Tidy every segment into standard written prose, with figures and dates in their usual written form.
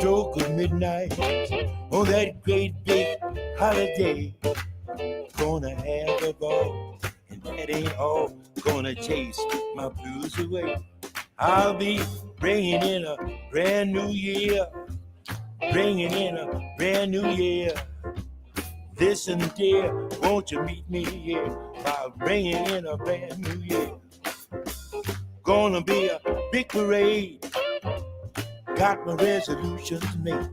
stroke of midnight on that great big holiday. Gonna have a ball, and that ain't all. Gonna chase my blues away. I'll be bringing in a brand new year, bringing in a brand new year. Listen, dear, won't you meet me here while bringing in a brand new year? Gonna be a big parade, got my resolutions made.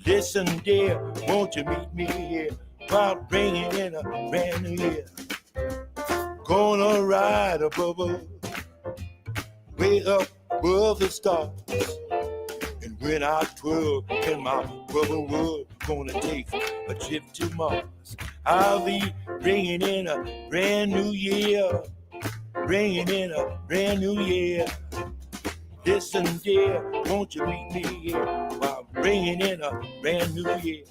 Listen, dear, won't you meet me here while bringing in a brand new year? Gonna ride a bubble way up above the stars. And when I twirl in my bubble world, gonna take a trip to Mars. I'll be bringing in a brand new year, bringing in a brand new year. Listen, dear, won't you meet me here while bringing in a brand new year?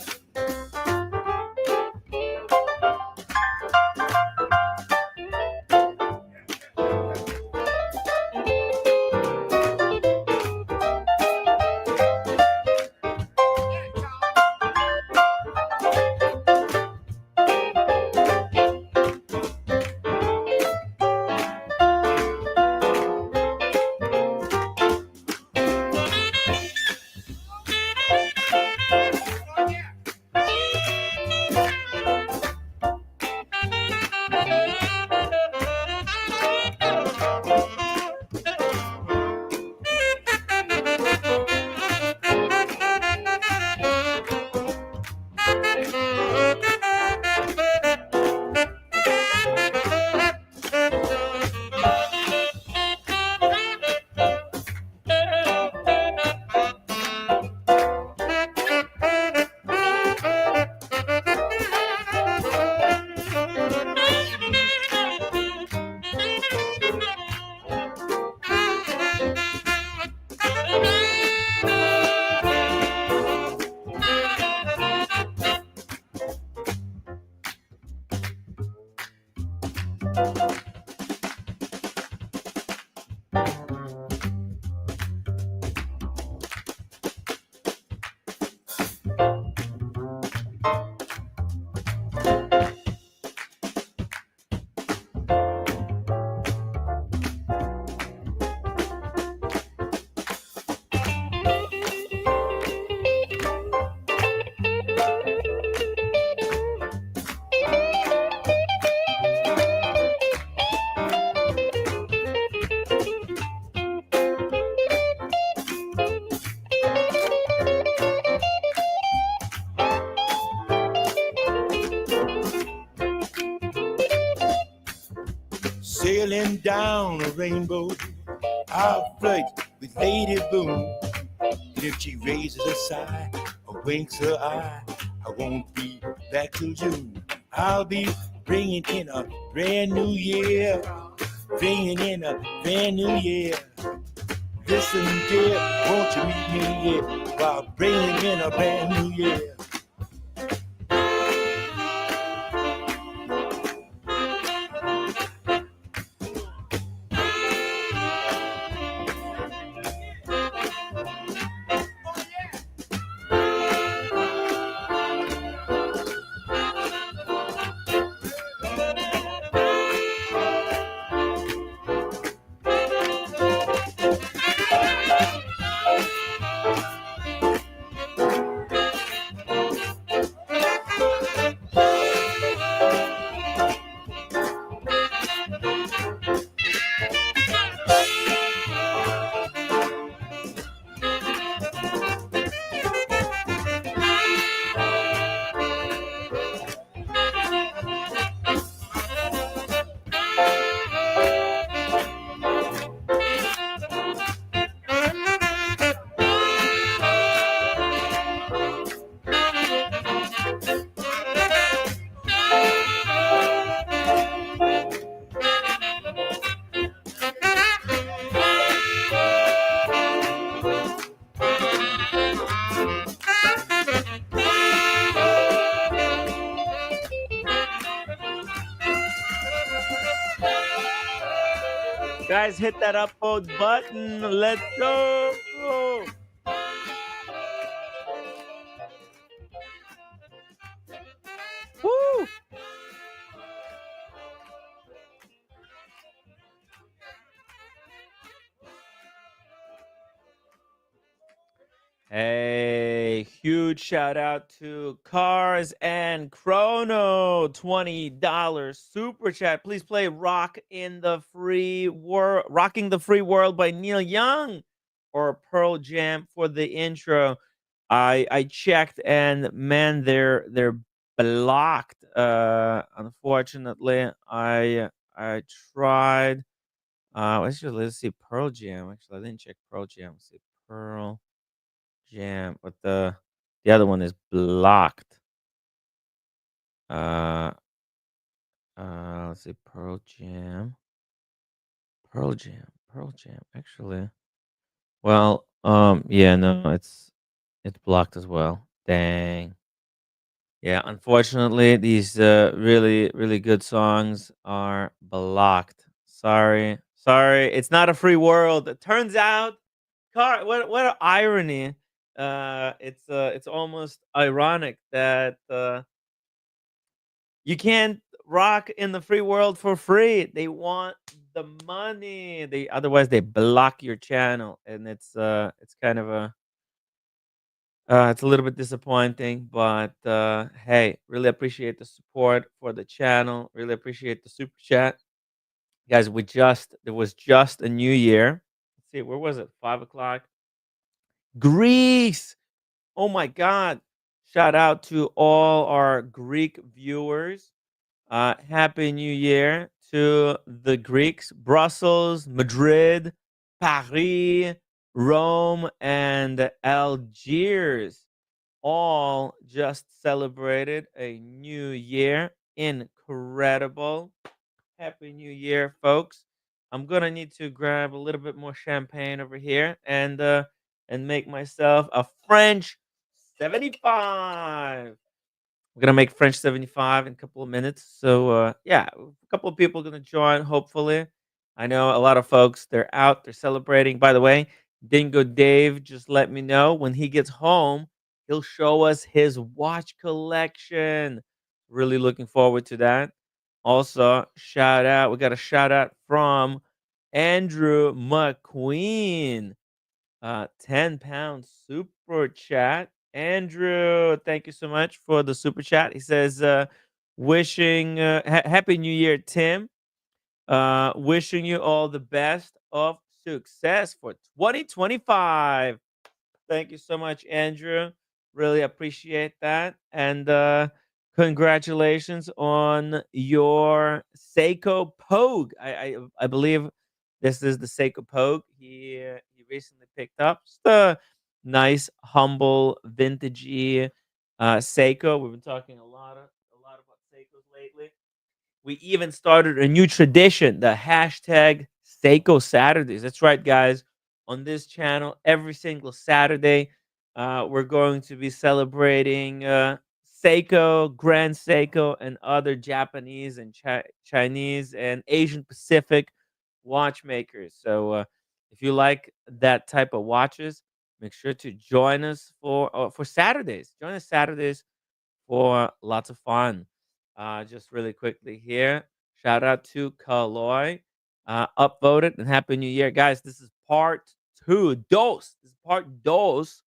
Sailing down a rainbow, I'll flirt with Lady Boom. And if she raises a sigh or winks her eye, I won't be back till June. I'll be bringing in a brand new year, bringing in a brand new year. Listen, dear, won't you meet me here while bringing in a brand new year? Guys, hit that upload button. Let's go. Hey, huge shout out to Cars and Chrono, $20 super chat. Please play Rocking the Free World by Neil Young or Pearl Jam for the intro. I checked and man, they're blocked. Unfortunately, I tried. Let's see Pearl Jam. Actually, I didn't check Pearl Jam. Let's see Pearl Jam, but the other one is blocked. Uh, let's see, Pearl Jam. Actually, well, yeah, no, it's blocked as well. Dang. Yeah, unfortunately, these really really good songs are blocked. Sorry, it's not a free world. It turns out, what an irony. It's almost ironic that you can't rock in the free world for free. They want the money. They Otherwise they block your channel, and it's kind of a it's a little bit disappointing, but hey, really appreciate the support for the channel. Really appreciate the super chat, guys. There was just a new year. Let's see, where was it? 5 o'clock. Greece. Oh my God! Shout out to all our Greek viewers. Happy New Year to the Greeks, Brussels, Madrid, Paris, Rome, and Algiers. All just celebrated a new year. Incredible. Happy New Year, folks. I'm gonna need to grab a little bit more champagne over here and make myself a French 75. We're gonna make French 75 in a couple of minutes. So yeah, a couple of people are gonna join, hopefully. I know a lot of folks, they're out, they're celebrating. By the way, Dingo Dave just let me know when he gets home, he'll show us his watch collection. Really looking forward to that. Also, we got a shout out from Andrew McQueen. 10 pound super chat. Andrew, thank you so much for the super chat. He says, wishing happy new year, Tim. Wishing you all the best of success for 2025. Thank you so much, Andrew. Really appreciate that. And congratulations on your Seiko Pogue. I believe this is the Seiko Pogue he recently picked up. Just a nice, humble, vintagey Seiko. We've been talking a lot about Seikos lately. We even started a new tradition, the hashtag Seiko Saturdays. That's right, guys. On this channel, every single Saturday, we're going to be celebrating Seiko, Grand Seiko, and other Japanese and Chinese and Asian Pacific watchmakers. So, if you like that type of watches, make sure to join us for Saturdays. Join us Saturdays for lots of fun. Just really quickly here, shout out to Kaloy, upvoted, and happy new year, guys. This is part two, dos. This is part dos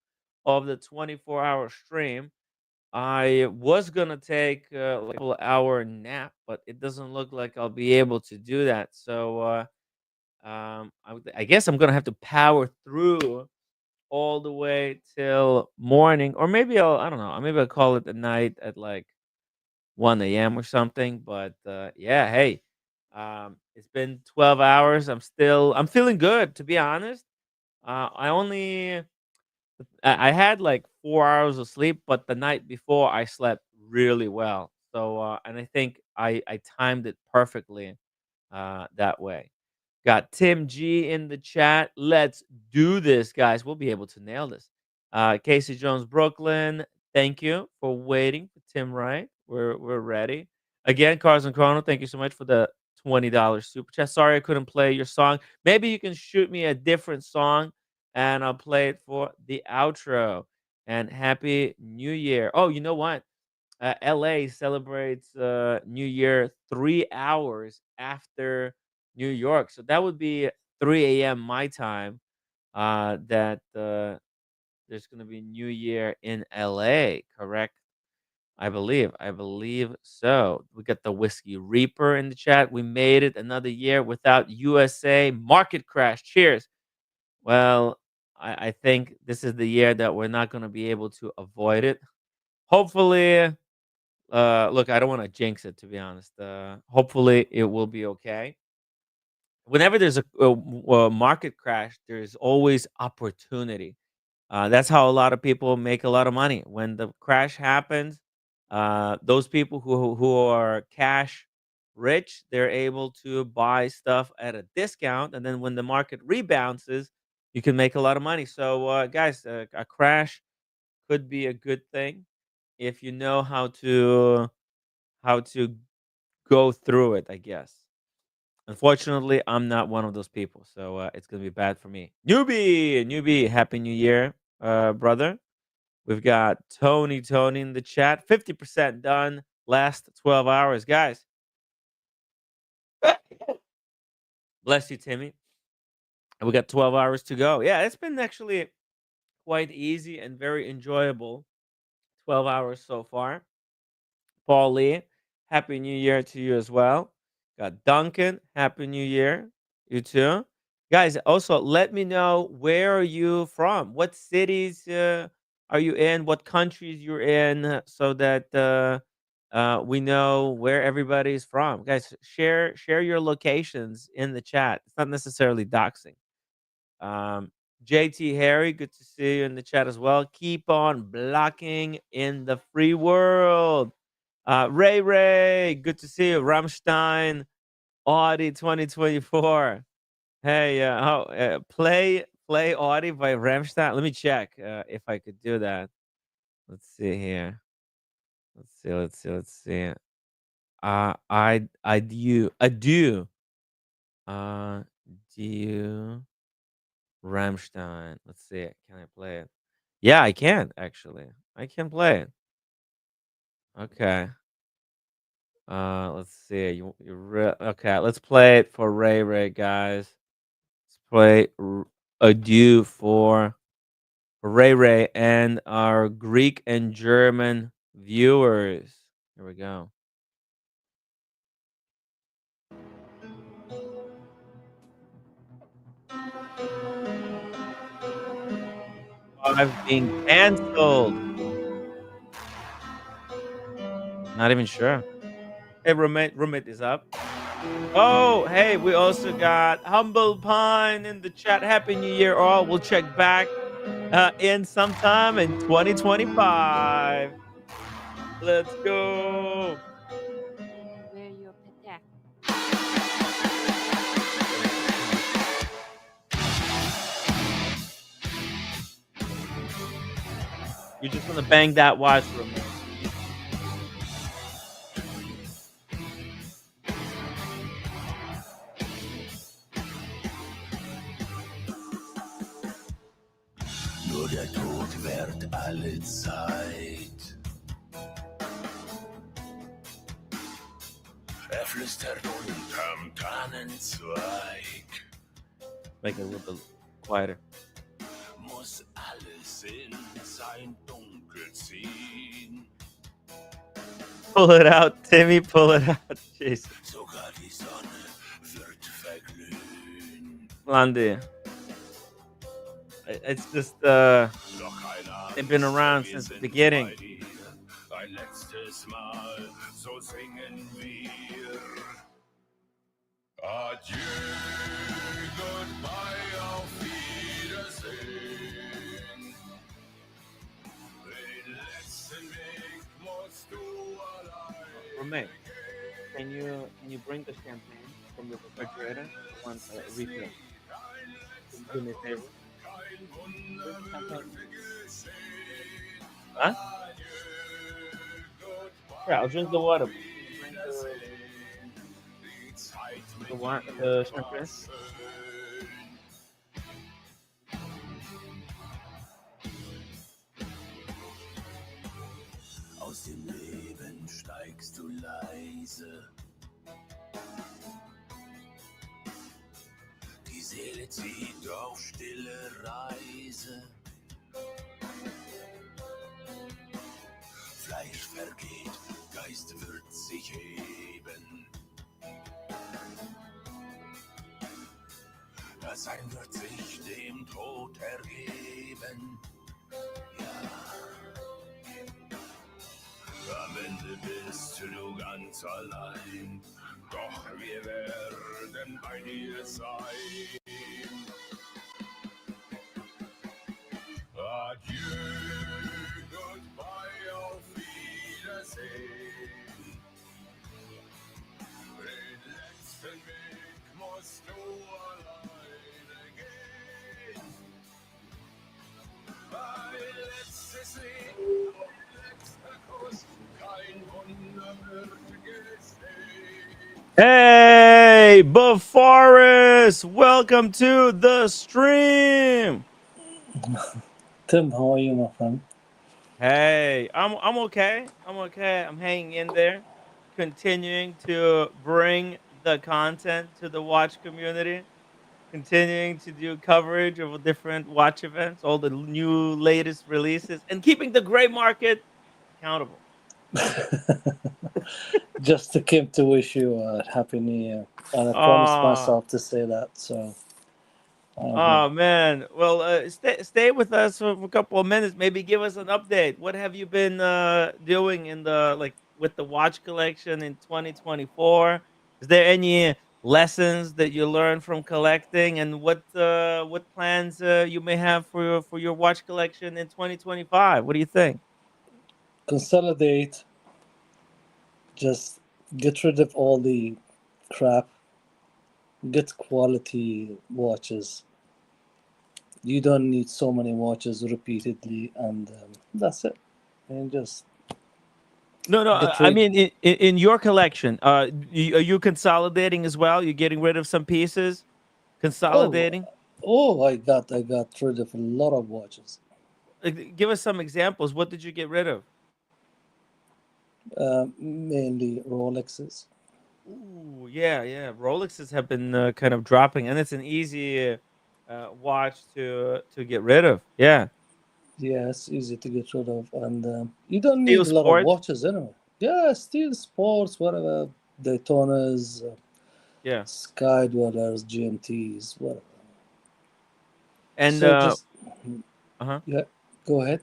of the 24-hour stream. I was gonna take like a couple hour nap, but it doesn't look like I'll be able to do that. So I guess I'm gonna have to power through all the way till morning, or maybe I don't know. Maybe I'll call it the night at like 1 a.m. or something. But yeah, hey, it's been 12 hours. I'm feeling good, to be honest. I had like 4 hours of sleep, but the night before I slept really well. So and I think I timed it perfectly that way. Got Tim G in the chat. Let's do this, guys. We'll be able to nail this. Casey Jones, Brooklyn. Thank you for waiting for Tim Wright. We're ready. Again, Cars and Chrono, thank you so much for the $20 super chat. Sorry I couldn't play your song. Maybe you can shoot me a different song and I'll play it for the outro. And happy New Year. Oh, you know what? LA celebrates New Year 3 hours after New York, so that would be 3 a.m. my time. That there's gonna be New Year in LA, correct? I believe so. We got the Whiskey Reaper in the chat. We made it another year without USA market crash. Cheers. Well, I think this is the year that we're not gonna be able to avoid it. Hopefully, look, I don't want to jinx it, to be honest. Hopefully, it will be okay. Whenever there's a market crash, there's always opportunity. That's how a lot of people make a lot of money. When the crash happens, those people who are cash rich, they're able to buy stuff at a discount, and then when the market rebounds, you can make a lot of money. So, guys, a crash could be a good thing if you know how to go through it, I guess. Unfortunately, I'm not one of those people, so it's gonna be bad for me. Newbie, happy New Year, brother. We've got Tony in the chat. 50% done. Last 12 hours, guys. Bless you, Timmy. And we got 12 hours to go. Yeah, it's been actually quite easy and very enjoyable. 12 hours so far. Paul Lee, happy New Year to you as well. Got Duncan, happy New Year. You too. Guys, also let me know, where are you from? What cities are you in? What countries you're in, so that we know where everybody's from. Guys, share your locations in the chat. It's not necessarily doxing. Um, JT Harry, good to see you in the chat as well. Keep on blocking in the free world. Ray, good to see you. Rammstein, Audi 2024. Hey, play Audi by Rammstein. Let me check if I could do that. Let's see here. Let's see. I do. Uh, do Rammstein. Let's see. Can I play it? Yeah, I can actually. I can play it. Okay. Let's see. Okay? Let's play it for Ray, guys. Let's play Adieu for Ray and our Greek and German viewers. Here we go. I've been canceled. Not even sure. Hey, roommate is up. Oh, hey, we also got Humble Pine in the chat. Happy New Year, all. We'll check back in sometime in 2025. Let's go. Wear your Patek. You're just gonna bang that watch, roommate. Nur der Tod währt alle Zeit. Flüstert unterm Tannenzweig. Make it a little bit quieter. Muss alles in sein Dunkel ziehen. Pull it out, Timmy. Pull it out. Jeez. Sogar die Sonne wird verglühen. Blondie. It's just they've been around since the beginning. Ein letztes Mal, so singen wir. Adieu, goodbye, auf Wiedersehen. Den letzten Weg musst du allein. Roommate, can you bring the champagne from the refrigerator? I want a refill. Can you do me a favor? Huh? Yeah, I'll drink the water. Bring the champagne. Aus dem Leben steigst du leise. Die Seele zieht auf stille Reise. Zeit vergeht, Geist wird sich heben. Das Sein wird sich dem Tod ergeben. Am Ende bist du ganz allein, doch wir werden bei dir sein. Adieu, goodbye, auf Wiedersehen. Den letzten Weg musst du alleine gehen. Ein letztes Lied, ein letzter Kuss, kein Wunder wird gesehen. Hey, Baforest, welcome to the stream. Tim, how are you, my friend? Hey, I'm okay. I'm okay. I'm hanging in there, continuing to bring the content to the watch community, continuing to do coverage of different watch events, all the new latest releases, and keeping the gray market accountable. Just came to wish you a happy new year, and I promised myself to say that. So, Oh man, well, stay with us for a couple of minutes. Maybe give us an update. What have you been doing in the with the watch collection in 2024? Is there any lessons that you learned from collecting, and what plans you may have for your watch collection in 2025? What do you think? consolidate. Just get rid of all the crap. Get quality watches. You don't need so many watches repeatedly, and that's it. And just No, no. get I rid. mean, in your collection, are you consolidating as well? You're getting rid of some pieces, Oh, consolidating. I got rid of a lot of watches. Give us some examples. What did you get rid of? Mainly Rolexes. Ooh, yeah, yeah. Rolexes have been kind of dropping, and it's an easy watch to get rid of. Yeah, Yeah, it's easy to get rid of, and you don't Steel need a lot of Sport. watches anyway. Yeah, Steel Sports, whatever, Daytonas, Yeah, Sky Dwellers, GMTs, whatever. and So just, huh. yeah, go ahead.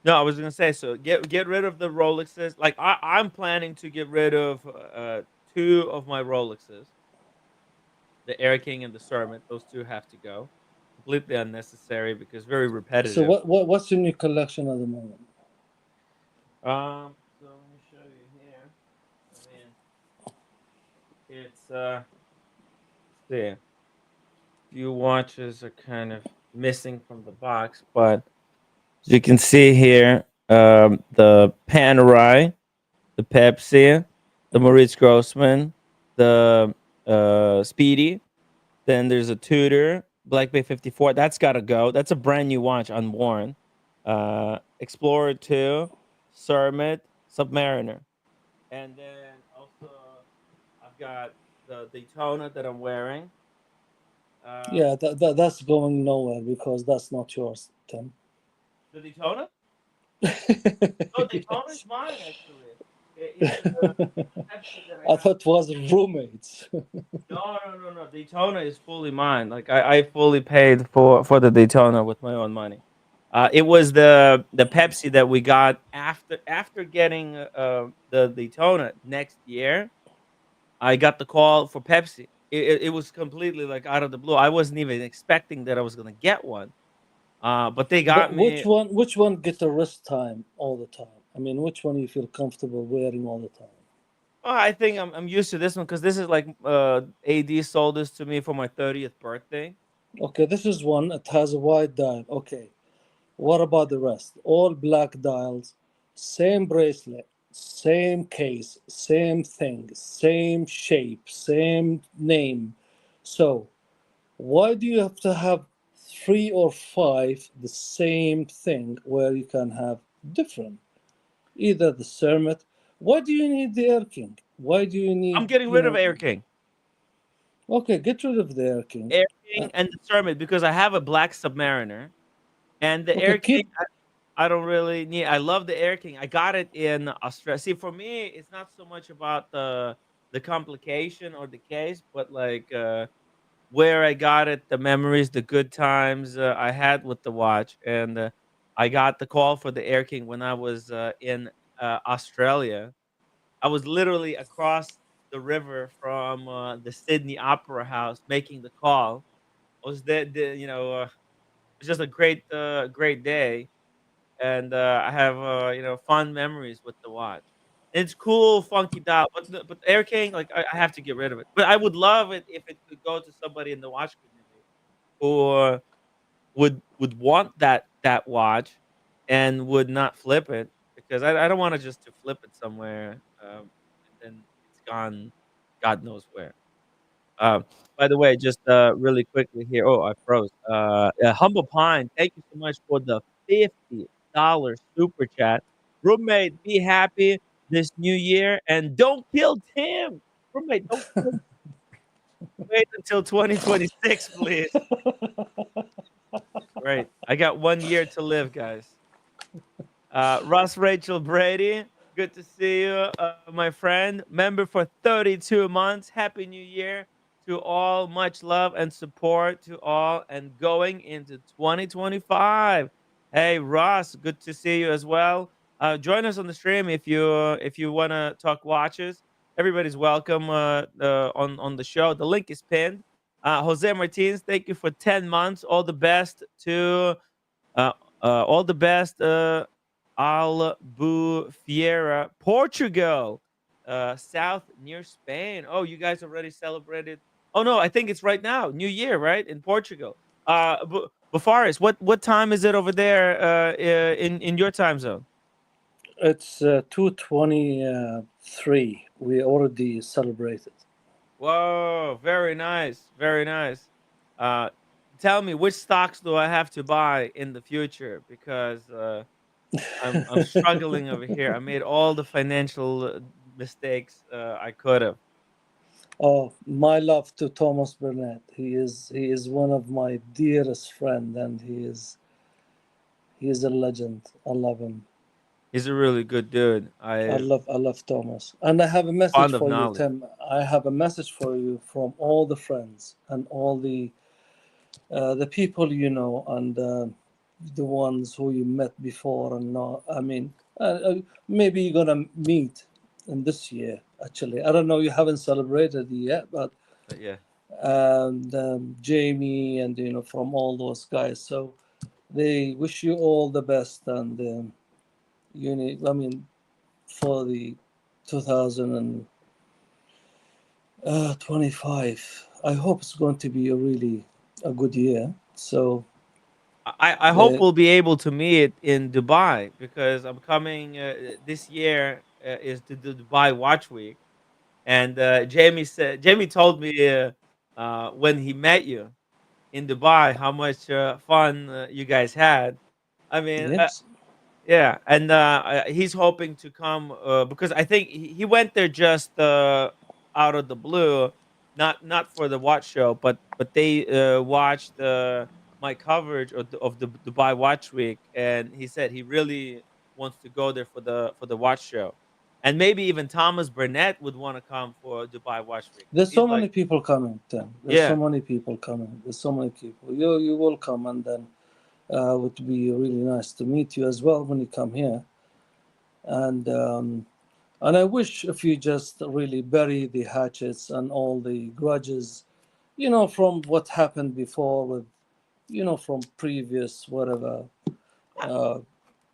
No, I was gonna say, so get rid of the Rolexes. Like I'm planning to get rid of two of my Rolexes, the Air King and the Sermon. Those two have to go. Completely unnecessary because very So repetitive. what's in your collection at the moment? So let me show you here. I mean, it's see, few watches are kind of missing from the box, but as you can see here, the Panerai, the Pepsi, the Maurice Grossman, the Speedy. Then there's a Tudor Black Bay 54. That's got to go. That's a brand new watch, unworn. Explorer 2, Cermet, Submariner, and then also I've got the Daytona that I'm wearing. Um, Yeah, that's going nowhere because that's not yours, Tim. the Daytona? Oh, Daytona is Yes. mine actually. It's a Pepsi that I I got. thought it was roommates. No, no, no, no. Daytona is fully mine. Like I fully paid for the Daytona with my own money. It was the Pepsi that we got after getting the Daytona next year. I got the call for Pepsi. It was completely like out of the blue. I wasn't even expecting that I was gonna get one. But they got But me. which one get the wrist time all the time? I mean, which one you feel comfortable wearing all the time? Oh, I think I'm used to this one because this is like AD sold this to me for my 30th birthday. Okay, this is one. It has a white dial. Okay, what about the rest? All black dials, same bracelet, same case, same thing, same shape, same name. So why do you have to have three or five the same thing where you can have different? Either the Cermet. Why do you need the Air King? Why do you I'm need, getting rid of Air King. Okay, get rid of the Air King. Air King and the Sermon because I have a black Submariner and the Okay, Air King. keep. I don't really need. I love the Air King. I got it in Australia. See, for me, it's not so much about the complication or the case, but like where I got it, the memories, the good times I had with the watch, and I got the call for the Air King when I was in Australia. I was literally across the river from the Sydney Opera House making the call. I was there, it was just a great day, and I have fond memories with the watch. It's cool, funky dial, but the Air King, like I have to get rid of it. But I would love it if it could go to somebody in the watch community who would want that watch and would not flip it, because I don't want to just to flip it somewhere, and then it's gone, God knows where. Um, by the way, just really quickly here. Oh, I froze. Humble Pine, thank you so much for the $50 super chat. Roommate, be happy this new year and don't kill Tim. Roommate, don't kill. Wait until 2026, please. Great. I got 1 year to live, guys. Russ Rachel Brady, good to see you, my friend. Member for 32 months. Happy New Year to all. Much love and support to all. And going into 2025. Hey, Ross, good to see you as well. Join us on the stream if you want to talk watches. Everybody's welcome on the show. The link is pinned. Jose Martinez, thank you for 10 months. All the best to uh, all the best. Albufeira, Portugal, south near Spain. Oh, you guys already celebrated. Oh no, I think it's right now, New Year, right in Portugal. Bafaris, what time is it over there in your time zone? It's 2:23. We already celebrated. Whoa, very nice, very nice. Uh, Tell me, which stocks do I have to buy in the future, because I'm struggling over here. I made all the financial mistakes I could have. Oh, my love to Thomas Burnett. He is one of my dearest friend, and he is a legend. I love him. He's a really good dude. I love Thomas. And I have a message Fond of for you, knowledge. Tim. I have a message for you from all the friends and all the people you know, and the ones who you met before and not. I mean, maybe you're gonna meet in this year. Actually, I don't know. You haven't celebrated yet, but But yeah, and Jamie and from all those guys. So they wish you all the best, and you need. I mean, for the 2025. I hope it's going to be a good year. So I hope uh, we'll be able to meet in Dubai, because I'm coming this year. Is the Dubai Watch Week, and Jamie told me when he met you in Dubai how much fun you guys had. I mean, yes, yeah, and he's hoping to come because I think he went there just out of the blue, not for the watch show, but they watched my coverage of the Dubai Watch Week, and he said he really wants to go there for the watch show, and maybe even Thomas Burnett would want to come for Dubai Watch Week, because there's he's so like, many people coming. Tim. There's so yeah, many people coming. There's so many people. You will come, and then it would be really nice to meet you as well when you come here. And I wish if you just really bury the hatchets and all the grudges, from what happened before with, from previous whatever. I- Uh,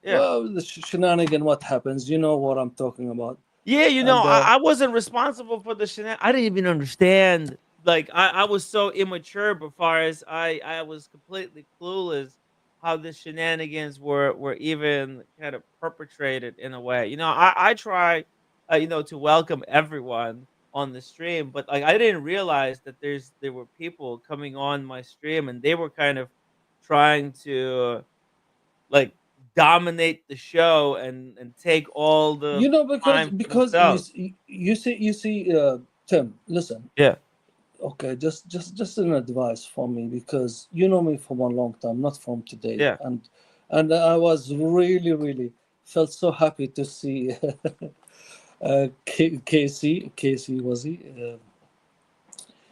yeah. the shenanigan, what happens? You know what I'm talking about. Yeah, And I wasn't responsible for the I didn't even understand. Like I was so immature before, as I was completely clueless how the shenanigans were even kind of perpetrated in a way. I try to welcome everyone on the stream, but like I didn't realize that there were people coming on my stream, and they were kind of trying to like dominate the show and take all the because time for themselves. you see, Tim, listen. Yeah. Okay, just an advice for me, because you know me from a long time, not from today. Yeah. And And I was really, really felt so happy to see Casey was he?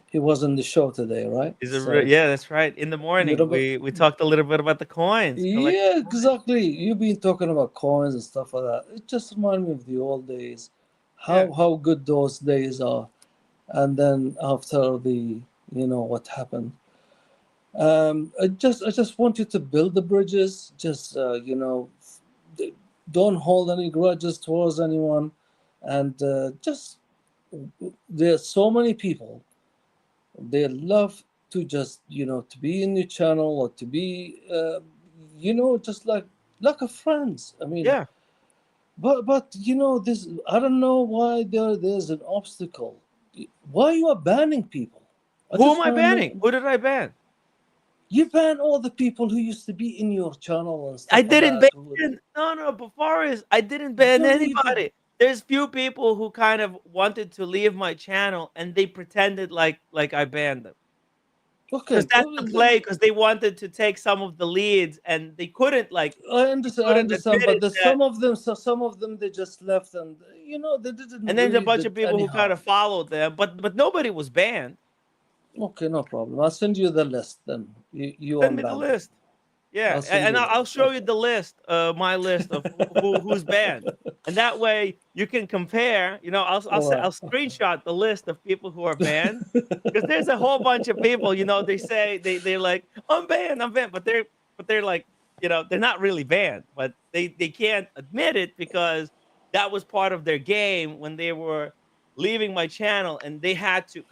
He was on the show today, right? Is it So yeah, that's right. In the you morning, know, we talked a little bit about the coins, collecting yeah, coins. exactly. You've been talking about coins and stuff like that. It just reminded me of the old days, Yeah, how good those days are. And then after the, what happened. I just want you to build the bridges. Just d- don't hold any grudges towards anyone, and just there's so many people they love to just to be in your channel or to be just like a friends. I mean, yeah. but this, I don't know why there's an obstacle. Why you are banning people? I Who am just I want to banning? know. Who did I ban? You ban all the people who used to be in your channel and I stuff like didn't that. ban. No, Before I didn't ban Believe it. anybody. There's few people who kind of wanted to leave my channel, and they pretended like I banned them. Okay, Because that's the play. Because they wanted to take some of the leads, and they couldn't I they understand. I couldn't understand, admit but it there's that. some of them they just left, and they didn't And then a really bunch did of people any who kind harm. of followed them, but nobody was banned. Okay, no problem. I'll send you the list then. You Send me the unban them. list. Yeah, I'll send and you the I'll list. show you Okay. the list, my list of who's banned, and that way you can compare. All I'll screenshot the list of people who are banned, because there's a whole bunch of people. They say they're like I'm banned, but they're like they're not really banned, but they can't admit it because that was part of their game when they were leaving my channel, and they had to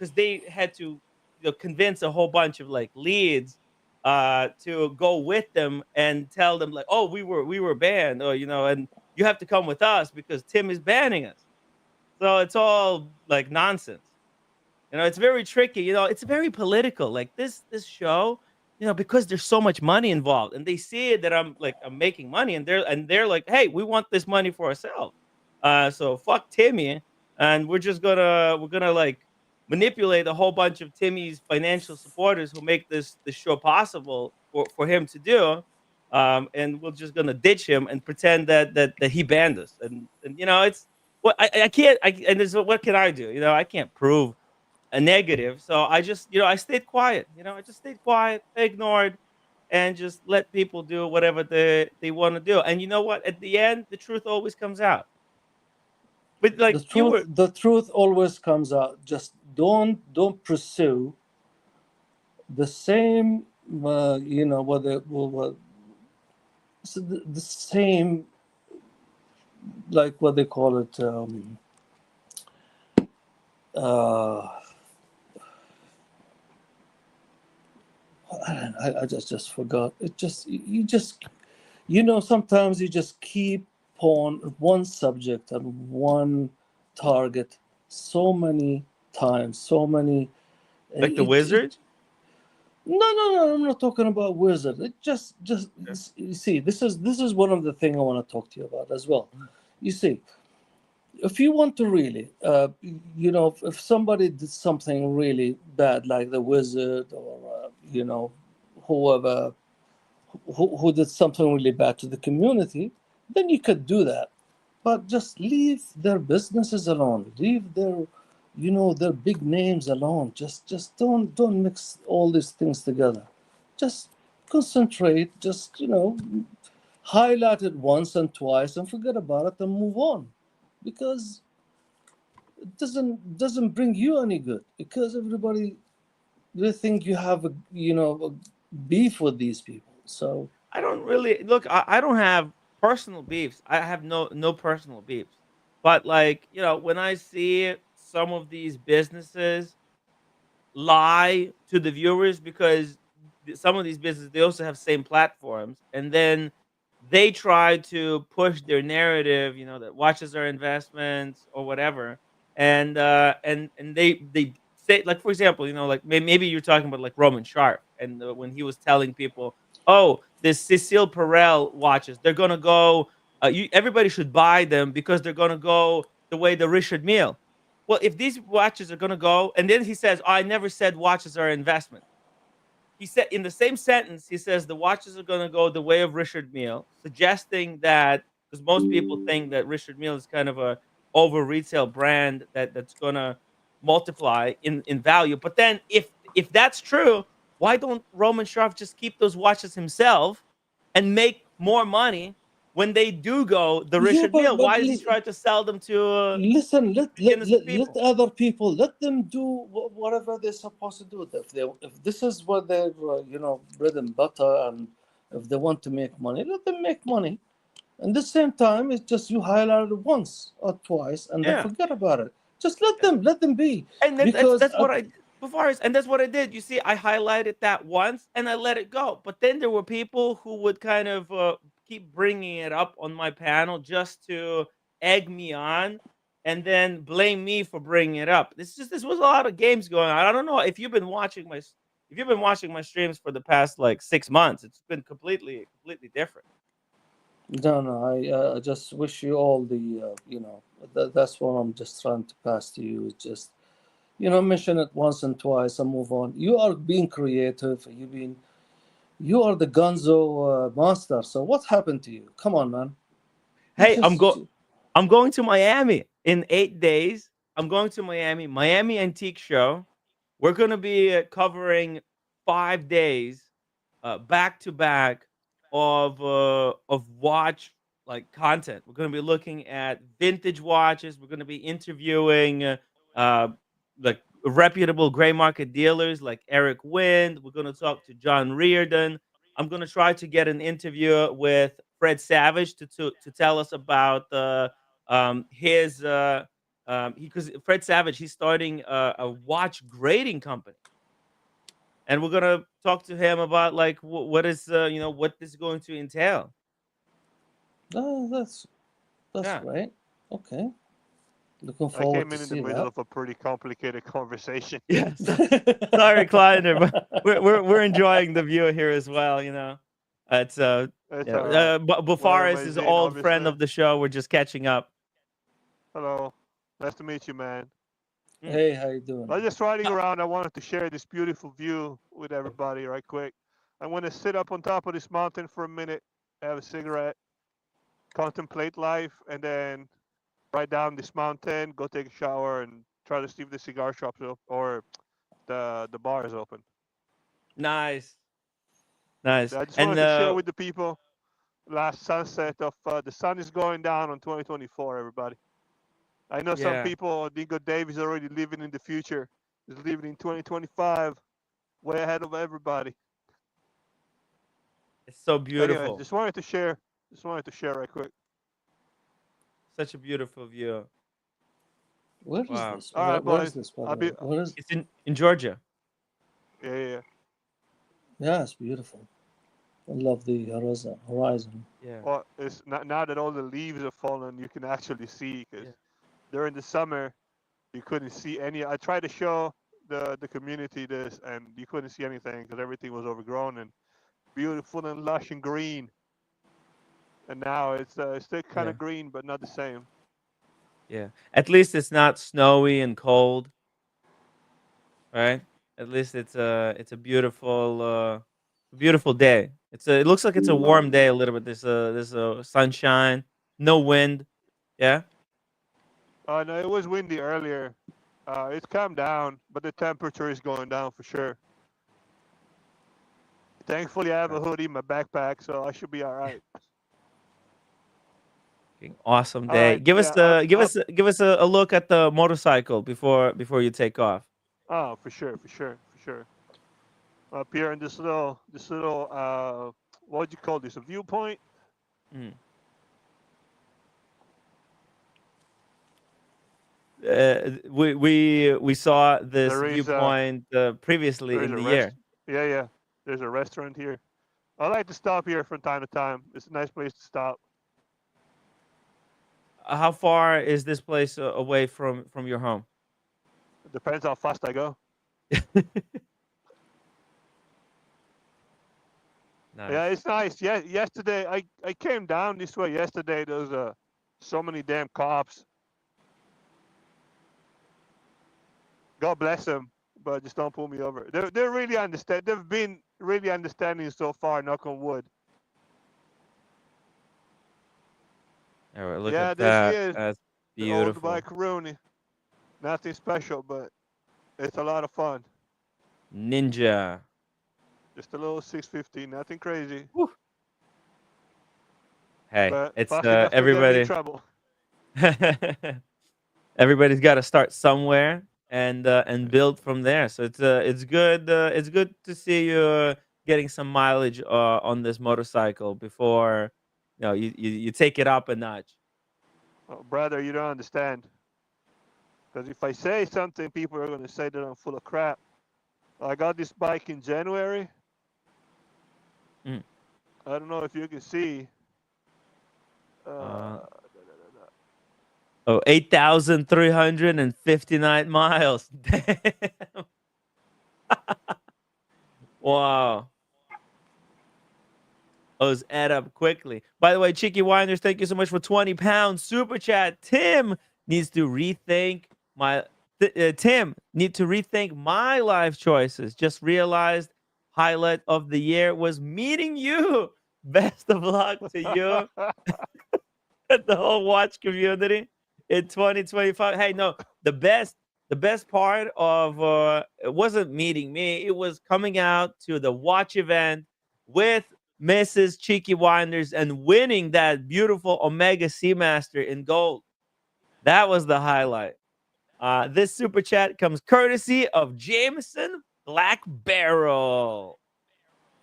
convince a whole bunch of like leads to go with them and tell them like, "Oh, we were banned," or and you have to come with us because Tim is banning us. So it's all like nonsense. It's very tricky. It's very political. Like this show, because there's so much money involved, and they see it that I'm making money, and they're like, "Hey, we want this money for ourselves." So fuck Timmy, and we're gonna like manipulate a whole bunch of Timmy's financial supporters who make this show possible for him to do. And we're just gonna ditch him and pretend that he banned us, and it's what I can't. And this, what can I do? I can't prove a negative. So I just, I stayed quiet. I just stayed quiet, ignored, and just let people do whatever they want to do. And you know what? At the end, the truth always comes out. But The like you truth, were, the truth always comes out. Just don't pursue the same. What so the same, like what they call it. Uh, I just forgot. It just you just sometimes you just keep on one subject and one target so many times, so many. like the It wizard. no, I'm not talking about wizard. It just Yeah. you see, this is one of the things I want to talk to you about as well. Mhm. You see, if you want to really, if somebody did something really bad, like the wizard or whoever who did something really bad to the community, then you could do that. But just leave their businesses alone. Leave their big names alone. Just don't mix all these things together. Just concentrate. Just highlight it once and twice and forget about it and move on, because it doesn't bring you any good. Because everybody they think you have a beef with these people. So I don't really look. I don't have personal beefs. I have no personal beefs. But like when I see some of these businesses lie to the viewers, because some of these businesses, they also have same platforms, and then they try to push their narrative, that watches are investments or whatever, and they say, like, for example, like maybe you're talking about like Roman Sharp, and when he was telling people, oh, this Cecile Perel watches, they're gonna go, everybody should buy them because they're gonna go the way the Richard Mille. Well, if these watches are gonna go, and then he says, "Oh, I never said watches are investment." he said in the same sentence, he says the watches are going to go the way of Richard Mille, suggesting that because most people think that Richard Mille is kind of a over retail brand that's going to multiply in value. But then if that's true, why don't Roman Sharf just keep those watches himself and make more money when they do go the Yeah, Richard Mille? Why does he try to sell them listen, to innocent let people? other people, let them do whatever they're supposed to do. If this is what their bread and butter, and if they want to make money, let them make money. And the same time, it's just you highlight it once or twice and then Yeah. forget about it. Just let them be. And Because that's what I before and that's what I did. You see, I highlighted that once and I let it go. But then there were people who would kind of keep bringing it up on my panel just to egg me on, and then blame me for bringing it up. This was a lot of games going on. I don't know if you've been watching if you've been watching my streams for the past like 6 months. It's been completely different. no, I just wish you all the that's what I'm just trying to pass to you. It's just mention it once and twice and move on. You are being creative. You are the Gonzo master. So what happened to you? Come on, man. You Hey, just I'm going to Miami in 8 days. I'm going to Miami Antique Show. We're gonna be covering 5 days, back to back of watch like content. We're gonna be looking at vintage watches. We're gonna be interviewing uh, like reputable gray market dealers like Eric Wind. We're gonna talk to John Reardon. I'm gonna try to get an interview with Fred Savage to tell us about his because Fred Savage, he's starting a watch grading company, and we're gonna talk to him about like what is what this is going to entail. that's Yeah. great. Okay, looking I forward came to in the see middle that. of a pretty complicated conversation. Yes. Sorry, Kleiner, but we're enjoying the view here as well. It's It's yeah. all right. But What am Bufaris I is an saying? old friend Obviously. of the show. We're just catching up. Hello. Nice to meet you, man. Mm. Hey, how you doing? I was just riding around. I wanted to share this beautiful view with everybody right quick. I'm going to sit up on top of this mountain for a minute, have a cigarette, contemplate life, and then ride down this mountain, go take a shower, and try to see if the cigar shop's up or the bar is open. Nice, nice, So I just and wanted to share with the people last sunset of the sun is going down on 2024, everybody. I know some yeah, people, Dingo Dave is already living in the future. He's living in 2025, way ahead of everybody. it's so Anyway, beautiful. just wanted to share. Just wanted to share right quick. Such a beautiful view. Where is Wow, this? All right, Where is boys. this, by I'll the be. way? Where is? it's in Georgia. Yeah. Yeah, it's beautiful. I love the horizon. Yeah, Well, it's not, now that all the leaves have fallen, you can actually see because yeah, during the summer you couldn't see any. I tried to show the community this, and you couldn't see anything because everything was overgrown and beautiful and lush and green. And now it's still kind yeah, of green, but not the same. yeah. At least it's not snowy and cold, right? At least it's a beautiful day. It looks like it's a warm day a little bit. There's a sunshine, no wind. Yeah, No, it was windy earlier. It's calmed down, but the temperature is going down for sure. Thankfully, I have a hoodie in my backpack, so I should be all right. fucking awesome All day. right, Give yeah, us a look at the motorcycle before you take off. oh, for sure. Up here in this little what would you call this? A viewpoint? Mm. We saw this There is a viewpoint previously there is in a the rest. year. Yeah. There's a restaurant here. I like to stop here from time to time. It's a nice place to stop. How far is this place away from your home? It depends how fast I go. Yeah, Nice. it's nice. Yeah, yesterday I came down this way yesterday. There was so many damn cops. God bless them, but just don't pull me over. They really understand. They've been really understanding so far. Knock on wood. All right, look Yeah, at there she that. is. That's The old beautiful. Vacheron. Nothing special, but it's a lot of fun. Ninja. Just a little 650, nothing crazy, Whew. Hey, but it's fast enough to get me in everybody. trouble. Everybody's got to start somewhere and build from there. So it's good to see you getting some mileage on this motorcycle before you take it up a notch. Oh, brother, you don't understand. Because if I say something, people are going to say that I'm full of crap. I got this bike in January. Mm. I don't know if you can see. Uh, Uh, 8,359 miles. Damn. Wow. Those add up quickly. By the way, Cheeky Winders, thank you so much for 20 pounds. Super chat. Tim needs to rethink Tim need to rethink my life choices. Just realized highlight of the year was meeting you. Best of luck to you and the whole watch community in 2025. Hey, no, the best part of it wasn't meeting me. It was coming out to the watch event with Mrs. Cheeky Winders and winning that beautiful Omega Seamaster in gold. That was the highlight. This super chat comes courtesy of Jameson Black Barrel.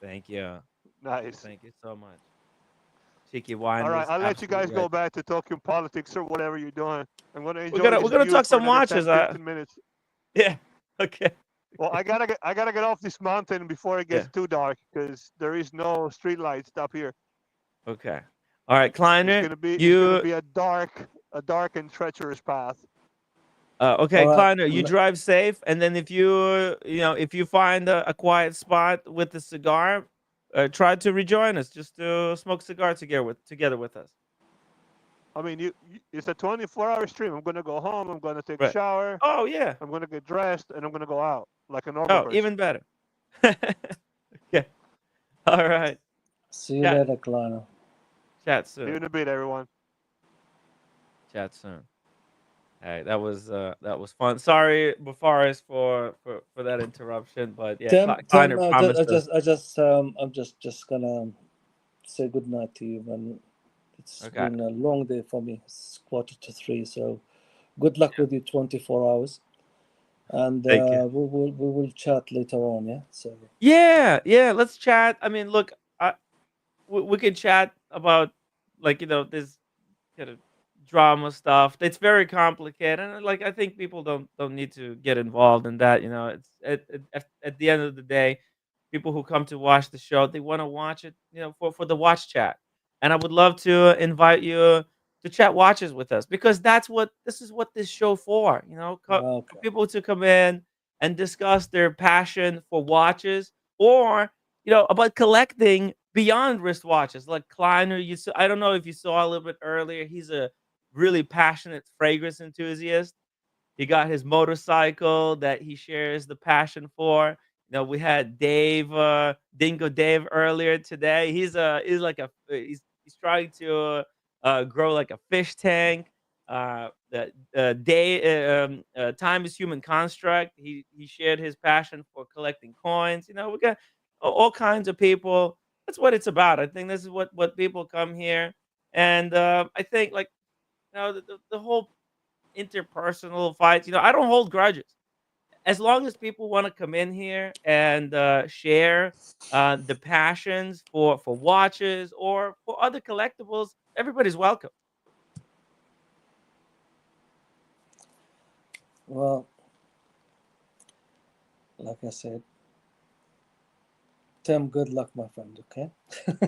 Thank you. nice. Thank you so much. Cheeky All right, Winders, I'll let you absolute guys go legend. back to talking politics or whatever you're doing. I'm going to We're enjoy gonna this we're gonna view talk for some another watches. 10, 15 minutes. Yeah. Okay. Well, I gotta get off this mountain before it Yeah. gets too dark because there is no street lights up here. Okay. All right, Kleiner, It's gonna you be a dark and treacherous path. okay, All right. Kleiner, you drive safe, and then if if you find a quiet spot with a cigar, try to rejoin us just to smoke cigar together with us. I mean, it's a 24-hour stream. I'm gonna go home. I'm gonna take a Right. shower. Oh yeah. I'm gonna get dressed, and I'm gonna go out like a normal Oh, person. even better. Okay. All right. See you Chat later, Kleiner. chat See you soon. in a bit, everyone. Chat soon. Hey, that was fun. Sorry, Bafaris, for that interruption, but yeah, Tim, Kleiner promised us. I'm just gonna say good night to you, man. It's Okay. been a long day for me. It's 2:45, so good luck Yeah. with your 24 hours, and Thank you. we will chat later on. Yeah. So Yeah, yeah. Let's chat. I mean, look, we can chat about this kind of drama stuff. It's very complicated, and like I think people don't need to get involved in that. It's at the end of the day, people who come to watch the show, they want to watch it, for the watch chat. And I would love to invite you to chat watches with us because this is what this show for. For okay. people to come in and discuss their passion for watches or about collecting beyond wristwatches. Like Kleiner, I don't know if you saw a little bit earlier. He's a really passionate fragrance enthusiast. He got his motorcycle that he shares the passion for. We had Dave, Dingo Dave earlier today. He's trying to grow like a fish tank. Time is human construct. He shared his passion for collecting coins. We got all kinds of people. That's what it's about. I think this is what people come here, and I think like the whole interpersonal fights. I don't hold grudges. As long as people want to come in here and share the passions for watches or for other collectibles, everybody's welcome. Well, like I said, Tim, good luck, my friend. Okay.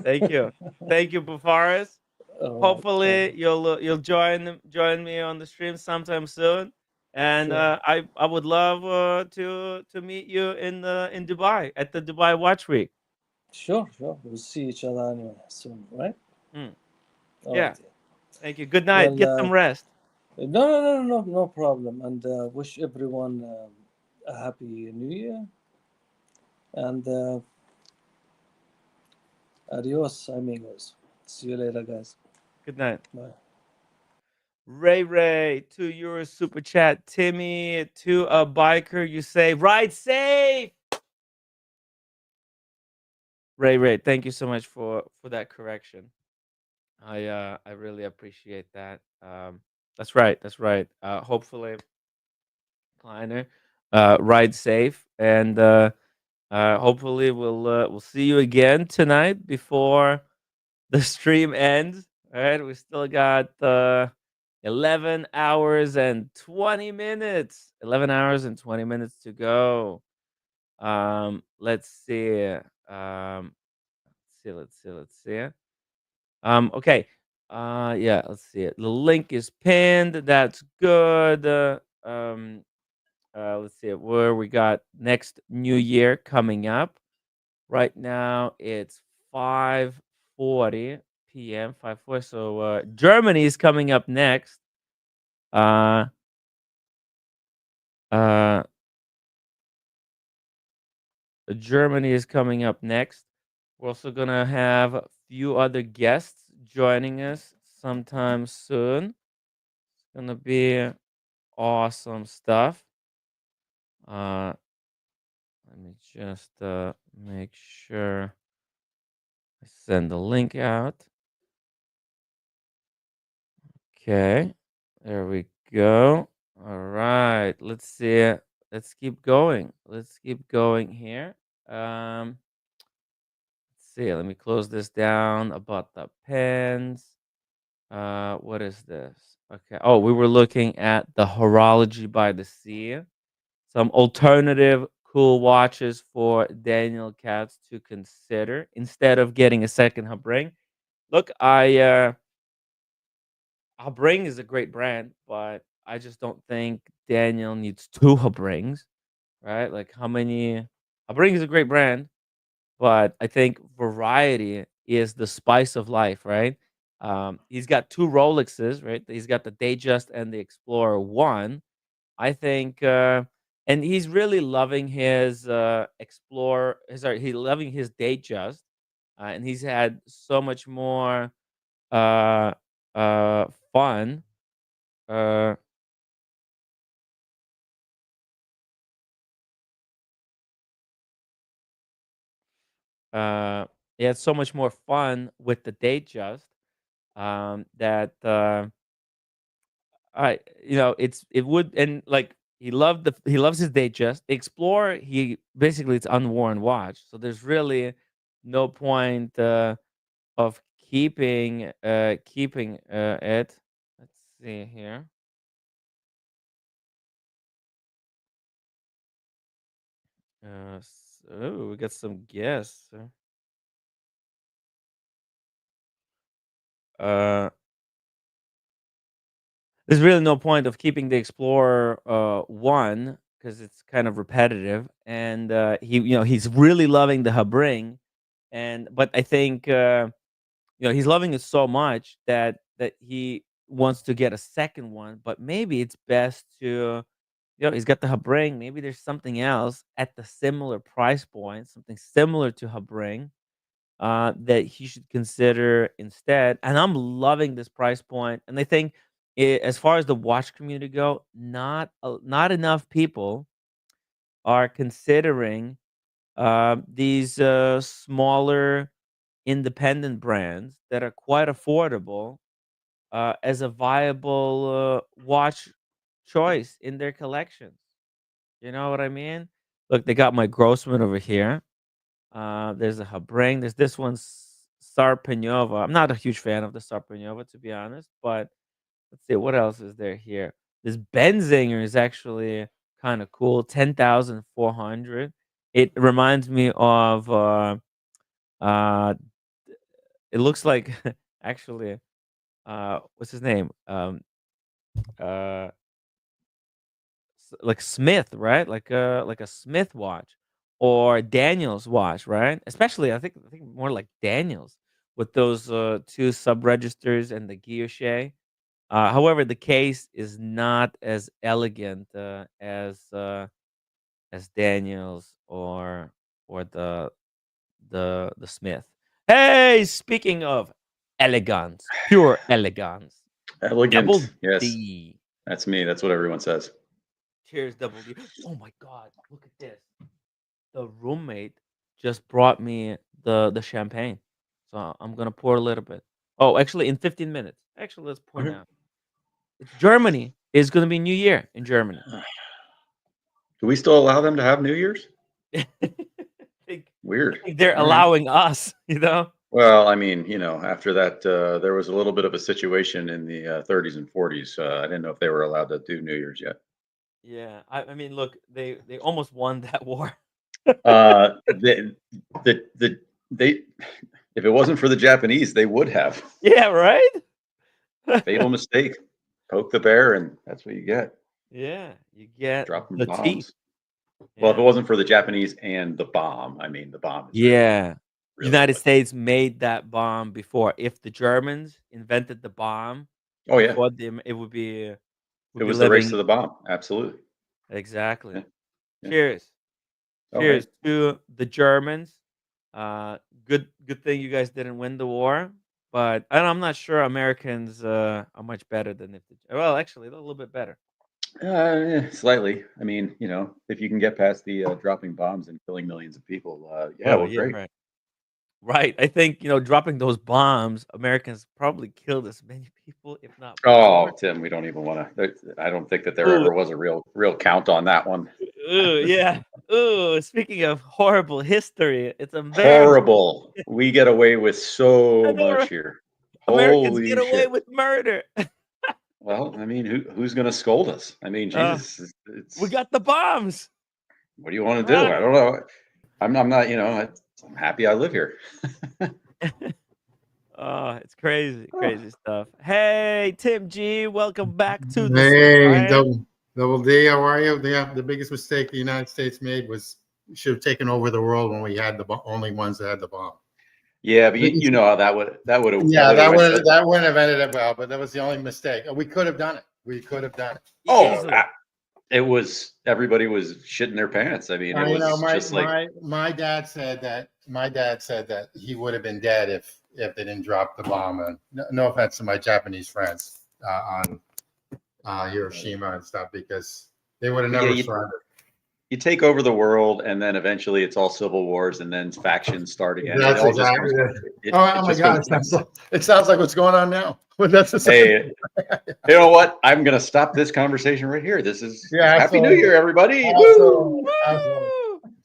Thank you, thank you, Bafaris. All right. Hopefully, you'll join me on the stream sometime soon. And Sure. I would love to meet you in Dubai at the Dubai Watch Week. Sure. Sure. We'll see each other anyway soon, right? Mm, All yeah, right. Yeah. thank you. Good night. Well, Get some rest. no problem. And wish everyone a happy New Year. And Adios, amigos. See you later, guys. Good night. Bye. Ray, €2 super chat. Timmy, to a biker, you say ride safe. Ray, thank you so much for that correction. I really appreciate that. That's right. That's right. Hopefully, Kleiner, ride safe, and hopefully we'll see you again tonight before the stream ends. All right, we still got 11 hours and 20 minutes. 11 hours and 20 minutes to go. Let's see. Let's see. Okay. Yeah, let's see it. The link is pinned. That's good. Let's see where we got next New Year coming up. Right now it's 5:40 p.m. 5:40. So Germany is coming up next. Uh, uh, Germany is coming up next. We're also gonna have a few other guests joining us sometime soon. It's gonna be awesome stuff. Uh, Let me just make sure I send the link out. Okay, there we go. All right, let's see. Let's keep going. Let's keep going here. Let's see. Let me close this down about the pens. What is this? Okay. Oh, we were looking at the horology by the sea. Some alternative cool watches for Daniel Katz to consider instead of getting a second Habring. Look, Habring is a great brand, but I just don't think Daniel needs two Habrings, right? Like how many Habring is a great brand, but I think variety is the spice of life, right? He's got two Rolexes, right? He's got the Datejust and the Explorer One. I think, and he's really loving his Explorer. Sorry, he's loving his Datejust, and he's had so much more uh, fun. Uh, he had so much more fun with the Datejust that I it would and like he loves his Datejust. The Explorer, he basically it's unworn watch, so there's really no point of keeping it. Let's see here. So we got some guests. Uh, there's really no point of keeping the Explorer one because it's kind of repetitive, and he's really loving the Habring, and but I think he's loving it so much that he wants to get a second one, but maybe it's best to he's got the Habring. Maybe there's something else at the similar price point, something similar to Habring, that he should consider instead. And I'm loving this price point. And I think, as far as the watch community go, not enough people are considering these smaller independent brands that are quite affordable as a viable watch choice in their collections. You know what I mean? Look, they got my Grossman over here. There's a Habring. There's this one, Sarpenova. I'm not a huge fan of the Sarpenova, to be honest, but let's see what else is there here. This Benzinger is actually kind of cool. 10,400. It reminds me of. Uh, it looks like actually. What's his name? Uh, like Smith, right? Like a Smith watch or Daniels watch, right? Especially I think more like Daniels with those two sub registers and the guilloche. However, the case is not as elegant as Daniels or the Smith. Hey, speaking of elegance, pure elegance, Double Elegant. Yes, D. that's me. That's what everyone says. Cheers, Double D. Oh my God, look at this. The roommate just brought me the champagne, so I'm gonna pour a little bit. Oh, actually, in 15 minutes. Actually, let's pour Okay. now. It's Germany. It's gonna be New Year in Germany. Do we still allow them to have New Year's? I think, Weird. I think they're All right. allowing us. You know. Well, I mean, after that, there was a little bit of a situation in the 30s and 40s. I didn't know if they were allowed to do New Year's yet. Yeah, I mean, look, they almost won that war. The they, if it wasn't for the Japanese, they would have. Yeah, right. Fatal mistake. Poke the bear, and that's what you get. Yeah, you get Dropping the bombs. teeth. Well, if it Yeah. wasn't for the Japanese and the bomb, I mean, the bomb is Yeah. really United what- States made that bomb before. If the Germans invented the bomb Oh yeah, before them, it would be it was the race to living the bomb. Absolutely. exactly. Yeah. Yeah. Cheers. Okay. Cheers to the Germans. Good thing you guys didn't win the war, but I'm not sure Americans are much better than well, actually, they're a little bit better. Slightly. I mean, if you can get past the dropping bombs and killing millions of people, yeah, Oh, well, yeah, great. right. Right. I think, dropping those bombs, Americans probably killed as many people, if not Oh, more. Tim, we don't even want to. I don't think that there Ooh. ever was a real count on that one. Ooh, yeah. Ooh, speaking of horrible history, it's embarrassing. Horrible. We get away with so I know, much right? here. Americans Holy get away shit. with murder. Well, I mean, who's going to scold us? I mean, Uh, Jesus, We got the bombs. what do you want to do? I don't know. I'm not. I'm happy I live here. Oh, it's crazy, crazy stuff. Hey, Tim G, welcome back to the Hey, stream. double D, how are you? The biggest mistake the United States made was should have taken over the world when we had the only ones that had the bomb. Yeah, but you know how that would have. That wouldn't have ended up well, but that was the only mistake. We could have done it. Oh, Easily. it was everybody was shitting their pants. I mean, it was just like my dad said that he would have been dead if they didn't drop the bomb. And no offense to my Japanese friends on Hiroshima and stuff, because they would have never surrendered. You take over the world, and then eventually it's all civil wars, and then factions start again. That's it all exactly just oh my God! It sounds like what's going on now. But that's the same. Hey, you know what? I'm gonna stop this conversation right here. This is Happy New Year, everybody! Absolutely.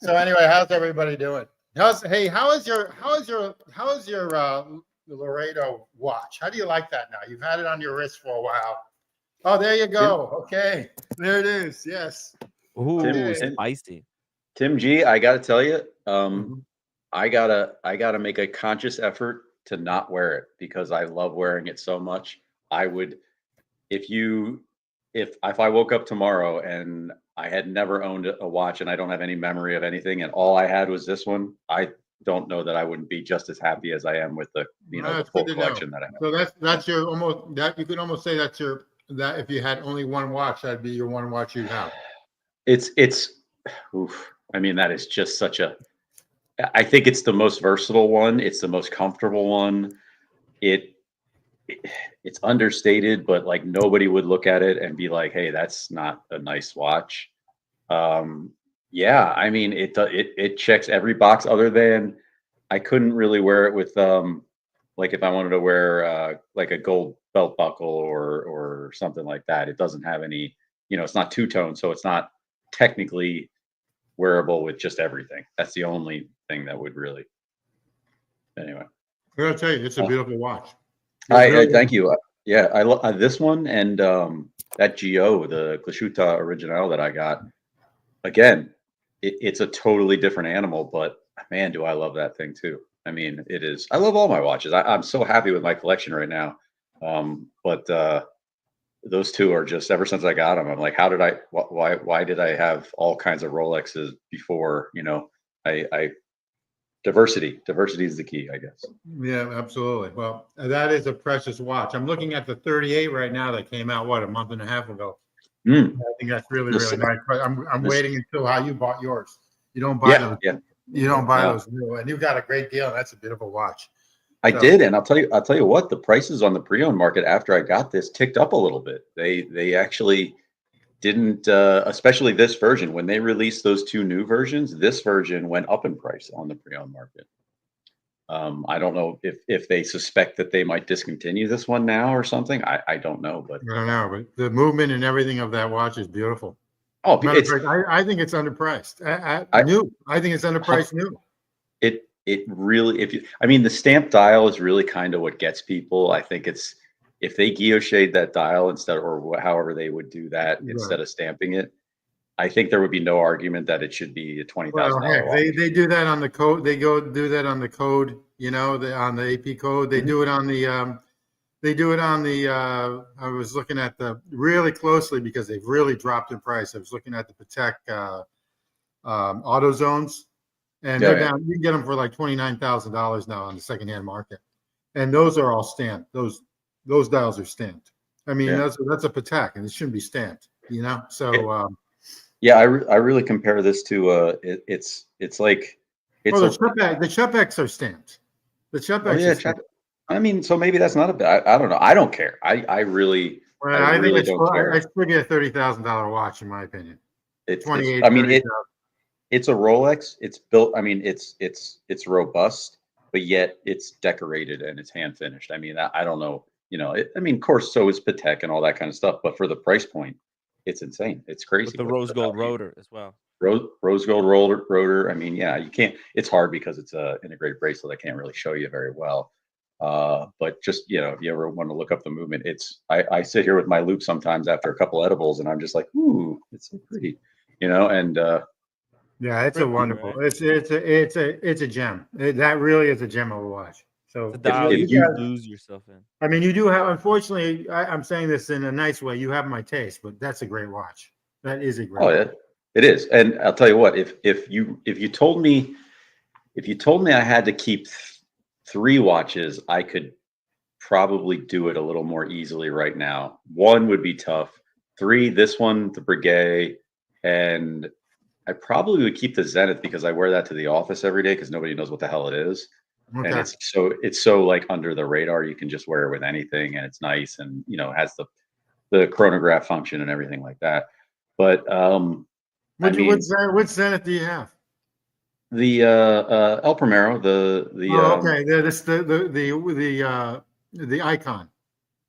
So anyway, how's everybody doing? How is your Laredo watch? How do you like that now? You've had it on your wrist for a while. Oh, there you go. Okay, there it is. Yes. Ooh, spicy. Tim G, I gotta tell you, I gotta make a conscious effort to not wear it because I love wearing it so much. I would, if I woke up tomorrow and I had never owned a watch and I don't have any memory of anything and all I had was this one, I don't know that I wouldn't be just as happy as I am with the the full collection that I have. So that's your almost that you could almost say that if you had only one watch, that'd be your one watch you'd have. It's oof. I mean, that is just I think it's the most versatile one. It's the most comfortable one. It's understated, but like nobody would look at it and be like, "Hey, that's not a nice watch." Yeah, I mean, it checks every box other than I couldn't really wear it with like if I wanted to wear like a gold belt buckle or something like that. It doesn't have any, it's not two-tone, so it's not technically wearable with just everything. That's the only thing that would really. Anyway, I gotta tell you, it's a beautiful watch. I thank you. Yeah, I love this one and that GO, the Glashütte Original that I got. Again, it's a totally different animal, but man, do I love that thing too. I mean, it is. I love all my watches. I'm so happy with my collection right now. But those two are just, ever since I got them, I'm like, why did I have all kinds of Rolexes before? Diversity is the key, I guess. Yeah, absolutely. Well, that is a precious watch. I'm looking at the 38 right now that came out a month and a half ago. I think that's really nice. But I'm waiting until how you bought yours. You don't buy them. Yeah. You don't buy No. those new, and you got a great deal. And that's a beautiful watch. I So- did, and I'll tell you what, the prices on the pre-owned market after I got this ticked up a little bit. They actually didn't, especially this version. When they released those two new versions, this version went up in price on the pre-owned market. I don't know if they suspect that they might discontinue this one now or something. I don't know, but I don't know, but the movement and everything of that watch is beautiful. oh, Matter of it's fact, I think it's underpriced. I- New. I think it's underpriced new. it really, I mean, the stamp dial is really kind of what gets people. I think it's, if they guillochade that dial instead, or however they would do that Right. instead of stamping it, I think there would be no argument that it should be a $20,000 Well, heck, watch. they do that on the code. They go do that on the code. You know, on the AP code. They do it on the. They do it on the. I was looking at the really closely because they've really dropped in price. I was looking at the Patek auto zones, and they're down. You can get them for like $29,000 now on the secondhand market, and those are all stamped. Those dials are stamped. I mean, Yeah. that's a Patek, and it shouldn't be stamped. You know, so. Yeah, I really compare this to it's like it's Well, the Chupex are stamped. The Chupex oh yeah, are stamped. I mean, so maybe that's not a bad. I don't know. I don't care. I really Well, I think really it's don't care. I should get a $30,000 watch in my opinion. It's 28. I mean, 30,000. it's a Rolex. It's built. I mean, it's robust, but yet it's decorated and it's hand finished. I mean, I don't know. You know, I mean, of course, so is Patek and all that kind of stuff. But for the price point, it's insane. It's crazy. With the rose gold rotor as well. Rose gold rotor. I mean, yeah, you can't. It's hard because it's a integrated bracelet. I can't really show you very well. But just, you know, if you ever want to look up the movement, I sit here with my loop sometimes after a couple edibles, and I'm just like, ooh, it's so pretty, you know. And Yeah, it's a Pretty, wonderful. right? It's a gem. That really is a gem of a watch. So The dial if you you- can lose yourself in. I mean, you do have. Unfortunately, I'm saying this in a nice way. You have my taste, but that's a great watch. That is a great. oh, yeah, it is. And I'll tell you what, if you told me I had to keep 3 watches, I could probably do it a little more easily right now. 1 would be tough. 3, this one, the Breguet, and I probably would keep the Zenith because I wear that to the office every day because nobody knows what the hell it is. Okay. And it's so like under the radar. You can just wear it with anything, and it's nice, and you know, has the chronograph function and everything like that. But Which Zenith do you have? the El Primero, the Okay. The Icon.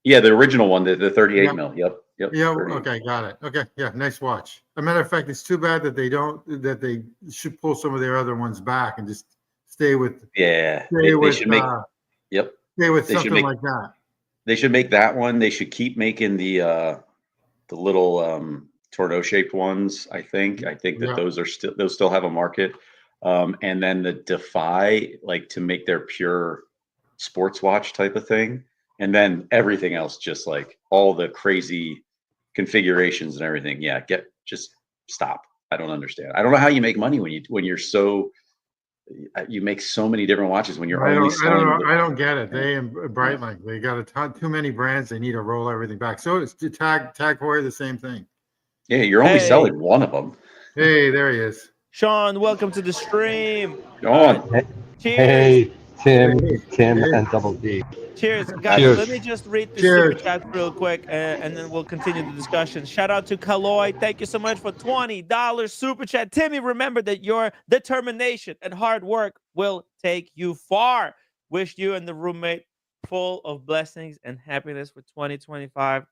yeah, the original one, the 38 Yeah. mil. Yep. Yeah. 38. Okay. Got it. Okay. Yeah. Nice watch. As a matter of fact, it's too bad that they should pull some of their other ones back and just stay with Yeah, stay they with should make. Yep. stay with they should something make- like that. They should make that one. They should keep making the little tornado shaped ones. I think that Yeah. those still have a market. And then the Defy, like to make their pure sports watch type of thing. And then everything else, just like all the crazy configurations and everything. Yeah, just stop. I don't understand. I don't know how you make money when you're so, you make so many different watches when you're only selling. I don't get it. They and Breitling, they got a ton, too many brands. They need to roll everything back. So it's Tag Heuer, the same thing. Yeah, you're only Hey. selling one of them. Hey, there he is. Sean, welcome to the stream. Go on. Cheers. Hey, Tim, Hey. and Double D. Cheers. Guys, Cheers. let me just read the Cheers. super chat real quick and then we'll continue the discussion. Shout out to Kaloy. Thank you so much for $20 super chat. Timmy, remember that your determination and hard work will take you far. Wish you and the roommate full of blessings and happiness for 2025.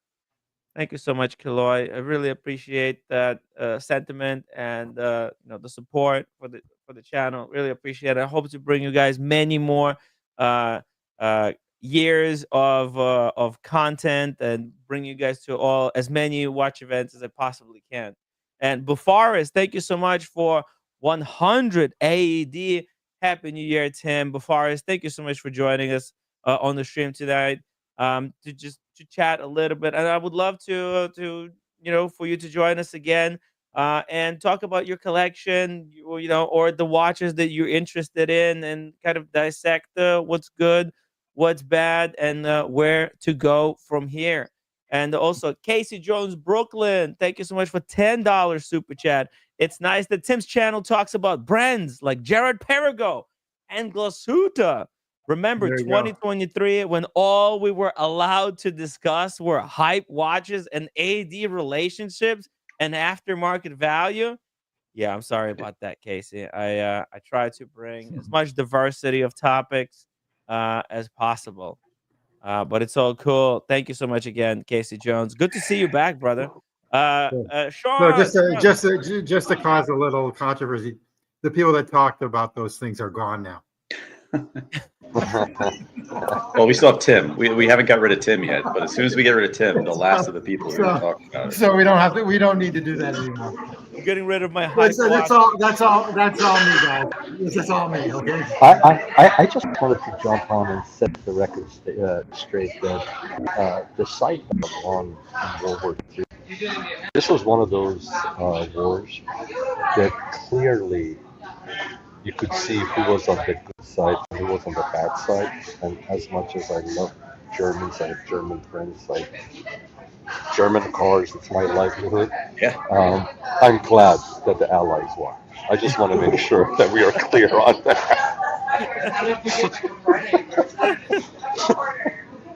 Thank you so much, Kaloy. I really appreciate that sentiment and the support for the channel. Really appreciate it. I hope to bring you guys many more years of content and bring you guys to as many watch events as I possibly can. And Bufaris, thank you so much for 100 AED. Happy New Year, Tim. Bufaris, thank you so much for joining us on the stream tonight. To chat a little bit, and I would love to for you to join us again and talk about your collection, or the watches that you're interested in, and kind of dissect what's good, what's bad, and where to go from here. And also Casey Jones, Brooklyn. Thank you so much for $10 super chat. It's nice that Tim's channel talks about brands like Jared Perigo and Glasuta. Remember There you go. 2023 when all we were allowed to discuss were hype watches and AD relationships and aftermarket value? Yeah, I'm sorry about that, Casey. I try to bring as much diversity of topics as possible. But it's all cool. Thank you so much again, Casey Jones. Good to see you back, brother. No, Sean, just to cause a little controversy, the people that talked about those things are gone now. Well, we still have Tim. We haven't got rid of Tim yet, but as soon as we get rid of Tim, the last of the people are going to talk about it. So we don't need to do that anymore. I'm getting rid of my hype That's all me, guys. This is all me, okay? I just wanted to jump on and set the record straight that the site that won in World War II, this was one of those wars that clearly you could see who was on the good side and who was on the bad side. And as much as I love Germans, I have German friends, like German cars, it's my livelihood. Yeah. I'm glad that the Allies won. I just want to make sure that we are clear on that.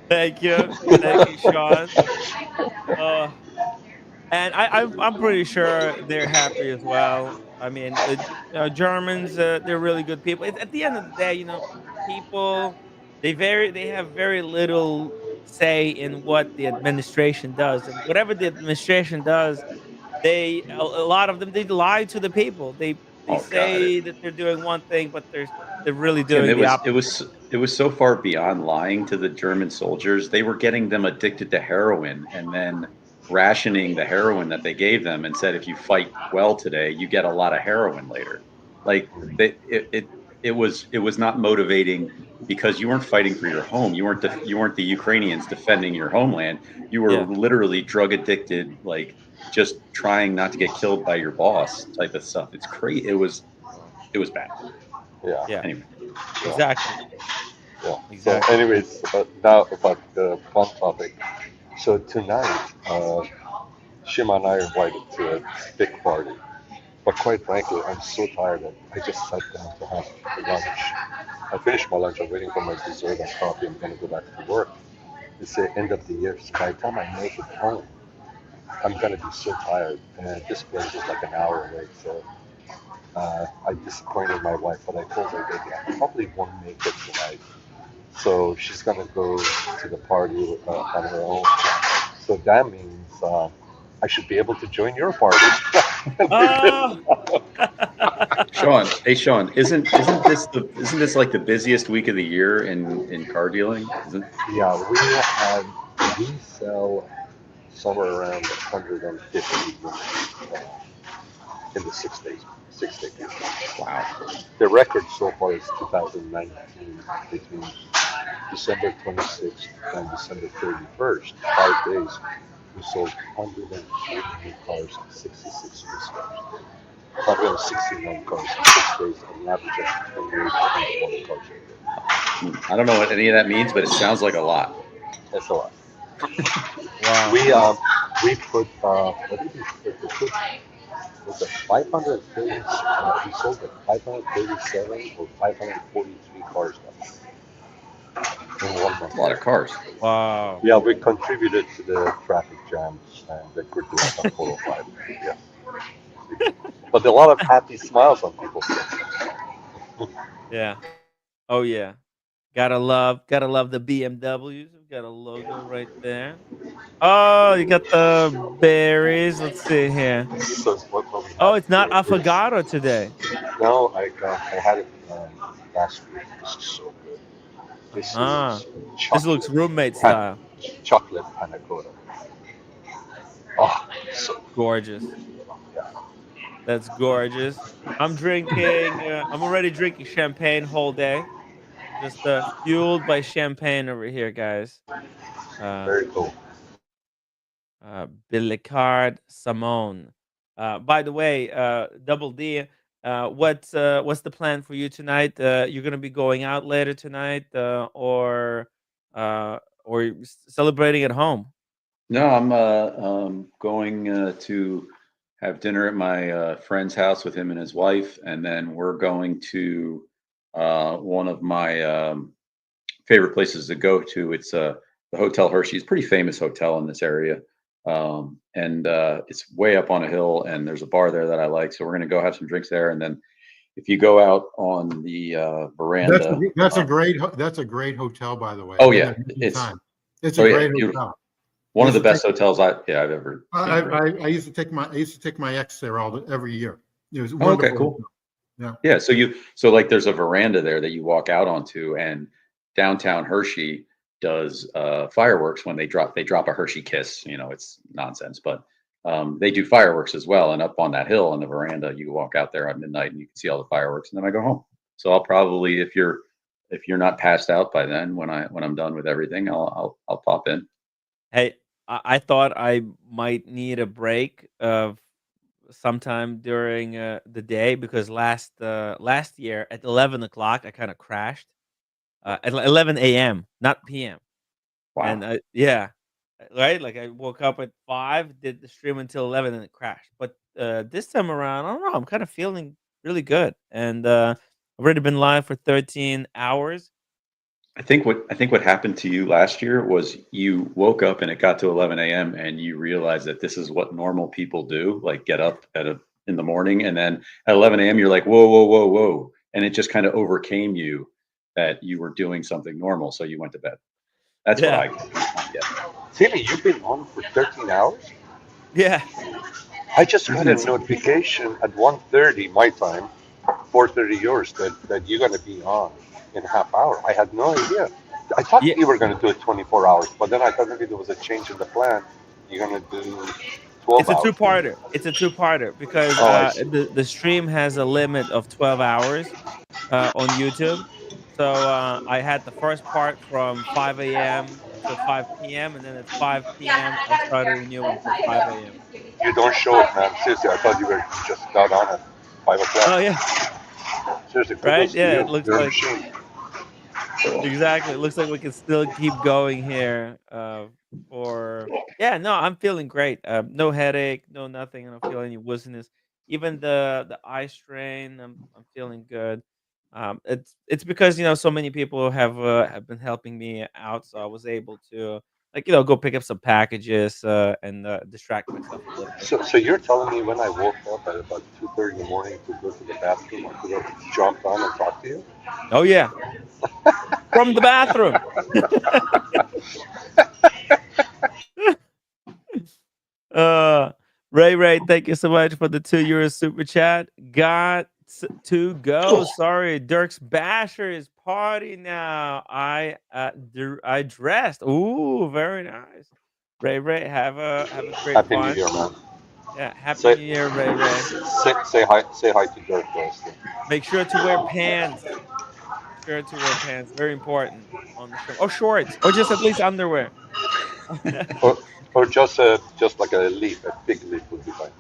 Thank you, Sean. And I'm pretty sure they're happy as well. I mean, Germans, they're really good people. At the end of the day, people they have very little say in what the administration does, and whatever the administration does, a lot of them they lie to the people. They Oh, say that they're doing one thing, but they're really Tim, doing the opposite. it was so far beyond lying to the German soldiers. They were getting them addicted to heroin and then rationing the heroin that they gave them and said, if you fight well today, you get a lot of heroin later. Like it was not motivating because you weren't fighting for your home. You weren't the Ukrainians defending your homeland. You were literally drug addicted, like just trying not to get killed by your boss type of stuff. It's crazy. It was bad. Yeah. Anyway. Exactly. Yeah. Exactly. So, anyways, now about the fun topic. So tonight, Shima and I are invited to a big party. But quite frankly, I'm so tired that I just sat down to have lunch. I finished my lunch. I'm waiting for my dessert and coffee. I'm going to go back to work. It's the end of the year. So by the time I make it home, I'm going to be so tired. And this place is like an hour away. So I disappointed my wife, but I told her that I probably won't make it tonight. So she's going to go to the party on her own. So that means I should be able to join your party. Sean, isn't this like the busiest week of the year in car dealing? Isn't? Yeah, we sell somewhere around 150 units in the 6 days. 6 day period. Wow. The record so far is 2019 between December 26th and December 31st. 5 days. We sold 180 new cars and 66 used cars. 169 cars in 6 days, an average of 28 cars a day. I don't know what any of that means, but it sounds like a lot. That's a lot. Wow. We put what did we put? Was it 530? We sold it 537 or 543 cars in 1 month. A lot of cars. Wow. Yeah, we contributed to the traffic jams and the critical on 405. Yeah. But a lot of happy smiles on people's faces. Yeah. Oh yeah. Gotta love the BMWs. We've got a logo right there. Oh, you got the berries. Let's see here. So what we have Oh, it's not here is- affogato today. No, I had it last week. This is so good. This is This looks roommate style. Chocolate panna cotta. Oh, so Gorgeous. yeah. That's gorgeous. I'm drinking. I'm already drinking champagne whole day. Just fueled by champagne over here, guys. Very cool. Billicard Samon. By the way, Double D, what's the plan for you tonight? You're gonna be going out later tonight, or celebrating at home? No, I'm going to have dinner at my friend's house with him and his wife, and then we're going to one of my favorite places to go to. It's the Hotel Hershey. It's a pretty famous hotel in this area, and it's way up on a hill. And there's a bar there that I like, so we're going to go have some drinks there. And then if you go out on the veranda, That's a great hotel, by the way. oh I've been yeah, there many it's times. It's oh a yeah, great beautiful. hotel. One of the used to best hotels I've ever been to. I used to take my ex there every year. It was Oh, wonderful. okay, cool. Yeah. Yeah, so like there's a veranda there that you walk out onto, and downtown Hershey does fireworks when they drop a Hershey kiss. You know, it's nonsense, but they do fireworks as well. And up on that hill on the veranda, you walk out there at midnight and you can see all the fireworks. And then I go home. So I'll probably, if you're not passed out by then, when I'm done with everything, I'll pop in. Hey, I thought I might need a break of sometime during the day because last year at 11 o'clock I kind of crashed at 11 a.m. not p.m. And Wow. yeah, right. Like I woke up at 5, did the stream until 11, and it crashed. But this time around, I don't know. I'm kind of feeling really good, and I've already been live for 13 hours. I think what happened to you last year was you woke up and it got to 11 a.m. and you realized that this is what normal people do, like get up in the morning, and then at 11 a.m. you're like, whoa, whoa, whoa, whoa, and it just kind of overcame you that you were doing something normal, so you went to bed. That's what Yeah, I get. Timmy, you've been on for 13 hours? yeah. I just got Isn't a it? notification at 1:30 my time, 4:30 yours, that you're going to be on in a half hour. I had no idea. I thought Yeah, you were going to do it 24 hours, but then I thought maybe there was a change in the plan. You're going to do 12 it's a hours. two-parter. It's a two-parter because Oh, I see. the stream has a limit of 12 hours on YouTube. So I had the first part from 5 a.m. to 5 p.m. and then at 5 p.m. I started a new one till 5 a.m. You don't show it, man. Seriously, I thought you were just got on at 5 Oh yeah, o'clock. Seriously, right. kudos to Yeah, it you. looks You're a like machine. exactly. It looks like we can still keep going here. For yeah, no, I'm feeling great. No headache, no nothing. I don't feel any wooziness. Even the eye strain, I'm feeling good. It's because so many people have been helping me out, so I was able to go pick up some packages and distract myself a little bit. So you're telling me when I woke up at about 2:30 in the morning to go to the bathroom, I could have jumped on and talked to you? Oh yeah, from the bathroom. Uh, Ray, thank you so much for the €2 super chat. Got to go. Sorry, Dirk's Basher is party now. I dressed. Ooh, very nice. Ray, have a great Happy New fun. Year, man. Yeah, happy Say, New Year, Ray. say hi to Dirk first. Make sure to wear pants. Sure to wear pants. Very important on the stream. Or shorts, or just at least underwear. Or, or just like a leaf, a fig leaf would be fine.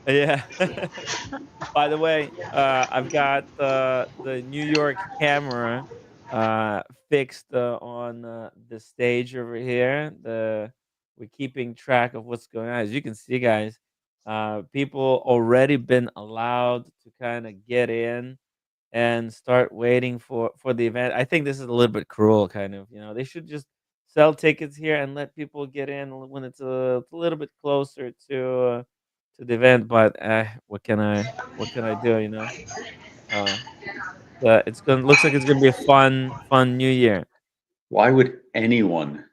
Yeah. By the way, I've got the New York camera fixed on the stage over here. We're keeping track of what's going on. As you can see, guys, people already been allowed to kind of get in and start waiting for the event. I think this is a little bit cruel, kind of. They should just sell tickets here and let people get in when it's a little bit closer to the event. But what can I do? Uh, it's gonna looks like it's gonna be a fun New Year. Why would anyone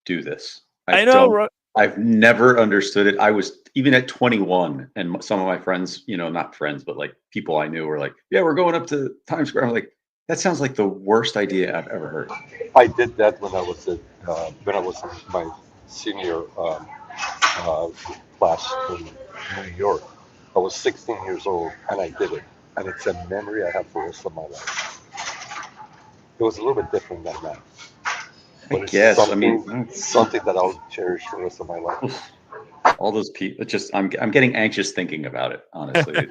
do this? I know, I've never understood it. I was even at 21, and some of my friends, not friends, but like people I knew were like, "Yeah, we're going up to Times Square." I'm like, that sounds like the worst idea I've ever heard. I did that when I was in my senior class in New York. I was 16 years old and I did it, and it's a memory I have for the rest of my life. It was a little bit different than that, I but it's guess. I something mean, something that I'll cherish for the rest of my life. all those people. It's just I'm getting anxious thinking about it. Honestly,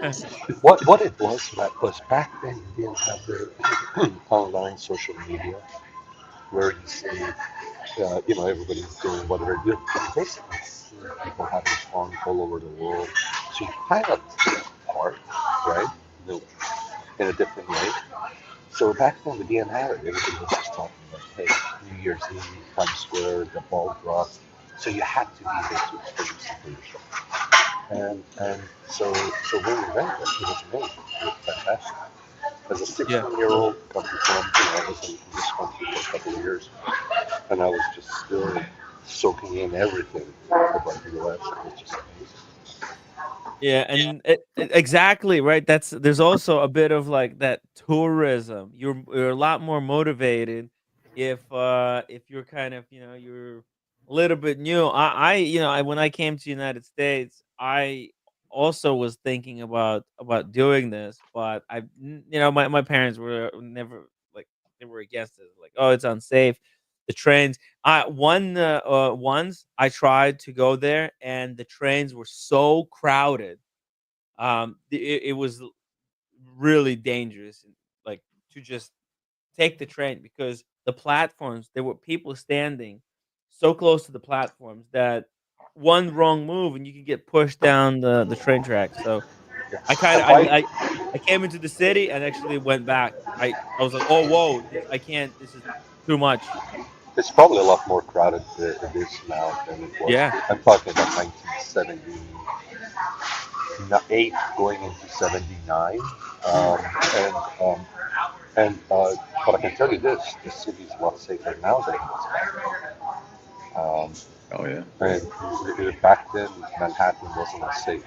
What it was, Matt, was back then you didn't have the online social media. where you see, everybody's doing whatever. You basically see people having fun all over the world. So you kind of take part, right? In a different way. So back then we didn't have it. Everybody was just talking about, hey, New Year's Eve, Times Square, the ball drops. So you had to be there to experience it for yourself. And so when we went there, it was amazing. It was fantastic. As a Yeah. 16-year-old, coming from, I was in this country for a couple of years, and I was just still soaking in everything about the U.S. It was just amazing. Yeah, and exactly right. There's also a bit of like that tourism. You're a lot more motivated if you're kind of you're a little bit new. When I came to United States, I also was thinking about doing this, but my parents were never like they were against it. Like, oh, it's unsafe. The trains. Once I tried to go there, and the trains were so crowded. It was really dangerous, like to just take the train because the platforms there were people standing so close to the platforms that one wrong move and you could get pushed down the train track. So Yeah. I kind And of why? I came into the city and actually went back. I was like, oh whoa, I can't. This is too much. It's probably a lot more crowded it is now than it was. Yeah. I'm talking about 1978 going into 79. Um, and um, but I can tell you this: the city's a lot safer now than it was. Oh yeah. And back then, Manhattan wasn't as safe,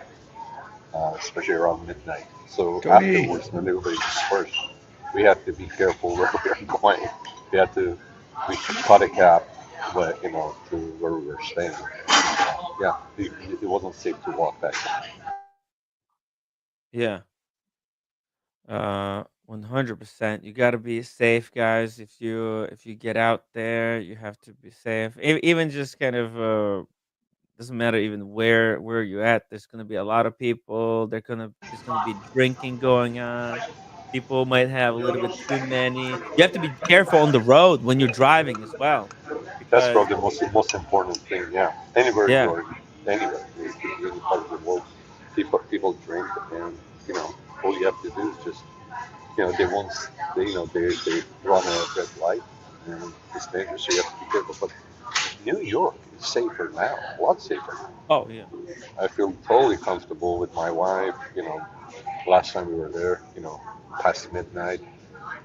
especially around midnight. So Tony. afterwards, when everybody dispersed, we had to be careful where we were going. We caught a cab, but to where we were staying. Yeah, it wasn't safe to walk back then. Yeah. 100%. You got to be safe, guys. If you get out there, you have to be safe. Even just kind of doesn't matter even where you at. There's gonna be a lot of people. There's gonna be drinking going on. People might have a little bit too many. You have to be careful on the road when you're driving as well, That's because probably the most important thing. Yeah, anywhere you yeah, are, anywhere, it could be any part of the world, people drink, and all you have to do is just they won't they run a red light, and it's dangerous, so you have to be careful. But New York is safer now, a lot safer now. oh yeah, I feel totally comfortable with my wife. Last time we were there, past midnight,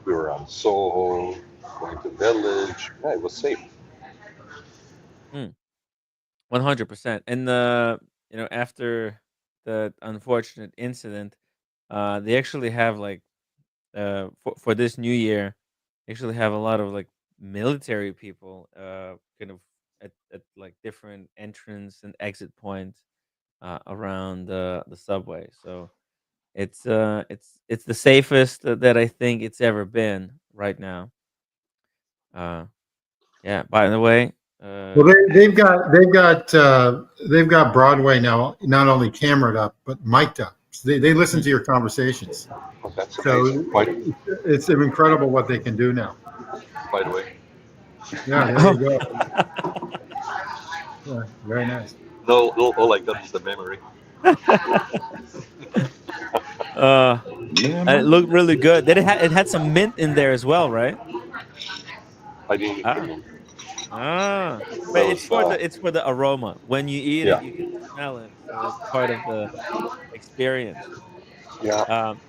we were on Soho, going to Village. Yeah, it was safe. 100%. And after the unfortunate incident, they actually have like for this new year, they actually have a lot of like military people kind of at like different entrance and exit points around the subway. So it's the safest that I think it's ever been right now. Uh, yeah. By the way, Well, they've got Broadway now, not only cameraed up but mic'd up. So they listen to your conversations. Oh, that's So amazing. it's incredible what they can do now. By the way, Yeah, there you go. Yeah, very nice. no, all I got is the memory. uh, Yeah, and it man. looked really good. Then it had some mint in there as well, right? I didn't eat Ah, them. but That was it's for the aroma. When you eat it, yeah, you can smell it, so it's part of the experience. yeah. Um,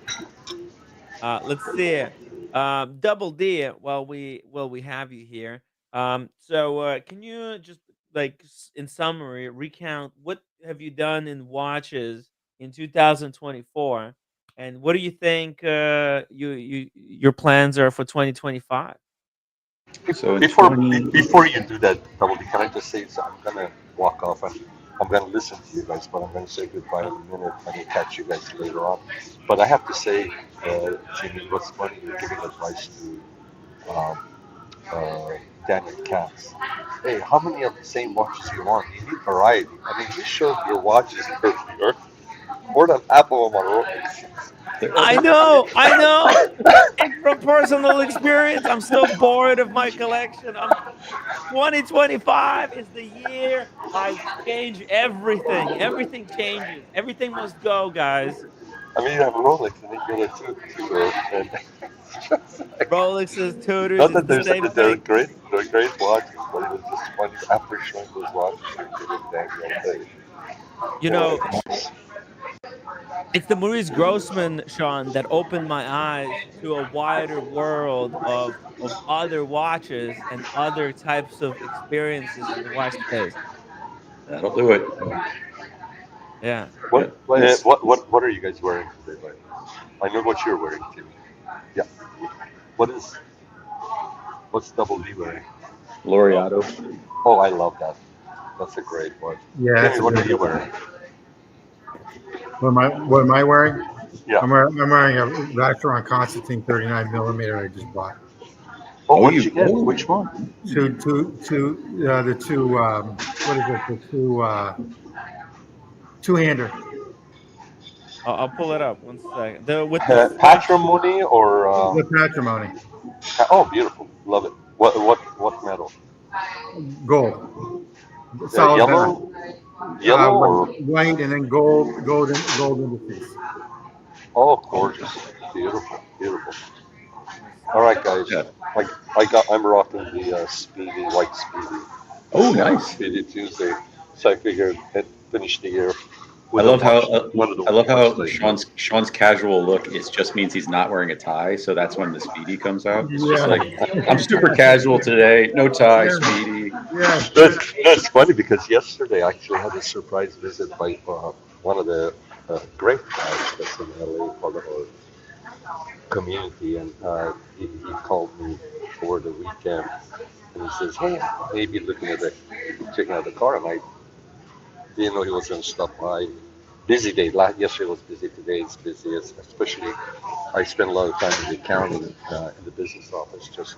let's see. Double D. While we have you here, can you just like in summary recount what have you done in watches in 2024, and what do you think your plans are for 2025? So in Before 20, before you do that, probably can I just say so I'm gonna walk off and I'm gonna listen to you guys, but I'm gonna say goodbye in a minute and I'll catch you guys later on. But I have to say, Jimmy, what's funny, you're giving advice to uh, Daniel Katz. Hey, how many of the same watches you want? You need variety. I mean, you showed your watches earlier, more than Apple on my Rolex. I know, I know. And from personal experience, I'm so bored of my collection. 2025 is the year I change everything. Everything changes. Everything must go, guys. I mean, you have a Rolex and then you're like Tudor, and it's just like, Rolexes, Tudors, not it's that the same they're thing. great watches, but it was just funny after showing those watches, you're getting angry all day. You know, it's the Maurice Grossman, Sean, that opened my eyes to a wider world of other watches and other types of experiences in the watch space. That'll do it. Yeah. What, Yes. what are you guys wearing today, Mike? I know what you're wearing, Timmy. Yeah. What's Double D wearing? Laureato. Oh, I love that. That's a great one. Yeah, that's Timmy, a what are good you one. wearing? What am I wearing? Yeah. I'm wearing a Vacheron Constantin 39 millimeter I just bought. Oh, what did you get? Which one? The two what is it? The two-hander. I'll pull it up one second. With the French. Patrimony or? The patrimony. Oh, beautiful. Love it. What metal? Gold. Solid Yellow? Yellow or? white, and then gold indices. Oh, gorgeous. Beautiful. Beautiful. All right, guys. Yeah. I'm rocking the Speedy, white Speedy. Oh, nice. Speedy Tuesday. So I figured I'd finish the year. I love how Sean's Sean's casual look. It just means he's not wearing a tie, so that's when the Speedy comes out. It's just Yeah. like, I'm super casual today, no tie, Speedy. Yeah. That's funny because yesterday I actually had a surprise visit by one of the great guys that's in LA, part of our community, and he called me for the weekend, and he says, "Hey, maybe checking out the car," and I didn't know he was going to stop by. Busy day. Yesterday was busy. Today it's busy. Especially, I spend a lot of time in the accounting in the business office, just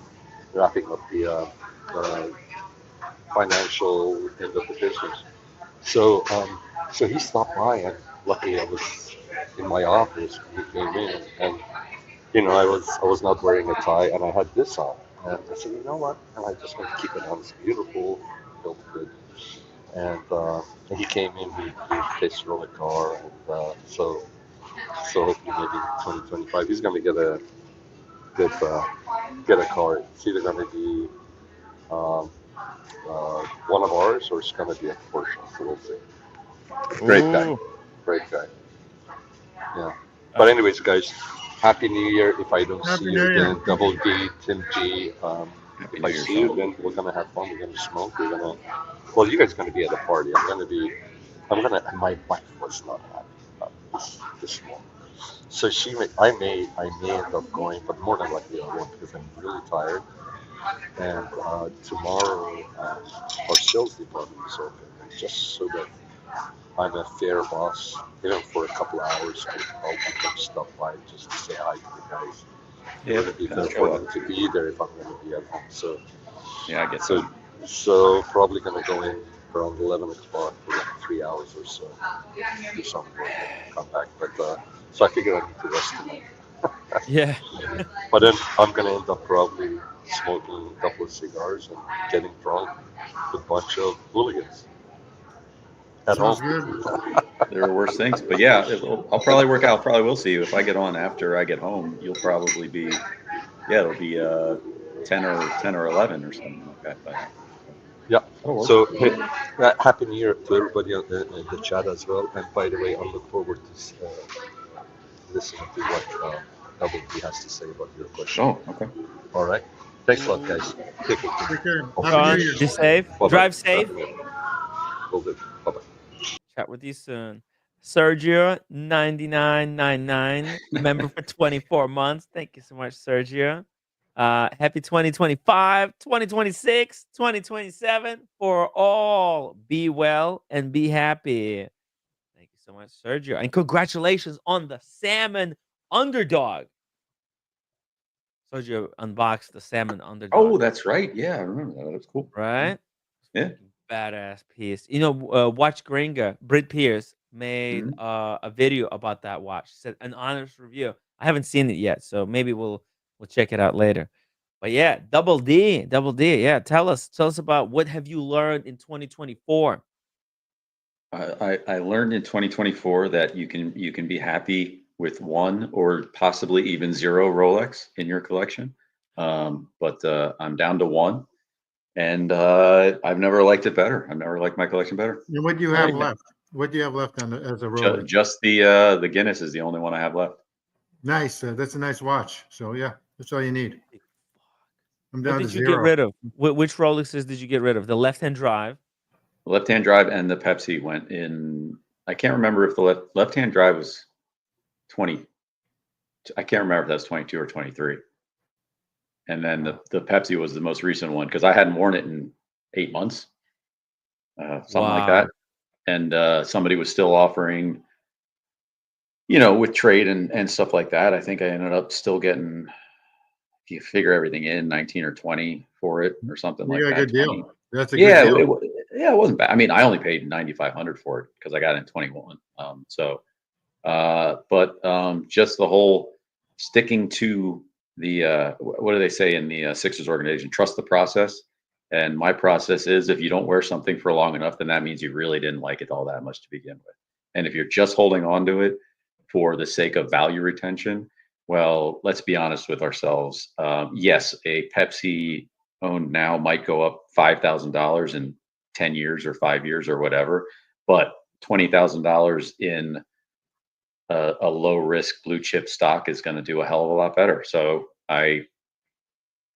wrapping up the financial end of the business. So, so he stopped by, and luckily I was in my office when he came in, and I was not wearing a tie, and I had this on, and I said, you know what? And I just want to keep it on. It's beautiful, built good, and he came in. He test drove a car, and so hopefully maybe 2025 he's gonna get a car. It's either gonna be um, one of ours, or it's gonna be a Porsche. So we'll see. Great guy. Ooh. Great guy. Yeah. But anyways, guys, Happy New Year. If I don't Happy see New you Year. again, Double D, Tim G. If I New Year, see you, then we're gonna have fun. We're gonna smoke. Well, you guys are gonna be at a party. My wife was not happy this morning. So I may end up going, but more than likely I won't because I'm really tired. And tomorrow, our sales department is open, and just so that I'm a fair boss, even for a couple of hours, I'll stop by just to say hi to the guys. Yeah, It would be better for them to be there if I'm going to be at home. So yeah, I get so that. so probably going to go in around 11 o'clock for like 3 hours or so, do some work and come back. But so I figured I need to rest tonight. Yeah. But then I'm going to end up probably smoking a couple of cigars and getting drunk with a bunch of hooligans at Sounds home. good. There are worse things, but yeah, I'll probably work out. Probably will see you if I get on after I get home. You'll probably be, it'll be 10 or 11 or something like that. But Yeah. that'll work. So hey, happy New Year to everybody in the chat as well. And by the way, I look forward to listening to what Double D has to say about your question. Oh, okay. All right. Thanks a lot, guys. Take care. Take care. Okay. Sean, Happy New Year. be safe. Bye-bye. Drive safe. Will do. Bye-bye. Chat with you soon. Sergio 9999, member for 24 months. Thank you so much, Sergio. Happy 2025, 2026, 2027 for all. Be well and be happy. Thank you so much, Sergio. And congratulations on the salmon underdog. Sergio unboxed the salmon underdog. Oh, that's right. Yeah, I remember that. That was cool. Right? Yeah. badass piece. You know, Watch Gringa, Britt Pierce made Mhm. a video about that watch. Said an honest review. I haven't seen it yet, so maybe we'll check it out later. But yeah, Double D. Yeah, tell us about what have you learned in 2024. I learned in 2024 that you can be happy with one or possibly even zero Rolex in your collection. But I'm down to one, and I've never liked it better. I've never liked my collection better. And what do you have Okay. left? What do you have left on as a Rolex? Just the Guinness is the only one I have left. Nice. That's a nice watch. So yeah, that's all you need. I'm What down to did you get 0. rid of? Which Rolexes did you get rid of? The left-hand drive. The left-hand drive and the Pepsi went in. I can't remember if the left-hand drive was 20. I can't remember if that's 22 or 23. And then the Pepsi was the most recent one because I hadn't worn it in 8 months, something like Wow. that. And somebody was still offering, you know, with trade and stuff like that. I think I ended up still getting, if you figure everything in, 19 or 20 for it or something You like got a that. good 20. deal. That's a good Yeah, deal. yeah, it wasn't bad. I mean, I only paid 9,500 for it because I got it in 21. But just the whole sticking to the what do they say in the Sixers organization? Trust the process. And my process is if you don't wear something for long enough, then that means you really didn't like it all that much to begin with. And if you're just holding on to it for the sake of value retention, well, let's be honest with ourselves. Yes, a Pepsi owned now might go up $5,000 in 10 years or 5 years or whatever, but $20,000 in a low risk blue chip stock is going to do a hell of a lot better. So I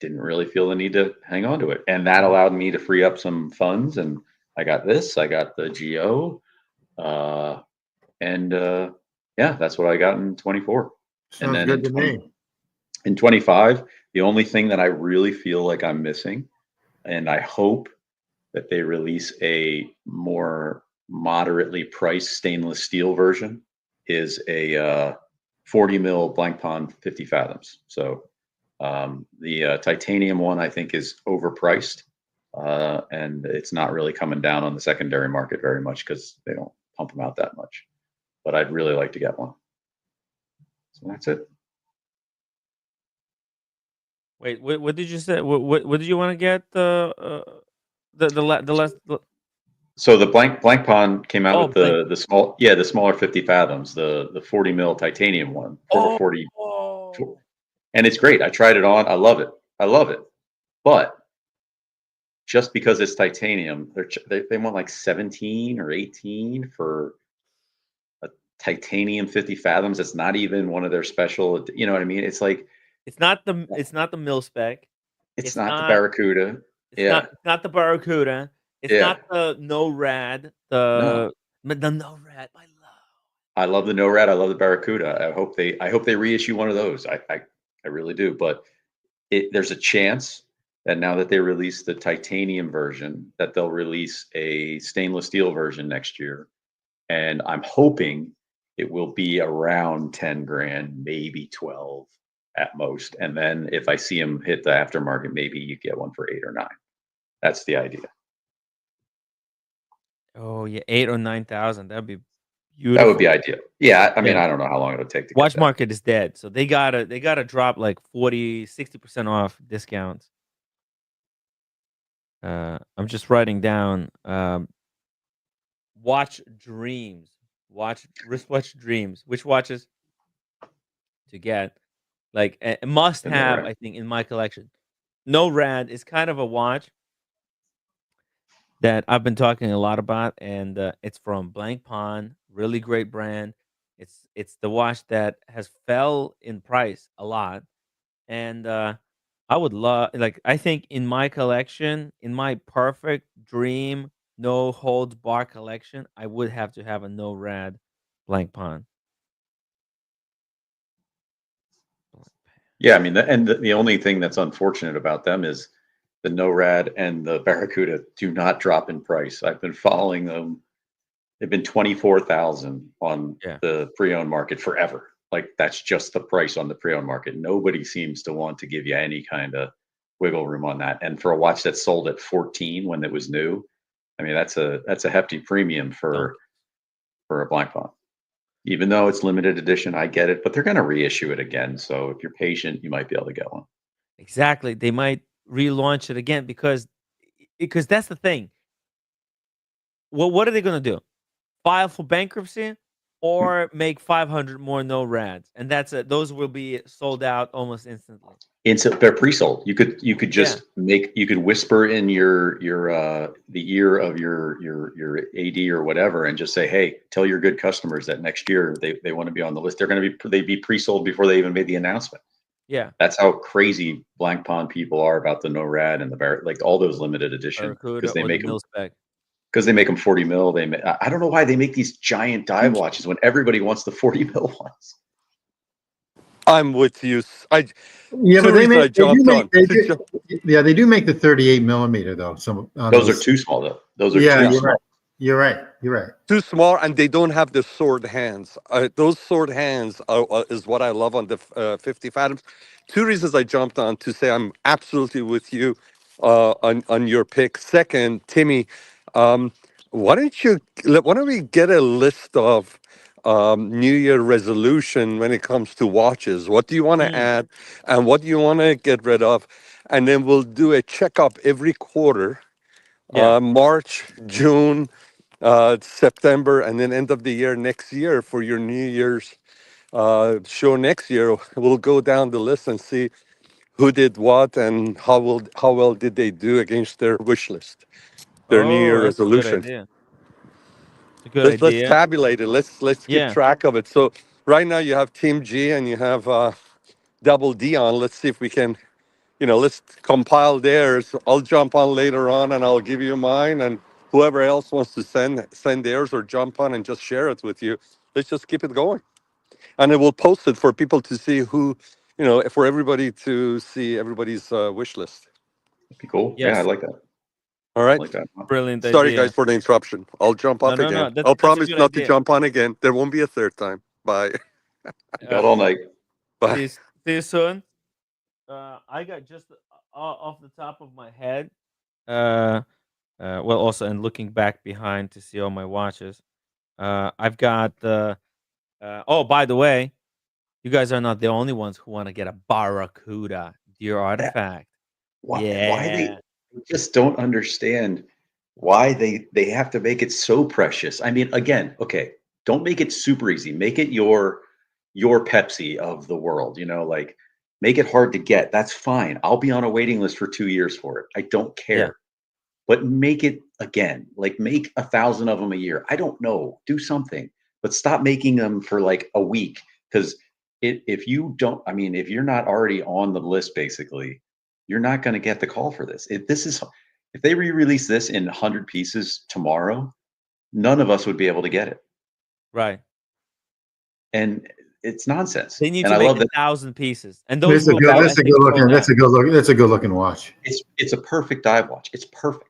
didn't really feel the need to hang on to it. And that allowed me to free up some funds. And I got the GO. Yeah, that's what I got in 24. And Sounds then good to me. in 25, the only thing that I really feel like I'm missing, and I hope that they release a more moderately priced stainless steel version, is a 40 mil blank pond 50 fathoms. So the titanium one I think is overpriced, and it's not really coming down on the secondary market very much because they don't pump them out that much. But I'd really like to get one. So that's it. Wait, what did you say? What did you want to get? The last. So the blank pond came out Oh, with blank. the smaller 50 fathoms, the 40 mil titanium one, Oh, 40, and it's great. I tried it on. I love it. But just because it's titanium, they want like 17 or 18 for a titanium 50 fathoms. It's not even one of their special. You know what I mean? It's like it's not the mil spec. it's It's not the not. Barracuda. It's Yeah, not the Barracuda. It's yeah. not the No Rad. No, The No Rad. My love. I love the NORAD. I love the Barracuda. I hope they reissue one of those. I really do. But there's a chance that now that they release the titanium version, that they'll release a stainless steel version next year. And I'm hoping it will be around 10 grand, maybe 12 at most. And then if I see them hit the aftermarket, maybe you get one for 8 or 9. That's the idea. Oh yeah, 8 or 9 thousand. That'd be That would be beautiful. ideal. Yeah, I mean, Yeah. I don't know how long it'll take to get Watch that. market is dead, so they gotta drop like 40-60% off discounts. I'm just writing down watch dreams, wristwatch dreams. Which watches to get? Like a must The have, NORAD. I think, in my collection. No Rad is kind of a watch that I've been talking a lot about, and it's from Blank Pond, really great brand. It's the watch that has fell in price a lot, and I would love, like, I think in my collection, in my perfect dream, no holds bar collection, I would have to have a No Rad Blank Pond. Yeah, I mean, the only thing that's unfortunate about them is the NORAD and the Barracuda do not drop in price. I've been following them. They've been 24,000 on Yeah. the pre-owned market forever. Like that's just the price on the pre-owned market. Nobody seems to want to give you any kind of wiggle room on that. And for a watch that sold at 14 when it was new, I mean, that's a hefty premium for a Black Pawn. Even though it's limited edition, I get it, but they're going to reissue it again. So if you're patient, you might be able to get one. Exactly. They might relaunch it again because that's the thing. Well, what are they going to do? File for bankruptcy or make 500 more no rads? And that's it. Those will be sold out almost instantly. They're pre-sold. You could just you could whisper in your the ear of your AD or whatever, and just say, hey, tell your good customers that next year they want to be on the list. They'd be pre-sold before they even made the announcement. Yeah, that's how crazy Blank Pond people are about the no rad and the Barrett, like all those limited edition, because they make them. Because they make them 40 mil. I don't know why they make these giant dive watches when everybody wants the 40 mil ones. I'm with you. But they do make the 38 millimeter though. Those are too small though. Those are too small. You're right. Too small, and they don't have the sword hands. Those sword hands is what I love on the 50 Fathoms. Two reasons I jumped on to say I'm absolutely with you on your pick. Second, Timmy, why don't we get a list of New Year resolution when it comes to watches? What do you want to add, and what do you want to get rid of? And then we'll do a checkup every quarter. March, June, September, and then end of the year next year for your New Year's show next year. We'll go down the list and see who did what and how well did they do against their wish list, their New Year resolution. Let's tabulate it. Let's keep track of it. So right now you have Team G and you have Double D on. Let's see if we can, let's compile theirs. I'll jump on later on and I'll give you mine, and whoever else wants to send theirs or jump on and just share it with you. Let's just keep it going, and it will post it for people to see who, for everybody to see everybody's wish list. That'd be cool. Yes. Yeah, I like that. All right. I like that. Brilliant. Sorry, idea. Guys, for the interruption. I'll jump off again. I'll promise not to jump on again. There won't be a third time. Bye. Got all night. Bye. See you soon. I got just off the top of my head. Well, also, and looking back behind to see all my watches. I've got oh, by the way, you guys are not the only ones who want to get a Barracuda Deer Artifact. Why they just don't understand why they have to make it so precious. I mean, again, okay, don't make it super easy. Make it your Pepsi of the world, like make it hard to get. That's fine. I'll be on a waiting list for 2 years for it. I don't care. Yeah. But make it again, like make 1,000 of them a year. I don't know. Do something, but stop making them for like a week. Because if you're not already on the list, basically, you're not going to get the call for this. If they re-release this in 100 pieces tomorrow, none of us would be able to get it. Right. And it's nonsense. They need to make 1,000 pieces, and those that's a good looking watch. It's a perfect dive watch. It's perfect.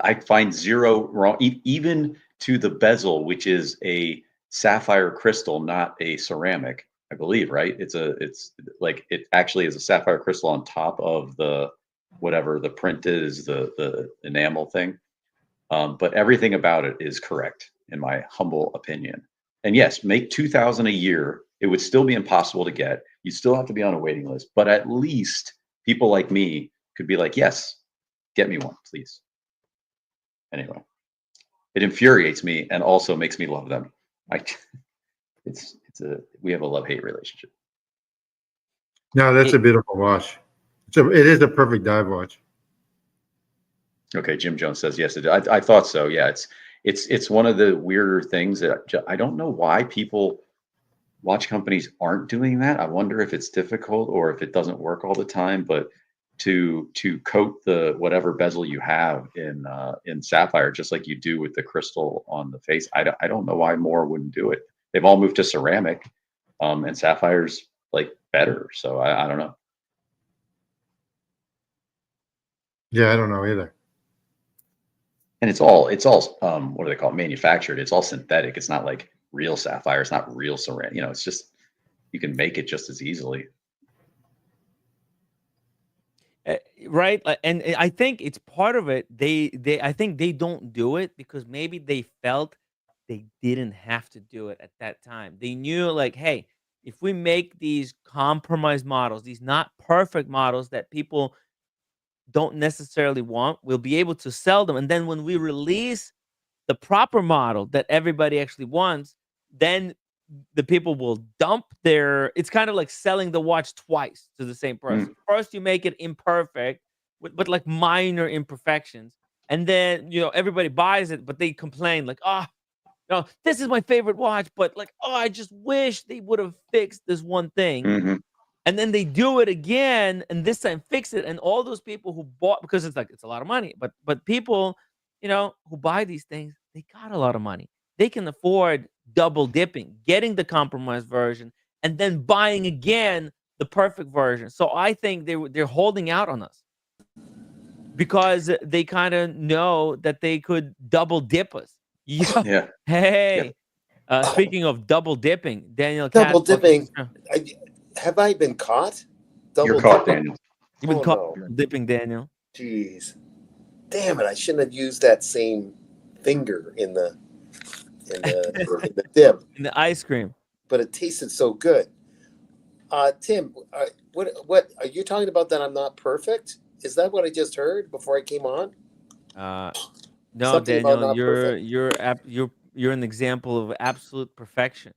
I find zero wrong, even to the bezel, which is a sapphire crystal, not a ceramic, I believe, right? It actually is a sapphire crystal on top of the whatever the print is, the enamel thing. But everything about it is correct, in my humble opinion. And yes, make 2,000 a year. It would still be impossible to get. You still have to be on a waiting list. But at least people like me could be like, yes, get me one, please. Anyway, it infuriates me and also makes me love them. We have a love-hate relationship. No, that's a beautiful watch. It is a perfect dive watch. Okay, Jim Jones says yes. I thought so. Yeah, it's one of the weirder things that I don't know why watch companies aren't doing that. I wonder if it's difficult or if it doesn't work all the time. But to coat the whatever bezel you have in sapphire, just like you do with the crystal on the face, I don't know why more wouldn't do it. They've all moved to ceramic, and sapphire's like better. So I don't know. Yeah, I don't know either. And it's all what do they call it? Manufactured. It's all synthetic. It's not like real sapphire. It's not real ceramic. It's just you can make it just as easily. Uh, right? And I think it's part of it. I think they don't do it because maybe they felt they didn't have to do it at that time. They knew like, hey, if we make these compromise models, these not perfect models that people don't necessarily want, we'll be able to sell them. And then when we release the proper model that everybody actually wants, then the people will dump their it's kind of like selling the watch twice to the same person. Mm. First, you make it imperfect with like minor imperfections. And then, everybody buys it, but they complain like, oh, this is my favorite watch, but like, oh, I just wish they would have fixed this one thing. Hmm. And then they do it again, and this time fix it. And all those people who bought, because it's a lot of money, but people, who buy these things, they got a lot of money. They can afford double dipping, getting the compromised version, and then buying again the perfect version. So I think they're holding out on us because they kind of know that they could double dip us. Yeah. Yeah. Yeah. Hey, speaking of double dipping, Daniel Double Katz, welcome to the dipping. show. Have I been caught? You're Double caught, dipping? Daniel. You've been Oh caught no. dipping, Daniel. Jeez. Damn it. I shouldn't have used that same finger in the dip, In the ice cream. but it tasted so good. Tim, what are you talking about that I'm not perfect? Is that what I just heard before I came on? No, Something about Daniel, not perfect? you're an example of absolute perfection.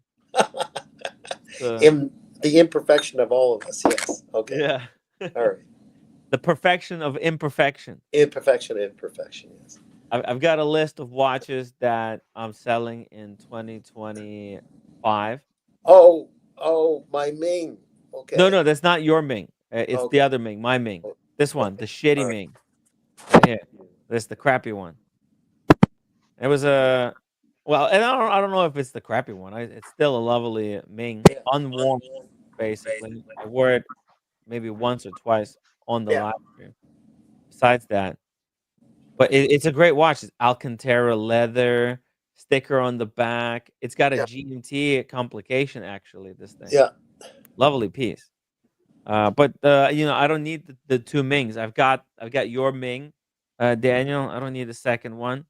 In the imperfection of all of us, yes. Okay. Yeah. All right. The perfection of imperfection. Imperfection, yes. I've got a list of watches that I'm selling in 2025. Oh, my Ming. Okay. No, that's not your Ming. It's the Okay. other Ming, my Ming. This one, Okay. the shitty All right. Ming. Right here. This the crappy one. It was well, and I don't know if it's the crappy one. It's still a lovely Ming, Yeah. unworn basically. I wore it maybe once or twice on the Yeah. live stream. Besides that, but it's a great watch. It's Alcantara leather, sticker on the back. It's got a Yeah. GMT complication actually. This thing, Yeah. lovely piece. But I don't need the two Mings. I've got your Ming, Daniel. I don't need the second one.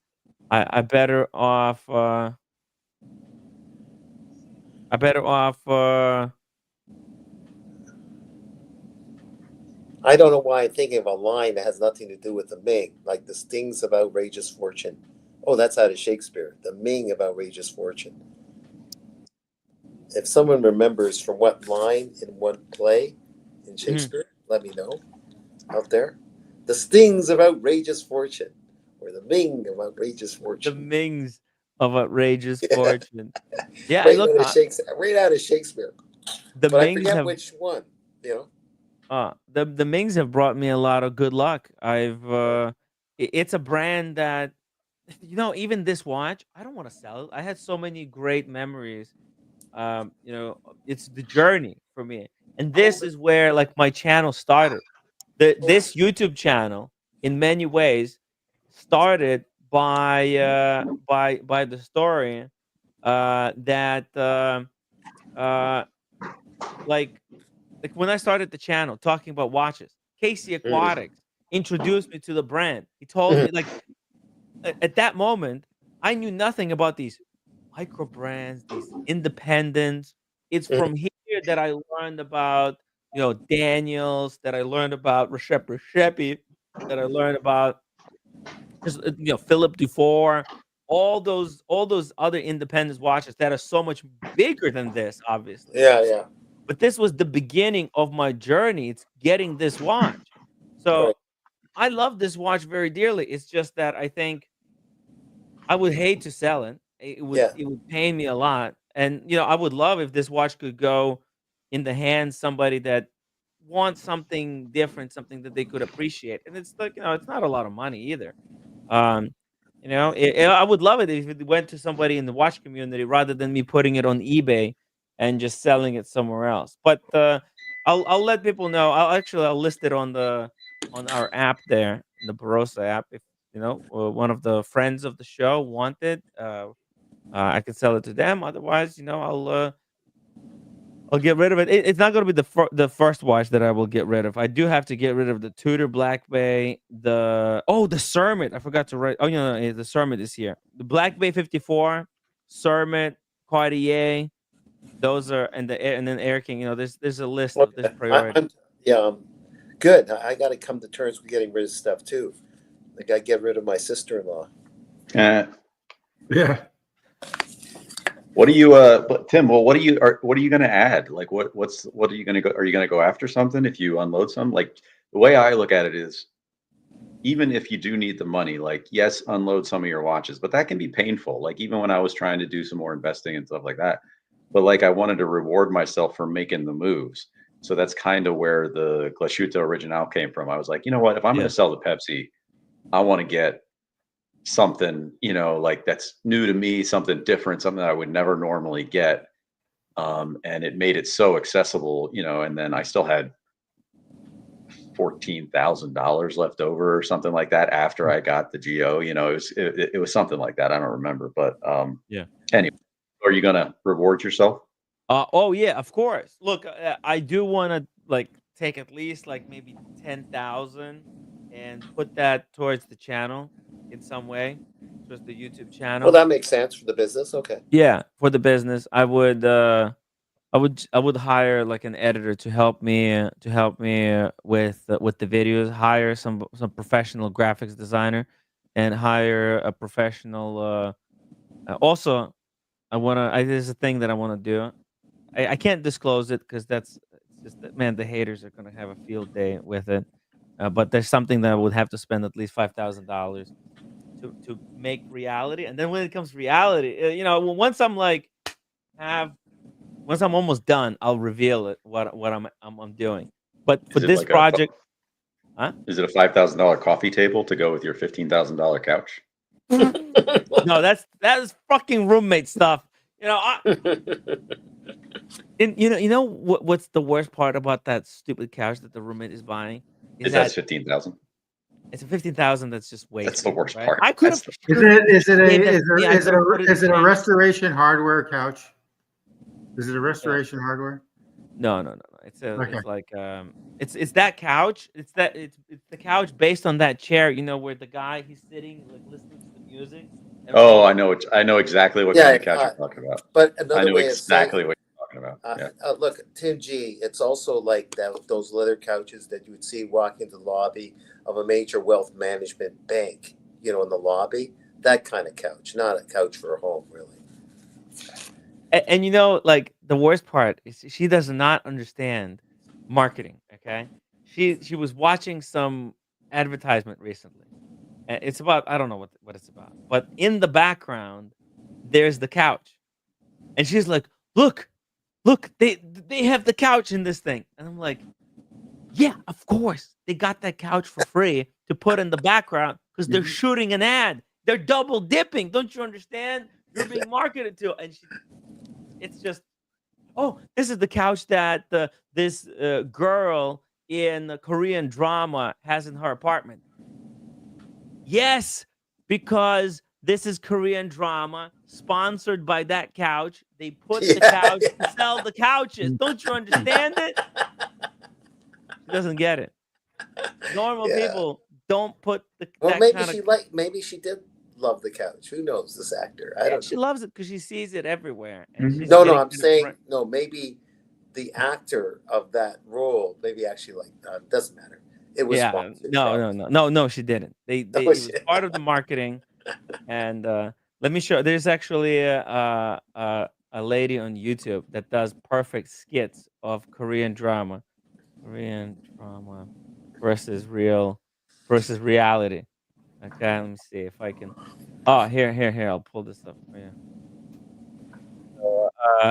I better off. I better off. I don't know why I'm thinking of a line that has nothing to do with the Ming, like the stings of outrageous fortune. Oh, that's out of Shakespeare. The Ming of outrageous fortune. If someone remembers from what line in one play in Shakespeare, let me know out there. The stings of outrageous fortune, or the Ming of outrageous The fortune. Mings of outrageous Yeah. fortune. Yeah, Right look, out of Shakespeare. Right out of Shakespeare. the But I Mings forget have which one. the Mings have brought me a lot of good luck. It's a brand that even this watch, I don't want to sell it. I had so many great memories. It's the journey for me. And this is where like my channel started. This YouTube channel in many ways started by the story that like when I started the channel talking about watches, Casey Aquatics introduced me to the brand. He told me like at that moment, I knew nothing about these micro brands, these independents. It's from here that I learned about, Daniels, that I learned about Recepi, that I learned about just Philip Dufour, all those other independent watches that are so much bigger than this, obviously. Yeah. But this was the beginning of my journey. It's getting this watch. So Right. I love this watch very dearly. It's just that I think I would hate to sell it. Yeah. It would pain me a lot. And I would love if this watch could go in the hands somebody that wants something different, something that they could appreciate. And it's like, it's not a lot of money either. Um, I would love it if it went to somebody in the watch community rather than me putting it on eBay and just selling it somewhere else. But I'll let people know. I'll list it on our app there, the Barossa app. If one of the friends of the show wanted, I could sell it to them. Otherwise, I'll get rid of it. It's not going to be the first watch that I will get rid of. I do have to get rid of the Tudor Black Bay, the Cermet. I forgot to write. Oh no, the Cermet is here. The Black Bay 54, Cermet, Cartier. Those are and then Air King. There's a list of this priority. Good. I got to come to terms with getting rid of stuff too. Like I get rid of my sister-in-law. Yeah. What do you, Tim? Well, what are you going to add? Like, what are you going to go? Are you going to go after something if you unload some? Like, the way I look at it is, even if you do need the money, like, yes, unload some of your watches, but that can be painful. Like, even when I was trying to do some more investing and stuff like that, but like, I wanted to reward myself for making the moves. So that's kind of where the Glashütte Original came from. I was like, you know what? If I'm going to sell the Pepsi, I want to get something, like that's new to me, something different, something that I would never normally get. And it made it so accessible, and then I still had $14,000 left over or something like that after I got the GO. It was something like that. I don't remember, but anyway, are you gonna reward yourself? Oh yeah, of course. Look, I do want to like take at least like maybe 10,000 and put that towards the channel in some way, towards the YouTube channel. Well, that makes sense for the business. Okay. Yeah, for the business, I would hire like an editor to help me with the videos. Hire some professional graphics designer, and hire a professional. Also, there's a thing that I want to do. I can't disclose it because it's just that, man, the haters are gonna have a field day with it. But there's something that I would have to spend at least $5,000 to make reality. And then when it comes to reality, once I'm almost done, I'll reveal it what I'm doing. But for this like project, is it a $5,000 coffee table to go with your $15,000 couch? No, that is fucking roommate stuff. What's the worst part about that stupid couch that the roommate is buying? Is that $15,000? It's a 15,000. That's just wasted. That's the worst right? part. I could have. Is it a restoration hardware couch? Is it a restoration hardware? No. It's like it's that couch. It's the couch based on that chair. Where the guy he's sitting like listening to the music. Oh, I know exactly what kind of couch you're talking about. But I know exactly what you're talking about. Look, Tim G, it's also like those leather couches that you would see walking into the lobby of a major wealth management bank, in the lobby. That kind of couch, not a couch for a home, really. And like the worst part is she does not understand marketing. Okay, she was watching some advertisement recently. It's about, I don't know what it's about, but in the background there's the couch, and she's like, look, they have the couch in this thing, and I'm like, yeah, of course they got that couch for free to put in the background because they're shooting an ad. They're double dipping. Don't you understand? You're being marketed to, and it's just, oh, this is the couch that this girl in the Korean drama has in her apartment. Yes, because this is Korean drama sponsored by that couch. They put the couch to sell the couches. Don't you understand it? She doesn't get it. Normal people don't put the. Well, maybe she did love the couch. Who knows? This actor, I don't. She loves it because she sees it everywhere. And No, I'm saying no. Maybe the actor of that role, maybe actually doesn't matter. It was no, she didn't. It was part of the marketing, and let me show. There's actually a lady on YouTube that does perfect skits of Korean drama versus reality. Okay, let me see if I can. Oh, here. I'll pull this up for you.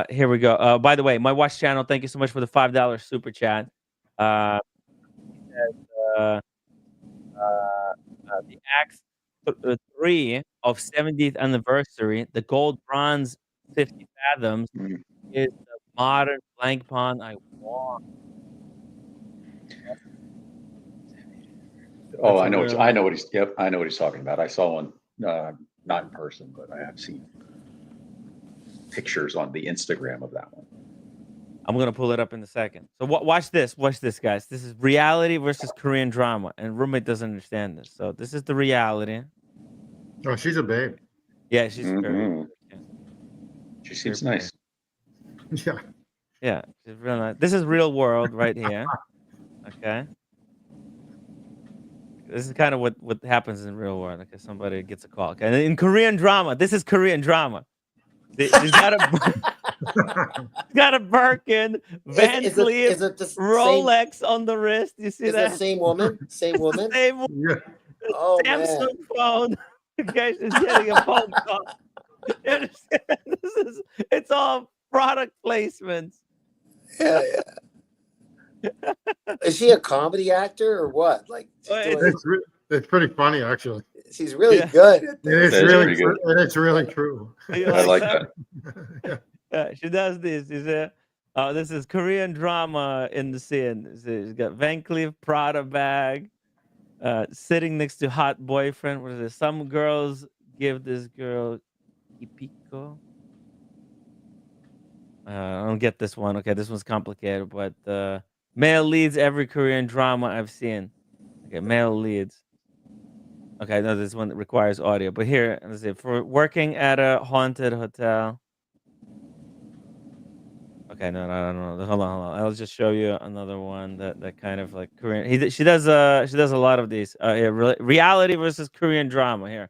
Here we go. By the way, my watch channel. Thank you so much for the $5 super chat. The Axe 3 of 70th anniversary, the gold bronze 50 fathoms, is the modern blank pawn I want. Oh, I know what he's talking about. I saw one, not in person, but I have seen pictures on the Instagram of that one. I'm gonna pull it up in a second. So watch this. Watch this, guys. This is reality versus Korean drama, and roommate doesn't understand this. So this is the reality. Oh, she's a babe. Yeah, she's very. Mhm. Yeah, She seems very nice. Yeah. yeah, she's real nice. This is real world right here. Okay. This is kind of what happens in real world. Okay, somebody gets a call. Okay, and in Korean drama, this is Korean drama. She's got a Birkin, Van Cleef, Is it the same? Rolex on the wrist. You see Is that? it the same woman? Same woman? Same Yeah. Oh man. Samsung phone. Okay, she's getting a phone call. You understand? It's all product placements. Yeah, yeah. Is she a comedy actor or what? Like It's pretty funny, actually. she's really Yeah. good at It's this. really pretty good. true. It's really true. You I like that? that. Yeah. She does this. You see? This is Korean drama in the scene. She's got Van Cleef Prada bag, sitting next to hot boyfriend. What is it? Some girls give this girl Ipiko. I don't get this one. Okay, this one's complicated, but male leads every Korean drama I've seen. Okay, male leads. Okay, no, this one requires audio. But here, let's see. For working at a haunted hotel. Okay, no. Hold on. I'll just show you another one that kind of like Korean. She does a lot of these. Yeah, reality versus Korean drama. Here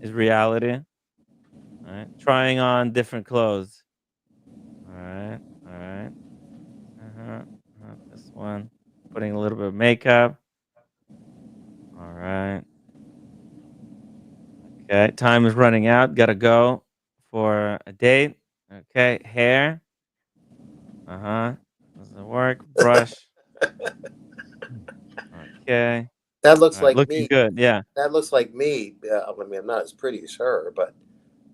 is reality. All right, trying on different clothes. All right. This one, putting a little bit of makeup. All right. Okay, time is running out. Gotta go for a date. Okay, hair. Doesn't work. Brush. Okay. That looks like looking me. good. Yeah. That looks like me. I mean, I'm not as pretty as her, but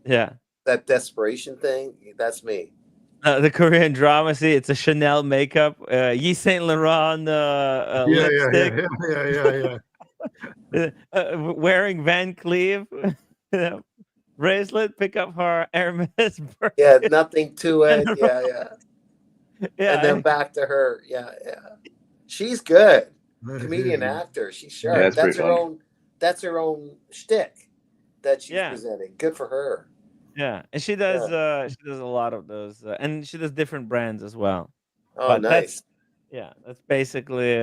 Yeah. that desperation thing, that's me. The Korean drama. See, it's a Chanel makeup. Yves Saint Laurent lipstick. Yeah. Wearing Van Cleef bracelet. Pick up her Hermes. Yeah, nothing to it. And Yeah. Yeah. And then back to her. Yeah. She's good. Comedian actor. She's sharp. Yeah, that's pretty funny. That's her own shtick that she's Yeah. presenting. Good for her. Yeah, and she does a lot of those, and she does different brands as well. Oh, But nice. that's basically.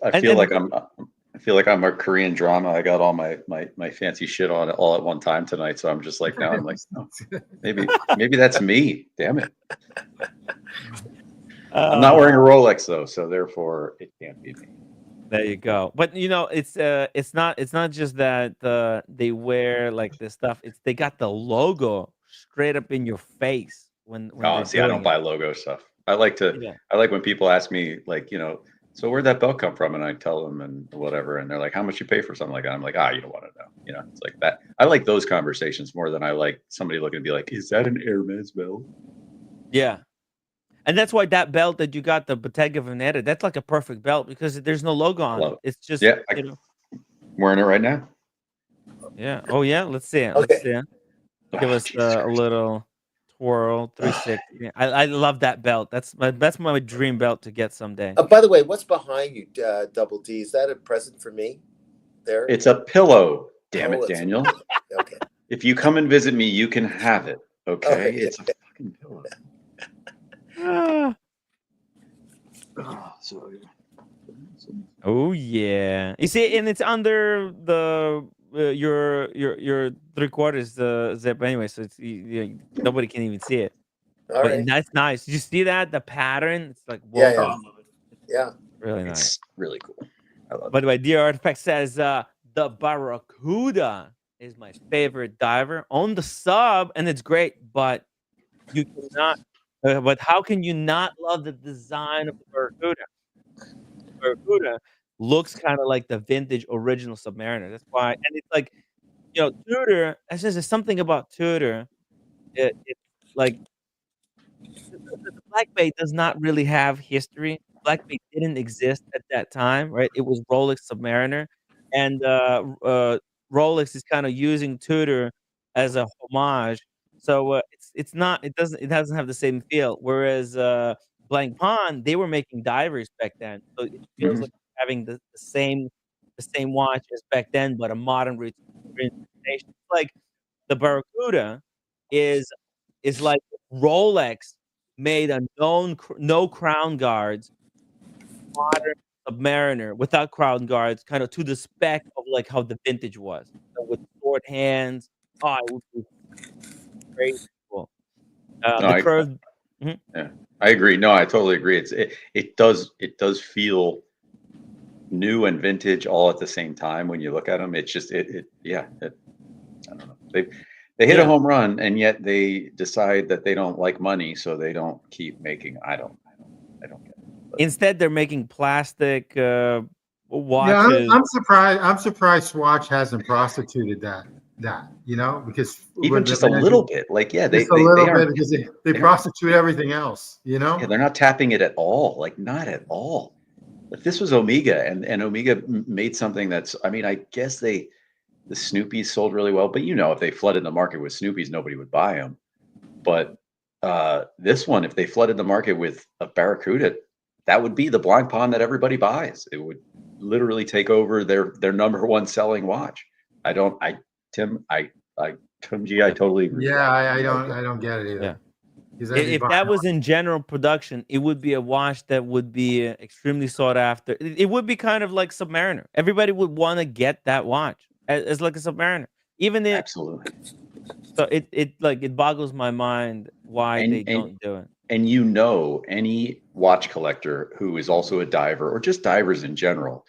I feel like I'm a Korean drama. I got all my fancy shit on it all at one time tonight, so I'm just like now I'm like, no, maybe that's me. Damn it. I'm not wearing a Rolex though, so therefore it can't be me. There you go. But it's not just that they wear like this stuff. It's they got the logo straight up in your face when Oh, they're see, I doing don't it. buy logo stuff. I like when people ask me like, so where'd that belt come from? And I tell them and whatever, and they're like, how much you pay for something like that? I'm like, you don't want to know. It's like that. I like those conversations more than I like somebody looking to be like, is that an Hermes belt? Yeah. And that's why that belt that you got, the Bottega Veneta, that's like a perfect belt because there's no logo on it. It's just I'm wearing it right now. Yeah. Oh yeah. Let's see it. Okay. Let's see it. Give us a little twirl 360. I love that belt. That's my dream belt to get someday. By the way, what's behind you, Double D? Is that a present for me? There. It's a pillow. Damn it, it's Daniel. Okay. If you come and visit me, you can have it. Okay. It's a fucking pillow. Oh yeah. You see, and it's under the your 3/4 zip anyway, so it's nobody can even see it. All right. That's nice. Did you see that? The pattern? It's like whoa. Yeah. Really nice. It's really cool. I love it. By the way, Dear Artifact says the Barracuda is my favorite diver on the sub, and it's great, but you cannot. But how can you not love the design of the Barracuda? The Barracuda looks kind of like the vintage original Submariner. That's why, and it's like, Tudor. There's something about Tudor. It's like the Black Bay does not really have history. Black Bay didn't exist at that time, right? It was Rolex Submariner, and Rolex is kind of using Tudor as a homage. So it's not it doesn't have the same feel. Whereas Blank Pond, they were making divers back then, so it feels Mhm. like having the same watch as back then, but a modern presentation. Like the Barracuda is like Rolex made a no crown guards modern Submariner without crown guards, kind of to the spec of like how the vintage was. So with short hands, oh, it would be crazy cool. No, The curved, mhm. yeah, I agree. No, I totally agree. It does feel new and vintage all at the same time when you look at them. It's just yeah. I don't know. They hit a Yeah. home run, and yet they decide that they don't like money, so they don't keep making. I don't get it. But Instead, they're making plastic Yeah, watches. I'm surprised Swatch hasn't prostituted that, you know, because even with the just a little bit, like yeah, just a they little aren't bit because they they aren't prostitute everything else, you yeah, know? they're not tapping it at all. Like not at all. If this was Omega and Omega made something that's, I mean, I guess the Snoopys sold really well, but you know, if they flooded the market with Snoopys, nobody would buy them. But this one, if they flooded the market with a Barracuda, that would be the Blind Pond that everybody buys. It would literally take over their number one selling watch. I don't, I Tim, Tim G, I totally agree with Yeah, that. I don't get it either. Yeah. Because I'd be If buying that was in general production, it would be a watch that would be extremely sought after. It would be kind of like Submariner. Everybody would want to get that watch as like a Submariner. Even if Absolutely. so, it boggles my mind why they And don't do it. and you know, any watch collector who is also a diver or just divers in general,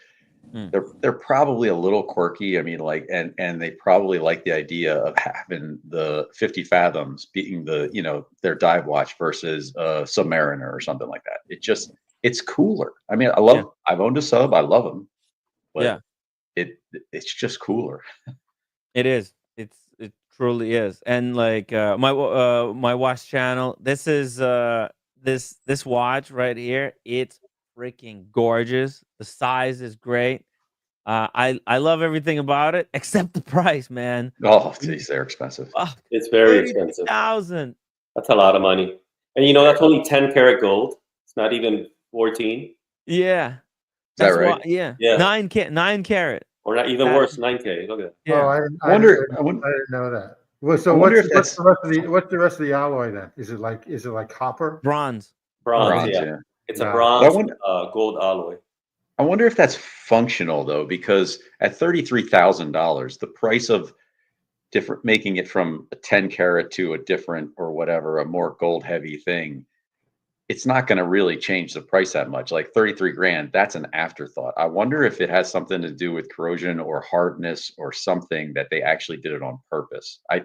Mm. they're probably a little quirky. I mean, like, and they probably like the idea of having the 50 fathoms being their dive watch versus a Submariner or something like that. It's cooler. I mean, Yeah. I've owned a sub, I love them, Yeah. but it's just cooler. It is. It truly is. And like my watch channel, this is this watch right here. It's freaking gorgeous. The size is great. I love everything about it except the price, man. Oh, geez, they're expensive. Oh, It's very expensive. 30,000. That's a lot of money. And you know, that's only 10 karat gold. It's not even 14. Yeah. Is that That's right? why yeah. Yeah. 9 carat. Or not even That- worse, 9K. Look at that. Yeah. I I didn't wonder know that. Well, so I wonder what's if that's what's the rest of the alloy then? Is it like copper? Bronze. Bronze, bronze, yeah. yeah. It's a Yeah. But bronze gold alloy. I wonder if that's functional though, because at $33,000, the price of making it from a 10 carat to a different or whatever, a more gold heavy thing, it's not going to really change the price that much. Like 33 grand, that's an afterthought. I wonder if it has something to do with corrosion or hardness or something that they actually did it on purpose. I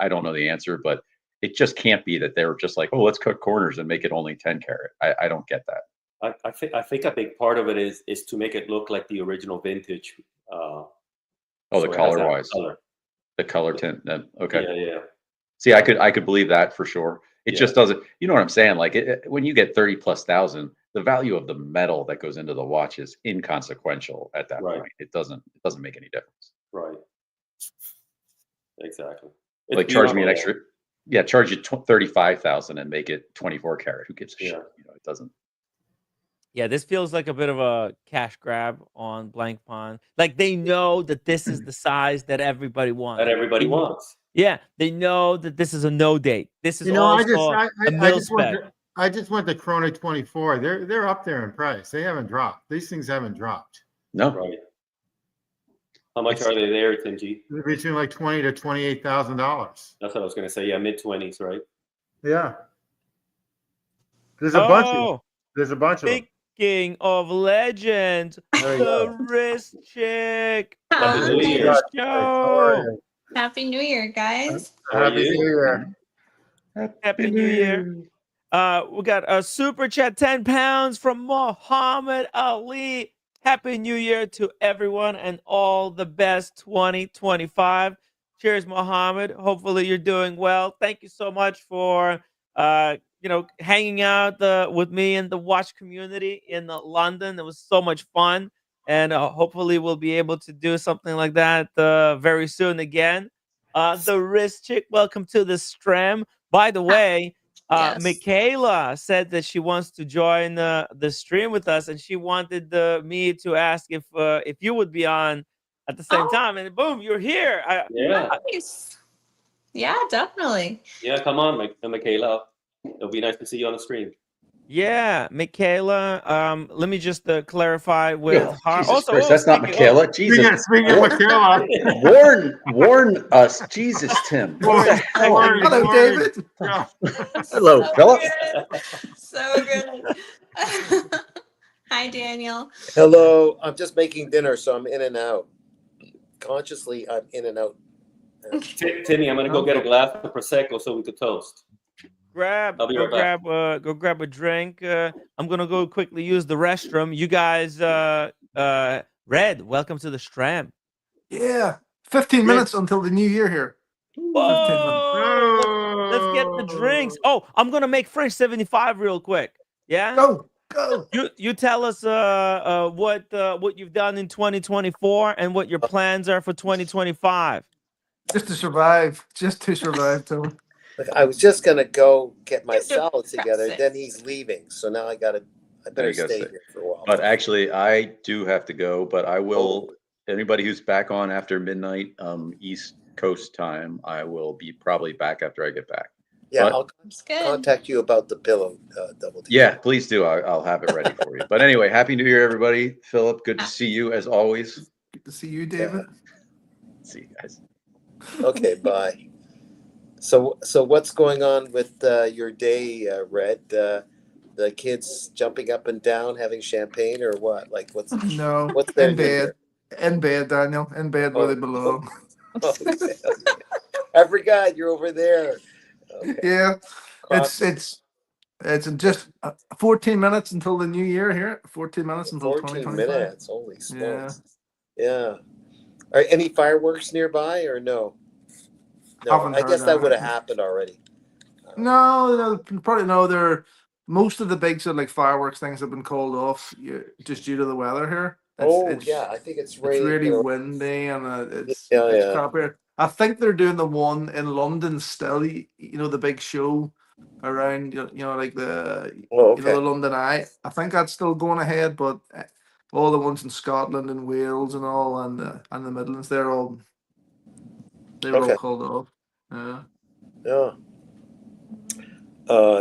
don't know the answer, but it just can't be that they were just like, oh, let's cut corners and make it only 10 carat. I don't get that. I think a big part of it is to make it look like the original vintage. Oh, so the it has color that wise, color. the color tint. Okay. Yeah. See, I could believe that for sure. It Yeah. just doesn't. You know what I'm saying? Like when you get 30+ thousand, the value of the metal that goes into the watch is inconsequential at that Right. point. It doesn't make any difference. Right. Exactly. Like charge me an extra. Yeah, charge you 35,000 and make it 24 karat. Who gives a shit? You know, it doesn't. Yeah, this feels like a bit of a cash grab on Blank Pond. Like they know that this is the size that everybody wants. That everybody wants. Yeah, they know that this is a no date. This is You know, also a mil spec. I just went to Chrono 24. They're up there in price. They haven't dropped. These things haven't dropped. No. Right. How much are they there, Tingy? They're between like $20,000 to $28,000. That's what I was going to say. Yeah, mid-20s, right? Yeah. There's a bunch of them. Speaking of legends, the wrist chick. Happy New Year. Show. Happy New Year, guys. Happy New Year. Happy New Year. We got a super chat, 10 pounds from Muhammad Ali. Happy New Year to everyone and all the best 2025. Cheers, Muhammad. Hopefully you're doing well. Thank you so much for hanging out with me in the watch community in London. It was so much fun, and hopefully we'll be able to do something like that very soon again. The wrist chick, welcome to the stream. By the way, Yes. Michaela said that she wants to join the stream with us, and she wanted me to ask if you would be on at the same time. And boom, you're here. Yeah. Nice. Yeah, definitely. Yeah, come on, Michaela. It'll be nice to see you on the screen. Yeah, Michaela. Let me just clarify with Yo, her. Jesus Also, Christ, oh, that's not speaking- Michaela. Jesus, Speaking of Michaela. warn us, Jesus, Tim. What the hell? Morning, Hello, morning. David. Yeah. Hello, So Philip. good. So good. Hi, Daniel. Hello. I'm just making dinner, so I'm in and out. Consciously, I'm in and out. Timmy, I'm gonna go get a glass of prosecco so we could toast. I'll be right back. Go grab a drink. I'm gonna go quickly use the restroom. You guys, Red, welcome to the stream. Yeah, 15 minutes until the new year here. 15 minutes. Whoa! Let's get the drinks. Oh, I'm gonna make French 75 real quick. Yeah. Go. You tell us what you've done in 2024 and what your plans are for 2025. Just to survive. Just to survive, Tony. Look, I was just gonna go get my You're salad together. depressing. Then he's leaving, so now I better There you go, stay sir. here for a while. But actually, I do have to go. But I will. Anybody who's back on after midnight, East Coast time, I will be probably back after I get back. Yeah, But- I'll It's good. contact you about the pillow, Double D. Yeah, please do. I'll have it ready for you. But anyway, Happy New Year, everybody. Philip, good to see you as always. Good to see you, David. See you guys. Okay, bye. So what's going on with your day, Red? The kids jumping up and down, having champagne, or what? Like what's No, what's their in bed. In bed, Daniel. In bed where they belong. Okay. I forgot you're over there. Okay. Yeah, Cross- it's just 14 minutes until the new year here. 14 minutes until 14 2025. minutes. Holy smokes. Yeah. Are any fireworks nearby or no? No, Haven't I heard guess that of would it. have happened already. No, probably no. Most of the big sort of like fireworks things have been called off just due to the weather here. Yeah, I think it's It's raining. really windy and it's Yeah. crap here. I think they're doing the one in London still. You know the big show around. You know like the okay. you know the London Eye. I think that's still going ahead, but all the ones in Scotland and Wales and all and the Midlands they were all called off. Yeah. Yeah.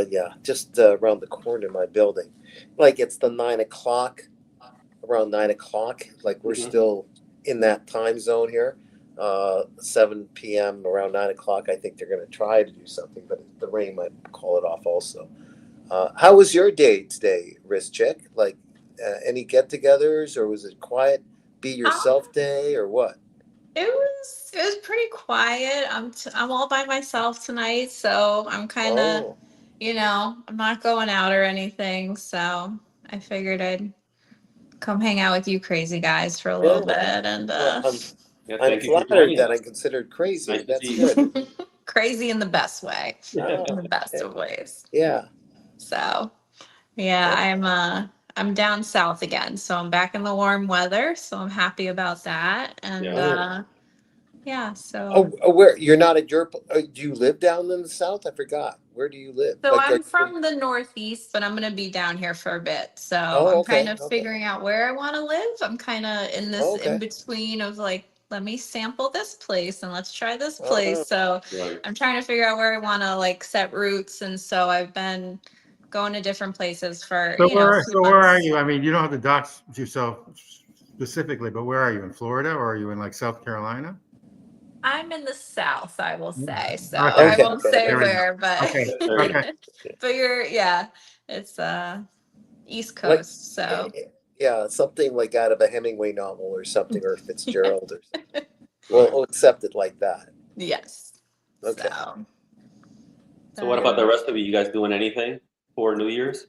Yeah, just around the corner of my building. Like it's the 9 o'clock, around 9 o'clock. Like we're still in that time zone here. 7 p.m. around 9 o'clock. I think they're going to try to do something, but the rain might call it off also. How was your day today, Wrist Chick? Like any get-togethers, or was it quiet, be yourself day, or what? It was pretty quiet. I'm all by myself tonight, so I'm kind of, I'm not going out or anything. So I figured I'd come hang out with you crazy guys for a little bit. And I'm flattered that I'm considered crazy. Nice to That's see you. good. crazy in the best way, in the best of ways. Yeah. So, yeah, I'm down south again, so I'm back in the warm weather. So I'm happy about that. And so. Oh, where you're not at your? Do you live down in the south? I forgot. Where do you live? So Like, I'm from the Northeast, but I'm gonna be down here for a bit. So I'm okay, kind of figuring out where I want to live. I'm kind of in this in between of like, let me sample this place and let's try this place. So I'm trying to figure out where I want to like set roots, and so I've been going to different places for So a few where are months. you? I mean, you don't have to dox yourself specifically, but where are you? In Florida or are you in like South Carolina? I'm in the South, I will say. So Okay. I won't say There we go. where, but Okay. but it's East Like, Coast. So yeah, something like out of a Hemingway novel or something, or Fitzgerald or something. We'll accept it like that. yes. Okay. So what about the rest of you? You guys doing anything for New Year's?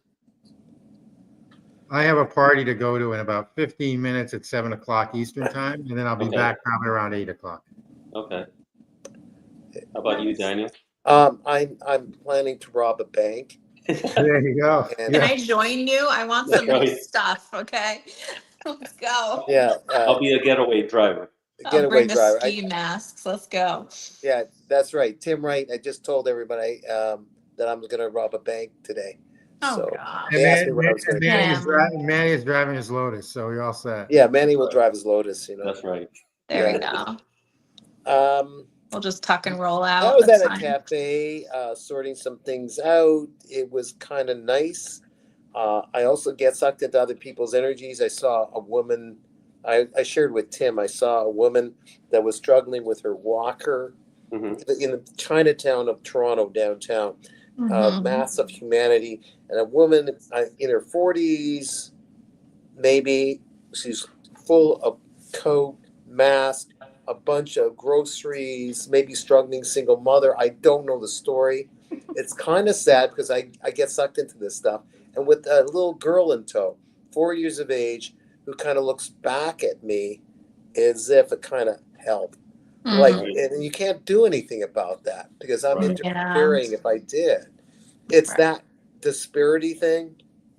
I have a party to go to in about 15 minutes at 7 o'clock Eastern time, and then I'll be back probably around 8 o'clock. Okay. How about you, Daniel? I'm planning to rob a bank. There you go. And, Can I join you? I want some new stuff. Okay, let's go. Yeah. I'll be a getaway driver. I'll getaway bring the driver. ski masks. Let's go. Yeah, that's right. Tim Wright. I just told everybody that I'm going to rob a bank today. Oh So God. they asked me what I was going to do. Manny is driving his Lotus, so you're all set. Yeah, Manny will drive his Lotus. You know. That's right. There we go. We'll just tuck and roll out. I was That's at a fine. cafe sorting some things out. It was kind of nice. I also get sucked into other people's energies. I saw a woman. I shared with Tim. I saw a woman that was struggling with her walker in the Chinatown of Toronto downtown. Mass of humanity, and a woman in her 40s, maybe. She's full of coat, mask, a bunch of groceries, maybe struggling single mother. I don't know the story. It's kind of sad because I get sucked into this stuff. And with a little girl in tow, 4 years of age, who kind of looks back at me as if it kind of helped. Like, and you can't do anything about that because I'm interfering if I did. It's that disparity thing.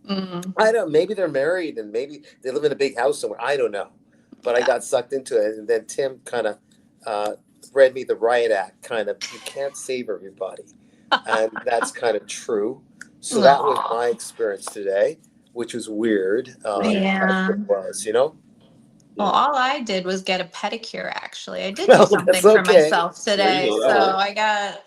I don't. Maybe they're married and maybe they live in a big house somewhere. I don't know. But I got sucked into it, and then Tim kind of read me the riot act. Kind of, you can't save everybody, and that's kind of true. So that was my experience today, which was weird. It was, you know. Well, all I did was get a pedicure. Actually, I did do something for myself today. So I got,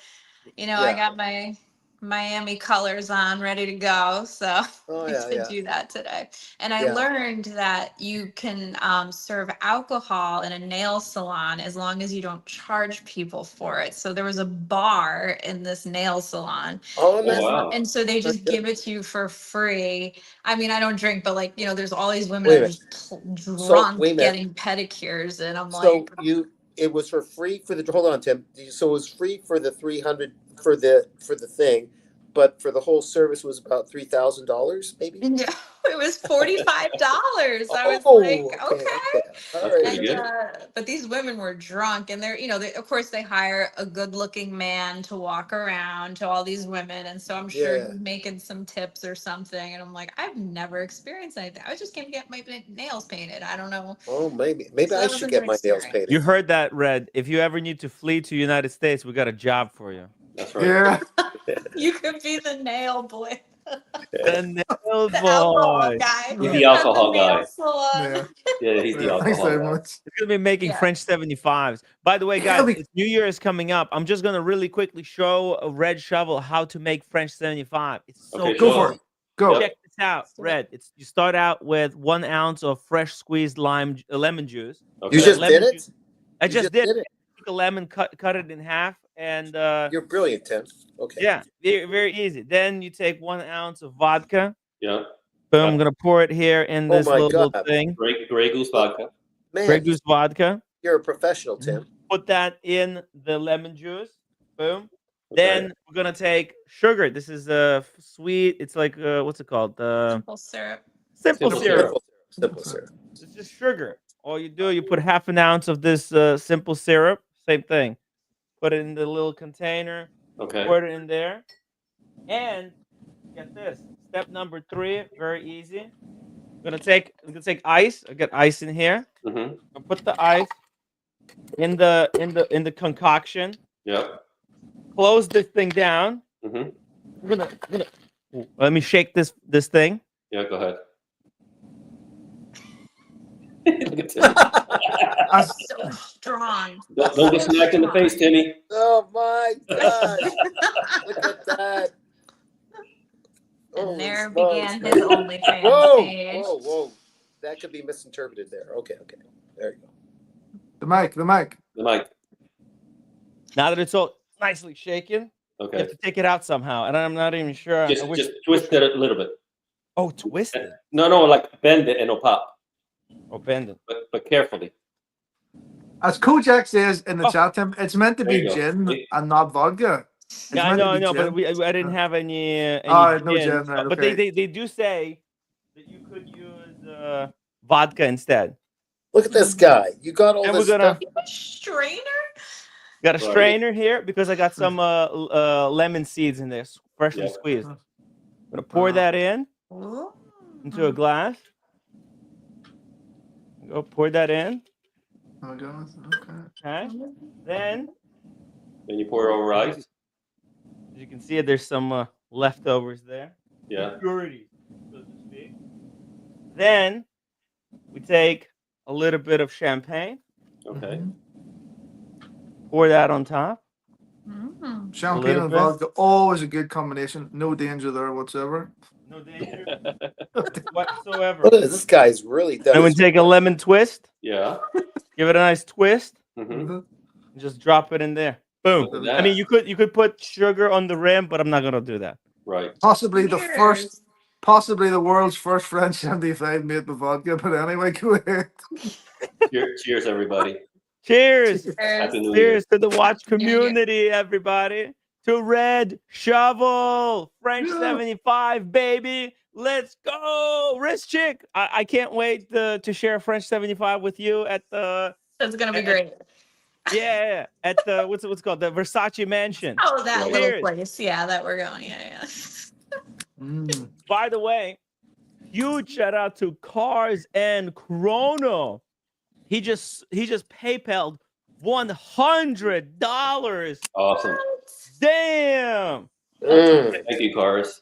I got my Miami colors on, ready to go. So I did do that today. And I learned that you can serve alcohol in a nail salon as long as you don't charge people for it. So there was a bar in this nail salon. And so they just give it to you for free. I mean, I don't drink, but like, there's all these women that are just drunk getting pedicures. And I'm like, it was for free for the, hold on, Tim. So it was free for the 300 for the thing, but for the whole service was about $3,000 maybe. No, it was $45. I was like, okay. That's pretty good. But these women were drunk, and they're, of course, they hire a good-looking man to walk around to all these women, and so I'm sure he's making some tips or something. And I'm like, I've never experienced anything. I just came to get my nails painted. I don't know. Oh, maybe I should get my nails painted. You heard that, Red? If you ever need to flee to United States, we got a job for you. That's right. Yeah. You could be the nail boy. The nail boy. Alcohol guy. He's the alcohol guy. Yeah, he's the alcohol Thanks very guy. much. It's gonna be making French 75s. By the way, guys, it's New Year is coming up. I'm just gonna really quickly show a Red Shovel how to make French 75. It's so Okay, go for it. Go. Check this out, Red. You start out with 1 ounce of fresh squeezed lemon juice. You just did it? Juice. I just did it. Take a lemon, cut it in half, and you're brilliant, Tim. Okay. Yeah, very, very easy. Then you take 1 ounce of vodka. Yeah. Boom, I'm gonna pour it here in this little thing. Grey Goose vodka. Man, Grey Goose vodka. You're a professional, Tim. Put that in the lemon juice. Boom. Then we're gonna take sugar. This is sweet. It's like what's it called? Simple syrup. Simple syrup. Simple syrup. It's just sugar. All you do, you put half an ounce of this simple syrup. Same thing. Put it in the little container. Okay. Pour it in there. And get this. Step number 3, very easy. I'm gonna take ice. I got ice in here. I'll put the ice in the concoction. Yeah. Close this thing down. I'm gonna let me shake this thing. Yeah, go ahead. So strong. Don't get smacked in the face, Timmy. Oh my gosh. Look at that. And there began his OnlyFans page. Whoa. That could be misinterpreted there. Okay. There you go. The mic. The mic. Now that it's all nicely shaken, you have to take it out somehow. And I'm not even sure. Just twist it a little bit. Oh, twist it? No, like bend it and it'll pop. Oh, bend it. But carefully. As Cojack says in the chat, Tim, it's meant to There be you go. gin and not vodka. Yeah, I know, but I didn't have any no gin. gin, right, But okay. they do say that you could use vodka instead. Look at this guy. You got all And this we're gonna stuff. Strainer? got a strainer here because I got some lemon seeds in there, freshly squeezed. I'm gonna pour that in into a glass. Go pour that in. Oh, God. Okay. Okay. Then you pour it over ice. as you can see, there's some leftovers there. Yeah. Impurities, so to speak. Then we take a little bit of champagne. Okay. Pour that on top. Champagne and vodka, always a good combination. No danger there whatsoever. No danger whatsoever. Look at this. This guy's really done. Then we take a lemon twist. Yeah. Give it a nice twist. Mm-hmm. And just drop it in there. Boom. Look at that. I mean, you could put sugar on the rim, but I'm not gonna do that. Right. Possibly the world's first French 75 made with vodka. But anyway, go ahead. Cheers, everybody. Cheers. Happy New Year. Cheers to the watch community, everybody. To Red Shovel, French 75, baby. Let's go, Rich Chick. I can't wait to share French 75 with you at the. That's gonna be great. Yeah, at the what's it called, the Versace Mansion. Oh, that little Cheers. place. Yeah, that we're going. Yeah. By the way, huge shout out to Cars and Chrono. He just PayPal'd $100. Awesome. Damn. Thank you, Cars.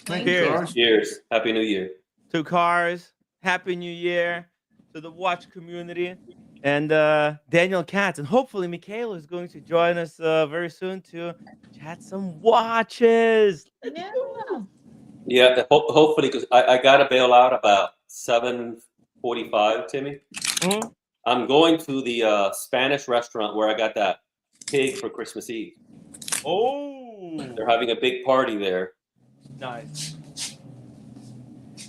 Thank Cheers. you, Cars. Cheers. Happy New Year. To Cars, Happy New Year. To the watch community. And Daniel Katz. And hopefully Michaela is going to join us very soon to chat some watches. Yeah. Yeah, hopefully, because I got to bail out about 7:45, Timmy. Mm-hmm. I'm going to the Spanish restaurant where I got that pig for Christmas Eve. Oh. They're having a big party there. Nice.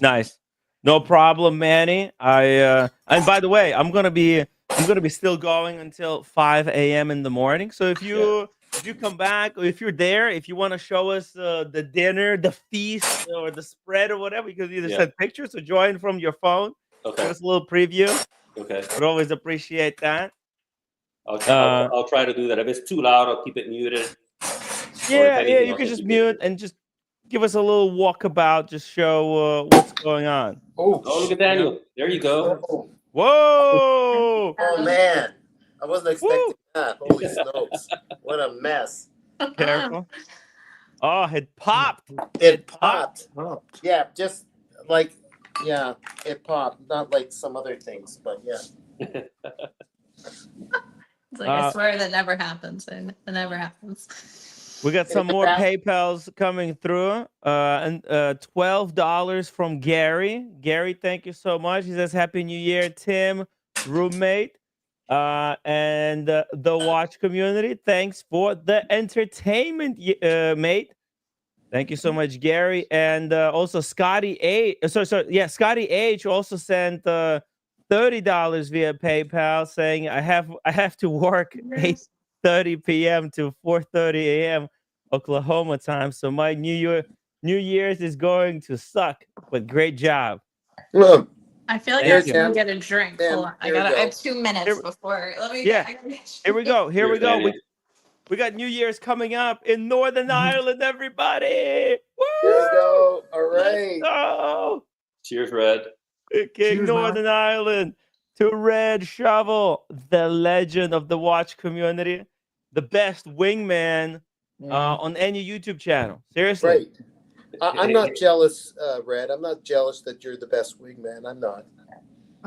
Nice. No problem, Manny. And by the way, I'm gonna be still going until 5 a.m. in the morning. So if you come back, or if you're there, if you want to show us the dinner, the feast, or the spread, or whatever, you can either send pictures or join from your phone. Okay. Give us a little preview. Okay. Would always appreciate that. I'll try to do that. If it's too loud, I'll keep it muted. Yeah, you can just mute and just give us a little walkabout. Just show what's going on. Oh, look at Daniel. There you go. Whoa! Oh man, I wasn't expecting that. Holy smokes! What a mess. Careful. Oh, it popped. It popped. Yeah, just like it popped. Not like some other things, but yeah. It's like I swear that never happens. It never happens. We got some more PayPals coming through. And $12 from Gary. Gary, thank you so much. He says, Happy New Year, Tim, roommate, and the watch community. Thanks for the entertainment, mate. Thank you so much, Gary. And also Scotty H. Scotty H also sent $30 via PayPal, saying I have to work 8:30 p.m. to 4:30 a.m. Oklahoma time. So my New Year's is going to suck, but great job. I feel like I was gonna get a drink. Hold on. I have 2 minutes before. Let me. Yeah. Here we go. Here we go. We got New Year's coming up in Northern Ireland, everybody. Woo! Here we go. All right. Let's go. Cheers, Red. King Northern Ireland. To Red Shovel, the legend of the watch community, the best wingman on any YouTube channel. Seriously. Right. I'm not jealous, Red. I'm not jealous that you're the best wingman. I'm not.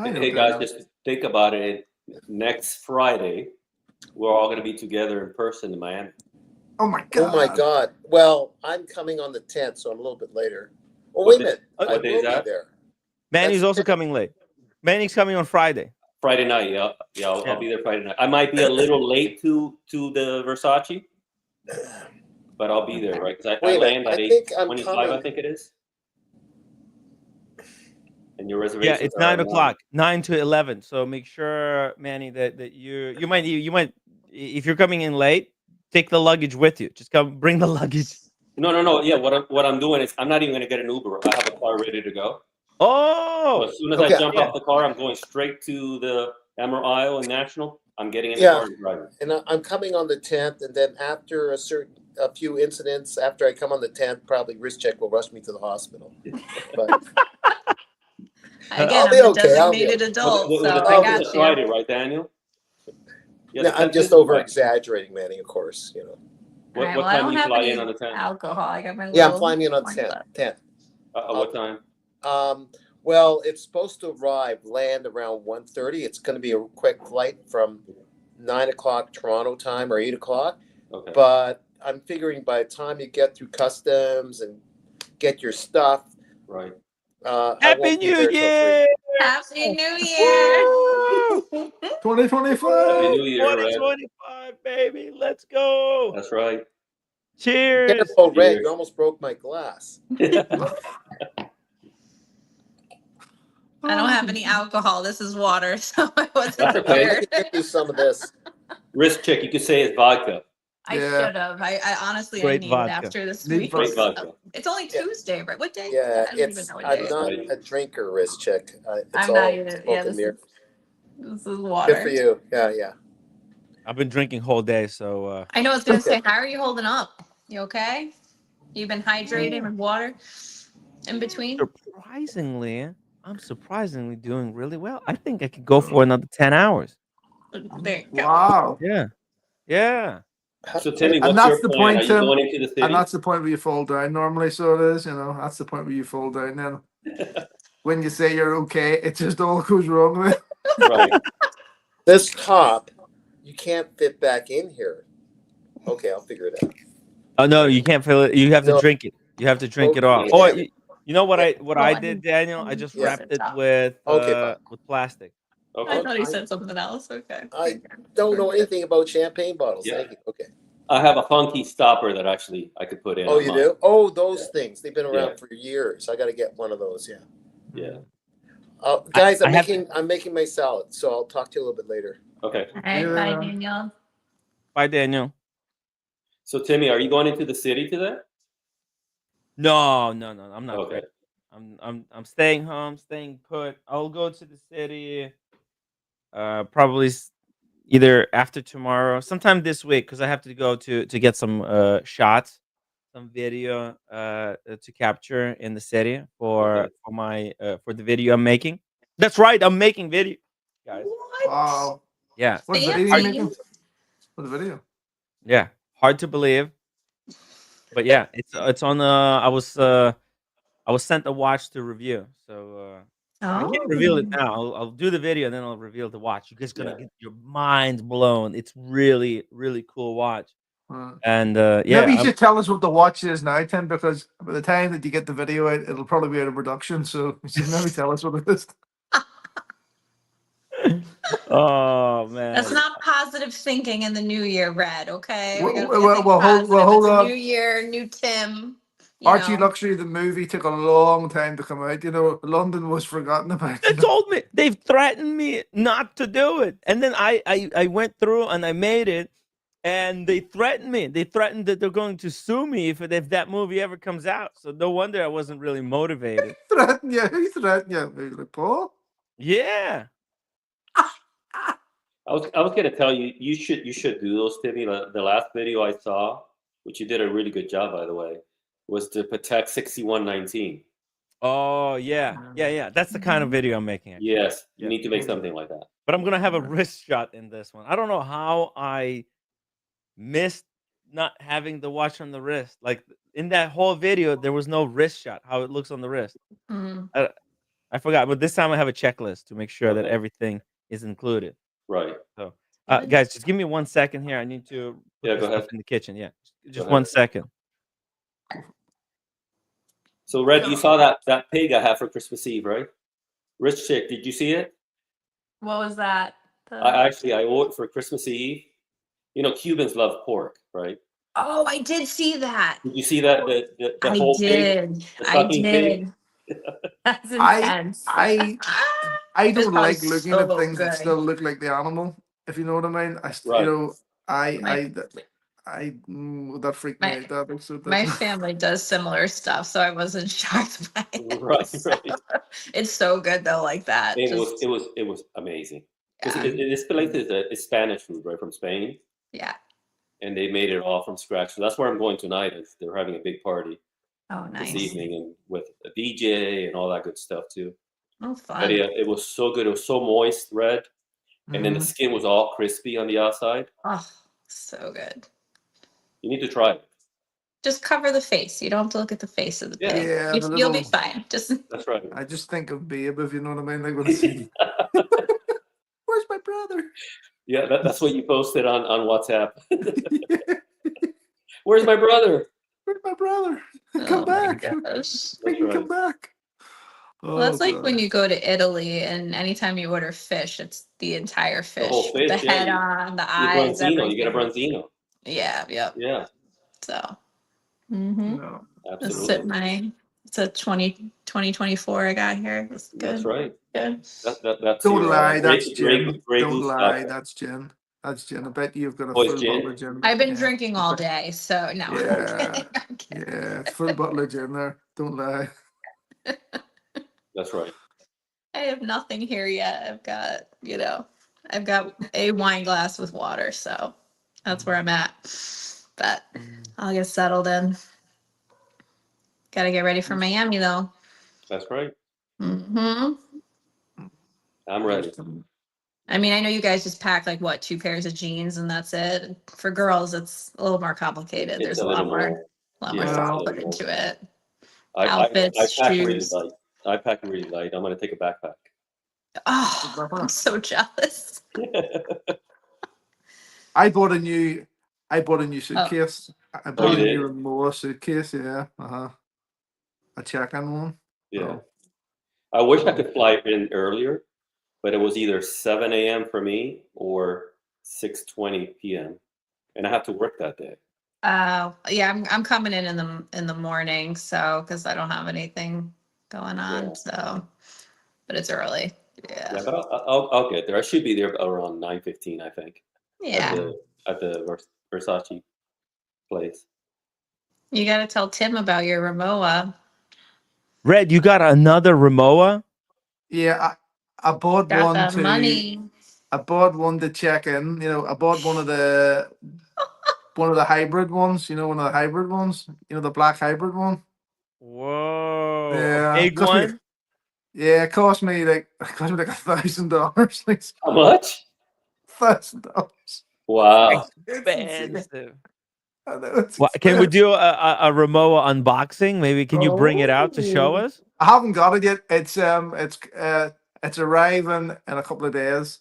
Hey guys, just think about it. Next Friday, we're all going to be together in person in Miami. Oh my God. Oh my God. Well, I'm coming on the 10th, so I'm a little bit later. Oh, wait a minute. What day is that? There. Manny's also coming late. Manny's coming on Friday. Friday night, yeah. I'll be there Friday night. I might be a little late to the Versace, but I'll be there, right? Because I land at 8:25, I think it is. And your reservation? Yeah, it's 9 o'clock, 9 to 11. So make sure, Manny, that you might if you're coming in late, take the luggage with you. Just bring the luggage. No. Yeah, what I'm doing is I'm not even going to get an Uber. I have a car ready to go. Oh, so as soon as I jump off the car, I'm going straight to the Emerald Isle and National. I'm getting in the car and driving. And I'm coming on the 10th, and then after a few incidents, after I come on the 10th, probably wrist check will rush me to the hospital. But again, I'm a designated adult, so I got you. Friday, right, Daniel? No, I'm just over exaggerating, Manny. Of course, you know. What time do you fly in on the 10th? Alcohol. I got my Yeah, I'm flying in on 10th. What time? Well, it's supposed to land around 1:30. It's going to be a quick flight from 9 o'clock Toronto time or 8 o'clock. Okay. But I'm figuring by the time you get through customs and get your stuff, right? Happy New Year! Happy New Year! 2025. Happy New Year, 2025, baby. Let's go. That's right. Cheers. Careful, Red. You almost broke my glass. I don't have any alcohol. This is water, so I wasn't That's okay. prepared. I can give you some of this. Wrist check. You could say it's vodka. I should have. I honestly Great I need vodka. it after this Need week. Great vodka. It's only Tuesday, right? What day? Yeah, I don't even know what day I'm it not is. a drinker, wrist check. It's I'm all not either. smoke Yeah, and this mirrors. is water. Good for you. Yeah. I've been drinking whole day, so I know I was gonna say, how are you holding up? You okay? You've been hydrating with water in between? I'm surprisingly doing really well. I think I could go for another 10 hours. There you go. Wow. Yeah. So Timmy, And what's that's your the plan? point, Are you Tim. going into the city? And that's the point where you fall down normally, so it is, you know. That's the point where you fall down then. When you say you're okay, it just all goes wrong with it. Right. This top, you can't fit back in here. Okay, I'll figure it out. Oh no, you can't feel it. You have to drink it. You have to drink it off. Oh, you know what I did, Daniel? I just wrapped it with plastic. Okay. I thought he said something else. Okay. I don't know anything about champagne bottles. Yeah. Thank you. Okay. I have a funky stopper that actually I could put in. Oh, on you mine. do? Oh, those things. They've been around Yeah. for years. I got to get one of those. Yeah. Yeah. Guys, I'm making my salad, so I'll talk to you a little bit later. Okay. All right, bye, Daniel. Bye, Daniel. So Timmy, are you going into the city today? No, I'm not. Okay. I'm staying home, staying put. I'll go to the city probably either after tomorrow, sometime this week, because I have to go to get some shots, some video to capture in the city for the video I'm making. That's right, I'm making video, guys. What? Wow. Yeah. What video are you making? For the video? Yeah, hard to believe, but yeah, it's on. I was sent a watch to review, so I can't reveal it now. I'll do the video and then I'll reveal the watch. You guys gonna get your minds blown. It's really cool watch. And Maybe you should tell us what the watch is now, Tim, because by the time that you get the video out, it'll probably be out of production. So you should maybe tell us what it is. Oh man, That's not positive thinking in the new year, Red. Okay. Well, hold on. New year, new Tim. Archie Luxury, the movie, took a long time to come out. You know, London was forgotten about. They told me, they've threatened me not to do it, and then I went through and I made it, and they threatened me. They threatened that they're going to sue me if that movie ever comes out. So no wonder I wasn't really motivated. Who threatened you? Like, Paul? Yeah. I was gonna tell you you should do those, Timmy. The last video I saw, which you did a really good job, by the way, was the Patek 6119. Oh yeah. That's the kind of video I'm making. Actually. Yes, you need to make something like that. But I'm gonna have a wrist shot in this one. I don't know how I missed not having the watch on the wrist. Like in that whole video, there was no wrist shot. How it looks on the wrist. I forgot, but this time I have a checklist to make sure that everything is included. Right. So, guys, just give me 1 second here. I need to put this stuff in the kitchen. Yeah, just 1 second. So, Red, you saw that pig I had for Christmas Eve, right? Rich chick, did you see it? What was that? I ordered for Christmas Eve. You know, Cubans love pork, right? Oh, I did see that. Did you see that? The whole pig? I did. That's intense. I don't like looking at things that still look like the animal, if you know what I mean. You know, that freaked me out. That was so my family does similar stuff, so I wasn't shocked by it. Right. It's so good though, like that. It was amazing. Yeah. This place is Spanish food, right, from Spain. Yeah. And they made it all from scratch. So that's where I'm going tonight. They're having a big party. Oh, nice. This evening, and with a DJ and all that good stuff too. Oh, fun. But yeah, it was so good. It was so moist, Red. and then the skin was all crispy on the outside. Oh, so good. You need to try it. Just cover the face. You don't have to look at the face of the pig. Yeah, the You'll be little. fine. Just That's right. I just think of Babe, if you know what I mean. Like when I see, where's my brother? Yeah, that's what you posted on WhatsApp. Where's my brother? Where's my brother? Come back. Make him come back. Well, that's like when God. you go to Italy and anytime you order fish, it's the entire fish. The whole fish, the head on, the the eyes, branzino. everything. You get a branzino. Yeah, yep. Yeah, So, mm-hmm. No. absolutely. It's a 2024 I got here. It's good. That's right. Good. That's Don't your lie, that's Grey gin. Grey Don't Goose. lie, that's gin. That's gin. I bet you've got a Oh, it's full gin? bottle of gin. I've been Yeah. drinking all day, so no. Yeah. Yeah, full bottle of gin there. Don't lie. That's right. I have nothing here yet. I've got a wine glass with water, so that's where I'm at. But I'll get settled in. Gotta get ready for Miami though. That's right. Mm-hmm. I'm ready. I mean, I know you guys just pack like what, 2 pairs of jeans and that's it. For girls, it's a little more complicated. It's There's a a lot little more thought put into it. I Outfits, pack really shoes. light. I pack really light. I'm gonna take a backpack. Oh, I'm so jealous. I bought a new suitcase. I bought you a new did? Rimowa suitcase, yeah. A check-in one. Yeah. So, I wish I could fly in earlier, but it was either 7 a.m. for me or 6:20 p.m. and I have to work that day. Yeah, I'm coming in the morning, so because I don't have anything going on, Yeah. so but it's early. Yeah, but I'll get there. I should be there around 9:15, I think. Yeah. At the Versace place. You got to tell Tim about your Rimowa. Red, you got another Rimowa? yeah, I bought Got one that to money. I bought one to check in. I bought one of the hybrid ones, one of the hybrid ones, the black hybrid one. Whoa. Yeah. A big one? Yeah, it cost me like $1,000. Like, How much? $1,000. Wow. Expensive. I know, it's Can we expensive. do a Rimowa unboxing? Maybe can you bring it out to show us? I haven't got it yet. It's arriving in a couple of days.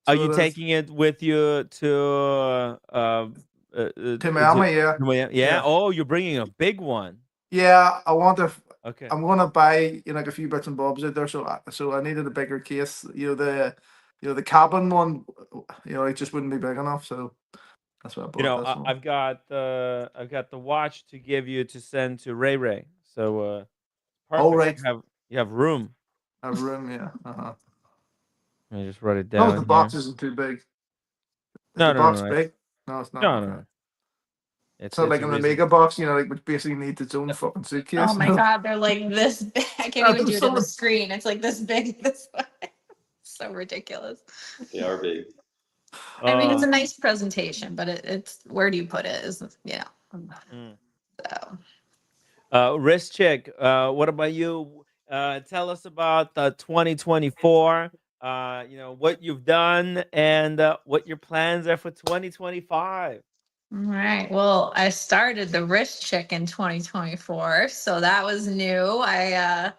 Are So you it is. taking it with you to Miami? Yeah. Yeah. Oh, you're bringing a big one. Yeah, I want to. Okay. I'm gonna buy like a few bits and bobs out there. So I needed a bigger case. The cabin one, it just wouldn't be big enough. So that's what I bought. This one. I've got the watch to give you to send to Ray Ray. So perfect. All right. You have room. I have room. Yeah. Let me just write it No, down. the box isn't too big. Is No, the no, box no, big? No, it's not. No, Okay. no. It's not like in the mega box, like which basically needs its own fucking suitcase. Oh my god, they're like this big. I can't even do it on the screen. It's like this big this way. So ridiculous. They are big. I mean, it's a nice presentation, but it's where do you put it? So. Wrist check. What about you? Tell us about 2024. What you've done and what your plans are for 2025. All right. Well, I started the wrist check in 2024, so that was new. I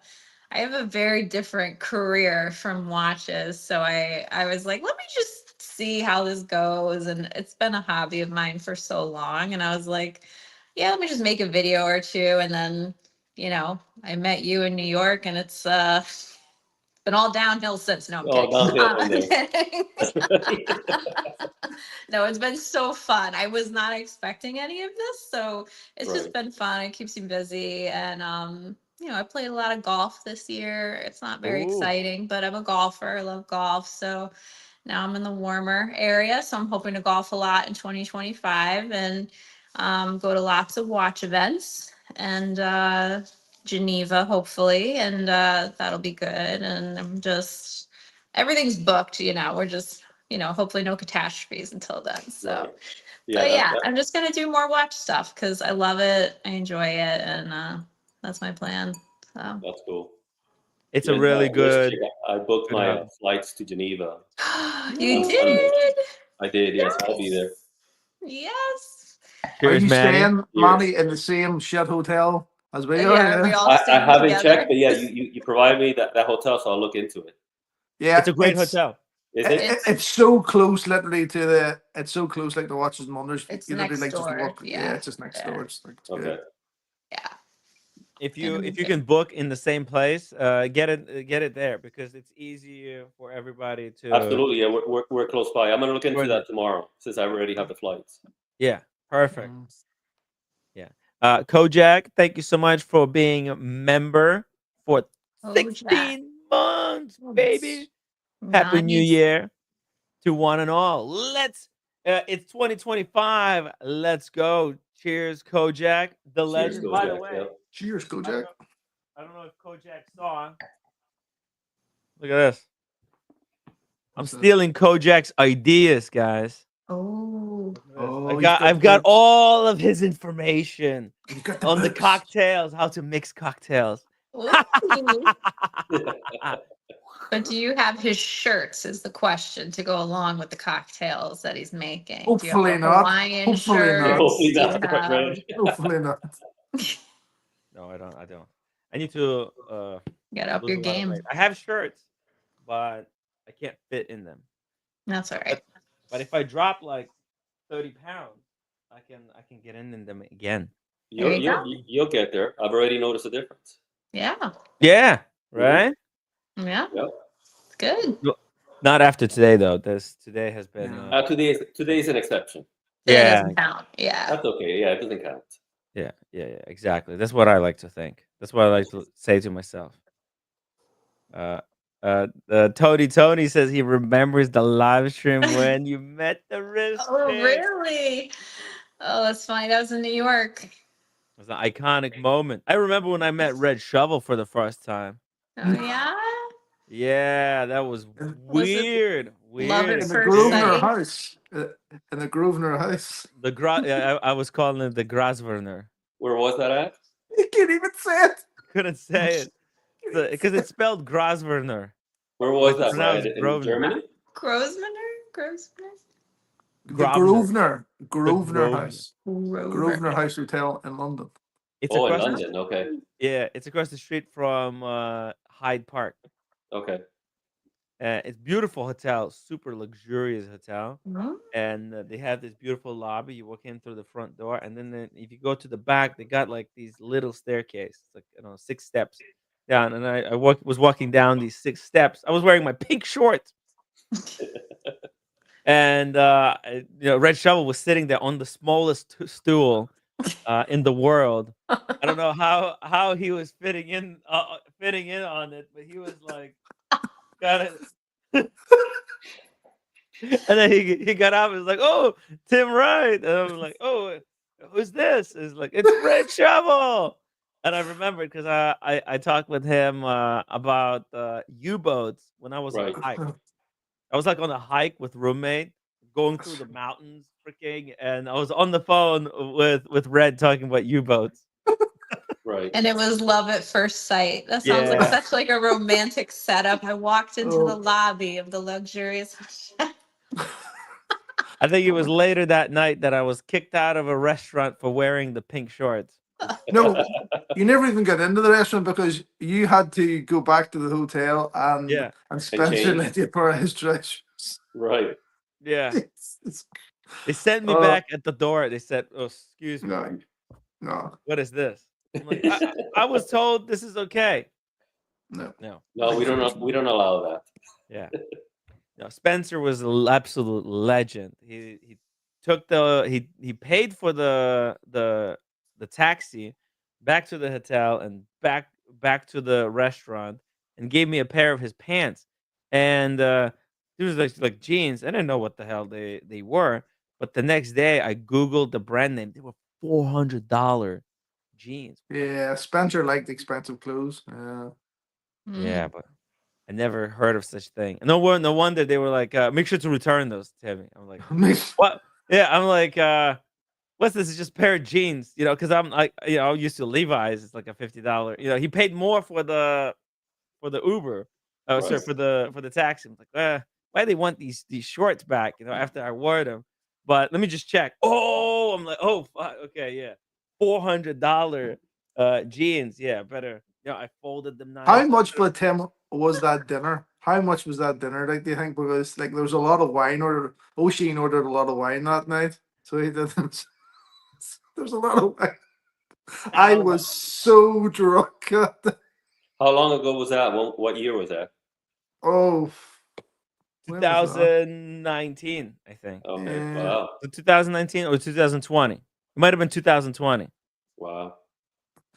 have a very different career from watches, so I was like, let me just see how this goes, and it's been a hobby of mine for so long, and I was like, yeah, let me just make a video or two, and then I met you in New York, and it's been all downhill since. No, I'm kidding. No, it's been so fun. I was not expecting any of this, so it's just been fun. It keeps me busy, and I played a lot of golf this year. It's not very exciting, but I'm a golfer. I love golf, so now I'm in the warmer area, so I'm hoping to golf a lot in 2025 and go to lots of watch events and Geneva, hopefully, and that'll be good. And everything's booked. We're just hopefully no catastrophes until then. So, I'm just gonna do more watch stuff because I love it, I enjoy it, and that's my plan. So that's cool. It's a really good. I booked Good my hobby. flights to Geneva. You on Sunday. did? I did, yes. I'll be there. Yes. Are Cheers, you Manny. staying, Manny, in the same shit hotel as we are? Yeah, are we all I staying haven't together? checked, but yeah, you provide me that hotel, so I'll look into it. Yeah, It's a great hotel. Is it? It's so close, literally, to the. It's so close, like the Watches and Wonders. It's You literally next just door, walk. yeah. It's just next Yeah. door. It's like it's Okay. good. Yeah. If It'll be you good. can book in the same place, get it there because it's easier for everybody to. Absolutely, yeah. We're close by. I'm gonna look into Coordinate. that tomorrow since I already have the flights. Yeah, perfect. Mm. Yeah. Cojack, thank you so much for being a member for Cojack. 16 months, baby. Happy New Nice. Year to one and all. Let's it's 2025. Let's go. Cheers, Cojack, the Cheers, legend. By the Cojack, way, yeah. Cheers, Cojack. I don't know if Cojack saw. Look at this. I'm What's that? stealing Kojak's ideas, guys. Oh. Look at this. Oh, I've got all of his information You got the on the books. cocktails, how to mix cocktails. Ooh. But do you have his shirts is the question to go along with the cocktails that he's making? Hopefully do you have a not. Hawaiian Hopefully shirts? not. Hopefully Do you not, have... right? Hopefully not. No, I don't. I need to Get up lose your a lot of game. weight. I have shirts, but I can't fit in them. That's all right. But if I drop like 30 pounds, I can get in them again. There you go. You'll get there. I've already noticed a difference. Yeah. Yeah, right? Yeah. Yep. It's good. No, not after today though. Today has been Today's an exception. That yeah. doesn't count. Yeah. That's okay. Yeah, it doesn't count. Yeah, exactly. That's what I like to think. That's what I like to say to myself. Tony says he remembers the live stream when you met the wrist. Oh, chick. really? Oh, that's funny. That was in New York. It was an iconic moment. I remember when I met Red Shovel for the first time. Oh, yeah? Yeah, that was weird. Love at In the first Grosvenor sight? house. In the Grosvenor house. I was calling it the Grasverner. Where was that at? You can't even say it. Couldn't say it because it's spelled Grasverner. Where was It's that? pronounced Right? In Grosvenor. Germany? Grosvenor? The Grosvenor. Grosvenor House. Grosvenor. Grosvenor House Hotel in London. It's Oh, in across London. Okay. Yeah, it's across the street from Hyde Park. Okay. It's beautiful hotel, super luxurious hotel, Mhm. and they have this beautiful lobby. You walk in through the front door, and then if you go to the back, they got like these little staircases, like 6 steps down. And I was walking down these 6 steps. I was wearing my pink shorts, and Red Shovel was sitting there on the smallest stool in the world. I don't know how he was fitting in on it, but he was like. Got it. And then he got up and was like, "Oh, Tim Wright." And I was like, "Oh, who's this?" It's like, "It's Red Shovel." And I remembered because I talked with him about U-boats when I was on a hike. I was like on a hike with roommate, going through the mountains, freaking, and I was on the phone with Red talking about U-boats. Right. And it was love at first sight. That sounds like such like a romantic setup. I walked into the lobby of the luxurious hotel. I think it was later that night that I was kicked out of a restaurant for wearing the pink shorts. No, you never even got into the restaurant because you had to go back to the hotel and Spencer change. let you borrow his dress. Right. Yeah. They sent me back at the door. They said, "Oh, excuse me. No. What is this?" I'm like, I was told this is okay. No, we don't allow that. Yeah. No, Spencer was an absolute legend. He took he paid for the taxi back to the hotel and back to the restaurant and gave me a pair of his pants. And it was like jeans. I didn't know what the hell they were. But the next day I Googled the brand name. They were $400 jeans. Yeah, Spencer liked expensive clothes. Yeah, but I never heard of such thing. No wonder they were like, make sure to return those to me. I'm like, what? Yeah, I'm like, what's this? It's just a pair of jeans, because I'm like, I'm used to Levi's. It's like a $50. He paid more for the Uber, Oh, Right. sorry, for the taxi. I'm like, why they want these shorts back? After I wore them. But let me just check. Oh, I'm like, oh, fuck. Okay, yeah, $400 jeans. Yeah, better. I folded them How nice. much, but Tim, was that dinner? How much was that dinner? Like, do you think? Because like there was a lot of wine ordered. O'Sheen ordered a lot of wine that night, so he did. There's a lot of wine. I was so drunk. How long ago was that? What year was that? Oh, when was that? 2019, I think. Okay. Yeah. Wow. 2019 or 2020. It might have been 2020. Wow.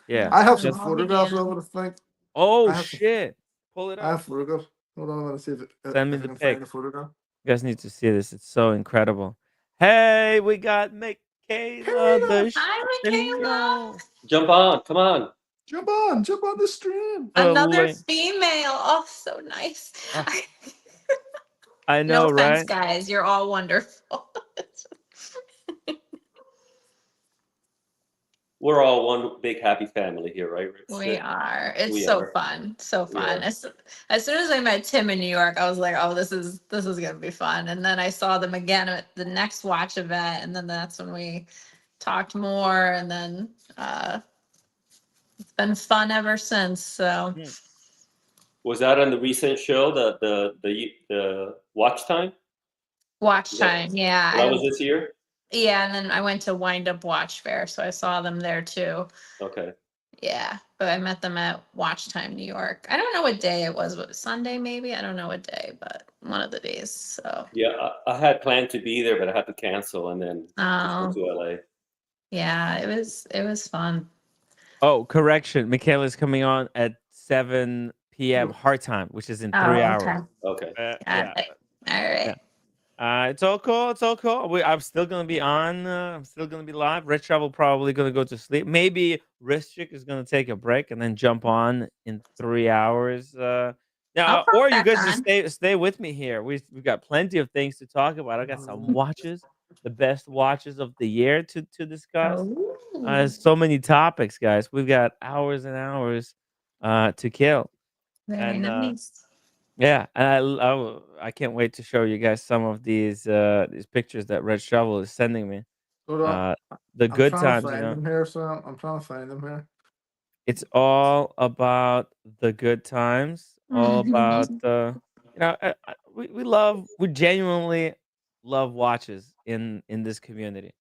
Yeah. I have some That's- photographs of it, I think. Oh I have some- shit! Pull it I have up. photographs. Hold on, let's see if Send me I the can find a pics. photograph. You guys need to see this. It's so incredible. Hey, we got Michaela the Hi, Michaela. Streamer. Jump on. Come on. Jump on the stream. Another Holy- female. Oh, so nice. Oh, I No know, offense, right? guys. You're all wonderful. We're all one big happy family here, right? We are. It's We so are. fun. So We fun. are. As soon as I met Tim in New York, I was like, oh, this is gonna be fun. And then I saw them again at the next watch event, and then that's when we talked more, and then it's been fun ever since. So Was that on the recent show, the watch time? watch Is that- time, yeah. That was this year? Yeah, and then I went to Wind Up Watch Fair, so I saw them there too. Okay. Yeah, but I met them at Watch Time New York. I don't know what day it was. What, Sunday maybe? I don't know what day, but one of the days. So Yeah, I had planned to be there, but I had to cancel and then just go Oh. to LA. yeah, it was fun. Oh, correction. Michaela's coming on at 7 p.m. hard time, which is in 3 hours. Okay. Yeah. All right. It's all cool. It's all cool. I'm still gonna be on. I'm still gonna be live. Red Travel probably gonna go to sleep. Maybe Ristic is gonna take a break and then jump on in 3 hours. I'll pop Or you back guys just on. stay with me here. We've got plenty of things to talk about. I got some watches, the best watches of the year to discuss. So many topics, guys. We've got hours and hours to kill. Very And nice. yeah, and I can't wait to show you guys some of these pictures that Red Shovel is sending me. Hold on. The I'm good trying times, to find them here, so I'm trying to find them here. It's all about the good times. All about we genuinely love watches in this community,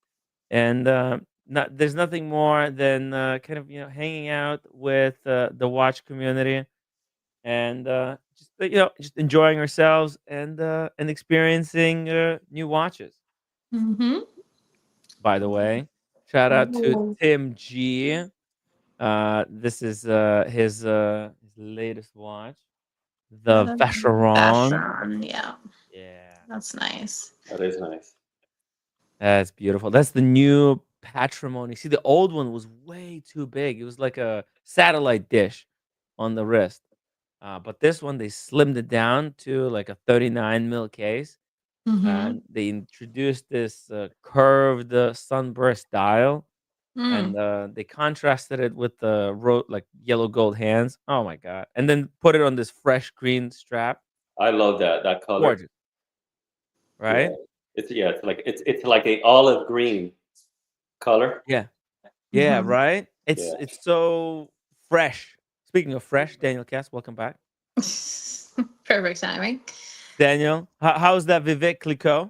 and there's nothing more than kind of hanging out with the watch community and just enjoying ourselves and experiencing new watches. Mm-hmm. By the way, shout out to Ooh. Tim G. This is his latest watch, the Vacheron. Vacheron, yeah. Yeah, That's nice. That is nice. that's beautiful. That's the new patrimony. See, the old one was way too big. It was like a satellite dish on the wrist. But this one, they slimmed it down to like a 39 mil case. Mm-hmm. And they introduced this curved sunburst dial. And they contrasted it with the like yellow gold hands. Oh my god! And then put it on this fresh green strap. I love that color. Gorgeous, right? Yeah. It's like a olive green color. Yeah, Mm-hmm. right. It's so fresh. Speaking of fresh, Daniel Cass, welcome back. Perfect timing. Daniel, how's that Vivek Clicquot?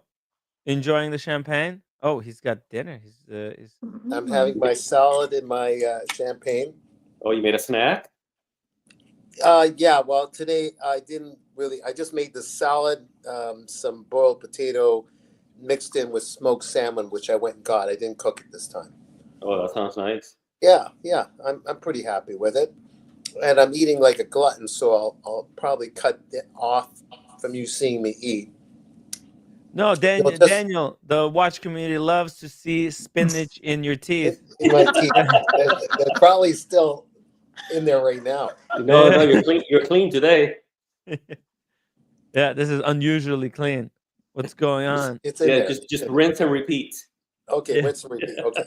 Enjoying the champagne? Oh, he's got dinner. I'm having my salad and my champagne. Oh, you made a snack? Yeah. Well, today I didn't really. I just made the salad, some boiled potato, mixed in with smoked salmon, which I went and got. I didn't cook it this time. Oh, that sounds nice. Yeah. I'm pretty happy with it, and I'm eating like a glutton, so I'll probably cut it off from you seeing me eat. No, Daniel, the watch community loves to see spinach in your teeth. In my teeth. They're probably still in there right now. No, you're clean. You're clean today. Yeah, this is unusually clean. What's going on? It's in there. Just rinse and repeat. Okay, rinse and repeat. Okay.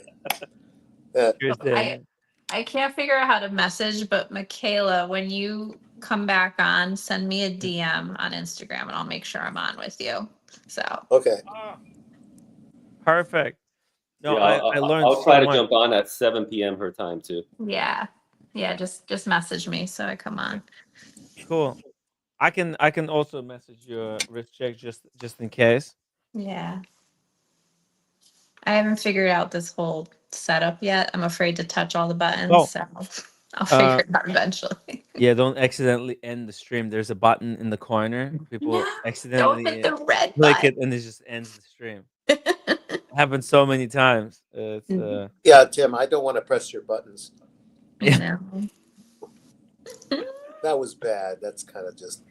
Cheers, Daniel. I can't figure out how to message, but Michaela, when you come back on, send me a DM on Instagram and I'll make sure I'm on with you. So okay. Perfect. No, Yeah, I learned I'll try so to much. jump on at 7 p.m. her time too. yeah. Yeah, just message me so I come on. Cool. I can also message you a wrist check just in case. Yeah. I haven't figured out this whole setup yet. I'm afraid to touch all the buttons, Oh, so I'll figure it out eventually. yeah, don't accidentally end the stream. There's a button in the corner. People Don't accidentally hit the red click button. it and it just ends the stream. Happens so many times. It's Yeah, Tim, I don't want to press your buttons. yeah. That was bad. That's kind of just.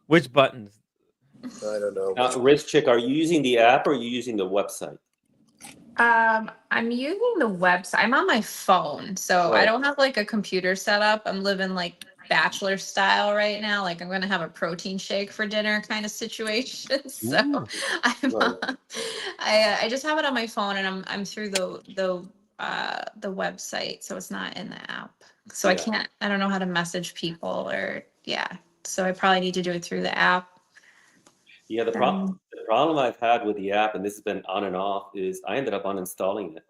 Which buttons? I don't know. Wrist check. Are you using the app or are you using the website? I'm using the website. I'm on my phone, so I don't have like a computer set up. I'm living like bachelor style right now. Like I'm gonna have a protein shake for dinner kind of situation. So I just have it on my phone, and I'm through the website, so it's not in the app. So I don't know how to message people or So I probably need to do it through the app. Yeah, the problem I've had with the app, and this has been on and off, is I ended up uninstalling it.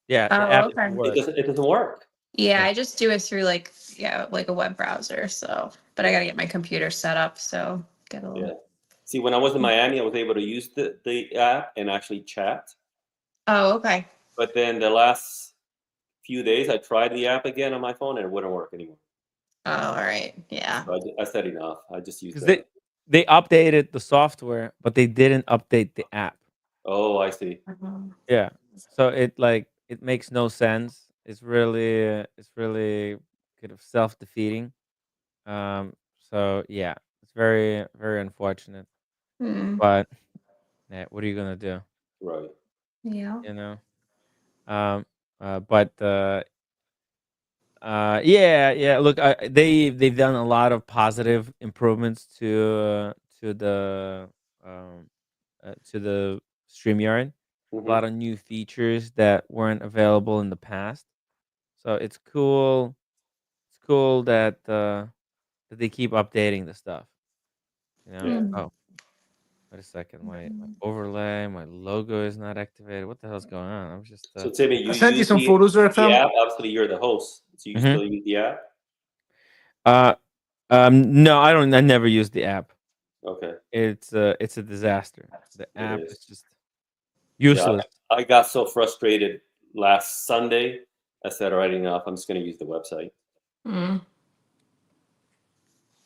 Yeah, the app doesn't work. It doesn't work. Yeah, I just do it through like a web browser. So, but I got to get my computer set up. So get a little. Yeah. See, when I was in Miami, I was able to use the app and actually chat. Oh, okay. But then the last few days, I tried the app again on my phone, and it wouldn't work anymore. Oh, all right. Yeah. So I said enough. I just used Because they updated the software, but they didn't update the app. Oh, I see. Yeah. So it makes no sense. It's really kind of self-defeating. So yeah, it's very, very unfortunate. But yeah, what are you gonna do? Right. Yeah. You know. But yeah. Look, they've done a lot of positive improvements to the StreamYard. A lot of new features that weren't available in the past. So it's cool. It's cool that they keep updating the stuff. You know. Oh, wait a second. My overlay, my logo is not activated. What the hell's going on? I'm just. So Timmy, you I sent you use some photos there, Tim. the app. Obviously, you're the host, so you still use the app. No, I don't. I never use the app. Okay. It's a disaster. The app is just useless. Yeah, I got so frustrated last Sunday. I said, "All right, enough. I'm just going to use the website."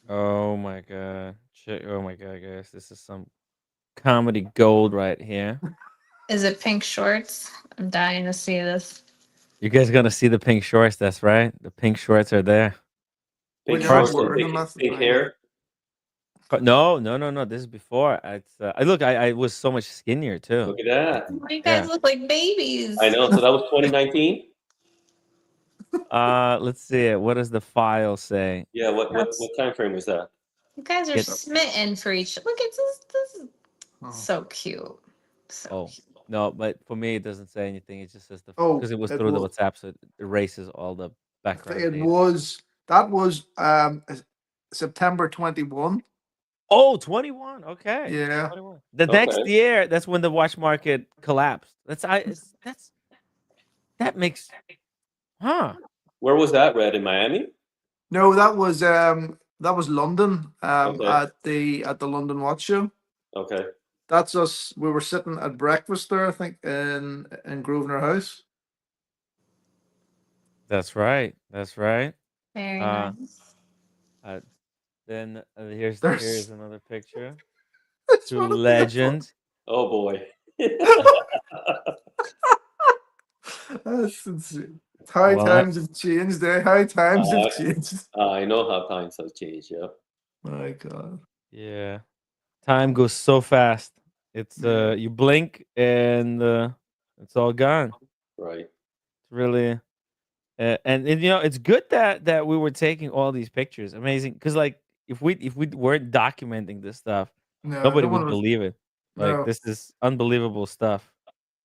Oh my god! Oh my god, guys! This is some comedy gold right here. Is it pink shorts? I'm dying to see this. You guys gonna see the pink shorts? That's right. The pink shorts are there. Pink shorts and pink hair. No. This is before. It's look. I was so much skinnier too. Look at that. You guys look like babies. I know. So that was 2019. Let's see. What does the file say? Yeah. What time frame was that? You guys are smitten for each. Look, it's this so cute. So cute. No, but for me it doesn't say anything. It just says because it was through the WhatsApp, so it erases all the background. That was September 21. Oh, 21. Okay. Yeah. 21. The next year, that's when the watch market collapsed. That makes. Where was that, Red? In Miami? No, that was London. At the London Watch Show. Okay. That's us. We were sitting at breakfast there, I think, in Grosvenor House. That's right. That's right. Very nice. Then here's another picture. Two legends. Oh boy. That's insane. How times have changed, eh? How times have changed. I know how times have changed. Yeah. My God. Yeah. Time goes so fast. It's you blink and it's all gone. Right. It's really and it's good that we were taking all these pictures. Amazing, because like if we weren't documenting this stuff, nobody would believe it. Like this is unbelievable stuff.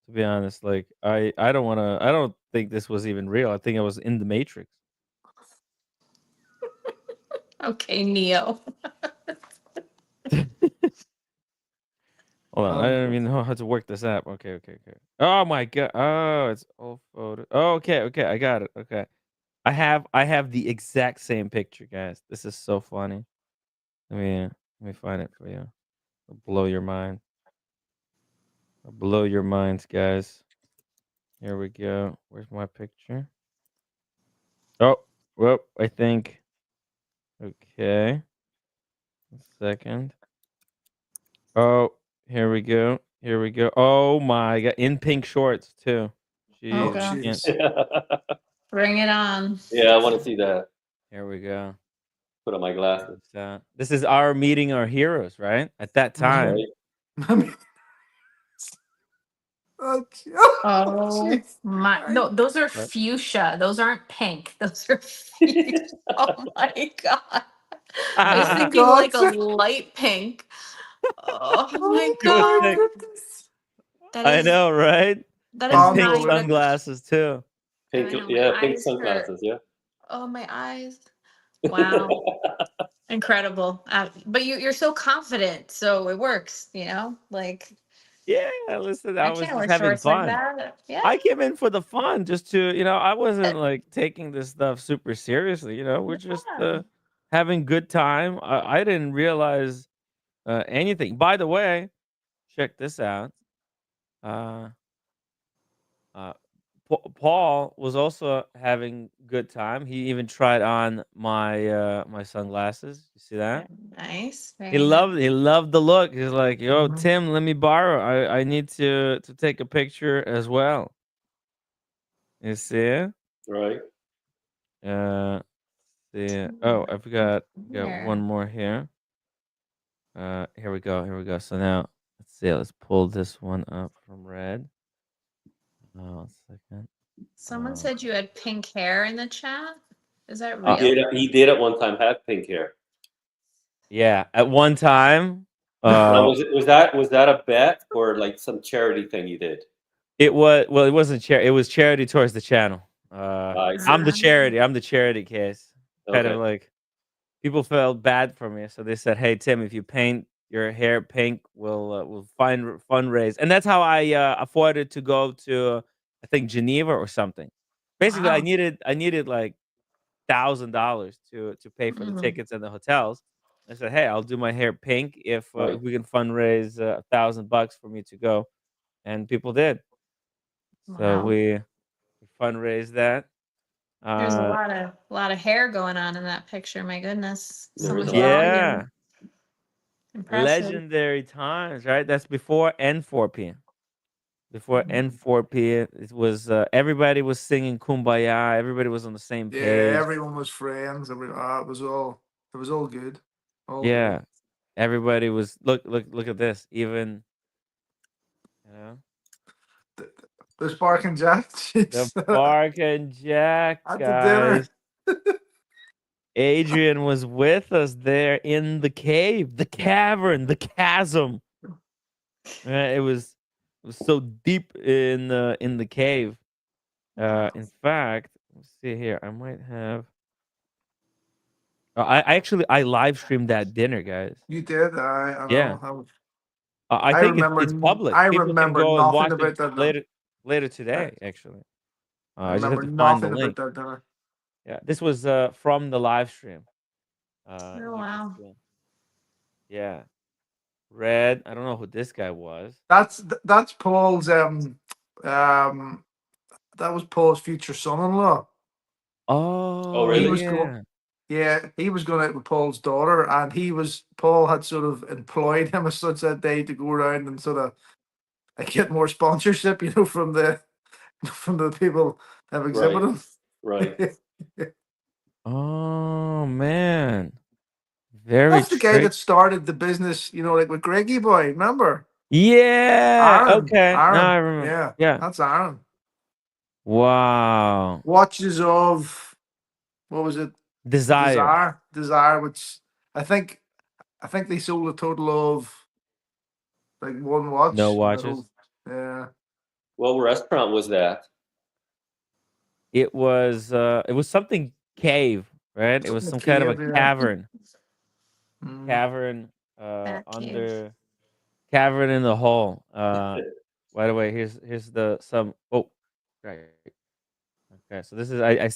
To be honest, like I don't think this was even real. I think I was in the Matrix. Okay, Neo. Hold on, I don't even know how to work this app. Okay. Oh my god. Oh, it's all photo. Oh, okay. I got it. Okay. I have the exact same picture, guys. This is so funny. Let me find it for you. It'll blow your mind. It'll blow your minds, guys. Here we go. Where's my picture? Oh, well, I think. Okay. A second. Oh, here we go. Oh my god, in pink shorts too. Oh Jeez, I can't. god. Bring it on. Yeah, I want to see that. Here we go. Put on my glasses. This is our meeting our heroes, right? At that time. Oh my! No, those are What? fuchsia. Those aren't pink. Those are fuchsia. Oh my god! I was thinking like a light pink. Oh my god! That I is know, right? that And is pink not even a. sunglasses too. Pink, I know, my yeah, pink eyes hurt. sunglasses. Yeah. Oh my eyes! Wow, incredible. But you're so confident, so it works. You know, like Yeah, listen, I I was can't just wear having shorts like fun. that. Yeah. I came in for the fun, just to, I wasn't like taking this stuff super seriously. We're just Yeah. having good time. I didn't realize anything. By the way, check this out. Uh, uh, Paul was also having good time. He even tried on my sunglasses. You see that? Nice. He Very nice. loved the look. He's like, "Yo, Tim, let me borrow. I need to take a picture as well." You see it? Right. See. Oh, I forgot. Got one Here. more here. Here we go. So now let's see. Let's pull this one up from Red. Oh, 1 second. Someone said you had pink hair in the chat. Is that He real? did. He did at one time have pink hair. Yeah, at one time. Now, was that a bet or like some charity thing you did? It wasn't charity. It was charity towards the channel. I see. I'm the charity. I'm the charity case. Kind of Okay. like people felt bad for me, so they said, "Hey Tim, if you paint your hair pink, we'll fundraise." And that's how I afforded to go to I think Geneva or something. Basically, Wow. I needed like $1,000 to pay for the Mhm. tickets and the hotels. I said, "Hey, I'll do my hair pink if Right. we can fundraise $1,000 for me to go," and people did. So Wow. we fundraised that. There's a Uh, lot of hair going on in that picture. My goodness. So There is much a lot. yeah, volume. Impressive. legendary times, right? That's before N4P. Before N4P, it was everybody was singing "Kumbaya." Everybody was on the same Yeah, page. everyone was friends. It was all good. All Yeah, good. everybody was look at this. Even you know The Sparking Jack the jeez. Bark and Jack At the dinner. guys. Adrian was with us there in the cave, the cavern, the chasm. It was so deep in the cave. In fact, let's see here. I might have. I live streamed that dinner, guys. You did. I Yeah, know. I I think remember. it's public. I People can remember go and nothing watch it about that dinner. later I, today. Actually, I I just have remember to find the nothing about link. that dinner. Yeah, this was from the live stream. Oh As you can wow. see. Yeah, Red. I don't know who this guy was. That's Paul's. That was Paul's future son-in-law. Oh, really? He was going. yeah. Yeah, he was going out with Paul's daughter, and Paul had sort of employed him as such that day to go around and sort of get more sponsorship, from the people that have Right. exhibited. Right. Oh man, very That's the guy tricky. that started the business, like with Greggy Boy. Remember? Yeah. Aaron. Okay. Now I Aaron. remember. Yeah, Yeah. that's Aaron. Wow. Watches of what was it? Desire. Desire, which I think they sold a total of like one No watch in the watches. whole. Yeah. What restaurant was that? it was something cave, right? It was The some kind of a cave, yeah. cavern. Mm. Cavern Bat cave. under cavern in the hole. By the way, here's the some oh right. Okay, so this is I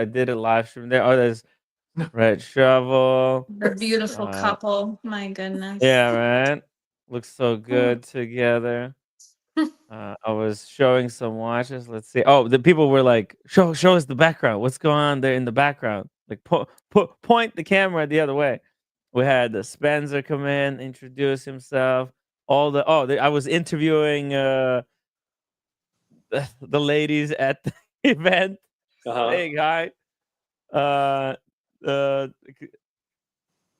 did a live stream there. Oh, there's Red Shovel. The beautiful couple. My goodness. Yeah, right. Looks so good together. I was showing some watches. Let's see. Oh, the people were like, "Show us the background. What's going on there in the background?" Like, point the camera the other way. We had Spencer come in, introduce himself. I was interviewing the ladies at the event, saying hi. Uh,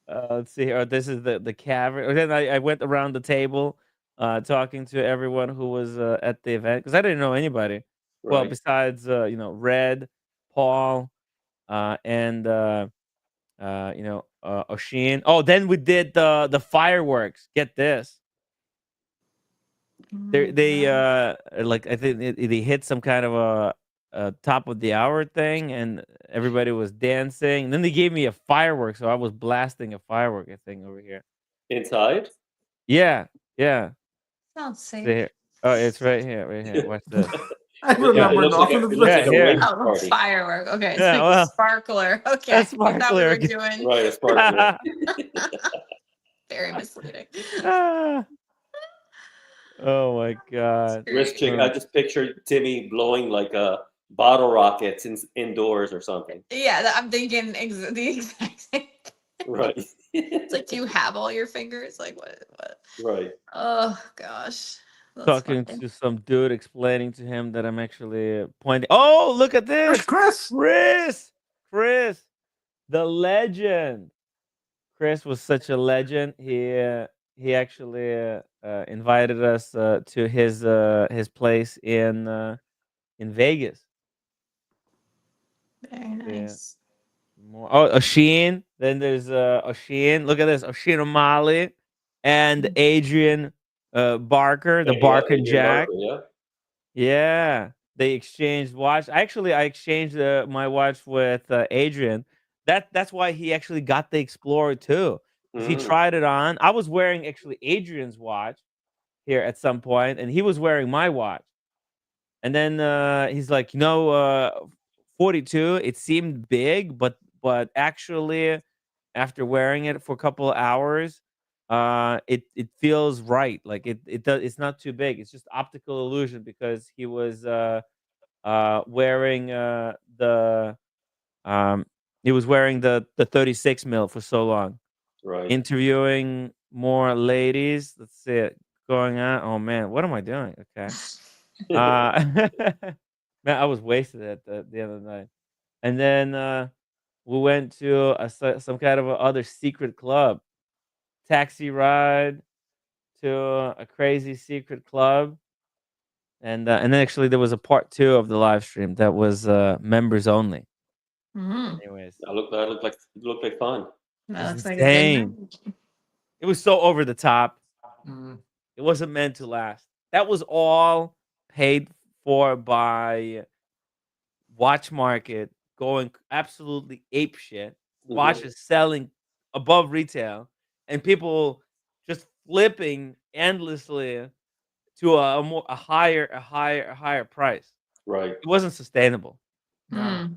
let's see here. This is the cavern. And then I went around the table, talking to everyone who was at the event because I didn't know anybody. Well, Right. besides Red, Paul, and Oshin. Oh, then we did the fireworks. Get this. They like I think they hit some kind of a top of the hour thing, and everybody was dancing. And then they gave me a firework, so I was blasting a firework thing over here. Inside? Yeah, yeah. Sounds See safe. here. Oh, it's right here, right here. Watch this. I remember nothing of It looks like a here. rave Oh, party. firework. Okay, it's Yeah, like well, a sparkler. Okay, a is that what sparkler. we're doing? Right, a sparkler. Very misleading. Ah. Oh my god. Wrist chick. I just pictured Timmy blowing like bottle rockets indoors or something. Yeah, I'm thinking the exact same. Right. It's like, do you have all your fingers? Like what? Right. Oh gosh. That's Talking funny. to some dude, explaining to him that I'm actually pointing. Oh, look at this, Chris. Chris, the legend. Chris was such a legend. He actually invited us to his place in Vegas. Very Yeah. nice. Oh, Oshin. Then there's Oshin. Look at this, Oshin O'Malley and Adrian Barker, the Barker and Adrian Jack. Barker, yeah. Yeah, they exchanged watch. I exchanged my watch with Adrian. That's why he actually got the Explorer too, because he tried it on. I was wearing actually Adrian's watch here at some point, and he was wearing my watch. And then he's like, 42. It seemed big, but actually, after wearing it for a couple of hours, it feels right. Like it's not too big. It's just optical illusion because he was wearing the he was wearing the 36 mil for so long. Right. Interviewing more ladies. Let's see it going on. Oh man, what am I doing? Okay. Man, I was wasted at the other night. And then we went to some kind of a other secret club, taxi ride to a crazy secret club, and then actually there was a part 2 of the live stream that was members only. Anyways, That looked like fun. That it's looks like a good insane. night. It was so over the top. Mm. It wasn't meant to last. That was all paid for by Watch Market going absolutely ape shit. Watches selling above retail, and people just flipping endlessly to a higher price. Right. It wasn't sustainable. Mm.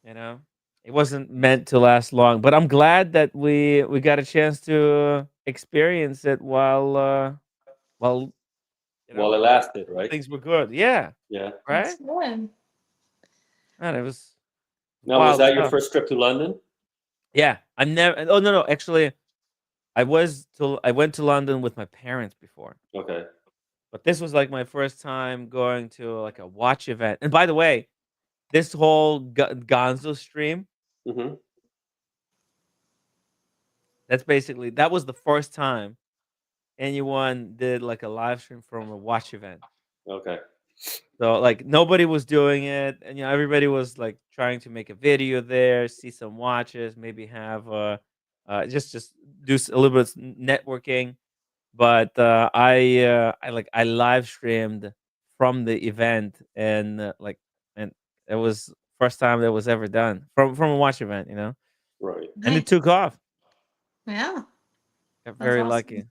You know, it wasn't meant to last long. But I'm glad that we got a chance to experience it while While it lasted, right? things were good. Yeah. Yeah. Right. That's good. Man, it was. Now, was wild that your stuff. first trip to London? Yeah, I'm never. Oh no, actually, I went to London with my parents before, Okay. but this was like my first time going to like a watch event. And by the way, this whole Gonzo stream, Mm-hmm. that was the first time anyone did like a live stream from a watch event. Okay. So like nobody was doing it, and everybody was like trying to make a video there, see some watches, maybe have just do a little bit of networking. But I live streamed from the event, and It was first time that was ever done from a watch event, you know, Right. and it Nice. took off. Yeah, Got that's very awesome. lucky.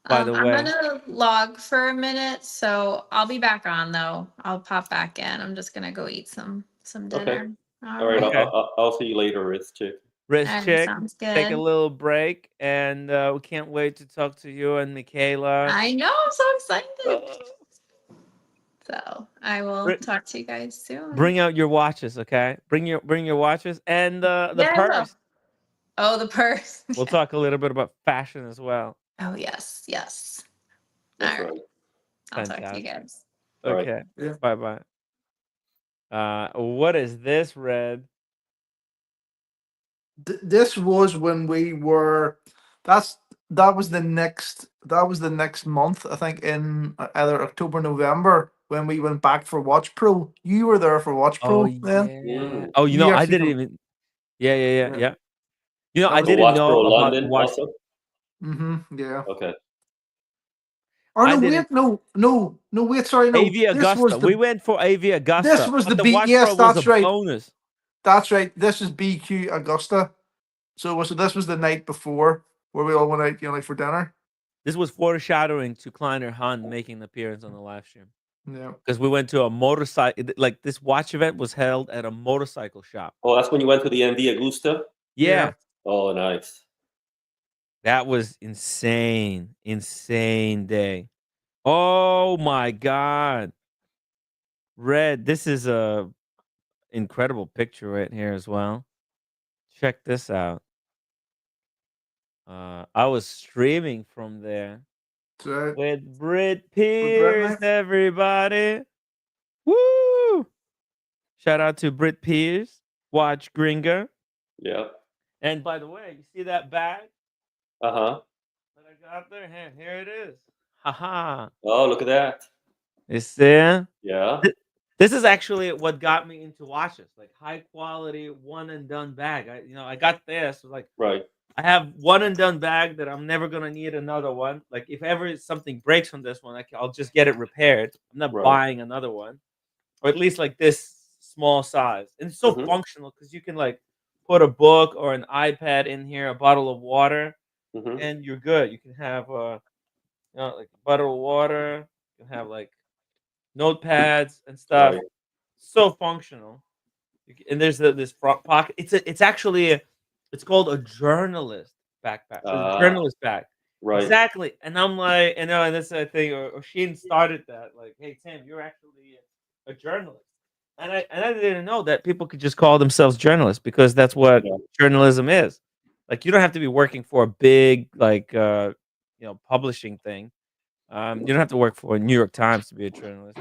By the I'm way, gonna log for a minute, so I'll be back on though. I'll pop back in. I'm just gonna go eat some Okay. dinner. All right. Okay. I'll see you later, Riz chick. wrist Alright, check. sounds Take a good. little break, and we can't wait to talk to you and Michaela. I know, I'm so excited. Uh, So I will br- talk to you guys soon. bring out your watches, okay? Bring your watches and the Yeah, I will. purse. Oh, the purse. We'll talk a little bit about fashion as well. Oh yes, yes. That's All right. right. I'll talk to you Fantastic. guys. All right. Okay. Yeah. Bye bye. What is this, Red? This was when we were. That was the next month. I think in either October, November when we went back for Watch Pro. You were there for Watch Oh Pro then. yeah. Oh, you know, You I actually didn't come. even. Yeah. Yeah. You know, That I was. For didn't Watch Pro know about the London watch. also. Yeah. Okay. Or I no, didn't. wait, no, wait, sorry, no. AV Augusta. We went for AV This Augusta, was but the the B. Watch Pro Yes, was a that's right. bonus. That's right. This is BQ Augusta. So this was the night before where we all went out, like for dinner. This was foreshadowing to Kleiner Hunt making an appearance on the live stream. Yeah. Because we went to a motorcycle, like this watch event was held at a motorcycle shop. Oh, that's when you went to the MV Augusta? Yeah. Oh, nice. That was insane. Insane day. Oh my God. Red, this is a incredible picture right here as well. Check this out. I was streaming from there So, with Brit Brett Pierce, Knight? everybody. Woo! Shout out to Brit Pierce, Watch Gringa. Yeah. And by the way, you see that bag Uh-huh. that I got there? Here it is. Haha. Oh, look at that. You see? Yeah. This is actually what got me into watches, like high quality one and done bag. I got this like Right. I have one and done bag that I'm never gonna need another one. Like if ever something breaks on this one, I'll just get it repaired. I'm not Right. buying another one, or at least like this small size. And it's so Mhm. functional because you can like put a book or an iPad in here, a bottle of water, Mhm. and you're good. You can have like a bottle of water. You can have like notepads and stuff. Right. So functional. And there's this front pocket. It's actually it's called a journalist backpack. It's a journalist bag. Right. Exactly. And I'm like, and that's the thing. Or Sheen started that. Like, hey Tim, you're actually a journalist. And I didn't know that people could just call themselves journalists because that's what Yeah. journalism is. Like you don't have to be working for a big like publishing thing. You don't have to work for New York Times to be a journalist.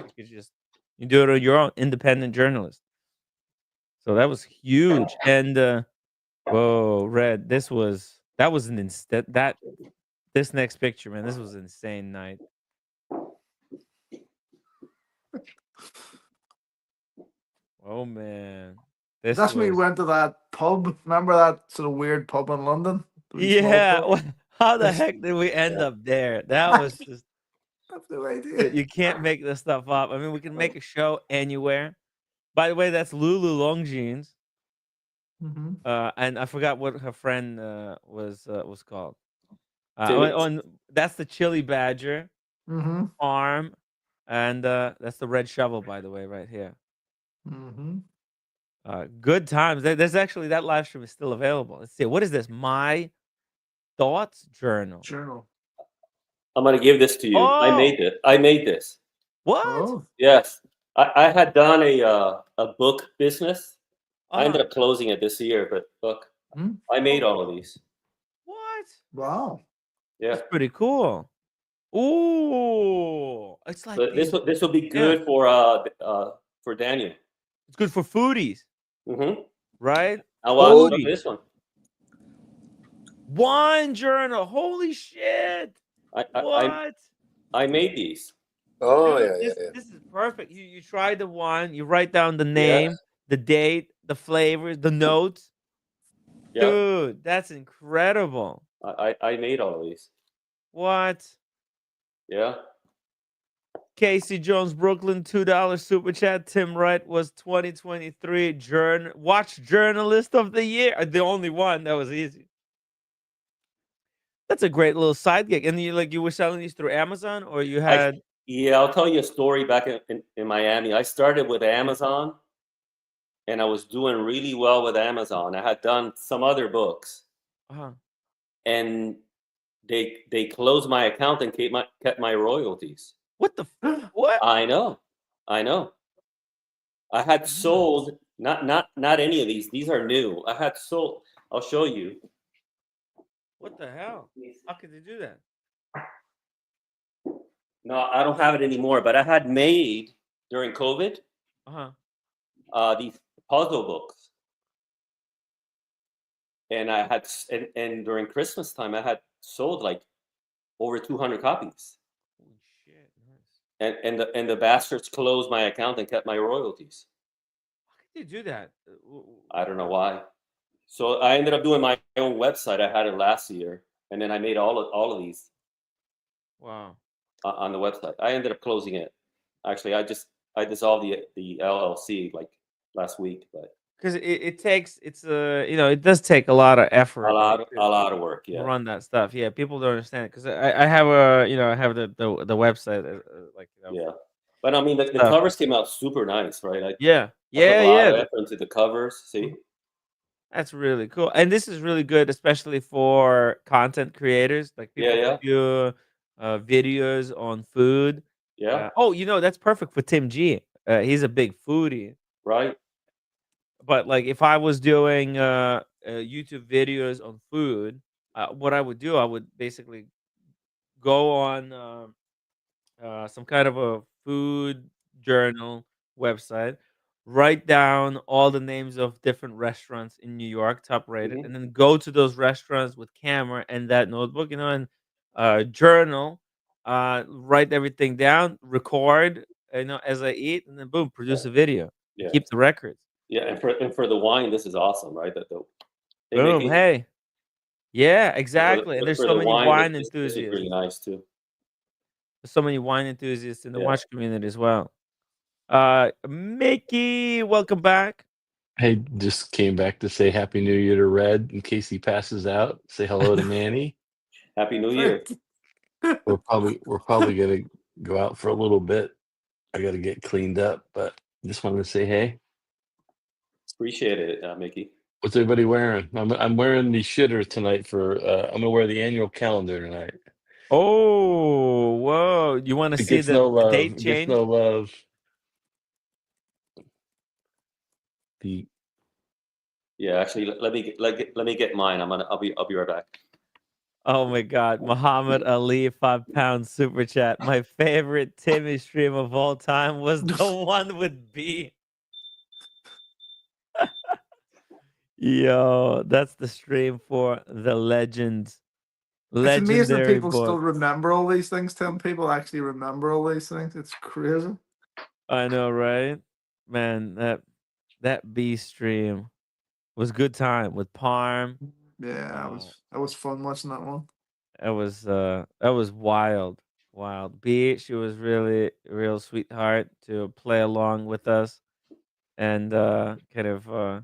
You do it on your own, independent journalist. So that was huge. And whoa, Red, that was an instant this next picture, man, this was an insane night. Oh man. That's when we went to that pub. Remember that sort of weird pub in London? The small Yeah. pub? How the heck did we end up there? That was just I have no idea. you can't make this stuff up. I mean, we can make a show anywhere. By the way, that's Lulu Longjeans. Mhm. And I forgot what her friend was called. Timmy. That's the Chili Badger Mhm. arm, and that's the Red Shovel, by the way, right here. Mhm. Good times. There's actually that live stream is still available. Let's see. What is this? My Thoughts Journal. I'm gonna give this to you. I made Oh, it. I made this. what? Oh. Yes. I had done a book business. I ended Uh, up closing it this year, but look, Hmm? I made all of these. what? Wow. Yeah. That's pretty cool. Ooh, it's like But these. this will be Yeah, good for Daniel. it's good for foodies, Mm-hmm. right? Now watch look at Foodies. this one. Wine journal. Holy shit! What? I made these. Oh Dude, yeah. this is perfect. You try the wine, you write down the Yes. name, the date, the flavors, the notes. Yeah. Dude, that's incredible. I made all of these. What? Yeah. Casey Jones, Brooklyn, $2 super chat. Tim Wright was 2023 watch journalist of the year. The only one. That was easy. That's a great little side gig. And you were selling these through Amazon, or you had? Yeah, I'll tell you a story back in Miami. I started with Amazon, and I was doing really well with Amazon. I had done some other books, and they closed my account and kept my royalties. What the what? I know. I had sold not any of these. These are new. I had sold. I'll show you. What the hell? How could they do that? No, I don't have it anymore. But I had made during COVID these puzzle books, and I had and during Christmas time I had sold like over 200 copies. Holy shit! Nice. And the bastards closed my account and kept my royalties. How could they do that? I don't know why. So I ended up doing my own website. I had it last year, and then I made all of these. Wow. On the website, I ended up closing it. Actually, I dissolved the LLC like last week, but because it does take a lot of effort, a lot of work, to run that stuff. Yeah, people don't understand it because I have the website yeah. But I mean, the covers came out super nice, right? I put a lot of effort into the covers. See. That's really cool. And this is really good, especially for content creators, like people who do videos on food. Yeah. That's perfect for Tim G. He's a big foodie. Right. But like if I was doing YouTube videos on food, what I would do, I would basically go on some kind of a food journal website, write down all the names of different restaurants in New York, top rated, and then go to those restaurants with camera and that notebook, and journal, write everything down, record, as I eat, and then boom, produce a video. Yeah. Keep the records. Yeah, and for the wine, this is awesome, right? Boom, hey. Yeah, exactly. And there's for so the many wine this is enthusiasts. really nice too. There's so many wine enthusiasts in the watch community as well. Mickey, welcome back. Hey, just came back to say Happy New Year to Red in case he passes out. Say hello to Manny. Happy New Year. We're probably gonna go out for a little bit. I got to get cleaned up, but just wanted to say hey. Appreciate it, Mickey. What's everybody wearing? I'm wearing the shitter tonight for. I'm gonna wear the annual calendar tonight. Oh, whoa! You want to see the date change? Gets no love. Yeah, actually, let me get mine. I'll be right back. Oh my God, Muhammad Ali, 5 pound super chat. My favorite Timmy stream of all time was the one with B. Yo, that's the stream for the legends. It's amazing Legendary people still remember all these things, Tim. People actually remember all these things. It's crazy. I know, right? Man, that B stream was good time with Parm. Yeah, that was fun watching that one. That was wild. B, she was really real sweetheart to play along with us and kind of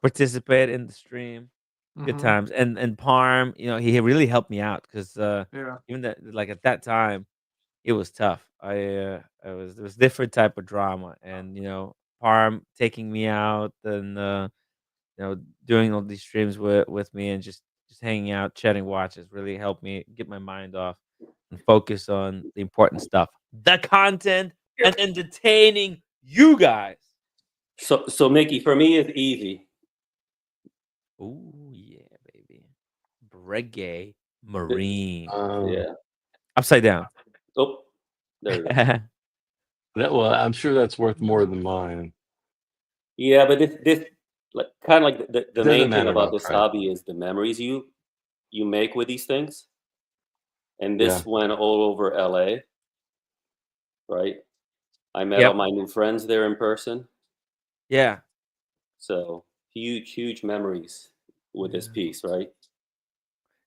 participate in the stream. Good times. And Parm, he really helped me out because even that, like at that time, it was tough. There was different type of drama, and Parm taking me out and doing all these streams with me and just hanging out, chatting watches really helped me get my mind off and focus on the important stuff, the content, and entertaining you guys. So Mickey, for me, it's easy. Oh yeah, baby. Reggae Marine. Yeah. Upside down. Oh, there we go. Well, I'm sure that's worth more than mine. Yeah, but this kind of like the main thing about this hobby is the memories you make with these things. And this went all over LA, right? I met all my new friends there in person. Yeah. So huge memories with this piece, right?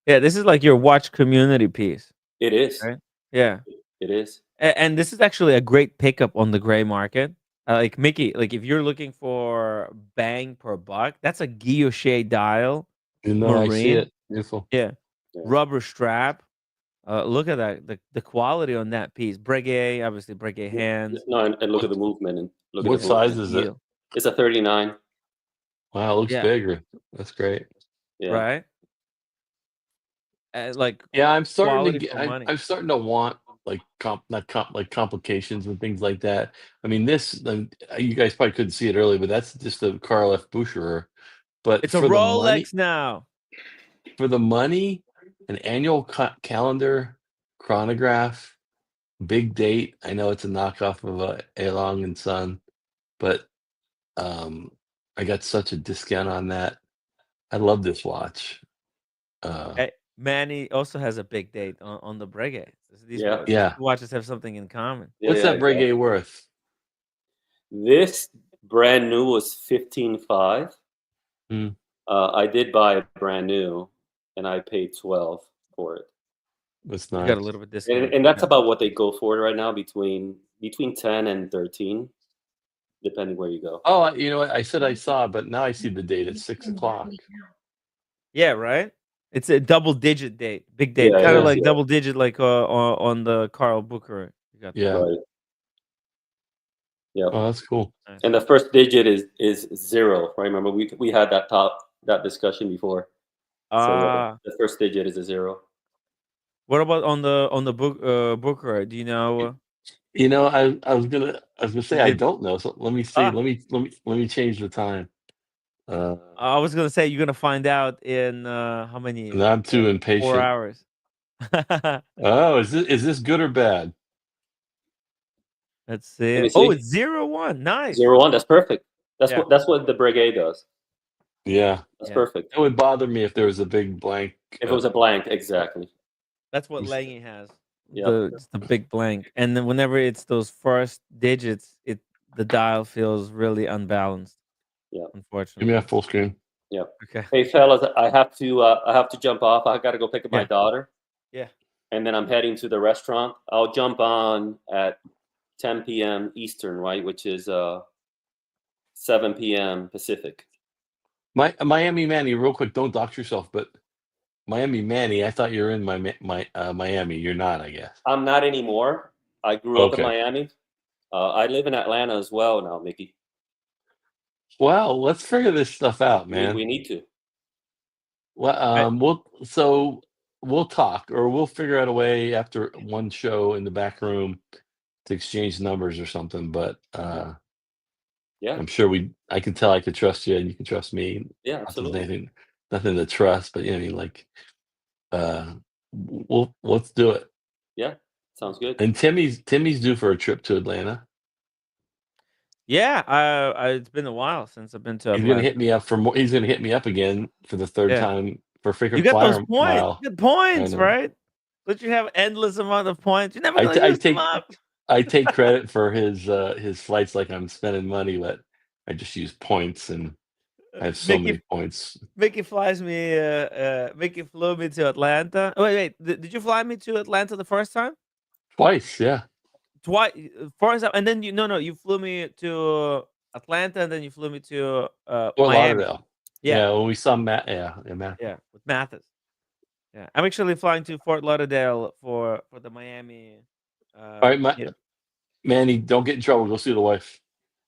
Yeah, this is like your watch community piece. It is. Right? Yeah. It is. And this is actually a great pickup on the gray market. Like Mickey, like if you're looking for bang per buck, that's a guilloche dial, You know, I see marine. it. Beautiful. Yeah, rubber strap. Look at that, the quality on that piece. Breguet, obviously Breguet hands. No, and look at the movement and look at What the size movement. is it? It's a 39. Wow, it looks Yeah. bigger. That's great. Yeah. Right. Like Yeah, I'm starting to quality get. for money. I'm starting to want like like complications and things like that. I mean, this you guys probably couldn't see it earlier, but that's just a Carl F. Boucherer. But It's a for the money, Rolex now. for the money, an annual calendar, chronograph, big date. I know it's a knockoff of a Along and Son, but I got such a discount on that. I love this watch. Manny also has a big date on the Breguet. These Yeah. these Yeah. two watches have something in common. What's that Breguet worth? This brand new was 15.5. Hmm. I did buy it brand new, and I paid 12 for it. That's You nice. got a little bit discount. And that's about what they go for right now, between 10 and 13, depending where you go. Oh, you know what? I said I saw, but now I see the date at 6 o'clock. Yeah, right. It's a double-digit date, big date, Yeah, it kind of is, like yeah. double-digit, like on the Carl Boucherer. You got that. Yeah. Right. Yeah. Oh, that's cool. Nice. And the first digit is 0. Right? Remember, we had that discussion before. So the first digit is a 0. What about on the Boucherer? Do you know? You know, I was gonna say I did- don't know. So let me see. Let me change the time. I was gonna say you're gonna find out in how many? No, I'm too 4 impatient. hours. Oh, is this good or bad? Let's see. Let me Oh, see. it's 01. Nice. 01. That's perfect. That's Yeah. what the Breguet does. Yeah. That's Yeah. perfect. It would bother me if there was a big blank. If it was a blank, exactly. That's what Lange has. Yep. Just the big blank, and then whenever it's those first digits, the dial feels really unbalanced. Yeah. Give Unfortunately. me that full screen. Yep. Okay. Hey fellas, I have to jump off. I got to go pick up my Yeah. daughter. Yeah. And then I'm heading to the restaurant. I'll jump on at 10 p.m. Eastern, right, which is 7 p.m. Pacific. Miami Manny, real quick, don't dox yourself, but Miami Manny, I thought you were in Miami. You're not, I guess. I'm not anymore. I grew up in Okay. Miami. I live in Atlanta as well now, Mickey. Well, let's figure this stuff out, man. We need to. Well, we'll talk, or we'll figure out a way after one show in the back room to exchange numbers or something. But Yeah. I'm sure I can tell I could trust you, and you can trust me. Yeah, Not that there's absolutely. nothing to trust, but I mean, like, let's do it. Yeah, sounds good. And Timmy's due for a trip to Atlanta. Yeah, it's been a while since I've been to He's Atlanta. gonna hit me up for more. He's gonna hit me up again for the third Yeah. time for freaking You got those flyer points. mile. You got points, I know. right? Don't you have endless amount of points? You're never I gonna use them up. I take credit for his flights like I'm spending money, but I just use points, and I have so many points. Mickey flies me. Mickey flew me to Atlanta. Oh, wait. Did you fly me to Atlanta the first time? Twice, yeah. Twice, first time, and then you flew me to Atlanta, and then you flew me to Fort Miami. Lauderdale. Yeah. When we saw Matt. Yeah, Matt. Yeah, with Mathis. Yeah, I'm actually flying to Fort Lauderdale for the Miami. All right, Manny, don't get in trouble. Go see the wife.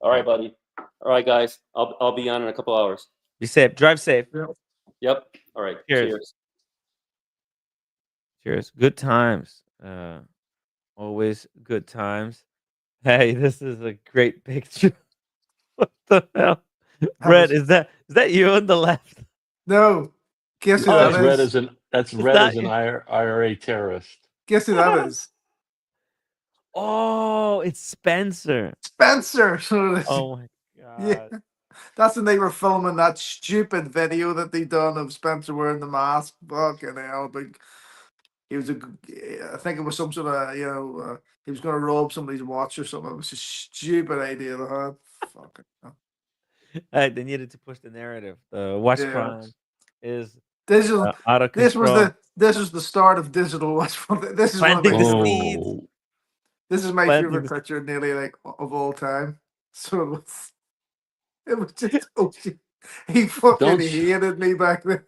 All right, buddy. All right, guys. I'll be on in a couple hours. Be safe. Drive safe. Yep. All right. Cheers. Cheers. Good times. Always good times. Hey, this is a great picture. What the hell? Red, is that you on the left? No. Guess who That's that red is? that's red as an IRA terrorist. Guess who that is? Oh, it's Spencer. Spencer. Oh my god. Yeah. That's when they were filming that stupid video that they done of Spencer wearing the mask. Fucking hell. He was I think it was some sort of, he was going to rob somebody's watch or something. It was a stupid idea to have. Fucking hell. They needed to push the narrative. The watch crime is digital. Out of control. This was the start of digital watch crime. This is one of Planting the seeds. This is my planting favorite the picture, nearly like of all time. So it was just Oshie. He fucking Don't sh- hated me back then.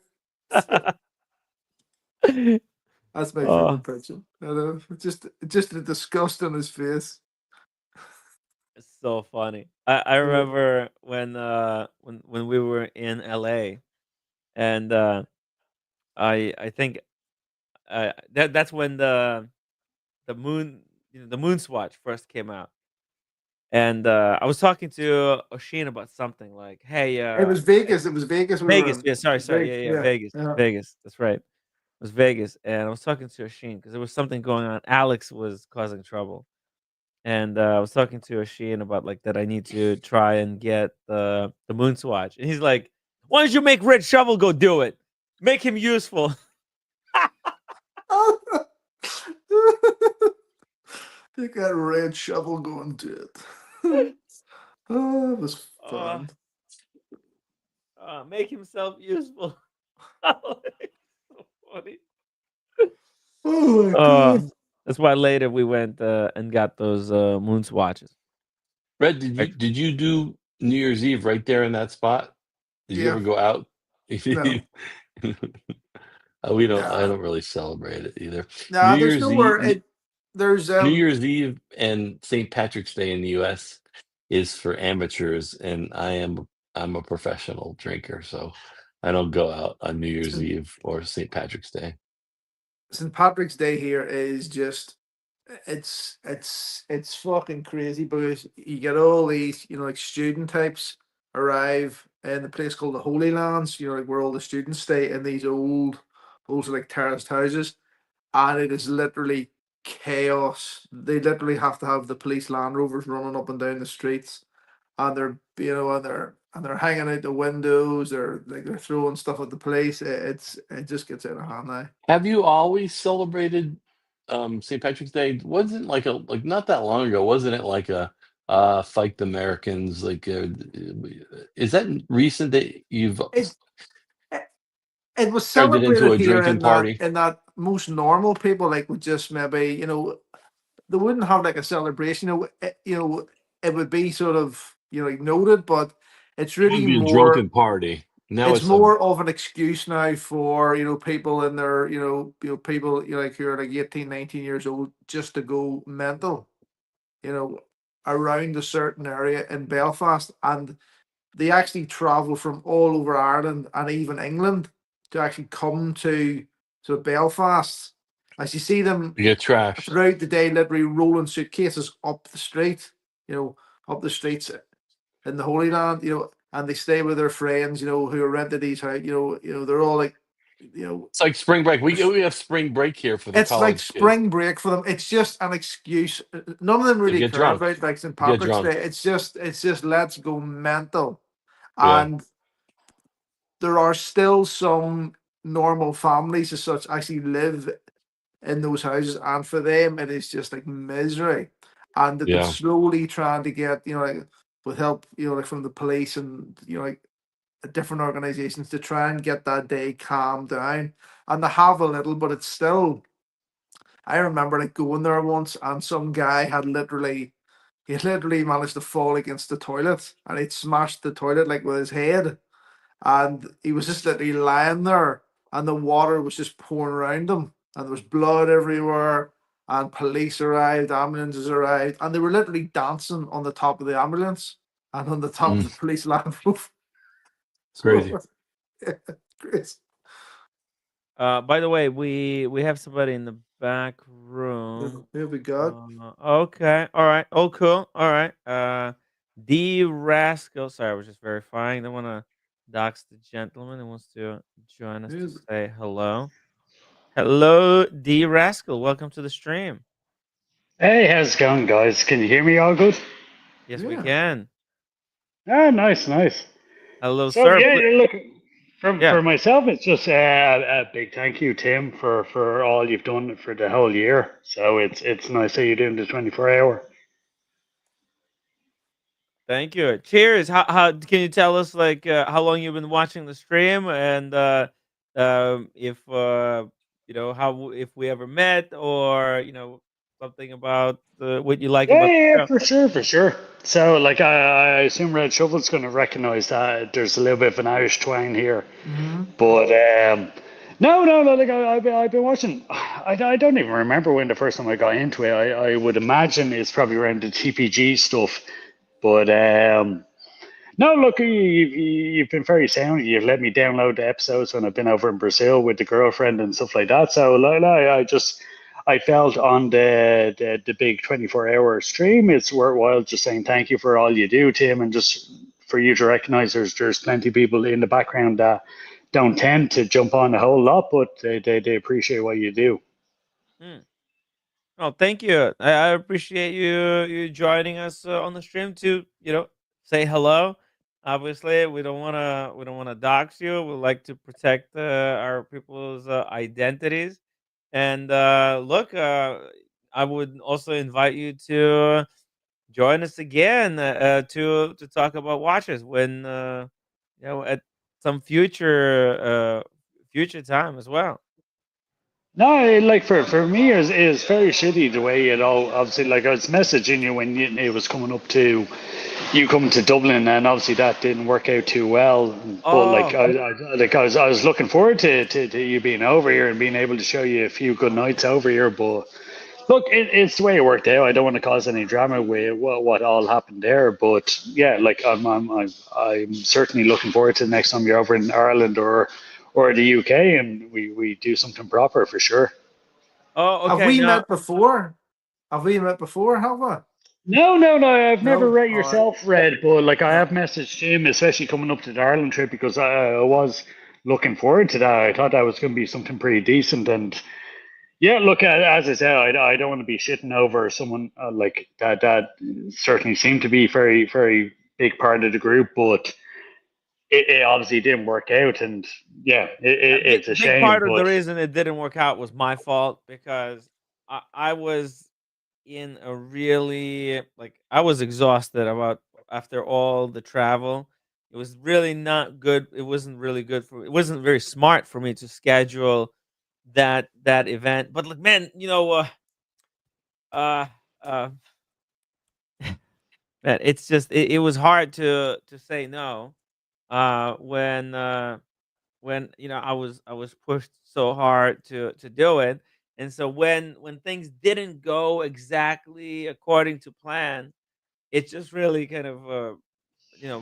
So that's my Oh, favorite picture. I know, just the disgust on his face. it's so funny. I Yeah. remember when we were in LA, and I think that's when the moon the moon swatch first came out. And I was talking to Oshin about something like, "Hey, It was Vegas. It was Vegas. We were Vegas, in. yeah, sorry, Vegas. yeah, Yeah. Vegas, Yeah. Vegas. That's right. It was Vegas, and I was talking to Oshin because there was something going on. Alex was causing trouble, and I was talking to Oshin about like that I need to try and get the moon swatch, and he's like, "Why don't you make Red Shovel go do it? Make him useful." They got Red Shovel going to it. Oh, it was uh, fun. make himself useful. So funny. Oh my Uh, god. that's why later we went and got those moon swatches. Red, did Right. you do New Year's Eve right there in that spot? Did you Yeah. ever go out? No. We don't. I Nah. don't really celebrate it either. New Nah, there's Year's nowhere. Eve, There's New Year's Eve, and St. Patrick's Day in the U.S. is for amateurs, and I'm a professional drinker, so I don't go out on New Year's Eve or St. Patrick's Day. St. Patrick's Day here is just it's fucking crazy because you get all these, like student types arrive in the place called the Holy Lands, like where all the students stay in these old like terraced houses, and it is literally chaos. They literally have to have the police Land Rovers running up and down the streets, and they're hanging out the windows, they're throwing stuff at the police. It just gets out of hand now. Have you always celebrated St. Patrick's Day? Wasn't like not that long ago? Wasn't it like a fight the Americans? Like, is that recent that you've It was turned it into celebrated a here drinking in that party? most normal people like would just maybe they wouldn't have like a celebration. It would be sort of like noted, but it's It would really be a more. drunken party. Now It's it's a more of an excuse now for people in their people like who are like 18, 19 years old just to go mental, you know, around a certain area in Belfast, and they actually travel from all over Ireland and even England to actually come to Belfast. As you see them you get trashed. throughout the day, literally rolling suitcases up the street, up the streets in the Holy Land, and they stay with their friends, who are rented these houses, they're all like, It's like spring break. We have spring break here for the it's like college kids. spring break for them. It's just an excuse. None of them They really get care drunk. about like St. They get Patrick's drunk. Day. It's just let's go mental. Yeah. And there are still some normal families as such actually live in those houses, and for them it is just like misery. And they've been Yeah. slowly trying to get, like with help, like from the police and like different organizations to try and get that day calmed down. And they have a little, but it's still. I remember like going there once, and some guy he literally managed to fall against the toilet, and he'd smashed the toilet like with his head, and he was just literally lying there, and the water was just pouring around him, and there was blood everywhere. And police arrived, ambulances arrived, and they were literally dancing on the top of the ambulance and on the top of the police Land Rover. Crazy. Crazy. By the way, we have somebody in the back room. Here we go. Okay, all right. Oh, cool. All right. D Rascal. Sorry, I was just verifying. Don't want to dox the gentleman who wants to join us to say hello. Hello, D Rascal. Welcome to the stream. Hey, how's it going, guys? Can you hear me all good? Yes, we can. Ah, nice, nice. Hello, So sir. yeah, look, Yeah. for myself, it's just a big thank you, Tim, for all you've done for the whole year. So it's nice that you're doing the 24-hour. Thank you. Cheers. How can you tell us like how long you've been watching the stream, and if how if we ever met, or something about what you like Yeah, about the yeah, show. for sure. So, like, I assume Red Shovel's going to recognize that there's a little bit of an Irish twang here. Mm-hmm. But no. Like I've been watching. I don't even remember when the first time I got into it. I would imagine it's probably around the TPG stuff. But no, look, you've been very sound. You've let me download the episodes when I've been over in Brazil with the girlfriend and stuff like that. So like, I felt on the big 24-hour stream, it's worthwhile just saying thank you for all you do, Tim, and just for you to recognize there's plenty of people in the background that don't tend to jump on a whole lot, but they appreciate what you do. Mm. Oh, thank you. I appreciate you joining us on the stream to say hello. Obviously, we don't wanna dox you. We like to protect our people's identities. And look, I would also invite you to join us again to talk about watches when at some future time as well. No, like for me, is very shitty the way it all. Obviously, like I was messaging you when it was coming up to you coming to Dublin, and obviously that didn't work out too well. But like Oh, I was looking forward to you being over here and being able to show you a few good nights over here. But look, it's the way it worked out. I don't want to cause any drama with what all happened there. But yeah, like I'm certainly looking forward to the next time you're over in Ireland or the UK, and we do something proper for sure. oh, Have okay. we Now, met before? Have we met before, have we? No. I've never No. read All right. yourself, Red, but like I No. have messaged him, especially coming up to the Ireland trip, because I was looking forward to that. I thought that was going to be something pretty decent, and yeah, look, as I said, I don't want to be shitting over someone like that. That certainly seemed to be very, very big part of the group, but it obviously didn't work out, and yeah, a it's a big shame, part of the but. reason it didn't work out was my fault because I was in a really I was exhausted about after all the travel. It was really not good. It wasn't really good for. It wasn't very smart for me to schedule that event. But like, man, uh, uh, man, it's just it was hard to say no when I was pushed so hard to do it. And so when things didn't go exactly according to plan, it just really kind of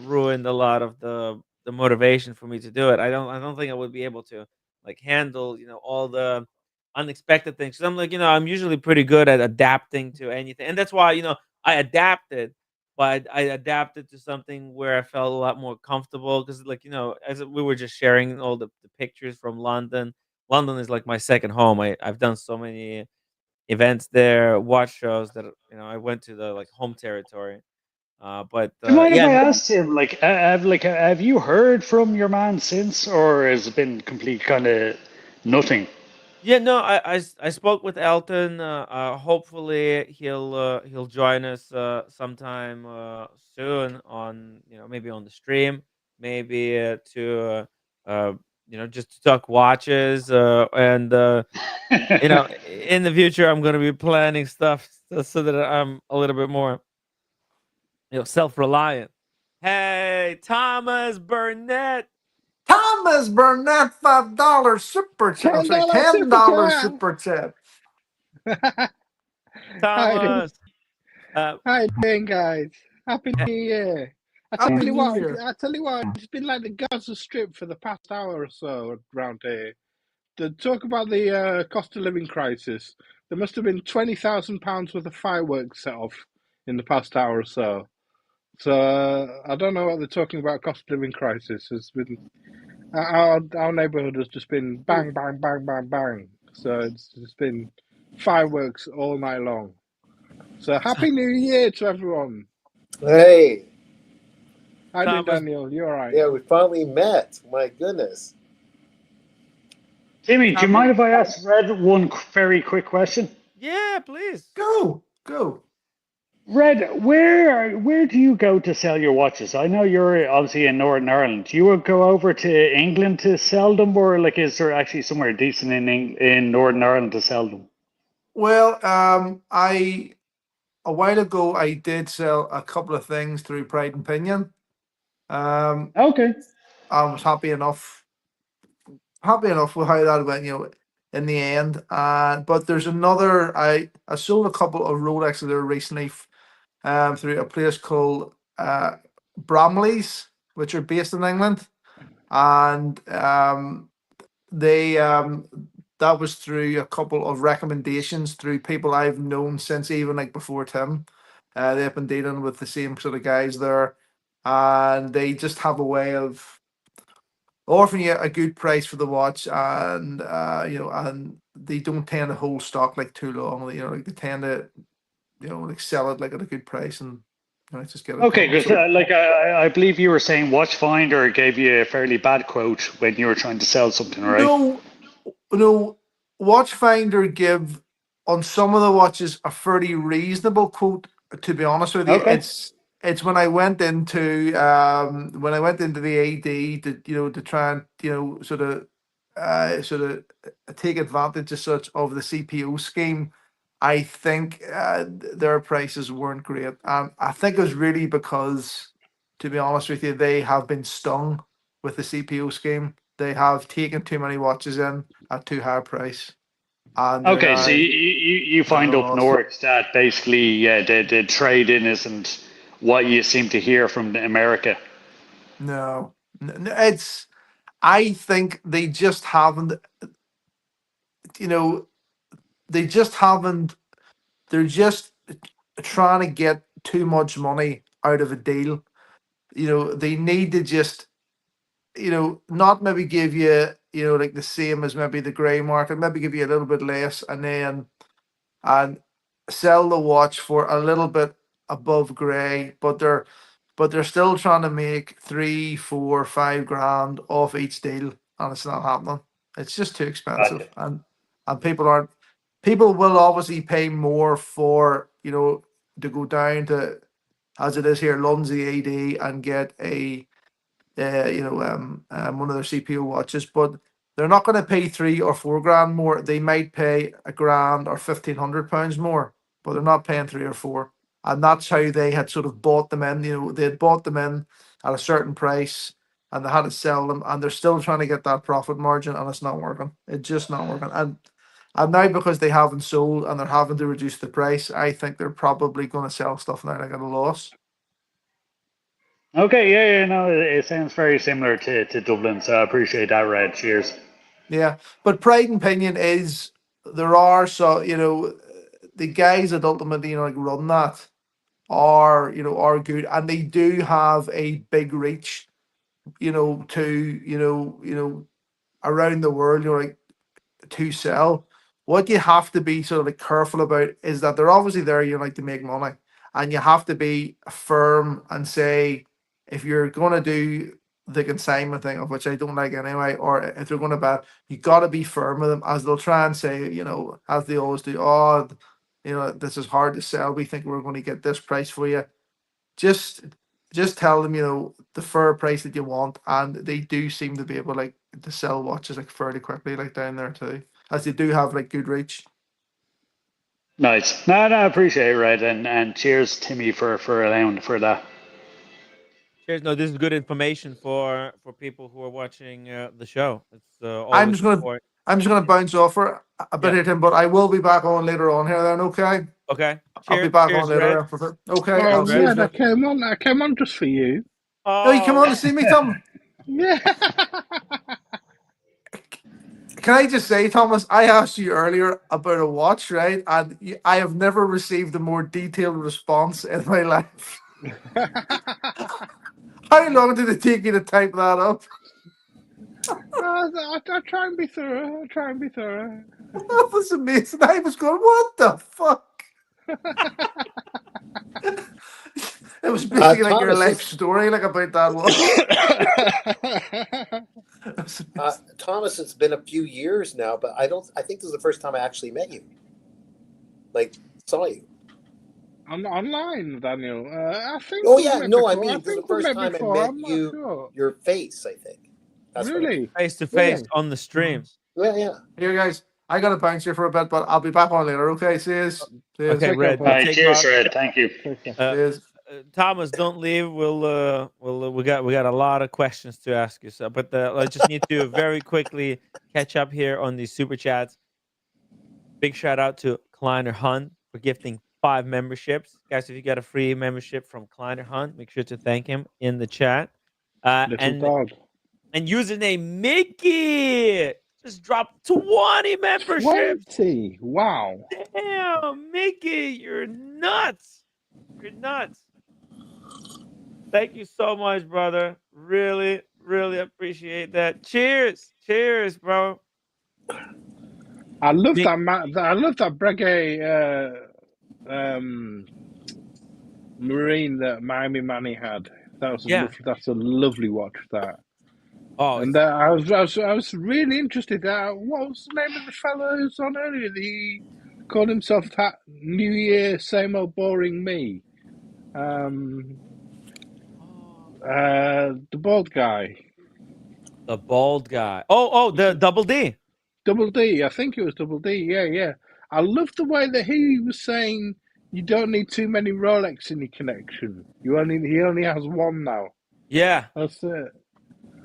ruined a lot of the motivation for me to do it. I don't think I would be able to like handle all the unexpected things. 'Cause I'm like, I'm usually pretty good at adapting to anything, and that's why I adapted, but I adapted to something where I felt a lot more comfortable because like as we were just sharing all the pictures from London. London is like my second home. I've done so many events there, watch shows that I went to the like home territory. But Do you mind if yeah, I ask him, have you heard from your man since, or has it been complete kind of nothing? yeah, no, I spoke with Elton. Hopefully he'll join us sometime soon on maybe on the stream, maybe just to talk watches and in the future I'm gonna be planning stuff so that I'm a little bit more self-reliant. Hey, Thomas Burnett. Thomas Burnett, $5 super chat. I'm sorry, $10 super $10 chat. super chat. Thomas. How you doing, guys? Happy New Year. I tell Happy you New what, Year. it's been like the Gaza Strip for the past hour or so around here. To talk about the cost of living crisis, there must have been £20,000 worth of fireworks set off in the past hour or so. So I don't know what they're talking about. Cost of living crisis has been our neighbourhood has just been bang, bang, bang, bang, bang. So it's just been fireworks all night long. So happy New Year to everyone. Hey. How you doing, Daniel? You all right? Yeah, we finally met. My goodness. Timmy, do you mind if I ask Red one very quick question? Yeah, please. Go. Red, where do you go to sell your watches? I know you're obviously in Northern Ireland. Do you go over to England to sell them, or like is there actually somewhere decent in Northern Ireland to sell them? Well, a while ago I did sell a couple of things through Pride and Pinion. Okay. I was happy enough with how that went, in the end. But there's another. I sold a couple of Rolexes there recently, through a place called Bramley's, which are based in England, and they that was through a couple of recommendations through people I've known since even like before Tim. They've been dealing with the same sort of guys there, and they just have a way of offering you a good price for the watch, and and they don't tend to hold stock like too long. Like they tend to, like sell it like at a good price, and just get it Okay, done. because So like I believe you were saying Watchfinder gave you a fairly bad quote when you were trying to sell something, right? no, Watchfinder give on some of the watches a fairly reasonable quote. To be honest with you, Okay. it's when I went into the AD to try and sort of take advantage of such of the CPO scheme. I think their prices weren't great, and I think it was really because, to be honest with you, they have been stung with the CPO scheme. They have taken too many watches in at too high a price, and they're Okay, so now you at find a up loss. north that basically, yeah, the trade in isn't what you seem to hear from America. No, it's. I think they just haven't. They just haven't. They're just trying to get too much money out of a deal. They need to just, not maybe give you, like the same as maybe the grey market, maybe give you a little bit less, and sell the watch for a little bit above grey, but they're still trying to make 3, 4, 5 grand off each deal, and it's not happening. It's just too Gotcha. expensive, and people will obviously pay more for, to go down to, as it is here, Lundsey AD, and get one of their CPU watches, but they're not going to pay 3 or 4 grand more. They might pay a grand or £1,500 more, but they're not paying 3 or 4. And that's how they had sort of bought them in. They had bought them in at a certain price, and they had to sell them, and they're still trying to get that profit margin, and it's not working. It's just not working. And now, because they haven't sold and they're having to reduce the price, I think they're probably going to sell stuff now like at a loss. Okay, yeah, no, it sounds very similar to Dublin, so I appreciate that, Red. Cheers. Yeah, but Pride and Pinion is, there are, so the guys that ultimately like run that are good, and they do have a big reach, to around the world, like to sell. What you have to be sort of like careful about is that they're obviously there, like to make money, and you have to be firm and say, if you're going to do the consignment thing, of which I don't like anyway, or if they're going to buy, you got to be firm with them, as they'll try and say, as they always do, oh, this is hard to sell. We think we're going to get this price for you. Just tell them, the fair price that you want, and they do seem to be able like to sell watches like fairly quickly, like down there too, as they do have like good reach. Nice. No, I appreciate it, Red, and cheers, Timmy, for allowing for that. Cheers. No, this is good information for people who are watching the show. It's I'm always just gonna important. bounce off for a bit Yeah. here, Tim, but I will be back on later on here. Then, okay. Okay. I'll be Cheers. back on Cheers, later. Red. Okay. Oh, I'll see you. Red, I came on just for you. Oh, you come on to see me, Tom? Yeah. Can I just say, Thomas, I asked you earlier about a watch, right? And I have never received a more detailed response in my life. How long did it take you to type that up? I'll try and be thorough. That was amazing. I was going, what the fuck? It was basically like your life story, like about that one. Thomas, it's been a few years now, but I think this is the first time I actually met you. Like, saw you. Online, Daniel. I think. Oh yeah, no, before. I mean, this is the first time I met you. Sure. Your face, I think. That's really? Face to face on the stream. Yeah. Here, guys. I got to bounce here for a bit, but I'll be back on later. Okay, see you. Okay, Red. All You right, take cheers, off. Red. Thank you. Thomas, don't leave. We got a lot of questions to ask you. So, but I just need to very quickly catch up here on these super chats. Big shout out to Kleiner Hunt for gifting 5 memberships, guys. If you got a free membership from Kleiner Hunt, make sure to thank him in the chat. Little dog. And username Mickey just dropped 20 memberships. 20. Wow. Damn, Mickey, you're nuts. You're nuts. Thank you so much, brother. Really, really appreciate that. Cheers. Cheers, bro. I love that I love that Breguet Marine that Miami Manny had. That was that's a lovely watch. That. Oh, and I was really interested. What was the name of the fellow who's on earlier? He called himself that New Year, same old boring me. The bald guy. The bald guy. Oh, the Double D. Double D. I think it was Double D. Yeah. I love the way that he was saying you don't need too many Rolex in your collection. He only has one now. Yeah, that's it.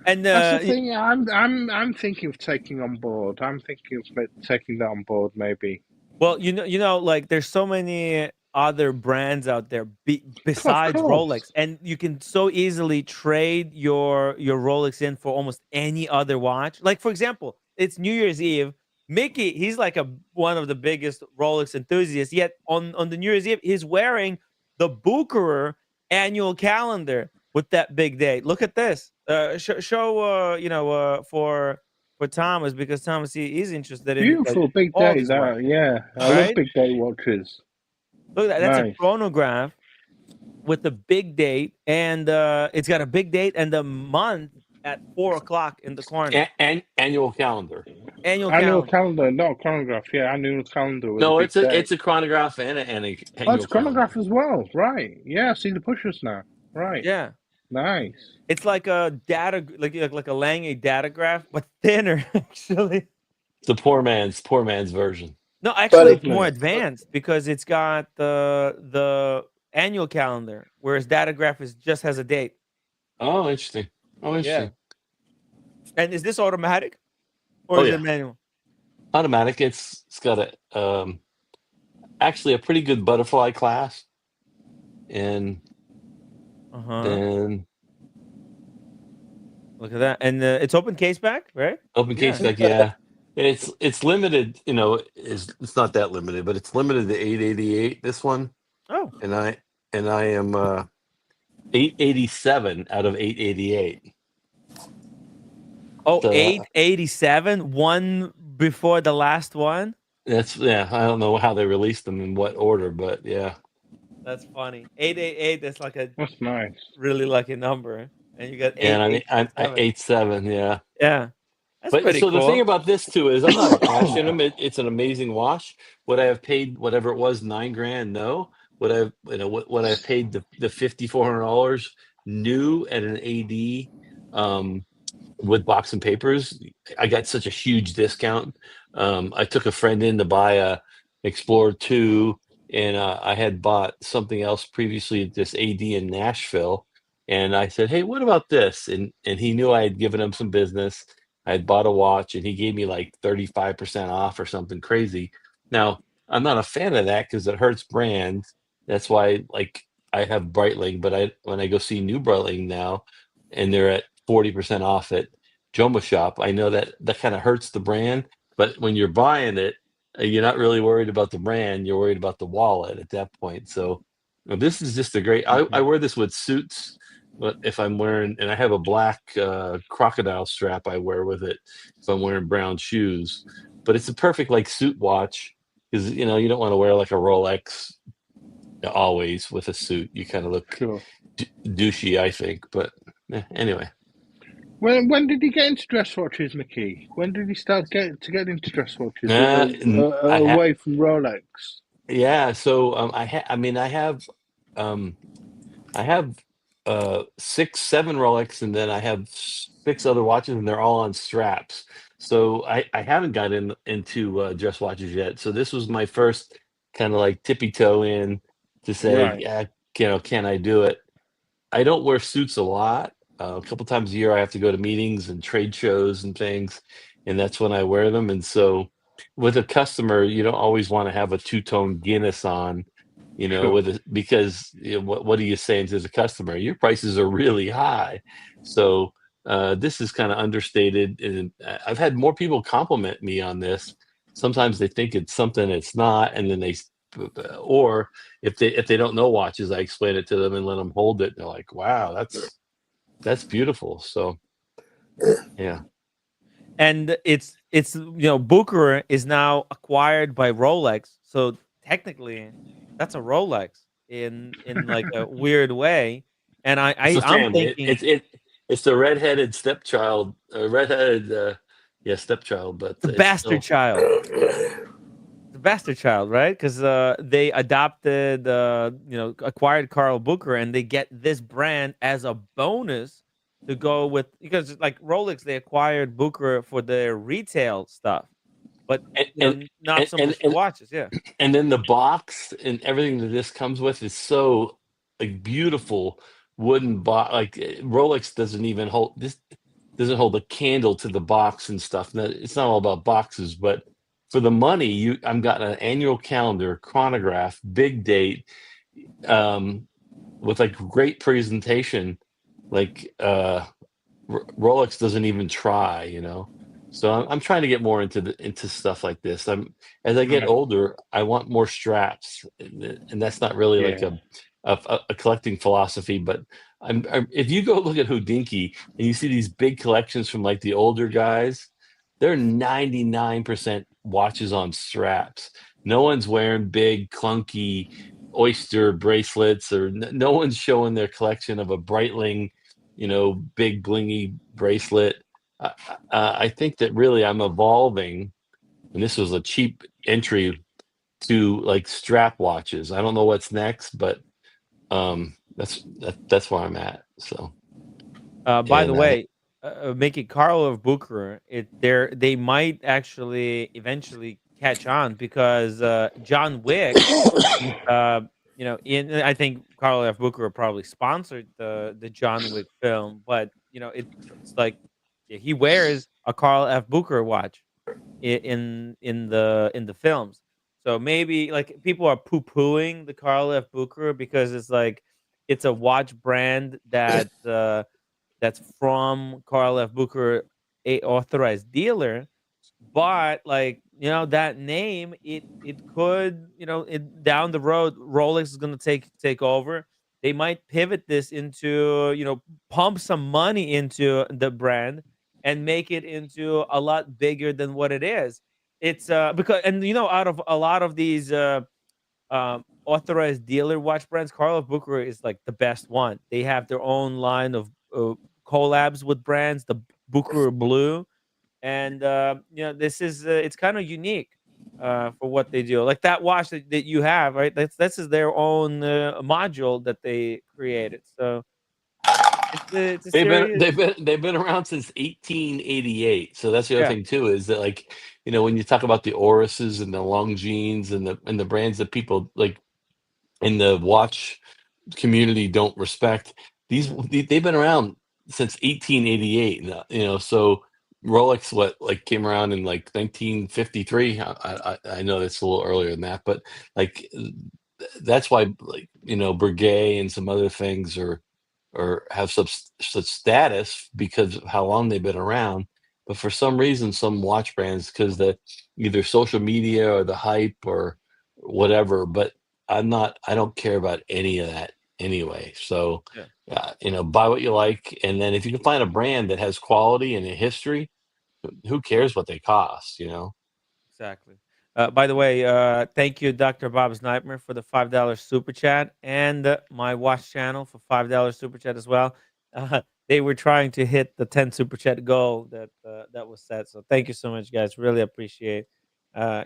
And that's the thing. I'm thinking of taking on board. I'm thinking of taking that on board, maybe. Well, you know, like there's so many other brands out there besides Rolex, and you can so easily trade your Rolex in for almost any other watch. Like for example, it's New Year's Eve. Mickey, he's like one of the biggest Rolex enthusiasts. Yet on the New Year's Eve, he's wearing the Bucherer annual calendar with that big date. Look at this. Show for Thomas, because Thomas he's interested in beautiful big all day. these That watches. yeah, I love big day watches. Look at that. That's nice. a chronograph with a big date, and it's got a big date and a month at 4 o'clock in the corner. Annual calendar. Annual calendar, not chronograph. Yeah, annual calendar. With No, a big it's a chronograph and an annual it's chronograph as well. Right. Yeah, I see the pushers now. Right. Yeah. Nice. It's like a data, like a Lange datagraph, but thinner. Actually, it's a poor man's version. No, actually, it's more advanced because it's got the annual calendar, whereas datagraph just has a date. Oh, interesting. Oh, interesting. Yeah. And is this automatic, or is it manual? Automatic. It's got actually a pretty good butterfly class, and then look at that, and it's open case back, right? Open case back, yeah. It's limited, it's not that limited, but it's limited to 888. This one. Oh. And I am 887 out of 888. Oh, so, 887, one before the last one. I don't know how they released them in what order, but yeah. That's funny. 888. That's that's nice. Really lucky number, and you got 8. Yeah, I'm 87. Yeah. Yeah. That's pretty cool. The thing about this too is I'm not bashing them. It's an amazing watch. Would I have paid whatever it was, $9,000? No. Would I have paid the $5,400 new at an AD with box and papers? I got such a huge discount. I took a friend in to buy a Explorer 2, and I had bought something else previously, this AD in Nashville, and I said, "Hey, what about this?" And he knew I had given him some business. I had bought a watch, and he gave me like 35% off or something crazy. Now, I'm not a fan of that because it hurts brands. That's why, I have Breitling, but when I go see New Breitling now, and they're at 40% off at Joma Shop, I know that kind of hurts the brand. But when you're buying it, you're not really worried about the brand. You're worried about the wallet at that point. So this is just a great. I wear this with suits. But if I'm wearing, and I have a black crocodile strap I wear with it if I'm wearing brown shoes. But it's a perfect suit watch because you don't want to wear like a Rolex always with a suit. You kind of look douchey, I think. But anyway. When did he get into dress watches, Mickey? When did he start to get into dress watches away from Rolex? Yeah, so I have 6, 7 Rolex, and then I have 6 other watches, and they're all on straps. So I haven't got into dress watches yet. So this was my first kind of like tippy toe in to say, Right. yeah, can I do it? I don't wear suits a lot. A couple times a year, I have to go to meetings and trade shows and things, and that's when I wear them. And so, with a customer, you don't always want to have a two-tone Guinness on, Sure. because what are you saying to the customer? Your prices are really high. So this is kind of understated, and I've had more people compliment me on this. Sometimes they think it's something it's not, and then or if they don't know watches, I explain it to them and let them hold it. They're like, "Wow, that's beautiful." So yeah, And it's Bucher is now acquired by Rolex, so technically that's a Rolex in like a weird way. And it's a I'm family. thinking It's the redheaded stepchild, redheaded stepchild, but the it's bastard still child. The bastard child, right? Because they adopted, acquired Carl Booker, and they get this brand as a bonus to go with, because like Rolex, they acquired Booker for their retail stuff, but and not and so and, much for and watches. Yeah, and then the box and everything that this comes with is so like beautiful wooden box. Like Rolex doesn't hold a candle to the box and stuff. Now, it's not all about boxes, but for the money, I'm got an annual calendar, chronograph, big date, with like great presentation. Like Rolex doesn't even try. So I'm trying to get more into stuff like this. As I get Right. older, I want more straps, and that's not really like Yeah. a collecting philosophy. But if you go look at Houdinki and you see these big collections from like the older guys, they're 99% watches on straps. No one's wearing big clunky oyster bracelets, or no one's showing their collection of a Breitling, big blingy bracelet. I think that really I'm evolving, and this was a cheap entry to like strap watches. I don't know what's next, but that's where I'm at. So, by the and way, making Carlo of Bucher, they might actually eventually catch on, because John Wick, uh, I think Carl F. Booker probably sponsored the John Wick film, but it's like, yeah, he wears a Carl F. Booker watch in the films. So maybe like people are poo pooing the Carl F. Booker because it's like it's a watch brand that's from Carl F. Booker, a authorized dealer, but like that name, it could, down the road Rolex is going to take over. They might pivot this into, pump some money into the brand and make it into a lot bigger than what it is. It's because, and out of a lot of these authorized dealer watch brands, Carl F. Booker is like the best one. They have their own line of collabs with brands, the Booker Blue, and this is it's kind of unique for what they do. Like that watch that you have, right? That's is their own module that they created. So it's a serious, they've been around since 1888. So that's the other yeah. thing too, is that like when you talk about the Oruses and the Longines and the brands that people like in the watch community don't respect, they've been around since 1888 now, so Rolex like came around in like 1953. I know that's a little earlier than that, but like that's why like Breguet and some other things or have such status because of how long they've been around. But for some reason, some watch brands, because the either social media or the hype or whatever, but I don't care about any of that anyway. So, Yeah. buy what you like. And then if you can find a brand that has quality and a history, who cares what they cost? Exactly. By the way, thank you, Dr. Bob's Nightmare, for the $5 super chat, and my watch channel for $5 super chat as well. They were trying to hit the 10 super chat goal that was set. So thank you so much, guys. Really appreciate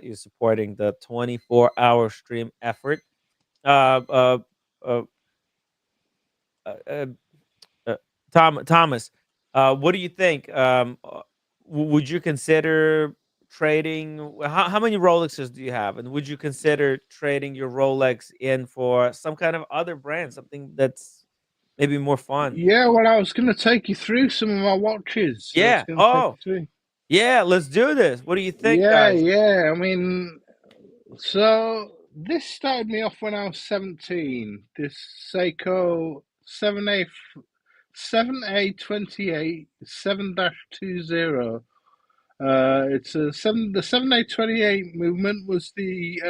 you supporting the 24-hour stream effort. Uh, uh, uh, uh, uh, Thomas, what do you think? would you consider trading? How many Rolexes do you have? And would you consider trading your Rolex in for some kind of other brand, something that's maybe more fun? Yeah, well, I was going to take you through some of my watches. I was Yeah. going to take you Oh, through. yeah. Let's do this. What do you think, Yeah, guys? yeah. I mean, so this started me off when I was 17. This Seiko 7A28 7-20. It's a the 7A28 movement was the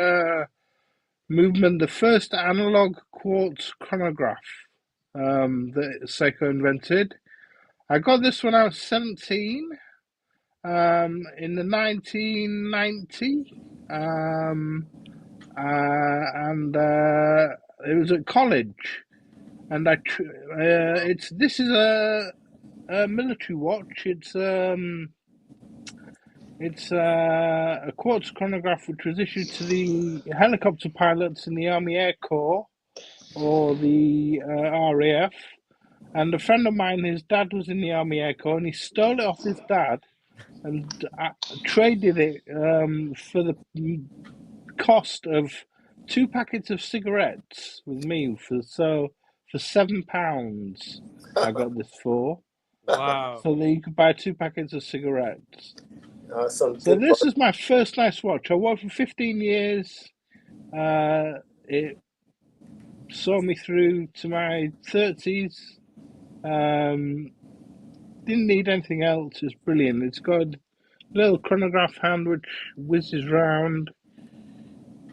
movement, the first analog quartz chronograph that Seiko invented. I got this when I was 17 in the 1990. And it was at college, and this is a military watch. It's a quartz chronograph which was issued to the helicopter pilots in the Army Air Corps or the RAF. And a friend of mine, his dad was in the Army Air Corps, and he stole it off his dad and traded it for the cost of 2 packets of cigarettes with me for £7 I got this for. Wow. So that you could buy 2 packets of cigarettes. So this is my first nice watch. I wore it for 15 years. It saw me through to my 30s. Didn't need anything else. It's brilliant. It's got a little chronograph hand which whizzes round.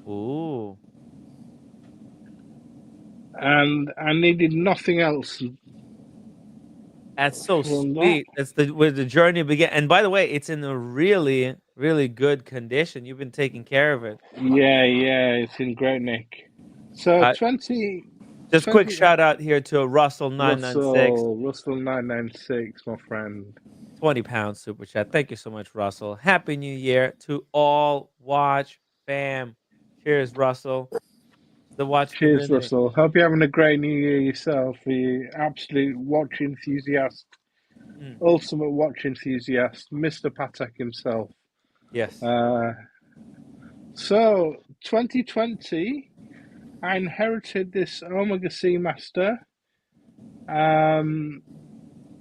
Ooh. And I needed nothing else. That's so From that. sweet. That's where the journey began. And by the way, it's in a really, really good condition. You've been taking care of it. Yeah, it's in great nick. So 20. Just 20 quick shout out here to Russell 996. Russell 996, my friend. 20 pounds super chat. Thank you so much, Russell. Happy New Year to all watch fam. Cheers, Russell. The watch Cheers, community. Russell. Hope you're having a great New Year yourself. You absolute watch enthusiast, ultimate watch enthusiast, Mr. Patek himself. Yes. So 2020, I inherited this Omega Seamaster.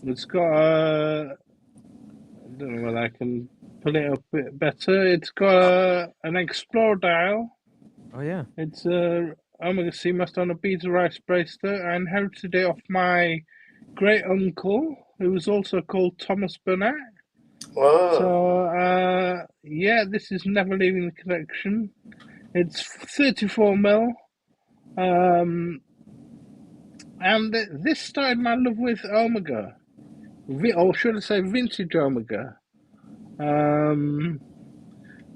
It's got I don't know whether I can pull it up a bit better. It's got an Explorer dial. Oh yeah. It's a Omega Seamaster on a beads of rice bracelet. I inherited it off my great uncle, who was also called Thomas Burnett. Wow. So this is never leaving the collection. It's 34mm. And this started my love with Omega, or should I say vintage Omega.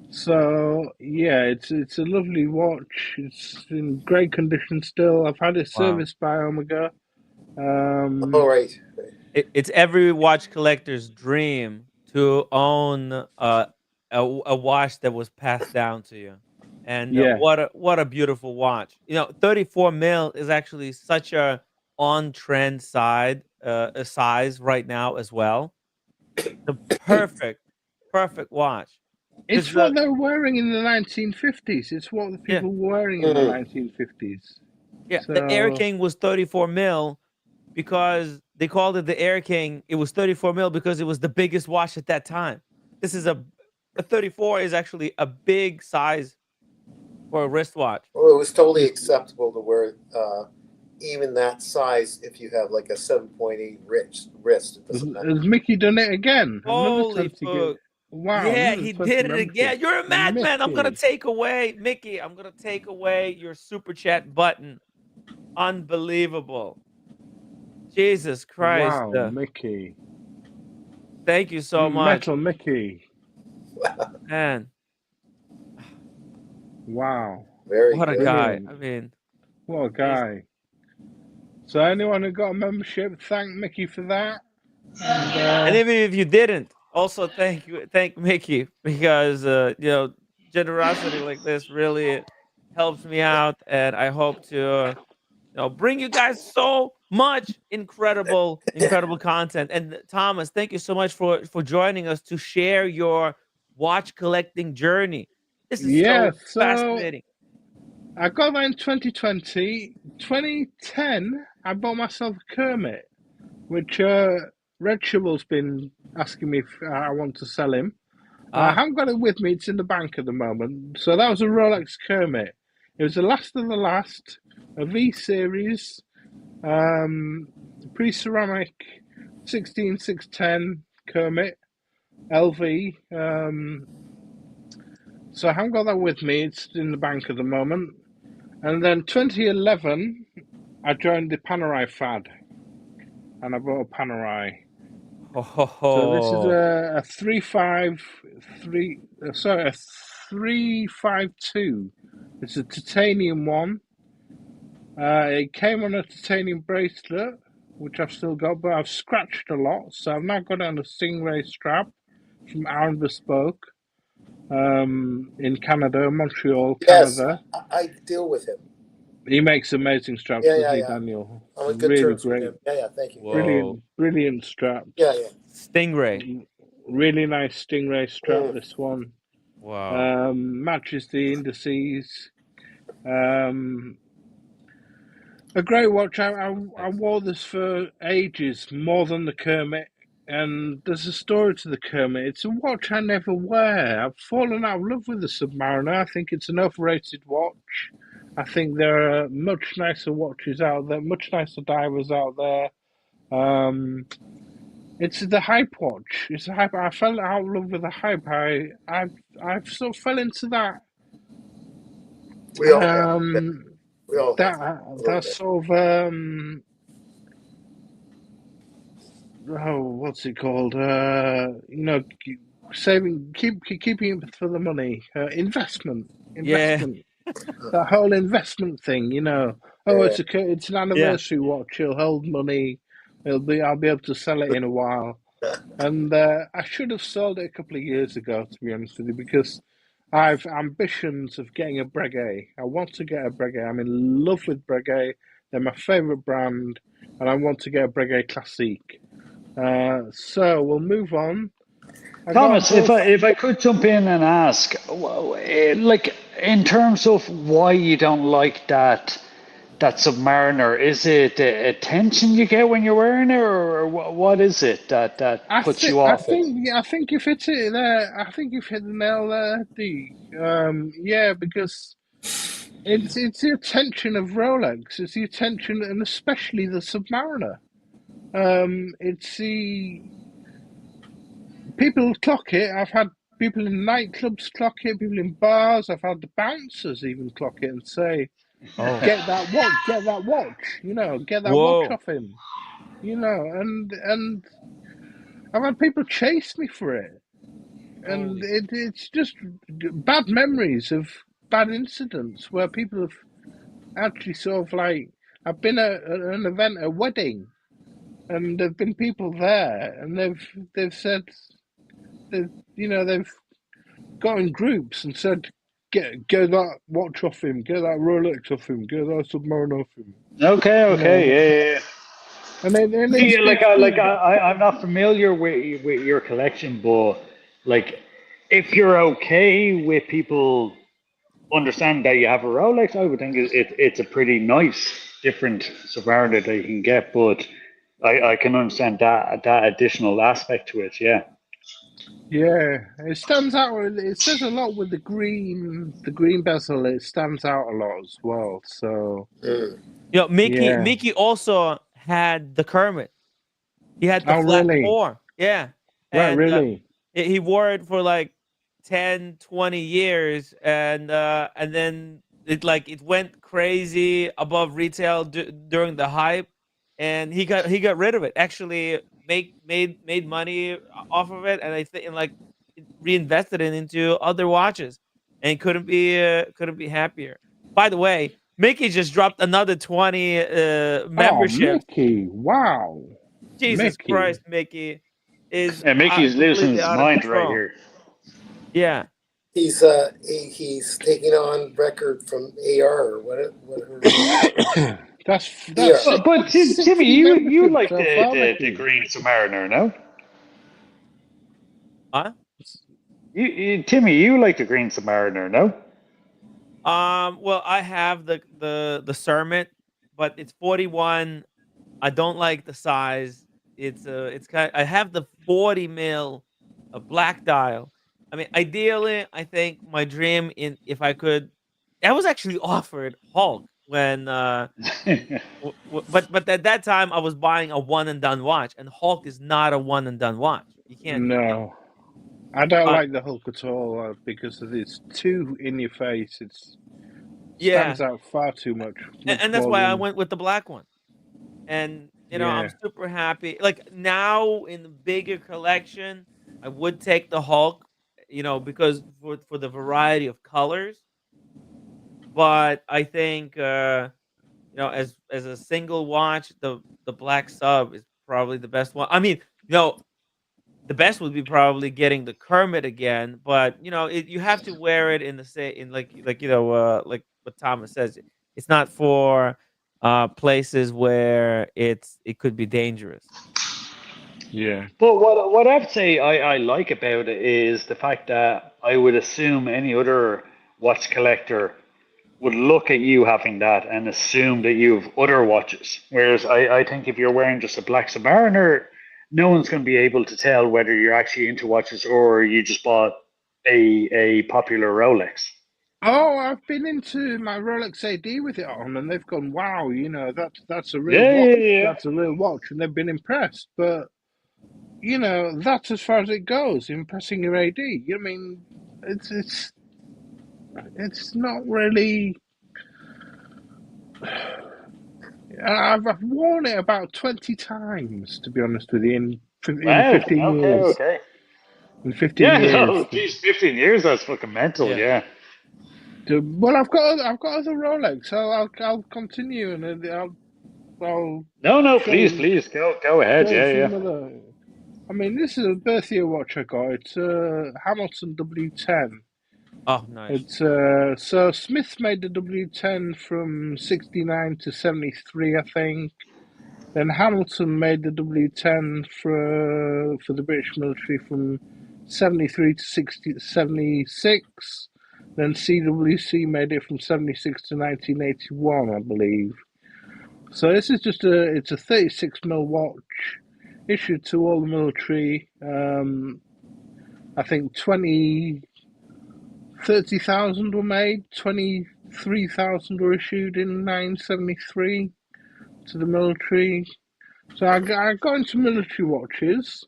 So yeah, it's a lovely watch. It's in great condition still. I've had it serviced by Omega. All right. It's every watch collector's dream to own a watch that was passed down to you. And what a beautiful watch. 34 mil is actually such a on trend size right now as well. The perfect watch. It's what they were wearing in the 1950s. It's what the people were wearing in the 1950s. Yeah, the Air King was 34 mil because they called it the Air King. It was 34 mil because it was the biggest watch at that time. This is a 34 is actually a big size for a wristwatch. Well, it was totally acceptable to wear even that size if you have like a 7.8 wrist. Has Mickey done it again? Holy fuck. Wow. Yeah, he did it again. You're a madman. I'm going to take away, Mickey, I'm going to take away your super chat button. Unbelievable. Jesus Christ. Wow, Mickey. Thank you so much. Metal Mickey. Man. Wow. What a guy. I mean. What a guy. So anyone who got a membership, thank Mickey for that. And even if you didn't, also thank Mickey, because generosity like this really helps me out, and I hope to bring you guys so Much incredible content. And Thomas, thank you so much for joining us to share your watch collecting journey. This is Yeah, so so fascinating. I got that in 2020. 2010, I bought myself a Kermit, which Red Shovel's been asking me if I want to sell him. I haven't got it with me. It's in the bank at the moment. So that was a Rolex Kermit. It was the last of the last, a V series, pre-ceramic 16610 Kermit LV. So I haven't got that with me. It's in the bank at the moment. And then 2011, I joined the Panerai fad, and I bought a Panerai. So this is a 352. It's a titanium one. It came on a titanium bracelet, which I've still got, but I've scratched a lot. So I've now got it on a Stingray strap from Aaron Bespoke in Canada, Montreal, Yes, Canada. I deal with him. He makes amazing straps, doesn't he, Daniel? I'm on good Really terms great. with him. Yeah, thank you. Brilliant straps. Yeah. Stingray. Really nice Stingray strap, this one. Wow. Matches the indices. A great watch. I wore this for ages, more than the Kermit. And there's a story to the Kermit. It's a watch I never wear. I've fallen out of love with the Submariner. I think it's an overrated watch. I think there are much nicer watches out there, much nicer divers out there. It's the hype watch. It's a hype. I fell out of love with the hype. I've sort of fell into that. We all have. We all have. That sort of what's it called? Saving, keeping it for the money. Investment. Yeah. That whole investment thing, it's an anniversary watch. It'll hold money. I'll be able to sell it in a while. And I should have sold it a couple of years ago, to be honest with you, because I've ambitions of getting a Breguet. I want to get a Breguet. I'm in love with Breguet. They're my favourite brand, and I want to get a Breguet Classique. So we'll move on. Thomas, if I could jump in and ask, like in terms of why you don't like that Submariner, is it the attention you get when you're wearing it, or what is it that puts you off it? I think you've hit it there. I think you've hit the nail there, D. Yeah, because it's the attention of Rolex. It's the attention, and especially the Submariner. It's the people clock it. I've had people in nightclubs clock it, people in bars. I've had the bouncers even clock it and say, "Get that watch, get that watch." Get that watch off him. And I've had people chase me for it, and it's just bad memories of bad incidents where people have actually sort of like, I've been at an event, a wedding, and there've been people there, and they've said, they've got in groups and said, get that watch off him, get that Rolex off him, get that Submariner off him. Okay, yeah. And I'm not familiar with your collection, but like, if you're okay with people understand that you have a Rolex, I would think it's a pretty nice, different Submariner that you can get. But I can understand that additional aspect to it. Yeah. Yeah, it stands out. It says a lot with the green bezel. It stands out a lot as well. So, Mickey also had the Kermit. He had the flat really? 4. Yeah. Right, And really? he wore it for like 10, 20 years, and then it went crazy above retail during the hype, and he got rid of it. Actually, made money off of it, and I think reinvested it into other watches, and couldn't be happier. By the way, Mickey just dropped another 20 memberships. Oh, Mickey! Wow. Jesus Christ, Mickey is Mickey's losing his mind right here. Yeah. He's taking on record from AR or whatever. That's But 60 Timmy, you memberships like so far, the Mickey. Green Submariner, no? Huh? Timmy, you like the Green Submariner, no? Well, I have the Cermet, but it's 41. I don't like the size. It's kind. I have the 40 mil, a black dial. I mean, ideally, I think my dream in if I could, I was actually offered Hulk when but at that time I was buying a one and done watch, and Hulk is not a one and done watch. You can't. No, I don't like the Hulk at all because it's too in your face. It Yeah, stands out far too much and that's more why I than. went with the black one. And I'm Yeah. super happy. Like now in the bigger collection, I would take the Hulk, because for the variety of colors. But I think as a single watch, the black sub is probably the best one. I mean, the best would be probably getting the Kermit again, but you have to wear it in the say in like what Thomas says. It's not for places where it could be dangerous. Yeah. But what I'd say I like about it is the fact that I would assume any other watch collector would look at you having that and assume that you have other watches. Whereas I think if you're wearing just a black Submariner, no one's going to be able to tell whether you're actually into watches or you just bought a popular Rolex. Oh, I've been into my Rolex AD with it on, and they've gone, "Wow, that's a real watch. Yeah. That's a real watch," and they've been impressed. But that's as far as it goes. Impressing your AD. I mean, it's not really. I've worn it about 20 times, to be honest with you, in Wow. 15 years. Okay. In 15 Yeah, years. no, geez, 15 years, that's fucking mental, yeah. Well, I've got other Rolex, so I'll continue and I'll No, show please go ahead, show yeah. some other. I mean, this is a birth year watch I got. It's a Hamilton W10. Oh, nice. It's so Smith made the W10 from 69 to 73, I think. Then Hamilton made the W10 for the British military from 73 to 76. Then CWC made it from 76 to 1981, I believe. So this is just it's a 36 mil watch issued to all the military. I think 30,000 were made, 23,000 were issued in 1973 to the military. So I got into military watches.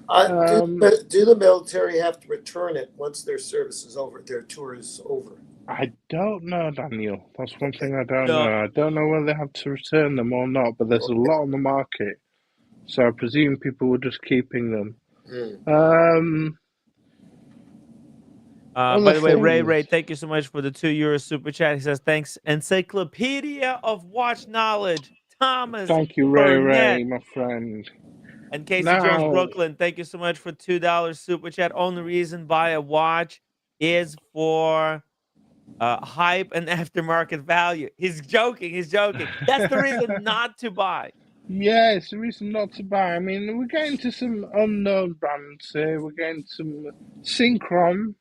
Do the military have to return it once their service is over, their tour is over? I don't know, Daniel. That's one thing I don't know. I don't know whether they have to return them or not, but there's a lot on the market. So I presume people were just keeping them. By the way, Ray, thank you so much for the €2 super chat. He says, thanks, Encyclopedia of Watch Knowledge, Thomas Thank you, Ray, my friend. And Casey Jones Brooklyn, thank you so much for $2 super chat. Only reason buy a watch is for hype and aftermarket value. He's joking. That's the reason not to buy. Yeah, it's the reason not to buy. I mean, we're getting to some unknown brands here. We're getting some Synchron.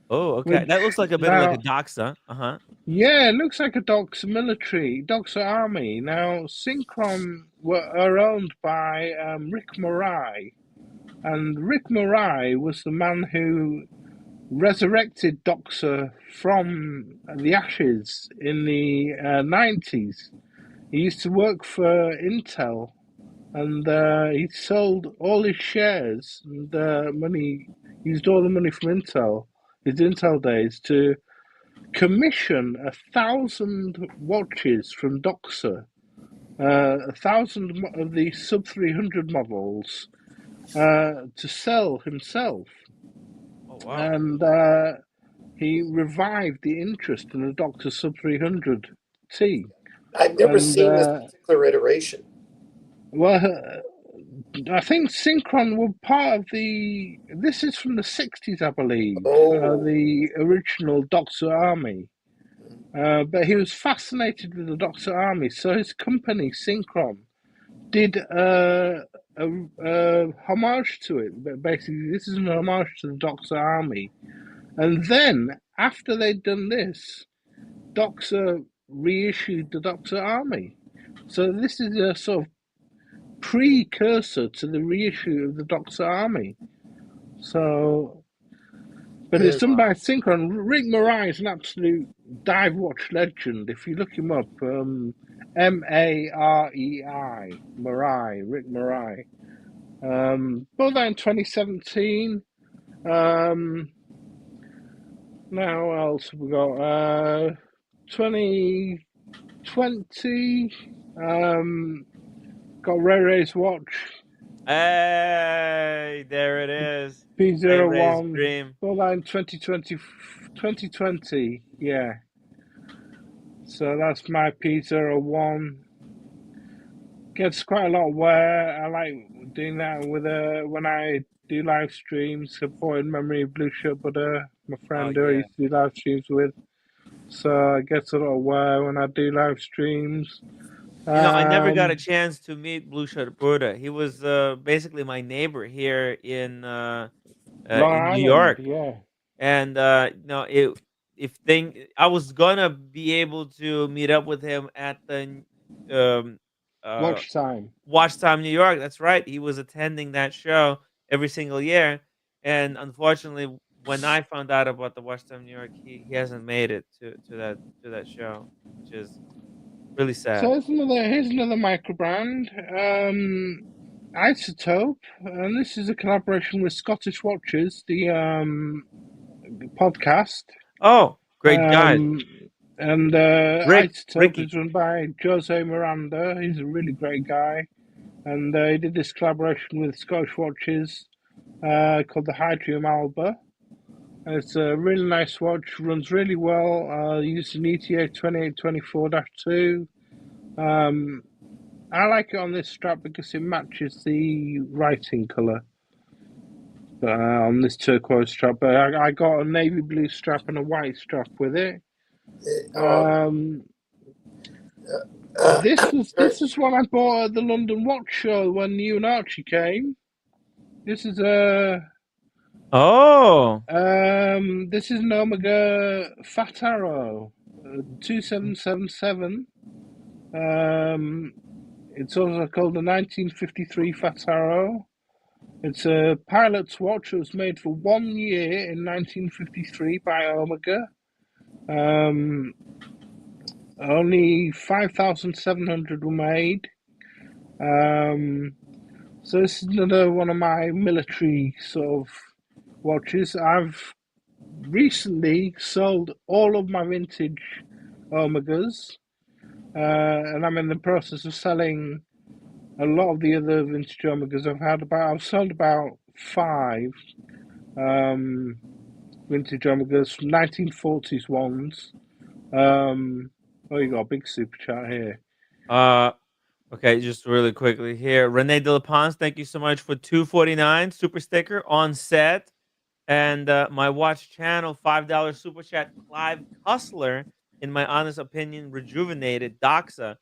Oh, okay. That looks like a bit like a Doxa. Uh-huh. Yeah, it looks like a Doxa military, Doxa army. Now, Synchron are owned by Rick Moray. And Rick Moray was the man who resurrected Doxa from the ashes in the 90s. He used to work for Intel, and he sold all his shares and used all the money from Intel, his Intel days, to commission 1,000 watches from Doxa, 1,000 of the sub 300 models, to sell himself. Oh, wow. And he revived the interest in the Doxa sub 300T. I've never seen this particular iteration. Well, I think Synchron were part of the. This is from the 60s, I believe. The original Doxa army. But he was fascinated with the Doctor Army, so his company, Synchron, did a homage to it. But basically, this is an homage to the Doctor Army. And then, after they'd done this, Doctor reissued the Doctor Army. So this is a sort of precursor to the reissue of the Doctor Army. So, but it's done by Synchron. Rick Marai is an absolute dive watch legend. If you look him up, Marei, Marai, Rick Marai. Bought that in 2017. Now what else have we got? 2020. Got Ray Ray's watch. Hey, there it is. Ray's P01. dream. Bought that in 2020. Yeah. So that's my P01. Gets quite a lot of wear. I like doing that with when I do live streams. I bought in memory of Blue Shirt Butter, my friend who I used to do live streams with. So it gets a lot of wear when I do live streams. You know, I never got a chance to meet Blue Shirt Buddha. He was basically my neighbor here in Long New Island, York. yeah. And no, I was gonna be able to meet up with him at the Watch Time New York. That's right. He was attending that show every single year, and unfortunately, when I found out about the Watch Time New York, he hasn't made it to that show, which is really sad. So here's another micro brand, Isotope, and this is a collaboration with Scottish Watches, the podcast. Oh, great guy. And Isotope is run by Jose Miranda. He's a really great guy. And he did this collaboration with Scottish Watches called the Hydrium Alba. And it's a really nice watch, runs really well. Used an ETA 2824-2. I like it on this strap because it matches the writing colour on this turquoise strap. But I got a navy blue strap and a white strap with it. This is one I bought at the London Watch Show when you and Archie came. This is this is an Omega Fat Arrow 2777. It's also called the 1953 Fat Arrow. It's a pilot's watch that was made for 1 year in 1953 by Omega. Only 5,700 were made. So this is another one of my military sort of watches. I've recently sold all of my vintage Omegas, and I'm in the process of selling a lot of the other vintage Omegas I've sold about 5 vintage Omegas from 1940s ones. Oh, you got a big super chat here. Okay, just really quickly here. Rene De La Ponce, thank you so much for $2.49 super sticker on set. And my watch channel, $5 super chat. Clive Cussler, in my honest opinion, rejuvenated Doxa.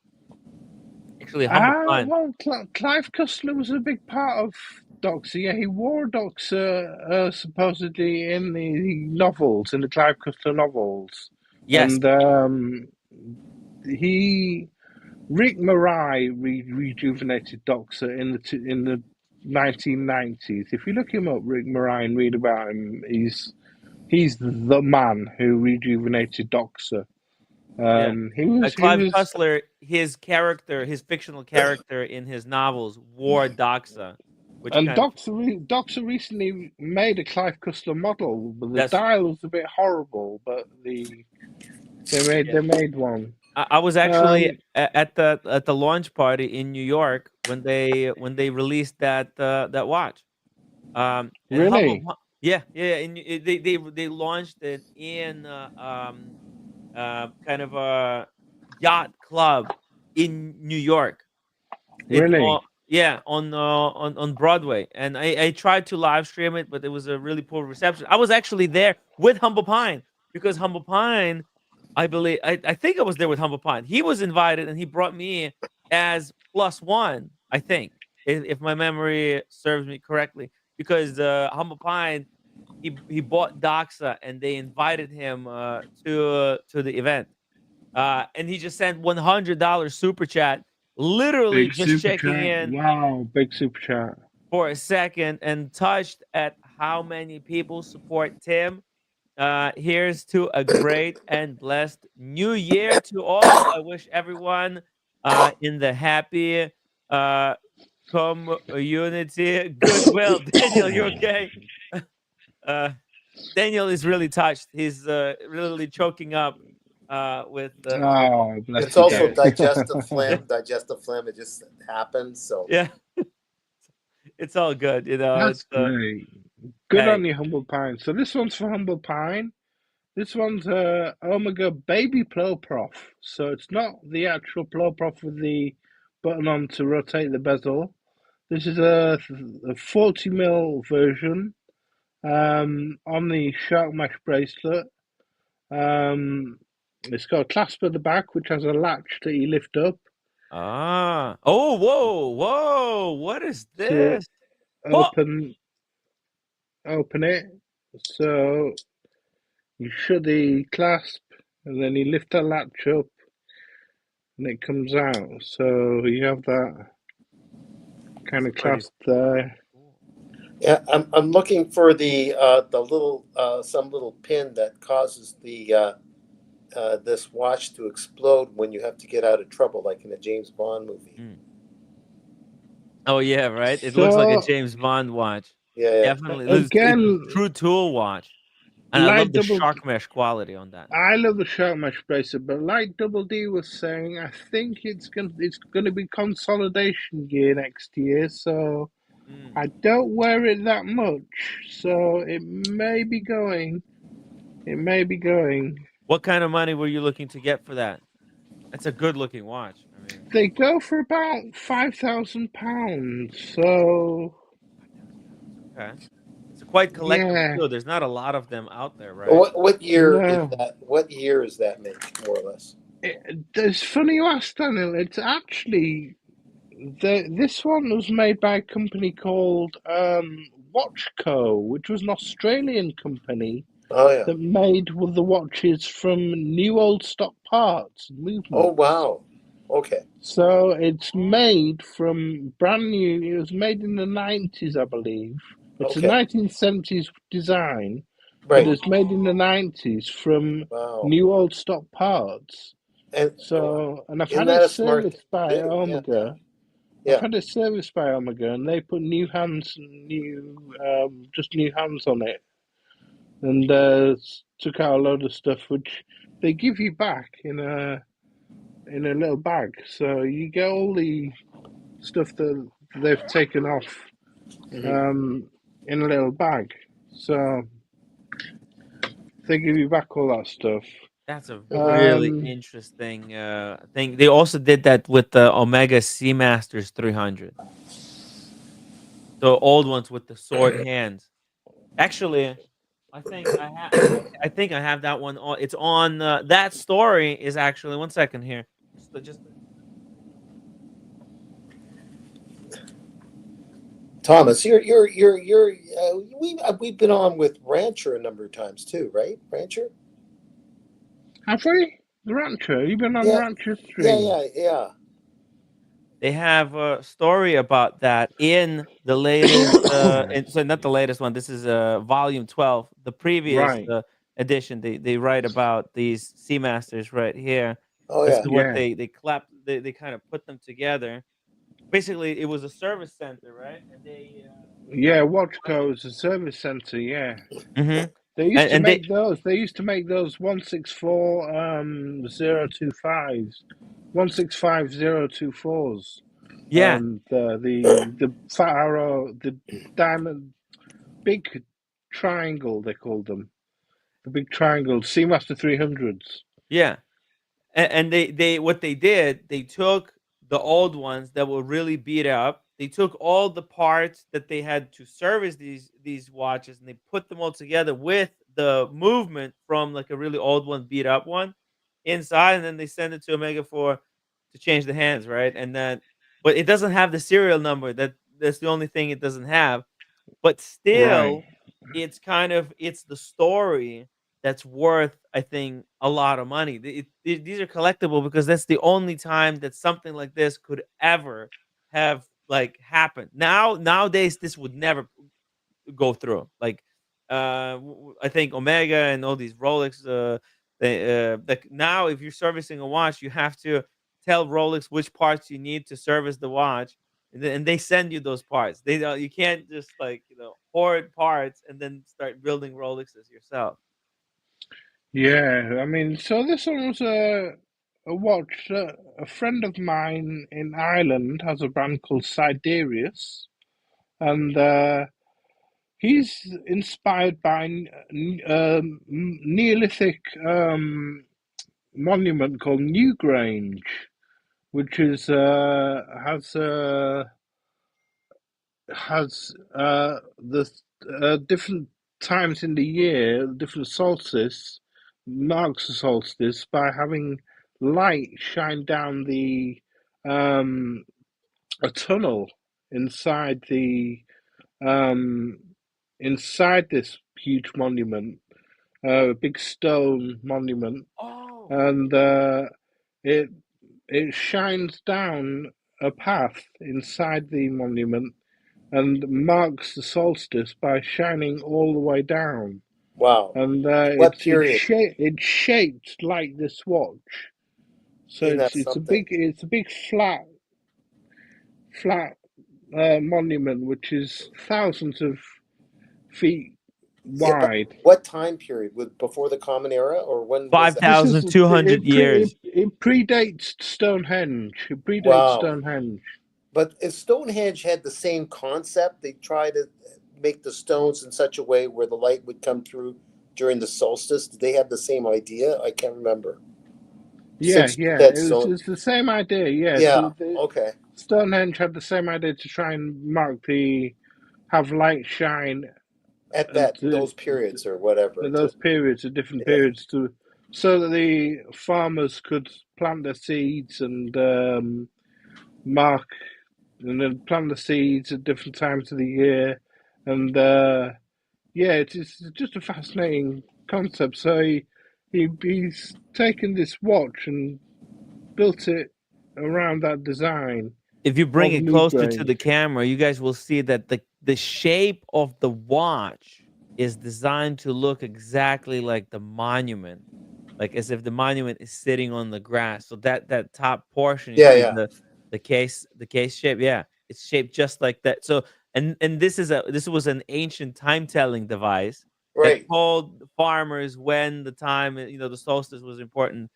Actually, well, Clive Cussler was a big part of Doxa. Yeah, he wore Doxa supposedly in the novels, in the Clive Cussler novels. Yes. And Rick Marai rejuvenated Doxa in the 1990s. If you look him up, Rick Marai, and read about him, he's the man who rejuvenated Doxa. Clive Cussler, his fictional character in his novels wore Doxa. Doxa recently made a Clive Cussler model, but the dial was a bit horrible. But they made one. I was actually at the launch party in New York when they released that watch. Really? Yeah. And they launched it in kind of a yacht club in New York. Really? On Broadway, and I tried to live stream it, but it was a really poor reception. I was actually there with Humble Pine because Humble Pine I believe I think I was there with Humble Pine. He was invited and he brought me as +1, I think, if my memory serves me correctly. Because Humble Pine, he bought Doxa and they invited him to the event. And he just sent $100 super chat, literally Big just super checking chat. in Wow, big super chat. for a second and touched at how many people support Tim. Here's to a great and blessed new year to all. I wish everyone in the happy community goodwill. Daniel, you okay? uh, Daniel is really touched. He's really choking up with Oh, bless It's you, also Dan. digestive phlegm. Digestive phlegm. It just happens. So yeah. It's all good, you know. That's It's great. Good hey, on you, Humble Pine. So this one's for Humble Pine. This one's Omega Baby Pro Prof. So it's not the actual Pro Prof with the button on to rotate the bezel. This is a 40mm version on the shark mesh bracelet. It's got a clasp at the back, which has a latch that you lift up oh, whoa, what is to this? Oh, open it. So you shut the clasp, and then you lift that latch up, and it comes out. So you have that kind of pretty clasp there. yeah, I'm looking for the little some little pin that causes the this watch to explode when you have to get out of trouble, like in a James Bond movie. Mm. Oh yeah, right. It looks like a So James Bond watch. Yeah, Definitely, it's a again, true tool watch, and I love like the double, shark mesh quality on that. I love the shark mesh bracelet, but like Double D was saying, I think it's gonna be consolidation gear next year. So Mm. I don't wear it that much. So it may be going. It may be going. What kind of money were you looking to get for that? That's a good looking watch. I mean, They go for about £5,000. So £5,000. Okay, it's a quite collectible yeah, too. There's not a lot of them out there, right? what year is no. that? What year is that make, more or less? It's funny you asked, Daniel. It's actually this one was made by a company called Watchco, which was an Australian company Oh yeah. that made the watches from new old stock parts and Oh movements. wow. Okay. So it's made from brand new. It was made in the 90s, I believe. It's a Okay. 1970s design, but Right. it's made in the 90s from Wow. new old stock parts. And So, and I've isn't had that it a smart thing serviced by to do? Yeah. Omega. I've Yeah. had it serviced by Omega, and they put new hands, just new hands on it, and took out a load of stuff which they give you back in a little bag. So you get all the stuff that they've taken off Mhm. in a little bag. So they give you back all that stuff. That's a Mhm. really interesting thing. They also did that with the Omega Seamasters 300. The old ones with the sword hands. Actually, I think I think I have that one on. It's on that story is actually one second here. Just Thomas, we've been on with Rancher a number of times too, right? Rancher. Have we? The Rancher? You've been on the Yeah. Rancher Yeah. stream? Yeah. they have a story about that in the latest so not the latest one. This is volume 12. The previous Right. edition they write about these Seamasters right here. Oh This yeah. is what Yeah. they clap they kind of put them together. Basically, it was a service center, right? And they Yeah, Watchco is a service center. Yeah. Mhm. They used to And they make those. They used to make those 164 025s, 165 024s, yeah, the fat arrow, the diamond, big triangle. They called them the big triangle Seamaster 300s. yeah. And they what they did, they took the old ones that were really beat up. They took all the parts that they had to service these watches, and they put them all together with the movement from like a really old one, beat up one. inside, and then they send it to Omega to change the hands, right? And then, but it doesn't have the serial number. That's the only thing it doesn't have. But Right. still, it's the story that's worth, I think, a lot of money. These are collectible because that's the only time that something like this could ever have like happened. Nowadays, this would never go through. Like, I think Omega and all these Rolex, like now, if you're servicing a watch, you have to tell Rolex which parts you need to service the watch, and they send you those parts. They don't, you can't just like hoard parts and then start building Rolexes yourself. Yeah, I mean, so this one was a watch. A friend of mine in Ireland has a brand called Siderius, and he's inspired by Neolithic monument called Newgrange, which is has the different times in the year, different solstice, marks the solstice by having light shine down a tunnel inside inside this huge monument, a big stone monument, Oh, and it it shines down a path inside the monument and marks the solstice by shining all the way down. Wow. And What period? it's shaped like this watch. So Isn't that it's something? a big flat monument which is thousands of feet Yeah, but wide. what time period? Before the Common Era, or when was that? This is 5,200 years. it predates Stonehenge. It predates Wow. Stonehenge. But if Stonehenge had the same concept, they try to make the stones in such a way where the light would come through during the solstice. Did they have the same idea? I can't remember. Yeah, Since you yeah, said it's the same idea. Yeah, yeah, okay. Stonehenge had the same idea to try and have light shine At and those periods or whatever. those periods, at different Yeah. periods, so that the farmers could plant their seeds and mark and then plant the seeds at different times of the year, and yeah, it's just a fascinating concept. So he's taken this watch and built it around that design If you bring of it closer to Newgrange. the camera, you guys will see that the shape of the watch is designed to look exactly like the monument, like as if the monument is sitting on the grass. So that top portion, you Yeah, see yeah. the case shape. Yeah, it's shaped just like that. So and this was an ancient time telling device that Right. told farmers when the time, the solstice was important.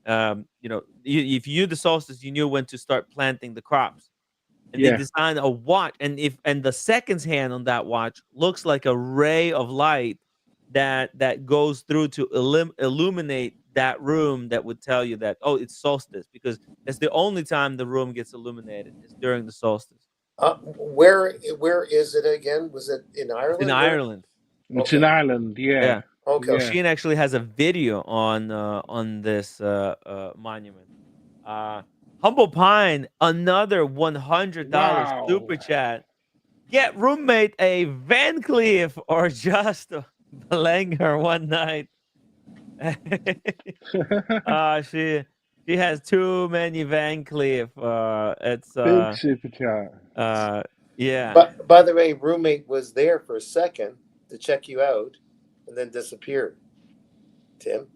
If you knew the solstice, you knew when to start planting the crops. And they Yeah. designed a watch, and the seconds hand on that watch looks like a ray of light that goes through to illuminate that room, that would tell you that, oh, it's solstice, because it's the only time the room gets illuminated is during the solstice. Where is it again? Was it in Ireland? In Ireland. It's in Ireland, yeah. Yeah. Okay. Sheen actually has a video on this monument. Humble Pine, another $100 Wow. super chat. Get roommate a Van Cleef or just Belanger one night. She has too many Van Cleef. It's Big super chat. yeah. But by the way, roommate was there for a second to check you out, and then disappeared. Tim.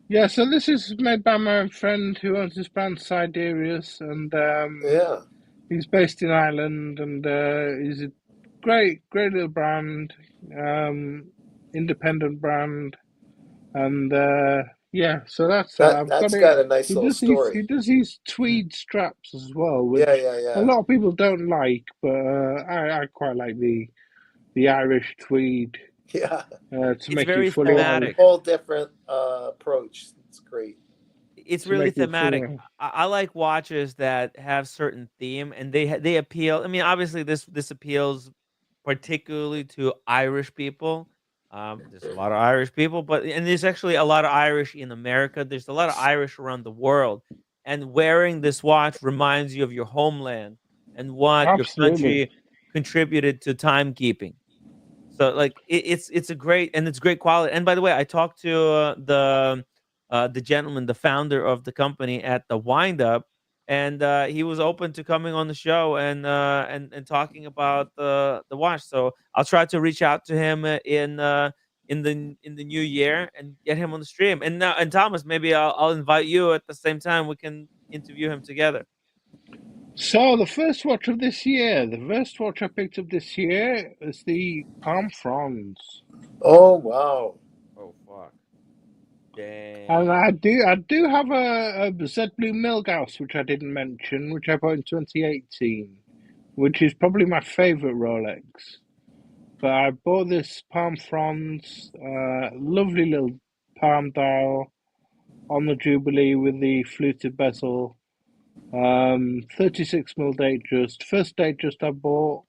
Yeah, so this is made by my friend who owns this brand Siderius, and yeah, he's based in Ireland, and he's a great little brand, independent brand, and yeah. So that's I've that's got it. got a nice little story. He does these tweed straps as well, which Yeah. a lot of people don't like, but I quite like the Irish tweed. Yeah. It's very thematic. Whole different approach. It's great. It's really thematic. I like watches that have certain theme, and they appeal. I mean, obviously this appeals particularly to Irish people, There's a lot of Irish people, and there's actually a lot of Irish in America. There's a lot of Irish around the world, and wearing this watch reminds you of your homeland and what your Absolutely. country contributed to timekeeping. So like it's a great, and it's great quality. And by the way, I talked to the gentleman, the founder of the company at the wind up, and he was open to coming on the show and talking about the watch. So I'll try to reach out to him in the new year and get him on the stream. And Thomas, maybe I'll invite you at the same time. We can interview him together. So the first watch of this year, the first watch I picked up this year is the Palm Fronds. Oh wow! Oh fuck! And Dang. I do have a Z Blue Milgauss, which I didn't mention, which I bought in 2018, which is probably my favorite Rolex. But I bought this Palm Fronds, lovely little palm dial on the Jubilee with the fluted bezel. 36mm Datejust. First Datejust I bought.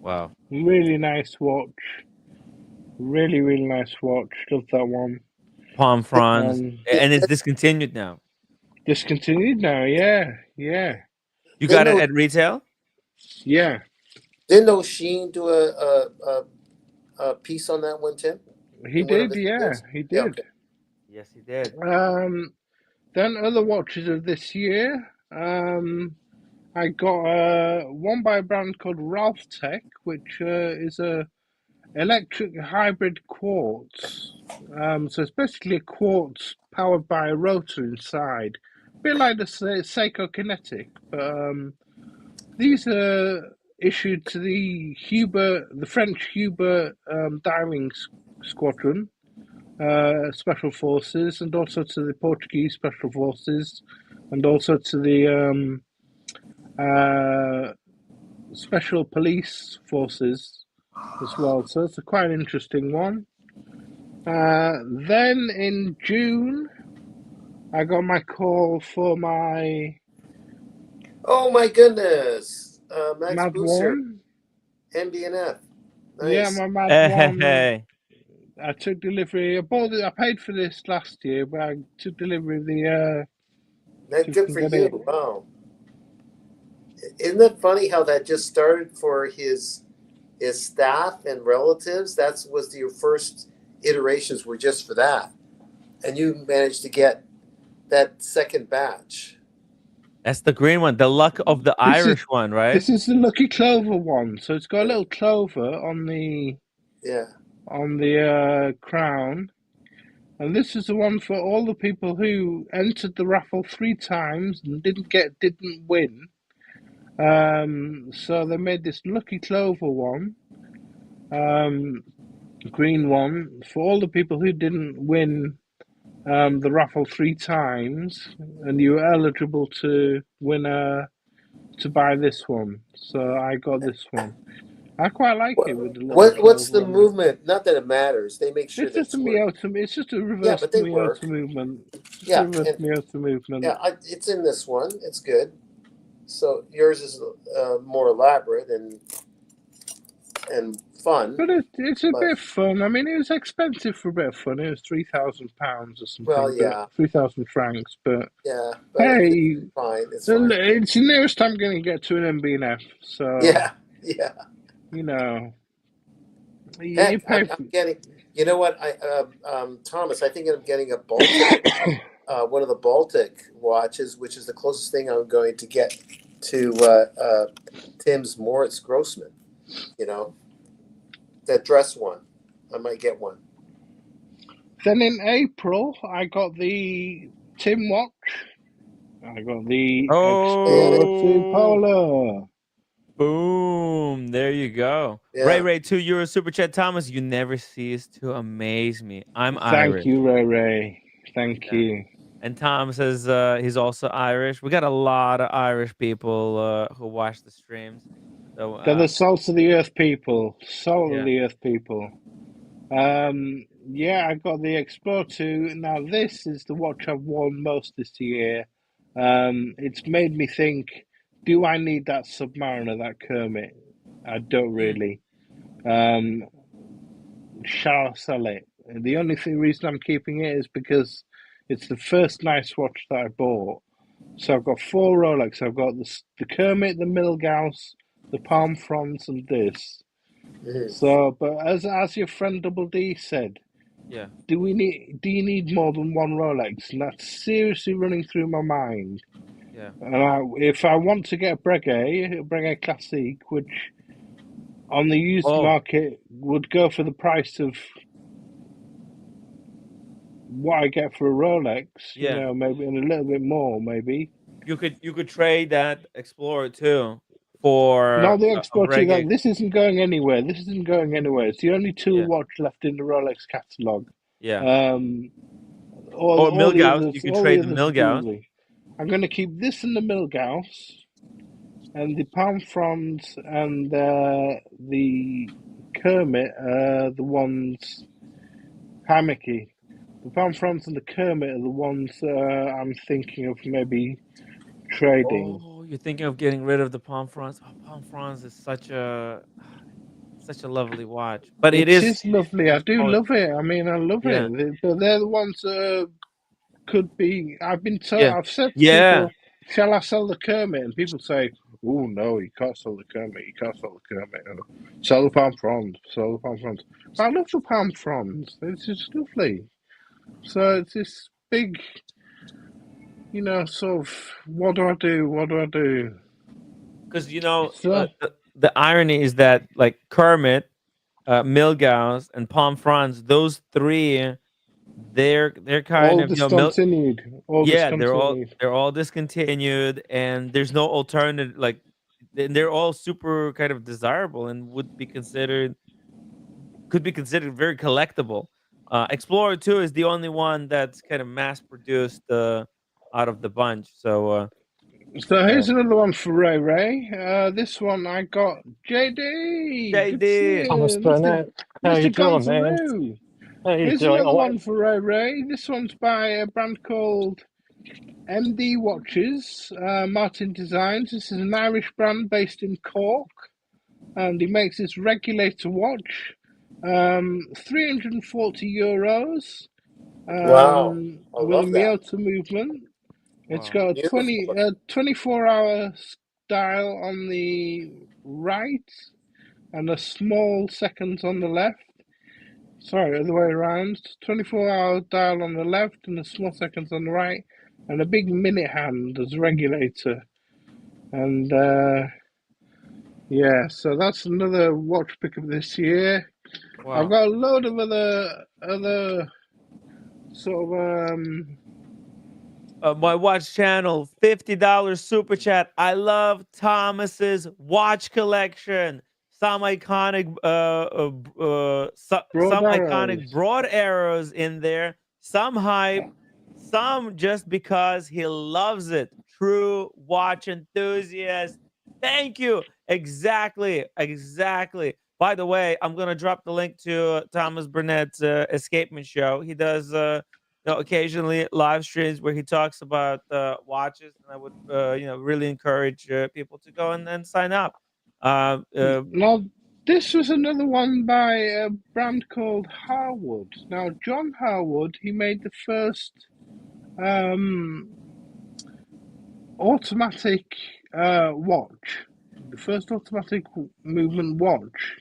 Wow. Really nice watch. Really, really nice watch. Love that one. Palm Fronds. And it's discontinued now. Discontinued now, yeah. Yeah. You got it at retail? Yeah. Didn't O'Sheen do a piece on that one, Tim? He did, yeah. He did. Yeah, okay. Yes, he did. Then other watches of this year. I got one by a brand called Ralph Tech, which is a electric hybrid quartz. So it's basically a quartz powered by a rotor inside. A bit like the Seiko Kinetic, but these are issued to the French Hubert diving squadron, special forces, and also to the Portuguese special forces, and also to the special police forces as well. So it's quite an interesting one. Then in June, I got my call for my... Oh my goodness! Max Mad Booster, One. MB&F. Nice. Yeah, my Mad One. Hey. I took delivery. I paid for this last year, but I took delivery of the... Good for you. Wow. Isn't that funny how that just started for his staff and relatives? That was your first iterations were just for that, and you managed to get that second batch. That's the green one, the luck of the Irish one, right? This is the Lucky Clover one. So it's got a little clover on the crown, and this is the one for all the people who entered the raffle 3 times and didn't win. So they made this Lucky Clover one, green one, for all the people who didn't win the raffle 3 times, and you were eligible to win to buy this one. So I got this one. I quite like it with the little What's the clover on movement? Not that it matters. They make sure It's just a Miota. It's just a reverse Miota movement. Yeah, reverse Miota movement. Yeah, it's in this one. It's good. So yours is more elaborate and fun. But it's a bit fun. I mean, it was expensive for a bit of fun. It was £3,000 or something. Well, yeah. 3,000 francs. But yeah, but hey, it's fine. It's fine. It's the nearest I'm going to get to an MB&F. So yeah. You know, Heck, I'm getting. You know what, Thomas? I think I'm getting a Baltic, one of the Baltic watches, which is the closest thing I'm going to get to Tim's Moritz Grossman. You know, that dress one. I might get one. Then in April, I got the Tim watch. I got the Explore Polar. Boom! There you go. Yeah. Ray, €2 super chat. Thomas, you never cease to amaze me. I'm Thank Irish. you, Ray. Thank you. And Tom says he's also Irish. We got a lot of Irish people who watch the streams. So They're the salt of the earth people. Salt of the earth people. Yeah, I got the Explore 2. Now, this is the watch I've worn most this year. It's made me think, do I need that Submariner, that Kermit? I don't really. Shall I sell it? And the only reason I'm keeping it is because it's the first nice watch that I bought. So I've got 4 Rolex. I've got the Kermit, the Milgauss, the Palm Franz, and this. So, but as your friend Double D said, Yeah. do you need more than 1 Rolex? And that's seriously running through my mind. Yeah. And if I want to get a Breguet Classique, which on the used market would go for the price of what I get for a Rolex, you know, maybe and a little bit more, maybe. You could trade that Explorer 2 for No, the a Explorer 2, Breguet. this isn't going anywhere. This isn't going anywhere. It's the only tool watch left in the Rolex catalogue. Yeah. All the Milgauss. others, You could trade the are Milgauss. Dooley. I'm going to keep this in the Milgauss and the Palm Franz and the Kermit, the ones. Hi, Mickey. The Palm Franz and the Kermit are the ones I'm thinking of maybe trading. Oh, you're thinking of getting rid of the Palm Franz? Oh, Palm Franz is such a lovely watch, but it It is is lovely. I do oh, love it. I mean, I love yeah. it. But they're the ones could be. I've been told. Yeah. I've said to Yeah. people, "Shall I sell the Kermit?" And people say, "Oh no, you can't sell the Kermit. You can't sell the Kermit. Sell the Palm Franz. Sell the Palm Franz." But I love the Palm Franz. It's just lovely. So it's this big, you know, sort of. What do I do? What do I do? Because you know So the irony is that like Kermit, Milgauss, and Palm Franz, those 3, they're kind all of discontinued. All yeah, discontinued. they're all discontinued, and there's no alternative. Like they're all super kind of desirable and could be considered very collectible. Explorer 2 is the only one that's kind of mass produced out of the bunch. So So here's another one for Ray. This one I got JD. Good to see JD. Thomas you, Burnett, how you Mr. doing, man? Gonzaloo. How you Here's doing? another Oh, one for Ray. This one's by a brand called MD Watches, Martin Designs. This is an Irish brand based in Cork, and he makes this regulator watch. 340 euros. Wow, I With a love that. Miyota movement. It's Wow. got a Beautiful. 24-hour dial on the right and a small seconds on the left. Sorry, other way around. 24-hour dial on the left and a small seconds on the right, and a big minute hand as a regulator. And yeah, so that's another watch pickup this year. Wow. I've got a load of other sort of my watch channel, $50 super chat. I love Thomas's watch collection. Some iconic broad iconic arrows. broad arrows in there. Some hype, some just because he loves it. True watch enthusiast. Thank you. Exactly. By the way, I'm gonna drop the link to Thomas Burnett's Escapement show. He does occasionally live streams where he talks about watches, and I would really encourage people to go and sign up. Now, this was another one by a brand called Harwood. Now, John Harwood, he made the first automatic watch, the first automatic movement watch.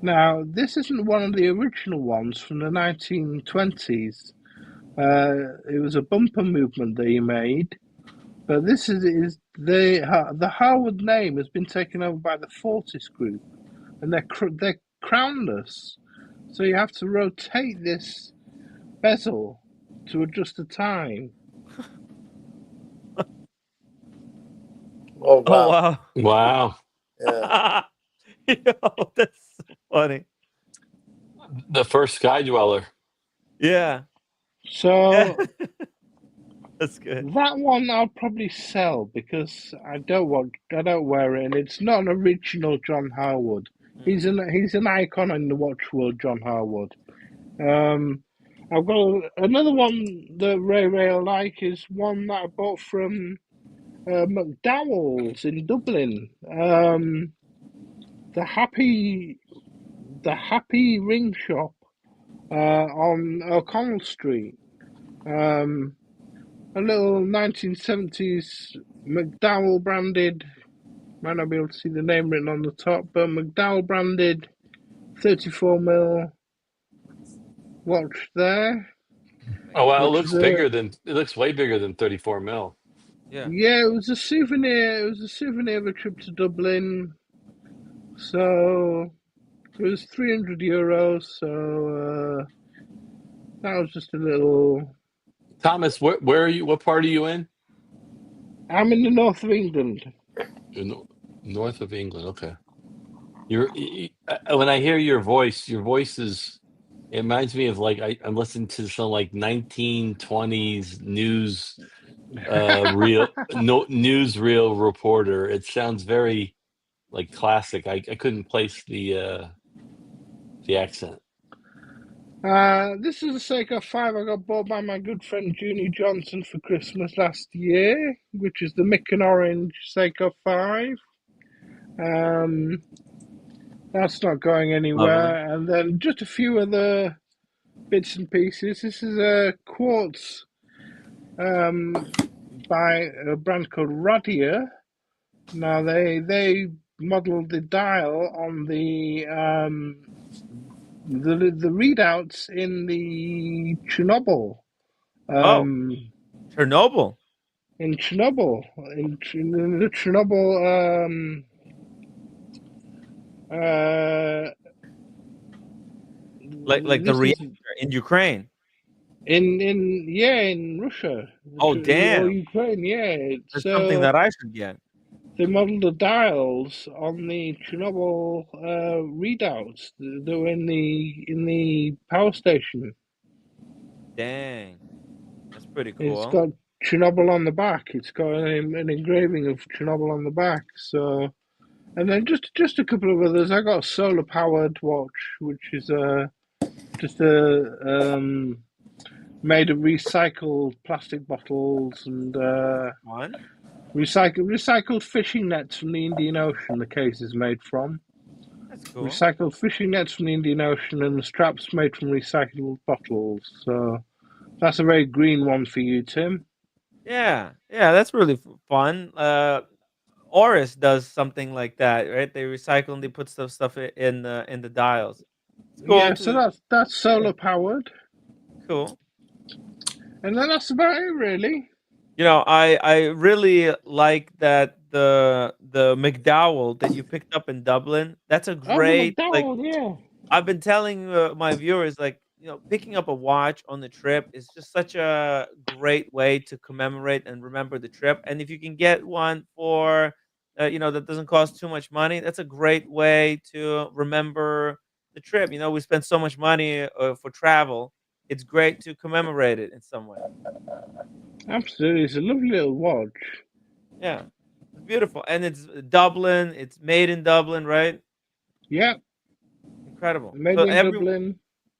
Now, this isn't one of the original ones from the 1920s. It was a bumper movement that he made, but this is the Harwood name has been taken over by the Fortis Group, and they're crownless, so you have to rotate this bezel to adjust the time. Oh Oh wow! wow! Wow. Yeah. Yo, that's so funny. The first Sky Dweller. Yeah. So that's good. that one I'll probably sell because I don't wear it, and it's not an original John Harwood. He's an icon in the watch world, John Harwood. I've got another one that Ray will like is one that I bought from McDowell's in Dublin. The Happy the Happy Ring Shop on O'Connell Street. A little 1970s McDowell branded, might not be able to see the name written on the top, but McDowell branded 34mm watch there. Oh wow, it Which looks is bigger than it looks way bigger than 34 mil. Yeah. Yeah, it was a souvenir. It was a souvenir of a trip to Dublin. So it was €300. So that was just a little. Thomas, where are you? What part are you in? I'm in the north of England. North of England. Okay. When I hear your voice is. It reminds me of like I'm listening to some like 1920s news newsreel reporter. It sounds very like classic. I couldn't place the accent. This is a Seiko 5 I got bought by my good friend Junie Johnson for Christmas last year, which is the Mick and Orange Seiko 5. That's not going anywhere. And then just a few other bits and pieces. This is a quartz by a brand called Radia. Now they modeled the dial on the readouts in the Chernobyl. Chernobyl. In Chernobyl, in the Chernobyl like the reactor in Ukraine. In Russia. Oh Or damn. Ukraine, yeah. That's something that I should get. They modeled the dials on the Chernobyl readouts that were in the power station. Dang. That's pretty cool. It's got Chernobyl on the back. It's got an engraving of Chernobyl on the back. So, and then just a couple of others. I got a solar powered watch, which is just made of recycled plastic bottles and recycled fishing nets from the Indian Ocean. The case is made from. That's cool. Recycled fishing nets from the Indian Ocean and the straps made from recycled bottles. So that's a very green one for you, Tim. Yeah, that's really fun. Oris does something like that, right? They recycle and they put stuff in the dials. It's cool. Yeah, so that's solar powered. Cool. And then that's about it, really. You know, I really like that the McDowell that you picked up in Dublin. That's a great McDowell, yeah. I've been telling my viewers, like, you know, picking up a watch on the trip is just such a great way to commemorate and remember the trip. And if you can get one for, you know, that doesn't cost too much money, that's a great way to remember the trip. You know, we spend so much money for travel. It's great to commemorate it in some way. Absolutely. It's a lovely little watch. Yeah. It's beautiful. And it's Dublin. It's made in Dublin, right? Yeah. Incredible. Made in Dublin.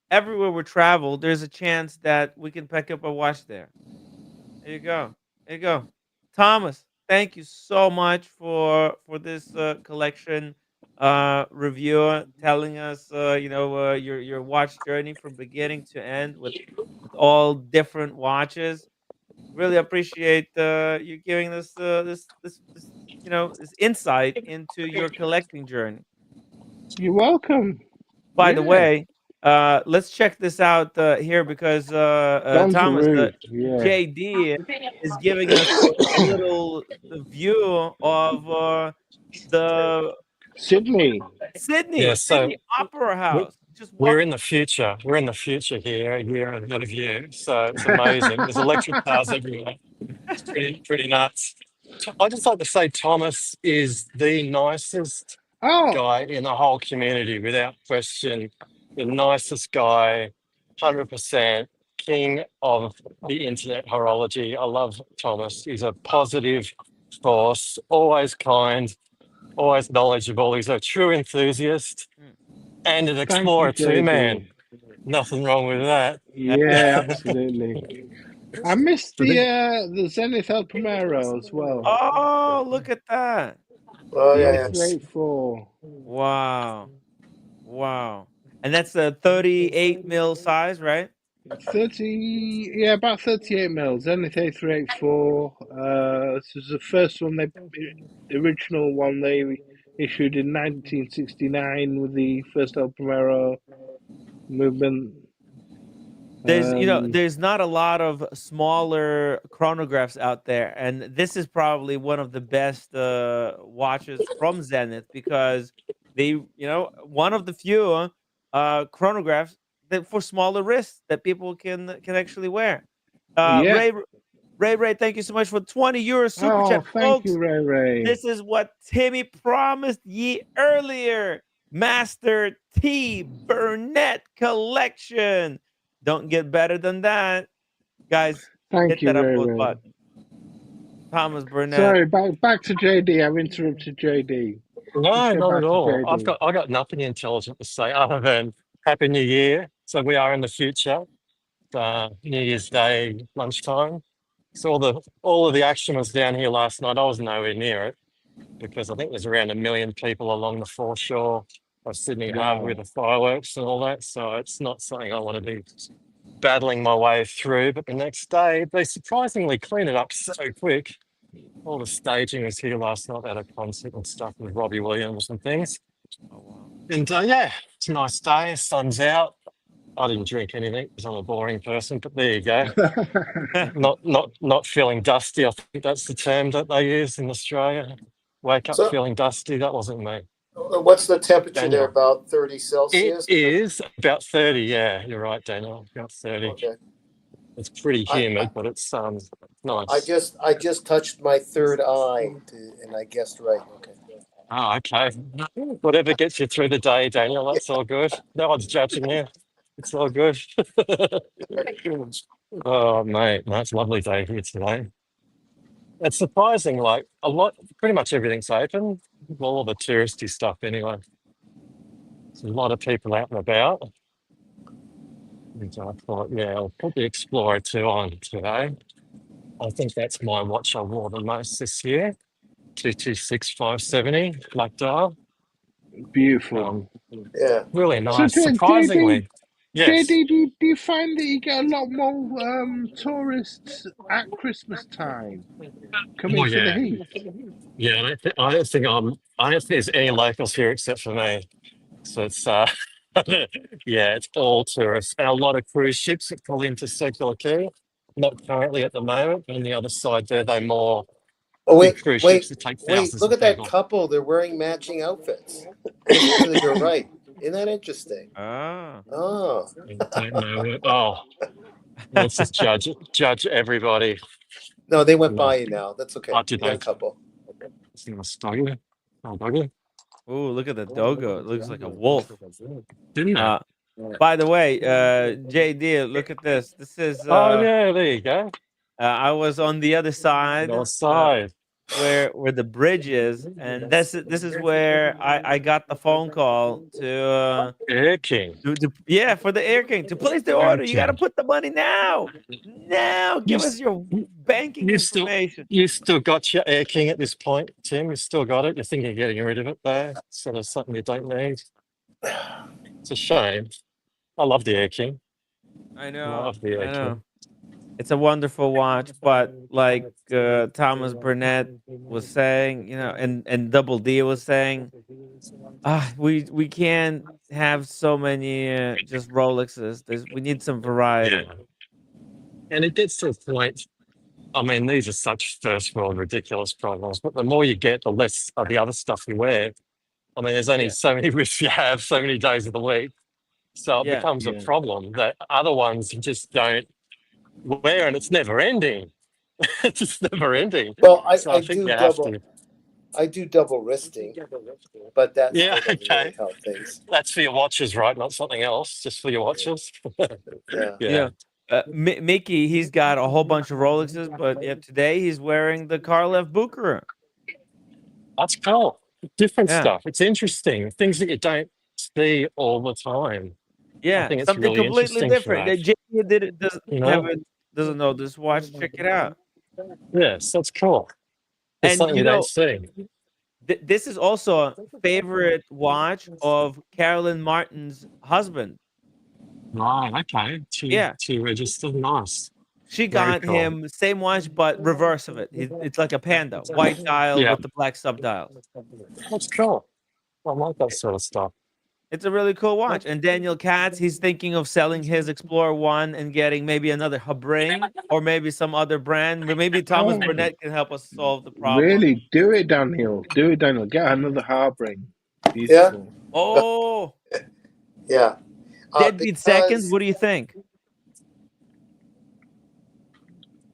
Everywhere we travel, there's a chance that we can pick up a watch there. There you go. There you go. Thomas, thank you so much for this collection review, telling us you know, your watch journey from beginning to end with all different watches. Really appreciate you giving us this you know, this insight into your collecting journey. You're welcome. By the way, let's check this out here because Thomas, JD is giving us a little view of the Sydney Yeah, so Sydney Opera House. we're in the future. We're in the future here ahead of you. So it's amazing. There's electric cars everywhere. It's pretty nuts. I just like to say Thomas is the nicest guy in the whole community, without question. The nicest guy, 100%, king of the internet horology. I love Thomas. He's a positive force, always kind, always knowledgeable. He's a true enthusiast and an explorer too, man. Nothing wrong with that. Yeah, absolutely. I missed the Zenith El Primero as well. Oh, look at that. Oh, the yeah. 0384. Wow. And that's a 38 mil size, right? 30, yeah, about 38 mils. Zenith A384. This is the first one the original one they issued in 1969 with the first El Primero movement. There's not a lot of smaller chronographs out there, and this is probably one of the best watches from Zenith because one of the few chronographs that for smaller wrists that people can actually wear. Yeah. Ray, thank you so much for 20 euros super Oh, chat, thank folks. you, Ray. This is what Timmy promised ye earlier. Master T Burnett collection. Don't get better than that. Guys, Thank hit you, that Ray upvote Ray. button. Thomas Burnett. Sorry, back to JD. I've interrupted JD. No, Let's get not back at to all. JD. I got nothing intelligent to say other than Happy New Year. So we are in the future. New Year's Day lunchtime. So all of the action was down here last night. I was nowhere near it because I think there's around 1 million people along the foreshore of Sydney Harbour with Wow. the fireworks and all that. So it's not something I want to be battling my way through. But the next day, they surprisingly clean it up so quick. All the staging was here last night at a concert and stuff with Robbie Williams and things. Oh wow! And yeah, it's a nice day. Sun's out. I didn't drink anything because I'm a boring person. But there you go. not feeling dusty. I think that's the term that they use in Australia. Wake up So, feeling dusty. That wasn't me. what's the temperature there? Daniel. About 30 It Celsius? is about 30. Yeah, you're right, Daniel. About 30. Okay. It's pretty I humid, but it's nice. I just touched my third eye and I guessed right. Okay. Oh, okay. Whatever gets you through the day, Daniel, that's all good. No one's judging you. It's all good. Oh, mate, that's a lovely day here today. It's surprising, like pretty much everything's open. All the touristy stuff, anyway. There's a lot of people out and about. And I thought, yeah, I'll put the Explorer 2 on today. I think that's my watch I wore the most this year. 226570 black dial. Beautiful. Yeah. Really So, nice. Surprisingly, yes. JD, do you find that you get a lot more tourists at Christmas time coming Oh for the yeah, heat? yeah. I don't think there's any locals here except for me. So it's yeah, it's all tourists and a lot of cruise ships that pull into Circular Quay. Not currently at the moment. On the other side there, they're more Oh big cruise ships that take thousands look of at that people. couple. They're wearing matching outfits. Just to your right. Isn't that interesting? Ah. Oh. I don't know it. Oh, let's just judge everybody. No, they went by you now. That's okay. Oh, did Young they? couple. It's nice doggy. Oh, doggy. Ooh, look at the dogo. It looks like a wolf. Didn't it? By the way, JD, look at this. This is Oh yeah, there you go. I was on the other side. North side. Where the bridge is, and this is where I got the phone call to Air King. Yeah, for the Air King to place the order. You got to put the money now. Give us your banking information. You still got your Air King at this point, Tim. You still got it. You're thinking of getting rid of it there. Sort of something you don't need. It's a shame. I love the Air King. I know. Love the Air King. It's a wonderful watch, but like Thomas Burnett was saying, and Double D was saying, we can't have so many just Rolexes. We need some variety. Yeah. And it gets to a point. I mean, these are such first world ridiculous problems, but the more you get, the less of the other stuff you wear. I mean, there's only so many wrists you have, so many days of the week. So it becomes a problem that other ones you just don't wear, and it's never ending. It's just never ending. Well, I think I do double wristing, but that doesn't really help things. That's for your watches, right? Not something else, just for your watches. Yeah. Mickey, he's got a whole bunch of Rolexes, but today he's wearing the Karlev Bucherer. That's cool. Different stuff. It's interesting. Things that you don't see all the time. Yeah, I think it's something really completely different. JD doesn't know this watch. Check it out. Yes, that's cool. It's something you don't see. This is also a favorite watch of Carolyn Martin's husband. Right. Okay. Yeah. She registered. Nice. She Very got cool. him same watch, but reverse of it. It's like a panda, white dial Yeah. with the black sub dials. That's cool. I like that sort of stuff. It's a really cool watch. And Daniel Katz, he's thinking of selling his Explorer 1 and getting maybe another Habring or maybe some other brand. Maybe Thomas Oh, Burnett can help us solve the problem. really? Do it, Daniel. Do it, Daniel. Get another Harbring. Yeah. Beautiful. Oh, Yeah. Deadbeat Seconds. What do you think?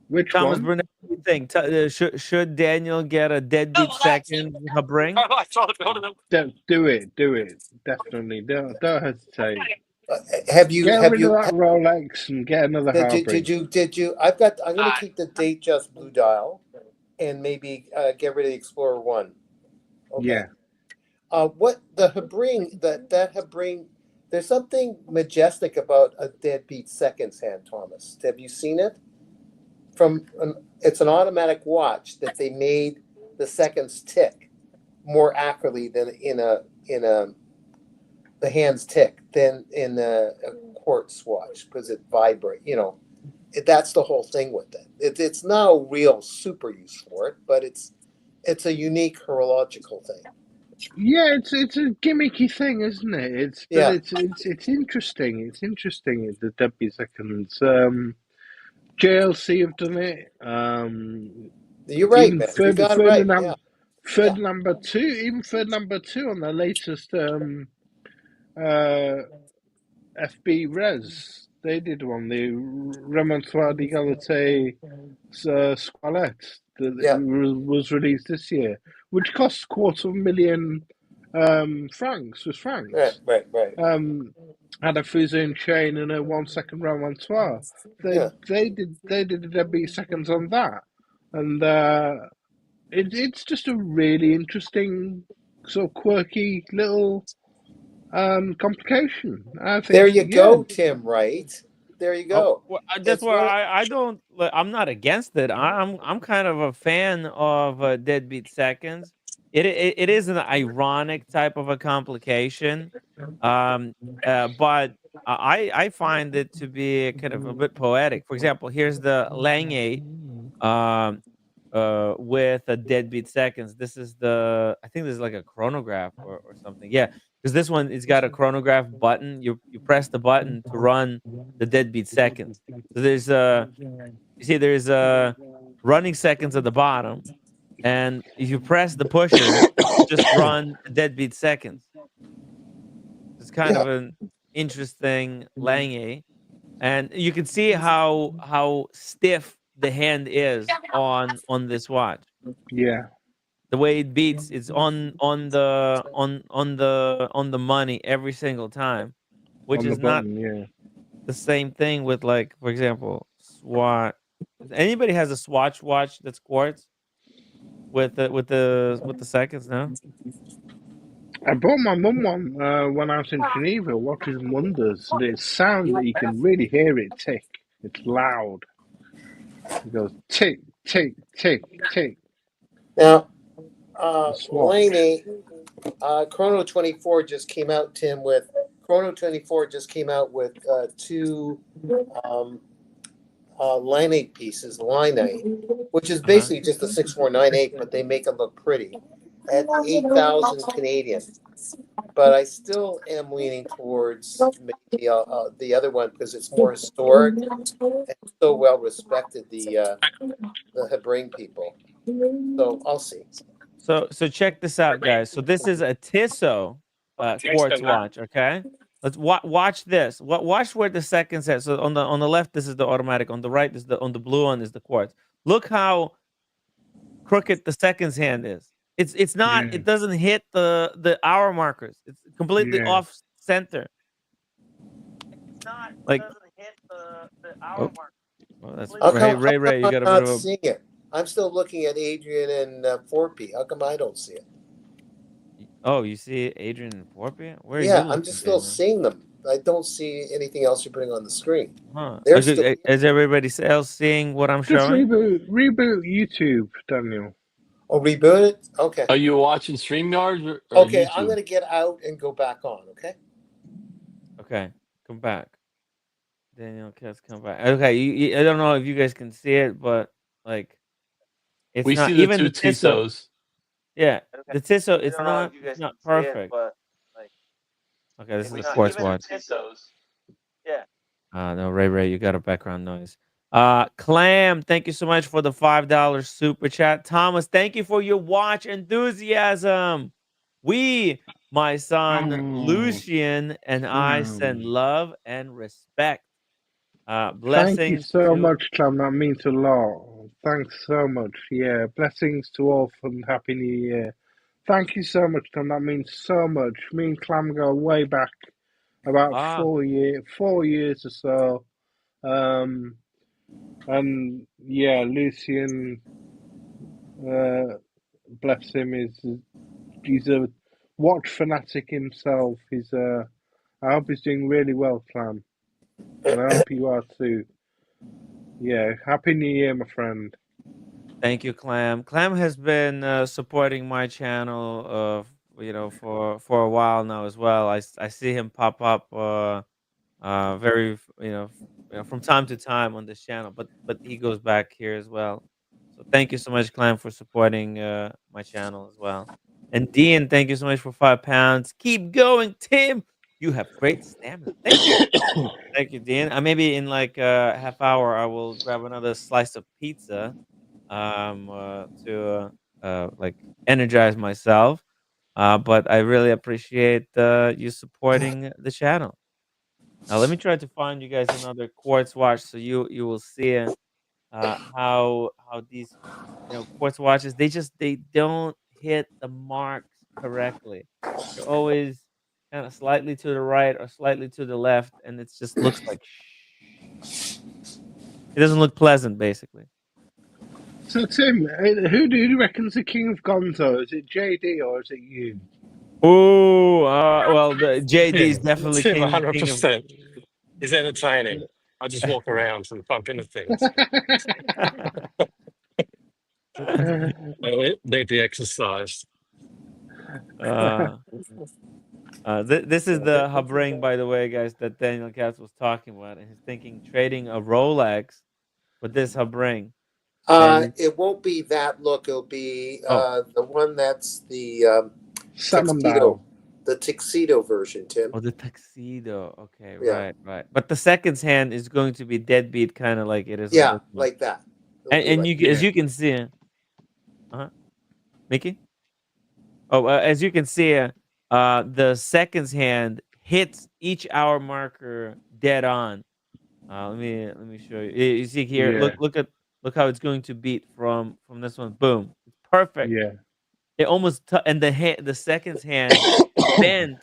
Which Thomas one? Burnett, what do you think? Should Daniel get a Deadbeat Second Habring? Do it. Do it. Definitely. Don't hesitate. Have you? Get Have rid you? of that Rolex and get another Harbring. Did you? I'm going to keep the Datejust blue dial, and maybe get rid of the Explorer 1. Okay. Yeah. What the Habring? That Habring. There's something majestic about a Deadbeat Seconds hand, Thomas. Have you seen it? It's an automatic watch that they made the seconds tick more accurately than the hands tick than in a quartz watch because it vibrates. That's the whole thing with it. It's not a real super use for it, but it's a unique horological thing. Yeah, it's a gimmicky thing, isn't it? It's interesting. It's interesting. The Deadbeat Seconds. JLC have done it. You're right, even man. You got it right. Yeah. Ferdinand II on their latest FB Res. They did one, the Remontoir d'Égalité Squalette that was released this year, which cost Swiss francs. Right. Had a Fusain chain and a 1 second Remontoir. They did the Deadbeat Seconds on that, and it's just a really interesting, sort of quirky little complication. I think. There you go, Tim. Right. There you go. That's why I don't. I'm not against it. I'm kind of a fan of Deadbeat Seconds. It is an ironic type of a complication, but I find it to be kind of a bit poetic. For example, here's the Lange with a Deadbeat Seconds. This is I think this is like a chronograph or something. Yeah, because this one it's got a chronograph button. You press the button to run the Deadbeat Seconds. So there's you see there's running seconds at the bottom, and if you press the pusher, just run Deadbeat Seconds. It's kind of an interesting Lange, and you can see how stiff the hand is on this watch. Yeah. The way it beats, it's on the money every single time, which On is the not button, the same thing with, like, for example, Swatch. Anybody has a Swatch watch that's quartz with the seconds now? I bought my mum one when I was in Geneva, Watches and Wonders, and it sounds that you can really hear it tick. It's loud. It goes tick, tick, tick, tick. Now, Laney, Chrono 24 just came out, Tim, with two Laney pieces, Laney, which is basically just a 6498, but they make it look pretty at 8,000 Canadian. But I still am leaning towards maybe the other one because it's more historic and so well respected, the Habring people. So I'll see. So check this out, guys. So this is a Tissot quartz watch. Okay, let's watch this. Watch where the seconds at. So on the left, this is the automatic. On the right, on the blue one is the quartz. Look how crooked the seconds hand is. It's not. It doesn't hit the hour markers. It's completely off center. It's not. It doesn't hit the hour markers. Well, that's Ray. You got a bit of a. Seeing it. I'm still looking at Adrian and 4P. How come I don't see it? Oh, you see Adrian and 4P? Where are you I'm just still seeing them. I don't see anything else you're putting on the screen. Huh. Is everybody else seeing what I'm Just showing? reboot YouTube, Daniel. Oh, reboot it? Okay. Are you watching StreamYard or Okay, YouTube? I'm going to get out and go back on, okay? Okay, come back. Daniel Katz, come back. Okay, I don't know if you guys can see it, but like, it's We not see the even two the Tissot. Tissot. Yeah, the Tissot. I don't know if you guys It's not can see it, perfect. but like, Okay, this is we a see quartz even the watch. Tissos. Yeah. No, Ray, you got a background noise. Clam, thank you so much for the $5 super chat. Thomas, thank you for your watch enthusiasm. My son Lucian, and I send love and respect. Thank you Blessings so to much, Clam. That means a lot. Thanks so much. Yeah, blessings to all and Happy New Year. Thank you so much, Clam. That means so much. Me and Clam go way back, about 4 years or so. And yeah, Lucian, bless him, he's a watch fanatic himself. I hope he's doing really well, Clam, and I hope you are too. Yeah, Happy New Year, my friend. Thank you, Clam. Clam has been supporting my channel, for a while now as well. I see him pop up, very, from time to time on this channel, but he goes back here as well. So thank you so much, Clam, for supporting my channel as well. And Dean, thank you so much for £5. Keep going, Tim. You have great stamina. Thank you. Thank you, Dean. Maybe in like a half hour, I will grab another slice of pizza, to like energize myself. But I really appreciate you supporting the channel. Now let me try to find you guys another quartz watch so you will see how these quartz watches, they don't hit the marks correctly. They're always kind of slightly to the right or slightly to the left, and it just looks like it doesn't look pleasant, basically. So, Tim, who do you reckon's the king of Gonzo? Is it JD or is it you? Oh, well, the JD is Tim, definitely Tim, king of. 100%. He's entertaining. I just walk around and bump into things. I need the exercise. This is the hovering, by the way, guys, that Daniel Katz was talking about, and he's thinking trading a Rolex with this hovering. It won't be that look. It'll be the one that's the tuxedo, the tuxedo version, Tim. Oh, the tuxedo. Okay, Yeah. right. But the second's hand is going to be deadbeat, kind of like it is on Yeah, this one. like that. And like as you can see, Mickey. Oh, as you can see, the seconds hand hits each hour marker dead on. Let me show you. You see here. Yeah. Look how it's going to beat from this one. Boom. It's perfect. Yeah. It almost and the seconds hand bent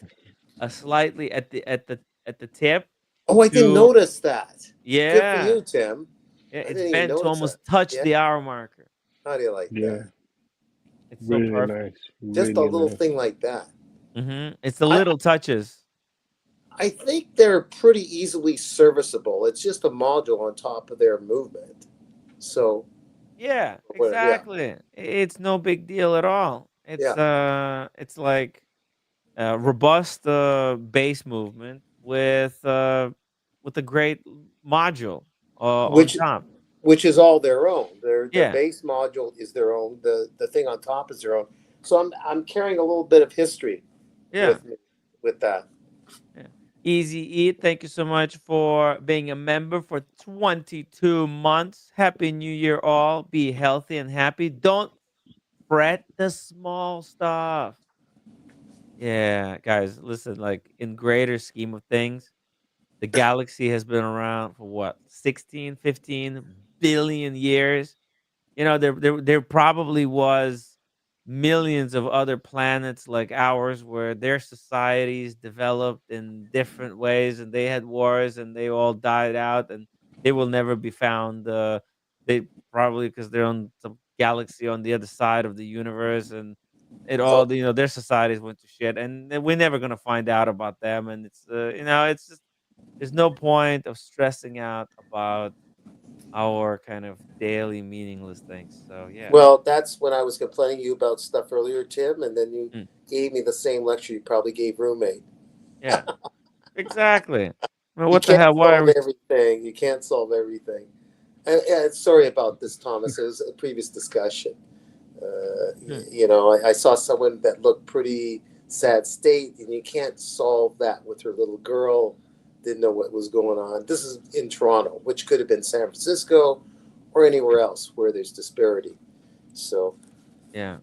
slightly at the tip. Oh, I didn't notice that. Yeah. Good for you, Tim. Yeah, I it's didn't even bent to notice almost that. touch Yeah. the hour marker. How do you like that? It's so Really perfect. nice. Just a Really little nice. thing like that. It's the little touches. I think they're pretty easily serviceable. It's just a module on top of their movement. So Yeah, exactly. It's no big deal at all. It's like robust base movement with a great module on top. Which is all their own. Their Yeah. base module is their own. The thing on top is their own. So I'm carrying a little bit of history with me with that. Yeah. Easy Eat, thank you so much for being a member for 22 months. Happy New Year, all. Be healthy and happy. Don't fret the small stuff. Yeah, guys, listen, like in greater scheme of things, the galaxy has been around for what, 16, 15 billion years? There probably was millions of other planets like ours where their societies developed in different ways, and they had wars and they all died out, and they will never be found. They probably, because they're on some galaxy on the other side of the universe, and it all, their societies went to shit, and we're never gonna find out about them. And it's just, there's no point of stressing out about our kind of daily meaningless things. So yeah. Well, that's when I was complaining you about stuff earlier, Tim, and then you Mm. gave me the same lecture you probably gave roommate. Yeah. Exactly. Well, You what the can't hell? Why are solve we? everything. You can't solve everything. Sorry about this, Thomas. It was a previous discussion. You know, I saw someone that looked pretty sad state, and you can't solve that with her little girl. Didn't know what was going on. This is in Toronto, which could have been San Francisco or anywhere else where there's disparity. So, yeah.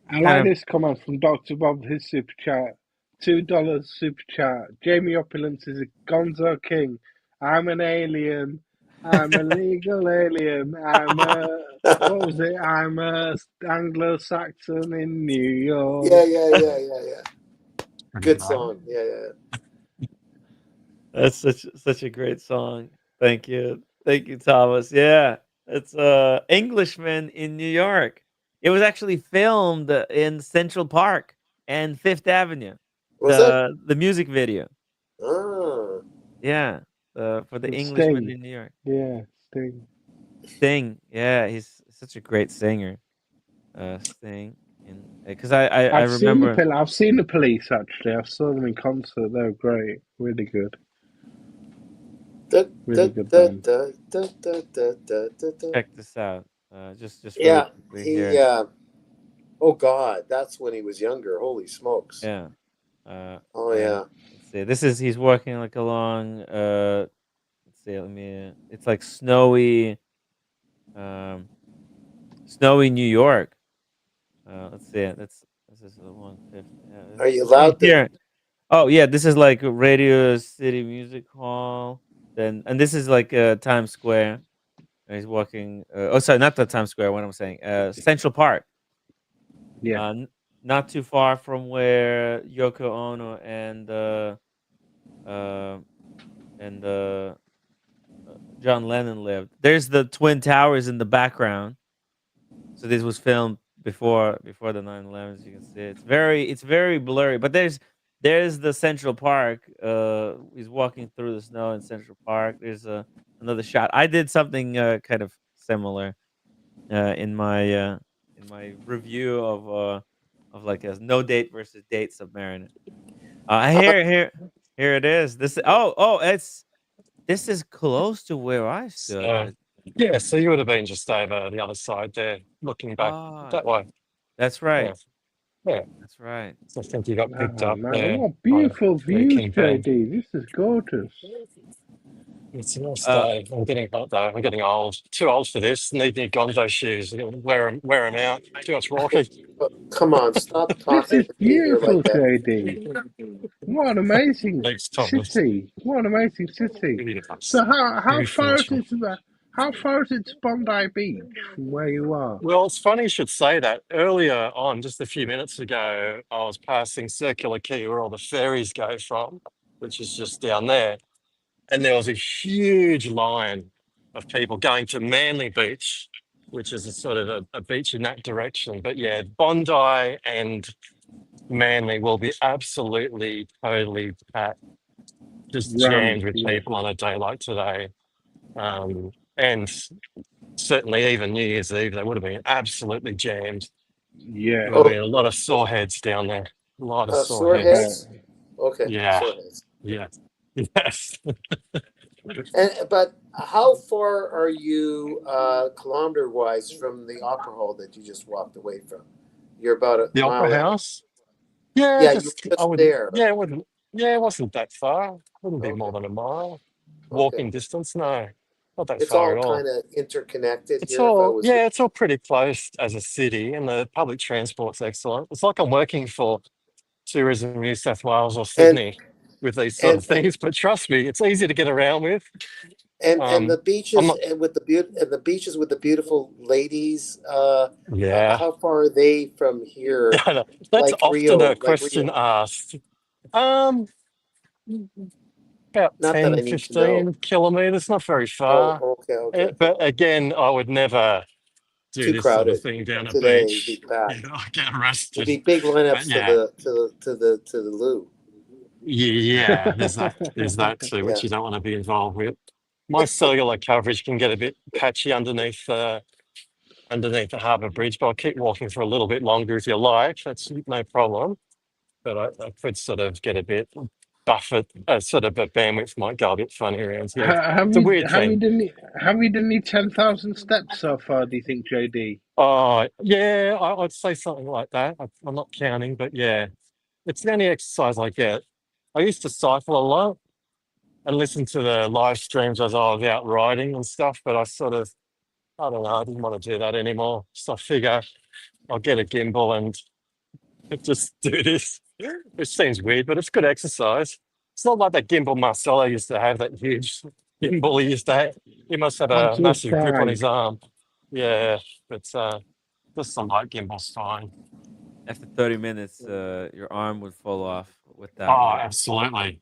I Kind like of. this comment from Dr. Bob, his super chat. $2 super chat. Jamie Opulence is a gonzo king. I'm an alien. I'm a legal alien. I'm a, what was it? I'm a Anglo-Saxon in New York. yeah. Good song. Yeah. That's such a great song. Thank you, Thomas. Yeah, it's Englishman in New York. It was actually filmed in Central Park and Fifth Avenue. Was that? The music video. Ah. Yeah, for the And Englishman Sting. in New York. Yeah, Sting. Sting. Yeah, he's such a great singer. Sting. And because I I've seen remember. I've seen the Police actually. I saw them in concert. They were great. Really good. Really good band. Check this out. Just really Yeah, quickly he. here. Oh God, that's when he was younger. Holy smokes! Yeah. Oh And yeah. let's see. This is he's walking like along. Let's see. Let me. It's like snowy. Snowy New York. Let's see. This is along Fifth. Are you Let's see allowed to? here. Oh yeah, this is like Radio City Music Hall. Then and this is like Times Square. And he's walking. Oh, sorry, not the Times Square. What I'm saying. Central Park. Yeah. Not too far from where Yoko Ono uh, and John Lennon lived. There's the Twin Towers in the background. So this was filmed before the 9/11. You can see it's very blurry. But there's the Central Park. He's walking through the snow in Central Park. There's another shot. I did something kind of similar in my review of like a no date versus date Submariner. Here it is. This is close to where I stood. So, yeah, so you would have been just over the other side there, looking back that way. That's Yeah, right. yeah. That's right. So I think you got picked Oh up man, there what by beautiful Where views, King Ben. JD. This is gorgeous. It's a nice day. I'm getting hot though. I'm getting old. Too old for this. Need new Gonzo shoes. Wear them out. Too much walking. Come on, stop This talking is to me here like beautiful, that. JD. What an amazing Thanks, Thomas. city. What an amazing city. Yes. So how Very far is fortunate. it to how far is it to Bondi Beach from where you are? Well, it's funny you should say that. Earlier on, just a few minutes ago, I was passing Circular Quay where all the ferries go from, which is just down there. And there was a huge line of people going to Manly Beach, which is a sort of a beach in that direction. But yeah, Bondi and Manly will be absolutely, totally packed, just jammed Rammed, with yeah. people on a day like today. And certainly even New Year's Eve, they would have been absolutely jammed. Yeah. There would have been a lot of sore heads down there. A lot of sore Sore heads. heads? Okay, Yeah. sore heads. Yeah. Yes. But how far are you kilometer wise from the opera hall that you just walked away from? You're about a The mile Opera and a half. House? Yeah, Yeah, you just were I just wouldn't. there. Yeah, it wasn't that far. Wouldn't be more Okay. than a mile. Okay. Walking distance, no, not that It's far all at all. kind of interconnected It's here. If I all was yeah, it's all pretty close as a city, and the public transport's excellent. It's like I'm working for Tourism New South Wales or Sydney with these sort of things. But trust me, it's easy to get around with. and the I'm beaches not. and with the beaches with the beautiful ladies. Yeah, How far are they from here? I know. That's Like often Rio, a question asked. About Not that 10, I need to know. 15 kilometers, not very Oh, far. okay. But again, I would never do Too this sort of crowded thing down a today. It'd be beach. packed. I'll get There'd arrested. be big But lineups yeah, to the loo. yeah, there's that too, Yeah. which you don't want to be involved with. my cellular coverage can get a bit patchy underneath the harbour bridge, but I'll keep walking for a little bit longer if you like. That's no problem. But I could sort of get a bit buffered, sort of a bandwidth might go a bit funny around here. Have It's a you weird thing. have you done any 10,000 steps so far? Do you think, JD? Oh, yeah, I'd say something like that. I'm not counting, but yeah, it's the only exercise I get. I used to cycle a lot and listen to the live streams as I was out riding and stuff, but I don't know, I didn't want to do that anymore. So I figure I'll get a gimbal and just do this. It seems weird, but it's good exercise. It's not like that gimbal Marcelo used to have, that huge gimbal he used to have. He must have a Absolute massive grip on pride. his arm. Yeah, but just some light gimbal's fine. After 30 minutes, your arm would fall off with that Oh, one. absolutely.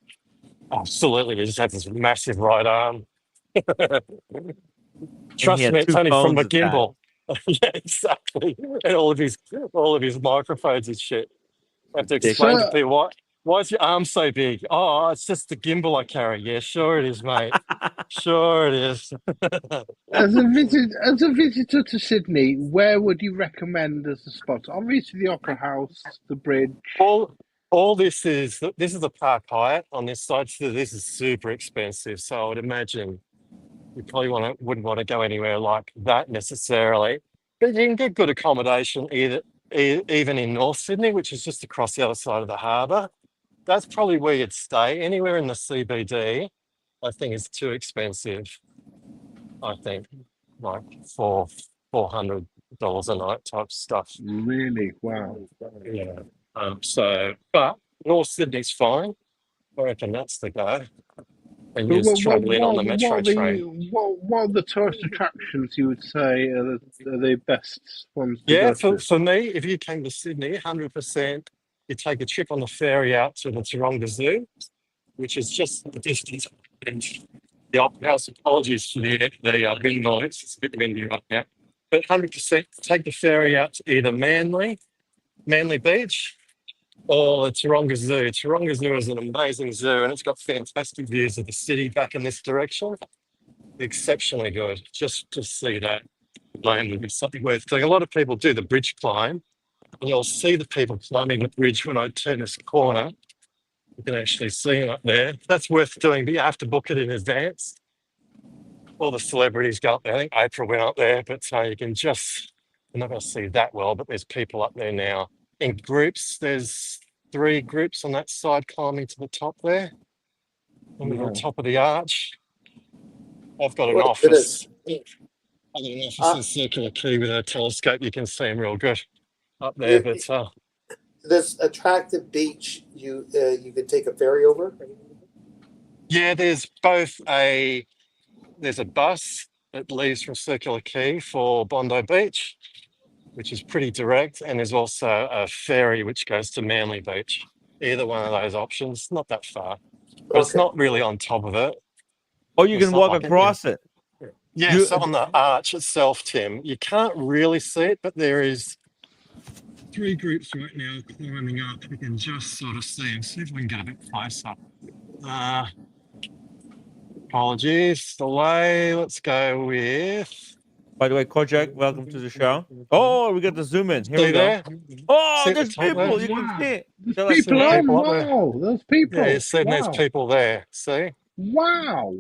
Absolutely. He just had this massive right arm. And he Trust had me, it's two only from phones the attached. gimbal. Yeah, exactly. And all of his microphones and shit. I have to explain to So, people why is your arm so big? Oh, it's just the gimbal I carry. Yeah, sure it is, mate. Sure it is. as a visitor to Sydney, where would you recommend as a spot? Obviously, the Opera House, the bridge. all this is the Park Hyatt on this side, so this is super expensive. So I would imagine you probably wouldn't want to go anywhere like that necessarily. But you can get good accommodation even in North Sydney, which is just across the other side of the harbour. That's probably where you'd stay. Anywhere in the CBD, I think is too expensive. I think like $400 a night type stuff. Really? Wow. Yeah. But North Sydney's fine. I reckon that's the go. And you But just travel in on the metro train. what are the tourist attractions you would say are the best ones to Yeah, go for, to? for me, if you came to Sydney, 100%, you take a trip on the ferry out to the Taronga Zoo, which is just the distance. And the Opera House, apologies for the wind noise, it's a bit windy right now. But 100% take the ferry out to either Manly Beach, or the Taronga Zoo. Taronga Zoo is an amazing zoo and it's got fantastic views of the city back in this direction. Exceptionally good. Just to see that land would be something worth doing. A lot of people do the bridge climb, and you'll see the people climbing the bridge when I turn this corner. You can actually see them up there. That's worth doing, but you have to book it in advance. All the celebrities go up there. I think Oprah went up there, but you can just, you're not going to see that well, but there's people up there now in groups. There's 3 groups on that side climbing to the top there, on the top of the arch. I've got an My office. goodness. I've got an office in Circular Quay with a telescope. You can see them real good up there. You- But This attractive beach, you could take a ferry over. yeah, there's a bus that leaves from Circular Quay for Bondi Beach, which is pretty direct, and there's also a ferry which goes to Manly Beach. Either one of those options, not that far, but it's not really on top of it. Oh, you It's can not walk like across it. Yeah, so on the arch itself, Tim, you can't really see it, but there is 3 groups right now climbing up. We can just sort of see them. See if we can get a bit closer. Apologies, delay. Let's go with. By the way, Cojack, welcome to the show. Oh, we got the zoom in. Here See we go. there? Oh, See at the there's top there? people. You can see it. There's They're like people here. on. up there. Wow, there's people. Yeah, you're seeing there's Wow. people there. See? Wow.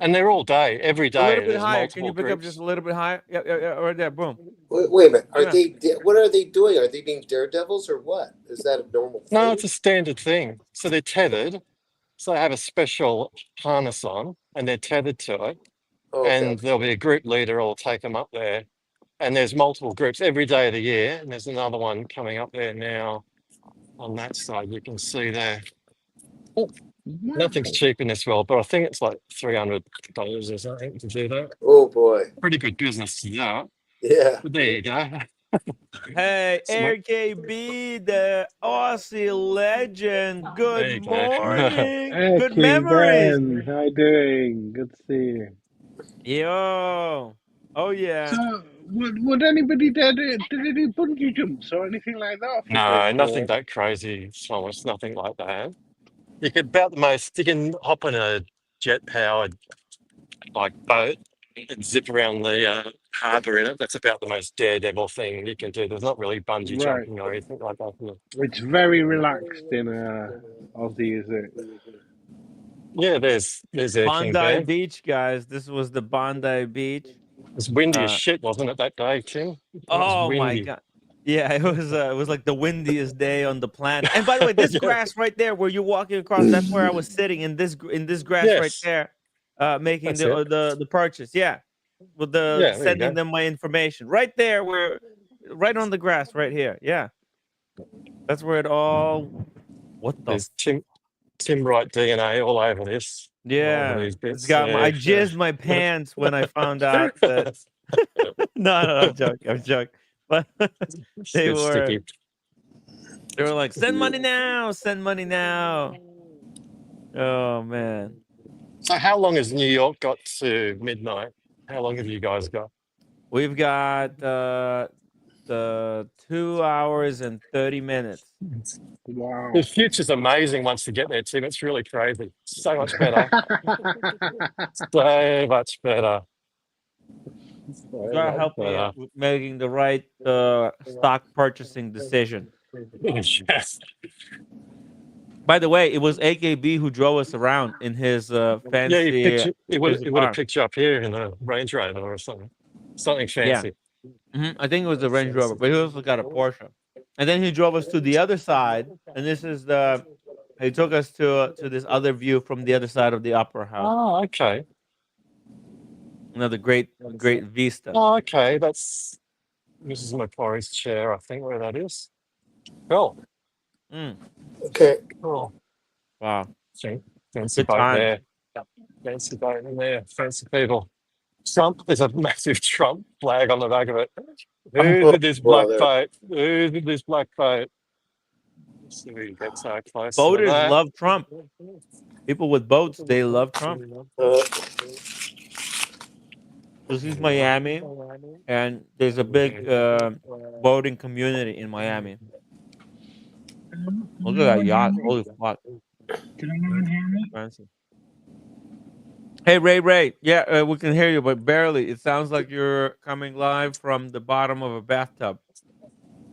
And they're all day, every A day. little bit There's higher. Can multiple you pick up groups. just a little bit higher? Yeah, right there. Boom. Wait a minute. Are Yeah. what are they doing? Are they being daredevils or what? Is that a normal thing? No, it's a standard thing. So they're tethered. So they have a special harness on and they're tethered to it. Okay. And there'll be a group leader who'll take them up there. And there's multiple groups every day of the year. And there's another one coming up there now on that side. You can see there. Wow. Nothing's cheap in this world, but I think it's like $300 or something to do that. Oh boy. Pretty good business to do that. Yeah. But there you go. Hey, RKB, the Aussie legend. Good morning. Hey, Good King memories. Ben, how you doing? Good to see you. Yo. Oh, yeah. So, would anybody dare do bungee jumps or anything like that? off a No, bridge, nothing or- that crazy, Thomas. Nothing like that. You could about the most. You can hop in a jet powered like boat and zip around the harbour in it. That's about the most daredevil thing you can do. There's not really bungee Right. jumping or anything like that here. It's very relaxed in Aussie, is it? Yeah, there's Air King Bondi Ben. Beach, guys. This was the Bondi Beach. It was windy as shit, wasn't it, that day, Tim? It was Oh my windy. god. Yeah, it was like the windiest day on the planet. And by the way, this Yeah. grass right there where you're walking across, that's where I was sitting in this grass right Yes, there, making that's it. the purchase. Yeah. With Yeah, there you sending go. them my information. Right there where right on the grass right here. Yeah. That's where it all what the There's Tim Wright DNA all over this. All over yeah. these It's bits. got Yeah, I jizzed my pants when I found out that no, I'm joking. But they It's were sticky. like, send money now, send money now. Oh man. So how long has New York got to midnight? How long have you guys got? We've got the 2 hours and 30 minutes. Wow. The future's amazing once you get there, Tim. It's really crazy. So much better. So much better. So Gotta much help me better. with making the right stock purchasing decision. Yes. By the way, it was AKB who drove us around in his Yeah, fancy it would have car. picked you up here in a Range Rover or something. Something Yeah. fancy. I think it was the Range Rover, but he also got a Porsche. And then he drove us to the other side, and this is he took us to this other view from the other side of the opera house. Oh, okay. Another great vista. Oh, okay. This is Macquarie's chair, I think, where that is. Cool. Okay. Cool. Wow. Fancy Good boat times. there. Fancy boat in there. Fancy people. Trump, there's a massive Trump flag on the back of it. Who's in this black boat? Who's in this black boat? Let's see if we can get so close to Boaters that. love Trump. People with boats, they love Trump. This is Miami, and there's a big boating community in Miami. Look at that yacht! Holy fuck! Can anyone hear me? Fancy. Hey Ray, yeah, we can hear you, but barely. It sounds like you're coming live from the bottom of a bathtub.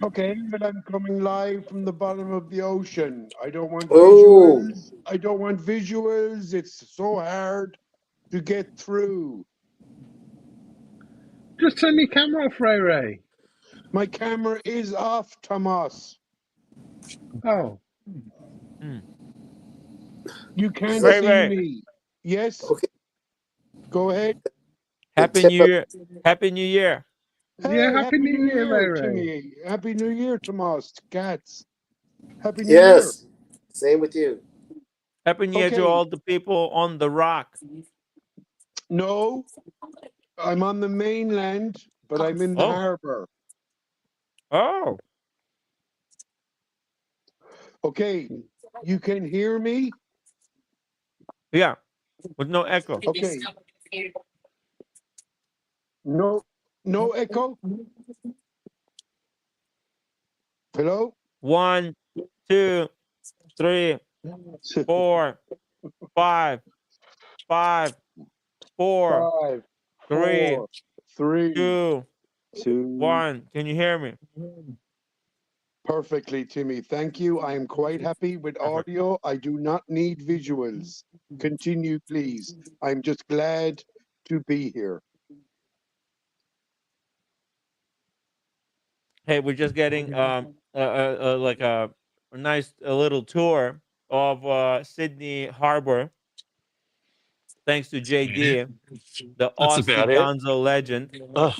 Okay, but I'm coming live from the bottom of the ocean. I don't want visuals. I don't want visuals. It's so hard to get through. Just turn your camera off, Ray. My camera is off, Thomas. Oh. You can't Ray, see Ray. me. Yes? Okay. Go ahead. Happy New Year. Happy New Year. Hey, Yeah, Happy New Year, Ray. Timmy. Happy New Year, Thomas. Cats. Happy New Yes. Same with you. Happy New Year to all the people on the rock. No, I'm on the mainland, but I'm in the harbor. Oh. Okay, you can hear me? Yeah, with no echo. Okay. No echo? Hello? 1, 2, 3, 4, 5, 5, 4, 5, 3, 3, 2, 2, 1. Can you hear me? Perfectly, Timmy. Thank you. I am quite happy with audio. I do not need visuals. Continue, please. I'm just glad to be here. Hey, we're just getting like a nice little tour of Sydney Harbor. Thanks to JD, the That's Aussie about it. Gonzo legend. Oh.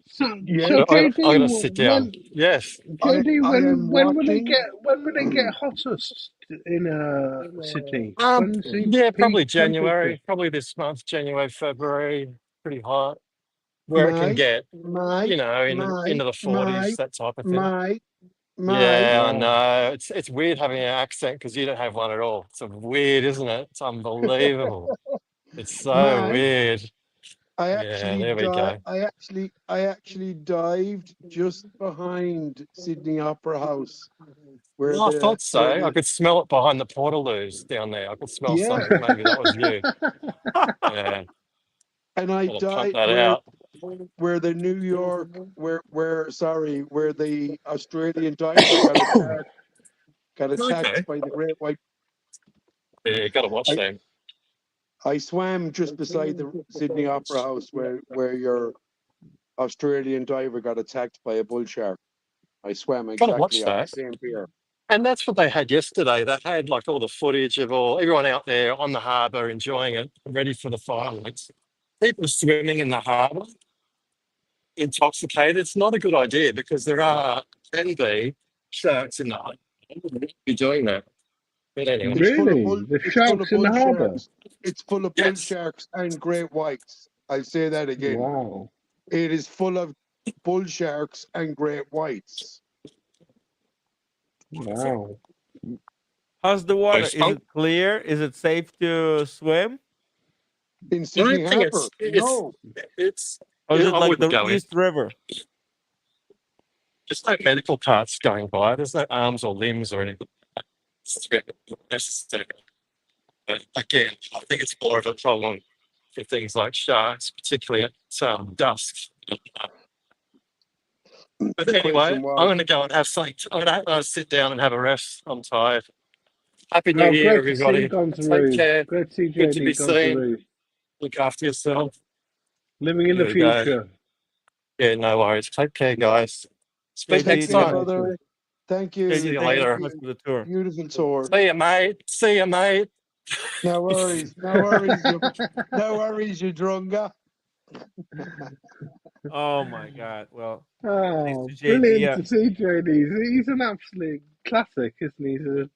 So I gotta sit down. Yes. JD, when will watching. it get hottest in Sydney? Yeah, probably peak January. temperature? Probably this month, January, February. Pretty hot. Where it can get, into the 40s, that type of thing. Yeah, I know. It's weird having an accent because you don't have one at all. It's weird, isn't it? It's unbelievable. It's so weird. I Yeah, actually there we go. I actually dived just behind Sydney Opera House, where Well, I thought so. where I the could smell it behind the portaloos down there. I could smell yeah, something. Maybe that was you. Yeah, and I gotta pump died that out. where the New York where the Australian diver got attacked Okay. by the great white. Yeah, you gotta watch I, them. I swam just beside the Sydney Opera House where your Australian diver got attacked by a bull shark. I swam Gotta exactly watch on the that. same pier. And that's what they had yesterday. They had like all the footage of everyone out there on the harbour enjoying it, ready for the fireworks. People swimming in the harbour, intoxicated. It's not a good idea because can be sharks in the harbour. You're doing that. But anyway. Really? The It's full of sharks in bull the harbour? sharks. It's full of bull Yes. sharks and great whites. I'll say that again. Wow. It is full of bull sharks and great whites. Wow. How's the water? Is it clear? Is it safe to swim? In I Sydney don't think Harbour? it's No. Or is it I like wouldn't the go in. East River? There's no medical parts going by. There's no arms or limbs or anything. It's very necessary. But again, I think it's more of a problem for things like sharks, particularly at dusk. But The anyway, question I'm was, going to go and have something. I'm going to sit down and have a rest. I'm tired. Happy New Oh, Year, great to see you, everybody. Take Gonzaroo. care. Great to see Good to JD be seen. Gonzaroo. Look after yourself. Living in Here the we go. future. Yeah, no worries. Take care, guys. Speak JD, next take care, time. brother. Thank See you. you JD, thank you later. so much for the tour. Beautiful tour. See you, mate. See you, mate. No worries. No worries. No worries, you drunga. Oh my God. Well, thanks Oh, to JD. brilliant Yeah, to see JD. He's an absolute classic, isn't he? He's a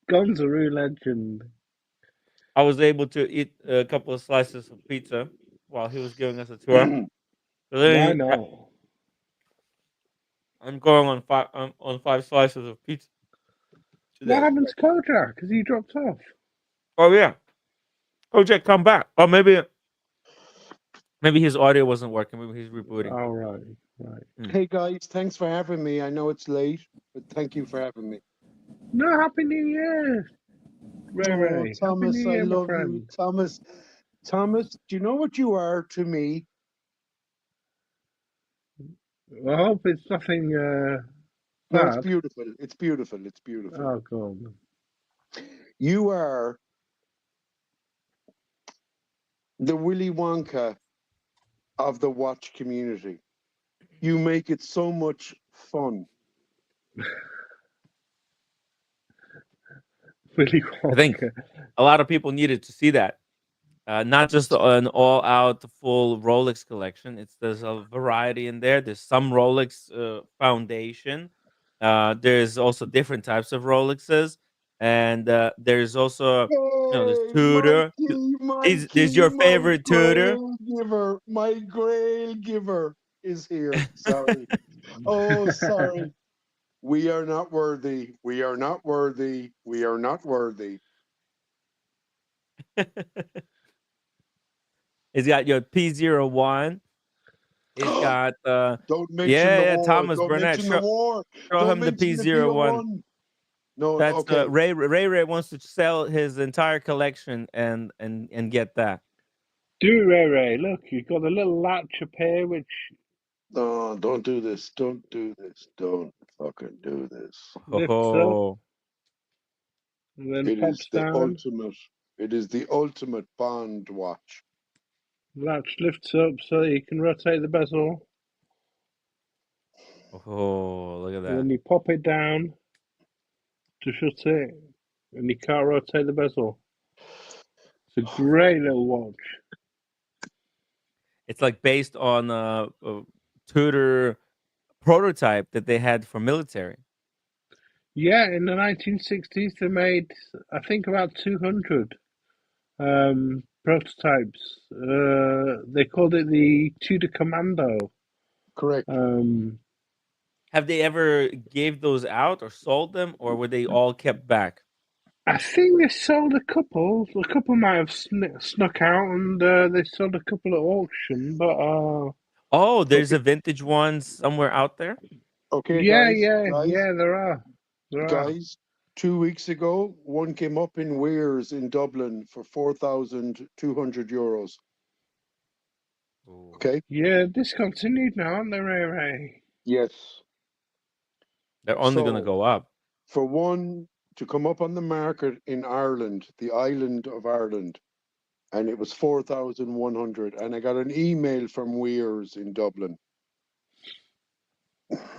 Gonzaroo legend. I was able to eat a couple of slices of pizza while he was giving us a tour. So Why then not? I'm going on 5 slices of pizza What today. happened to Cojack? Because he dropped off. Oh yeah, Cojack, come back. Or maybe his audio wasn't working. Maybe he's rebooting. Oh, right. Hey guys, thanks for having me. I know it's late, but thank you for having me. No, Happy New Year, Ray Oh, Ray. Happy Thomas, New I Year, my love you. friend. Thomas, do you know what you are to me? I hope it's nothing No, it's bad. beautiful. It's beautiful. It's beautiful. Oh, God. You are the Willy Wonka of the watch community. You make it so much fun. Willy I think Wonka. a lot of people needed to see that. Not just an all-out full Rolex collection. There's a variety in there. There's some Rolex foundation. There's also different types of Rolexes, and there's also there's Hey, Tudor. There's your my favorite Tudor. grail giver, my grail giver is here. Sorry. Oh, sorry. We are not worthy. We are not worthy. We are not worthy. He's got your P01. He's got Don't mention the war. Thomas Don't Burnett. mention the war. Show Don't him the mention the P01. P01. No, That's okay. Ray wants to sell his entire collection and get that. Do Ray Ray. Look, you've got a little latch up here, which. No, don't do this. Don't do this. Don't fucking do this. Lifts up and then It pops is the down. ultimate. It is the ultimate Bond watch. Latch lifts up so you can rotate the bezel. Oh, look at that. And then you pop it down to shut it, and you can't rotate the bezel. It's a great little watch. It's like based on a Tudor prototype that they had for military. Yeah, in the 1960s, they made, I think, about 200 prototypes. They called it the Tudor Commando. Correct. Have they ever gave those out or sold them, or were they all kept back? I think they sold a couple. A couple might have snuck out, and they sold a couple at auction. But oh, there's Okay, a vintage one somewhere out there. okay, yeah, guys, there are. guys. 2 weeks ago, one came up in Weirs in Dublin for €4,200. Okay. Yeah, discontinued now, aren't they, Ray? Yes. They're only going to So go up. for one to come up on the market in Ireland, the island of Ireland, and it was 4,100, and I got an email from Weirs in Dublin.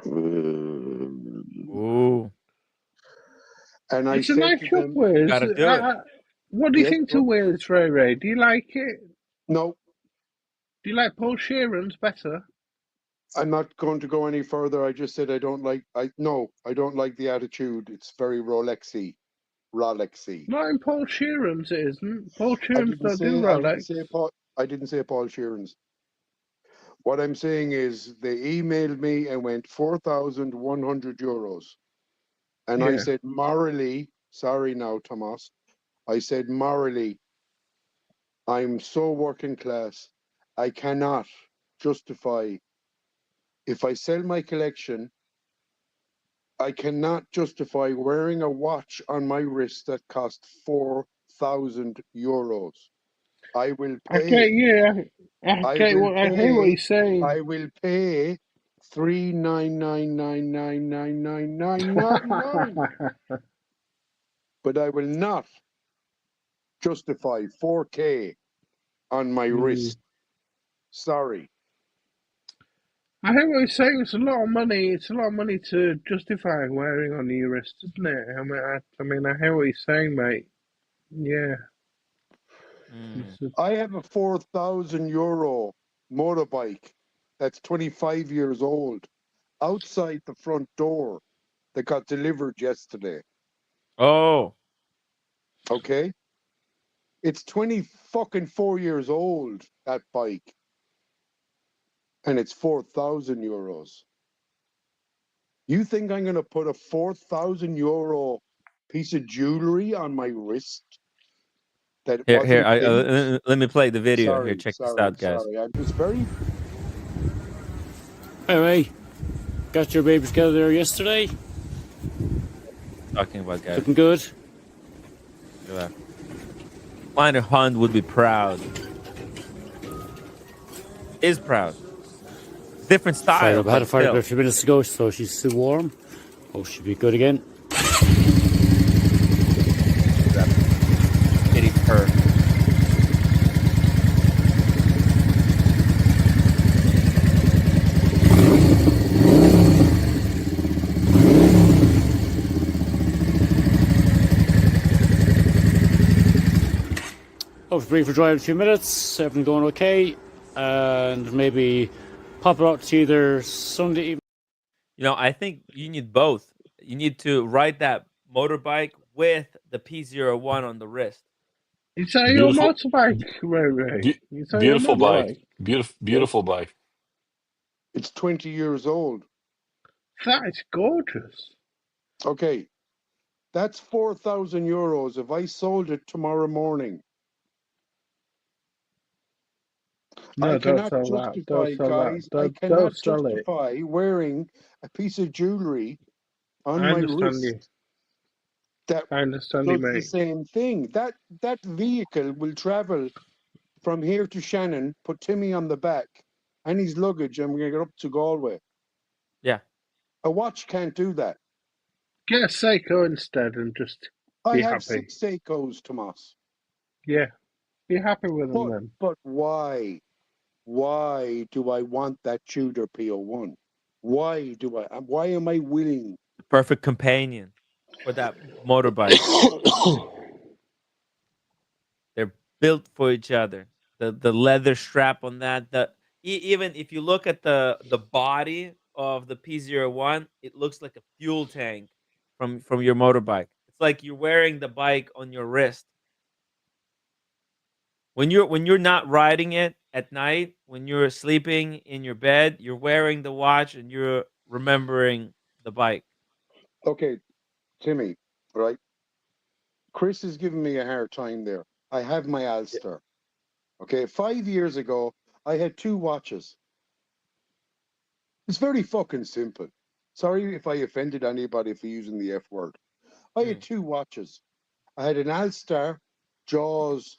Ooh. And I It's a said nice to shop, them, You Wales. got to do it. What do you yes, think to Wales, Ray? Do you like it? no, Do you like Paul Sheeran's better? I'm not going to go any further. I just said I don't like the attitude. It's very Rolexy. Not in Paul Sheeran's, it isn't. Paul I Sheeran's didn't don't do say Rolex. I didn't say Paul Sheeran's. What I'm saying is they emailed me and went €4,100. And I Yeah. said morally, sorry now, Tomas. I said morally, I'm so working class. I cannot justify, if I sell my collection, I cannot justify wearing a watch on my wrist that cost €4,000. I will I pay. get you. I hear what you're saying. I will pay $3,999,999,999. But I will not justify 4K on my wrist. Sorry. I hear what you're saying. It's a lot of money. It's a lot of money to justify wearing on your wrist, isn't it? I mean, I hear what you're saying, mate. Yeah. I have a €4,000 motorbike that's 25 years old outside the front door that got delivered yesterday. Oh. Okay. It's 4 years old, that bike. And it's €4,000. You think I'm going to put a €4,000 piece of jewelry on my wrist that Here, wasn't finished? let me play the video. Here, Sorry, check this sorry, out, guys. sorry. I'm just very. Anyway, got your baby together there yesterday. Talking about, guys. Looking good. Look at that. Kleiner Hunt would be proud. Is proud. Different style. Fired up. I had a fire still. up a few minutes ago, so she's still warm. Oh, she'll be good again. Kitty purr. Over to Bree for drive in a few minutes. Everything going okay. And maybe pop it out to either Sunday evening. You know, I think you need both. You need to ride that motorbike with the P01 on the wrist. Is that your motorbike, Ray? Is that your Beautiful motorbike? bike. Beautiful bike. It's 20 years old. That is gorgeous. Okay. That's €4,000 if I sold it tomorrow morning. No, I don't cannot sell that. Don't justify, sell guys, that. I Don't cannot sell it. justify wearing a piece of jewelry on I my understand you. wrist that I understand you, does the mate. same thing. That vehicle will travel from here to Shannon, put Timmy on the back and his luggage, and we're going to get up to Galway. Yeah. A watch can't do that. Get a Seiko instead and just I be have happy. 6 Seikos, Tomas. Yeah. Be happy with them then. But why? Why do I want that Tudor P01? Why am I willing? The perfect companion for that motorbike. They're built for each other. The leather strap on that. Even if you look at the body of the P01, it looks like a fuel tank from your motorbike. It's like you're wearing the bike on your wrist. When you're not riding it at night, when you're sleeping in your bed, you're wearing the watch and you're remembering the bike. Okay, Timmy, right? Chris is giving me a hard time there. I have my Alstar. Okay, 5 years ago, I had 2 watches. It's very fucking simple. Sorry if I offended anybody for using the F word. I had 2 watches. I had an Alstar Jaws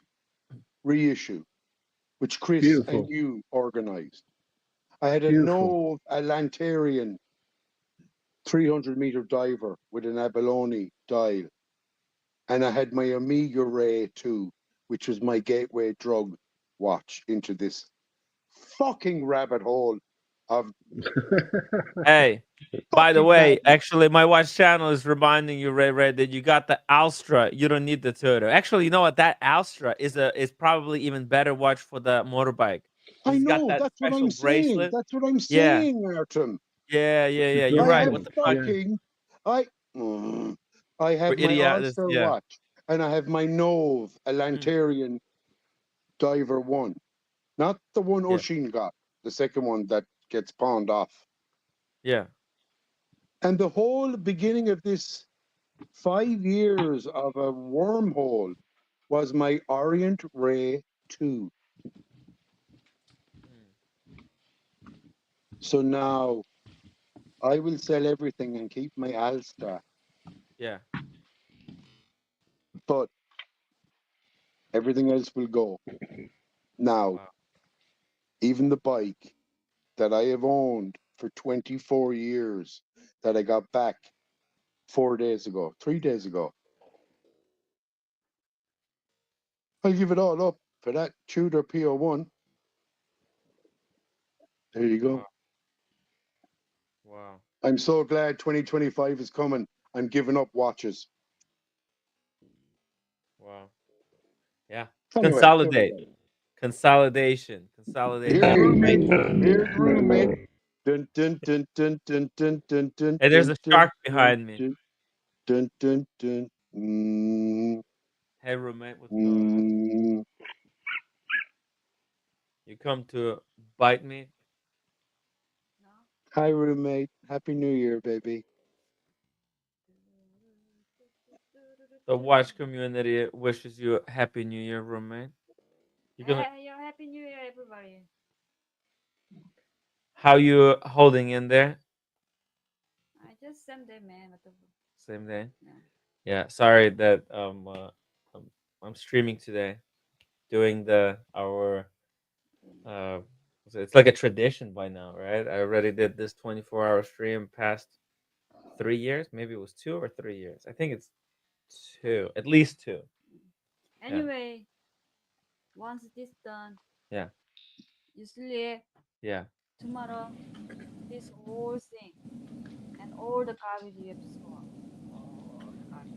reissue, which Chris Beautiful. and you organized. I had a Beautiful. Lantarian 300-meter diver with an abalone dial. And I had my Omega Ray 2, which was my gateway drug watch into this fucking rabbit hole of Hey, by the fucking way, madness. actually, my watch channel is reminding you, Ray, that you got the Alstra. You don't need the Toto. Actually, you know what? That Alstra is probably even better watch for the motorbike. I It's got know, that that's what special I'm saying. bracelet. That's what I'm Yeah, saying, Artem. yeah. You're I right. have What the fuck? Yeah. fucking I We're have my idiots. All-Star Yeah. watch and I have my Nove, a Mm, Lantarian Diver 1. Not the one yeah. Oshin got, the second one that gets pawned off. Yeah. And the whole beginning of this 5 years of a wormhole was my Orient Ray 2. So now I will sell everything and keep my Alstar. Yeah. But everything else will go. Now, Wow. even the bike that I have owned for 24 years that I got back 3 days ago. I'll give it all up for that Tudor PO1. There you go. Wow. Wow. I'm so glad 2025 is coming. I'm giving up watches. Wow. Yeah. Anyway, there we Consolidate. go. Consolidation. Consolidate Here's everything. roommate. Here's roommate. Dun dun dun dun dun dun dun dun Hey, there's dun a dun shark behind me. dun dun dun dun. Mm, Hey, roommate, what's going on? mm. You come to bite me? Hi, roommate. Happy New Year, baby. The watch community wishes you a happy New Year, roommate. You're gonna. Yo, happy New Year, everybody. How you holding in there? I just same day, man. What the Same day. Yeah. Yeah. Sorry that I'm streaming today, doing our it's like a tradition by now, right? I already did this 24-hour stream past 3 years. Maybe it was 2 or 3 years. I think it's 2, at least 2. Anyway, once this done, Yeah. you sleep. Yeah. Tomorrow, this whole thing and all the garbage you have to throw out. All the garbage.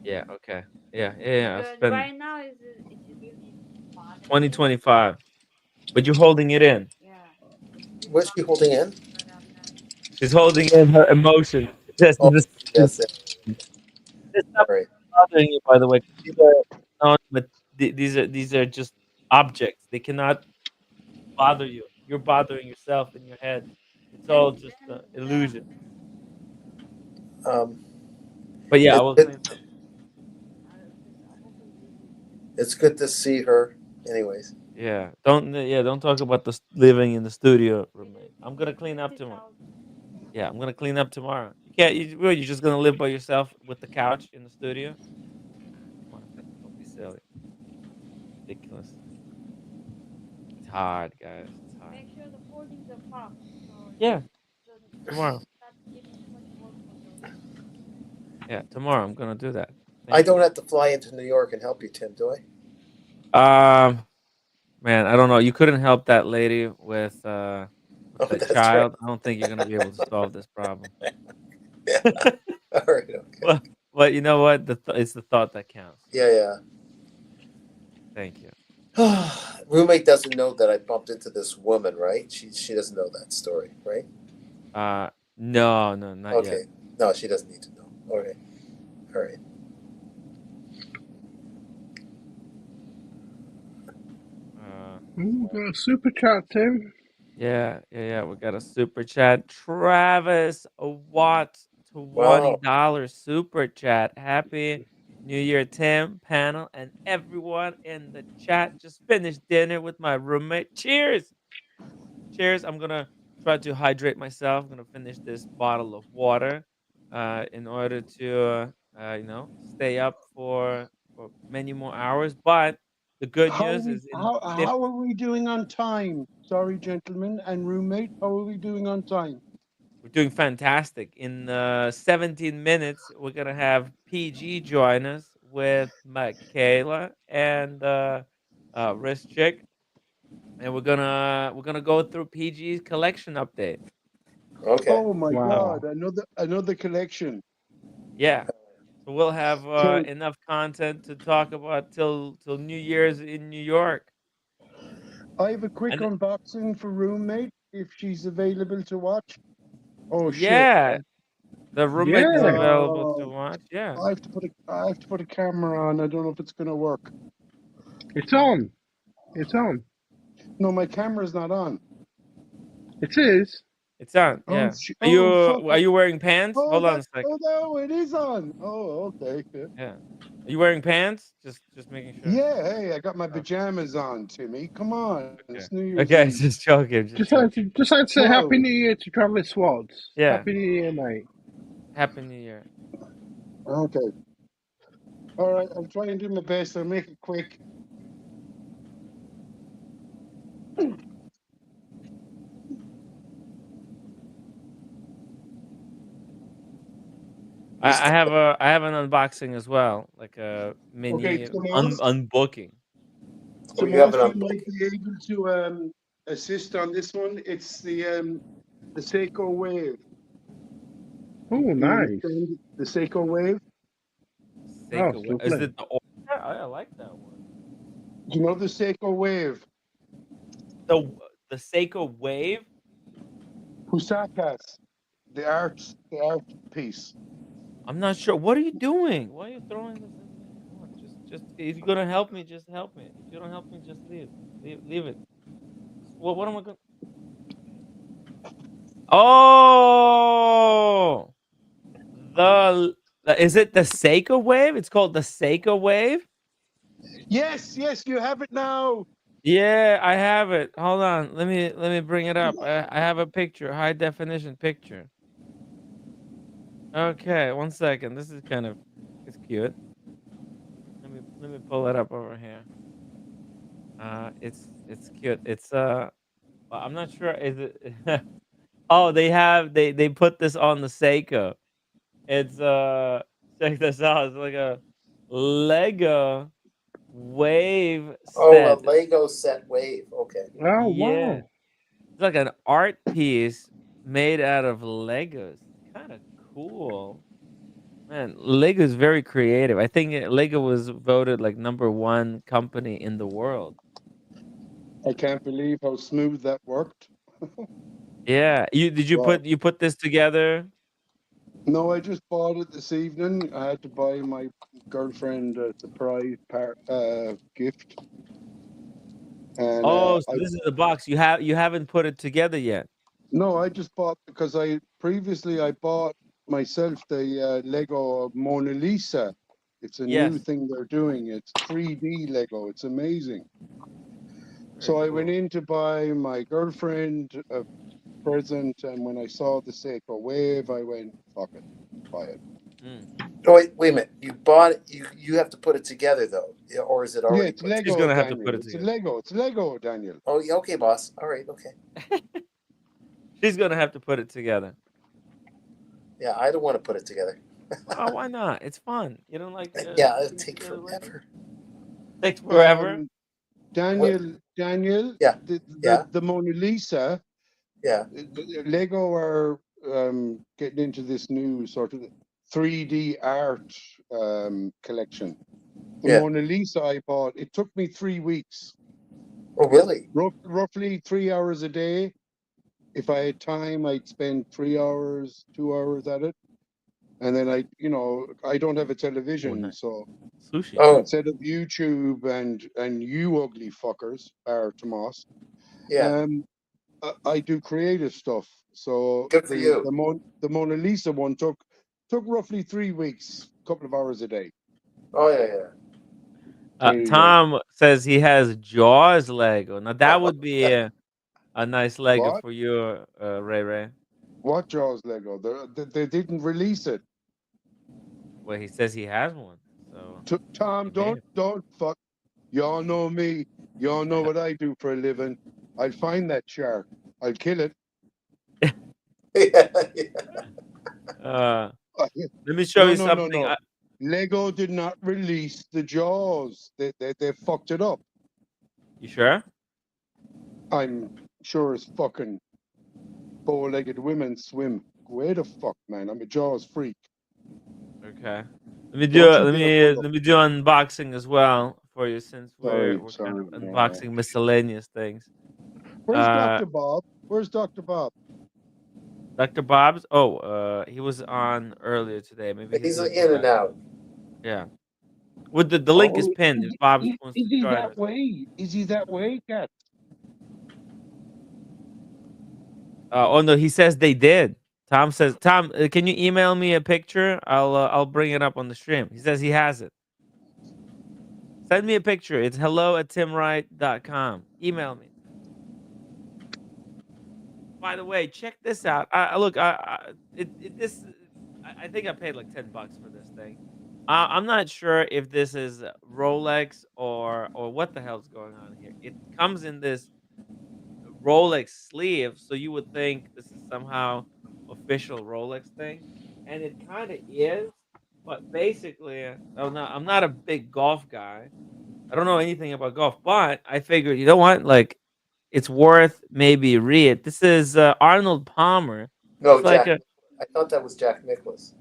Yeah. Okay. Yeah. I've Because spent right now it's really bothering me. 2025, but you're holding it in. Yeah. What's she holding in? She's holding in her emotion. Just Oh, this. yes. This stuff Right. is bothering you, by the way. These are not, but these are just objects. They cannot bother you. You're bothering yourself in your head. It's all just an illusion. But yeah, I will clean up. It's good to see her. Anyways. Yeah, don't talk about living in the studio, roommate. I'm gonna clean up tomorrow. Yeah, I'm gonna clean up tomorrow. You can't. You're just gonna live by yourself with the couch in the studio. Come on, don't be silly. Ridiculous. It's hard, guys. It's hard. Make sure the foldings are proper. So Yeah, so tomorrow. not giving too much work for those. Yeah, tomorrow I'm gonna do that. I don't have to fly into New York and help you, Tim, do I? Man, I don't know. You couldn't help that lady with the that's child. right. I don't think you're gonna be able to solve this problem. All right. Okay. But you know what? It's the thought that counts. Yeah. Thank you. Roommate doesn't know that I bumped into this woman, right? She doesn't know that story, right? No, not okay. yet. No, she doesn't need to know. Okay. All right. Ooh, got a super chat, Tim. Yeah. We got a super chat. Travis, a watt $20 super chat. Happy New Year, Tim, panel, and everyone in the chat. Just finished dinner with my roommate. Cheers! Cheers! I'm gonna try to hydrate myself. I'm gonna finish this bottle of water, in order to, stay up for many more hours. But the good news is in How are we doing on time? Sorry, gentlemen and roommate. How are we doing on time? We're doing fantastic. In 17 minutes, we're gonna have PG join us with Michaela and Wrist Chick, and we're gonna go through PG's collection update. Okay. Oh my Wow. God! Another collection. Yeah, so we'll have So enough content to talk about till New Year's in New York. I have a quick And unboxing for roommate if she's available to watch. Oh shit! yeah, the roommate is Yeah. available to Oh, watch. Yeah. I have to put a camera on. I don't know if it's gonna work. It's on. It's on. No, my camera's not on. It is. It's on. Oh, Yeah. Are fuck! you wearing pants? Hold on a second. Oh no, it is on. Oh, okay. Yeah. Are you wearing pants? Just making sure. Yeah, hey, I got my Oh, pajamas on, Timmy. Come on, okay. it's New Year's Okay, Eve. just joking. Just Just like joking. to say Happy Whoa. New Year to Travis Swartz. Yeah. Happy New Year, mate. Happy New Year. Okay. All right, I'll try and do my best. I'll make it quick. I have an unboxing as well, like a mini Tomas, unbooking. Tomas, you might be able to assist on this one. It's the Seiko Wave. Oh, You nice. understand the Seiko Wave? Seiko. Oh, Is lovely. it the I like that one. Do you know the Seiko Wave? The Seiko Wave? Husakas, the art piece. I'm not sure. What are you doing? Why are you throwing this in there? Come on, just if you're gonna help me, just help me. If you don't help me, just leave. Leave it. What am I gonna? Oh, is it the Seiko Wave? It's called the Seiko Wave. Yes, you have it now. Yeah, I have it. Hold on. Let me bring it up. I have a picture, high definition picture. Okay, 1 second. This is it's cute. Let me pull it up over here. It's cute. It's I'm not sure. Is it? Oh, they put this on the Seiko. It's check this out. It's like a Lego wave Oh, a set. Lego set wave. Okay. Oh, Yeah. wow. It's like an art piece made out of Legos. It's kind of cool. Man, Lego is very creative. I think Lego was voted like #1 company in the world. I can't believe how smooth that worked. Yeah. You put this together? No, I just bought it this evening. I had to buy my girlfriend a surprise gift. And Oh, so this is the box. You haven't put it together yet. no, I just bought because I bought myself the Lego Mona Lisa. It's a new thing they're doing. It's 3D Lego. It's amazing. So I went in to buy my girlfriend a present, and when I saw the Seiko Wave, I went, "Fuck it, buy it." Oh, wait a minute. You bought it. You have to put it together though, or is it already? Yeah, it's Lego. She's gonna have Daniel. to put it It's together. Lego. It's Lego, Daniel. Oh, yeah. Okay, boss. All right. Okay. She's gonna have to put it together. Yeah, I don't want to put it together. Oh, why not? It's fun. You don't like? Yeah, it'll take forever. Takes forever. Daniel. Yeah. The Mona Lisa. Yeah. Lego are getting into this new sort of 3D art collection. The Mona Lisa I bought, it took me 3 weeks. Oh, really? Roughly 3 hours a day. If I had time, I'd spend 3 hours, 2 hours at it. And then I don't have a television, so sushi. Instead of YouTube and you ugly fuckers, Tomas. Yeah. I do creative stuff. So good for you. The Mona Lisa one took roughly 3 weeks, a couple of hours a day. Oh yeah. There you go. Tom says he has Jaws Lego. Now that would be a nice Lego What? for you, Ray Ray. What Jaws Lego? They didn't release it. Well, he says he has one. So Tom, he made it. don't fuck. Y'all know me. Y'all know what I do for a living. I'll find that shark. I'll kill it. Let me show you No. something. Lego did not release the Jaws. They fucked it up. You sure? I'm sure as fucking bow-legged women swim. Where the fuck, man? I'm a Jaws freak. Okay. Let me Don't do you dare pull up. unboxing as well for you since we're kind Sorry. of unboxing miscellaneous things. Where's Dr. Bob? Where's Dr. Bob? Dr. Bob's? Oh, he was on earlier today. Maybe He's gonna in go and back. out. Yeah. With the link is pinned. If Bob wants Is to he join that us. way? Is he that way, Cat? Oh no, he says they did. Tom says, Tom, can you email me a picture? I'll bring it up on the stream. He says he has it. Send me a picture. It's hello@timwright.com. Email me. By the way, check this out. I look, I think I paid like $10 for this thing. I'm not sure if this is Rolex or what the hell's going on here. It comes in this Rolex sleeve, so you would think this is somehow official Rolex thing, and it kind of is. But basically, I'm not a big golf guy. I don't know anything about golf, but I figured, you know what, like it's worth maybe read. This is Arnold Palmer. No, It's like Jack. a I thought that was Jack Nicklaus.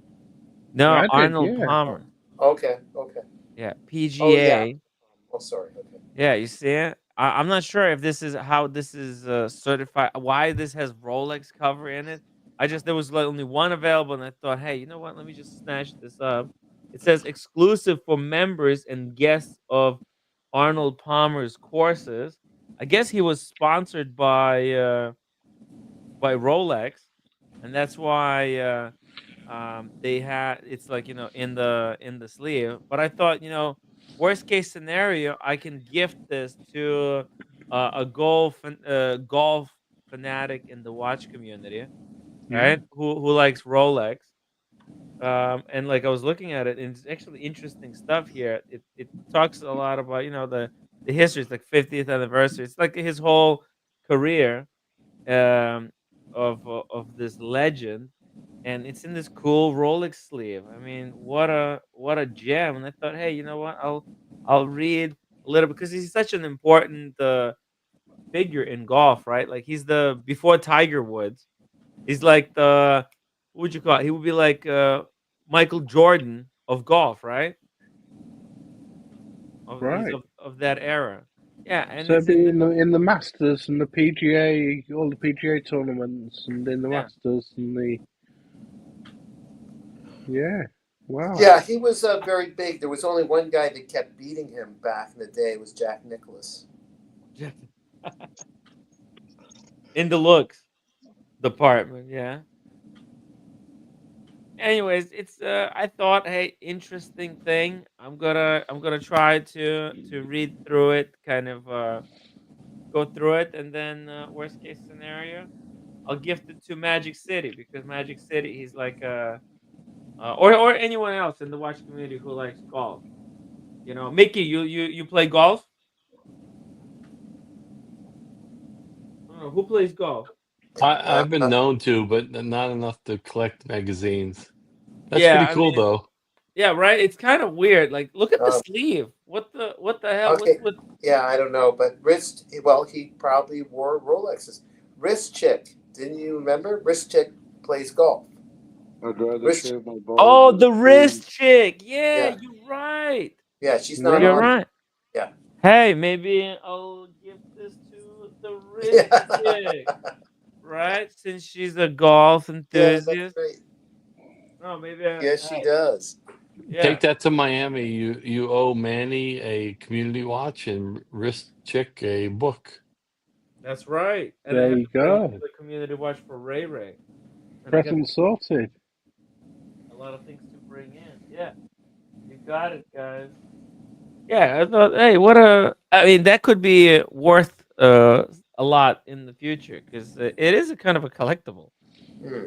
no I did, Arnold yeah. Palmer. Okay. Yeah, Oh yeah. PGA. Oh sorry. Okay. Yeah, you see it. I'm not sure if this is how this is certified. Why this has Rolex cover in it? There was like only one available, and I thought, hey, you know what? Let me just snatch this up. It says exclusive for members and guests of Arnold Palmer's courses. I guess he was sponsored by Rolex, and that's why they had it's like, in the sleeve. But I thought, worst case scenario, I can gift this to a golf fanatic in the watch community, Yeah. right? Who likes Rolex. And like I was looking at it, and it's actually interesting stuff here. It talks a lot about, the history. It's like 50th anniversary. It's like his whole career um, of this legend, and it's in this cool Rolex sleeve. I mean, what a gem! And I thought, hey, you know what? I'll read a little because he's such an important figure in golf, right? Like he's the before Tiger Woods. He's like the what would you call it? He would be like Michael Jordan of golf, right? He's Right. of that era. Yeah, and So it's it'd be in in the Masters and the PGA, all the PGA tournaments, and in the yeah. Masters and the yeah. Wow. Yeah, he was very big. There was only one guy that kept beating him back in the day. It was Jack Nicklaus. In the looks department, yeah. Anyways, it's I thought, hey, interesting thing. I'm gonna try to read through it, kind of go through it, and then worst case scenario, I'll gift it to Magic City because Magic City, he's like or anyone else in the watch community who likes golf. Mickey, you play golf? I don't know who plays golf. I've been known to, but not enough to collect magazines. That's Yeah, pretty I cool, mean, though. yeah, right. It's kind of weird. Like, look at the Um, sleeve. What the hell? What's okay. with? Yeah, I don't know, but wrist. Well, he probably wore Rolexes. Wrist chick. Didn't you remember? Wrist chick plays golf. I'd rather Wrist. shave my balls Oh, with the a spoon. wrist chick. Yeah, Yeah. you're right. Yeah, she's not You're on. right. Yeah. Hey, maybe I'll give this to the wrist chick, right? Since she's a golf Yeah, enthusiast. that's right. Oh, maybe. Yes, she Hey, does. yeah, Take that to Miami. You owe Manny a community watch and Wrist Chick a book. that's right. And I There have you to bring go. the community watch for Ray and I got Present sorted. a lot of things to bring in. Yeah. You got it, guys. Yeah, I thought, hey, I mean, that could be worth a lot in the future because it is a kind of a collectible. Hmm.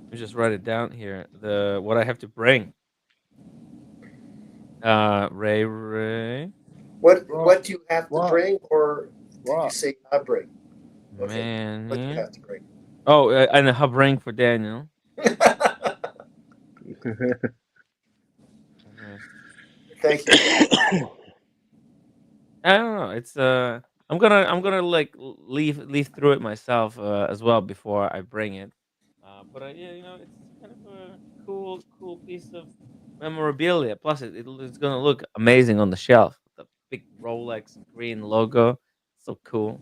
Let me just write it down here. What I have to bring. Ray. What do you have to What? bring, or did you What? say not bring? Okay. What do you Man. have to bring? Oh, and a hub ring for Daniel. Thank you. I don't know. It's I'm gonna like leaf through it myself as well before I bring it. But yeah, it's kind of a cool piece of memorabilia. Plus, it's gonna look amazing on the shelf. The big Rolex green logo, so cool.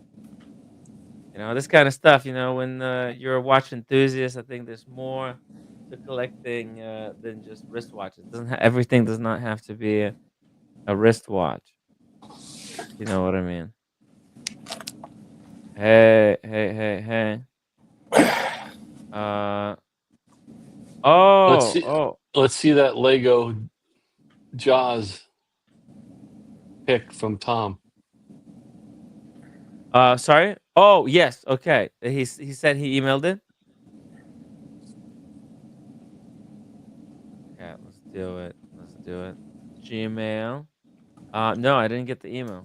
This kind of stuff. When you're a watch enthusiast, I think there's more to collecting than just wristwatches. Everything does not have to be a wristwatch. You know what I mean? Hey. Uh Let's oh, see. oh. Let's see that Lego Jaws pick from Tom. Sorry. Oh, yes. Okay. He said he emailed it. Okay, let's do it. Gmail. No, I didn't get the email.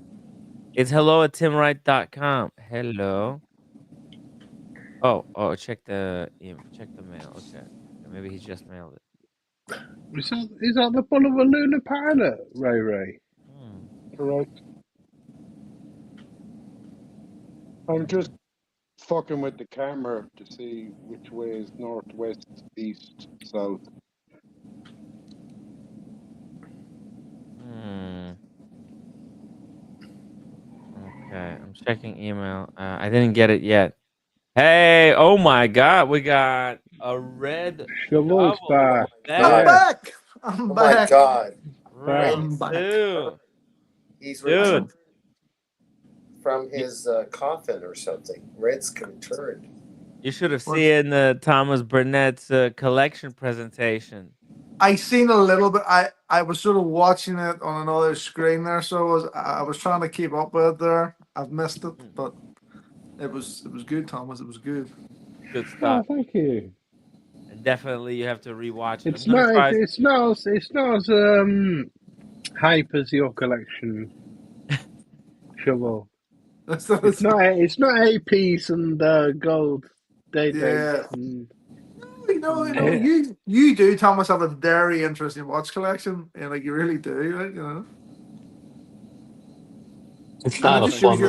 It's hello@timwright.com. Hello. Oh, check the mail. Okay. Maybe he just mailed it. Is that the bull of a lunar pilot, Ray? Correct. I'm just fucking with the camera to see which way is northwest, east, south. Okay, I'm checking email. I didn't get it yet. Hey, oh my God, we got a red Shovel's shovel. back. I'm That Yeah. back. I'm Oh my back. God. round I'm back. two, He's dude. returned from his coffin or something. Red's returned. You should have seen Thomas Burnett's collection presentation. I seen a little bit. I was sort of watching it on another screen there, so I was trying to keep up with it there. I've missed it, but it was good, Thomas. It was good. Good Oh, stuff. thank you. And definitely you have to rewatch it. It's not. It's not as hype as your collection, Shovel. It's not. It's not 8-piece and gold dates. Yeah. And, You do, Thomas, have a very interesting watch collection, and like you really do, right? It's And not it a just shows you.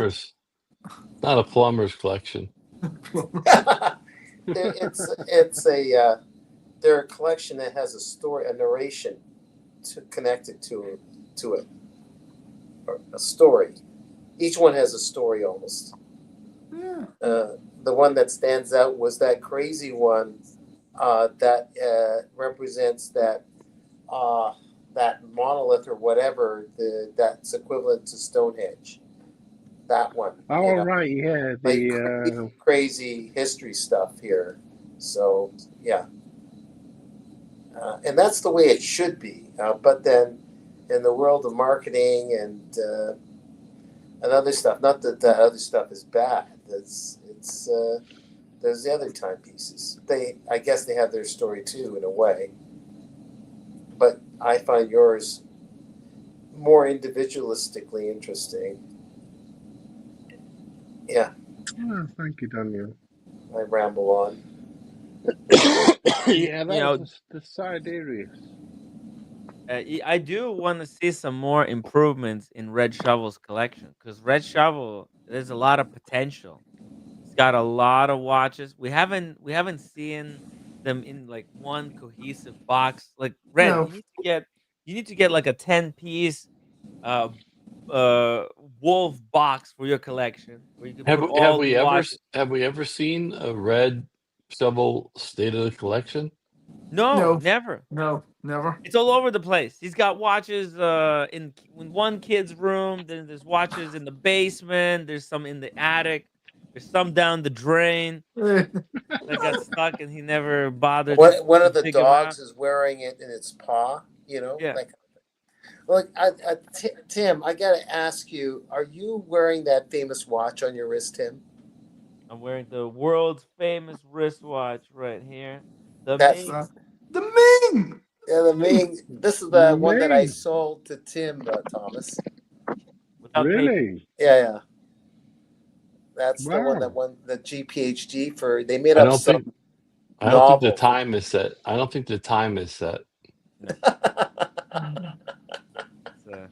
plumber's collection. They're a collection that has a story, a narration connected to it, or a story. Each one has a story almost. Yeah. The one that stands out was that crazy one that represents that monolith or whatever that's equivalent to Stonehenge. That one. oh, right, yeah. The Crazy history stuff here. So yeah, and that's the way it should be. But then, in the world of marketing and other stuff, not that the other stuff is bad. There's the other timepieces. I guess they have their story too in a way. But I find yours more individualistically interesting. Yeah. Oh, thank you, Daniel. I ramble on. Yeah, that was the Sidereus. I do want to see some more improvements in Red Shovel's collection because Red Shovel, there's a lot of potential. He's got a lot of watches. We haven't seen them in like one cohesive box. Like Red, No. you need to get like a 10-piece uh wolf box for your collection where you can Have put we have all the we ever watches. have we ever seen a red shovel state of the collection? No, never. No, never. It's all over the place. He's got watches in one kid's room. Then there's watches in the basement. There's some in the attic. There's some down the drain that got stuck, and he never bothered One to of the dig 'em out. dogs is wearing it in its paw. You know, Yeah. like. Well, Tim, I gotta ask you: are you wearing that famous watch on your wrist, Tim? I'm wearing the world's famous wristwatch right here. The That's Ming. The Ming. yeah, the Ming. This is the one that I sold to Tim Thomas. Without paper. Really? Yeah. That's the one that Wow. won the GPHG for. They made I up don't some think the novel. time is set. I don't think the time is set. No.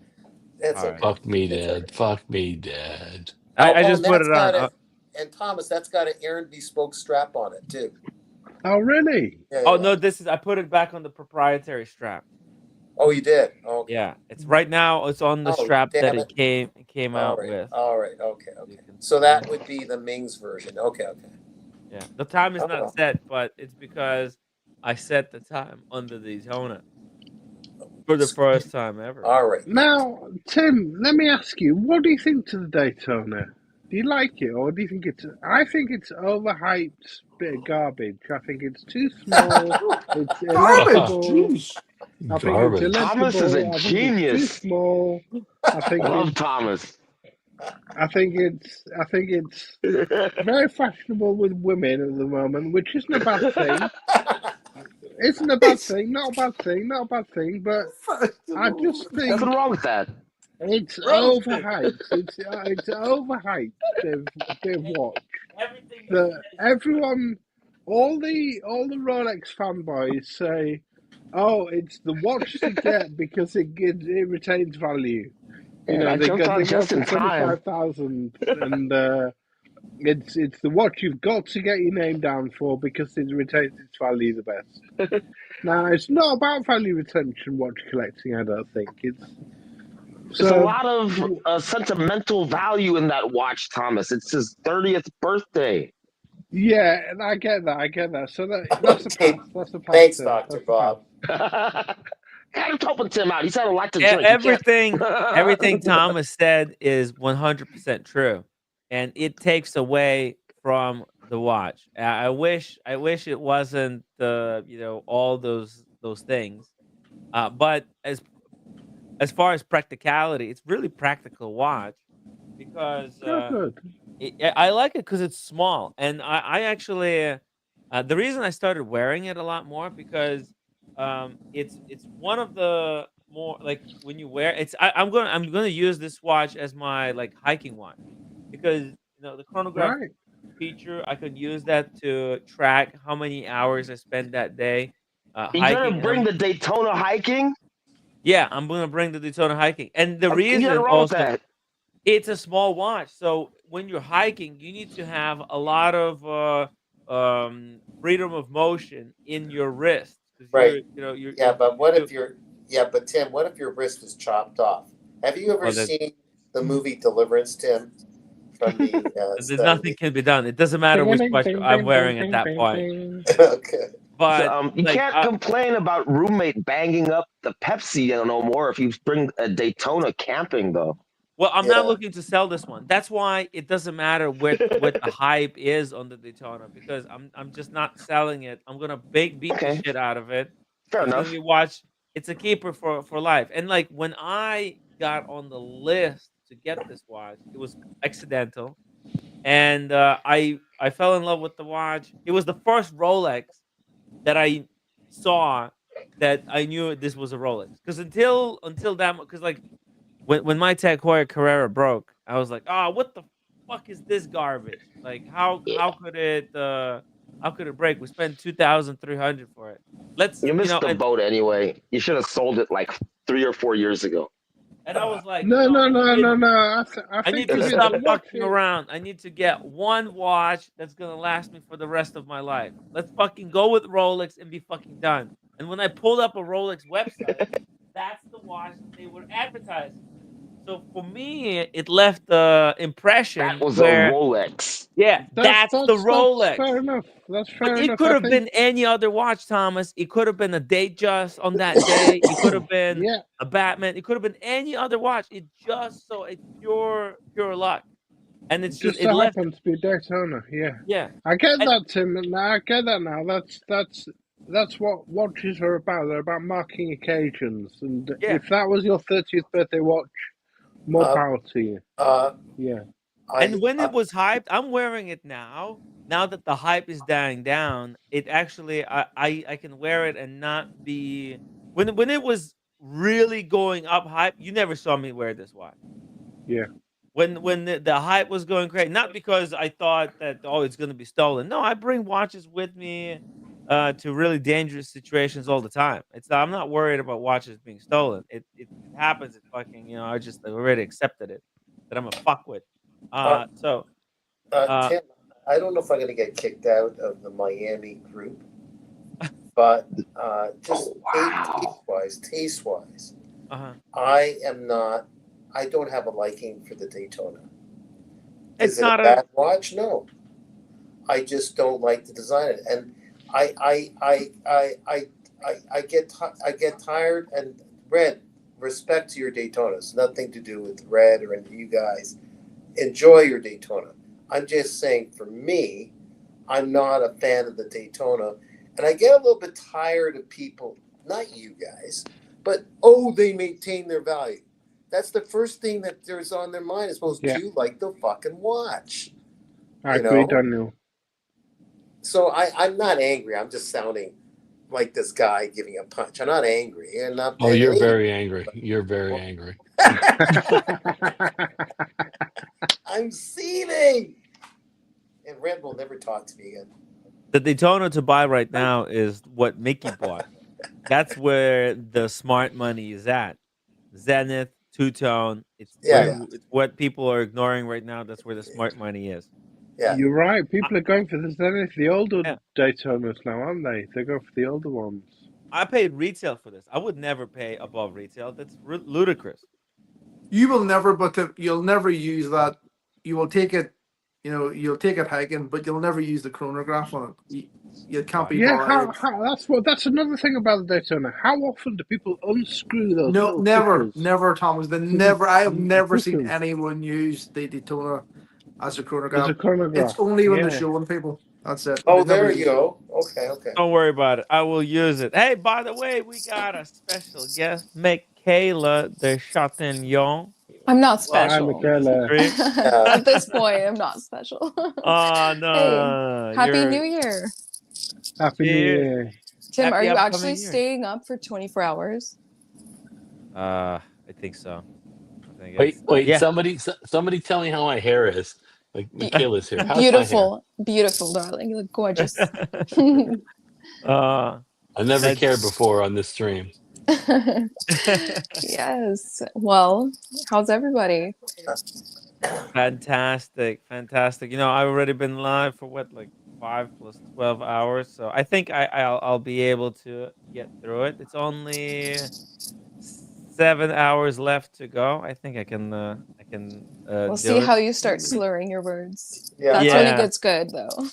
It's all okay. right. Fuck me, It's Dad. okay. Fuck me, Dad. I Oh, just and put that's it on. got and Thomas, that's got an Aaron bespoke strap on it too. Oh, really? Yeah. Oh no, this is I put it back on the proprietary strap. Oh, you did. Okay. Yeah, it's right now. It's on the Oh, strap that damn it came All out right. with. All right. Okay. You can So see. that would be the Ming's version. Okay. Yeah, the time is Oh, not well. set, but it's because I set the time on the Daytona for the first time ever. All right. Now, Tim, let me ask you: what do you think to the Daytona? Do you like it, or do you think it's? I think it's overhyped bit of garbage. I think it's too small. It's illegible. I think it's Garbage. Thomas is a illegible. I think it's too genius. small. I think Love it's. Thomas. I think it's very fashionable with women at the moment, which isn't a bad thing. Isn't a bad thing. Not a bad thing. Not a bad thing. But I just think Nothing wrong with that. it's Roasted. overhyped. It's overhyped. Bit of watch. Everything you The everyone, all the Rolex fanboys say, "Oh, it's the watch to get because it retains value." You And know, I they jumped go on just for in time. 25,000, and it's the watch you've got to get your name down for because it retains its value the best. Now, it's not about value retention watch collecting. I don't think There's a lot of sentimental value in that watch, Thomas. It's his 30th birthday. Yeah, and I get that. So that's a pass. That's a pass. Thanks, Tim. Dr. That's a pass. Bob. I'm helping Tim out. He's had a lot to drink. Everything Thomas said is 100% true, and it takes away from the watch. I wish it wasn't all those things, but as far as practicality, it's really practical watch because Good. I like it because it's small, and I actually the reason I started wearing it a lot more because it's one of the more like when you wear it's I'm gonna use this watch as my like hiking watch because the chronograph Right. feature I could use that to track how many hours I spend that day You're hiking. gonna bring the Daytona hiking? Yeah, I'm gonna bring the Daytona hiking, and the You got reason wrong with also that. it's a small watch, so when you're hiking, you need to have a lot of freedom of motion in your wrist because Right. you're But what if but Tim, what if your wrist is chopped off? Have you ever well, then seen the movie Deliverance, Tim? From the nothing can be done. It doesn't matter which watch I'm wearing at that point. Okay. But you can't complain about roommate banging up the Pepsi no more if you bring a Daytona camping, though. Well, I'm not looking to sell this one. That's why it doesn't matter what the hype is on the Daytona because I'm just not selling it. I'm gonna beat the shit out of it. Fair It's enough. gonna be watched. It's a keeper for life. And like when I got on the list to get this watch, it was accidental, and I fell in love with the watch. It was the first Rolex that I saw that I knew this was a Rolex because until that because like. When my Tag Heuer Carrera broke, I was like, "Oh, what the fuck is this garbage? Like, how could it break? We spent 2,300 for it. You missed the boat anyway. You should have sold it like 3 or 4 years ago. And I was like, No. I need to stop fucking around. I need to get one watch that's gonna last me for the rest of my life. Let's fucking go with Rolex and be fucking done." And when I pulled up a Rolex website, that's the watch they were advertising. So for me, it left the impression that was where, a Rolex. Yeah, that's the Rolex. That's fair enough. That's fair But enough. it could have been any other watch, Thomas. It could have been a Datejust on that day. It could have been a Batman. It could have been any other watch. It's pure luck, and it's just it left. happens to be Daytona. Yeah. Yeah, I get that, Tim. I get that now. That's That's what watches are about. They're about marking occasions. And Yeah. if that was your 30th birthday watch, more power to you. Yeah. And when it was hyped, I'm wearing it now. Now that the hype is dying down, it actually I can wear it and not be when it was really going up hype. You never saw me wear this watch. Yeah. When the hype was going crazy, not because I thought that it's going to be stolen. No, I bring watches with me to really dangerous situations all the time. I'm not worried about watches being stolen. It happens. It fucking I just already accepted it that I'm a fuckwit. So Tim, I don't know if I'm going to get kicked out of the Miami group, but just taste wise, I am not. I don't have a liking for the Daytona. Is it a bad watch? No, I just don't like the design of it, and I get tired. And Red, respect to your Daytonas, nothing to do with Red or any of you guys. Enjoy your Daytona. I'm just saying, for me, I'm not a fan of the Daytona, and I get a little bit tired of people, not you guys, but they maintain their value. That's the first thing that there's on their mind is, do you like the fucking watch? I agree, Daniel. So I'm not angry. I'm just sounding like this guy giving a punch. I'm not angry. And you're very angry. You're very angry. I'm seething. And Red will never talk to me again. The Daytona to buy right now is what Mickey bought. That's where the smart money is at. Zenith, two-tone. It's what people are ignoring right now. That's where the smart money is. Yeah, you're right. People are going for the older Daytonas now, aren't they? They're going for the older ones. I paid retail for this. I would never pay above retail. That's ludicrous. You will never, you'll never use that. You will take it, you'll take it hiking, but you'll never use the chronograph on it. You can't be bothered. That's another thing about the Daytona. How often do people unscrew those? No, never, stickers? Thomas. I have never seen anyone use the Daytona as a chronograph. It's only when they're showing people. That's it. Oh, there you go. Okay. Don't worry about it. I will use it. Hey, by the way, we got a special guest, Michaela de Chatillon. I'm not special. Hi, At this point, I'm not special. Oh no! Hey, Happy New Year. Happy New Year. Tim, Happy are you upcoming actually year. staying up for 24 hours? I think so. Wait. Yeah. Somebody tell me how my hair is. Like Michaela's here. How's Beautiful, beautiful, darling. You look gorgeous. I never cared before on this stream. Yes. Well, how's everybody? Fantastic. I've already been live for 5 plus 12 hours, so I think I'll be able to get through it. It's only 7 hours left to go. I think I can. We'll see how you start slurring your words. Yeah. That's when it gets good, though.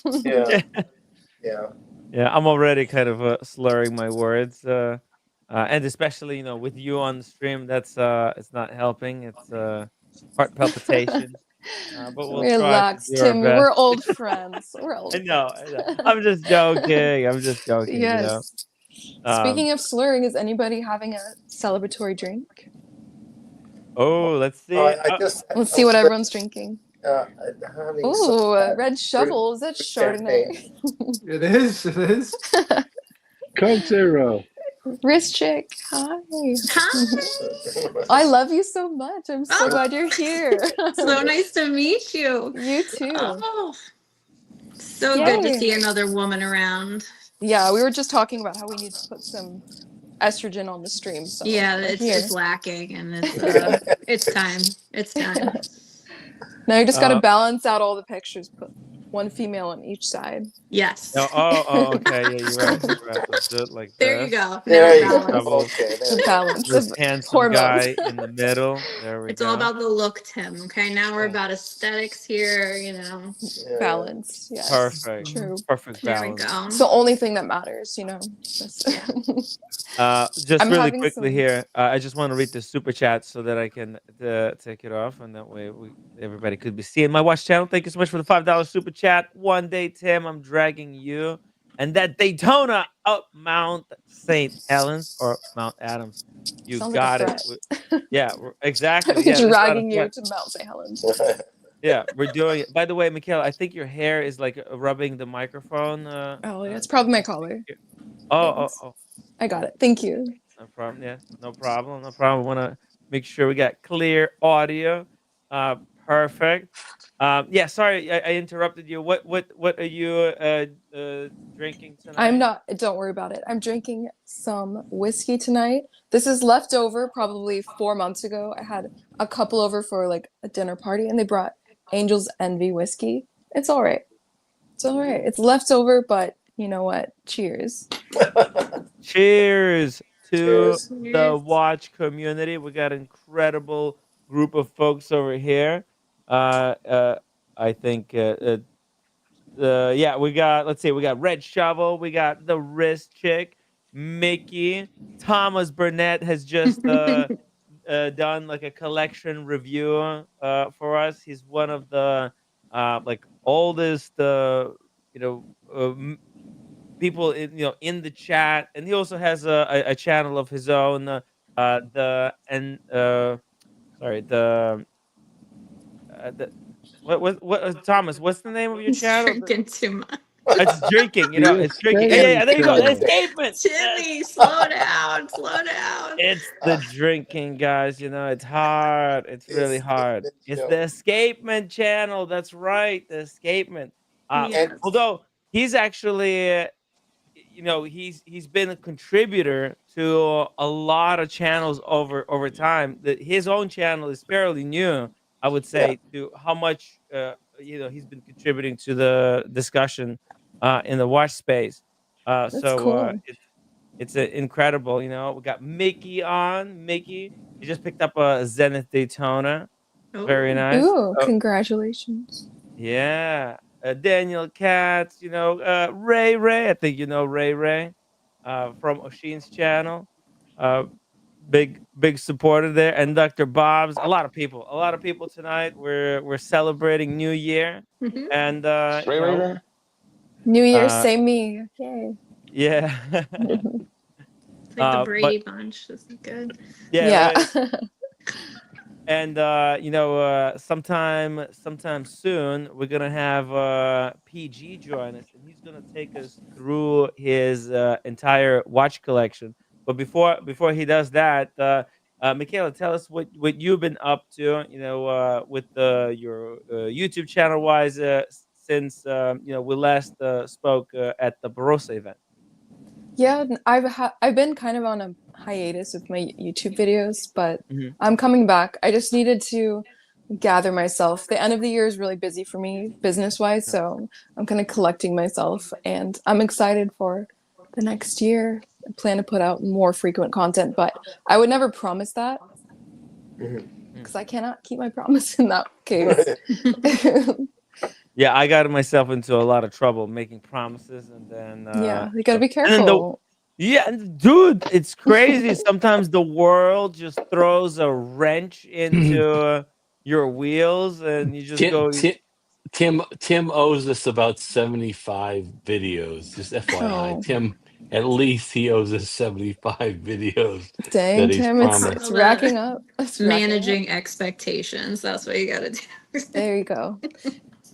Yeah. I'm already kind of slurring my words, and especially with you on the stream, that's it's not helping. It's heart palpitations. But we'll relax, try to do our Tim. best. We're old friends. We're old. I know. I'm just joking. Yes. Speaking of slurring, is anybody having a celebratory drink? Oh, let's see. Let's see what everyone's drinking. Having Ooh, red shovel. Is that Chardonnay? It is. Coke Zero. Wrist chick. Hi. I love you so much. I'm so glad you're here. So nice to meet you. You too. Oh, so good to see another woman around. Yeah, we were just talking about how we need to put some estrogen on the stream. So yeah, it's lacking, and it's time. It's time. Now you just got to balance out all the pictures. Put one female on each side. Yes. Oh, okay. Yeah, you're right. Let's do it like there this. you go. There you go. Okay. The balance. This handsome guy in the middle. There we go. It's all about the look, Tim. Okay, now we're about aesthetics here. Balance. Yes. Perfect. True. Perfect balance. There we go. It's the only thing that matters, Just really quickly here, I just want to read the super chat so that I can take it off, and that way everybody could be seeing my watch channel. Thank you so much for the $5 super chat. One day, Tim, I'm dragging you and that Daytona up Mount St. Helens or Mount Adams. You Sounds like a got it. threat. Yeah, exactly. Yeah, that's not a Dragging you threat. to Mount St. Helens. Yeah, we're doing it. By the way, Michaela, I think your hair is like rubbing the microphone. Oh, yeah, it's probably my collar. Oh, Thanks. oh. I got it. Thank you. No problem. Yeah, no problem. No problem. Want to make sure we got clear audio. Uh, Perfect. Yeah. Sorry, I interrupted you. What are you drinking I'm tonight? not, don't worry about it. I'm drinking some whiskey tonight. This is leftover probably 4 months ago. I had a couple over for like a dinner party and they brought Angel's Envy whiskey. It's all right. It's all right. It's leftover, but you know what? Cheers. Cheers to Cheers. the watch community. We got an incredible group of folks over here. I think yeah, we got, let's see, we got Red Shovel, we got the Wrist Chick, Mickey, Thomas Burnett has just done like a collection review for us. He's one of the like oldest you know people in, in the chat, and he also has a channel of his own. The and sorry the what Thomas? What's the name of your He's channel? drinking too much. It's drinking. The It's drinking. Yeah. There you go. The escapement escapement. Timmy, slow down, slow down. It's the drinking, guys. It's hard. It's really hard. It's the escapement channel. That's right. The escapement. Yes. Although he's actually he's been a contributor to a lot of channels over time. His own channel is fairly new, I would say, to how much he's been contributing to the discussion in the watch space. That's cool. It's incredible. We got Mickey on. Mickey, he just picked up a Zenith Daytona. Very nice. Ooh, congratulations. Yeah. Daniel Katz, Ray. I think Ray from Oshin's channel. Big supporter there. And Dr. Bob's. A lot of people tonight. We're celebrating New Year. Mhm. And Ray there? New Year, same me. Yay. Yeah. It's like the Brady Bunch. This is good. Yeah. Right. And sometime soon we're gonna have PG join us, and he's gonna take us through his entire watch collection. But before he does that, Michaela, tell us what you've been up to. With your YouTube channel wise since we last spoke at the Barossa event. Yeah, I've been kind of on a hiatus with my YouTube videos, but Mhm. I'm coming back. I just needed to gather myself. The end of the year is really busy for me business-wise, so I'm kind of collecting myself, and I'm excited for the next year. I plan to put out more frequent content, but I would never promise that because I cannot keep my promise in that case. Yeah, I got myself into a lot of trouble making promises, and then Yeah, you gotta be and then careful. dude, it's crazy. Sometimes the world just throws a wrench into your wheels, and you just go. Tim owes us about 75 videos. Just FYI, Oh. Tim, at least he owes us 75 videos Dang, that he's Tim, promised. it's racking up. It's racking Managing expectations. That's what you got to do. There you go.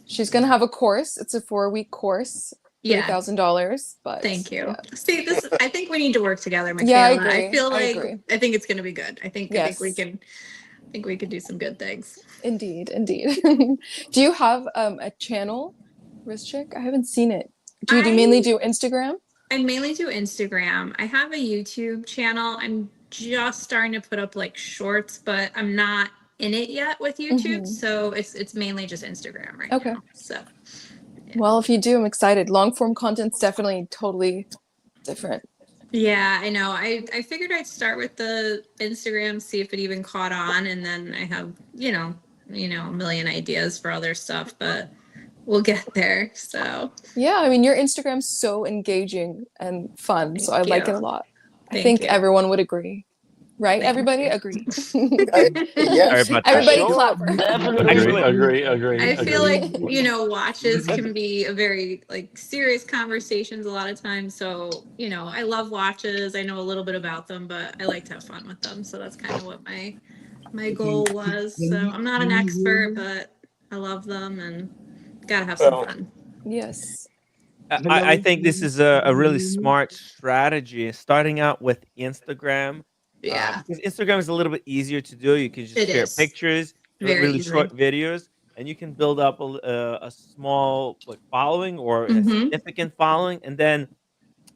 She's gonna have a course. It's a 4-week course, Yeah. $3,000. But Thank you. yeah. See, I think we need to work together, Michaela. Yeah, I agree. I feel I like agree. I think it's gonna be good. I think we Yes. can do some good things. Indeed. Do you have a channel, Wrist Chick? I haven't seen it. Do you mainly do Instagram? I mainly do Instagram. I have a YouTube channel. I'm just starting to put up like shorts, but I'm not in it yet with YouTube. Mhm. So it's mainly just Instagram right Okay. now. So Well, if you do, I'm excited. Long form content's definitely totally different. yeah, I know. I figured I'd start with the Instagram, see if it even caught on, and then I have, a million ideas for other stuff, but we'll get there. So Yeah, I mean, your Instagram's so engaging and fun, so I like it a lot. I think you. everyone would agree. Right? Like, Everybody agree. Sorry about that. Everybody Sure, clap. definitely. I feel like, agree. you know, watches can be a very like serious conversations a lot of times. So, you know, I love watches. I know a little bit about them, but I like to have fun with them. So that's kind of what my goal was. So I'm not an expert, but I love them and gotta have some fun. Yes. I think this is a really smart strategy, starting out with Instagram. Yeah. Because Instagram is a little bit easier to do. You can just It share is. pictures, Very really easy. short videos, and you can build up a small like following or a Mm-hmm. significant following. And then,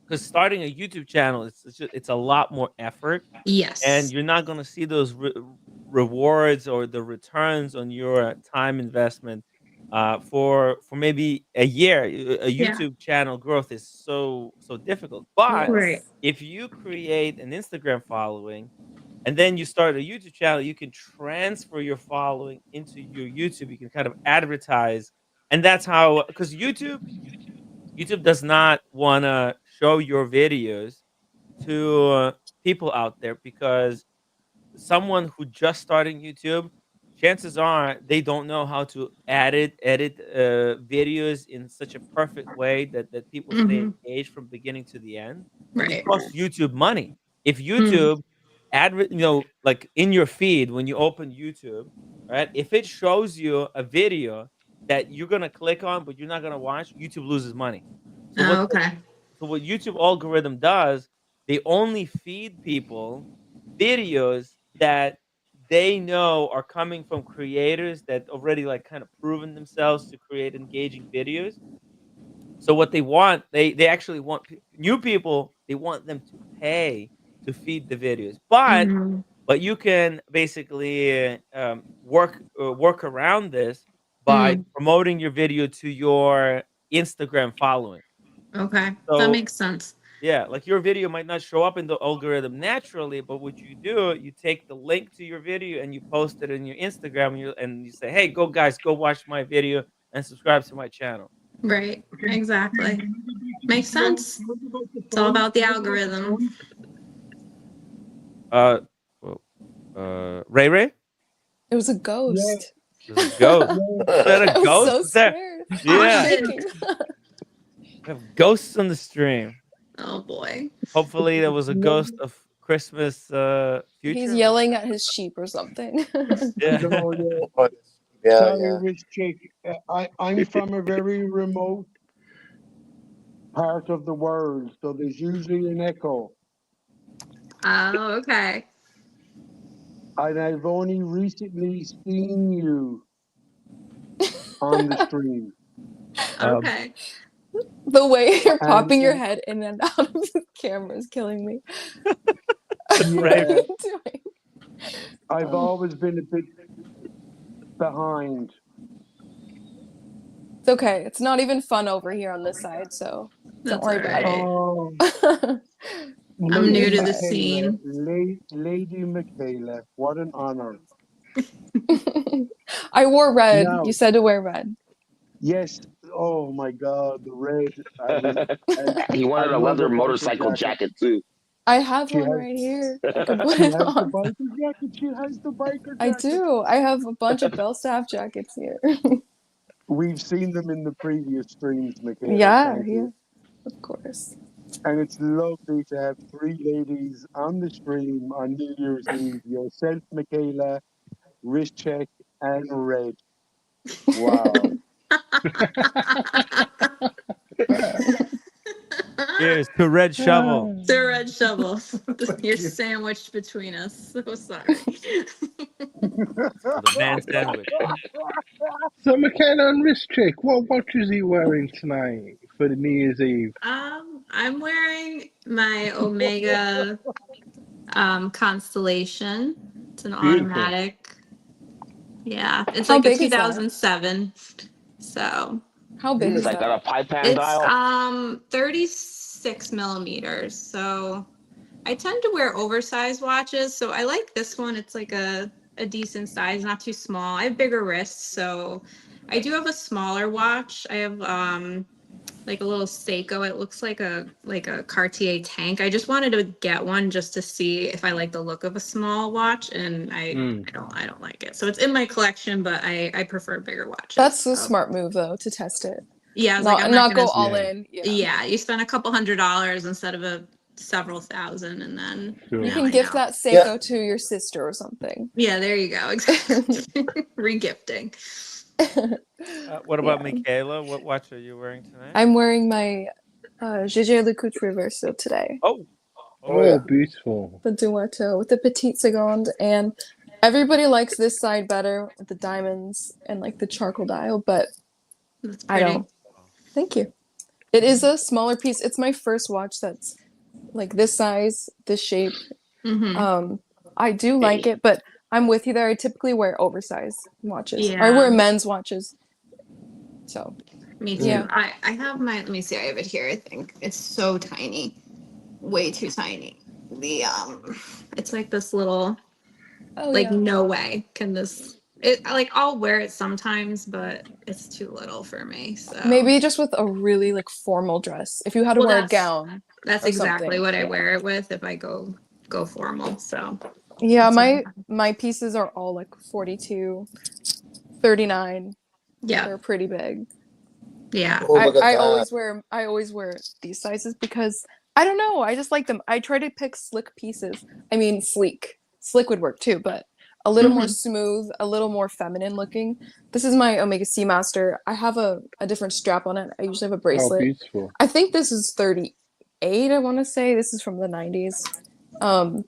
because starting a YouTube channel, it's a lot more effort, and Yes. you're not going to see those rewards or the returns on your time investment for maybe a year. A Yeah. YouTube channel growth is so difficult. But Right. if you create an Instagram following and then you start a YouTube channel, you can transfer your following into your YouTube. You can kind of advertise, and that's how, because YouTube does not want to show your videos to people out there, because someone who just starting YouTube, chances are they don't know how to edit videos in such a perfect way that people stay Mm-hmm. engaged from beginning to the end, and it Right. costs YouTube money. If Mm. YouTube like in your feed when you open YouTube, right? If it shows you a video that you're gonna click on but you're not gonna watch, YouTube loses money. So Oh, okay. what YouTube algorithm does, they only feed people videos that they know are coming from creators that already like kind of proven themselves to create engaging videos. So what they want, they actually want new people. They want them to pay to feed the videos, Mm-hmm. but you can basically work around this by Mm. promoting your video to your Instagram following. Okay. That So makes sense. yeah, like your video might not show up in the algorithm naturally, but what you do, you take the link to your video and you post it in your Instagram, and you say, "Hey, go guys, go watch my video and subscribe to my channel." Right. Exactly. Makes sense. It's all about the algorithm. Uh, well, Ray Ray, It was a ghost. there's a ghost. Is that a I was ghost? so Is that? scared. Yeah, Shaking. we have ghosts on the stream. Oh boy. Hopefully, there was a ghost of Christmas He's future. yelling at his sheep or something. Yeah. Yeah, Sorry, yeah. Rich Chick. I'm from a very remote part of the world, so there's usually an echo. Oh, okay. And I've only recently seen you on the stream. Okay. The way you're And popping your head in and out of the camera is killing me. What are yeah, you doing? I've always been a bit behind. It's okay. It's not even fun over here on this side, so don't That's worry all about right. Oh, I'm new Lady to the Michaela, scene. Lady Michaela, what an honor. it. I wore red. Now, You said to wear red. yes, oh my God, the red. He I wanted a love leather a biker motorcycle jacket. jacket too. I have She one has, right here. I could put she it has the on. biker jacket. She has the biker I jacket. do. I have a bunch of Bell staff jackets here. We've seen them in the previous streams, Michaela. Yeah, Thank yeah, you. of course. And it's lovely to have three ladies on the stream on New Year's Eve. Yourself, Michaela, Rishchek, and Red. Wow. Cheers to Red Shovel. The red shovel. You're sandwiched between us. So sorry. The man sandwich. So, Michaela and Rich what watch is he wearing tonight for the New Year's Eve? I'm wearing my Omega Constellation. It's an Beautiful. automatic. Yeah, it's How like a big is that? 2007. So How big It's is like that? got a pipe hand it's dial. 36 millimeters. So I tend to wear oversized watches. So I like this one. It's like a decent size, not too small. I have bigger wrists, so I do have a smaller watch. I have like a little Seiko. It looks like a Cartier tank. I just wanted to get one just to see if I like the look of a small watch, and I don't like it. So it's in my collection, but I prefer bigger watches. That's a smart move though, to test it. Yeah, I was not, like, I'm not not go gonna all in. Yeah, you spend a couple $100 instead of several thousand, and then You can gift that Seiko to your sister or something. Yeah, there you go. Exactly. Regifting. What about Michaela? What watch are you wearing tonight? I'm wearing my Gégé Lecoultre Reverso today. Oh, beautiful. The Duetto with the petite seconde, and everybody likes this side better with the diamonds and like the charcoal dial, but I don't. Thank you. It is a smaller piece. It's my first watch that's like this size, this shape. I do like it, but I'm with you there. I typically wear oversized watches. Or I wear men's watches. So me too. Yeah. I have my, let me see, I have it here. I think it's so tiny. Way too tiny. The it's like this little no way can this I'll wear it sometimes, but it's too little for me. So maybe just with a really like formal dress. If you had to wear a gown. That's or exactly something. what I wear it with if I go formal. So yeah, my pieces are all like 42, 39. Yeah. They're pretty big. Yeah. I always wear these sizes because I don't know, I just like them. I try to pick slick pieces. I mean sleek. Slick would work too, but a little more smooth, a little more feminine looking. This is my Omega Seamaster. I have a different strap on it. I usually have a bracelet. Oh, beautiful. I think this is 38, I want to say. This is from the 90s.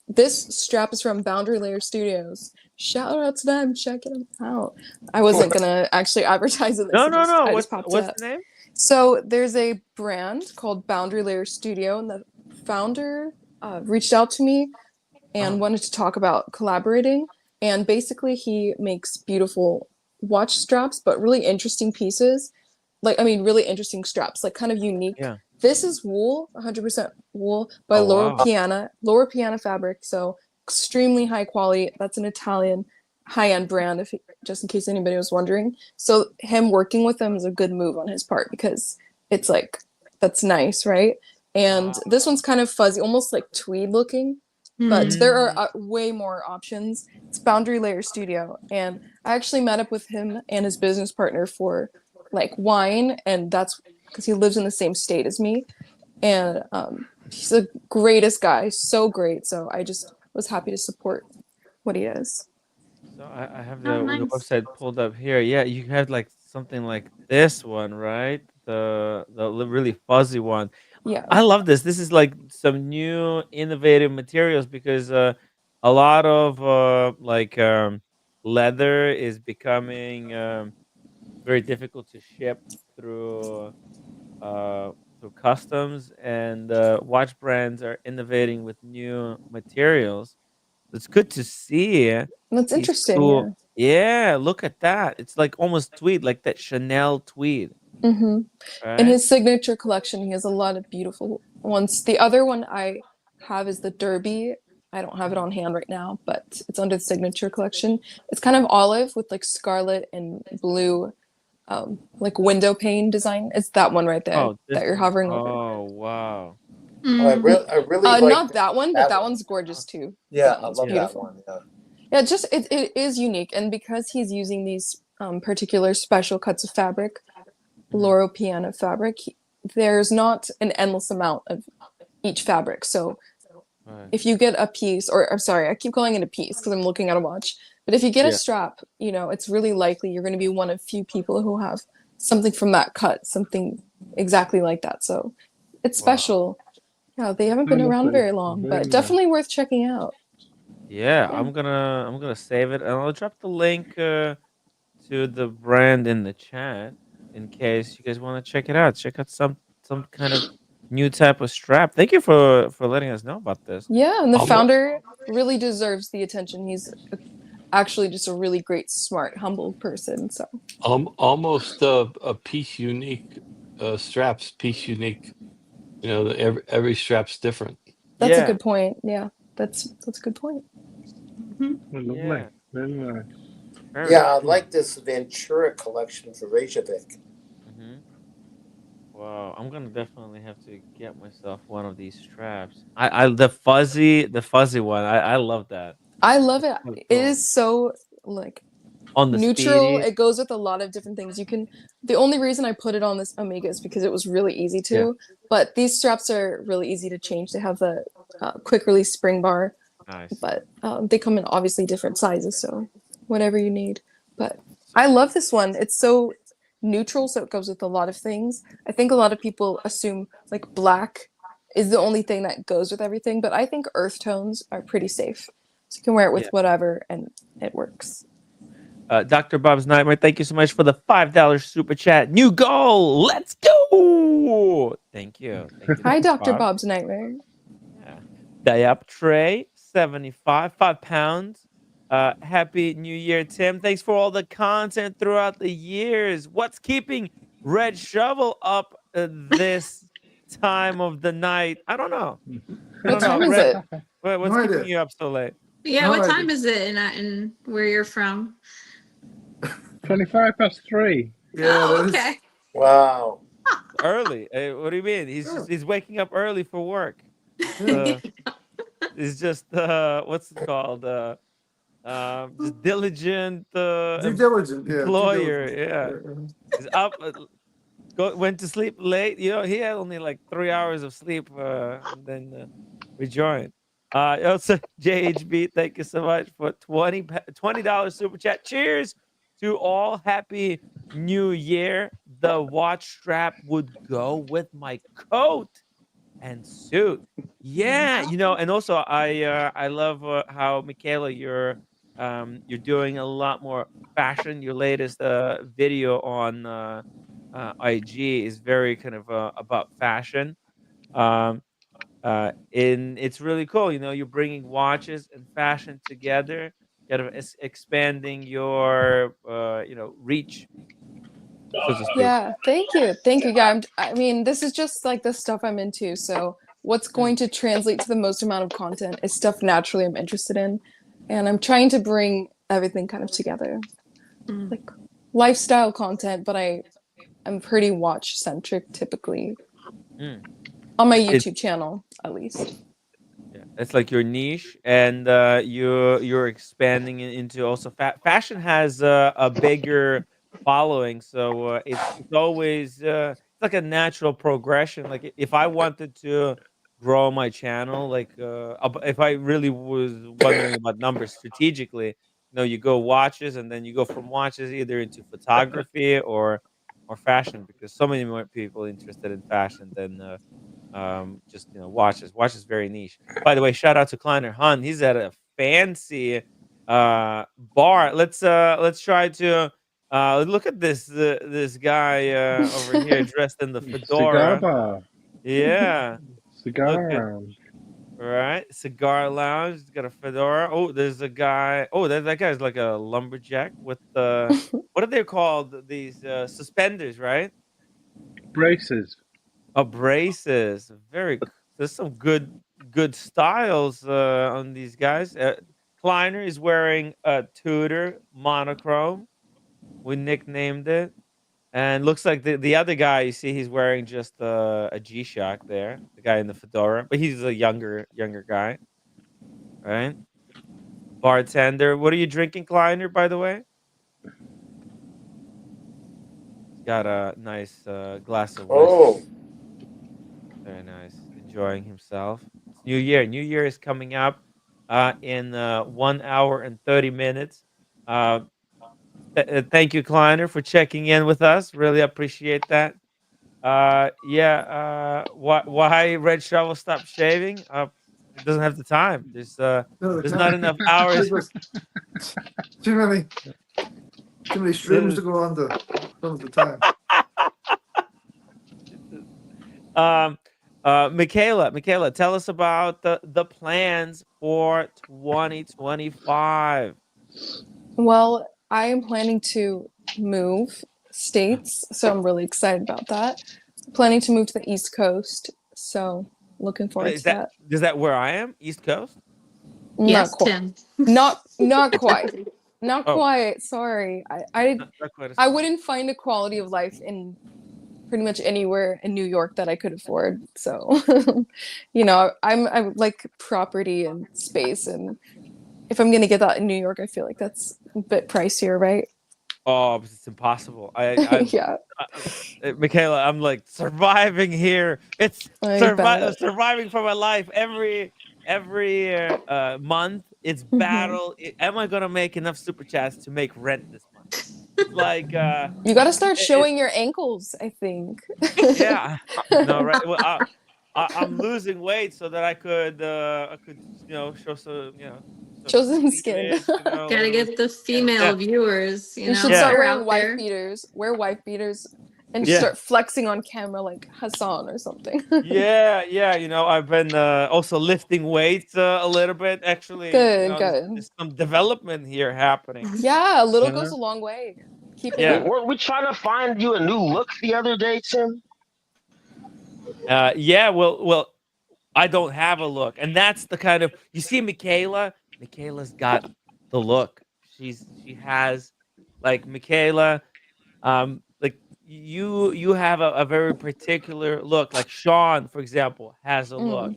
This strap is from Boundary Layer Studios. Shout out to them. Check it out. I wasn't going to actually advertise it. No. I What's just popped the up. name? So there's a brand called Boundary Layer Studio, and the founder reached out to me and wanted to talk about collaborating. And basically, he makes beautiful watch straps, but really interesting pieces. Really interesting straps, like kind of unique. Yeah. This is wool, 100% wool by Loro Piana fabric. So extremely high quality. That's an Italian high-end brand, just in case anybody was wondering. So him working with them is a good move on his part because it's like, that's nice, right? And this one's kind of fuzzy, almost like tweed looking, but there are way more options. It's Boundary Layer Studio, and I actually met up with him and his business partner for like wine, and that's because he lives in the same state as me, and he's the greatest guy, so great. So I just was happy to support what he does. So I have the website pulled up here. Yeah, you had like something like this one, right? The really fuzzy one. Yeah. I love this. This is like some new innovative materials because a lot of leather is becoming very difficult to ship through customs, and watch brands are innovating with new materials. It's good to see That's these interesting. Yeah, look at that. It's like almost tweed, like that Chanel tweed. In Right? his signature collection, he has a lot of beautiful ones. The other one I have is the Derby. I don't have it on hand right now, but it's under the signature collection. It's kind of olive with like scarlet and blue, like window pane design. It's that one right there that you're hovering over. Oh, wow. I really like not that one, but that one's gorgeous too. Yeah, That one's I love beautiful. that one. Yeah, just it is unique, and because he's using these particular special cuts of fabric, Loro Piana fabric, there's not an endless amount of each fabric. So if you get a piece, or I'm sorry, I keep calling it a piece because I'm looking at a watch, but if you get a strap, it's really likely you're going to be one of few people who have something from that cut, something exactly like that. So it's special. Yeah, they haven't been around very long, but definitely worth checking out. Yeah, I'm gonna save it, and I'll drop the link to the brand in the chat in case you guys want to check it out. Check out some kind of new type of strap. Thank you for letting us know about this. Yeah, and the founder really deserves the attention. He's actually just a really great, smart, humble person. So almost a piece unique straps, piece unique. Every strap's different. That's a good point. Yeah, that's a good point. Lovely. Very nice. I like this Ventura collection for Reykjavik. Wow, I'm gonna definitely have to get myself one of these straps. I the fuzzy one. I love that. I love It's it. so It cool. is so like On the neutral. speedy. It goes with a lot of different things. You can the only reason I put it on this Omega is because it was really easy Yeah. to, but these straps are really easy to change. They have the quick release spring bar, Nice. but they come in obviously different sizes, so whatever you need. But I love this one. It's so neutral, so it goes with a lot of things. I think a lot of people assume like black is the only thing that goes with everything, but I think earth tones are pretty safe. So you can wear it with Yeah. whatever and it works. Dr. Bob's Nightmare, thank you so much for the $5 super chat. New goal. Let's go. Thank you. Thank you, Hi, Dr. Dr. Bob. Bob's Nightmare. Yeah. Diap Tray, 75, 5 pounds. Happy New Year, Tim. Thanks for all the content throughout the years. What's keeping Red Shovel up this time of the night? I don't know. I What don't know. time is Red, it? what's No keeping idea. you up so late? Yeah, No what idea. time is it in where you're from? 3. Yeah, Oh, that is. okay. Wow. Early. What do you mean? He's waking up early for work. Yeah. He's just what's it called? Just diligent Due diligent. Yeah, due employer. diligent. Yeah, Yeah. he's up. Went to sleep late. You know, he had only like 3 hours of sleep, and then rejoined. Also, JHB, thank you so much for $20 super chat. Cheers to all. Happy New Year. The watch strap would go with my coat and suit. Yeah, and also I love how Michaela you're doing a lot more fashion. Your latest video on IG is very kind of about fashion. Um, and it's really cool. You're bringing watches and fashion together, kind of expanding your reach, so to speak. Yeah, thank you. Thank you. Yeah, I mean, this is just like the stuff I'm into. So, what's going to translate to the most amount of content is stuff naturally I'm interested in. And I'm trying to bring everything kind of together. Like lifestyle content, but I'm pretty watch centric typically Mm. on my It's YouTube channel, at least. Yeah, it's like your niche, and you're expanding it into also fashion has a bigger following, so it's always it's like a natural progression. Like if I wanted to grow my channel, like if I really was wondering about numbers strategically, you go watches, and then you go from watches either into photography or fashion, because so many more people interested in fashion than just watch is very niche. By the way, shout out to Kleiner Hun. He's at a fancy bar. Let's try to look at this guy over here dressed in the Cigar fedora. bar. Yeah, look Cigar at round. right cigar lounge. He's got a fedora. Oh, there's a guy. Oh, that guy's like a lumberjack with what are they called, these suspenders, right? Braces. Oh, braces. There's some good styles on these guys. Kleiner is wearing a Tudor monochrome. We nicknamed it. And looks like the other guy, you see, he's wearing just a G-Shock there, the guy in the fedora, but he's a younger guy, right? Bartender. What are you drinking, Kleiner, by the way? He's got a nice glass of whiskey. Oh. Very nice. Enjoying himself. It's New Year. New Year is coming up in 1 hour and 30 minutes. Uh, thank you, Kleiner, for checking in with us. Really appreciate that. Yeah. Why Red Shovel stopped shaving? It doesn't have the time. No, There's not enough hours. Too many streams to go on the time. Michaela, tell us about the plans for 2025. Well, I am planning to move states, so I'm really excited about that. Planning to move to the East Coast, so looking forward Is to that. that where I am? East Coast? Not quite. Not quite. Not Oh. quite. Sorry. Not quite as I far. wouldn't find a quality of life in pretty much anywhere in New York that I could afford. So, you know, I'm like property and space, and if I'm gonna get that in New York, I feel like that's a bit pricier, right? Oh, it's impossible. I Yeah, Michaela, I'm like surviving here. It's I bet. surviving for my life every month. It's Hmm. battle. Am I gonna make enough super chats to make rent this month? It's like You got to start it, showing your ankles, I think. yeah, no, right. Well, I'm losing weight so that I could show some some Show some skin. cleavage, a Gotta little bit get the of skin. female Yeah, viewers, you You should know, yeah, start they're wearing out wife there. beaters. Wear wife beaters and just yeah. start flexing on camera like Hassan or something. Yeah, yeah, I've been also lifting weights a little bit. Actually, Good, good. there's some development here happening. Yeah, a little You goes know? a long way. Keep it Wait, Yeah, up. weren't we trying to find you a new look the other day, Tim? yeah. Well, I don't have a look, and that's the kind of you see, Michaela. Michaela's got the look. She has like Michaela. Like you have a very particular look. Like Sean, for example, has a look.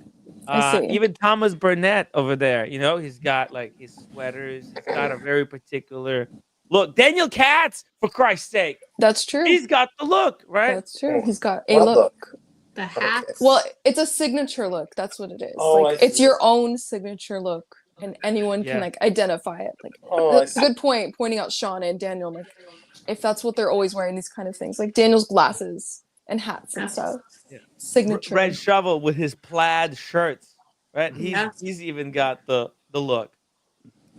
I see. Even Thomas Burnett over there, he's got like his sweaters. He's got a very particular look. Daniel Katz, for Christ's sake, That's true. he's got the look, right? That's true. He's got a What look. look? The Okay. hats. Well, it's a signature look. That's what it is. Oh, Like I it's see. your own signature look, and anyone can Yeah. like identify it. Like Oh, I that's a see. good point, pointing out Shauna and Daniel. Like if that's what they're always wearing, these kind of things, like Daniel's glasses and hats and stuff. Yeah. Signature. Red Shovel with his plaid shirts, right? Yeah. He's even got the look.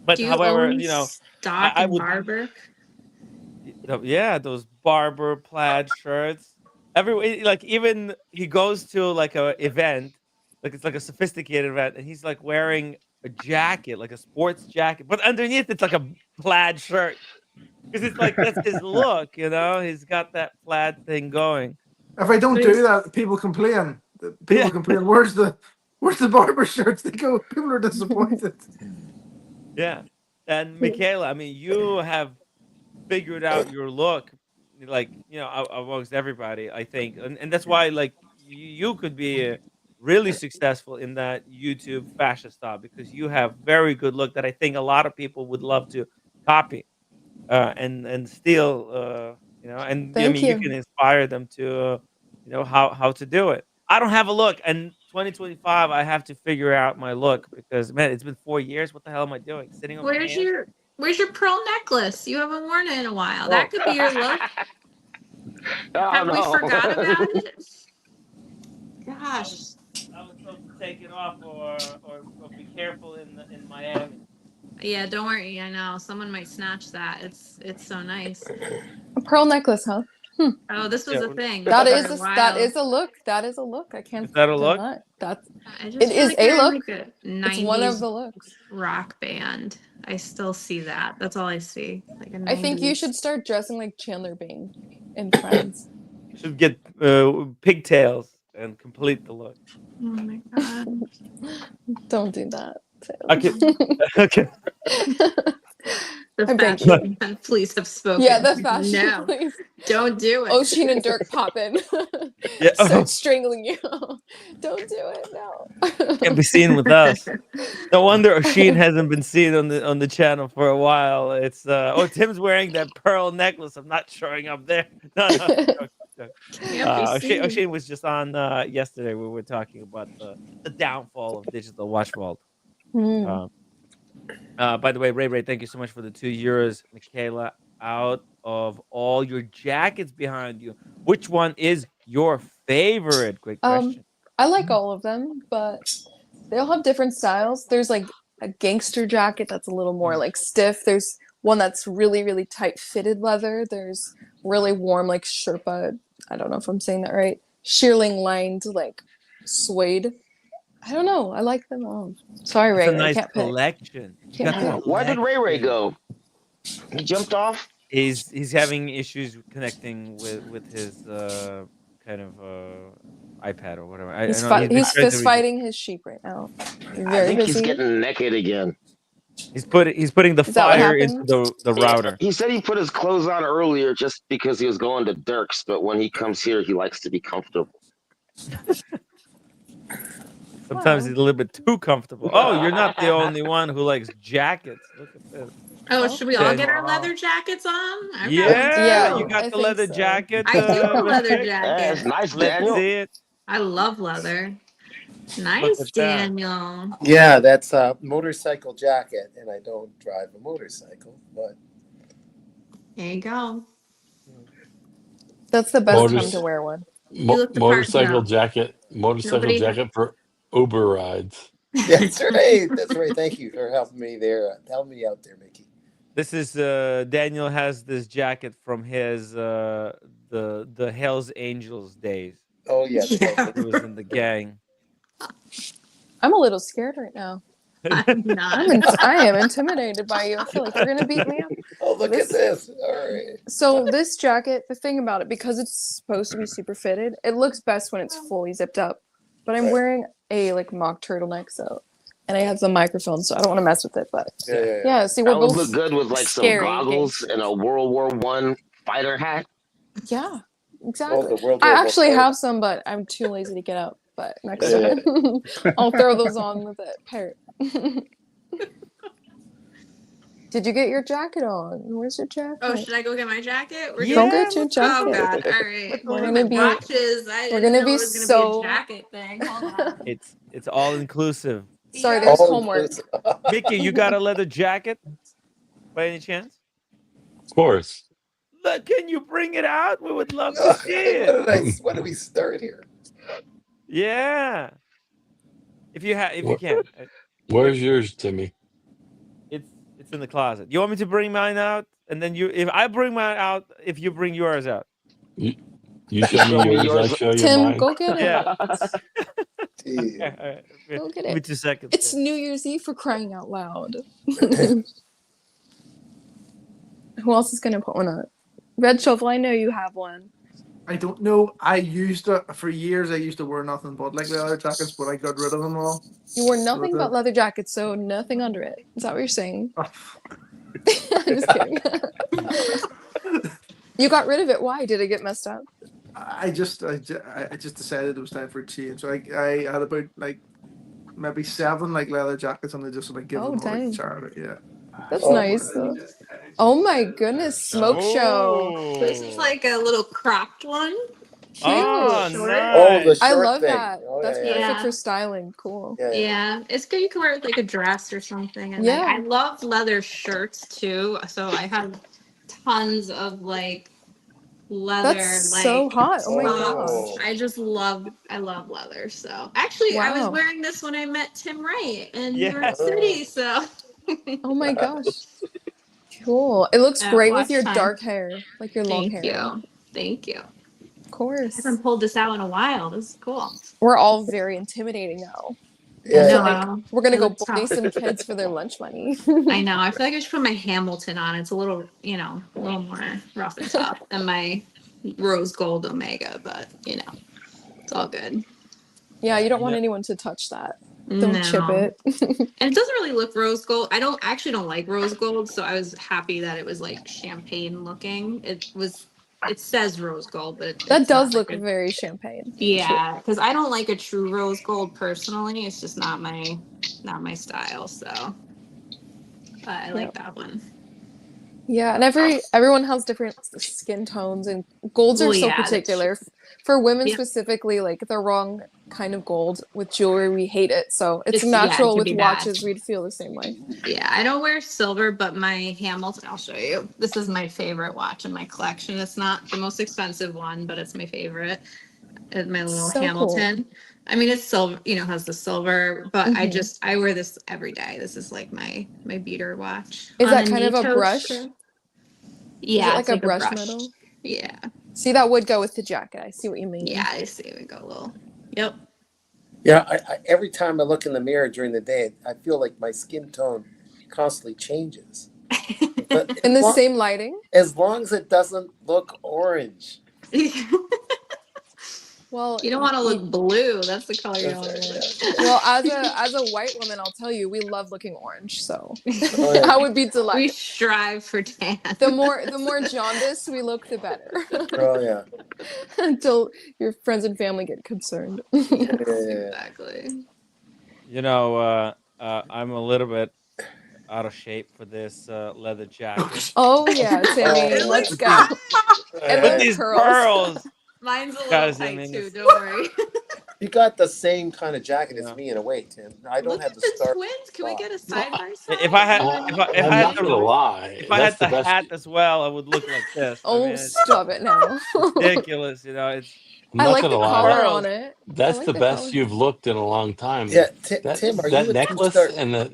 But Do you however, own stock I in would barber? yeah, those barber plaid shirts. Like even he goes to like a event, like it's like a sophisticated event, and he's like wearing a jacket, like a sports jacket, but underneath it's like a plaid shirt because it's like that's his look, He's got that plaid thing going. If I don't But do that, people complain. People Yeah. complain. Where's the barber shirts? They go. People are disappointed. Yeah, and Michaela, I mean, you have figured out your look, like amongst everybody, I think, and that's why like you could be really successful in that YouTube fashion style because you have very good look that I think a lot of people would love to copy and steal. And I Thank mean, you can you. inspire them to how to do it. I don't have a look, and 2025, I have to figure out my look because man, it's been 4 years. What the hell am I doing? Sitting on my Where's hands? your pearl necklace? You haven't worn it in a while. Oh. That could be your look. Have we forgot about it? Gosh. I was supposed to take it off or be careful in Miami. Yeah, don't worry. I know someone might snatch that. It's so nice. A pearl necklace, huh? Oh, this was a thing. That for is a while. that is a look. That is a look. I can't Is that a look? deny. That's I just it feel is like a you're in, look. like a It's one of 90s the looks. rock band. I still see that. That's all I see. Like a 90s. I think you should start dressing like Chandler Bing in Friends. You should get pigtails and complete the look. Oh my god. Don't do that. Okay. Okay. The I beg fashion police have spoken. Yeah, the fashion No, police. don't do it. Oshin and Dirk pop in. Yeah. Start strangling you. Don't do it. No. Can't be seen with us. No wonder Oshin hasn't been seen on the channel for a while. It's Tim's wearing that pearl necklace. I'm not showing up there. No. Oshin was just on yesterday. We were talking about the downfall of digital watch vault. By the way, Ray, thank you so much for the €2. Michaela, out of all your jackets behind you, which one is your favorite? Great question. I like all of them, but they all have different styles. There's like a gangster jacket that's a little more like stiff. There's one that's really, really tight fitted leather. There's really warm like Sherpa. I don't know if I'm saying that right. Shearling lined like suede. I don't know. I like them all. Sorry, Ray. It's a nice I can't collection. Why did Ray go? He jumped off. He's having issues connecting with his kind of iPad or whatever. He's fist fighting his sheep right now. I think he's getting naked again. He's putting the Is that what fire into happened? the router. He said he put his clothes on earlier just because he was going to Dirk's, but when he comes here, he likes to be comfortable. Sometimes he's a little bit too comfortable. Oh, you're not the only one who likes jackets. Look at this. Oh, should we all get Daniel. our leather jackets on? I've Yeah, got you got I the think leather so. jacket. I do have a leather Chick. jacket. Yeah, it's nice, Let's Daniel. see it. I love leather. Look Nice, at that. Daniel. Yeah, that's a motorcycle jacket, and I don't drive a motorcycle, but There you go. That's the best time Motors- to wear one. You look the part motorcycle now. jacket. Motorcycle Nobody- jacket for Uber rides. that's right. That's right. Thank you for helping me there. Help me out there, Mickey. This is Daniel has this jacket from his the Hell's Angels days. Oh yeah, He was in the gang. I'm a little scared right now. I'm not. I am intimidated by you. I feel like you're gonna beat me up. Oh, look at this. All right. So this jacket, the thing about it, because it's supposed to be super fitted, it looks best when it's fully zipped up. But I'm wearing a like mock turtleneck, so, and I have the microphone, so I don't want to mess with it. But yeah, see, we're That would both look good with like some scary goggles gangsters. and a World War I fighter hat. Yeah, exactly. the World I War actually I. have some, but I'm too lazy to get out. But next time, I'll throw those on with it. Parrot. Did you get your jacket on? Where's your jacket? Oh, should I go get my jacket? Go get your jacket. Oh God! All right. We're Look at gonna my be. watches. I We're didn't gonna know be it was gonna so. be a jacket thing. Hold on. It's all inclusive. Sorry, there's homework. Mickey, you got a leather jacket by any chance? Of course. Look, can you bring it out? We would love to see it. When do we start here? Yeah. If you can. Where's yours, Timmy? It's in the closet. You want me to bring mine out, and then if I bring mine out, if you bring yours out. You show me yours, I show you Tim, mine. go get it. Yeah. Go get Give me it. 2 seconds. It's New Year's Eve for crying out loud. Who else is gonna put one on? Red Shovel, I know you have one. I don't know. I used to for years. I used to wear nothing but like leather jackets, but I got rid of them all. You wore nothing but leather jackets, so nothing under it. Is that what you're saying? I'm just kidding. You got rid of it. Why? Did it get messed up? I just decided it was time for a change. So I had about like maybe 7 like leather jackets, and I just like give them all like charity. Yeah. That's nice though. Oh my goodness, smoke show. This is like a little cropped one. Cute. Oh, Short. nice. I love thing. that. That's perfect for styling. Cool. Yeah, it's good. You can wear it with like a dress or something. And Yeah. I love leather shirts too. So I have tons of like leather. That's like so hot. Oh my socks. gosh. I love leather. So actually, I was Wow. wearing this when I met Tim Wright in New York Yes. City. So Oh my gosh. Cool. It looks At great with your lunchtime. dark hair, like your long thank hair. you. Thank you. Of course. I haven't pulled this out in a while. This is cool. We're all very intimidating now. Yeah. I feel I know. like we're gonna It go looks bully tough. some kids for their lunch money. I know. I feel like I should put my Hamilton on. It's a little, a little more rough and tough than my rose gold Omega, but it's all good. Yeah, you don't want anyone to touch that. Don't chip No. it. And it doesn't really look rose gold. I don't like rose gold, so I was happy that it was like champagne looking. It says rose gold, but That it's does not look like very champagne. yeah, because I don't like a true rose gold personally. It's just not my style. So, but I like that one. Yeah, and everyone has different skin tones, and golds are Well, so yeah, that's particular. For women Yeah. specifically, like the wrong kind of gold with jewelry, we hate it. So it's It natural can with be bad. watches, we'd feel the same way. Yeah, I don't wear silver, but my Hamilton, I'll show you. This is my favorite watch in my collection. It's not the most expensive one, but it's my favorite. It's my little So Hamilton. I mean, it's silver, has the silver, but Mhm. I wear this every day. This is like my beater watch. Is On that the kind of a Nito brush? strip. Is Yeah, it like it's a brush metal? Yeah. See, that would go with the jacket. I see what you mean. Yeah, I see. We go a little. Yep. Yeah, I every time I look in the mirror during the day, I feel like my skin tone constantly changes. But In the same lighting? as long as it doesn't look orange. Well, You don't want to look blue. That's the color you don't want to look. Well, as a white woman, I'll tell you, we love looking orange. So Oh, yeah. I would be delighted. We strive for tan. The more jaundiced we look, the better. Oh yeah. Until your friends and family get concerned. Exactly. You know, I'm a little bit out of shape for this leather jacket. Oh yeah, Timmy, let's go. And With with these pearls. Mine's a little Guys, I tight mean, too. it's- Don't worry. You got the same kind of jacket Yeah. as me in a way, Tim. I don't Look have at the the star. twins. Can we get a side by side? If I had, if I I'm had not gonna lie. if I That's had the the best. hat as well, I would look like this. I Oh, mean, it's stop it now. ridiculous. You know, it's. I'm I not like gonna the lie. collar on it. That's like the the best color. you've looked in a long time. Yeah, that Tim, are that you a necklace two-star? and the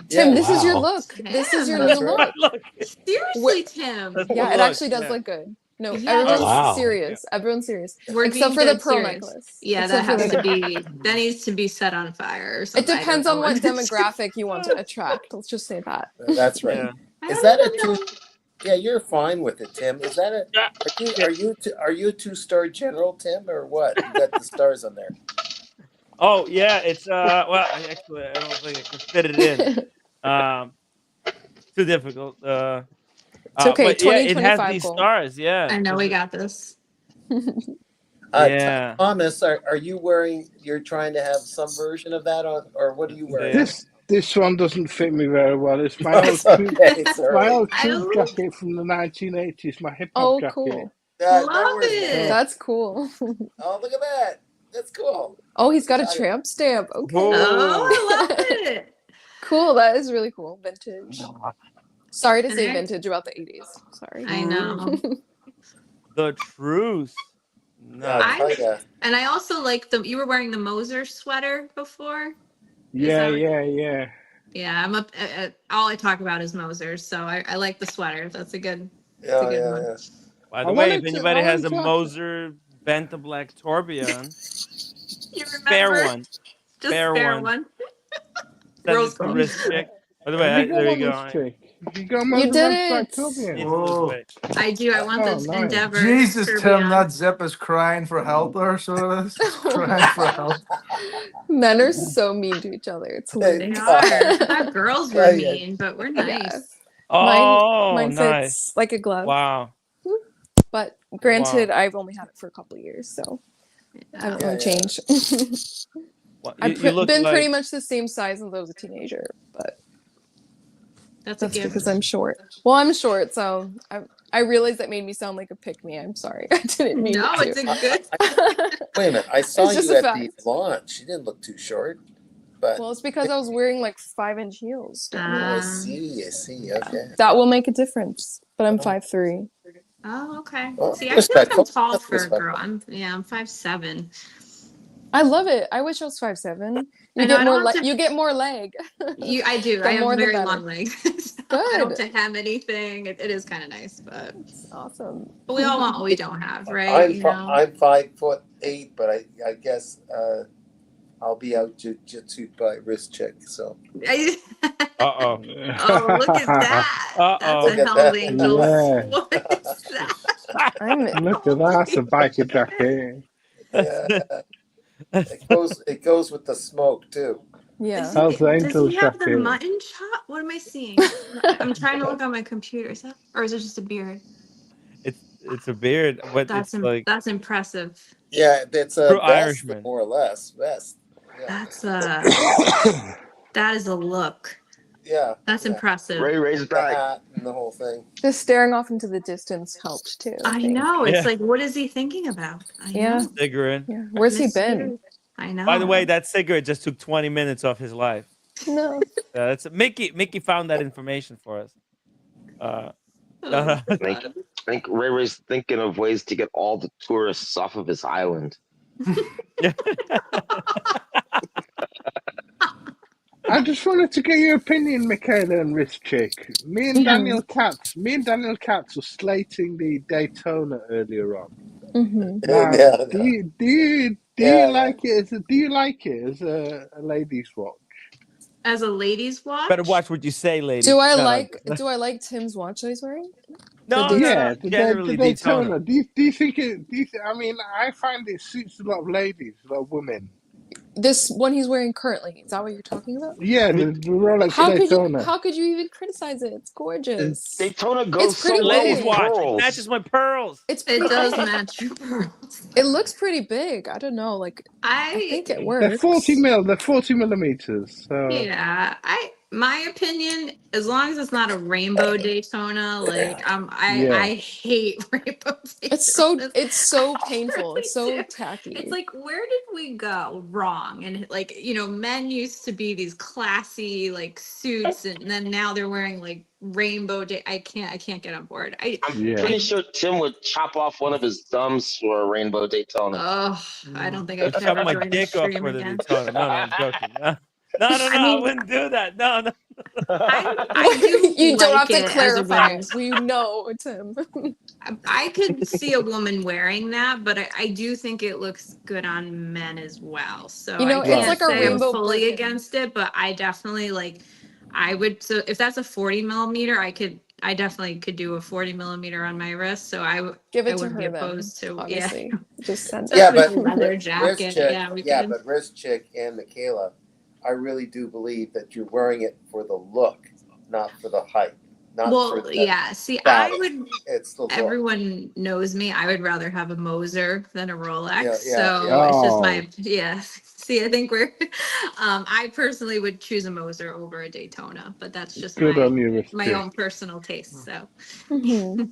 Tim, Yeah. this is your Wow. look. This is your That's new right. look. Seriously, Tim. That's the Yeah, it look, actually does yeah. look good. No, Yeah, everyone's Wow. serious. Everyone's serious. We're Except being for the dead pearl serious. necklace. Yeah, Except that for has the to be. That needs to be set on fire or It something. depends on what demographic you want to attract. Let's just say that. That's right. Yeah. Is that a two? Yeah, you're fine with it, Tim. Is that a? Are you a two-star general, Tim, or what? You got the stars on there. Oh yeah, it's well, I don't think I can fit it in. Too difficult. It's okay. But yeah, it has 2025 these goal. stars. Yeah. I know 'cause we it- got this. Yeah. Thomas, are you wearing? You're trying to have some version of that on, or what are you wearing? This one doesn't fit me very well. It's my old That's okay, it's all my right. old troop jacket from the 1980s. My hip hop Oh, jacket. cool. That Love was it. That's cool. Oh, look at that. That's cool. Oh, he's got a tramp stamp. Okay. Oh, I love it. Cool. That is really cool. Vintage. Sorry to And say I- vintage about the 80s. Sorry. I know. The truth. No. And I also like the. You were wearing the Moser sweater before. Yeah, that- yeah. Yeah, I'm up. All I talk about is Mosers, so I like the sweater. That's a good. It's Yeah, a good yeah, one. yeah. By I the way, wanted if to- anybody I has a wanted to- Moser Benta Black Tourbillon, You spare remember? one. Just Spare spare one. one. Send Girls it to code. wrist check. By the way, Have you got there you one, go. this chick? You got You Moser did Black it. Tourbillon? Needs to lose Whoa. weight. I do. I want Oh, this nice. Endeavor. Jesus, Tim, Tourbillon. that zip is crying for help there, so it is. It's crying for help. Men are so mean to each other. It's They hilarious. are. I thought girls were mean, but we're nice. Oh, Mine nice. fits like a glove. Wow. But granted, I've only had it for a couple of years, so I haven't really changed. Well, I've you look been like, pretty much the same size since I was a teenager, but That's a gift. because I'm short. Well, I'm short, so I realized that made me sound like a pick-me. I'm sorry. I didn't mean No, it it's to. a good. Wait a minute. I saw It's just you a at fact. the launch. You didn't look too short. But Well, it's because I was wearing like 5-inch heels. I see. Okay. That will make a difference. But I'm 5'3". Oh, okay. Well, See, I feel like I'm respectful. tall That's for a respectful. girl. I'm 5'7". I love it. I wish I was 5'7". I You know, I get don't more have to- you get more leg. I do. The I have more the very better. long legs. I don't have Good. to hem anything. It is kind of nice, but Awesome. we all want what we don't have, right? I'm 5'8", but I guess I'll be out jujitsu by wrist check. So. Uh-oh. Oh, look at that. Uh-oh. That's a Hell's Angels. Yeah. What is that? Look at that. That's a biker jacket. Yeah. It goes with the smoke too. Yeah. Hell's Does Angels he have the jacket. mutton chop? What am I seeing? I'm trying to look on my computer. Is that, or is it just a beard? It's a beard, but That's it's like that's impressive. Yeah, it's a True vest, Irishman. more or less vest. Yeah. That's that is a look. Yeah. That's yeah. impressive. The hat and the whole thing. Just staring off into the distance helped too. I think. know. It's Yeah. like, what is he thinking about? I Yeah. know. cigarette. Yeah. Where's he been? Mysterious. I know. By the way, that cigarette just took 20 minutes off his life. No. That's Mickey found that information for us. I think Ray Ray's thinking of ways to get all the tourists off of his island. I just wanted to get your opinion, Michaela and Rich Chick. Me and Daniel Katz were slating the Daytona earlier on. Mm-hmm. Now, do you like it as a ladies' watch? As a ladies' watch? Better watch what you say, lady. Do I No, no. like Tim's watch that he's wearing? No, Yeah, generally the Daytona. Daytona. Do you think it? I mean, I find it suits a lot of ladies, a lot of women. This one he's wearing currently. Is that what you're talking about? Yeah, the Rolex Daytona. How could you even criticize it? It's gorgeous. Daytona It's goes pretty so well Ladies with big. watch. It pearls. matches my pearls. It's It pretty does big. match your pearls. It looks pretty big. I don't know. Like I think it They're works. 40 mil. They're 40 millimeters. So Yeah, my opinion, as long as it's not a rainbow Daytona, like yeah, I hate rainbow Daytonas. It's so I painful. really It's so do. tacky. It's like, where did we go wrong? And like, men used to be these classy like suits, and then now they're wearing like rainbow day. I can't get on board. I'm pretty sure Tim would chop off one of his thumbs for a rainbow Daytona. Oh, I don't think I I'll could chop ever my join the dick off stream for the again. Daytona. No, I'm joking. No, I I mean, wouldn't do that. No. I do. You don't have like to it as a clarify. women's- We know, Tim. I could see a woman wearing that, but I do think it looks good on men as well. So You know, I it's can't like a say I'm rainbow fully Birkin. against it, but I definitely like. I would. So if that's a 40 millimeter, I definitely could do a 40 millimeter on my wrist. So I Give it I to would be her then. opposed to Obviously, just send Yeah, it. but especially leather Wrist jacket. Chick, Yeah, we yeah, could. but Wrist Chick and Michaela, I really do believe that you're wearing it for the look, not for the height, not for Well, the yeah. See, I status. would. It's the look. Everyone knows me. I would rather have a Moser than a Rolex. Yeah, So it's just my Oh. yeah. See, I think we're. I personally would choose a Moser over a Daytona, but that's just Good on you, Wrist my Chick. own personal taste. So Mhm.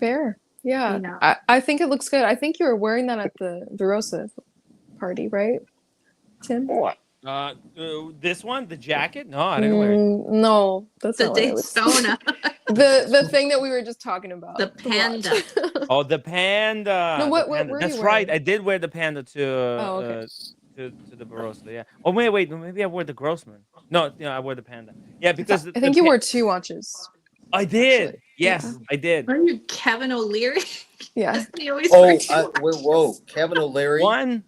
Fair. Yeah. you know, I think it looks good. I think you were wearing that at the Verosa party, right, Tim? What? This one, the jacket? No, I didn't wear it. No, that's the not what I was. Daytona, The thing that we were just talking about. the watch. Panda. Oh, the panda. No, the what panda. were you That's right. wearing? I did wear the panda to Oh, okay. to the Barossa. Yeah. Oh wait. Maybe I wore the Grossman. No, I wore the panda. Yeah, because I think you wore 2 watches. I did. actually. Yes, Yeah. I did. Are you Kevin O'Leary? Yeah. He always Oh, wears whoa, Kevin O'Leary. One.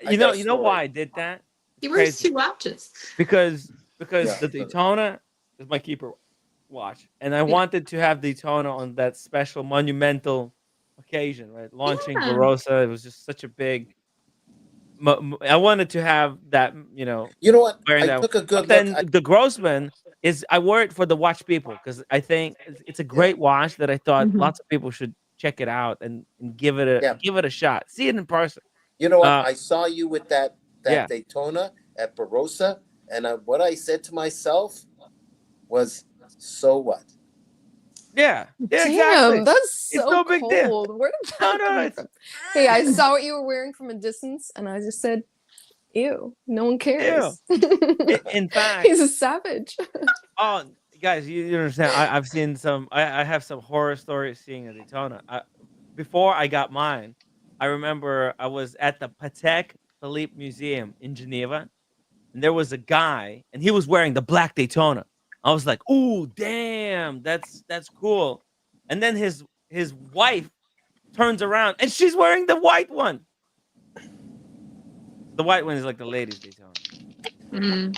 I You got know a why story. I did that? He wears Crazy. 2 watches. Because Yeah. the Daytona is my keeper watch, and I Yeah. wanted to have Daytona on that special monumental occasion, right? Launching Yeah. Barossa. It was just such a big. I wanted to have that, You know what? wearing I that. took a good But then look. the Grossman is I wore it for the watch people because I think it's a great watch that I thought Mhm. lots of people should check it out and give it a shot. See it in person. You know what? Uh, I saw you with that yeah. Daytona at Barossa, and what I said to myself was, "So what?" Yeah, Damn, exactly. that's It's so no big deal. cold. Where did No, that come it's from? Hey, I saw what you were wearing from a distance, and I just said, "Ew, no one cares." in fact. He's a savage. Oh, guys, you understand? I've seen some. I have some horror stories seeing a Daytona. Before I got mine, I remember I was at the Patek Philippe Museum in Geneva, and there was a guy, and he was wearing the black Daytona. I was like, "Ooh, damn, that's cool." And then his wife turns around, and she's wearing the white one. The white one is like the ladies' Daytona.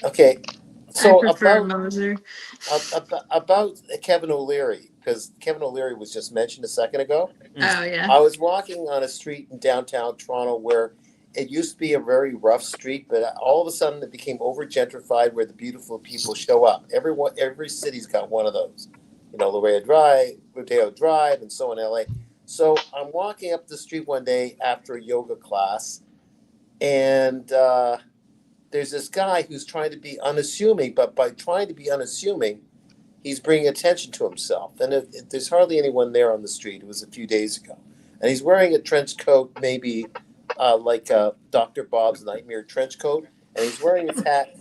Okay, I so prefer about Moser. about Kevin O'Leary, because Kevin O'Leary was just mentioned a second ago. Oh yeah. I was walking on a street in downtown Toronto where it used to be a very rough street, but all of a sudden it became over gentrified, where the beautiful people show up. Every city's got one of those. You know, Rodeo Drive, and so in LA. So I'm walking up the street one day after a yoga class, and there's this guy who's trying to be unassuming, but by trying to be unassuming, he's bringing attention to himself. And there's hardly anyone there on the street. It was a few days ago. And he's wearing a trench coat, maybe like Dr. Bob's Nightmare trench coat, and he's wearing his hat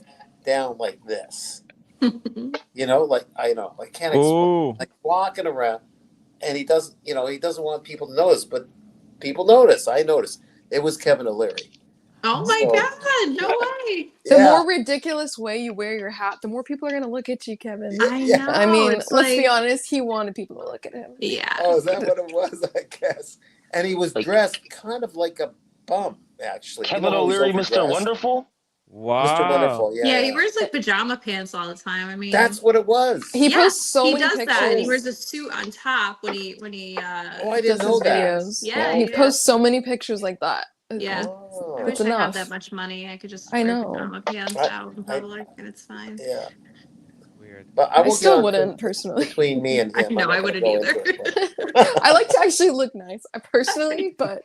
down like this. You know, like I can't explain. Like walking around, and he doesn't want people to notice, but people notice. I noticed. It was Kevin O'Leary. Oh my God! No way. The more ridiculous way you wear your hat, the more people are gonna look at you, Kevin. I know. I mean, it's let's be like- honest. He wanted people to look at him. Yeah. Oh, is that what it was? I guess. And he was dressed kind of like a bum, actually. Kevin how he's O'Leary, Mr. overdressed? Wonderful? Mr. Wow. Wonderful. Yeah, Yeah, he yeah. wears like pajama pants all the time. I mean, That's what it was. He yeah, posts so he many does that. And he wears pictures. a suit on top when he Oh, I didn't Does know his that. videos. Yeah, He yeah. posts so many pictures like that. Yeah. I Oh. wish It's I had enough. that much money. I could just I wear know. pajama pants out in public and it's fine. Yeah. Weird. But I I won't still get on wouldn't personally. between me and him. I know, I'm not I gonna wouldn't go either. into it, I like to actually look nice, personally, but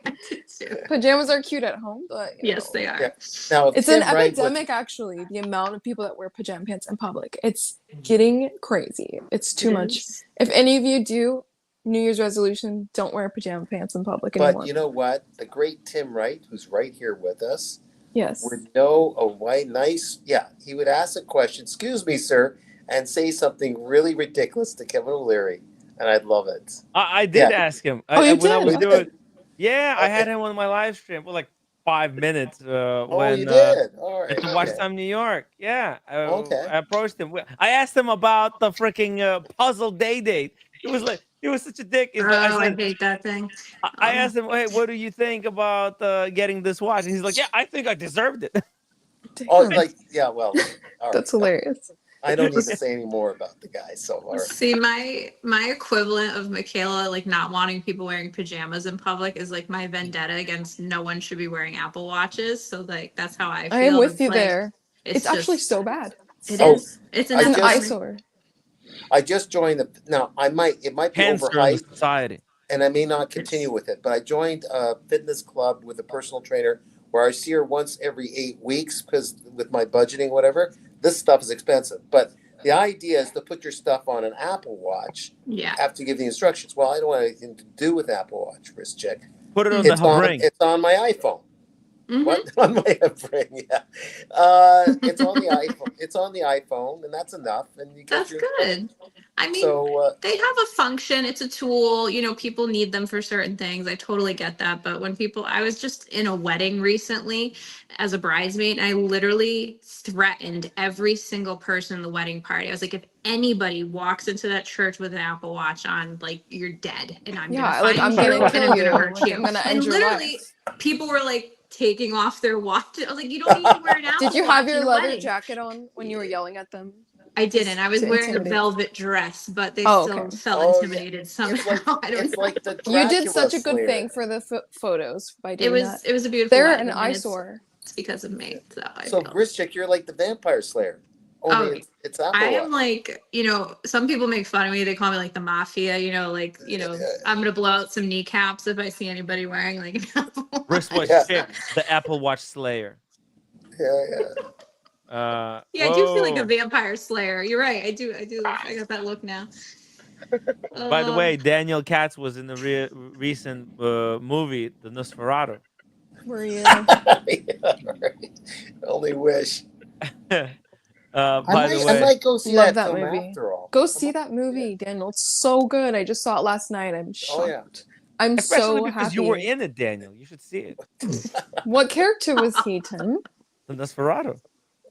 too. pajamas are cute at home. But yes, they are. Yeah. Now, it's an Tim Wright with- epidemic, actually. The amount of people that wear pajama pants in public, it's getting crazy. It's too much. If any of you do New Year's resolution, don't wear pajama pants in public anymore. But you know what? The great Tim Wright, who's right here with us, Yes. would know a white nice. Yeah, he would ask a question. Excuse me, sir, and say something really ridiculous to Kevin O'Leary, and I'd love it. I did ask him. Oh, you when I was did? doing. Yeah, I had him on my live stream for like 5 minutes. When you did? All right. at the Watch Time New York. Yeah. Okay. I approached him. I asked him about the freaking puzzle day date. He was like, he was such a dick. He's like, I hate that thing. I asked him, hey, what do you think about getting this watch? And he's like, yeah, I think I deserved it. Oh, like, yeah, well, all That's right. hilarious. I don't need to say any more about the guy. So, all right. See, my equivalent of Michaela like not wanting people wearing pajamas in public is like my vendetta against no one should be wearing Apple Watches. So like that's how I feel. I am with It's you like, there. It's actually just- so bad. It Oh, is. It's I an just- eyesore. I just joined the. Now, it might be Cancer in the overhyped, society. and I may not continue with it. But I joined a fitness club with a personal trainer where I see her once every 8 weeks because with my budgeting, whatever. This stuff is expensive, but the idea is to put your stuff on an Apple Watch. Yeah. After you give the instructions. Well, I don't want anything to do with Apple Watch, wrist check. Put it on the ring. It's on my iPhone. Mm-hmm. What on my ring? Yeah, it's on the iPhone. It's on the iPhone, and that's enough. And you get That's good. I mean, So, they have a function. It's a tool. You know, people need them for certain things. I totally get that. But when I was just in a wedding recently as a bridesmaid, and I literally threatened every single person in the wedding party. I was like, if anybody walks into that church with an Apple Watch on, like, you're dead. And I'm Yeah, gonna like, find I'm you gonna and kill I'm you. gonna hurt Like, you. I'm gonna And end your literally, life. people were like taking off their watch. I was like, you don't need to wear an Apple Did you Watch have in your a leather wedding. jacket on when you were yelling at them? I didn't. I was to wearing a intimidate. velvet dress, but they Oh, still okay. felt Oh, yeah. intimidated somehow. I don't know. like the You did Dracula such a good Slayer. thing for the photos by doing that. It was a beautiful They're wedding, an and eyesore. It's because of me. So, Wristcheck, you're like the Vampire Slayer. Only it's Apple I Watch. am like, you know, some people make fun of me. They call me like the mafia, you know, like, you know, I'm gonna blow out some kneecaps if I see anybody wearing like an Apple Watch. Wristwatch chick, the Apple Watch Slayer. Yeah. Yeah, I do feel like a vampire slayer. You're right. I do. I got that look now. By the way, Daniel Katz was in the recent movie, The Nosferatu. Were you? Only wish. By I the way, might go see Love that that film movie. after all. Go see that movie, Daniel. It's so good. I just saw it last night. I'm shocked. Oh, yeah. I'm especially so because happy. you were in it, Daniel. You should see it. What character was he, Tim? The Nosferatu.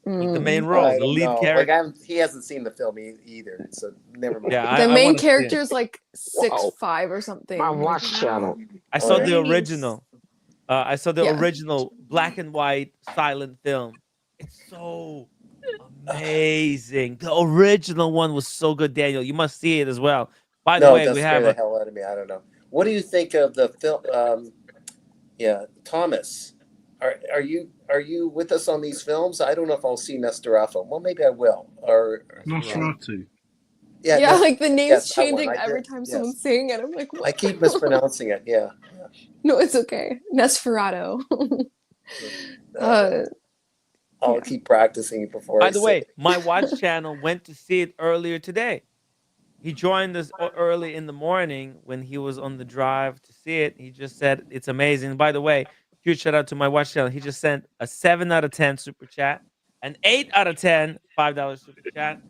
Mm. The main role, I the don't lead know. character. Like he hasn't seen the film either, so never mind. Yeah, The I main wanna see it. character is like 6'5" or something. My watch channel. I saw the Nice. original. I saw the Yeah. original black and white silent film. It's so amazing. The original one was so good, Daniel. You must see it as well. By the No, it way, does we scare have the a hell out of me. I don't know. What do you think of the film? Thomas. Are you with us on these films? I don't know if I'll see Nosferatu. Well, maybe I will. Or Nosferatu. Yeah, like the name's yes, that one. changing I every did, time yes. someone's saying it. I'm like, I what? keep mispronouncing it. Yeah. No, it's okay. Nosferatu. I'll keep practicing before. By I the say way, it. my watch channel went to see it earlier today. He joined us early in the morning when he was on the drive to see it. He just said it's amazing. By the way, huge shout out to my watch channel. He just sent a 7 out of 10 super chat, an 8 out of 10 $5 super chat,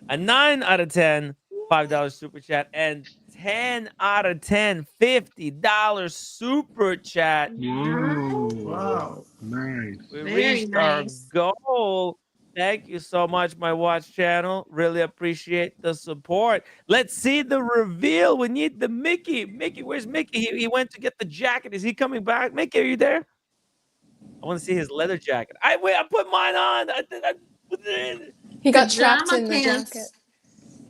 a 9 out of 10 $5 super chat, and 10 out of 10 $50 super chat. Wow. Nice. We Very reached nice. our goal. Thank you so much, my watch channel. Really appreciate the support. Let's see the reveal. We need the Mickey. Mickey, where's Mickey? He went to get the jacket. Is he coming back? Mickey, are you there? I want to see his leather jacket. I put mine on. He got trapped Pajama in the pants. jacket.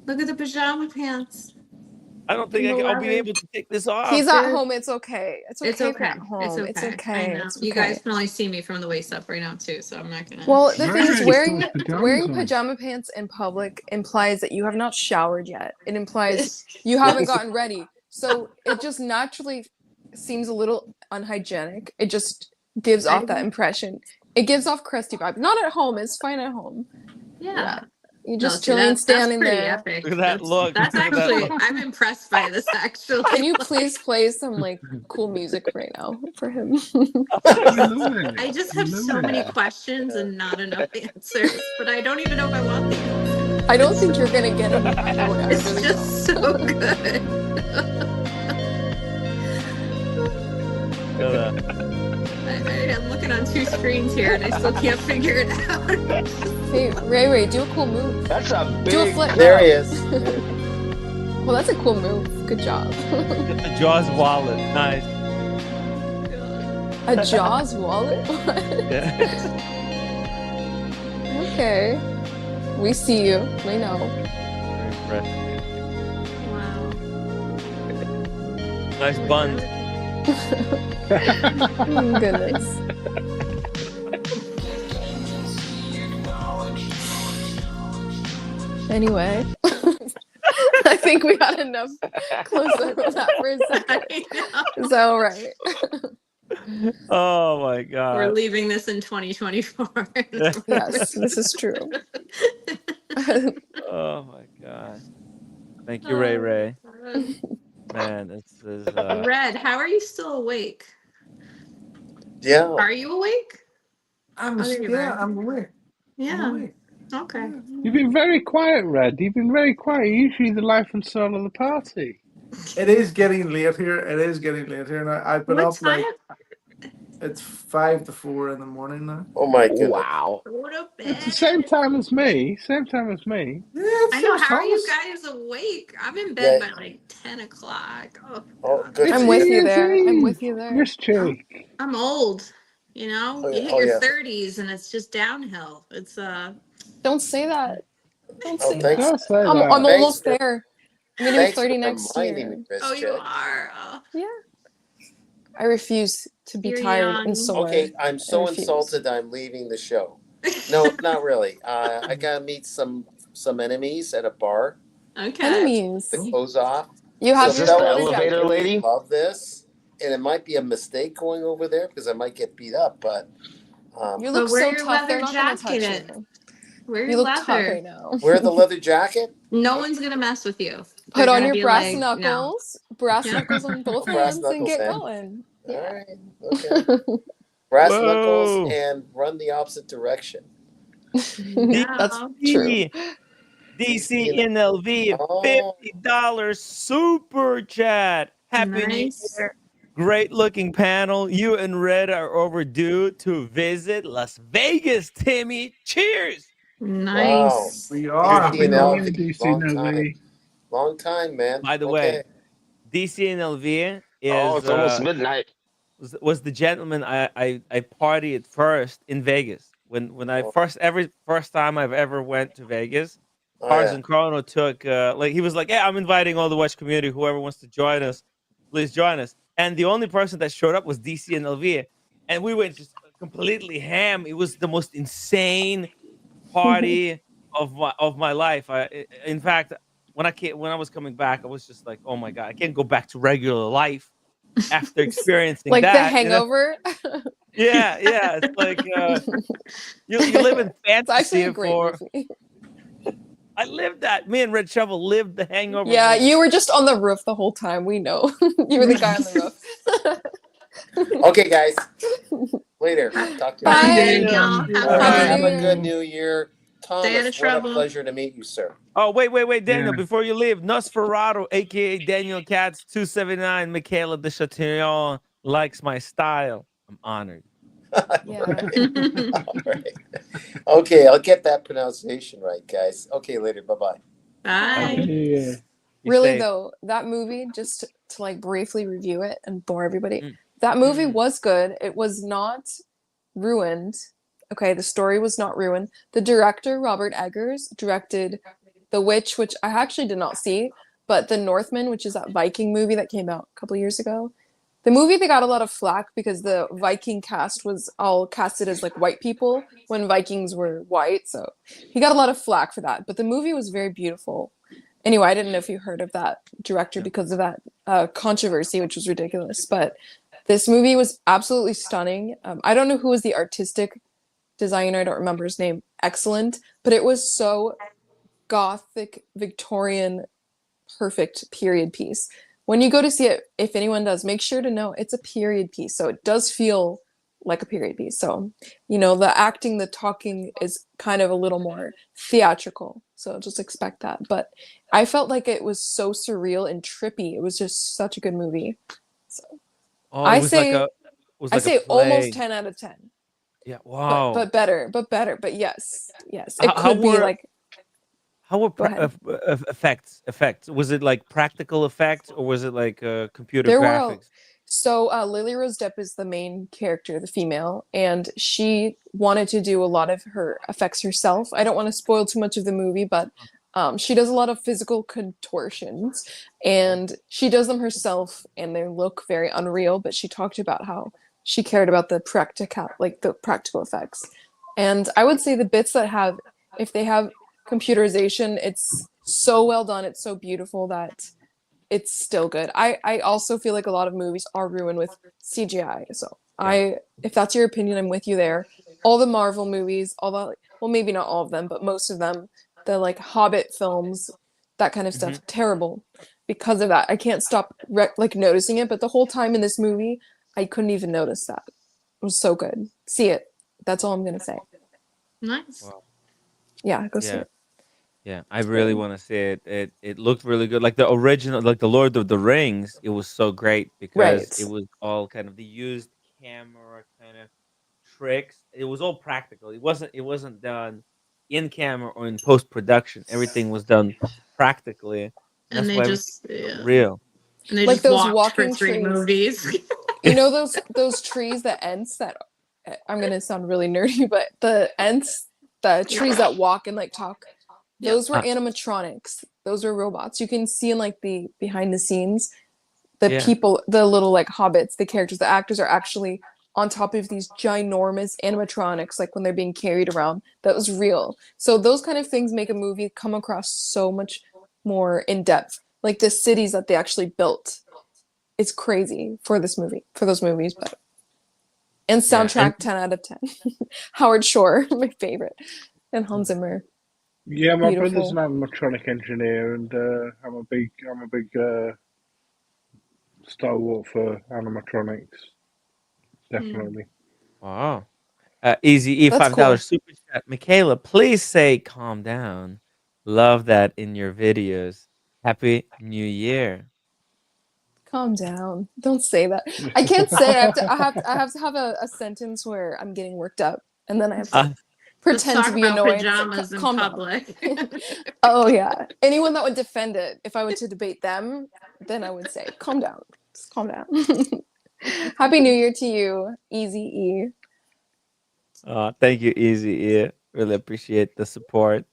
Look at the pajama pants. I don't think I'll be able to take this off. He's at home. It's okay. It's okay. It's okay. At home. It's okay. It's okay. I know. It's You okay. guys can only see me from the waist up right now too, so I'm not gonna. Well, the thing is, wearing pajamas on. pajama pants in public implies that you have not showered yet. It implies you haven't gotten ready. So it just naturally seems a little unhygienic. It just gives off that impression. It gives off crusty vibes. Not at home. It's fine at home. Yeah. You No, just see, chilling, standing that's pretty there. epic. Look at that look. That's Look at that actually, look. I'm impressed by this actually. Can you please play some like cool music right now for him? I just have so many questions and not enough answers, but I don't even know if I want the answers. I don't think you're gonna get him either way. I It's really just don't. so good. I'm looking on two screens here and I still can't figure it out. Hey, Ray, do a cool move. That's a big. Do a flip. There he is. Well, that's a cool move. Good job. The Jaws wallet. Nice. A Jaws wallet? Okay. We see you. We know. Wow. Nice buns. Oh, goodness. Anyway, I think we had enough close up of that for a second. Is that all right? Oh my god. We're leaving this in 2024. Yes, this is true. Oh my god. Thank you, Ray. Man, this is Red, how are you still awake? Yeah. Are you awake? I'm Oh, there you are. I'm awake. Yeah. Okay. You've been very quiet, Red. You've been very quiet. You're usually the life and soul of the party. It is getting late here. It is getting late here now. I've been What up time? like it's 5 to 4 in the morning now. Oh my goodness. Wow. Go to It's the bed. same time as me. Same time as me. Yeah, I know. How are you guys awake? I'm in bed by like 10 o'clock. Oh, good. I'm with you there. I'm with you there. Miss Cheek. I'm old. You know, you hit your 30s and it's just downhill. It's Don't say that. Don't say thanks. that. Don't say I'm that. almost there. I'm gonna be Thanks 30 for next reminding year. me, Miss oh, you Chick. are. Yeah. I refuse to be You're tired young. and sore. Okay, I'm so I refuse. insulted I'm leaving the show. No, not really. I gotta meet some enemies at a bar. Okay. Enemies. The clothes off. You have Is your this the leather elevator jacket. lady? Love this, and it might be a mistake going over there because I might get beat up. But You look wear so your tough. leather They're not gonna touch jacket. you. Wear You your look tough leather. right now. wear the leather jacket. No one's gonna mess with you. Put They're on gonna your be brass like, knuckles. Brass Yeah. knuckles on both Brass hands and knuckles, get eh? going. All Yeah. right, okay. Brass Whoa. knuckles and run the opposite direction. That's true. DC DCNLV Oh, $50 super chat. Happy New Nice. Year. Great looking panel. You and Red are overdue to visit Las Vegas, Timmy. Cheers. Nice. We are. Happy New Year, DCNLV, long time, DCNLV. long time, man. By the Okay. way, DCNLV Oh, is it's almost midnight. was the gentleman I partied first in Vegas. When I Oh. first time I've ever went to Vegas, Oh, Cards yeah. and Chrono took he was like, yeah, I'm inviting all the Watch community, whoever wants to join us, please join us. And the only person that showed up was DCNLV, and we went just completely ham. It was the most insane party of my life. In fact, when I was coming back, I was just like, oh my god, I can't go back to regular life after experiencing Like that. the Hangover. Yeah, it's like you live in It's actually fantasy a great for. movie. I lived that. Me and Red Shovel lived the Hangover. Yeah, movie. you were just on the roof the whole time. We know. You were the guy on the roof. Okay, guys. Later. Talk to you Bye. later. y'all. All Have right. fun. Have a good New Year. Stay out of Thomas, what a trouble. pleasure to meet you, sir. Oh, wait, Daniel, Yeah. before you leave, Nosferatu, aka Daniel Katz 279, Michaela de Chatillon likes my style. I'm honored. Yeah. All right. Okay, I'll get that pronunciation right, guys. Okay, later. Bye-bye. Bye. Yeah. Be Really safe. though, that movie, just to like briefly review it and bore everybody, Mm. that movie Mm. was good. It was not ruined. Okay, the story was not ruined. The director, Robert Eggers, directed The Witch, which I actually did not see, but The Northman, which is that Viking movie that came out a couple years ago. The movie, they got a lot of flack because the Viking cast was all casted as like white people when Vikings were white. So he got a lot of flack for that. But the movie was very beautiful. Anyway, I didn't know if you heard of that director because of that controversy, which was ridiculous. But this movie was absolutely stunning. I don't know who was the artistic designer. I don't remember his name. Excellent. But it was so gothic, Victorian, perfect period piece. When you go to see it, if anyone does, make sure to know it's a period piece. So it does feel like a period piece. So, you know, the acting, the talking is kind of a little more theatrical. So just expect that. But I felt like it was so surreal and trippy. It was just such a good movie. So Oh, I it was like say a, it was like a almost play. 10 out of 10. Yeah. But Wow. better. But yes. It How could be were like how were go ahead. effects? Was it like practical effects or was it like computer There were graphics? Lily Rose Depp is the main character, the female, and she wanted to do a lot of her effects herself. I don't want to spoil too much of the movie, but she does a lot of physical contortions, and she does them herself, and they look very unreal. But she talked about how she cared about the practical effects, and I would say the bits that have, if they have computerization, it's so well done, it's so beautiful that it's still good. I also feel like a lot of movies are ruined with CGI. So if that's your opinion, I'm with you there. All the Marvel movies, well, maybe not all of them, but most of them, the like Hobbit films, that kind of stuff, terrible. Because of that, I can't stop noticing it. But the whole time in this movie, I couldn't even notice that. It was so good. See it. That's all I'm gonna say. Nice. Wow. Yeah, go see Yeah. it. Yeah, I really want to see it. It looked really good. Like the original, like the Lord of the Rings, it was so great because Right. it was all kind of the used camera kind of tricks. It was all practical. It wasn't done in camera or in post production. Everything was done practically, and And that's they why everything just felt real. and they Like just those walked for walking 3 trees. movies. You know those trees, the ents that I'm gonna sound really nerdy, but the ents, the trees that walk and like talk, those were animatronics. Those were robots. You can see in like the behind the scenes, the Yeah. people, the little like hobbits, the characters, the actors are actually on top of these ginormous animatronics, like when they're being carried around. That was real. So those kind of things make a movie come across so much more in depth. Like the cities that they actually built. It's crazy for this movie, for those movies, but and Yeah, and soundtrack 10 out of 10. Howard Shore, my favorite, and Hans Zimmer. Yeah, my brother's an Beautiful. animatronic engineer, and I'm a big stalwart for animatronics. Definitely. wow. Easy E, That's $5 cool. super chat. Michaela, please say calm down. Love that in your videos. Happy New Year. Calm down. Don't say that. I can't say it. I have to have a sentence where I'm getting worked up, and then I have to Uh, Let's pretend to talk be about annoyed. It's like, pajamas in calm down. public. Oh yeah. Anyone that would defend it, if I were to debate them, then I would say, calm down. Just calm down. Happy New Year to you, Easy E. Thank you, Easy E. Really appreciate the support.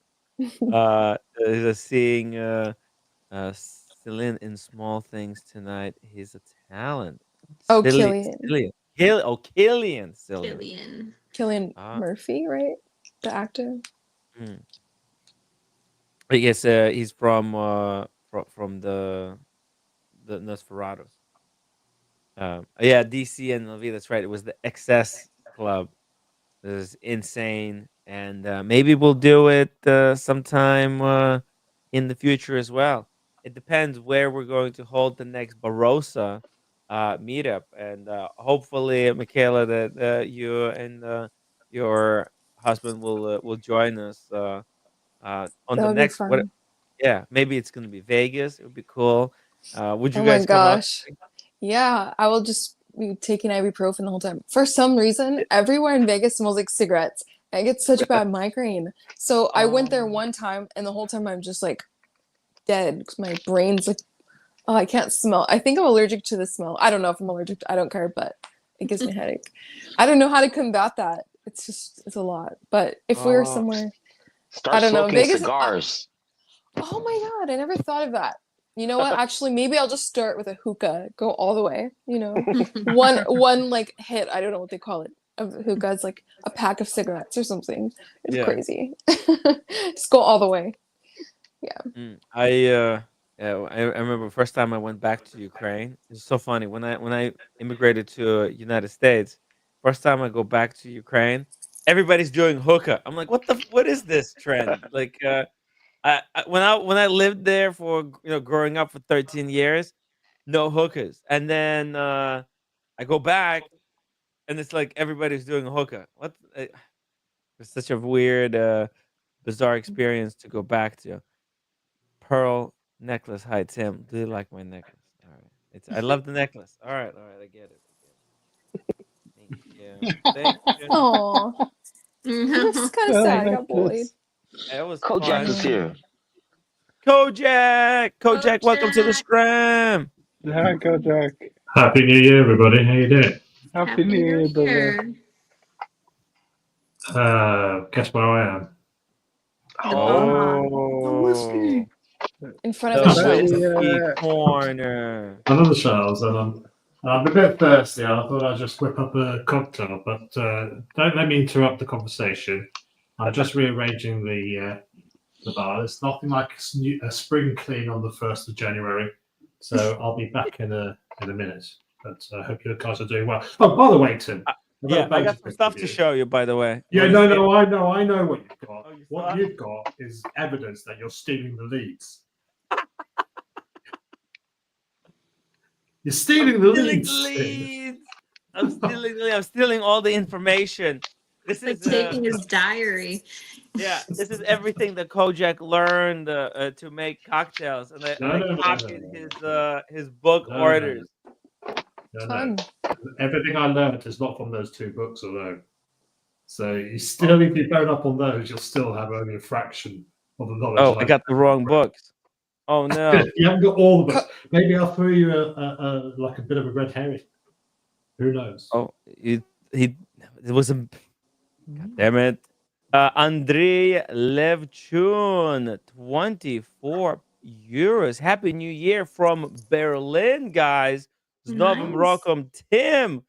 Seeing Celine in small things tonight. He's a talent. Oh, Silly, Killian. Cillian. Killian Cillian. Killian. Killian Ah, Murphy, right? The actor. mm. I guess he's from the Nosferatus. Yeah, DC and LV. That's right. It was the XS Club. This is insane, and maybe we'll do it sometime in the future as well. It depends where we're going to hold the next Barossa meetup, and hopefully, Michaela, that you and your husband will join us on That the would be next what? fun. Yeah, maybe it's gonna be Vegas. It would be cool. Would you Oh my guys come up? gosh. Yeah, I will just be taking ibuprofen the whole time. For some reason, everywhere in Vegas smells like cigarettes. I get such a bad migraine. So I went there Oh, one time, and the whole time I'm just like dead because my brain's like, oh, I can't smell. I think I'm allergic to the smell. I don't know if I'm allergic to, I don't care, but It gives me a headache. I don't know how to combat that. It's a lot. But if we were somewhere, Start I don't know, smoking Vegas. cigars. Oh my God, I never thought of that. You know what? Actually, maybe I'll just start with a hookah, go all the way. You know, one like hit. I don't know what they call it. Of hookah is like a pack of cigarettes or something. It's crazy. Just go all the way. Yeah. I remember the first time I went back to Ukraine. It's so funny when I immigrated to United States. First time I go back to Ukraine, everybody's doing hookah. I'm like, what is this trend? Like, when I lived there for growing up for 13 years, no hookahs, and then I go back and it's like everybody's doing a hookah. What? It's such a weird, bizarre experience to go back to. Pearl necklace. Hi Tim. Do you like my necklace? All right. I love the necklace. All right. I get it. Thank you. Thank you. Oh, it's kind of sad. I got bullied. It was Cojack fun. is here. Cojack, welcome to the stream. Hi, Cojack. Happy New Year, everybody. How you doing? Happy New Year, brother. Guess where I am? Oh, whiskey. In front of the a whiskey shelf. corner. I'm on the shelves, and I'm a bit thirsty. I thought I'd just whip up a cocktail, but don't let me interrupt the conversation. I'm just rearranging the bar. There's nothing like a spring clean on the 1st of January, so I'll be back in a minute. But I hope you guys are doing well. Oh, by the way, Tim. Yeah, I got some stuff to show you, by the way. Yeah, no, I know what you've got. What you've got is evidence that you're stealing the leads. You're stealing the leads. I'm stealing all the information. This Like is taking his diary. Yeah, this is everything that Cojack learned to make cocktails, and I copied his book orders. No. Everything I learned is not from those 2 books alone. So you still, if you bone up on those, you'll still have only a fraction of the knowledge. Oh, I got the wrong books. Oh no! You haven't got all the books. Maybe I'll throw you like a bit of a red herring. Who knows? Oh, it was a. God damn it! Andrei Levchun, 24 euros. Happy New Year from Berlin, guys. З Новим роком, Tim.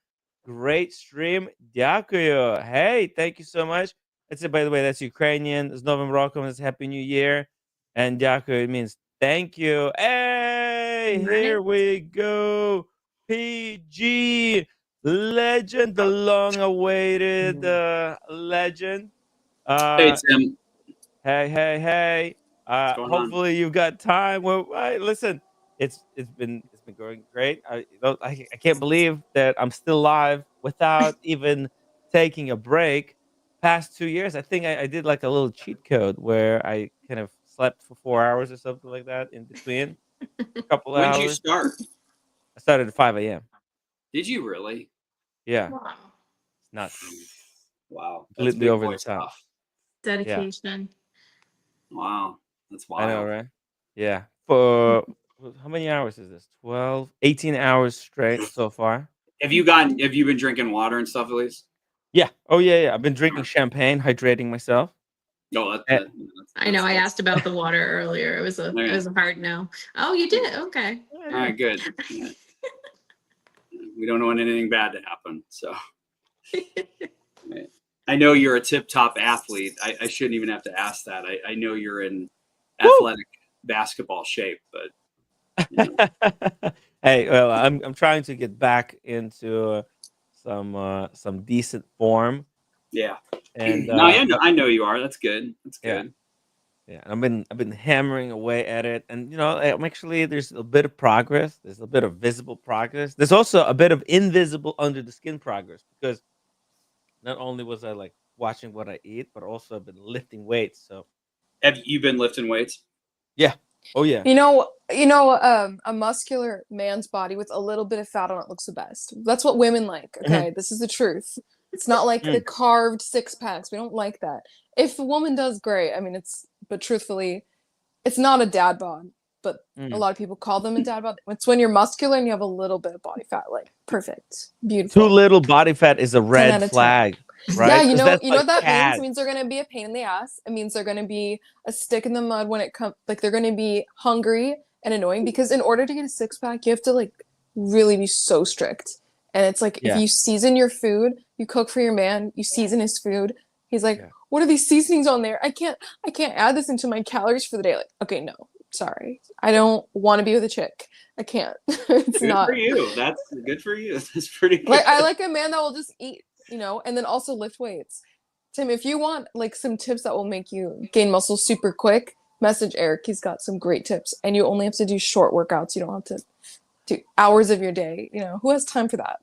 Great stream. Дякую. Hey, thank you so much. That's it, by the way. That's Ukrainian. Z Novim rokom is Happy New Year. And дякую, it means thank you. Hey, here we go. PG legend, the long-awaited legend. Hey, Tim. Hey. Hopefully you've got time. Well, listen, it's been going great. I can't believe that I'm still live without even taking a break. Past 2 years, I think I did like a little cheat code where I kind of slept for 4 hours or something like that in between. A couple When hours. did you start? I started at 5 a.m. Did you really? Yeah. Wow. It's nuts. Wow. That's Completely big over boy the top. stuff. Dedication. Wow. That's wild. I know, right? Yeah. For how many hours is this? 12, 18 hours straight so far. Have you been drinking water and stuff at least? Yeah. Oh yeah. I've been drinking champagne, hydrating myself. No, I know. I asked about the water earlier. It was a hard no. Oh, you did? Okay. All right, good. Yeah. We don't want anything bad to happen. So I know you're a tip-top athlete. I shouldn't even have to ask that. I know you're in athletic basketball shape, but you know. Hey, well, I'm trying to get back into some decent form. Yeah. And no, I know you are. That's good. That's good. Yeah. I've been hammering away at it, and I'm actually there's a bit of progress. There's a bit of visible progress. There's also a bit of invisible under the skin progress because not only was I like watching what I eat, but also I've been lifting weights. So have you been lifting weights? Yeah. Oh yeah. A muscular man's body with a little bit of fat on it looks the best. That's what women like. Okay, this is the truth. It's not like the carved 6-packs. We don't like that. If a woman does, great. I mean, but truthfully, it's not a dad bod. but a lot of people call them a dad bod. It's when you're muscular and you have a little bit of body fat. Like perfect, beautiful. Too little body fat is a 10 out red of 10. flag, right? Yeah, you 'Cause know, that's you know like what that means? cad. It means they're gonna be a pain in the ass. It means they're gonna be a stick in the mud when it comes. Like they're gonna be hungry and annoying because in order to get a six pack, you have to like really be so strict. And it's like if Yeah. you season your food, you cook for your man, you season his food. He's like, Yeah. what are these seasonings on there? I can't add this into my calories for the day. Like, okay, no, sorry, I don't want to be with a chick. I can't. It's Good not for you. That's good for you. That's pretty good. like I like a man that will just eat, you know, and then also lift weights. Tim, if you want like some tips that will make you gain muscle super quick, message Eric. He's got some great tips, and you only have to do short workouts. You don't have to do hours of your day. You know, who has time for that?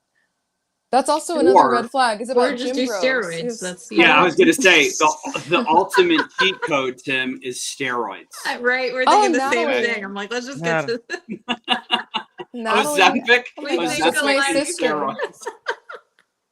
That's also another Or- red flag. Is Or about just gym do bros. steroids. who's That's Yeah, I having- was gonna say the ultimate cheat code, Tim, is steroids. Right, we're Oh, thinking the same Natalie. thing. I'm like, let's just Yeah. get to Natalie. Ozempic. Oh my gosh, think it's my alike. sister. Steroids.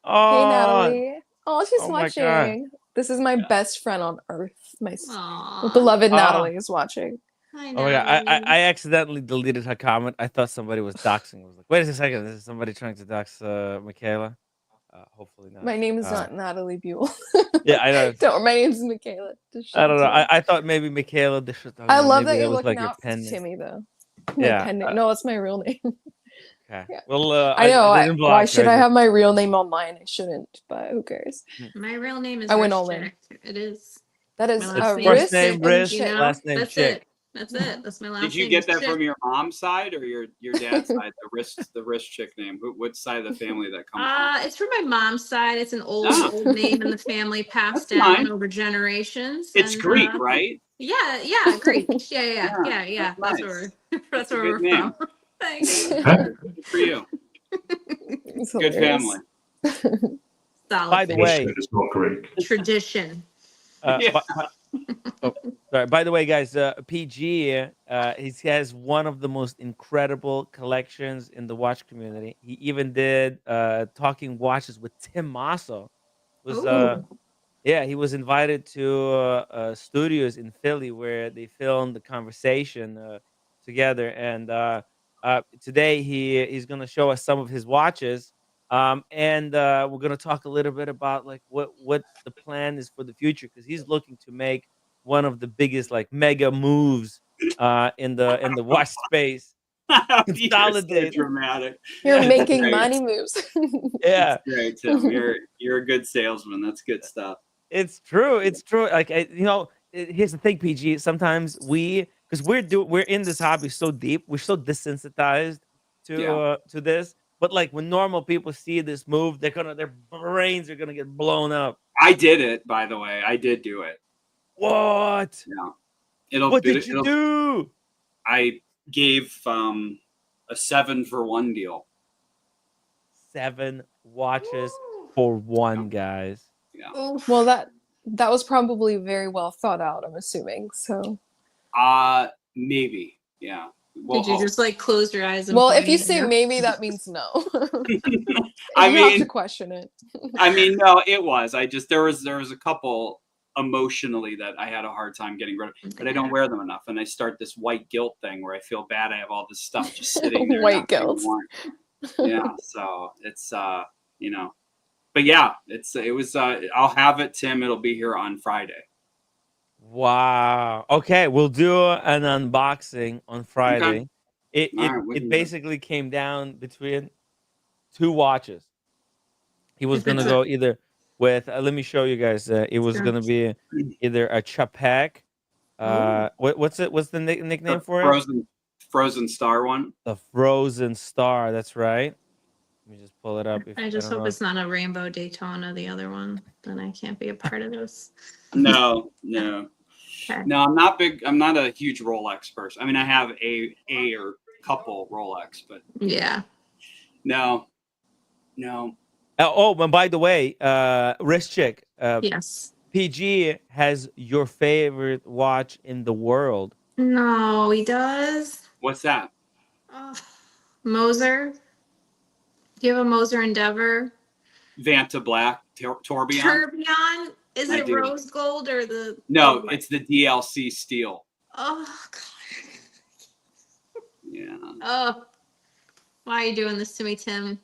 Oh, Hey, Natalie. Oh, she's Oh my God. watching. This is my best friend on earth. My Aw. beloved Ah. Natalie is watching. Hi, Oh my god! I Natalie. accidentally deleted her comment. I thought somebody was doxing. I was like, wait a second, this is somebody trying to dox Michaela. Hopefully not. My name is not Natalie Buell. Yeah, I know. Don't. My name's Michaela. I don't know. I thought maybe Michaela. I love that maybe you're was looking like your out for pen name. Timmy though. Yeah, My pen name. No, it's my real name. Okay. Yeah. Well, I know. didn't block Why her, should I just- have my real name on mine? I shouldn't, but who cares? My real name is I went Rich all in. Chick. It is. That is My It's last a name is first risk name Chick, Rish, you know? last name That's Chick. it. That's it. That's my last Did you name. get is that Chick. from your mom's side or your dad's side? The wrist chick name. What side of the family that comes from? It's from my mom's side. It's an old, Ah. old name in the family, passed That's down fine. over generations. It's and, Greek, right? Yeah, Greek. Yeah. That's That's nice. where that's a where good we're name. from. Thanks. Good for you. It's Good hilarious. family. Solid By the family. way, It's not Greek. Tradition. Yeah. Sorry. By the way, guys, PG, he has one of the most incredible collections in the watch community. He even did talking watches with Tim Masso. Was Yeah, he was invited to studios in Philly where they filmed the conversation together. And today he's gonna show us some of his watches. And we're gonna talk a little bit about like what the plan is for the future because he's looking to make one of the biggest like mega moves in the watch space. You're so Consolidate. dramatic. You're Yeah. making Great. money moves. Yeah. Great, Tim. You're a good salesman. That's good stuff. It's true. It's true. Like here's the thing, PG. Sometimes because we're in this hobby so deep, we're so desensitized to this. But like when normal people see this move, their brains are gonna get blown up. I did it, by the way. I did do it. What? Yeah. What did you do? I gave a 7-for-1 deal. 7 watches for one, guys. Yeah. Well, that was probably very well thought out, I'm assuming. So Maybe. Yeah. Well, Did you just like close your eyes and well, if point you it say out? maybe, that means no. I You have mean- to question it. I mean, no, it was. There was a couple emotionally that I had a hard time getting rid of, but I don't wear them enough, and I start this white guilt thing where I feel bad. I have all this stuff just sitting there. White not being guilt. worn. Yeah, so it's but yeah, it was. I'll have it, Tim. It'll be here on Friday. Wow. Okay, we'll do an unboxing on Friday. It All right, we can it do basically came down between 2 watches. He was If gonna it's go either with. Let me show you guys. It was Sure. gonna be either a Chapek. What's it? What's the nickname for it? Frozen Star one. The Frozen Star. That's right. Let me just pull it up. I just don't hope know it's not a Rainbow Daytona, the other one. Then I can't be a part of this. No. Okay. No, I'm not big. I'm not a huge Rolex person. I mean, I have a or couple Rolex, but Yeah. no. Oh, and by the way, wrist chick. Yes. PG has your favorite watch in the world. No, he does. What's that? Moser. Do you have a Moser Endeavor? Vanta Black Tourbillon. Tourbillon? Is I it do. rose gold or the? No, it's the DLC steel. Oh Oh, why are you doing this to me, Tim?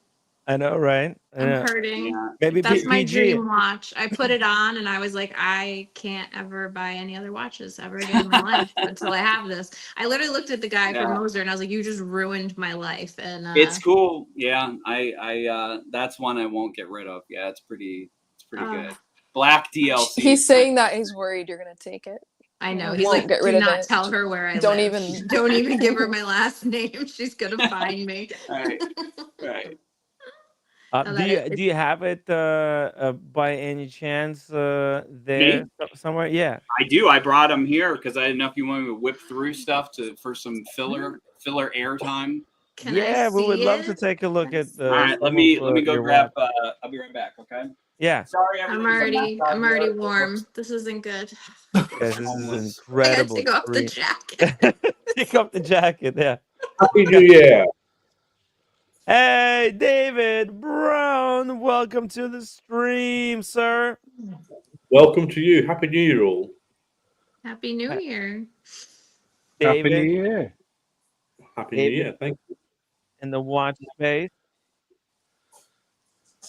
I know, right? I'm hurting. Yeah. Maybe That's my PG. dream watch. I put it on and I was like, I can't ever buy any other watches ever again in my life until I have this. I literally looked at the guy from Yeah. Moser and I was like, you just ruined my life. And It's cool. Yeah, I that's one I won't get rid of. Yeah, it's pretty good. Black DLC. He's saying that he's worried you're gonna take it. I know. You He's won't like, get rid do of not it. tell her where I Don't live. even- Don't even give her my last name. She's gonna find me. Right. No, that is- Do you have it by any chance there somewhere? Yeah. I do. I brought them here because I didn't know if you wanted me to whip through stuff for some filler airtime. Can Yeah, I we would see love it? to take a look at. All right, let some me of, go your grab. watch. I'll be right back. Okay. Yeah. Sorry, I'm everything's already here. warm. This isn't good. Guys, this is Homeless. I gotta incredible. take off the stream. jacket. Take off the jacket. Yeah. Happy New Year. Hey, David Brown, welcome to the stream, sir. Welcome to you. Happy New Year, all. Happy New Year. David, Happy New Year. Happy David. New Year. Thank you. In the watch space.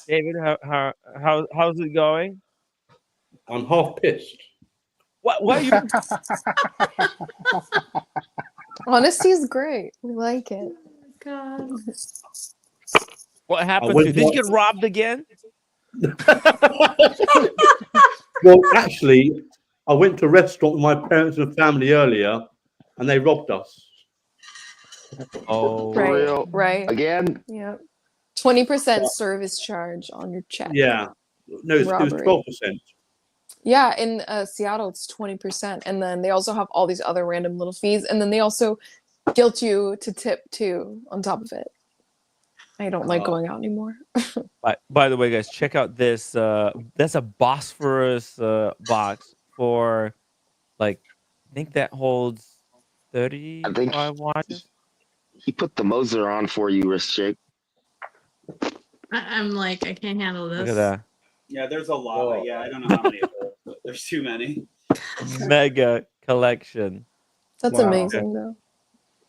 David, how's it going? I'm half pissed. What you? Honesty is great. We like it. God. What happened went to you? Did you to- get robbed again? Well, actually, I went to a restaurant with my parents and family earlier, and they robbed us. Oh, Right. real? Right. Again? Yep. 20% service charge on your check. Yeah. No, it was Robbery. 12%. Yeah, in Seattle it's 20%, and then they also have all these other random little fees, and then they also guilt you to tip too on top of it. I don't like going out anymore. By the way, guys, check out this. That's a Bosphorus box for, like, I think that holds 35 watches. He put the Moser on for you, wrist shake. I'm like, I can't handle this. Look at that. Yeah, there's a lot. Yeah, I don't know how many of those, but there's too many. Mega collection. That's Wow. amazing, though.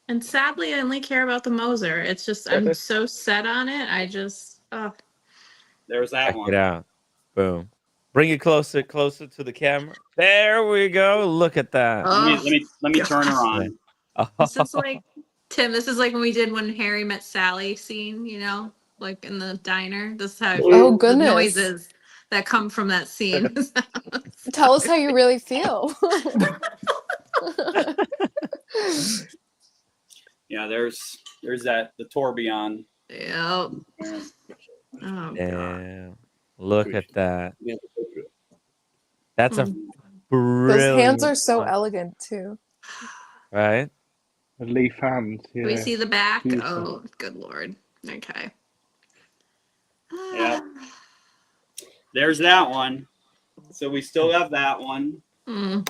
And sadly, I only care about the Moser. It's just I'm so set on it. I just There's that Check one. it out. Boom. Bring it closer to the camera. There we go. Look at that. Let me turn her on. This is like Tim. This is like when Harry met Sally scene. You know, like in the diner. This is how Oh, the goodness. noises that come from that scene. Tell us how you really feel. Yeah, there's the tourbillon. Yep. Oh, Damn. Look at that. That's a brilliant. Those hands are so elegant too. Right? A leaf hand. Yeah. Can we see the back? Beautiful. Oh, good lord. Okay. Yeah. There's that one. So we still have that one. Mm.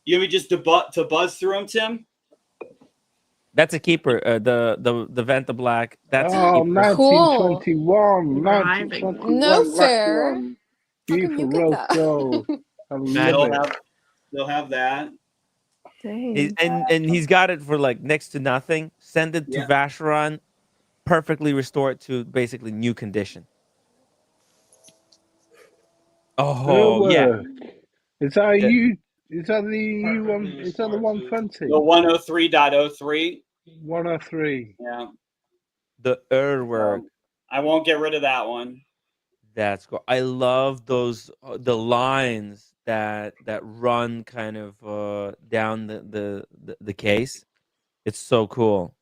You want me just to buzz through them, Tim? That's a keeper. The Venta Black. That's Oh, a keeper. 1921. Driving. 1921. No last fair. one. How come Beautiful you get rose that? gold. I love it. They'll have that. Dang. And he's got it for like next to nothing. Send it to Vacheron, perfectly restored to basically new condition. Oh Good yeah. work. Is that Yeah. you? Is that the one? Is that the 120? The 103.03. 103. Yeah. The earthwork. I won't get rid of that one. That's cool. I love those the lines that run kind of down the case. It's so cool.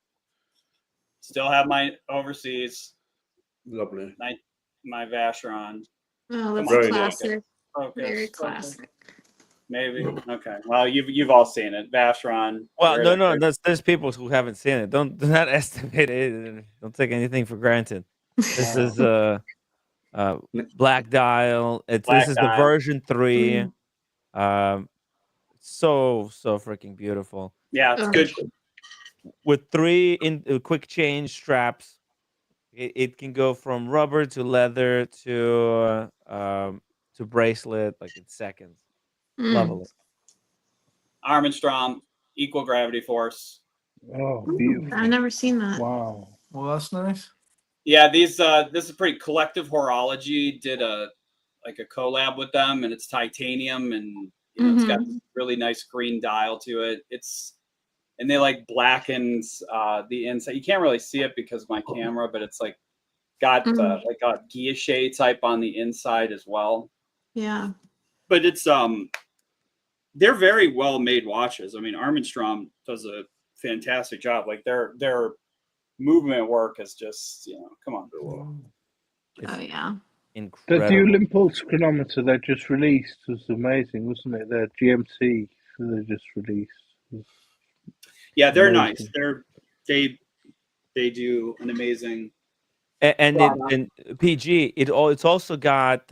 Still have my overseas. Lovely. My Vacheron. Oh, that's Very a nice. classic. Focus. Very classic. Maybe. Okay. Well, you've all seen it. Vacheron. Well, no. There's people who haven't seen it. Do not estimate it. Don't take anything for granted. This is black dial. This is the version 3. So freaking beautiful. Yeah, it's good. With 3 quick change straps. It can go from rubber to leather to bracelet like in seconds. Lovely. Armstrong, equal gravity force. Oh, beautiful. I've never seen that. Wow. Well, that's nice. Yeah, these this is pretty. Collective Horology did a collab with them, and it's titanium, and it's got really nice green dial to it. And they like blackens the inside. You can't really see it because of my camera, but it's like got like a guilloche type on the inside as well. Yeah. But it's they're very well made watches. I mean, Armstrong does a fantastic job. Like their movement work is just, come on. Oh yeah. Incredible. The dual impulse chronometer they just released was amazing, wasn't it? Their GMT they just released. Yeah, they're Amazing. nice. They do an amazing. And PG, it's also got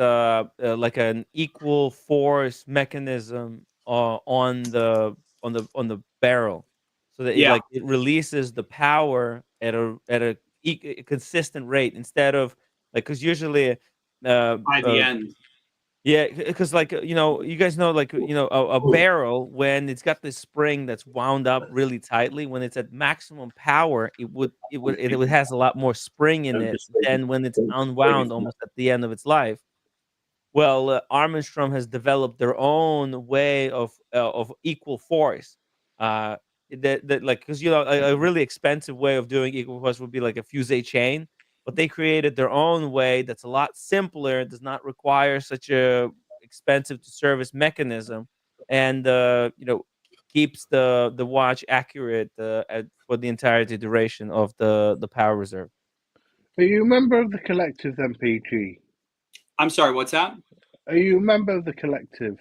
like an equal force mechanism on the barrel, so that it releases the power at a consistent rate instead of because usually by the end. Yeah, because you guys know, a barrel, when it's got this spring that's wound up really tightly, when it's at maximum power, it has a lot more spring in it than when it's unwound almost at the end of its life. Well, Armstrong has developed their own way of equal force. Because a really expensive way of doing equal force would be like a fusee chain, but they created their own way that's a lot simpler, does not require such a expensive to service mechanism, and keeps the watch accurate for the entirety duration of the power reserve. Are you a member of the collective then, PG? I'm sorry, what's that? Are you a member of the collective?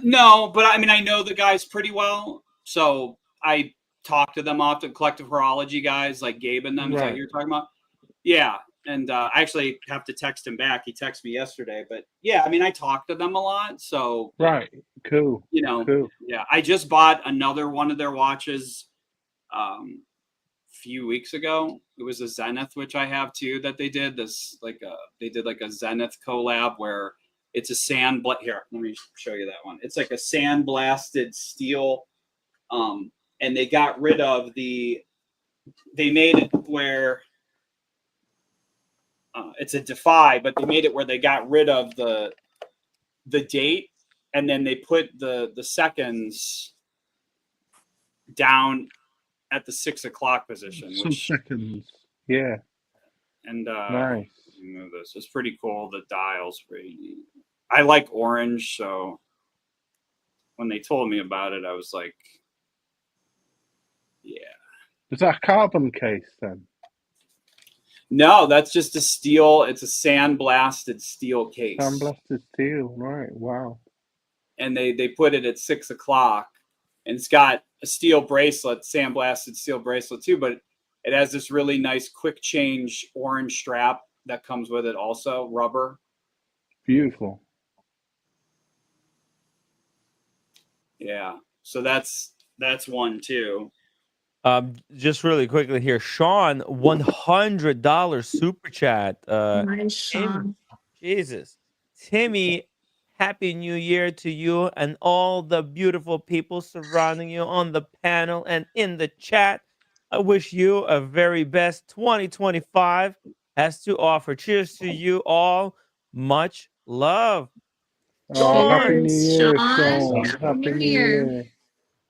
No, but I mean, I know the guys pretty well, so I talk to them often. Collective Horology guys, like Gabe and them, is that who you're talking about? Yeah, and I actually have to text him back. He texted me yesterday, but yeah, I mean, I talk to them a lot, so right, cool. Cool. Yeah, I just bought another one of their watches a few weeks ago. It was a Zenith, which I have too, that they did this they did like a Zenith collab where it's a here, let me show you that one. It's like a sandblasted steel, and they got rid of they made it where it's a Defy, but they made it where they got rid of the date, and then they put the seconds down at the 6 o'clock position. Some seconds. Yeah. And nice. Move this. It's pretty cool. The dial's pretty neat. I like orange, so when they told me about it, I was like, yeah. Is that a carbon case then? No, that's just a steel. It's a sandblasted steel case. Sandblasted steel, right? Wow. And they put it at 6 o'clock, and it's got a steel bracelet, sandblasted steel bracelet too, but it has this really nice quick change orange strap that comes with it also, rubber. Beautiful. Yeah. So that's one too. Just really quickly here, Sean, $100 super chat. Nice, Sean. Jesus, Timmy, Happy New Year to you and all the beautiful people surrounding you on the panel and in the chat. I wish you a very best 2025 has to offer. Cheers to you all. Much love. Oh, Happy New Cheers, Year, Sean. Sean. Happy Happy New New Year. Year.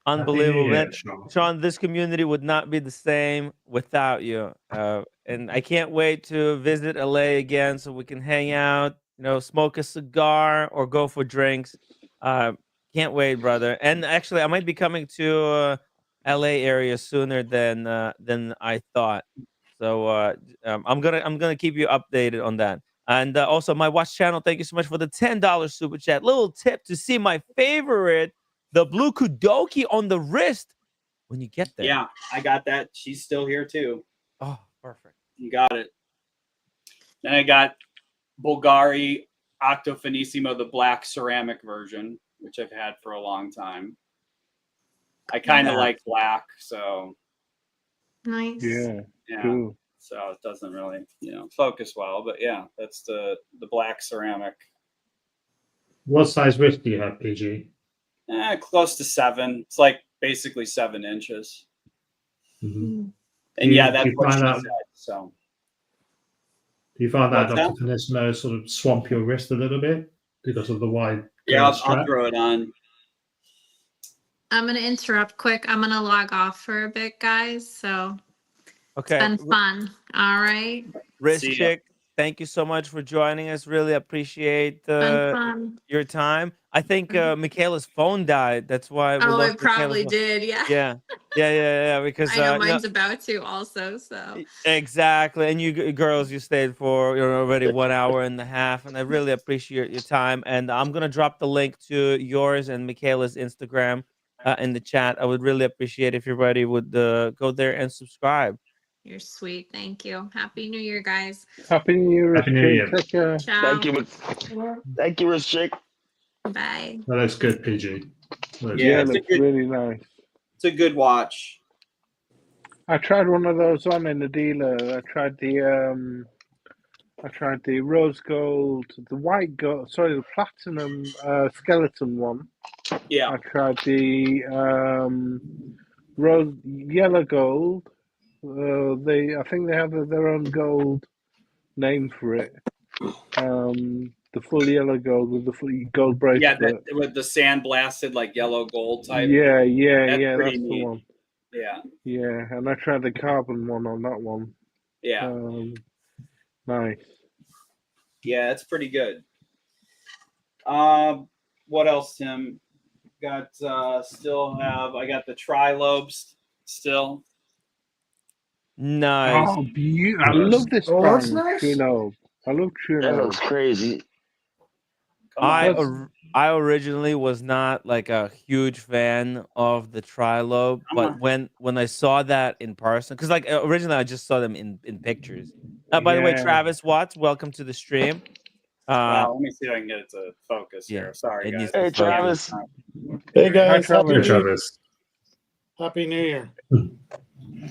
Unbelievable, Happy New Year, man. Sean, this community would not be the same without you. And I can't wait to visit LA again so we can hang out, smoke a cigar or go for drinks. Can't wait, brother. And actually, I might be coming to LA area sooner than I thought. So I'm gonna keep you updated on that. And also, my watch channel. Thank you so much for the $10 super chat. Little tip to see my favorite, the blue Kudoki on the wrist when you get there. Yeah, I got that. She's still here too. Oh, perfect. You got it. Then I got Bulgari Octofinissimo, the black ceramic version, which I've had for a long time. I kind of like black, so nice. Yeah, cool. So it doesn't really, focus well, but yeah, that's the black ceramic. What size wrist do you have, PG? Close to 7. It's like basically 7 inches. Mm-hmm. And yeah, that's do you what find she that, said. So do you find that what's Dr. that? Finismo sort of swamp your wrist a little bit because of the wide Yeah, I'll strap? throw it on. I'm gonna interrupt quick. I'm gonna log off for a bit, guys. So it's Okay. been fun. All right. Wrist See ya. Chick, thank you so much for joining us. Really appreciate Been fun. your time. I think Michaela's phone died. That's why we Oh, lost it Michaela's probably phone. did. Yeah. Yeah. Because I know you know, mine's about to also. So exactly. And you girls, you stayed for already 1 hour and a half, and I really appreciate your time. And I'm gonna drop the link to yours and Michaela's Instagram in the chat. I would really appreciate if everybody would go there and subscribe. you're sweet. Thank you. Happy New Year, guys. Happy New Year, Happy New Year. Take care. Ciao. Thank you. Thank you, Rich Chick. Bye. That looks good, PG. Yeah, it looks really nice. It's a good watch. I tried one of those on in the dealer. I tried the rose gold, the white gold, sorry, the platinum skeleton one. Yeah. I tried the rose yellow gold. I think they have their own gold name for it. The full yellow gold with the full gold Yeah, bracelet. with the sandblasted like yellow gold type. Yeah, That's pretty that's the neat. one. Yeah. Yeah, and I tried the carbon one on that one. Yeah. Nice. Yeah, it's pretty good. What else, Tim? Got I got the trilobes still. Nice. Oh, I love this Oh, that's band, nice. True Love. I love True That Love. looks crazy. I originally was not like a huge fan of the trilobe, but when I saw that in person, because like originally I just saw them in pictures. By the way, Yeah. Travis Watts, welcome to the stream. Wow, let me see if I can get it to focus here. Sorry, it guys. needs to Hey, Travis. Hey guys, Travis. Happy New Year. Travis. Happy New Year.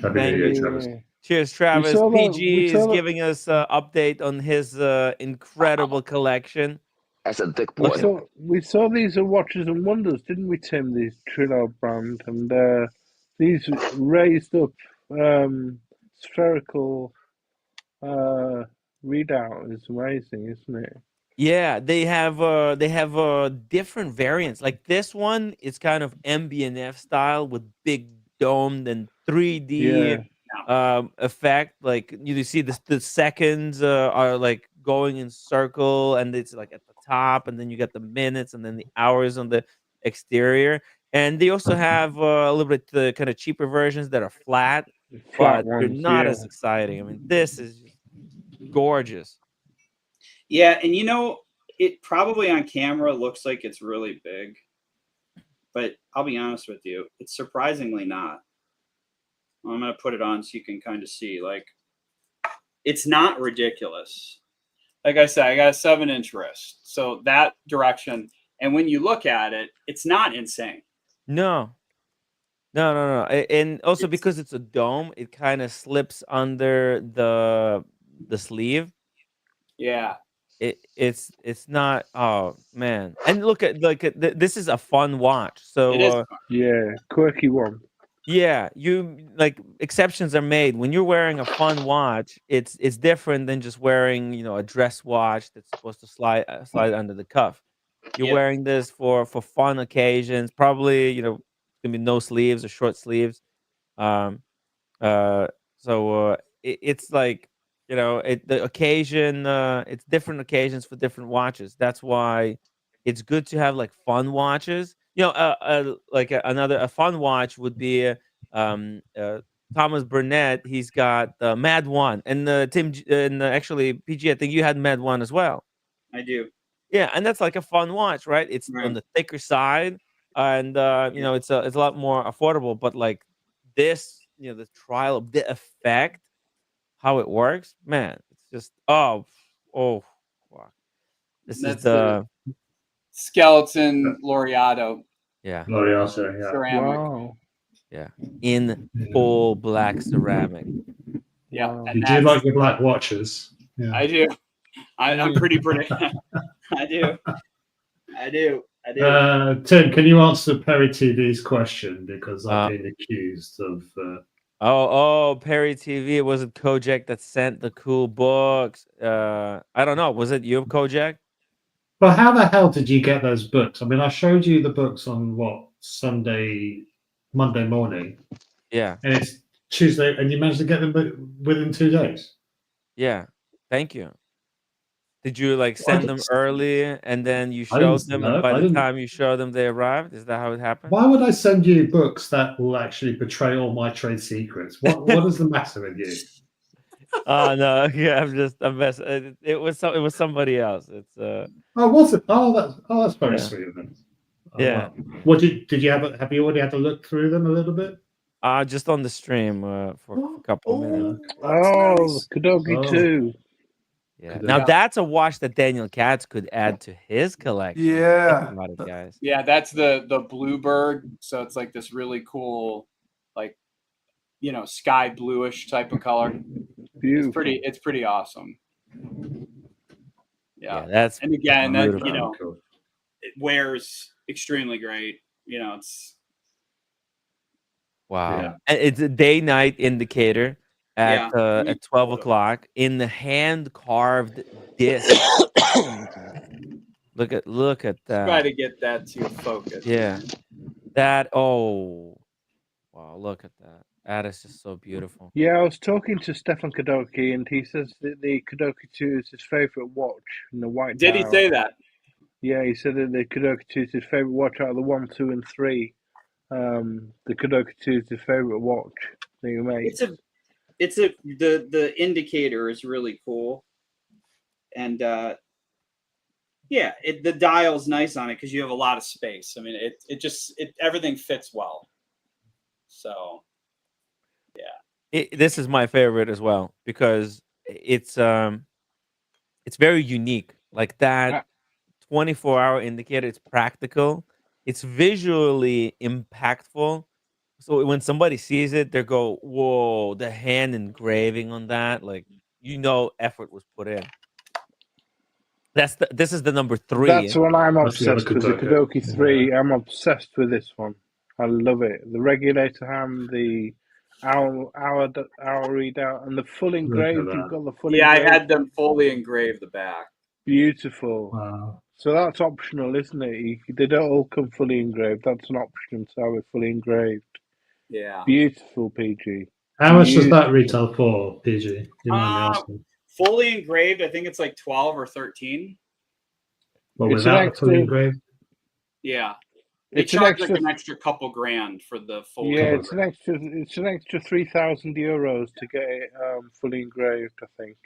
Happy New Year, Travis. Cheers, Travis. saw that- PG we saw is that- giving us an update on his incredible collection. That's a thick We boy. saw these are Watches and Wonders, didn't we, Tim? These True brand and these raised up spherical readout is amazing, isn't it? Yeah, they have different variants. Like this one is kind of MB&F style with big domed and 3D effect. Like you see the seconds are like going in circle, and it's like at the top, and then you get the minutes, and then the hours on the exterior. And they also have a little bit the kind of cheaper versions that are flat, Flat but they're ones, not yeah. as exciting. I mean, this is just gorgeous. Yeah, and it probably on camera looks like it's really big, but I'll be honest with you, it's surprisingly not. I'm gonna put it on so you can kind of see. Like, it's not ridiculous. Like I said, I got a 7-inch wrist, so that direction. And when you look at it, it's not insane. No. And also because it's a dome, it kind of slips under the sleeve. Yeah. It's not. Oh man! And look at this is a fun watch. So It is fun. Yeah, quirky one. yeah, you like exceptions are made when you're wearing a fun watch. It's different than just wearing a dress watch that's supposed to slide under the cuff. You're wearing this for fun occasions. Probably it's gonna be no sleeves or short sleeves. So it's like the occasion. It's different occasions for different watches. That's why it's good to have like fun watches. Like a fun watch would be Thomas Burnett. He's got the Mad One, and Tim and actually PG. I think you had Mad One as well. I do. Yeah, and that's like a fun watch, right? It's on the thicker side, and it's a lot more affordable. But like this, the trial of the effect, how it works, man, it's just wow. This That's is the skeleton Laureato. yeah. Laureato, yeah. Ceramic. Wow. Yeah, in full black ceramic. Yeah, Wow. and You do like the black watches. Yeah. I do. I'm pretty. I do. I do. Tim, can you answer Perry TV's question because I've been accused of. Perry TV. Was it Cojack that sent the cool books? I don't know. Was it you, Cojack? But how the hell did you get those books? I mean, I showed you the books on Monday morning. Yeah. And it's Tuesday, and you managed to get them within 2 days. Yeah. Thank you. Did you like send them early and then you I didn't- showed them, no, and by I the didn't. time you showed them, they arrived? Is that how it happened? Why would I send you books that will actually betray all my trade secrets? What is the matter with you? Oh no, yeah, I'm messing. It was somebody else. It's Oh, was it? That's very Yeah. sweet of them. Oh, Yeah. wow. What did you have you already had to look through them a little bit? Just on the stream for a couple of minutes. Oh, Kadogi 2. Yeah. Now that's a watch that Daniel Katz could add to his collection. Yeah. Think about it, guys. Yeah, that's the Bluebird. So it's like this really cool, like, sky bluish type of color. Beautiful. It's pretty awesome. Yeah, that's and again that beautiful. it wears extremely great. It's Wow. Yeah. And it's a day-night indicator at Yeah. at 12 o'clock in the hand-carved disc. Look at that. try to get that to focus. Yeah. That wow, look at that. That is just so beautiful. Yeah, I was talking to Stefan Kadoki, and he says that the Kadoki 2 is his favorite watch in the white Did he dial. say that? Yeah, he said that the Kadoki 2 is his favorite watch out of the 1, 2, and 3. The Kadoki 2 is his favorite watch that you make. The indicator is really cool, and the dial's nice on it because you have a lot of space. I mean, everything fits well. So, yeah. This is my favorite as well because it's very unique. Like that 24-hour indicator, it's practical. It's visually impactful. So when somebody sees it, they go, "Whoa!" The hand engraving on that, like effort was put in. This is the number 3. That's when I'm That's the other obsessed with the Kadoki. Kadoki 3. I'm obsessed with this one. I love it. The regulator hand, the hour readout, and the full engraved. You've got the full Yeah, engraved. I had them fully engrave the back. Beautiful. Wow. So that's optional, isn't it? They don't all come fully engraved. That's an option to have it fully engraved. Yeah. Beautiful, PG. How much does that retail for, PG? You mind me asking? Fully engraved, I think it's like 12 or 13. Well, without the fully engraved? Yeah. They It's an charge extra- like an extra couple grand for the full. Yeah, it's an extra €3,000 to get it fully engraved, I think.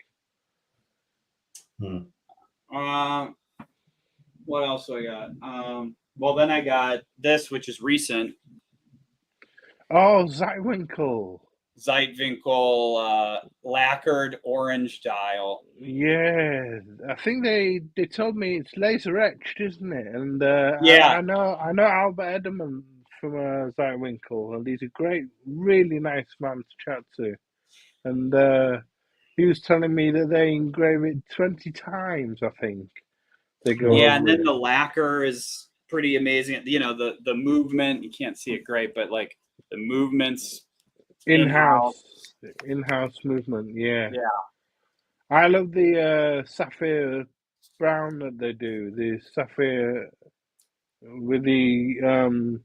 What else do I got? Well, then I got this, which is recent. Oh, Zeitwinkel lacquered orange dial. Yeah, I think they told me it's laser etched, isn't it? And Yeah. I know Albert Edelman from Zeitwinkel, and he's a really nice man to chat to. And he was telling me that they engrave it 20 times, I think. They go Yeah, over and then it. the lacquer is pretty amazing. The movement, you can't see it great, but like the movements in-house movement. Yeah. I love the sapphire brown that they do. The sapphire with the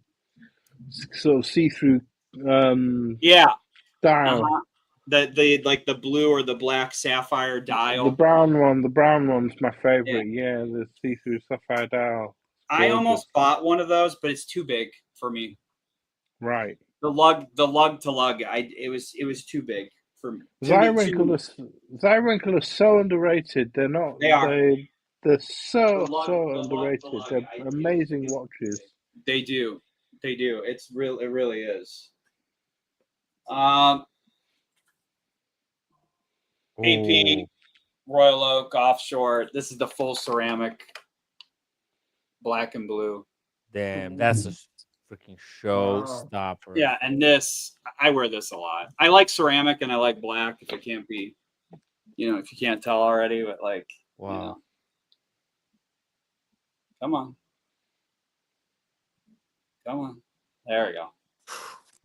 sort of see-through dial. The like the blue or the black sapphire dial. The brown one's my favorite. Yeah, the see-through sapphire dial. I almost bought one of those, but it's too big for me. Right. The lug to lug. It was too big for me. Zeitwinkel are so underrated. They're not. They are. They're so underrated. They're amazing watches. They do. It's real. It really is. AP Royal Oak offshore. This is the full ceramic, black and blue. Damn, that's a freaking showstopper. Yeah, and I wear this a lot. I like ceramic and I like black. If it can't be, if you can't tell already, but like, wow. Come on. Come on. There we go.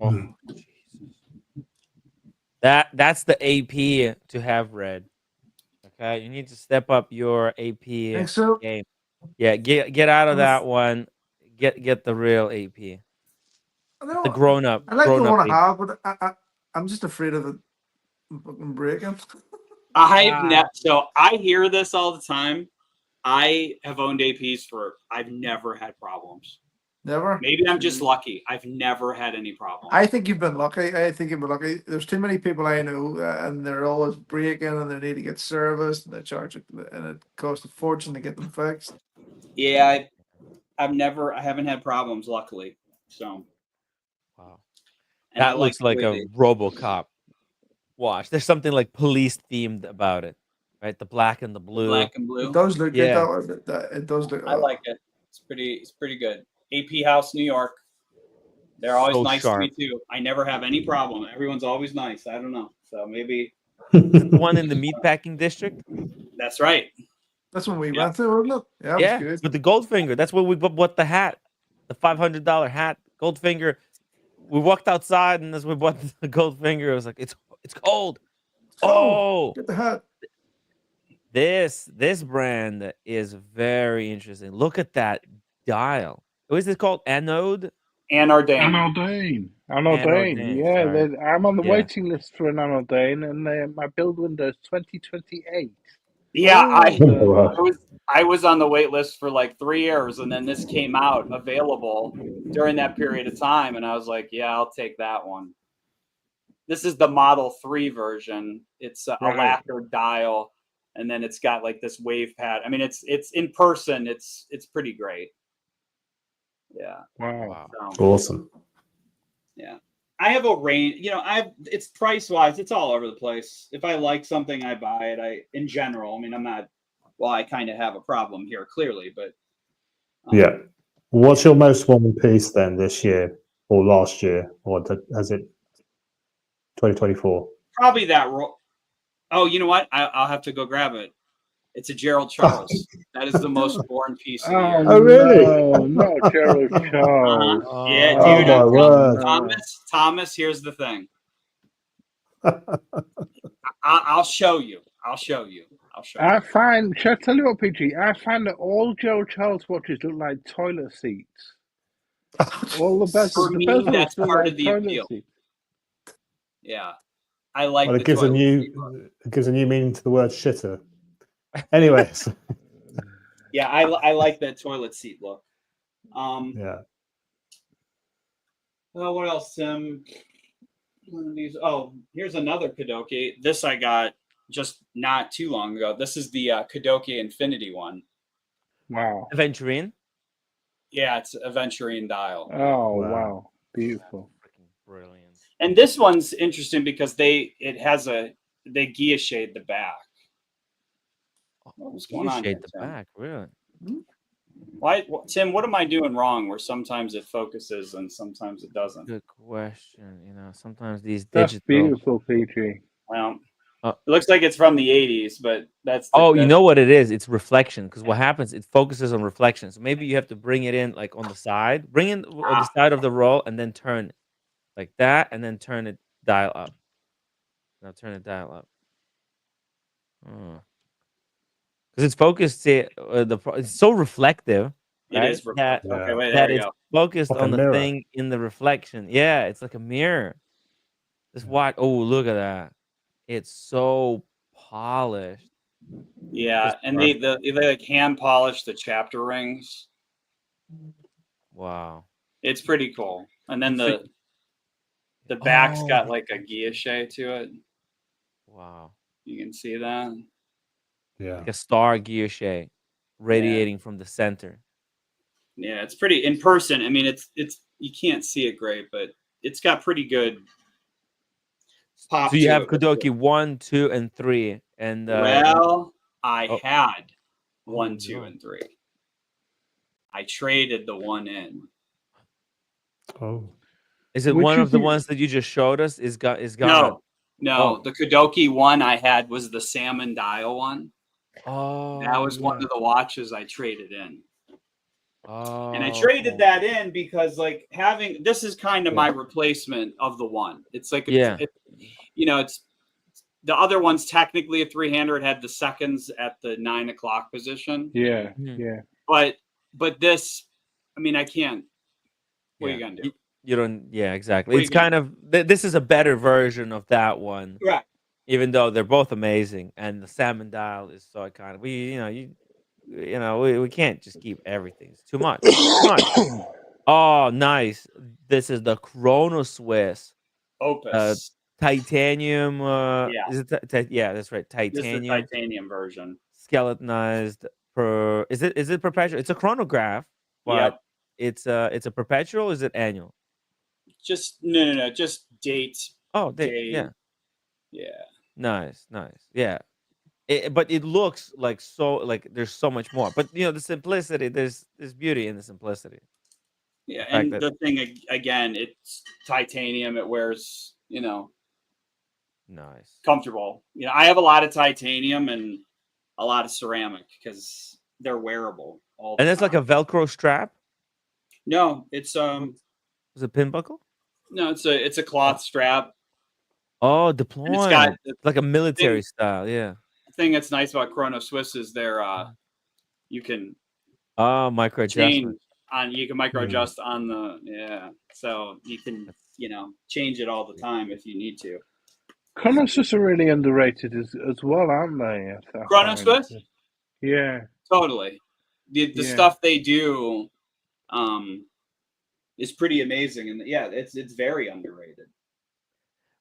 Oh, that's the AP to have read. Okay, you need to step up your AP Think so? game. Yeah, get out of I'm that one. Get the real AP. I The know. grown up. I like the grown up one I AP. have, but I'm just afraid of it fucking breaking. So I hear this all the time. I have owned APs I've never had problems. Never. Maybe I'm just lucky. I've never had any problems. I think you've been lucky. I think you've been lucky. There's too many people I know, and they're always breaking, and they need to get serviced, and they charge it, and it costs a fortune to get them fixed. Yeah, I haven't had problems, luckily. So. Wow. And That looks like a RoboCop watch. There's something like police themed about it, right? The black and the blue. Black and blue. It does look Yeah. good. It does look. I like it. It's pretty good. AP House, New York. They're always So nice sharp. to me too. I never have any problem. Everyone's always nice. I don't know. So maybe The one in the meatpacking district. that's right. That's when we went to, wasn't it? Yeah, it Yeah, was good. with the Goldfinger. That's where we bought the hat, the $500 hat, Goldfinger. We walked outside, and as we bought the Goldfinger, it was like it's cold. Oh, Get the hat. This brand is very interesting. Look at that dial. What is it called? Anode. Anodane. Yeah, sorry. I'm on the Yeah. waiting list for an Anodane, and my build window is 2028. Yeah, Oh. I was on the wait list for like 3 years, and then this came out available during that period of time, and I was like, yeah, I'll take that one. This is the Model 3 version. It's a Right. lacquered dial, and then it's got like this wave pad. I mean, it's in person. It's pretty great. Yeah. Wow. So, Awesome. yeah. I have a range, it's price wise, it's all over the place. If I like something, I buy it. In general, I mean, I kind of have a problem here clearly, but Yeah. What's your most worn piece then this year or last year, or has it 2024? probably that. Oh, you know what? I'll have to go grab it. It's a Gerald Charles. That is the most worn piece of the year. Oh, really? No, not Gerald Charles. Yeah, Oh, dude. my word. Thomas, here's the thing. I'll show you. Should I tell you what, PG? I find that all Gerald Charles watches look like toilet seats. All the bezels. For the me, bezels that's look part like of the toilet appeal. seats. Yeah, I like. Well, it gives a new meaning to the word shitter. Anyways. Yeah, I like that toilet seat look. Yeah. Well, what else, Tim? One of these. Oh, here's another Kodoki. This I got just not too long ago. This is the Kodoki Infinity one. Wow. Aventurine. Yeah, it's a Aventurine dial. Oh wow, beautiful. Brilliant. And this one's interesting because they guilloche the back. What's going on here, the Tim? back, really? Why, Tim? What am I doing wrong? Where sometimes it focuses and sometimes it doesn't. Good question. Sometimes these That's digital. beautiful, PG. Well, it looks like it's from the 80s, but that's. You know what it is? It's reflection. Because what happens? It focuses on reflection. So maybe you have to bring it in like on the side. Bring in on the side of the roll and then turn it like that, and then turn it dial up. Now turn it dial up. Because it's focused. It's so reflective. It is reflective. Okay, wait, there we it's go. focused Like on a the mirror. thing in the reflection. Yeah, it's like a mirror. This watch. Oh, look at that! It's so polished. Yeah, and they like hand polish the chapter rings. Wow, it's pretty cool. And then the back's got like a guilloche to it. Wow, you can see that. Yeah, like a star guilloche radiating from the center. Yeah, it's pretty in person. I mean, it's you can't see it great, but it's got pretty good pop. So you to have it. Kodoki 1, 2, and 3, and Well, I oh. had 1, 2, no. and 3. I traded the 1 in. Oh, is it Which one is of the the- ones that you just showed us? Is gone? No, the Kodoki 1 I had was the salmon dial one. Oh, That was one of the watches I traded in. And I Oh, traded that in because like having this is kind of my replacement of the one. It's like it's the other one's technically a 3-hander. It had the seconds at the 9 o'clock position. Yeah, Mhm. yeah. But this, I mean, I can't. What are Yeah. you gonna do? You don't. Yeah, exactly. What are It's you gonna kind of this is a better version of that one. Right. Even though they're both amazing, and the salmon dial is so iconic. We can't just keep everything. It's too much. Too much. Oh, nice. This is the Chrono Swiss Opus? titanium. Yeah. Is it? Yeah, that's right. This is the Titanium titanium version. skeletonized per. Is it perpetual? It's a chronograph, but Yep. it's a perpetual. Is it annual? Just no. Just date. Oh, day. yeah. Yeah. Nice. Yeah. But it looks like there's so much more. But the simplicity. There's beauty in the simplicity. Yeah, The fact and the thing again, it's titanium. It wears, nice, comfortable. I have a lot of titanium and a lot of ceramic because they're wearable all the And it's time. like a Velcro strap. No, it's Is it pin buckle? No, it's a cloth strap. Oh, And deployment. it's got It's like a military style. Yeah. The thing that's nice about Chrono Swiss is you can Oh, micro adjustment. you can micro adjust on so you can change it all the time if you need to. Chrono Swiss are really underrated as well, aren't they? Chrono Swiss? Yeah. Totally. The stuff they do is pretty amazing, and it's very underrated.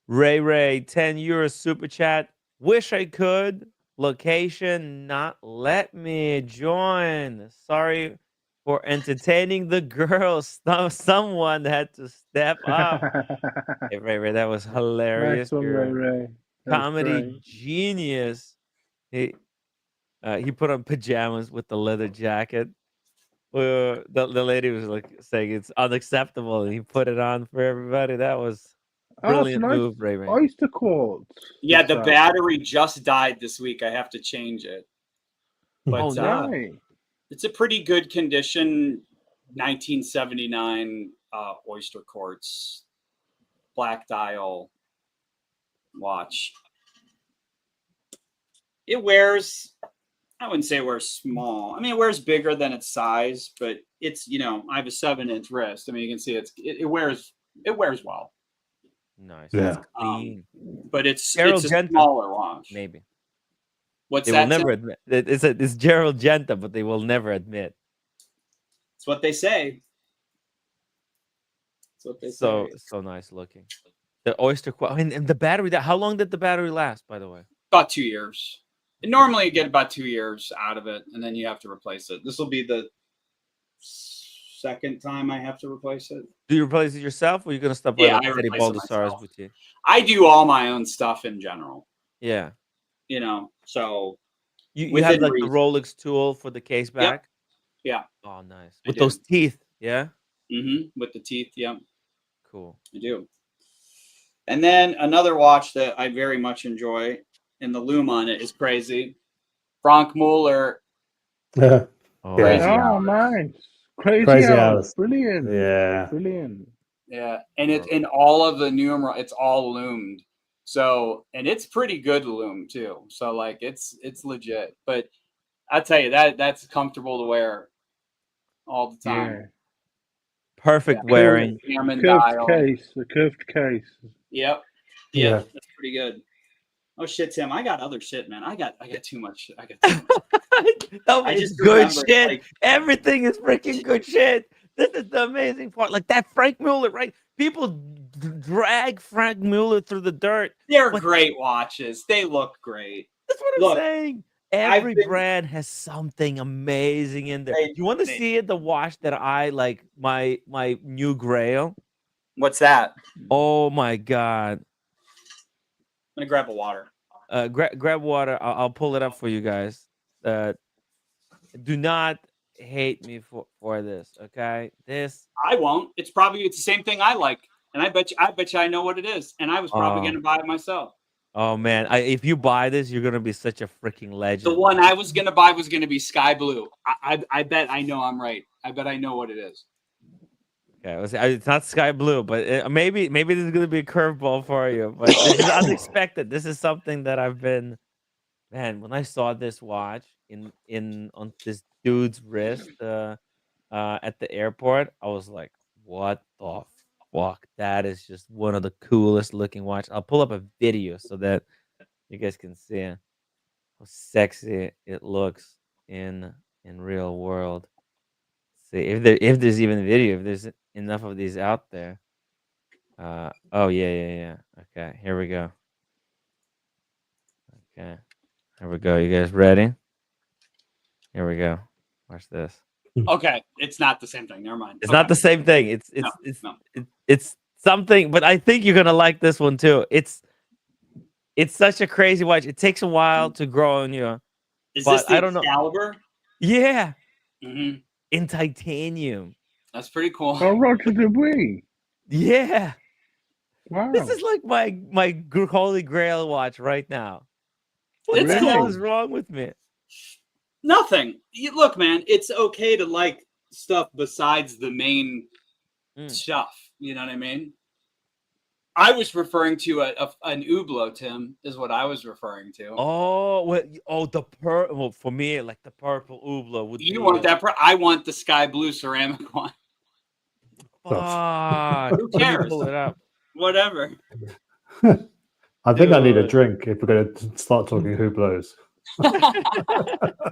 Ray, 10 euros super chat. Wish I could. Location not let me join. Sorry for entertaining the girls. Someone had to step up. Hey, Ray, that was hilarious. Nice one, You're a Ray. That was comedy great. genius. He put on pajamas with the leather jacket. The lady was like saying it's unacceptable, and he put it on for everybody. That was brilliant move, Ray. Oyster quartz. Yeah, the battery just died this week. I have to change it. But it's a pretty good condition 1979 oyster quartz black dial watch. It wears, I wouldn't say it wears small. I mean, it wears bigger than its size, but it's, I have a 7-inch wrist. I mean, you can see it wears well. Nice. Yeah. It's clean. But it's Gerald a Genta, smaller watch. maybe. What's they that? will never admit. It's Gerald Genta, but they will never admit. It's what they say. It's what they say. So nice looking. The oyster quartz. I mean, and the battery. How long did the battery last, by the way? About 2 years. Normally you get about 2 years out of it, and then you have to replace it. This will be the second time I have to replace it. Do you replace it yourself, or are you gonna stop by Yeah, like I Teddy replace it Baldessar's myself. boutique? I do all my own stuff in general. Yeah. So You have within like reason. the Rolex tool for the case back. Yeah. Oh, nice. I With do. those teeth. Yeah. With the teeth. Yeah. Cool. I do. And then another watch that I very much enjoy, and the lume on it is crazy. Frank Mueller. Yeah. Crazy Oh, nice. Crazy Crazy hours. hours. Brilliant. Yeah. Brilliant. Yeah, and it's in all of the numeral. It's all loomed. So, and it's pretty good loom too. So, like, it's legit. But I tell you that's comfortable to wear all the time. Yeah. Perfect Yeah. wearing. Hammond Curved dial. case. A curved case. Yep. Yeah. Yeah, that's pretty good. Oh shit, Tim! I got other shit, man. I got too much. I got too much. No, I it's just good remembered, shit. like- Everything is freaking good shit. This is the amazing part. Like that Frank Mueller, right? People drag Frank Mueller through the dirt. They're but great watches. They look great. That's what Look, I'm saying. I've Every been- brand has something amazing in there. They- You want to they- see it? The watch that I like, my new Grail. What's that? Oh my god! I'm gonna grab a water. Grab water. I'll pull it up for you guys. Do not hate me for this, okay? This I won't. It's the same thing I like, and I bet you I know what it is, and I was probably Oh. gonna buy it myself. Oh man, if you buy this, you're gonna be such a freaking legend. The one I was gonna buy was gonna be sky blue. I bet I know I'm right. I bet I know what it is. Okay, it's not sky blue, but maybe this is gonna be a curveball for you. But this is unexpected. This is something that I've been, man. When I saw this watch on this dude's wrist at the airport, I was like, "What the fuck? That is just one of the coolest looking watch." I'll pull up a video so that you guys can see how sexy it looks in real world. See if there's even video, if there's enough of these out there. Oh yeah. Okay, here we go. Okay, here we go. You guys ready? Here we go. Watch this. Okay, it's not the same thing. Never mind. It's not the same thing. It's something, but I think you're gonna like this one too. It's such a crazy watch. It takes a while to grow on you. Is but this the I don't know. Excalibur? Yeah. Mm-hmm. In titanium. That's pretty cool. Oh, Roger the Wing. Yeah. Wow. This is like my holy grail watch right now. What It's the hell cool. is wrong with me? Nothing. Look, man, it's okay to like stuff besides the main stuff. You know what I mean? I was referring to an Hublot, Tim, is what I was referring to. Oh, well, for me, like the purple Hublot would You be want that? I want the sky blue ceramic one. Fuck. Who Let me cares? pull it up. Whatever. I think I need a Dude. drink if we're going to start talking Hublots.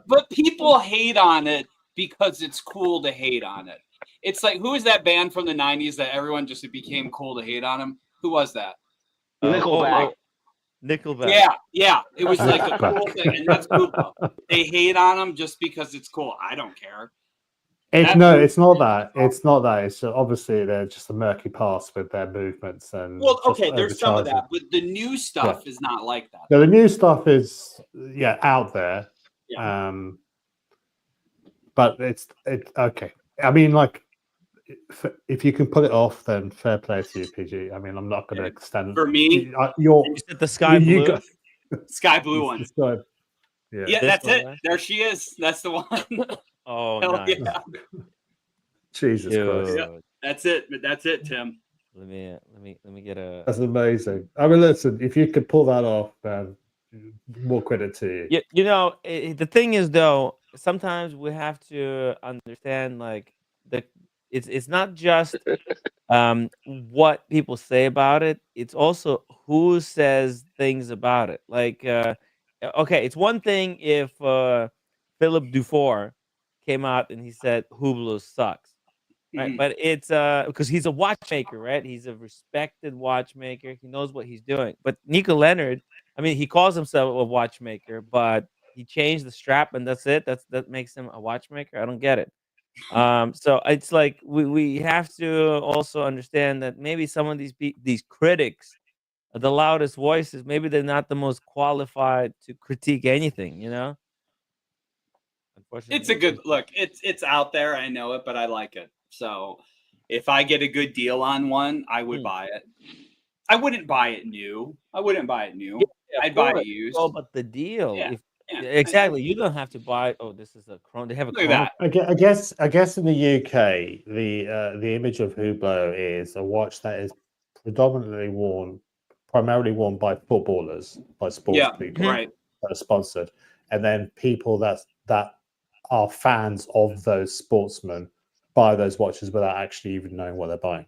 But people hate on it because it's cool to hate on it. It's like, who is that band from the 90s that everyone just it became cool to hate on them? Who was that? Nickelback. Nickelback. Yeah. It was like a cool thing, and that's cool. They hate on them just because it's cool. I don't care. It's not that. It's not that. It's obviously they're just a murky past with their movements and. Well, just okay, there's some of overcharging. that, but the new stuff is not like that. Yeah, the new stuff is out there. Yeah. But it's okay. I mean, like, if you can pull it off, then fair play to you, PG. I mean, I'm not going to stand For me, you're the sky blue. Sky blue one. Yeah, that's one, it. right? There she is. That's the one. Oh, Hell nice. yeah. Jesus Christ. Yeah, that's it. That's it, Tim. Let me get a. That's amazing. I mean, listen, if you could pull that off, man, more credit to you. Yeah, the thing is though, sometimes we have to understand like it's not just what people say about it, it's also who says things about it. Like okay, it's one thing if Philip Dufour came out and he said Hublot sucks. Right, but it's because he's a watchmaker, right? He's a respected watchmaker. He knows what he's doing. But Nico Leonard, I mean, he calls himself a watchmaker, but he changed the strap, and that's it. That makes him a watchmaker. I don't get it. So it's like we have to also understand that maybe some of these critics, the loudest voices, maybe they're not the most qualified to critique anything. Unfortunately, It's a good look. It's out there. I know it, but I like it. So if I get a good deal on one, I would buy it. I wouldn't buy it new. I'd buy it used. Oh, but the deal. Yeah. Exactly. You don't have to buy. Oh, this is a Chrono. They have a Look Chrono. at that. I guess in the UK, the image of Hublot is a watch that is primarily worn by footballers, by sports people, right, that are sponsored, and then people that are fans of those sportsmen buy those watches without actually even knowing what they're buying.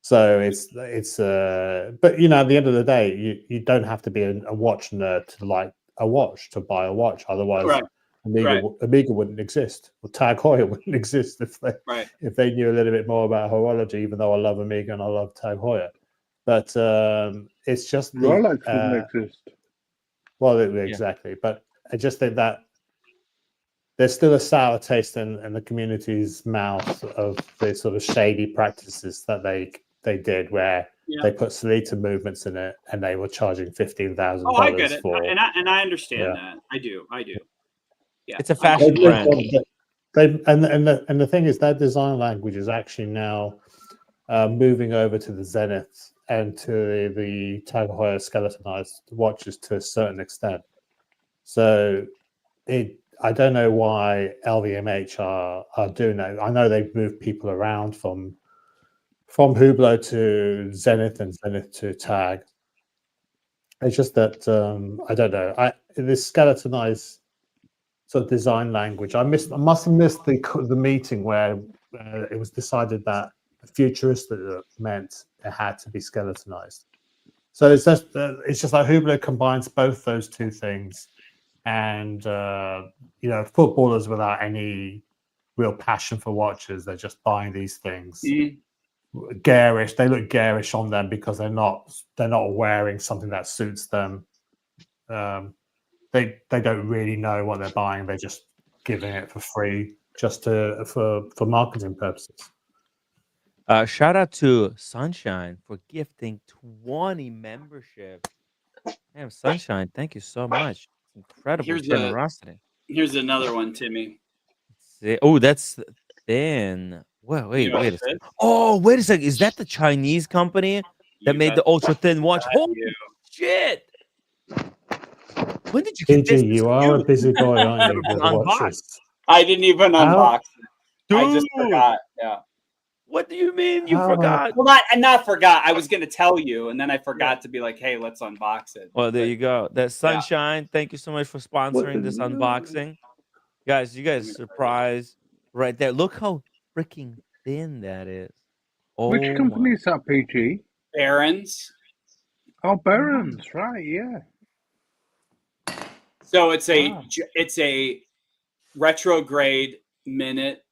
So it's but at the end of the day, you don't have to be a watch nerd to like a watch, to buy a watch. Otherwise, Amiga wouldn't exist, or Tag Heuer wouldn't exist if they knew a little bit more about horology. Even though I love Amiga and I love Tag Heuer, but it's just Rolex wouldn't exist. Well, exactly. But I just think that there's still a sour taste in the community's mouth of the sort of shady practices that they did, where they put Solita movements in it and they were charging $15,000. Oh, I get it, and I understand that. I do. Yeah, it's a fashion brand. And the thing is, that design language is actually now moving over to the Zenith and to the Tag Heuer skeletonized watches to a certain extent. So I don't know why LVMH are doing that. I know they've moved people around from Hublot to Zenith and Zenith to Tag. It's just that I don't know. This skeletonized sort of design language. I must have missed the meeting where it was decided that futuristic meant it had to be skeletonized. So it's just like Hublot combines both those two things, and footballers without any real passion for watches, they're just buying these things. Garish, they look garish on them because they're not wearing something that suits them. They don't really know what they're buying. They're just giving it for free, just for marketing purposes. Shout out to Sunshine for gifting 20 membership. Damn, Sunshine, thank you so much. Incredible generosity. Here's another one, Timmy. Oh, that's thin. Well, wait a second. Oh, wait a second. Is that the Chinese company that made the ultra thin watch? Holy shit! When did you get this? PG, you are a busy boy, aren't you? With watches. I didn't even unbox it. I just forgot. Yeah. What do you mean you forgot? Well, not forgot. I was going to tell you, and then I forgot to be like, hey, let's unbox it. Well, there you go. That's Sunshine. Thank you so much for sponsoring this unboxing. Guys, you guys surprised right there. Look how freaking thin that is. Oh, which company is that, PG? Barron's. Oh, Barron's, right? Yeah. So it's a retrograde minute,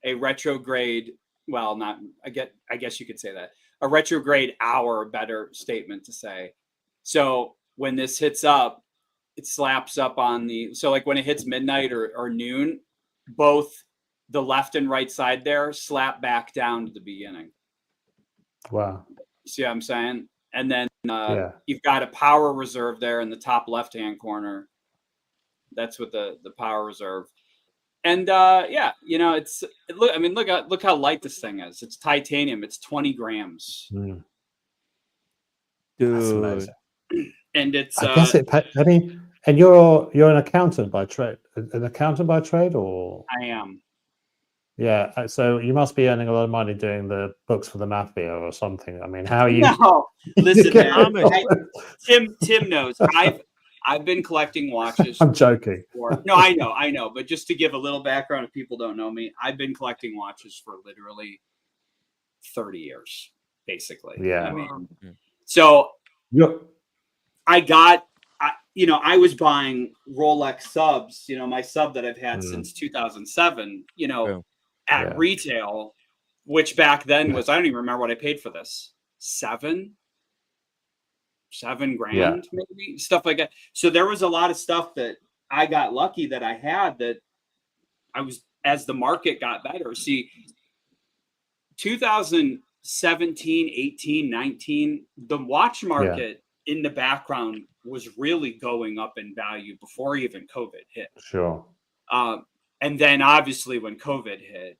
a retrograde. Well, not I guess you could say that a retrograde hour. Better statement to say. So when this hits up, it slaps up on so like when it hits midnight or noon, both the left and right side there slap back down to the beginning. Wow. See what I'm saying? And then you've got a power reserve there in the top left-hand corner. That's what the power reserve. And look how light this thing is. It's titanium. It's 20 grams. Dude, that's amazing. And it's and you're an accountant by trade. An accountant by trade, or I am. Yeah, so you must be earning a lot of money doing the books for the mafia or something. I mean, how are you? No, listen, Tim knows. I've been collecting watches. I'm joking. No, I know. But just to give a little background, if people don't know me, I've been collecting watches for literally 30 years, basically. Yeah. I mean, so I was buying Rolex subs. My sub that I've had since 2007. At retail, which back then was, I don't even remember what I paid for this. $7 grand, maybe, stuff like that. So there was a lot of stuff that I got lucky that I had that I was, as the market got better. See, 2017, 18, 19, the watch market in the background was really going up in value before even COVID hit. Sure. And then obviously when COVID hit,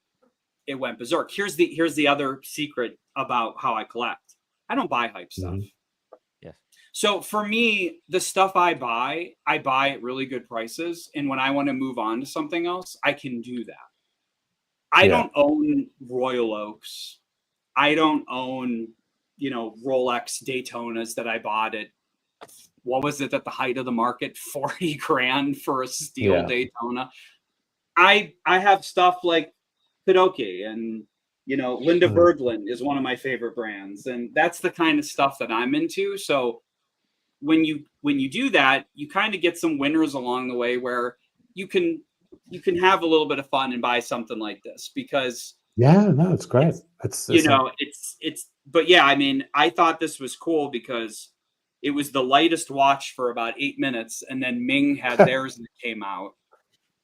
it went berserk. Here's the other secret about how I collect. I don't buy hype stuff. Yes. So for me, the stuff I buy at really good prices. And when I want to move on to something else, I can do that. I don't own Royal Oaks. I don't own, Rolex Daytonas that I bought at, what was it at the height of the market? 40 grand for a steel Daytona. I have stuff like Kudoke and, Linda Berglund is one of my favorite brands. And that's the kind of stuff that I'm into. So when you do that, you kind of get some winners along the way where you can have a little bit of fun and buy something like this because it's great. But I mean, I thought this was cool because it was the lightest watch for about 8 minutes, and then Ming had theirs that came out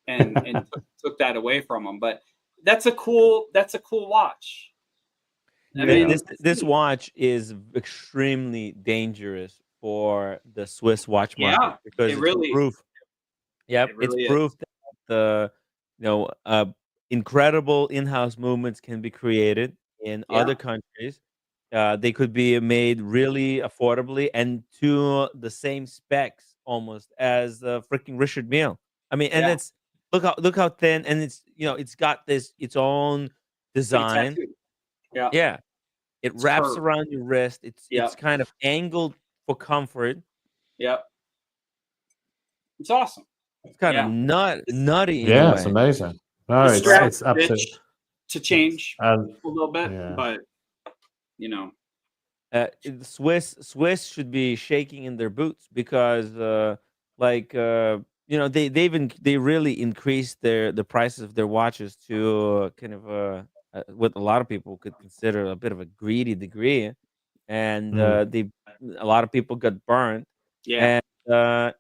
and took that away from them. But that's a cool watch. I mean, this watch is extremely dangerous for the Swiss watch market because it really, it's proof. Yep, it really it's proof that the incredible in-house movements can be created in other countries. They could be made really affordably and to the same specs almost as freaking Richard Mille. I mean, and Yeah. it's look how thin, and it's it's got this its own It's like a design. tattoo. Yeah. Yeah, it It's wraps curved. around your wrist. It's Yep. kind of angled for comfort. Yep. It's awesome. It's kind of Yeah. nutty in a Yeah, it's way. amazing. No, The strap it's absolutely. stitch to change a little bit, Yeah. but you know, Swiss should be shaking in their boots because they really increased the prices of their watches to kind of what a lot of people could consider a bit of a greedy degree, and a lot of people got burned. yeah. And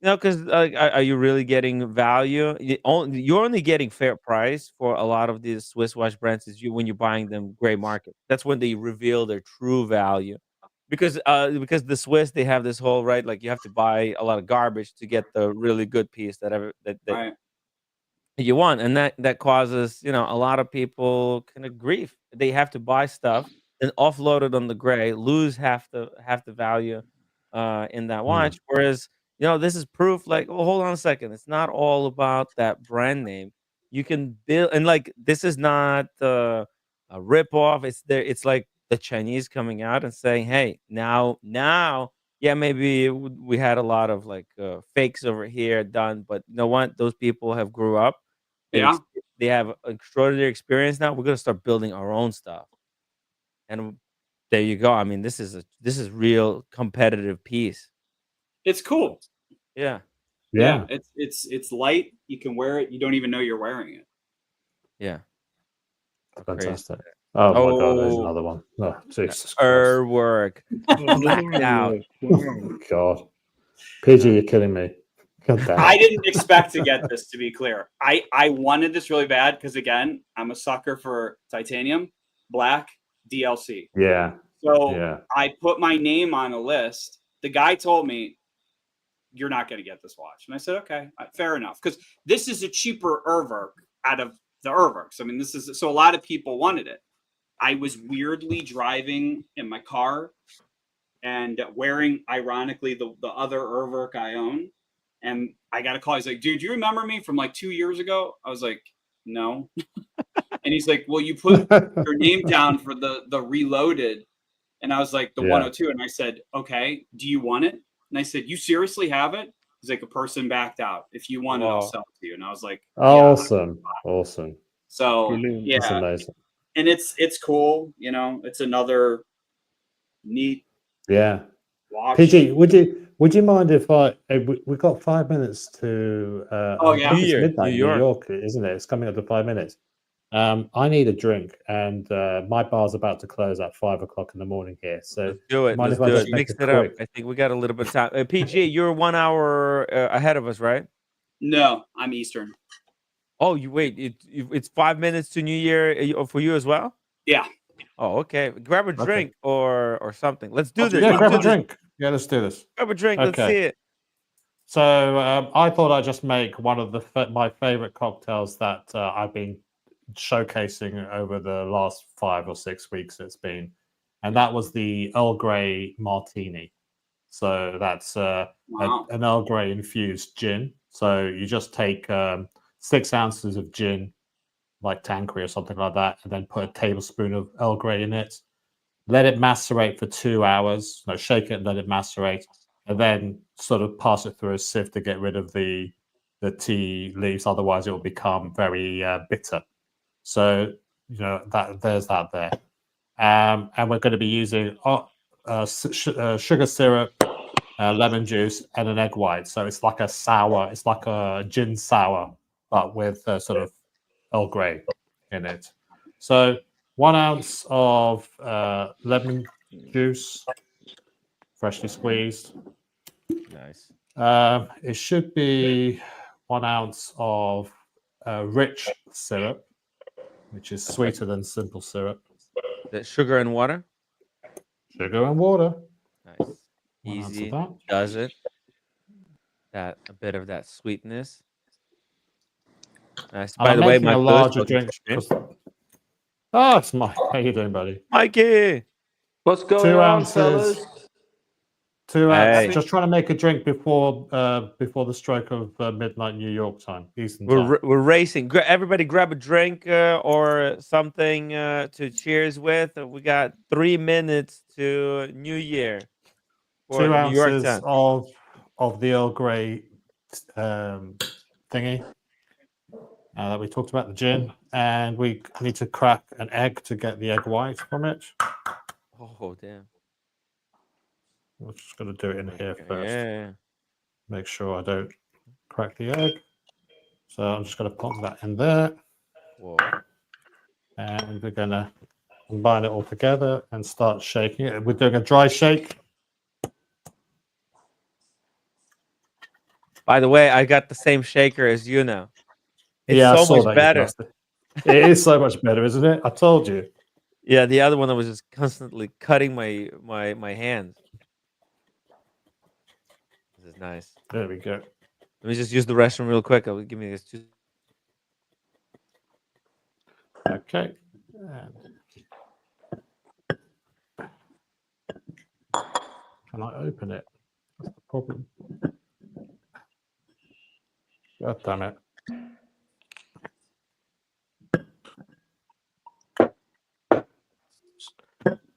because are you really getting value? You're only getting fair price for a lot of these Swiss watch brands is when you're buying them gray market. That's when they reveal their true value, because the Swiss, they have this whole right, like you have to buy a lot of garbage to get the really good piece that Right. you want, and that causes a lot of people kind of grief. They have to buy stuff and offload it on the gray, lose half the value in that watch. Whereas this is proof, like, well, hold on a second, it's not all about that brand name. You can build, and like, this is not a rip off. It's like the Chinese coming out and saying, hey, now yeah, maybe we had a lot of like fakes over here done, but you know what, those people have grew up. Yeah. They have extraordinary experience. Now we're gonna start building our own stuff, and there you go. I mean, this is real competitive piece. It's cool. Yeah. Yeah. It's light. You can wear it. You don't even know you're wearing it. Yeah. Fantastic. Oh my God, there's another one. Oh, Jesus Christ. Work. Blacked out. Oh God. PG, you're killing me. God damn. I didn't expect to get this, to be clear. I wanted this really bad because, again, I'm a sucker for titanium, black, DLC. Yeah. So Yeah. I put my name on a list. The guy told me, you're not going to get this watch. And I said, okay, fair enough. Because this is a cheaper Urwerk out of the Urwerks. I mean, so a lot of people wanted it. I was weirdly driving in my car and wearing, ironically, the other Urwerk I own. And I got a call. He's like, dude, do you remember me from like 2 years ago? I was like, no. And he's like, well, you put your name down for the Reloaded. And I was like, the 102. And I said, okay, do you want it? And I said, you seriously have it? He's like, a person backed out. If you want it, I'll sell it to you. And I was like, awesome. Awesome. So, yeah. That's amazing. And it's cool. It's another neat watch. PG, would you mind if we've got 5 minutes to it's midnight in New York, isn't it? It's coming up to 5 minutes. I need a drink, and my bar's about to close at 5 o'clock in the morning here. So let's do it. Mind Let's if I do just it. make Mix a it up. quick? I think we got a little bit of time. PG, you're 1 hour ahead of us, right? No, I'm Eastern. Oh, it's 5 minutes to New Year for you as well? Yeah. Oh, okay. Grab a drink or something. Let's do this. Yeah, Let's grab do a this. drink. Yeah, let's do this. Grab a drink. Let's see it. So I thought I'd just make one of my favorite cocktails that I've been showcasing over the last 5 or 6 weeks. It's been, and that was the Earl Grey Martini. So that's an Earl Grey infused gin. So you just take 6 ounces of gin, like Tanqueray or something like that, and then put a tablespoon of Earl Grey in it. Let it macerate for 2 hours. No, shake it and let it macerate, and then sort of pass it through a sieve to get rid of the tea leaves. Otherwise, it will become very bitter. So there's that there. And we're going to be using sugar syrup, lemon juice, and an egg white. So it's like a sour. It's like a gin sour, but with sort of Earl Grey in it. So 1 ounce of lemon juice, freshly squeezed. Nice. It should be 1 ounce of rich syrup, which is sweeter than simple syrup. The sugar and water? Sugar and water. Nice. Easy. Does it. A bit of that sweetness. Nice. By the way, my a larger drink. Oh, it's Mike. How you doing, buddy? Mikey. What's going 2 on, ounces. fellas? 2 ounces. Hey. Just trying to make a drink before the stroke of midnight New York time, Eastern We're time. we're racing. Everybody, grab a drink or something to cheers with. We got 3 minutes to New Year. For 2 New York ounces time. of the Earl Grey thingy that we talked about, the gin, and we need to crack an egg to get the egg white from it. Oh damn! We're just going to do it in here first. Yeah. Make sure I don't crack the egg. So I'm just going to pop that in there. Whoa. And we're going to combine it all together and start shaking it. We're doing a dry shake. By the way, I got the same shaker as you now. It's Yeah, I so saw much that. better. It is so much better, isn't it? I told you. Yeah, the other one I was just constantly cutting my hands. This is nice. There we go. Let me just use the restroom real quick. Give me this. Okay. Can I open it? That's the problem. God damn it.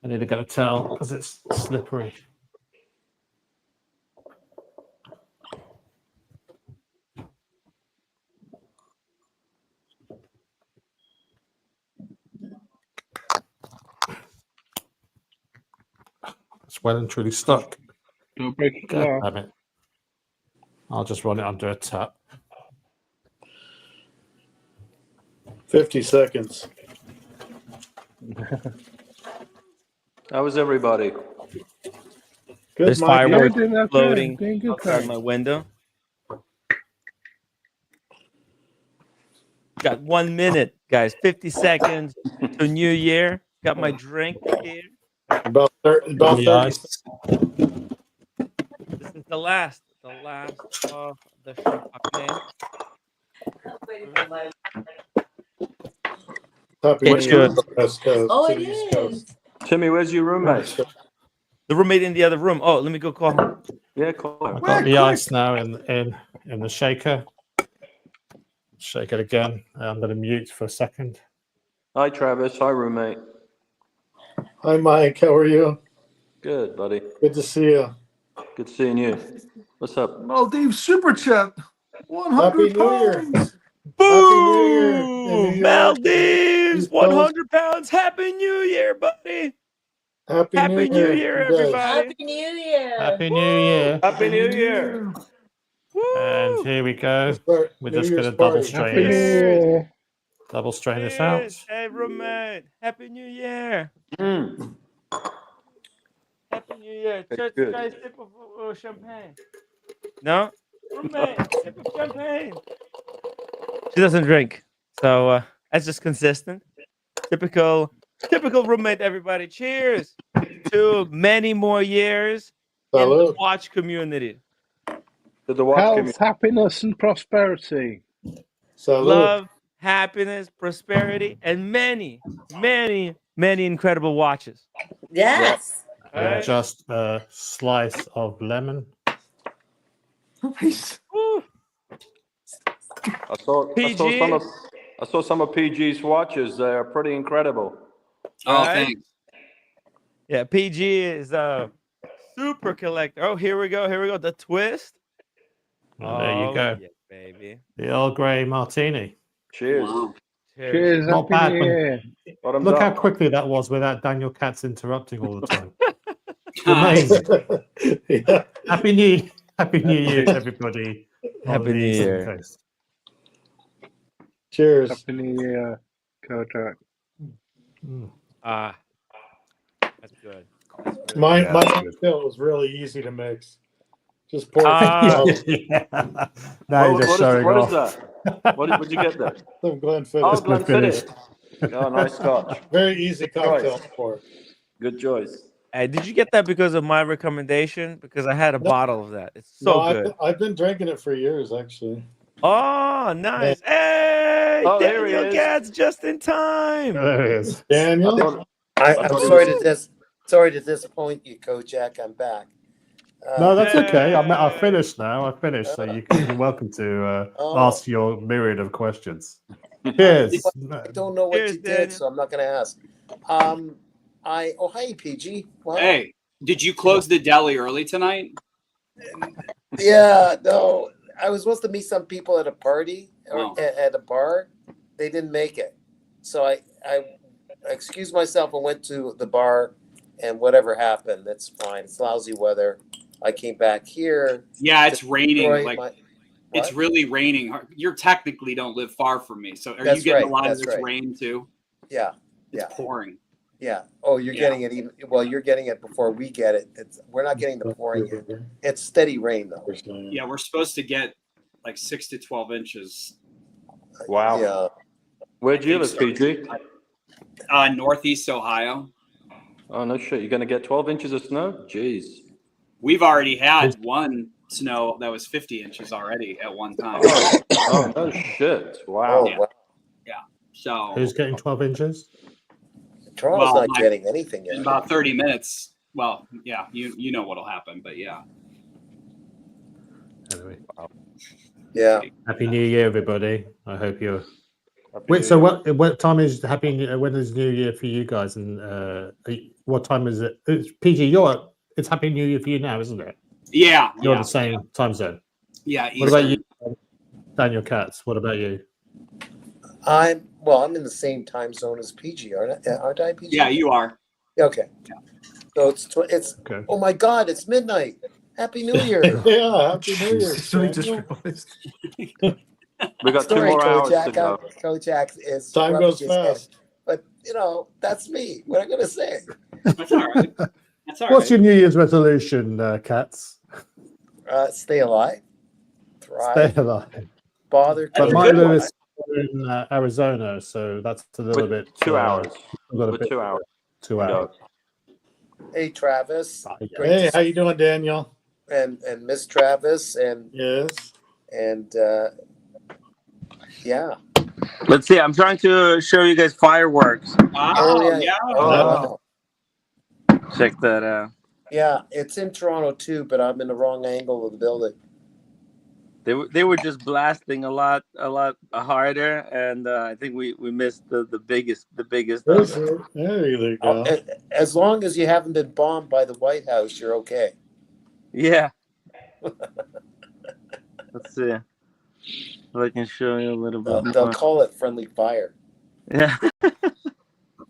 I need to get a towel because it's slippery. It's well and truly stuck. Don't break it. God damn it. I'll just run it under a tap. 50 seconds. How was everybody? Good, There's Mike. fireworks Doing okay. floating Doing good, outside thanks. my window. Got 1 minute, guys. 50 seconds to New Year. Got my drink here. About 30. This is the last of the champagne. Happy It's New Year good. to the West Coast, Oh, to it the East Coast. is. Timmy, where's your roommate? The roommate in the other room. Oh, let me go call him. Yeah, call her. I've got the ice now in the shaker. Shake it again. I'm going to mute for a second. Hi, Travis. Hi, roommate. Hi, Mike. How are you? Good, buddy. Good to see you. Good seeing you. What's up? Maldives super chat. 100 Happy New Year. pounds. Happy New Year in New York. Maldives, East Coast. 100 pounds. Happy New Year, buddy. Happy Happy New Year, Year, you guys. everybody. Happy New Year. Happy New Year. Happy New Year. And here we go. We're New just Year's going to double party. strain Happy New this. Year. Double strain this out. Cheers, hey, roommate. Happy New Year. Mm. Happy New Year. That's Just good. try a sip of champagne. No? Roommate, sip of champagne. She doesn't drink. So that's just consistent. Typical roommate, everybody. Cheers to many more years in the Salud. watch community. To the watch Health, community. happiness, and prosperity. Salud. Love, happiness, prosperity, and many, many, many incredible watches. Yes. Right? Just a slice of lemon. Woo. I saw some of PG's watches. They're pretty incredible. Oh, Right? thanks. Yeah, PG is a super collector. Oh, here we go. The twist. Well, there you go. Yeah, baby. The Earl Grey Martini. Cheers. Cheers. Not Happy bad. New Year. Bottoms Look how up. quickly that was without Daniel Katz interrupting all the time. Amazing. Yeah. Happy New Year to everybody. Happy on the New Eastern Year. Coast. Cheers. Happy New Year, Cojack. That's good. My Yeah, cocktail was really easy to mix. Just pour Ah. Yeah. Now you're just showing what off. is that? What did you get there? some Glenfiddich. Oh, Glenfiddich. Glenfiddich. Oh, nice scotch. Very easy Good cocktail choice. pour. Good choice. Hey, did you get that because of my recommendation? Because I had a bottle of that. It's so No, good. I've been drinking it for years, actually. Oh, nice. Hey, Oh, here he Daniel is. Katz, just in time. There it is. I'm sorry to disappoint you, Cojack. I'm back. No, that's okay. I finished now. I finished, so you're welcome to ask your myriad of questions. Cheers. I don't know what you did, so I'm not going to ask. Hi, PG. Wow. Hey, did you close the deli early tonight? Yeah, no. I was supposed to meet some people at a party or Oh. at a bar. They didn't make it, so I excused myself and went to the bar. And whatever happened, that's fine. It's lousy weather. I came back here. Yeah, it's raining. Detroit, Like it's really raining. You technically don't live far from me, so are That's you getting right, a lot of that's this right. rain too? Yeah, It's pouring. yeah. Oh, you're getting it even. Well, you're getting it before we get it. We're not getting the pouring yet. It's steady rain though. Yeah, we're supposed to get like 6 to 12 inches. Wow. Yeah. Where'd you live, PG? Northeast Ohio. Oh, no shit. You're going to get 12 inches of snow? Jeez. We've already had one snow that was 50 inches already at one time. Oh, no shit. Wow. Yeah. Yeah. So Who's getting 12 inches? Toronto's not getting anything yet. In about 30 minutes. Well, yeah, you know what'll happen, but yeah. Anyway. Yeah. Happy New Year, everybody. I hope you're. Wait, so what time is when is New Year for you guys? And what time is it? It's PG, it's Happy New Year for you now, isn't it? Yeah. You're the same time zone. Yeah. What about you, Daniel Katz? What about you? I'm in the same time zone as PG, aren't I, PG? Yeah, you are. Okay. So it's okay. Oh my God, it's midnight. Happy New Year. Yeah, Happy New Year. We got 2 more hours to go. Kojak is Time rubbing goes his fast. head. But that's me. What am I gonna say? That's all right. That's all What's your New Year's resolution, Katz? Stay alive. Thrive. Stay alive. Bother. But kids. Milo is in Arizona, so that's a little bit 2 hours. We've got a With bit 2 hours. 2 hours. Hey, Travis. Hey, how you doing, Daniel? And Miss Travis and yes, and yeah. Let's see. I'm trying to show you guys fireworks. Oh yeah. Oh. Check that out. Yeah, it's in Toronto too, but I'm in the wrong angle of the building. They were just blasting a lot harder, and I think we missed the biggest. There you go. As long as you haven't been bombed by the White House, you're okay. Yeah. Let's see. If I can show you a little bit. They'll call it friendly fire. Yeah.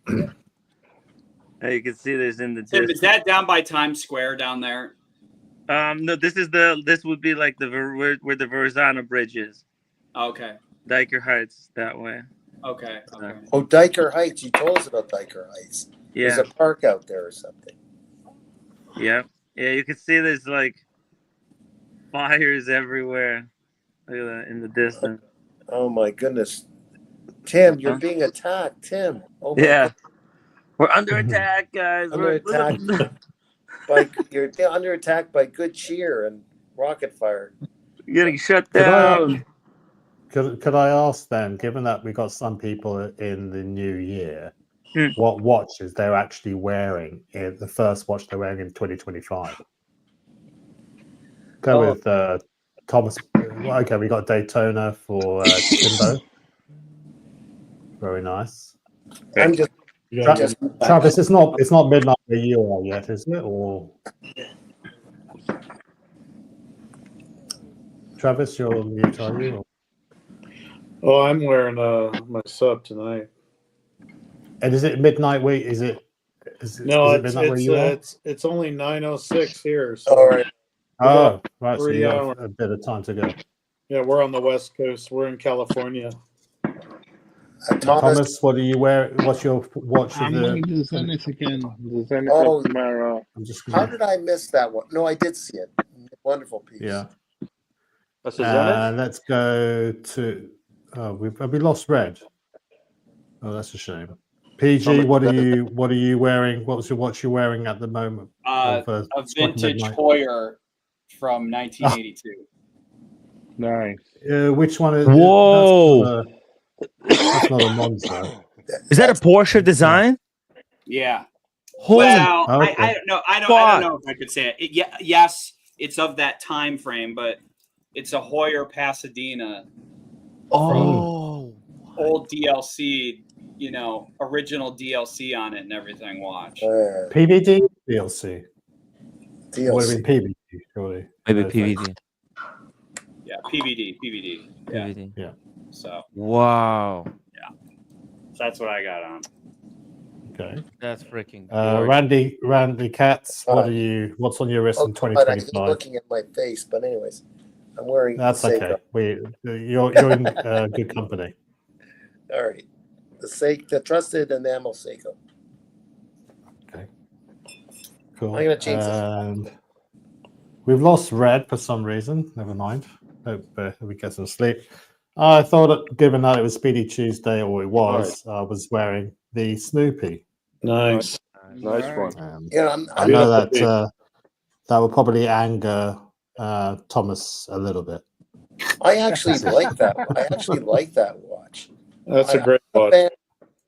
You can see there's in the Tim, is that down by Times Square down there? No, this would be like where the Verrazano Bridge is. Okay. Diker Heights that way. Okay. Okay. Oh, Diker Heights. You told us about Diker Heights. Yeah. There's a park out there or something. Yeah. Yeah, you can see there's like fires everywhere. Look at that in the distance. Oh my goodness. Tim, you're being attacked, Tim. Oh my Yeah. God. We're under attack, guys. Under attack. You're under attack by good cheer and rocket fire. You're getting shut down. Could I ask then, given that we got some people in the new year, what watches they're actually wearing in the first watch they're wearing in 2025? Go with Thomas. Okay, we got Daytona for Timbo. Very nice. I'm just Travis, it's not midnight where you are yet, is it? Or Travis, you're mute, are you? Oh, I'm wearing my sub tonight. And is it midnight? Wait, is it midnight where you are? It's only 9:06 here. So all right. Oh, right. So 3 you hours. got a bit of time to go. Yeah, we're on the West Coast. We're in California. Thomas, what do you wear? What's your watch? I'm wearing the Zenith again. The Zenith Oh, tomorrow. I'm just how did I miss that one? No, I did see it. Wonderful piece. Yeah. That's a Zenith? Let's go to. Oh, we lost Red. Oh, that's a shame. PG, what are you wearing? What's your watch you're wearing at the moment? A vintage Hoyer from 1982. Nice. Which one is? Whoa! That's not a Monza. Is that a Porsche design? Yeah. Holy Well, okay. I don't know. I don't know if I could say it. Yes, it's of that time frame, but it's a Hoyer Pasadena. Oh. Old DLC, original DLC on it and everything. Watch. PVD DLC. DLC. Would have been PVD, surely. Maybe PVD. Yeah, PVD. PVD. Yeah. So. Wow. Yeah. So that's what I got on. Okay. That's freaking. Randy Katz, what's on your wrist in But I 2025? keep looking at my face. But anyways, I'm wearing. That's Seiko. okay. You're in good company. All right. The trusted enamel Seiko. Okay. Cool. I'm gonna change this. And we've lost Red for some reason. Never mind. Hope we get some sleep. I thought, given that it was Speedy Tuesday, or it was, I was wearing the Snoopy. Nice one. I know that that will probably anger Thomas a little bit. I actually like that. I actually like that watch. That's a great watch.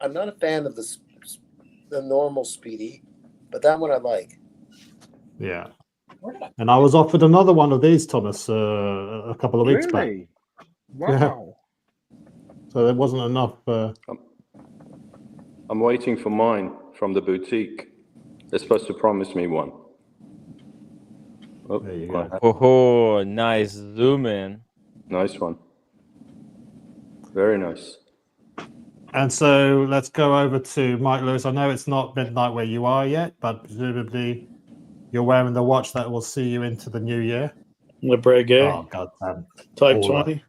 I'm not a fan of the normal Speedy, but that one I like. Yeah. And I was offered another one of these, Thomas, a couple of weeks back. Really? Wow. So there wasn't enough. I'm waiting for mine from the boutique. They're supposed to promise me one. Oh, there you go. Oh, nice zoom in. Nice one. Very nice. And so let's go over to Mike Lewis. I know it's not midnight where you are yet, but presumably you're wearing the watch that will see you into the new year. Le Breguet. Oh, goddamn. Type 20.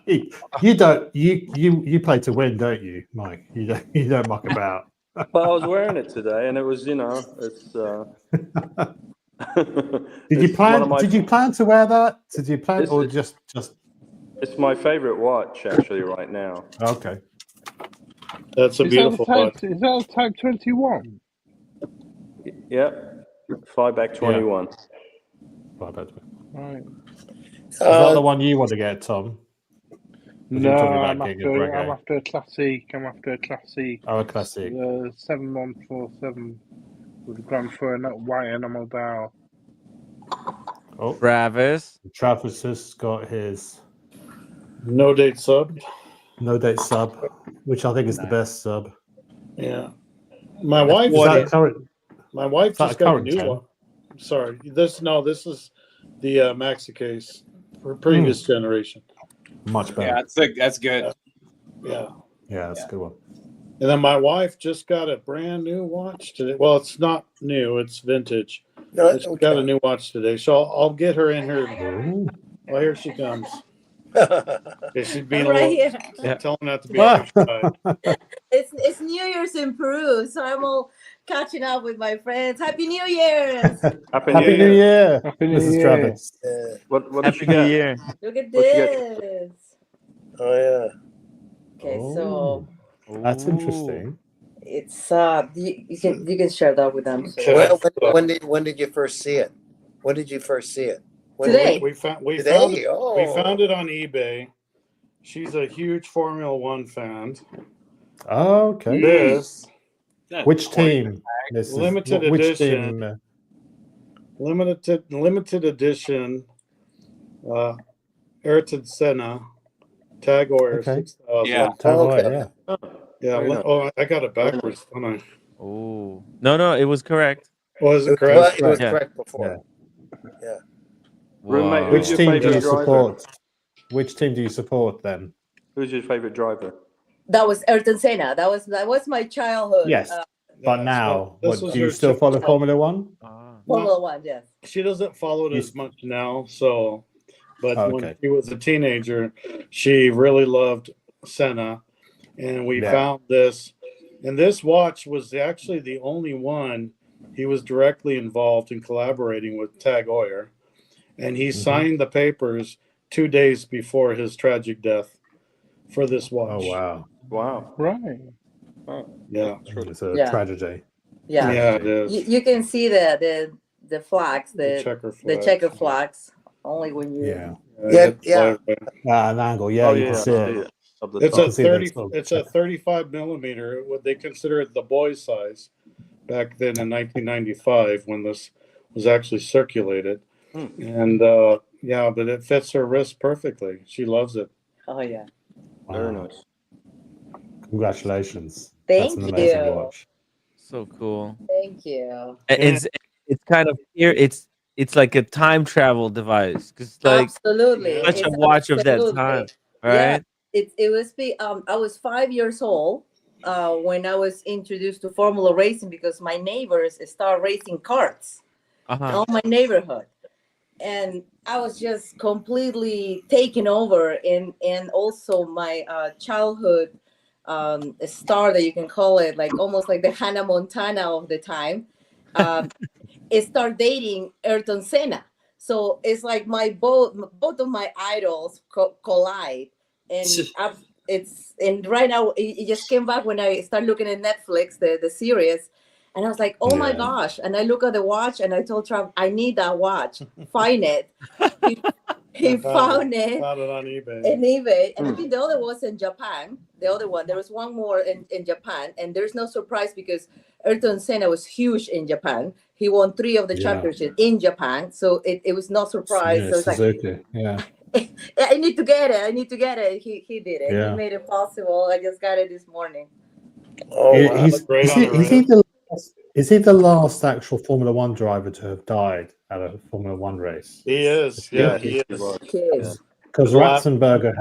You play to win, don't you, Mike? You don't muck about. Well, I was wearing it today, and it was, it's. Did you plan to wear that? Did you plan, or just? It's my favorite watch, actually, right now. Okay. That's a beautiful watch. Is that a Type 21? Yep. Flyback 21. Flyback 21. Right. Is that the one you want to get, Tom? No, I'm after a classic. Oh, a classic. 7147 with Grand Fur, not white enamel dial. Oh, Travis has got his no date sub, which I think is the best sub. Yeah, my wife. My wife just got a new one. Sorry, this is the Maxi case for previous generation. Much better. Yeah, that's good. Yeah, that's a good one. And then my wife just got a brand new watch today. Well, it's not new; it's vintage. No, she got a new watch today, so I'll get her in here. Well, here she comes. She's being telling not to be shy. It's New Year's in Peru, so I'm all catching up with my friends. Happy New Year's! Happy New Year, Happy New Mrs. Year. Travis. What Happy New Year. Look at this. Oh yeah. Okay, so that's interesting. it's you can share that with them. So. When did you first see it? When did you first see it? Today. We found it on eBay. She's a huge Formula One fan. Oh, okay. This. Which team? Limited edition. Limited edition. Ayrton Senna. Tag Heuer 6000. Yeah. Tag Heuer, yeah. Oh, I got it backwards, don't I? Oh no, it was correct. Was it correct? It was correct before. Yeah. Roommate, which team do you support? Which team do you support then? Who's your favorite driver? That was Ayrton Senna. That was my childhood. Yes, but now, do you still follow Formula One? Formula One, yes. She doesn't follow it as much now, so. But when she was a teenager, she really loved Senna, and we found this. And this watch was actually the only one he was directly involved in collaborating with Tag Heuer, and he signed the papers 2 days before his tragic death for this watch. Oh wow! Wow! Right. Oh, yeah, it's a tragedy. Yeah, it is. You can see the flags, the checker flags. Only when you. Yeah. An angle. Yeah, you can see it. It's You a can see that 30. sort of- It's a 35 millimeter. What they consider it the boy size back then in 1995 when this was actually circulated. And yeah, but it fits her wrist perfectly. She loves it. Oh yeah. Very nice. Congratulations. Thank That's an amazing you. watch. So cool. Thank you. It's kind of here. It's like a time travel device because like Absolutely. such a It's watch of that absolutely. time, Yeah. right? It was I was 5 years old when I was introduced to Formula racing because my neighbors started racing karts Uh-huh. on my neighborhood. And I was just completely taken over, and also my childhood star, that you can call it, like almost like the Hannah Montana of the time, start dating Ayrton Senna. So it's like both of my idols collide, and and right now it just came back when I started looking at Netflix, the series. And I was like, oh my gosh. And I look at the watch and I told Trump, I need that watch. Find it. He found it. Found it on eBay. In eBay. And I think the other was in Japan. The other one, there was one more in Japan. And there's no surprise because Ayrton Senna was huge in Japan. He won 3 of the championships in Japan. So it was no surprise. Yeah, so it's Suzuki. Yeah. I need to get it. I need to get it. He did it. Yeah. He made it possible. I just got it this morning. Is he the last actual Formula One driver to have died at a Formula One race? He is. Yeah, he is. Because Ratzenberger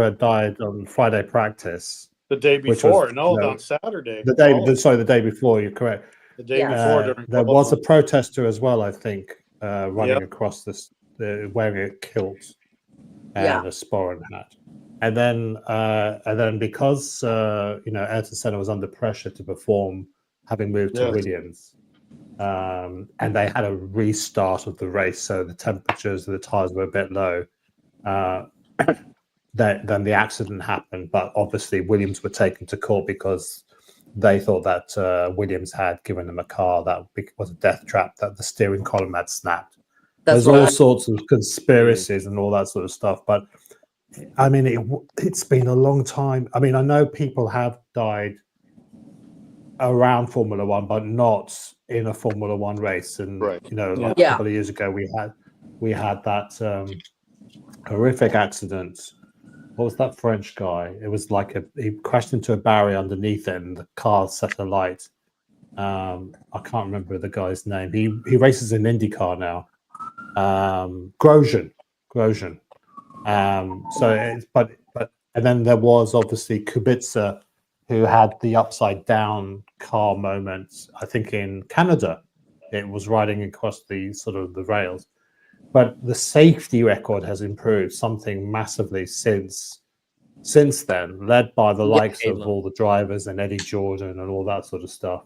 had died on Friday practice. The day which before. was, No, you know, on Saturday. The day before. You're correct. The day before. During There was a protester as well, I think, running Yep. across this, wearing a kilt and a sporran hat. And then because Ayrton Senna was under pressure to perform, having moved to Yes. Williams, and they had a restart of the race, so the temperatures of the tires were a bit low. Then the accident happened, but obviously Williams were taken to court because they thought that Williams had given them a car that was a death trap, that the steering column had snapped. There's all sorts of conspiracies and all that sort of stuff, but I mean, it's been a long time. I mean, I know people have died around Formula One, but not in a Formula One race. And like a couple of years ago, we had that horrific accident. What was that French guy? It was like he crashed into a barrier underneath it, and the car set alight. I can't remember the guy's name. He races in IndyCar now. Grosjean. And then there was obviously Kubica, who had the upside down car moment. I think in Canada, it was riding across the sort of the rails. But the safety record has improved something massively since then, led by the likes of all the drivers and Eddie Jordan and all that sort of stuff,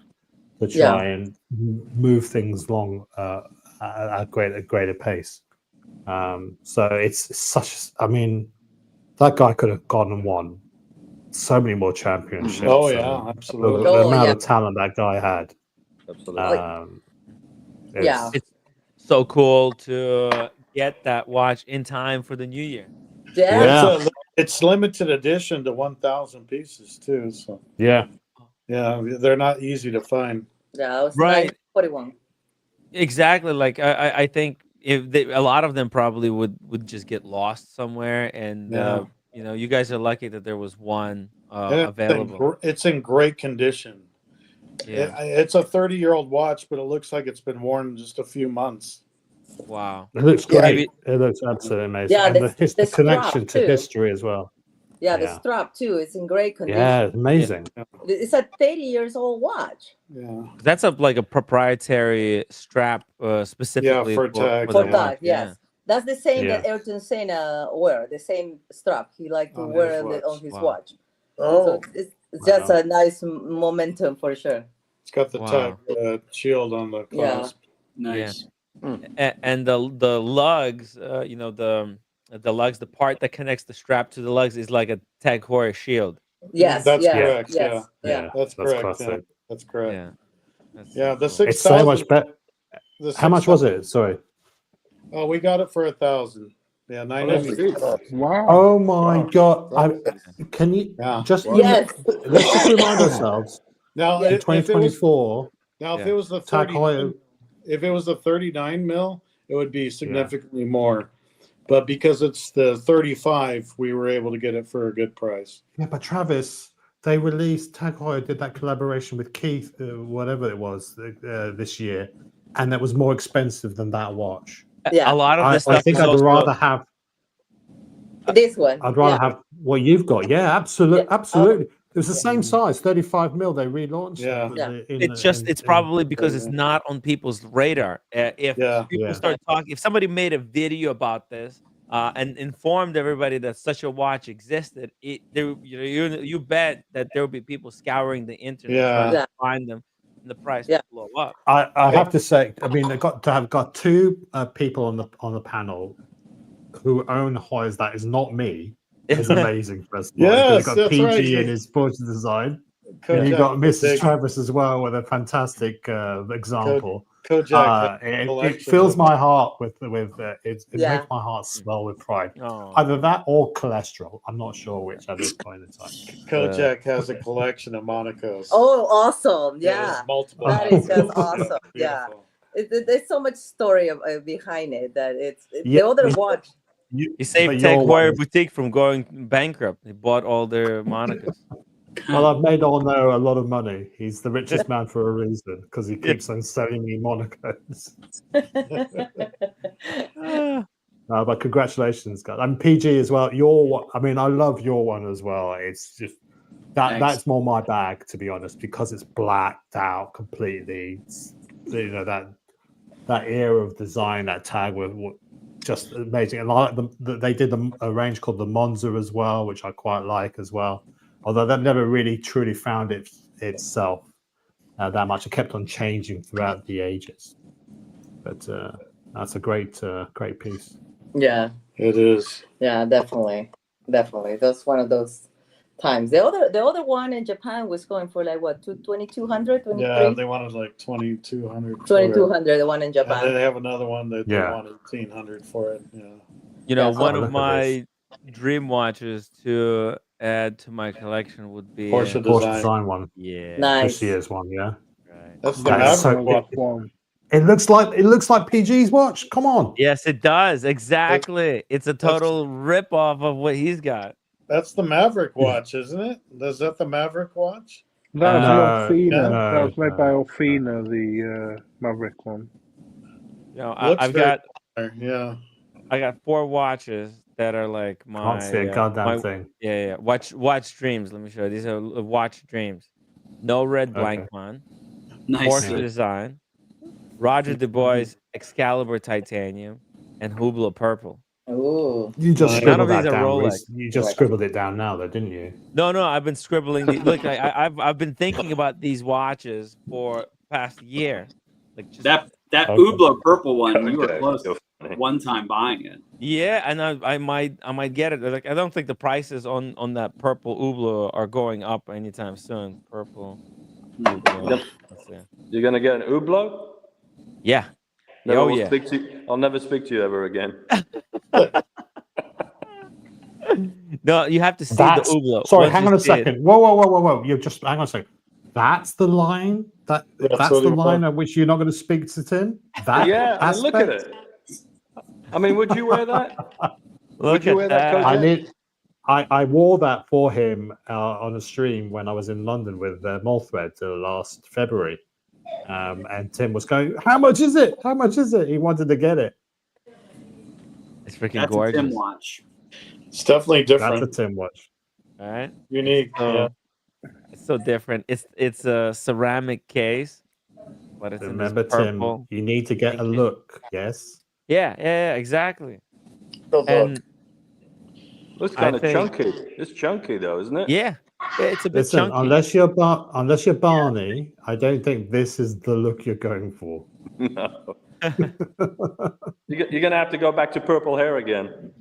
to try and move things along at a greater pace. So it's such. I mean, that guy could have gone and won so many more championships. Oh yeah, absolutely. The amount of talent that guy had. Absolutely. It's so cool to get that watch in time for the new year. It's limited edition to 1,000 pieces too. So yeah, they're not easy to find. Yeah, it was Right. 41. Exactly. Like I think a lot of them probably would just get lost somewhere, and you guys are lucky that there was one available. It's in great condition. Yeah. It's a 30-year-old watch, but it looks like it's been worn in just a few months. Wow. It looks great. It looks absolutely amazing. Yeah, and the the connection strap, to too. history as well. Yeah, the strap too. It's in great condition. Yeah, it's amazing. It's a 30 years old watch. Yeah. That's like a proprietary strap specifically for the For watch. that, yes. That's the same Yeah. that Ayrton Senna wear. The same strap he liked to On wear his on his watch. watch. Oh. So it's just a nice momentum for sure. It's got the Wow. shield on the clasp. Nice. And the lugs, the lugs, the part that connects the strap to the lugs is like a Tag Heuer shield. Yes, That's correct. yes, Yeah, that's correct. classic. Yeah, that's correct. Yeah. Yeah, the It's so 6,000. much better. How much was it? Sorry. Oh, we got it for 1,000. Yeah, $9.96. Wow. Oh my God! Can you just Yes. let's just remind ourselves. Now, in if it was 2024. if it was the Tag 39, Heuer, if it was the 39 mil, it would be significantly more. But because it's the 35, we were able to get it for a good price. yeah, but Travis, they released Tag Heuer did that collaboration with Keith, whatever it was, this year, and that was more expensive than that watch. Yeah. A lot of this I stuff think is I'd also rather have. This one. I'd rather have what you've got. Yeah, absolutely, absolutely. It was the Yeah. same size, 35 mil. They relaunched. It's probably because it's not on people's radar. If people start talking, if somebody made a video about this and informed everybody that such a watch existed, you bet that there will be people scouring the internet trying to find them, and the price will blow up. I have to say, I mean, I got two people on the panel who own Heuers. That is not me. Is amazing. First of all, Yes, you've got that's PG right. and his sports design. Cojack And you got is a Mrs. big- Travis as well with a fantastic example. Cojack has a It collection fills of- my heart with it makes my heart swell with pride. Either that or cholesterol. I'm not sure which at this point in time. Cojack has a collection of Monacos. Oh, awesome! Yeah, Yes, multiple. that is just awesome. Beautiful. Yeah, there's so much story behind it that the Yeah, other but- watch. He saved Tag Heuer Boutique from going bankrupt. He bought all their Monicas. Well, I've made Arnaud a lot of money. He's the richest man for a reason because he keeps on selling me Monacos. But congratulations, guys. I'm PG as well. Your one, I mean, I love your one as well. It's just Thanks. that's more my bag, to be honest, because it's blacked out completely. It's, that era of design, that tag with just amazing. And I like they did a range called the Monza as well, which I quite like as well. Although they've never really truly found itself that much. It kept on changing throughout the ages. But that's a great piece. Yeah, it is. Yeah, definitely. That's one of those times. The other one in Japan was going for like what, 2,200, 23? Yeah, they wanted like 2,200. 2,200. The one in Japan. And then they have another one that they Yeah. want 1,800 for it. Yeah. You know, Yeah. one Oh, of look at my dream watches to add to my collection would be Porsche design one. Yeah, This year's one. Yeah. That's the That is Maverick so- watch. It looks like PG's watch. Come on. Yes, it does. Exactly. It's a total rip off of what he's got. That's the Maverick watch, isn't it? Is that the Maverick watch? That's No, Orfina. no, That was made by no. Orfina, the Maverick one. You know, Looks I've very got similar, yeah. I got 4 watches that are like my Can't see a goddamn thing. Yeah. Watch dreams. Let me show you. These are watch dreams. No red blank one. Nice. Porsche Yeah. design. Roger Du Bois Excalibur titanium and Hublot purple. Ooh. You just None scribbled of these that are down. Rolex. You just scribbled it down now, though, didn't you? No, I've been scribbling. Look, I've been thinking about these watches for past year. Like just, That Okay. Hublot purple one, you were Okay, close so one time buying it. yeah, and I might get it. Like I don't think the prices on that purple Hublot are going up anytime soon. Purple. Hublot. Yep. Let's see. You're gonna get an Hublot? Yeah. Never Oh will yeah. speak to you. I'll never speak to you ever again. No, you have to see That's, the Hublot. sorry, Once hang you on a see it- second. Whoa. You just hang on a second. That's the line. That's what the he line wants. at which you're not going to speak to Tim. That Yeah, I mean, look at aspect? it. I mean, would you wear that? Look Would you at wear that, that. Cojack? I wore that for him on a stream when I was in London with Molthred last February. And Tim was going, how much is it? How much is it? He wanted to get it. It's freaking That's gorgeous. a Tim watch. It's definitely different. That's a Tim watch. All right. Unique. Yeah. It's so different. It's a ceramic case, but it's Remember, in this purple. Tim, you need to get a look. Yes. Yeah, exactly. Good And Looks I kind of think- chunky. It's chunky though, isn't it? yeah, it's a bit Listen, chunky. unless you're Barney, I don't think this is the look you're going for. No. You're gonna have to go back to purple hair again.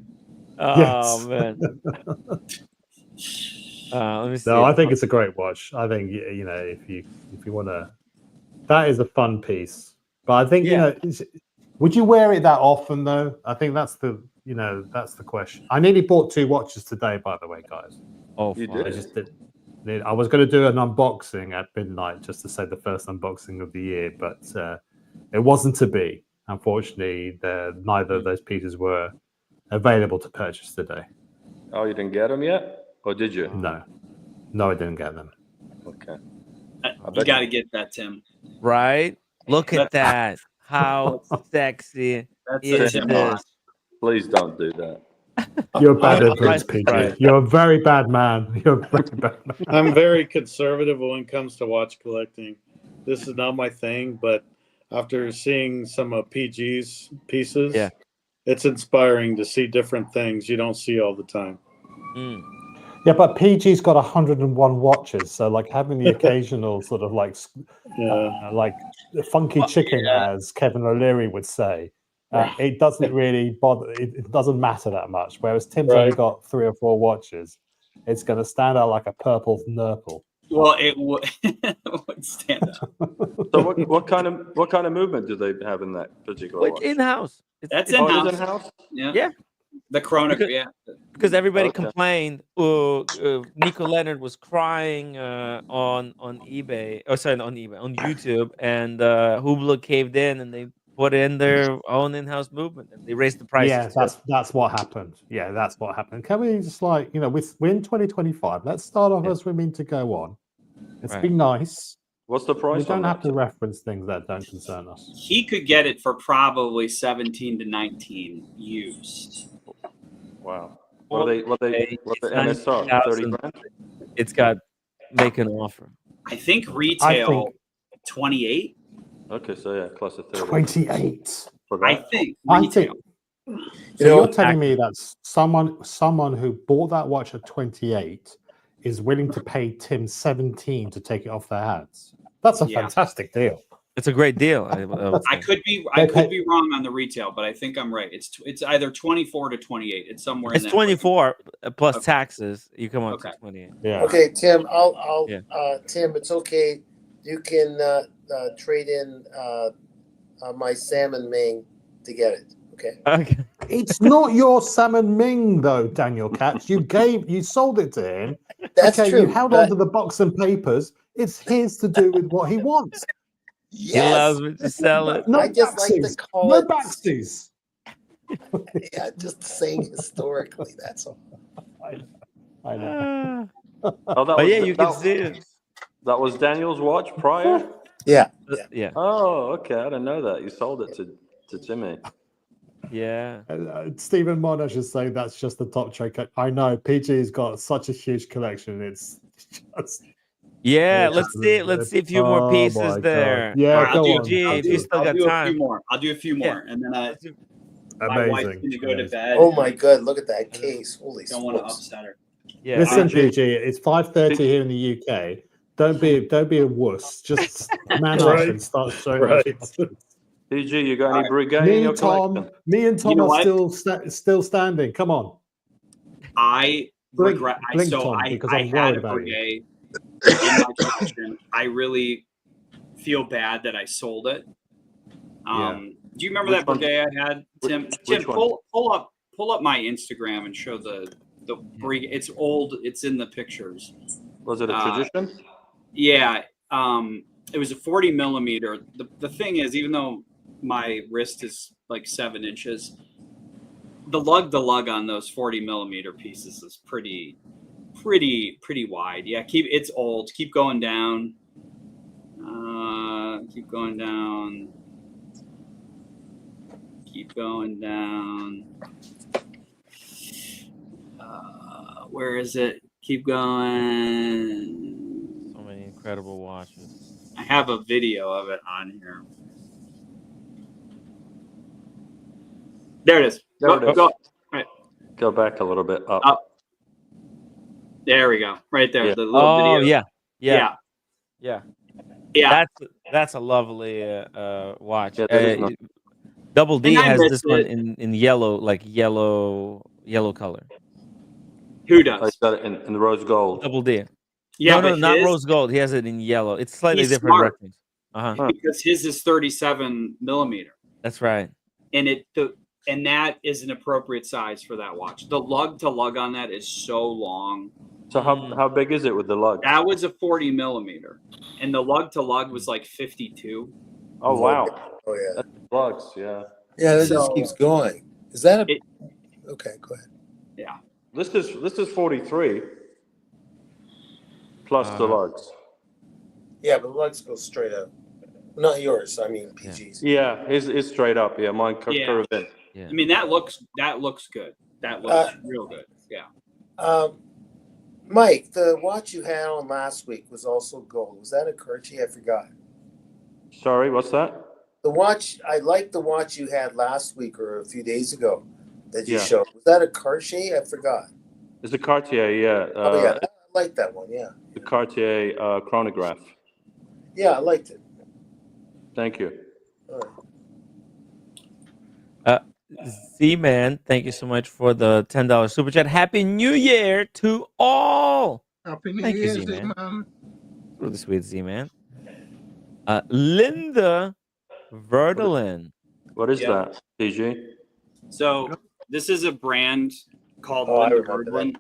Oh Yes. man. Let me see. No, I think it's a great watch. I think you know if you want to, that is a fun piece. But I think you know Would you wear it that often, though? I think that's the question. I nearly bought 2 watches today, by the way, guys. Oh, You I did? just did. I was going to do an unboxing at midnight just to say the first unboxing of the year, but it wasn't to be. Unfortunately, neither of those pieces were available to purchase today. Oh, you didn't get them yet? Or did you? No, I didn't get them. Okay. You got to get that, Tim. Right? Look at that. How sexy is Tim this? watch. Please don't do that. You're a bad influence, PJ. You're a very bad man. You're a very bad man. I'm very conservative when it comes to watch collecting. This is not my thing, but after seeing some of PG's pieces, it's inspiring to see different things you don't see all the time. Yeah, but PG's got 101 watches, so like having the occasional sort of like funky chicken, as Kevin O'Leary would say, it doesn't really bother. It doesn't matter that much. Whereas Tim's only got 3 or 4 watches, it's going to stand out like a purple nurple. Well, it would stand out. So what kind of movement do they have in that particular watch? In-house. That's Oh, in-house. it's in-house? Yeah. The chronograph, Because everybody Okay. complained. Nico Leonard was crying on eBay. Oh, sorry, not on eBay, on YouTube, and Hublot caved in, and they put in their own in-house movement, and they raised the prices. Yeah, that's what happened. Yeah, that's what happened. Can we just we're in 2025? Let's start off as we mean to go on. Let's be nice. What's the price? We don't on have that? to reference things that don't concern us. he could get it for probably 17 to 19 used. Wow. What the MSR? 30 grand? It's got make an offer. I think retail 28. Okay, so yeah, close to 30. 28. I think I retail. think. So you're telling me that someone who bought that watch at 28 is willing to pay Tim 17 to take it off their hands? That's a fantastic deal. It's a great deal. I could be wrong on the retail, but I think I'm right. It's either 24 to 28. It's somewhere in It's that 24 plus taxes. You come up to 28. Yeah. Okay, Tim. Tim, it's okay. You can trade in my salmon Ming to get it. Okay. Okay. It's not your salmon Ming though, Daniel Katz. You sold it to him. That's okay, true, you held onto the box and papers. It's his to do with what he wants. He allows me to sell it. I just like to call no it backsies. Yeah, just saying historically. That's all. I know. You can see it. That was Daniel's watch prior? Yeah. Yeah. Oh, okay. I didn't know that. You sold it to Jimmy. Yeah. Stephen Monash is saying that's just the top trade. I know PG's got such a huge collection. It's just let's see a few more pieces there. Yeah, I'll go do, on. if you still got time. I'll do a few more, and then my wife's Amazing. gonna go to bed. Oh my God! Look at that case. Holy Don't want to smokes. upset her. Yeah. Listen, PG, it's 5:30 here in the UK. Don't be a wuss. Just man up and start showing us. PG, you got any brigade in your collection? Me and Tom You know are what? still standing. Come on. I Blink, regret. blink, So Tom, I because I I'm had worried a about you. brigade in my collection. I really feel bad that I sold it. Do you remember Which that one? brigade I had, Tim? Tim, which one? pull up my Instagram and show the brigade. It's old. It's in the pictures. Was it a tradition? Yeah. It was a 40 millimeter. The thing is, even though my wrist is like 7 inches, the lug on those 40 millimeter pieces is pretty wide. Yeah, it's old. Keep going down. Keep going down. Keep going down. Where is it? Keep going. So many incredible watches. I have a video of it on here. There it is. Go. Right. Go back a little bit up. There we go. Right there. Yeah. The little video. Yeah. Yeah. That's a lovely watch. Yeah, that is nice. Double D And I has missed this one it. in yellow, like yellow color. Who I does? got it in the rose gold. Double D. Yeah, no, but not his- rose gold. He has it in yellow. It's slightly He's different smart. reference. Uh-huh. Because his is 37 millimeter. That's right. and that is an appropriate size for that watch. The lug to lug on that is so long. So how big is it with the lug? That was a 40 millimeter, and the lug to lug was like 52. Oh wow! Oh yeah. That's lugs, yeah. Yeah, that just So- keeps going. Is that a? It- Okay, go ahead. Yeah. This is 43 plus the lugs. Yeah, but the lugs go straight up. Not yours. I mean PG's. Yeah, it's straight up. Yeah, mine curve in. I mean, that looks good. That looks real good. Yeah. Mike, the watch you had on last week was also gold. Was that a Cartier? I forgot. Sorry, what's that? The watch, I liked the watch you had last week or a few days ago that you Yeah. showed. Was that a Cartier? I forgot. It's a Cartier, yeah. Oh yeah, I like that one. Yeah. The Cartier chronograph. Yeah, I liked it. Thank you. Z-Man, thank you so much for the $10 super chat. Happy New Year to all. Happy New Thank you, Year, Z-Man. Z-Man. Really sweet, Z-Man. Linda Verdelin. What is Yeah. that, TG? So this is a brand called Oh, I Linda remember Verdlin,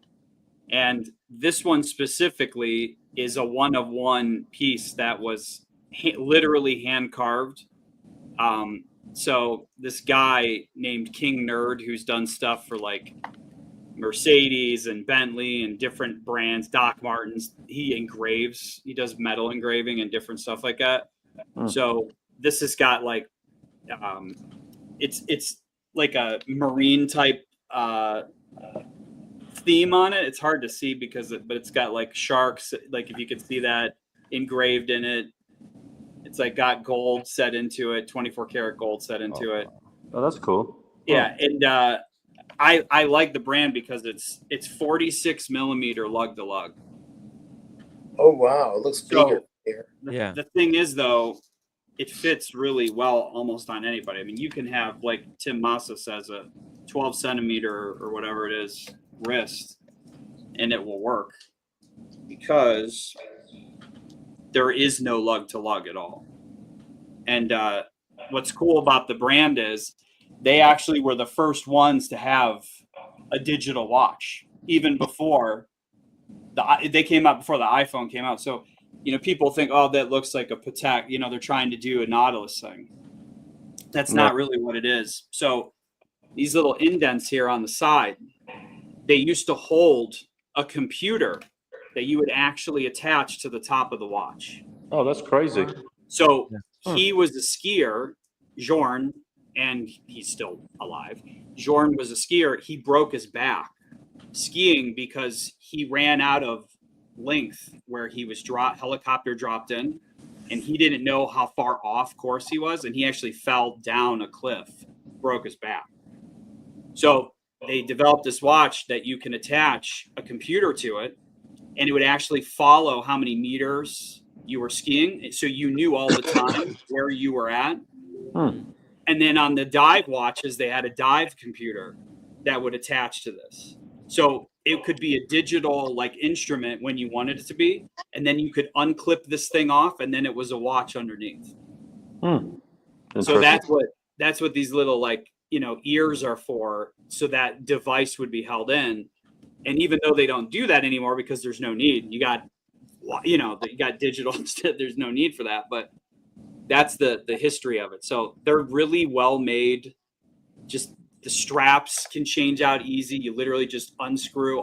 and this one specifically is a one-of-one piece that was literally hand carved. So this guy named King Nerd, who's done stuff for like Mercedes and Bentley and different brands, Doc Martens, he engraves. He does metal engraving and different stuff like that. So this has got like, it's like a marine type theme on it. It's hard to see but it's got like sharks. Like if you could see that engraved in it. It's like got gold set into it, 24 karat gold set into it. Oh, that's cool. Yeah, and I like the brand because it's 46 millimeter lug to lug. Oh wow, it looks bigger here. The thing is though, it fits really well almost on anybody. I mean, you can have, like Tim Massa says, a 12 centimeter or whatever it is wrist, and it will work because there is no lug to lug at all. And what's cool about the brand is they actually were the first ones to have a digital watch, even before they came out, before the iPhone came out. So, people think, oh, that looks like a Patek, they're trying to do a Nautilus thing. That's not really what it is. So these little indents here on the side, they used to hold a computer that you would actually attach to the top of the watch. Oh, that's crazy. So he was a skier, Jorn, and he's still alive. Jorn was a skier. He broke his back skiing because he ran out of length where he was helicopter dropped in, and he didn't know how far off course he was, and he actually fell down a cliff, broke his back. So they developed this watch that you can attach a computer to it, and it would actually follow how many meters you were skiing, so you knew all the time where you were at. And then on the dive watches, they had a dive computer that would attach to this. So it could be a digital like instrument when you wanted it to be, and then you could unclip this thing off, and then it was a watch underneath. So that's what these little like ears are for, so that device would be held in. And even though they don't do that anymore because there's no need, you got digital instead, there's no need for that. But that's the history of it. So they're really well made. Just the straps can change out easy. You literally just unscrew,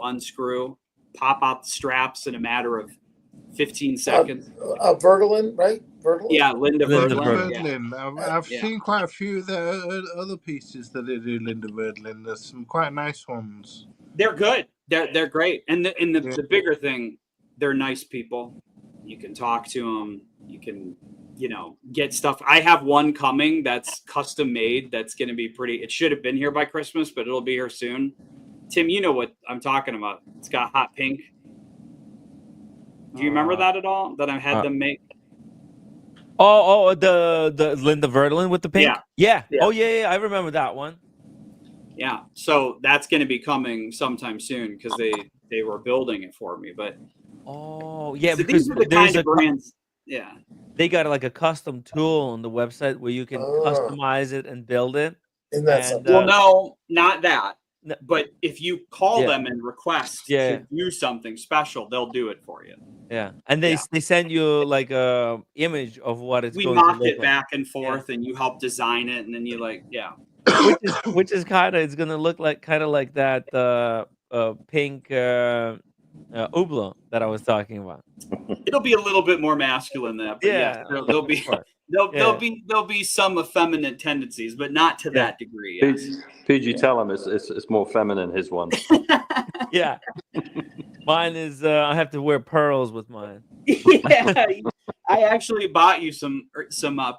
pop out the straps in a matter of 15 seconds. Verdelin, right? Verdelin? Yeah, Linda Verdlin. Verdlin. I've seen quite a few of the other pieces that they do, Linda Verdlin. There's some quite nice ones. They're good. They're great. And the bigger thing, they're nice people. You can talk to them. You can, get stuff. I have one coming that's custom made. That's going to be pretty. It should have been here by Christmas, but it'll be here soon. Tim, you know what I'm talking about. It's got hot pink. Do you remember that at all? That I had them make? Oh, the Linda Verdlin with the pink? Yeah. Oh, yeah. I remember that one. Yeah. So that's going to be coming sometime soon because they were building it for me. But oh, yeah, so because these are the there's kind of brands. Yeah. They got like a custom tool on the website where you can customize it and build it. Isn't that And something? Well, no, not that. But if you call Yeah. them and request Yeah. to do something special, they'll do it for you. Yeah, and they send you like a image of what it's We going to mock look it like. back and forth, and you help design it, and then you Which is kind of it's gonna look like kind of like that pink Hublot that I was talking about. It'll be a little bit more masculine than that, but yes, Yeah, there'll be of course. there'll be some effeminate tendencies, but not to that degree. Yes. PG, tell him it's more feminine, his one. Yeah. Mine is I have to wear pearls with mine. Yeah, I actually bought you some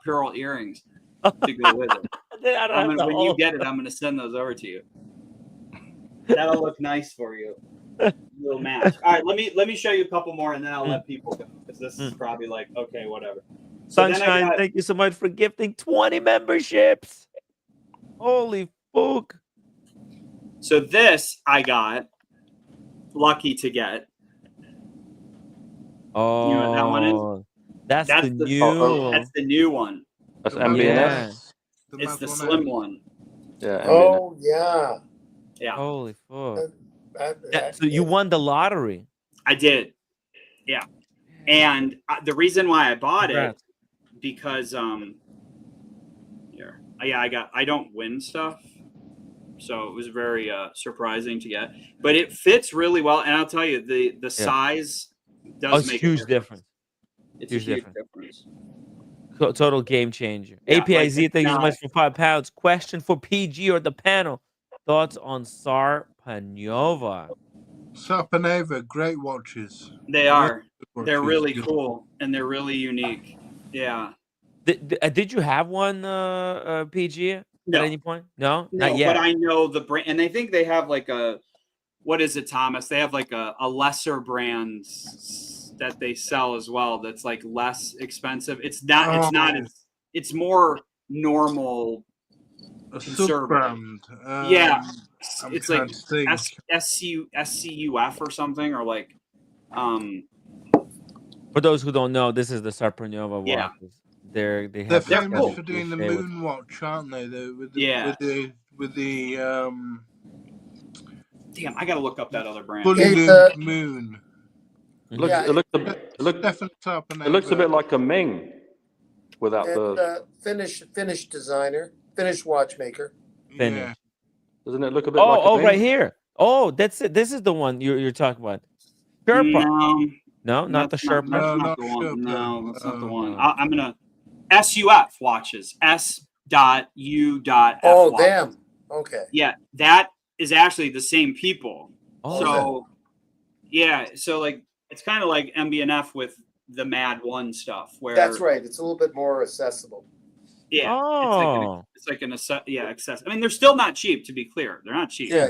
pearl earrings to go with it. When you get it, I'm gonna send those over to you. That'll look nice for you. Little match. All right, let me show you a couple more, and then I'll let people go, because this is probably like, okay, whatever. So then I Sunshine, got- thank you so much for gifting 20 memberships. Holy fuck. So this I got lucky to get. Oh, You know what that one is? That's the new That's the new one. That's MBNS. It's the slim one. Yeah. Oh yeah. Yeah. Holy fuck. So you won the lottery. I did. Yeah. And the reason why I bought Congrats. it, because I don't win stuff. So it was very surprising to get. But it fits really well, and I'll tell you, the size does make huge a difference. It's Huge a huge difference. difference. Total game changer. Yeah, APIZ, like, thank you so now- much for £5. Question for PG or the panel. Thoughts on Sarpanova? Sarpanova, great watches. They are. Really They're watches, really yeah. cool, and they're really unique. Yeah. Did you have one, PG, at No. any point? No, No, not yet. but I know the brand, and I think they have like what is it, Thomas? They have like a lesser brand that they sell as well. That's like less expensive. It's not. It's more normal. A Conservative. sub-brand. Yeah, I'm it's like trying to think. SCUF or something, or like For those who don't know, this is the Sarpanova watches. Yeah. They're have famous cool. for doing the They would- moon watch, aren't they? Yeah. With the Damn, I gotta look up that other brand. fully It's, lumed moon. Mm-hmm. Yeah, It looks a bit like a Ming without it's the. Finnish designer, Finnish watchmaker. Finish. Yeah. Doesn't it look a bit like a Oh, Ming? right here. Oh, that's it. This is the one you're talking about. Sherpa. No, not the that's not- Sherpa. That's No, not not the one. Sherpa. No, that's not the one. no. I'm gonna SUF watches. S.U.F. Oh, watches. them. Okay. Yeah, that is actually the same people. Oh. So yeah, so like it's kind of like MBNF with the Mad One stuff. Where That's right. It's a little bit more accessible. Yeah. Oh. It's like an access. I mean, they're still not cheap. To be clear, they're not cheap. Yeah.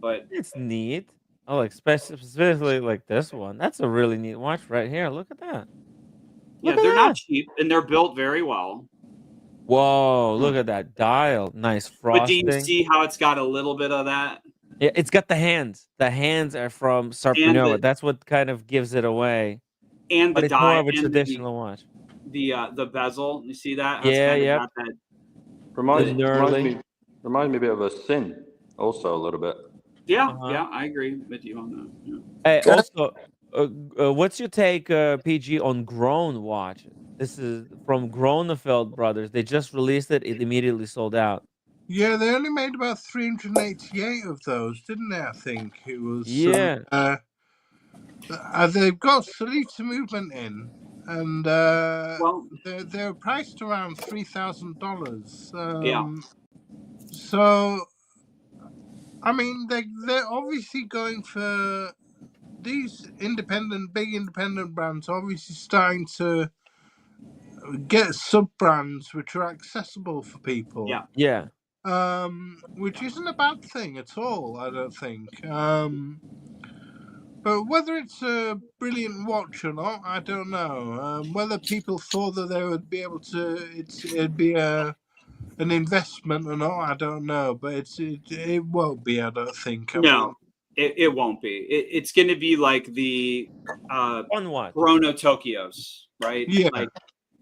But It's neat. Oh, like specifically like this one. That's a really neat watch right here. Look at that. yeah, Look at they're that. not cheap, and they're built very well. Whoa, look at that dial. Nice But do frosting. you see how it's got a little bit of that? Yeah, it's got the hands. The hands are from Sarpanova. the- That's what kind of gives it away. And But the it's more die of a and traditional watch. the bezel. You see that? How it's Yeah, kinda yeah. got that- Reminds gnarly. me a bit of a Sin, also a little bit. Yeah, Uh-huh. yeah, I agree with you on that. Yeah. Hey, Can I- also, what's your take, PG, on Grown watches? This is from Gronefeld Brothers. They just released it. It immediately sold out. Yeah, they only made about 388 of those, didn't they? I think it was. Yeah. They've got Salita movement in, and Well, they're priced around $3,000. Yeah. So, I mean, they're obviously going for these big independent brands. Obviously, starting to get sub brands which are accessible for people. Yeah. Yeah. Which isn't a bad thing at all, I don't think. But whether it's a brilliant watch or not, I don't know. Whether people thought that they would be able to, it'd be an investment or not, I don't know. But it won't be, I don't think. I No, mean, it won't be. It's going to be like the Fun watch. Chrono Tokyos, right? Yeah. Like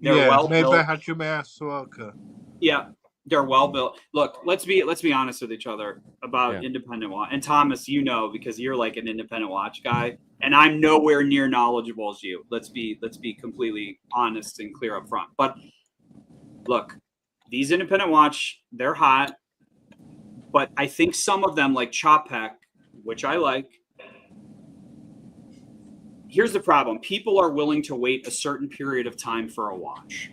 they're yeah, well maybe built. Hajime Asuoka. Yeah, They're well built. Look, let's be honest with each other about independent watch. And Thomas, you know, because you're like an independent watch guy, and I'm nowhere near knowledgeable as you. Let's be completely honest and clear up front. But look, these independent watch, they're hot, but I think some of them, like Chopek, which I like. Here's the problem: people are willing to wait a certain period of time for a watch.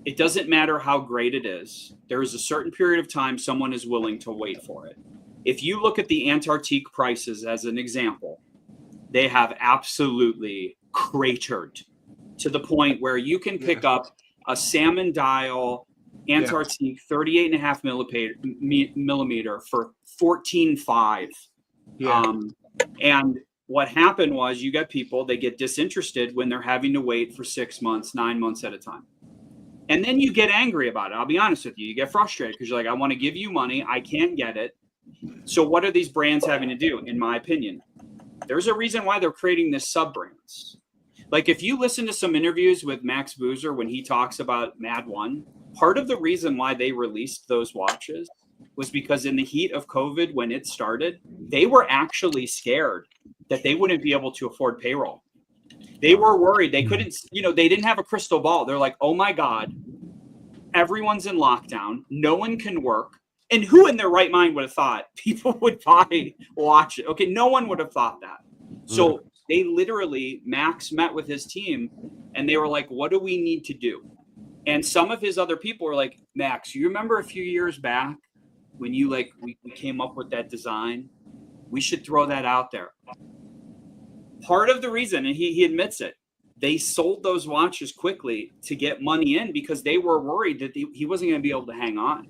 It doesn't matter how great it is. There is a certain period of time someone is willing to wait for it. If you look at the Antarctique prices as an example, they have absolutely cratered to the point where you can pick up a salmon dial Antarctique 38.5 millimeter for $14,500. And what happened was you got people, they get disinterested when they're having to wait for 6 months, 9 months at a time. And then you get angry about it. I'll be honest with you. You get frustrated because you're like, I want to give you money. I can't get it. So what are these brands having to do? In my opinion, there's a reason why they're creating this sub-brands. Like if you listen to some interviews with Max Boozer when he talks about Mad One, part of the reason why they released those watches was because in the heat of COVID, when it started, they were actually scared that they wouldn't be able to afford payroll. They were worried. They couldn't, they didn't have a crystal ball. They're like, oh my God, everyone's in lockdown. No one can work. And who in their right mind would have thought people would buy watches? Okay, no one would have thought that. So they literally, Max met with his team and they were like, what do we need to do? And some of his other people were like, Max, you remember a few years back when we came up with that design? We should throw that out there. Part of the reason, and he admits it, they sold those watches quickly to get money in because they were worried that he wasn't going to be able to hang on.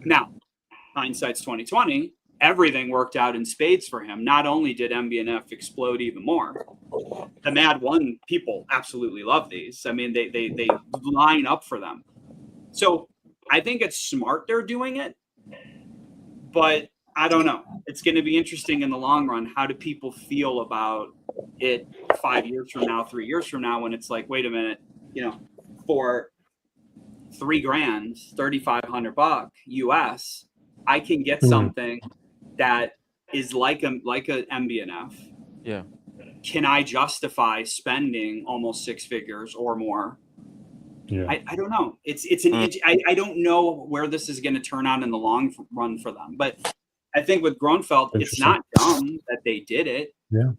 Now, hindsight's 2020. Everything worked out in spades for him. Not only did MB&F explode even more, the Mad One people absolutely love these. I mean, they line up for them. So I think it's smart they're doing it, but I don't know. It's going to be interesting in the long run. How do people feel about it 5 years from now, 3 years from now, when it's like, wait a minute, for $3,000, $3,500 US, I can get something that is like a MB&F. Yeah. Can I justify spending almost six figures or more? Yeah. I don't know. I don't know where this is going to turn out in the long run for them, but I think with Grunfeld, it's not dumb that they did it. Yeah.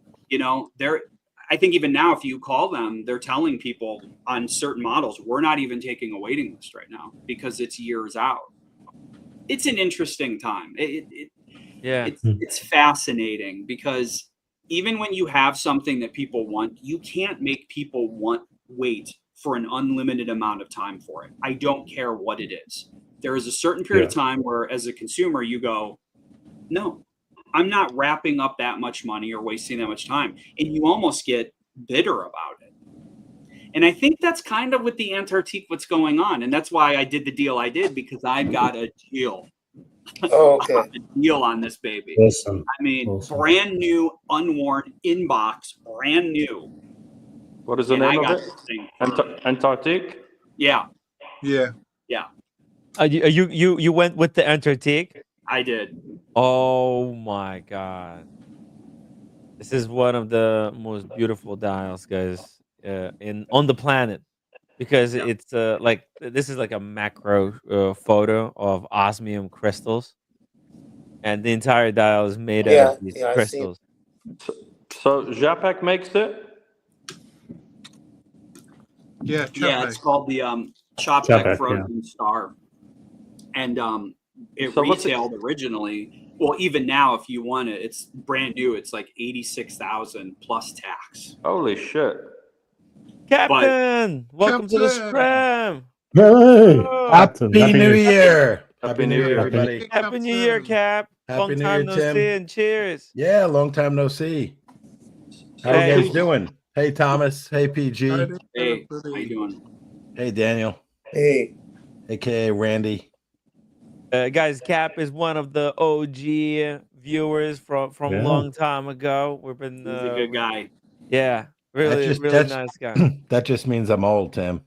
I think even now, if you call them, they're telling people on certain models, we're not even taking a waiting list right now because it's years out. It's an interesting time. It's fascinating because even when you have something that people want, you can't make people wait for an unlimited amount of time for it. I don't care what it is. There is a certain period of time where as a consumer, you go, no, I'm not wrapping up that much money or wasting that much time. And you almost get bitter about it. And I think that's kind of with the Antarctique what's going on. And that's why I did the deal I did, because I got a deal. Oh, okay. A deal on this baby. Awesome. I mean, brand new, unworn, inbox, brand new. What is the name of it? Antarctique? Yeah. Yeah. Yeah. You went with the Antarctique? I did. Oh my God. This is one of the most beautiful dials, guys, on the planet, because it's like this is like a macro photo of osmium crystals, and the entire dial is made out of these crystals. So Japek makes it? Yeah, yeah, it's called the Chopek Frozen Star, and it retailed originally. Well, even now, if you want it, it's brand new. It's like 86,000 plus tax. Holy shit! Captain, welcome to the stream. Hey, Happy New Year! Happy New Year, everybody! Happy New Year, Cap. Happy Long New time Year, no Tim. see, and cheers. Yeah, long time no see. How you guys doing? Hey, Thomas. Hey, PG. Hey, how you doing? Hey, Daniel. Hey. AKA Randy. Guys, Cap is one of the OG viewers from a long time ago. We've been. He's a good guy. Yeah, really nice guy. That just means I'm old, Tim.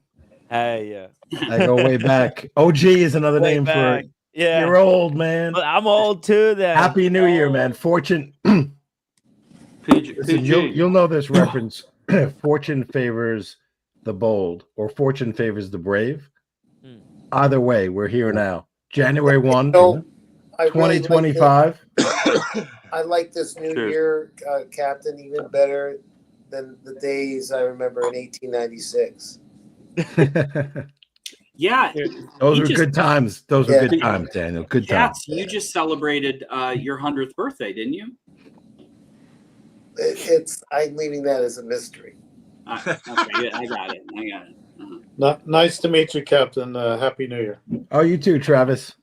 Hey, yeah. I go way back. OG is another Way name back. for Yeah. you're old, man. Well, I'm old too. Then Happy New Year, man. Fortune. Listen, you'll know this reference. Fortune favors the bold, or fortune favors the brave. Either way, we're here now. January 1, No, I really 2025. I like this new year, Captain, even better than the days I remember in 1896. Yeah, Those you were just- good times. Those were Yeah. good times, Daniel. Good times. Cats, you just celebrated your 100th birthday, didn't you? I'm leaving that as a mystery. Okay, yeah, I got it. Nice to meet you, Captain. Happy New Year. Oh, you too, Travis.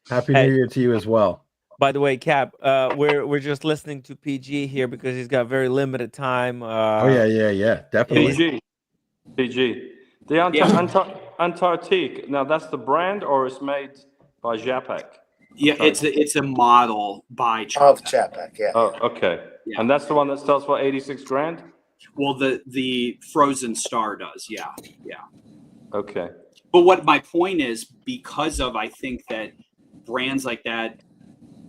Happy Hey. New Year to you as well. By the way, Cap, we're just listening to PG here because he's got very limited time. Oh yeah, definitely. PG. The Antarctique. Now that's the brand, or it's made by Japak? Yeah, it's a model by Of Chapak, yeah. Oh, okay. Yeah. And that's the one that sells for 86 grand? Well, the Frozen Star does, yeah. Okay. But what my point is, because of I think that brands like that,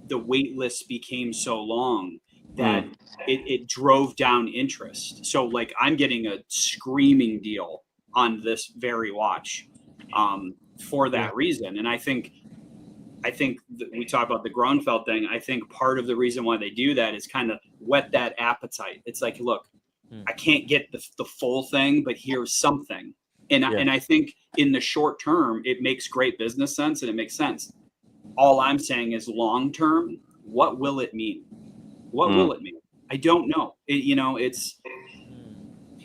the wait list became so long that it drove down interest. So like I'm getting a screaming deal on this very watch for that reason. And I think we talk about the Grunfeld thing. I think part of the reason why they do that is kind of whet that appetite. It's like, look, I can't get the full thing, but here's something. And I think in the short term, it makes great business sense and it makes sense. All I'm saying is long term, what will it mean? What will it mean? I don't know.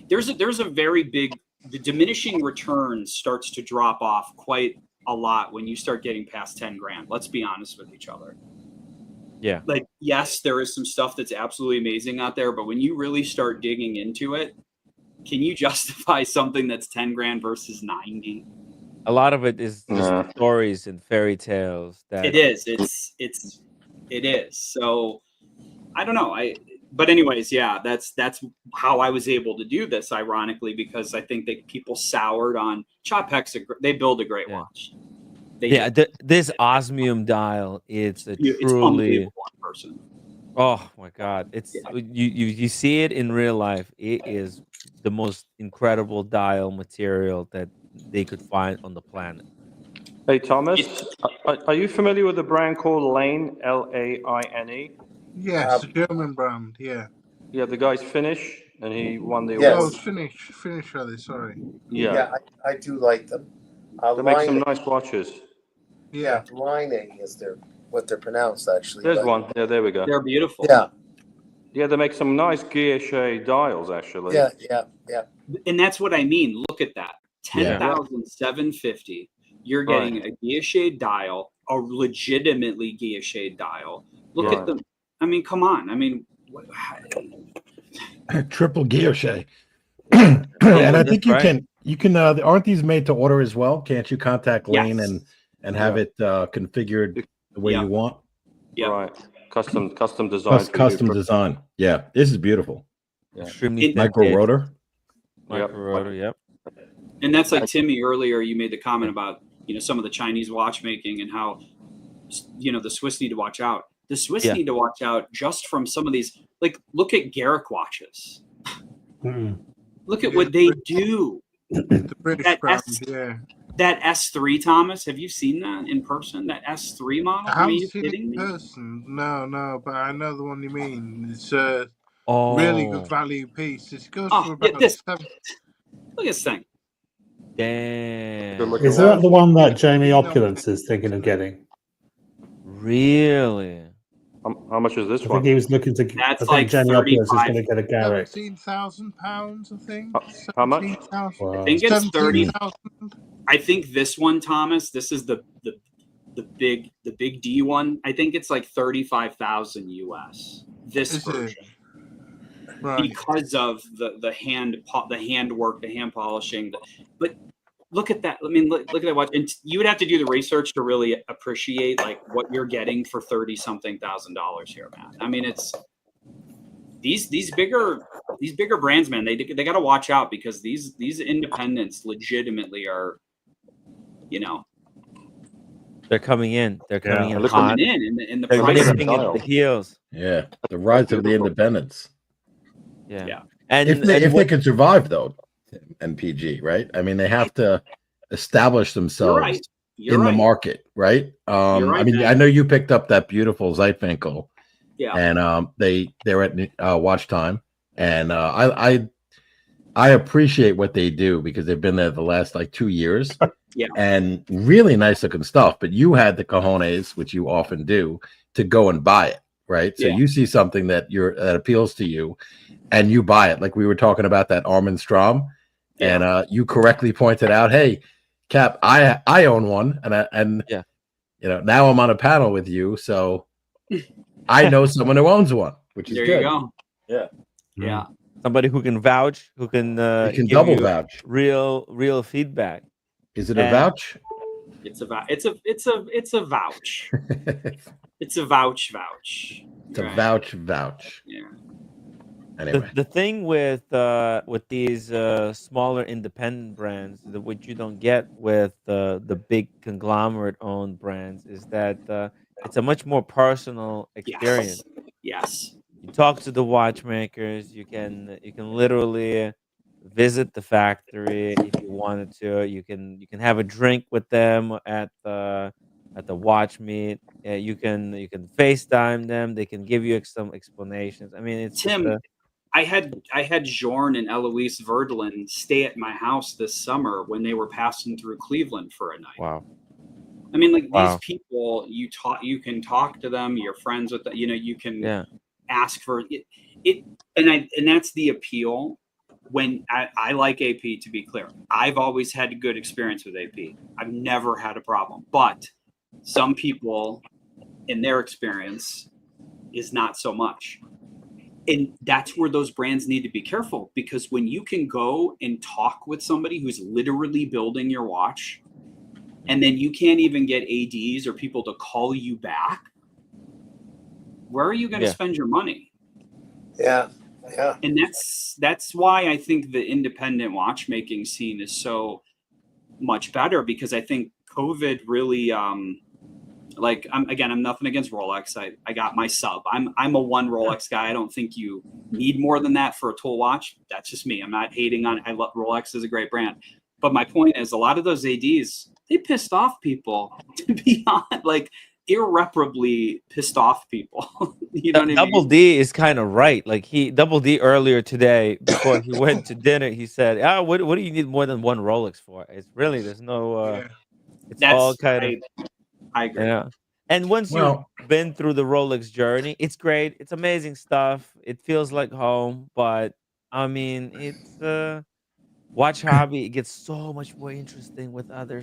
There's a very big, the diminishing returns starts to drop off quite a lot when you start getting past 10 grand. Let's be honest with each other. Yeah. Like, yes, there is some stuff that's absolutely amazing out there, but when you really start digging into it, can you justify something that's 10 grand versus 90? A lot of it is just stories and fairy tales. That It is. It is. So I don't know. But anyways, yeah, that's how I was able to do this, ironically, because I think that people soured on Chopek's. They build a great watch. This osmium dial, it's it's truly unbelievable in person. Oh my God! It's you see it in real life. It is the most incredible dial material that they could find on the planet. Hey Thomas, are you familiar with a brand called Lane? L-A-I-N-E? Yes, a German brand. Yeah. Yeah, the guy's Finnish, and he won the Oh, award. it's Finnish, are they? Sorry. Yeah, I do like them. They make some nice watches. Yeah, lining is what they're pronounced actually. There's one. Yeah, there we go. They're beautiful. Yeah. Yeah, they make some nice guilloche dials actually. Yeah. And that's what I mean. Look at that. 10,750. You're getting a guilloche dial, a legitimately guilloche dial. Look at them. I mean, come on. I mean, triple guilloche. And I think you can aren't these made to order as well? Can't you contact Lane and have it configured the way you want? Yeah. Right. Custom design. Custom design. Yeah. This is beautiful. Yeah. Extremely micro rotor. Micro rotor, yep. And that's like Timmy earlier, you made the comment about, some of the Chinese watchmaking and how, the Swiss need to watch out. The Swiss need to watch out just from some of these, like, look at Garrick watches. Look at what they do. The British brand, That S3, Thomas, have you seen that in person? That S3 model? I haven't seen it in person. No, but I know the one you mean. It's a really good value piece. It goes for about Look at this thing. Damn. Is that the one that Jamie Opulence is thinking of getting? Really? How much is this I one? think he was looking to. That's I think like Jamie Opulence is 35. going to get a Garrick. £17,000, I think. How much? I think it's 30. I think this one, Thomas, this is the big D one. I think it's like 35,000 US. This version. Because of the handwork, the hand polishing. But look at that. I mean, look at that watch. And you would have to do the research to really appreciate like what you're getting for $30-something thousand here, man. I mean, these bigger brands, man, they got to watch out, because these independents legitimately are, they're coming in. They're coming in they're hot. coming in the They're price. nipping at the heels. Yeah, the rise of the independents. Yeah. if they can survive though, and PG, right? I mean, they have to establish themselves right. the market, right? Right, I mean, man. I know you picked up that beautiful Zeitwinkel, Yeah. and they're at Watch Time, and I appreciate what they do because they've been there the last like 2 years. Yeah. And really nice looking stuff. But you had the cojones, which you often do, to go and buy it, right? So Yeah. you see something that appeals to you, and you buy it. Like we were talking about that Armin Strom, and you correctly pointed out, hey, Cap, I own one, and now I'm on a panel with you, so I know someone who owns one, which is There good. you go. Yeah. Yeah. Somebody who can vouch, who can give double you vouch. real feedback. Is it a vouch? It's a vouch. It's a vouch. It's a vouch. It's a vouch. Yeah. Anyway. The thing with these smaller independent brands, what you don't get with the big conglomerate owned brands, is that it's a much more personal experience. Yes. You talk to the watchmakers. You can literally visit the factory if you wanted to. You can have a drink with them at the watch meet. You can FaceTime them. They can give you some explanations. I mean, it's Tim. I had Jorn and Eloise Verdlin stay at my house this summer when they were passing through Cleveland for a night. Wow. I mean, like these people, you can talk to them. You're friends with them. You can ask for it, and that's the appeal. When I like AP, to be clear, I've always had a good experience with AP. I've never had a problem, but some people, in their experience, is not so much. And that's where those brands need to be careful, because when you can go and talk with somebody who's literally building your watch, and then you can't even get ADs or people to call you back, where are you going to spend your money? Yeah. And that's why I think the independent watchmaking scene is so much better, because I think COVID really, I'm nothing against Rolex. I got my sub. I'm a one Rolex guy. I don't think you need more than that for a tool watch. That's just me. I'm not hating on it. I love Rolex is a great brand. But my point is, a lot of those ADs, they pissed off people, to be honest, like irreparably pissed off people. You know what I mean? Double D is kind of right. Like Double D earlier today, before he went to dinner, he said, what do you need more than one Rolex for? It's really, there's no, it's all kind of. I agree. Yeah. And once you've been through the Rolex journey, it's great. It's amazing stuff. It feels like home. But I mean, it's watch hobby. It gets so much more interesting with other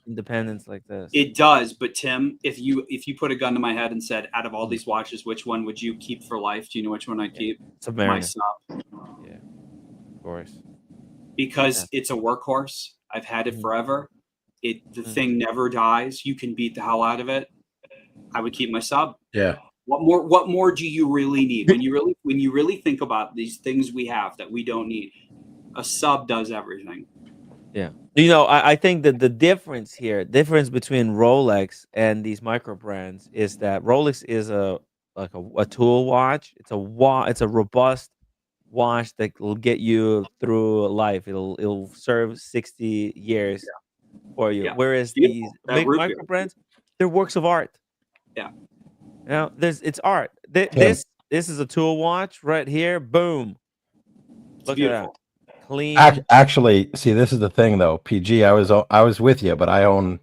independents like this. It does. But Tim, if you put a gun to my head and said, out of all these watches, which one would you keep for life? Do you know which one I'd keep? Submariner. My sub. Yeah, of course. Because it's a workhorse. I've had it forever. The thing never dies. You can beat the hell out of it. I would keep my sub. Yeah. What more do you really need? When you really think about these things we have that we don't need, a sub does everything. Yeah. I think that the difference between Rolex and these micro brands is that Rolex is a tool watch. It's a robust watch that will get you through life. It'll serve 60 years for you. Whereas these big micro brands, they're works of art. Yeah. It's art. This is a tool watch right here. Boom. Look at that. Clean. Actually, see, this is the thing though. PG, I was with you, but I own,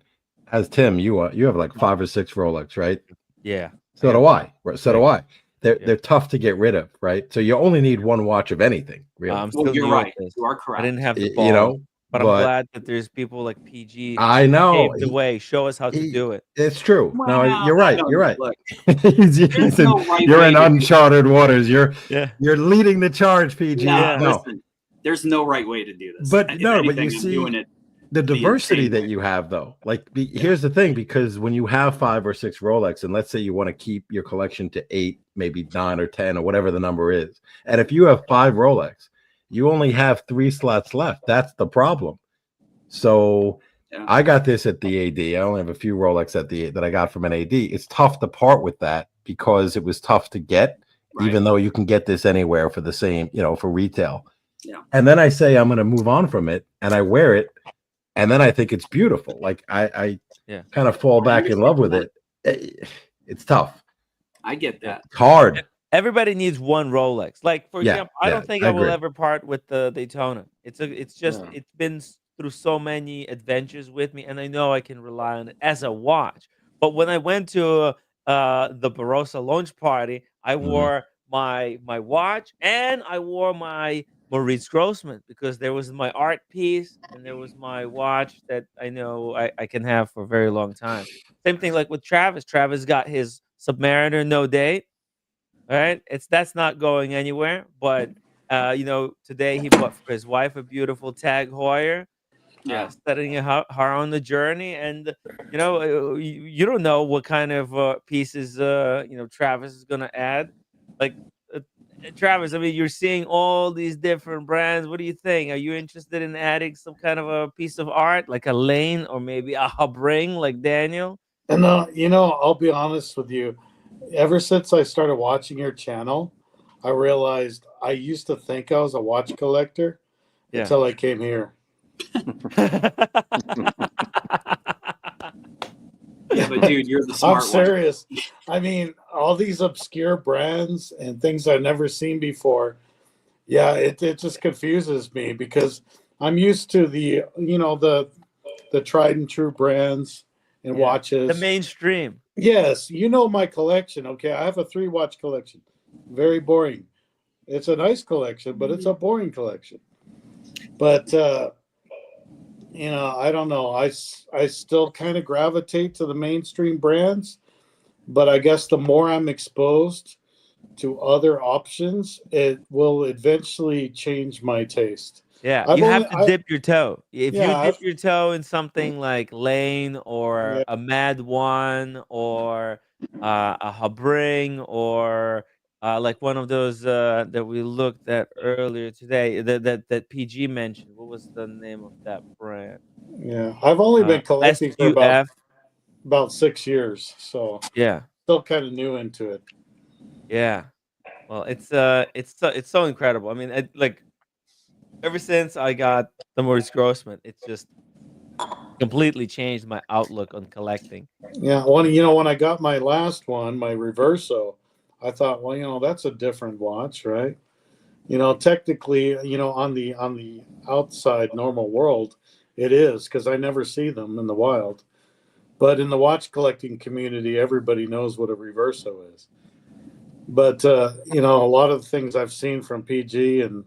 as Tim, you have like 5 or 6 Rolex, right? Yeah. So do I. Do I. They're tough to get rid of, right? So you only need one watch of anything, really. I'm still you're new right. at this. You are correct. I didn't have the ball, but I'm glad that there's people like PG. I know. Paved the way. Show us how to do it. It's true. Well, no, you're right. You're right. Look, you're in uncharted waters. You're leading the charge, PG. Listen, there's no right way to do this. But If no, anything, but you I'm see, doing it the diversity that you have, though. Like, here's the thing, because when you have 5 or 6 Rolex, and let's say you want to keep your collection to 8, maybe 9 or 10 or whatever the number is, and if you have 5 Rolex, you only have 3 slots left. That's the problem. So I got this at the AD. I only have a few Rolex that I got from an AD. It's tough to part with that because it was tough to get, even though you can get this anywhere for the same, for retail. Yeah. And then I say I'm going to move on from it, and I wear it, and then I think it's beautiful. Like I kind of fall back in love with it. It's tough. I get that. It's hard. Everybody needs one Rolex. Like, for example, I don't think I will agree. ever part with the Daytona. It's been through so many adventures with me, and I know I can rely on it as a watch. But when I went to the Barossa launch party, I wore my watch, and I wore my Maurice Grossman, because there was my art piece and there was my watch that I know I can have for a very long time. Same thing like with Travis. Travis got his Submariner no date. All right. That's not going anywhere. But today he bought for his wife a beautiful Tag Heuer. Setting her on the journey, and you don't know what kind of pieces Travis is gonna add. Like Travis, I mean, you're seeing all these different brands. What do you think? Are you interested in adding some kind of a piece of art, like a lane or maybe a hub ring, like Daniel? And I'll be honest with you. Ever since I started watching your channel, I realized I used to think I was a watch collector until I came here. Yeah, but dude, you're the smart I'm serious. I mean, all these obscure brands and things I've never seen before. Yeah, it just confuses me because I'm used to the tried and true brands and watches. The mainstream. Yes, my collection. Okay, I have a 3-watch collection. Very boring. It's a nice collection, but it's a boring collection. But I don't know. I still kind of gravitate to the mainstream brands, but I guess the more I'm exposed to other options, it will eventually change my taste. Yeah, you have to dip your toe. If you dip your toe in something like Lane or a Mad One or a hub ring or like one of those that we looked at earlier today that PG mentioned. What was the name of that brand? Yeah, I've only been collecting for about 6 years, so still kind of new into it. Yeah, well, it's so incredible. I mean, ever since I got the Maurice Grossman, it's just completely changed my outlook on collecting. Yeah, when I got my last one, my Reverso, I thought, well, that's a different watch, right? Technically, on the outside normal world, it is, because I never see them in the wild. But in the watch collecting community, everybody knows what a Reverso is. But a lot of the things I've seen from PG and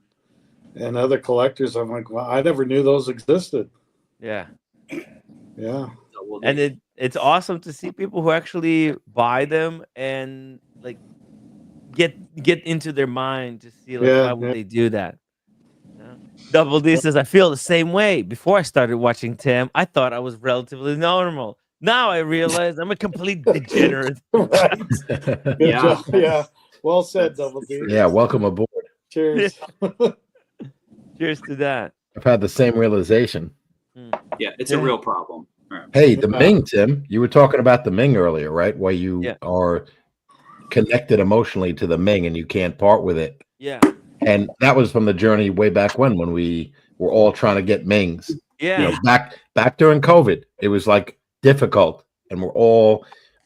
other collectors, I'm like, well, I never knew those existed. Yeah. Yeah. And it's awesome to see people who actually buy them and like get into their mind to see like why would they do that. Double D says, I feel the same way. Before I started watching Tim, I thought I was relatively normal. Now I realize I'm a complete degenerate. Good job. Yeah. Well said, Double D. Yeah, welcome aboard. Cheers. Cheers to that. I've had the same realization. Yeah, it's a real problem. Right. Hey, the Ming, Tim, you were talking about the Ming earlier, right? Where you are connected emotionally to the Ming and you can't part with it. Yeah. And that was from the journey way back when we were all trying to get Mings. Yeah. Back during COVID, it was like difficult. And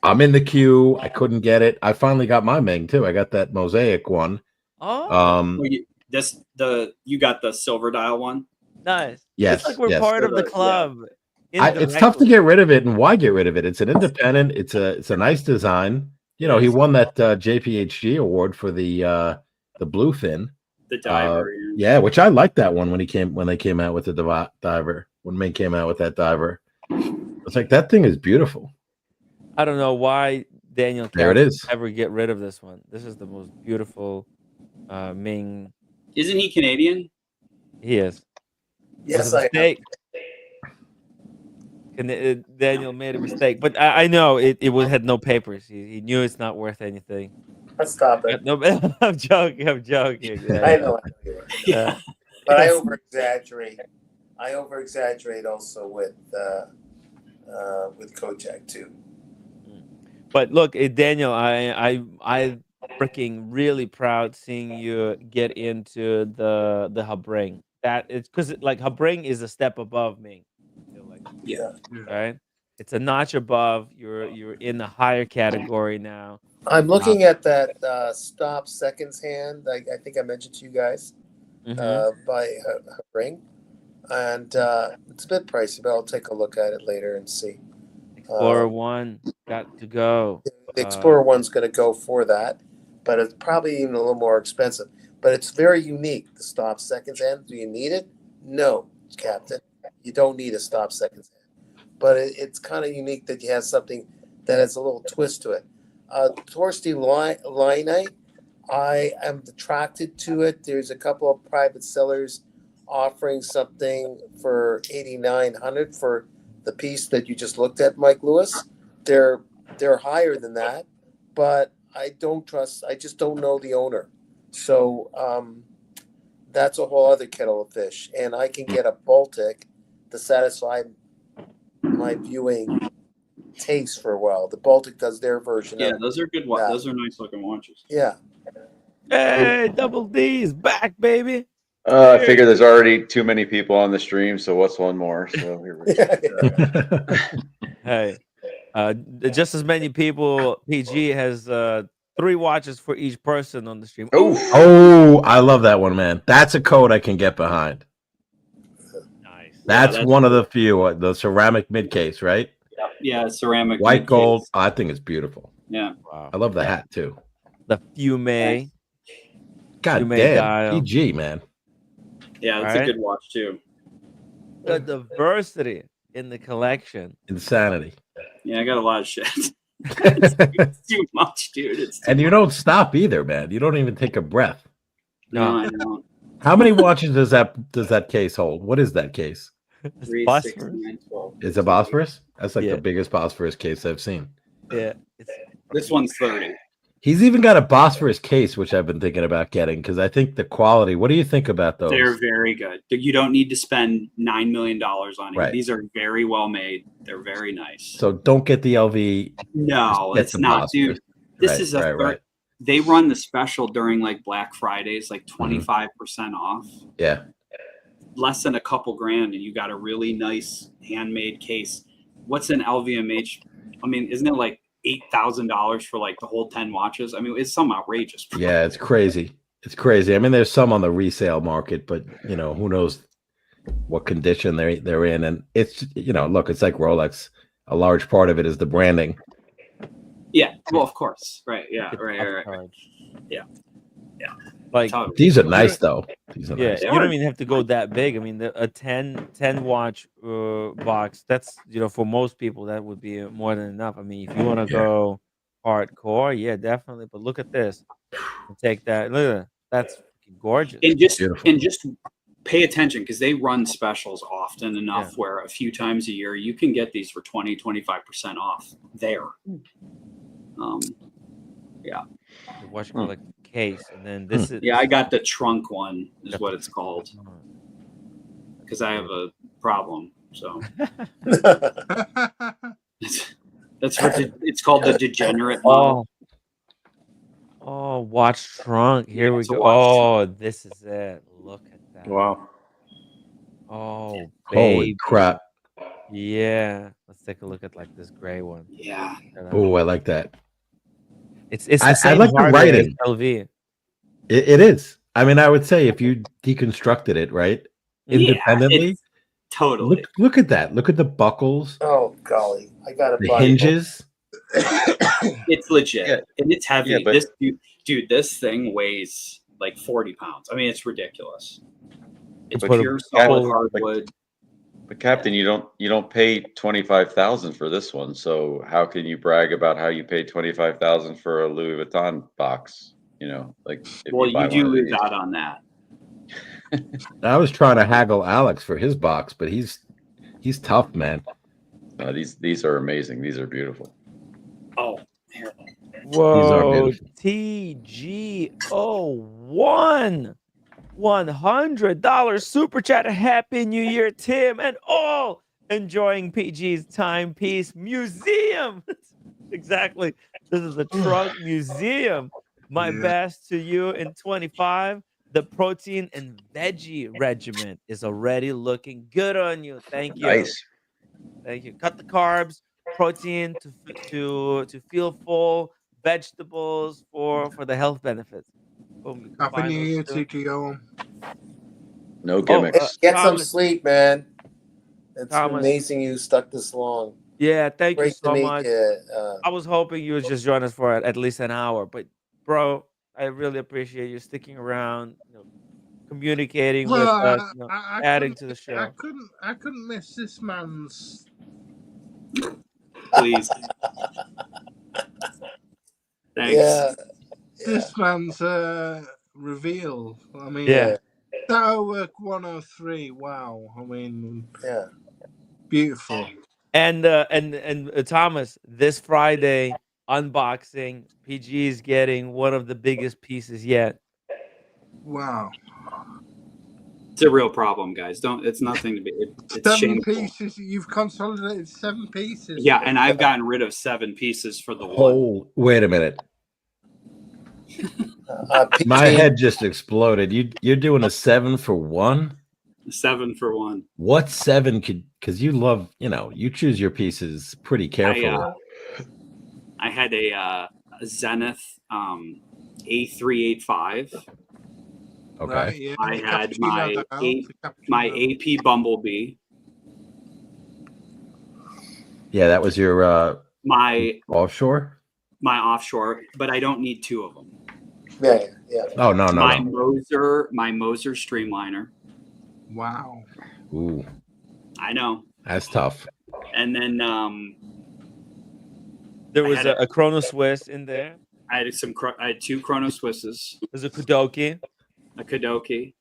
I'm in the queue. I couldn't get it. I finally got my Ming too. I got that Mosaic one. Oh. You got the silver dial one? Nice. Yes. It's like we're part of the club. It's tough to get rid of it, and why get rid of it? It's an independent. It's a nice design. He won that JPHG award for the bluefin. The diver. Which I liked that one when they came out with the diver. When Ming came out with that diver, it's like that thing is beautiful. I don't know why Daniel there it is. Ever get rid of this one. This is the most beautiful Ming. Isn't he Canadian? He is. Yes, I am. and Daniel made a mistake, but I know it had no papers. He knew it's not worth anything. Stop it. No, I'm joking. I'm joking. Yeah, I know you are. Yeah. But I over exaggerate. I over exaggerate also with Cojack too. But look, Daniel, I freaking really proud seeing you get into the Habring. That it's because like Habring is a step above me. I feel like. Yeah. Right. It's a notch above. You're in the higher category now. I'm looking at that stop seconds hand. I think I mentioned to you guys by Habring, and it's a bit pricey, but I'll take a look at it later and see. Explorer 1 got to go. The Explorer 1's going to go for that, but it's probably even a little more expensive. But it's very unique, the stop seconds hand. Do you need it? No, Captain. You don't need a stop seconds hand. But it's kind of unique that you have something that has a little twist to it. Torsti Line, I am attracted to it. There's a couple of private sellers offering something for $8,900 for the piece that you just looked at, Mike Lewis. They're higher than that, but I just don't know the owner. So that's a whole other kettle of fish. And I can get a Baltic to satisfy my viewing taste for a while. The Baltic does their version. Yeah, those are good. Those are nice looking watches. Yeah. Hey, Double D's back, baby. I figure there's already too many people on the stream, so what's one more? So here we go. Hey, just as many people. PG has 3 watches for each person on the stream. Oh, I love that one, man. That's a code I can get behind. Nice. That's one of the few. The ceramic mid case, right? Yeah, ceramic. White gold. Oh, I think it's beautiful. Yeah. Wow. I love the hat too. The Fume. God damn. PG, man. Yeah, that's a good watch too. The diversity in the collection. Insanity. Yeah, I got a lot of shit. It's too much, dude. And you don't stop either, man. You don't even take a breath. No, I don't. How many watches does that case hold? What is that case? 3, 6, 9, 12. It's a Bosphorus? That's like the biggest Bosphorus case I've seen. Yeah. This one's 30. He's even got a Bosphorus case, which I've been thinking about getting because I think the quality. What do you think about those? They're very good. You don't need to spend $9 million on it. Right. These are very well made. They're very nice. So don't get the LV. No, it's not, dude. This is they run the special during like Black Fridays, like 25% off. Yeah. Less than a couple grand, and you got a really nice handmade case. What's an LVMH? I mean, isn't it like $8,000 for like the whole 10 watches? I mean, it's some outrageous price. Yeah, it's crazy. It's crazy. I mean, there's some on the resale market, but you know, who knows what condition they're in. And it's, you know, look, it's like Rolex. A large part of it is the branding. Yeah. Well, of course. Right. Yeah. Right. Yeah. Yeah. Like these are nice though. These are nice. You don't even have to go that big. I mean, a 10 watch box, that's, you know, for most people that would be more than enough. I mean, if you want to go hardcore, yeah, definitely. But look at this. Take that. Look at that. That's gorgeous. And just pay attention because they run specials often enough where a few times a year you can get these for 20-25% off there. Yeah. Watch like case, and then this is I got the trunk one is what it's called because I have a problem. So it's called the degenerate model. Oh, watch trunk. Here we go. Oh, this is it. Look at that. Wow. Oh, holy crap. Yeah. Let's take a look at like this gray one. Yeah. Oh, I like that. It's the same I like the writing. LV. It is. I mean, I would say if you deconstructed it, right? Independently. Totally. Look at that. Look at the buckles. Oh golly. I got the hinges. It's legit. And it's heavy. Yeah, this this thing weighs like 40 pounds. I mean, it's ridiculous. It's pure solid hardwood. But Captain, you don't pay $25,000 for this one. So how can you brag about how you paid $25,000 for a Louis Vuitton box? You know, like well, you do lose out on that. I was trying to haggle Alex for his box, but he's tough, man. These are amazing. These are beautiful. Oh, here. Whoa, TG01. $100 super chat. Happy New Year, Tim, and all enjoying PG's Timepiece Museum. Exactly. This is a trunk museum. My best to you in 25. The protein and veggie regimen is already looking good on you. Thank you. Nice. Thank you. Cut the carbs, protein to feel full, vegetables for the health benefits. Boom, you Happy combine New those Year, two. TGO. No gimmicks. Get some Thomas. sleep, man. It's Thomas. amazing you stuck this long. Yeah, thank you Great to so meet much. you. I was hoping you would just join us for at least an hour, but bro, I really appreciate you sticking around, communicating with us, adding to the show. I couldn't miss this man's. Please. Thanks. Yeah. This man's reveal. I mean, Yeah. Shadow Work 103. Wow. I mean, yeah, beautiful. And Thomas, this Friday unboxing, PG is getting one of the biggest pieces yet. Wow. It's a real problem, guys. It's nothing to be. It's 7 shameful. pieces. You've consolidated 7 pieces. Yeah, and I've gotten rid of 7 pieces for the one. Oh, wait a minute. My head just exploded. You're doing a 7 for 1? 7 for 1. What 7 could, because you love, you choose your pieces pretty carefully. I had a Zenith A385. Okay. Right, yeah. I had my AP Bumblebee. Yeah, that was your My offshore. My offshore, but I don't need 2 of them. Yeah. Oh no. My Moser Streamliner. Wow. Ooh, I know. that's tough. And then there was a Chrono Swiss in there. I had 2 Chrono Swisses. There's a Kudoki. A Kudoki.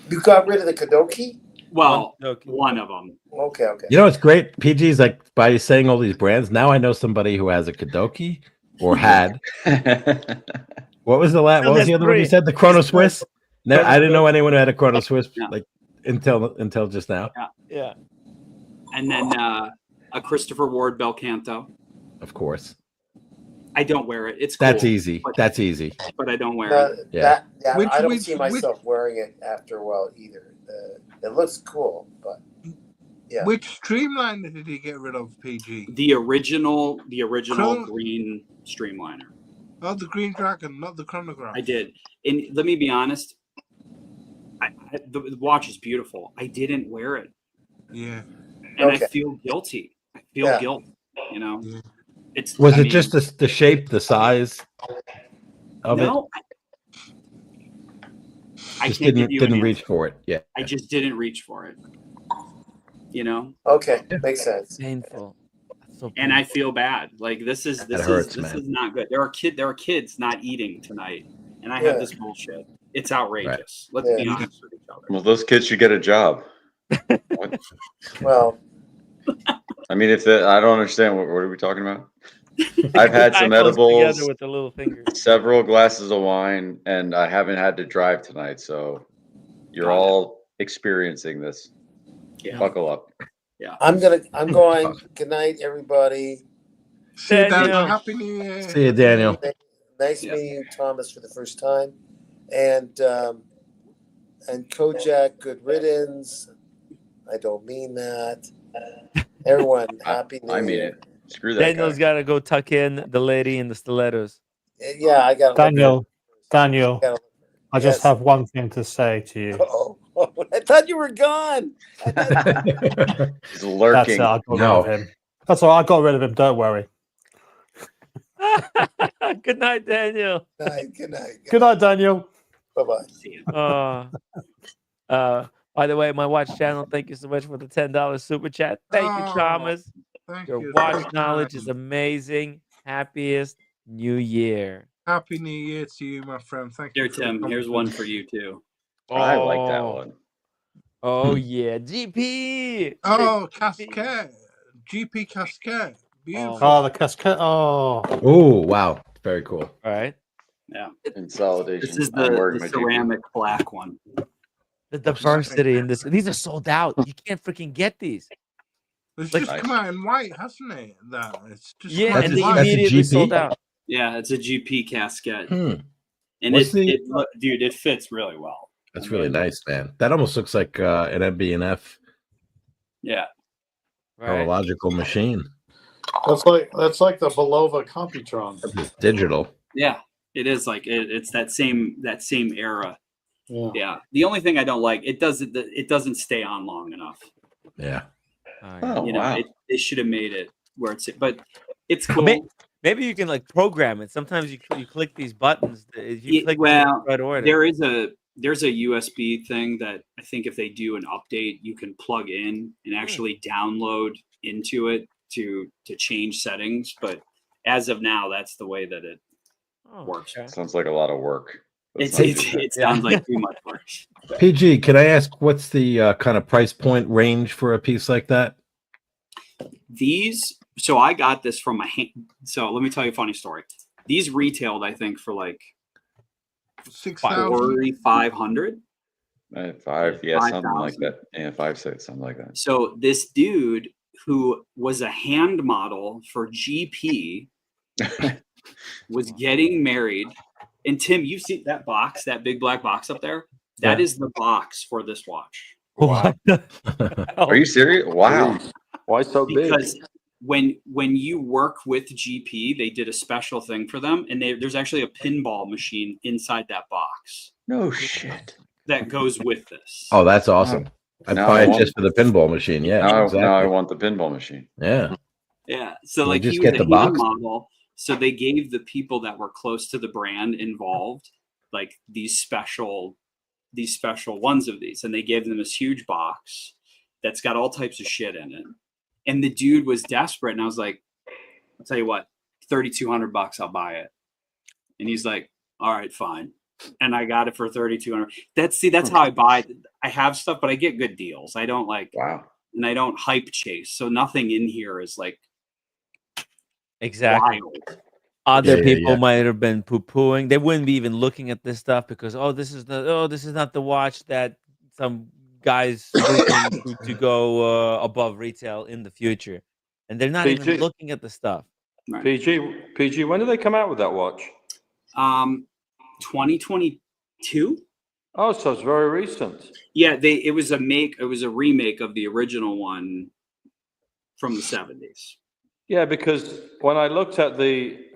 You got rid of the Kudoki? Well, one of them. Okay. You know, it's great. PG's like, by saying all these brands, now I know somebody who has a Kudoki or had. What was the last? What was the other one you said? The Chrono Swiss? No, I didn't know anyone who had a Chrono Swiss until just now. Yeah. And then a Christopher Ward Belcanto. Of course. I don't wear it. It's That's cool, easy. but- That's easy. But I don't wear it. Yeah. I don't see myself wearing it after a while either. It looks cool, but yeah. Which Streamliner did he get rid of, PG? The original Chrono- green Streamliner. Oh, the Green Dragon, not the chronograph. I did. And let me be honest. The watch is beautiful. I didn't wear it. Yeah. And I feel guilty. I feel guilt. Was it just the shape, the size of it? I Just can't give you an didn't reach answer. for it. Yeah. I just didn't reach for it. Okay, makes sense. Painful. And I feel bad. Like this is hurts, man. not good. There are kids not eating tonight, and I Yeah. have this bullshit. It's outrageous. Let's be honest with each other. Well, those kids should get a job. Well, I mean, I don't understand. What are we talking about? I've had some Eyeballs edibles, together with the little fingers. several glasses of wine, and I haven't had to drive tonight. So you're all experiencing this. Yeah. Buckle up. Yeah. I'm going. Good night, everybody. See you, Daniel. Daniel. Happy New Year. See you, Daniel. Nice meeting you, Thomas, for the first time. And Cojack, good riddance. I don't mean that. Everyone, happy New Year. I mean it. Screw that Daniel's guy. got to go tuck in the lady in the stilettos. Yeah, I got Daniel, Gotta- I just Yes. have one thing to say to you. Oh, I thought you were gone. He's That's lurking. it. I got No. rid of him. That's all. I got rid of him. Don't worry. Good night, Daniel. Good night. Good night, Daniel. Bye-bye. By the way, my watch channel, thank you so much for the $10 super chat. Thank you, Thomas. Thank Your you. watch knowledge is amazing. Happiest New Year. Happy New Year to you, my friend. Thank Here, you. for the Tim. Here's compliment. one for you too. I like that one. Oh yeah, GP. Oh, Cascade. GP casket. Beautiful. Oh, the casket. Oh. Oh, wow. Very cool. All right. Yeah. Consolidation. This is I'm wearing the my GP. ceramic black one. The diversity in this. These are sold out. You can't freaking get these. It's Like- just come out in white, hasn't it? That it's just Yeah, come out and in they white. immediately sold out. Yeah, it's a GP casket. Hmm. And What's the- dude, it fits really well. That's really nice, man. That almost looks like an MB&F Yeah. horological machine. That's like the Belova Computron. It's digital. Yeah, it is like it's that same era. Yeah. Yeah. The only thing I don't like, it doesn't stay on long enough. Yeah. You know, wow. it should have made it where it's, but it's cool. Maybe you can like program it. Sometimes you click these buttons. If you click Well, the right order. there's a USB thing that I think if they do an update, you can plug in and actually download into it to change settings. But as of now, that's the way that it works. Sounds like a lot of work. It sounds like too much work. PG, can I ask what's the kind of price point range for a piece like that? So I got this from so let me tell you a funny story. These retailed, I think, for like 4,500. 5, yeah, 5,000. something like that. Yeah, 5, 6, something like that. So this dude who was a hand model for GP was getting married. And Tim, you see that box, that big black box up there? That is the box for this watch. Wow. Are you serious? Wow. Why so big? Because when you work with GP, they did a special thing for them, and there's actually a pinball machine inside that box. No shit. That goes with this. Oh, that's awesome. I'd Now buy I it want- just for the pinball machine. Yeah, Now exactly. I want the pinball machine. Yeah. Yeah. So Can we like just he was get a the hand box? model. So they gave the people that were close to the brand involved like these special ones of these, and they gave them this huge box that's got all types of shit in it. And the dude was desperate, and I was like, I'll tell you what, $3,200, I'll buy it. And he's like, all right, fine. And I got it for $3,200. That's how I buy it. I have stuff, but I get good deals. I don't like and I don't hype chase. So nothing in here is like Exactly. wild. Other Yeah, people might have been poo-pooing. They wouldn't be even looking at this stuff because this is not the watch that some guys looking to go above retail in the future, and they're not even PG. looking at the stuff. PG, when did they come out with that watch? 2022. Oh, so it's very recent. Yeah, it was a remake of the original one from the 70s. Yeah, because when I looked at the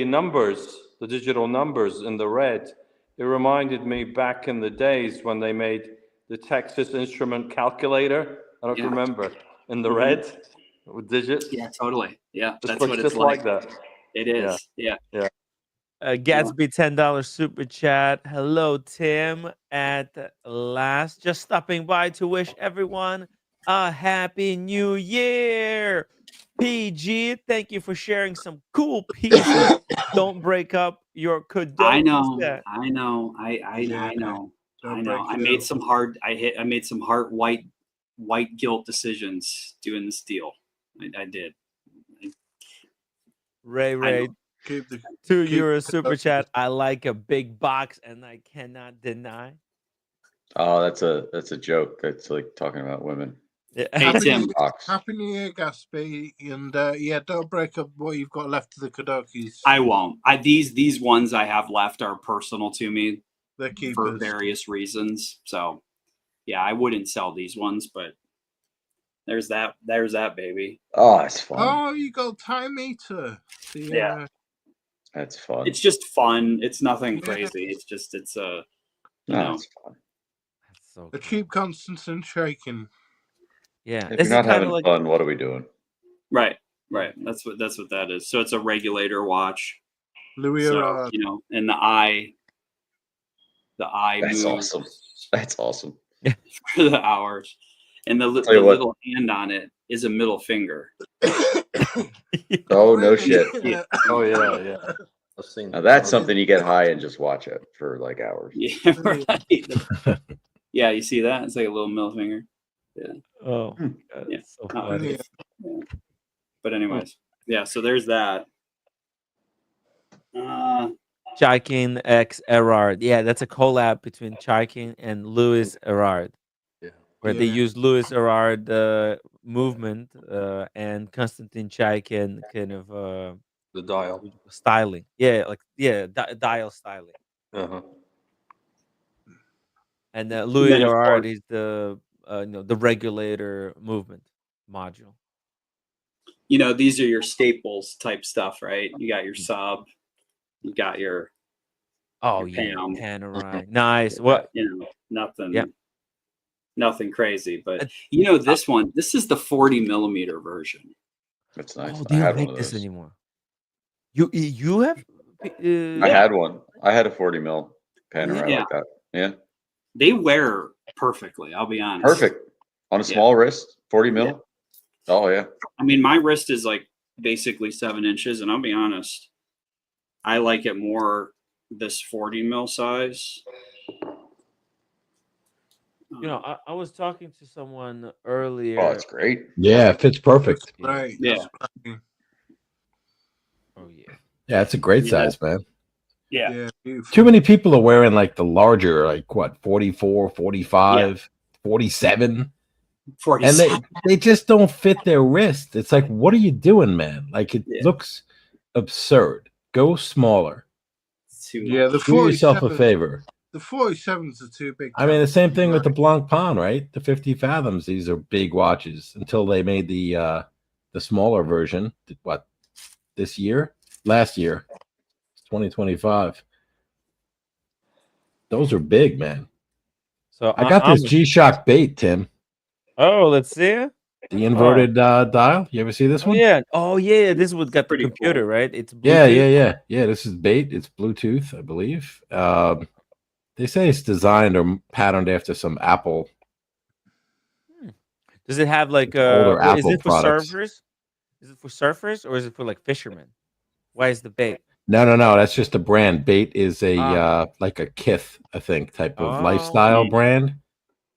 numbers, the digital numbers in the red, it reminded me back in the days when they made the Texas Instrument calculator. I don't remember in the red with digits. Yeah, totally. Yeah, This that's looks what it's just like that. It is. Yeah. Gatsby $10 super chat. Hello, Tim. At last, just stopping by to wish everyone a happy new year. PG, thank you for sharing some cool pieces. Don't break up your Kojack. I know. set. I know. I know. I made some hard white guilt decisions doing this deal. I did. Ray, €2 super chat. I like a big box, and I cannot deny. Oh, that's a joke. That's like talking about women. Hey, Happy Tim. New Year, Gatsby, and don't break up what you've got left of the Kodakis. I won't. These ones I have left are personal to me They're for keepers. various reasons. So, yeah, I wouldn't sell these ones, but there's that baby. Oh, it's fun. Oh, you got time meter. Yeah. That's fun. It's just fun. It's nothing crazy. It's you know. It's fun. A cheap Constantin shaking. Yeah. If you're not having fun, what are we doing? Right. That's what that is. So it's a regulator watch. Louis so, and the eye That's moves awesome. That's awesome. for the hours. And the Tell you what. little hand on it is a middle finger. Oh, no shit. Yeah. Oh yeah. I've seen Now that's something you get high and just watch it for like hours. Yeah, right. Yeah, you see that? It's like a little middle finger. Yeah. Oh, God, Yeah. that's so No, funny. yeah. But anyways, yeah. So there's that. Chaikin X Erard. Yeah, that's a collab between Chaikin and Louis Erard. Yeah. Where they use Louis Erard movement and Constantin Chaikin kind of The dial. styling. Yeah, like dial styling. Uh-huh. And Louis then, of Erard course- is the the regulator movement module. These are your staples type stuff, right? You got your sub, you got your Oh your yeah, Pam. Panerai. Nice. What? Nothing. Yeah. Nothing crazy, but this one. This is the 40 millimeter version. That's nice. Oh, I they had don't one make of this those. anymore. You have? I had one. I had a 40 mil Panerai Yeah. like that. Yeah. They wear perfectly. I'll be honest. Perfect. On a small wrist, 40 mil. Yeah. Oh yeah. I mean, my wrist is like basically 7 inches, and I'll be honest, I like it more this 40 mil size. I was talking to someone earlier. Oh, it's great. Yeah, it fits perfect. Right. Yeah. Oh yeah. Yeah, it's a great Yeah. size, man. Yeah. Yeah, beautiful. Too many people are wearing like the larger, like what, 44, 45, 47. 47. And they just don't fit their wrist. It's like, what are you doing, man? Like it looks absurd. Go smaller. Yeah, the Do yourself a 47 favor. The 47s are too big. I mean, the same thing with the Blanc Pan, right? The 50 fathoms. These are big watches until they made the smaller version. What, this year? Last year, 2025. Those are big, man. So I got this G-Shock bait, Tim. Oh, let's see. The inverted dial. You ever see this one? Yeah. Oh yeah. This would got the computer, right? It's Yeah. This is bait. It's Bluetooth, I believe. They say it's designed or patterned after some Apple. Does it have like older is Apple it for products. surfers? Is it for surfers or is it for like fishermen? Why is the bait? No. That's just a brand. Bait is a like a Kith, I think, type of lifestyle brand.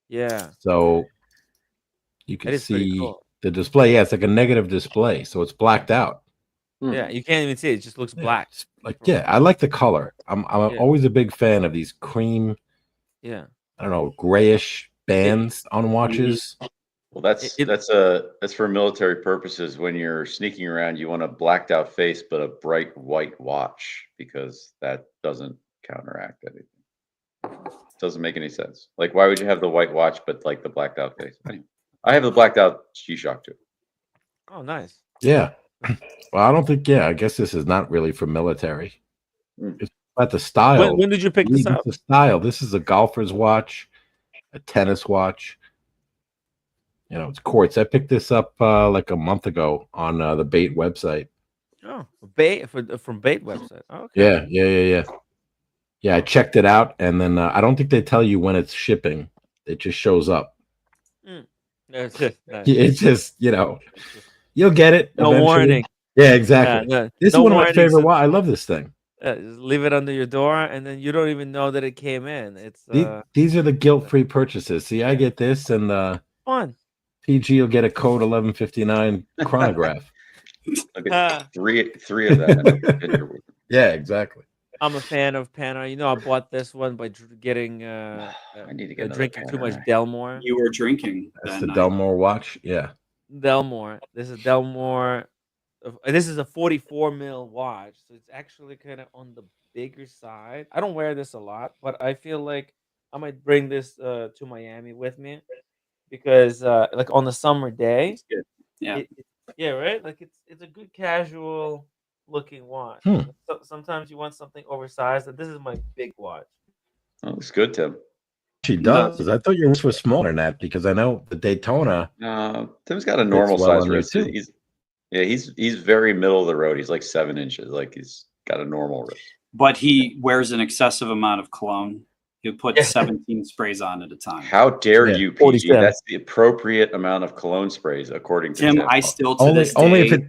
Yeah. So you That can is pretty see cool. the display. Yeah, it's like a negative display, so it's blacked out. Yeah, you can't even see it. It just looks black. Like, yeah, I like the color. I'm Yeah. always a big fan of these cream, Yeah. I don't know, grayish bands on watches. Well, that's for military purposes. When you're sneaking around, you want a blacked out face, but a bright white watch because that doesn't counteract anything. Doesn't make any sense. Like, why would you have the white watch but like the blacked out face? Anyway, I have the blacked out G-Shock too. Oh, nice. Yeah. Well, I don't think. Yeah, I guess this is not really for military. It's about the style. When did you pick this up? The style. This is a golfer's watch, a tennis watch. It's quartz. I picked this up like a month ago on the Bait website. Oh, Bait from Bait website. Oh, okay. Yeah. Yeah, I checked it out, and then I don't think they tell you when it's shipping. It just shows up. That's it. Nice. It's just you'll get it. No eventually. warning. Yeah, exactly. Yeah, no, this is no one of my warnings. favorite. I love this thing. Just leave it under your door, and then you don't even know that it came in. It's These are the guilt-free purchases. See, I get this, and fun. PG will get a code 1159 chronograph. I'll get three of that. Yeah, exactly. I'm a fan of Panerai. I bought this one by getting I need to get drinking too much Panerai. Delmore. You were drinking. That's that the night. Delmore watch. Yeah. Delmore. This is Delmore. This is a 44 mil watch, so it's actually kind of on the bigger side. I don't wear this a lot, but I feel like I might bring this to Miami with me because, like on the summer day, It's good. Yeah. yeah, right. Like it's a good casual looking watch. So, sometimes you want something oversized, and this is my big watch. Oh, looks good, Tim. She does. I thought your wrist was smaller than that because I know the Daytona. Tim's got a normal well size on you, wrist. too. He's very middle of the road. He's like 7 inches. Like he's got a normal wrist. But he wears an excessive amount of cologne. He'll put 17 sprays on at a time. How dare you, PG? 47. That's the appropriate amount of cologne sprays, according to Tim, Tim. I still to Only this day. only if it.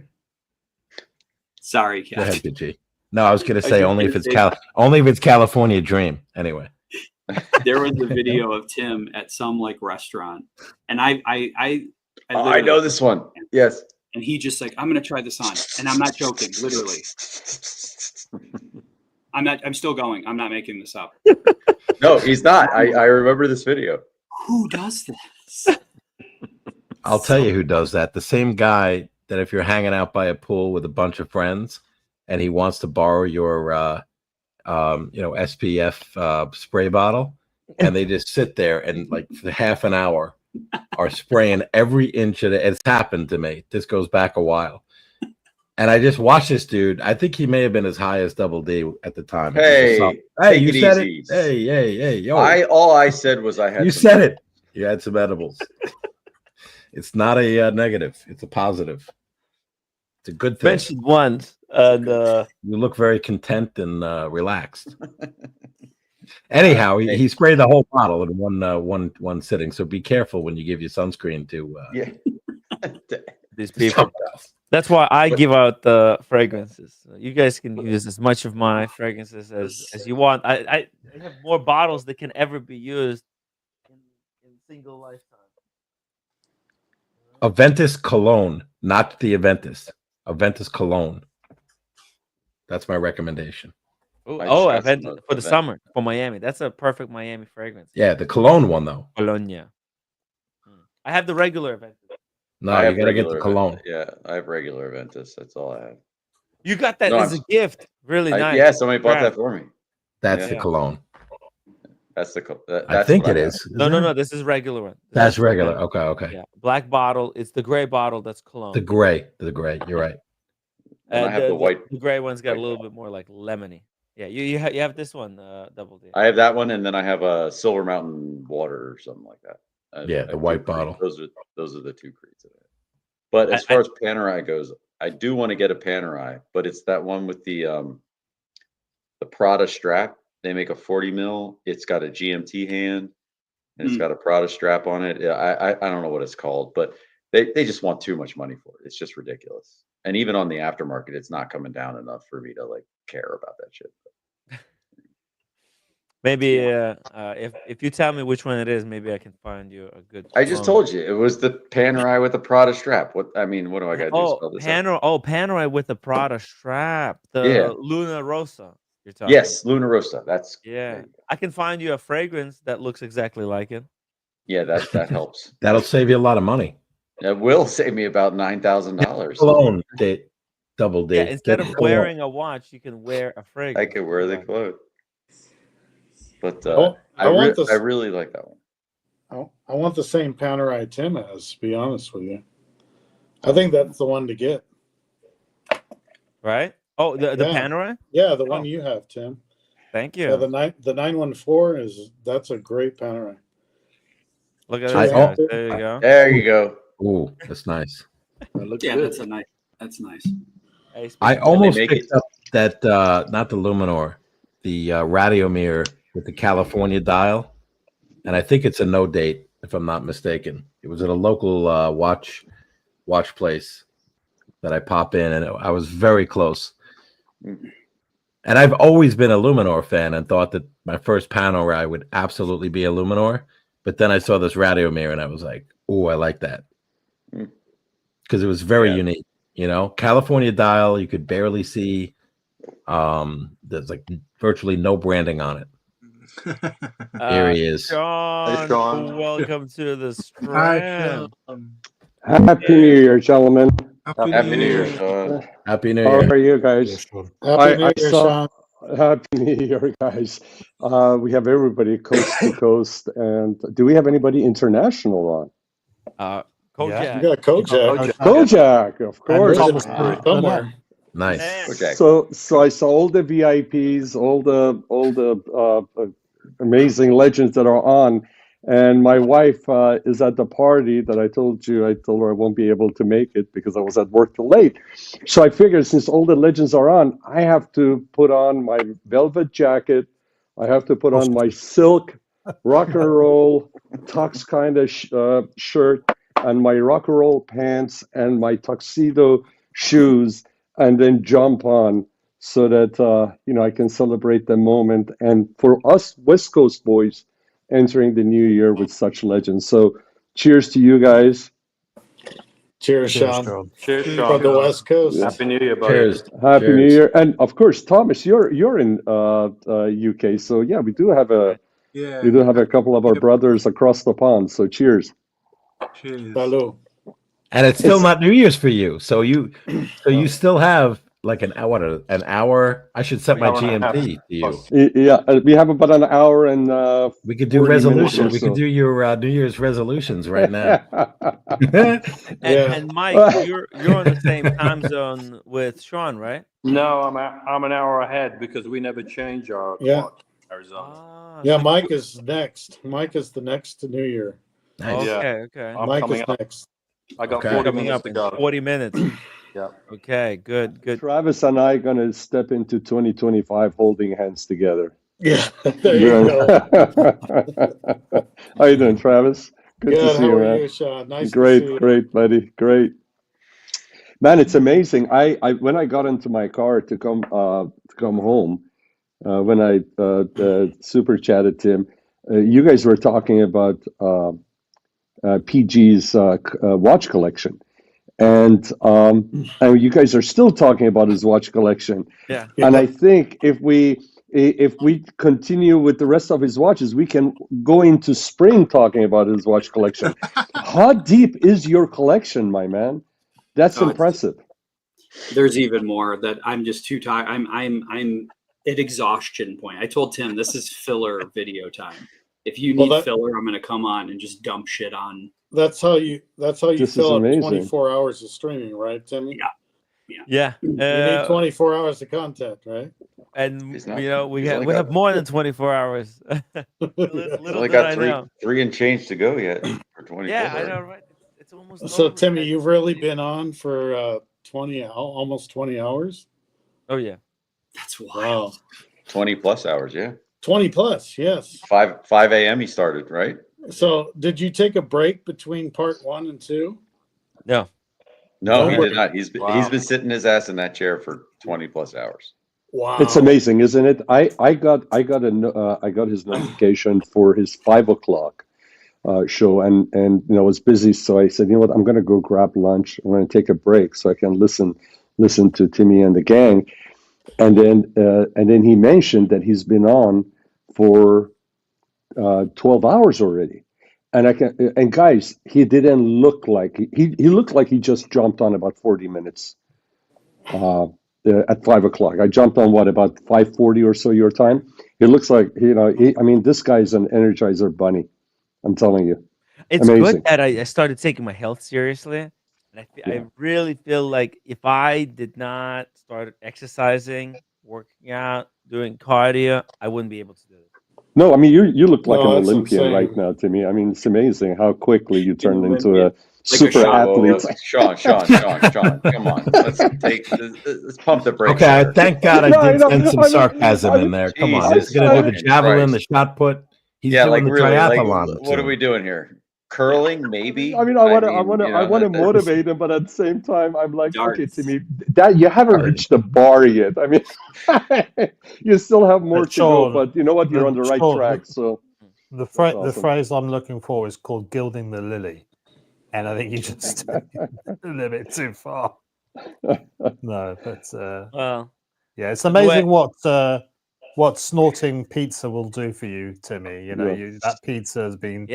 Sorry, Go Kat. ahead, PG. No, I was going to I say was only if gonna it's say- only if it's California Dream. Anyway. There was a video of Tim at some like restaurant, and I know this one. Yes. And he just like, I'm gonna try this on, and I'm not joking, literally. I'm still going. I'm not making this up. No, he's not. I remember this video. Who does this? I'll tell you who does that. The same guy that if you're hanging out by a pool with a bunch of friends and he wants to borrow your SPF spray bottle, and they just sit there and like for half an hour are spraying every inch of it. It's happened to me. This goes back a while. And I just watched this dude. I think he may have been as high as Double D at the time. Hey, you said it. Hey, yo. All I said was I had. You said it. You had some edibles. It's not a negative. It's a positive. It's a good thing. Mentioned once, and you look very content and relaxed. Anyhow, he sprayed the whole bottle in one sitting. So be careful when you give your sunscreen to these people. That's why I give out the fragrances. You guys can use as much of my fragrances as you want. I have more bottles that can ever be used in single lifetime. Aventus Cologne, not the Aventus. Aventus Cologne. That's my recommendation. Aventus for the summer for Miami. That's a perfect Miami fragrance. Yeah, the Cologne one though. Cologne. I have the regular Aventus. No, you gotta get the Cologne. Yeah, I have regular Aventus. That's all I have. You got that as a gift. Really nice. Yeah, somebody bought that for me. That's the Cologne. That's the. I think it is. No. This is regular one. That's regular. Okay. Yeah, black bottle. It's the gray bottle. That's Cologne. The gray. You're right. And I have the white. The gray one's got a little bit more like lemony. Yeah, you have this one, Double D. I have that one, and then I have a Silver Mountain water or something like that. The white bottle. Those are the two creeds that I have. But as far as Panerai goes, I do want to get a Panerai, but it's that one with the Prada strap. They make a 40 mil. It's got a GMT hand, and it's got a Prada strap on it. I don't know what it's called, but they just want too much money for it. It's just ridiculous. And even on the aftermarket, it's not coming down enough for me to like care about that shit. Maybe if you tell me which one it is, maybe I can find you a good. I just told you it was the Panerai with the Prada strap. What do I got to do? Spell this out? Panerai with the Prada strap. The Luna Rosa. You're talking. Yes, Luna Rosa. That's I can find you a fragrance that looks exactly like it. Yeah, that helps. That'll save you a lot of money. It will save me about $9,000. Cologne, Double D. Yeah, instead of wearing a watch, you can wear a fragrance. I can wear the clothes. But I really like that one. I want the same Panerai Tim has, to be honest with you. I think that's the one to get. Right? Oh, the Panerai? Yeah, the one you have, Tim. Thank you. Yeah, the 914 that's a great Panerai. Look at that. There you go. There you go. Ooh, that's nice. That's nice. I almost picked up that not the Luminor, the Radiomir with the California dial, and I think it's a no date if I'm not mistaken. It was at a local watch place that I pop in, and I was very close. And I've always been a Luminor fan and thought that my first Panerai would absolutely be a Luminor, but then I saw this Radiomir and I was like, "Oh, I like that," because it was very unique. You know, California dial, you could barely see. There's like virtually no branding on it. Here he is. Sean, welcome to the stream. Happy New Year, gentlemen. Happy New Year, Sean. Happy New How Year. are you guys? Happy New Year, Sean. Happy New Year, guys. We have everybody coast to coast. And do we have anybody international on? Kojack. You got Cojack. Kojack, of course. Somewhere. Nice. So I saw all the VIPs, all the amazing legends that are on, and my wife is at the party that I told you. I told her I won't be able to make it because I was at work till late. So I figured since all the legends are on, I have to put on my velvet jacket. I have to put on my silk rock and roll tux kind of shirt and my rock and roll pants and my tuxedo shoes, and then jump on. so that I can celebrate the moment. And for us West Coast boys, entering the new year with such legends. So, cheers to you guys. Cheers, Sean. Cheers, From Sean. the West Coast. Yeah. Happy New Year, buddy. Cheers. Happy New Cheers. Year, and of course, Thomas, you're in UK, so yeah, we do have a couple of our brothers across the pond. So cheers. Cheers. Hello. And it's still not New Year's for you, so you still have like an hour. I should set my GMT to you. Yeah, we have about an hour and we could do resolution. We could do your New Year's resolutions right now. And Mike, you're on the same time zone with Sean, right? No, I'm an hour ahead because we never change our clock, Arizona. Yeah, Mike is next. Mike is the next to New Year. Nice. Yeah. Okay. I'm Mike coming is up. next. I got Okay. 40 Coming minutes up to in go. 40 minutes. Yeah. Okay, good. Travis and I are gonna step into 2025 holding hands together. Yeah, there you go. How you doing, Travis? Good to Good. see How you, are man. you, Sean? Nice Great, to see you. great, buddy. Great. Man, it's amazing. I when I got into my car to come home, when I super chatted Tim, you guys were talking about PG's watch collection, and you guys are still talking about his watch collection. Yeah. And I think if we continue with the rest of his watches, we can go into spring talking about his watch collection. How deep is your collection, my man? That's impressive. There's even more that I'm just too tired. I'm at exhaustion point. I told Tim this is filler video time. If you need filler, I'm going to come on and just dump shit on. That's how you This fill is up amazing. 24 hours of streaming, right, Timmy? Yeah. You need 24 hours of content, right? And He's not- we he's only have got- more than 24 hours. He's only got three and change to go yet for 24. Yeah, I know, right? It's almost So, over. Timmy, you've really been on for almost 20 hours? Oh, yeah. That's wild. Wow. 20 plus hours, yeah. 20 plus, yes. 5 a.m. he started, right? So, did you take a break between part 1 and 2? No. No, No he break. did not. He's been sitting his ass in that chair for 20 plus hours. Wow. It's amazing, isn't it? I got his notification for his 5 o'clock show, and I was busy, so I said, you know what, I'm going to go grab lunch. I'm going to take a break so I can listen to Timmy and the gang, and then he mentioned that he's been on for 12 hours already. And guys, he didn't look like he looked like he just jumped on about 40 minutes at 5 o'clock. I jumped on about 5:40 or so your time. It looks like this guy's an Energizer bunny. I'm telling you, It's amazing. good that I started taking my health seriously. And I really feel like if I did not start exercising, working out, doing cardio, I wouldn't be able to do it. No, I mean you look like No, an that's Olympian insane. right now, Timmy. I mean, it's amazing how quickly you turned into a Olympian. super athlete. Sean, come on. Let's pump the brakes. Okay, there. thank God I No, I did know, send some I know, sarcasm I in know. there. Come on, Jesus he's gonna do the fucking javelin, Christ. the shot put. He's Yeah, doing like the really, triathlon. what are we doing here? Curling, maybe. I mean, I want to motivate him, but at the same time, I'm like, okay, Timmy, that you haven't reached the bar yet. I mean, you still have more to go, Sean, but you know what? You're on the right Sean, track. So the awesome. phrase I'm looking for is called gilding the lily, and I think you just took it a little bit too far. No, but Well, yeah, it's amazing what snorting pizza will do for you, Timmy. You know, Yeah. that pizza has been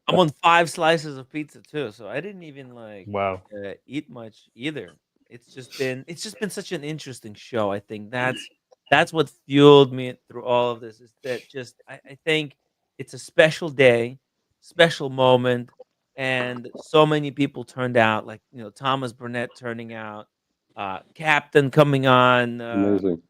I'm on 5 slices of pizza too, so I didn't even wow. Eat much either. It's just been such an interesting show. I think that's what fueled me through all of this. Is that just I think it's a special day, special moment, and so many people turned out. Like Thomas Burnett turning out, Captain coming on. Amazing.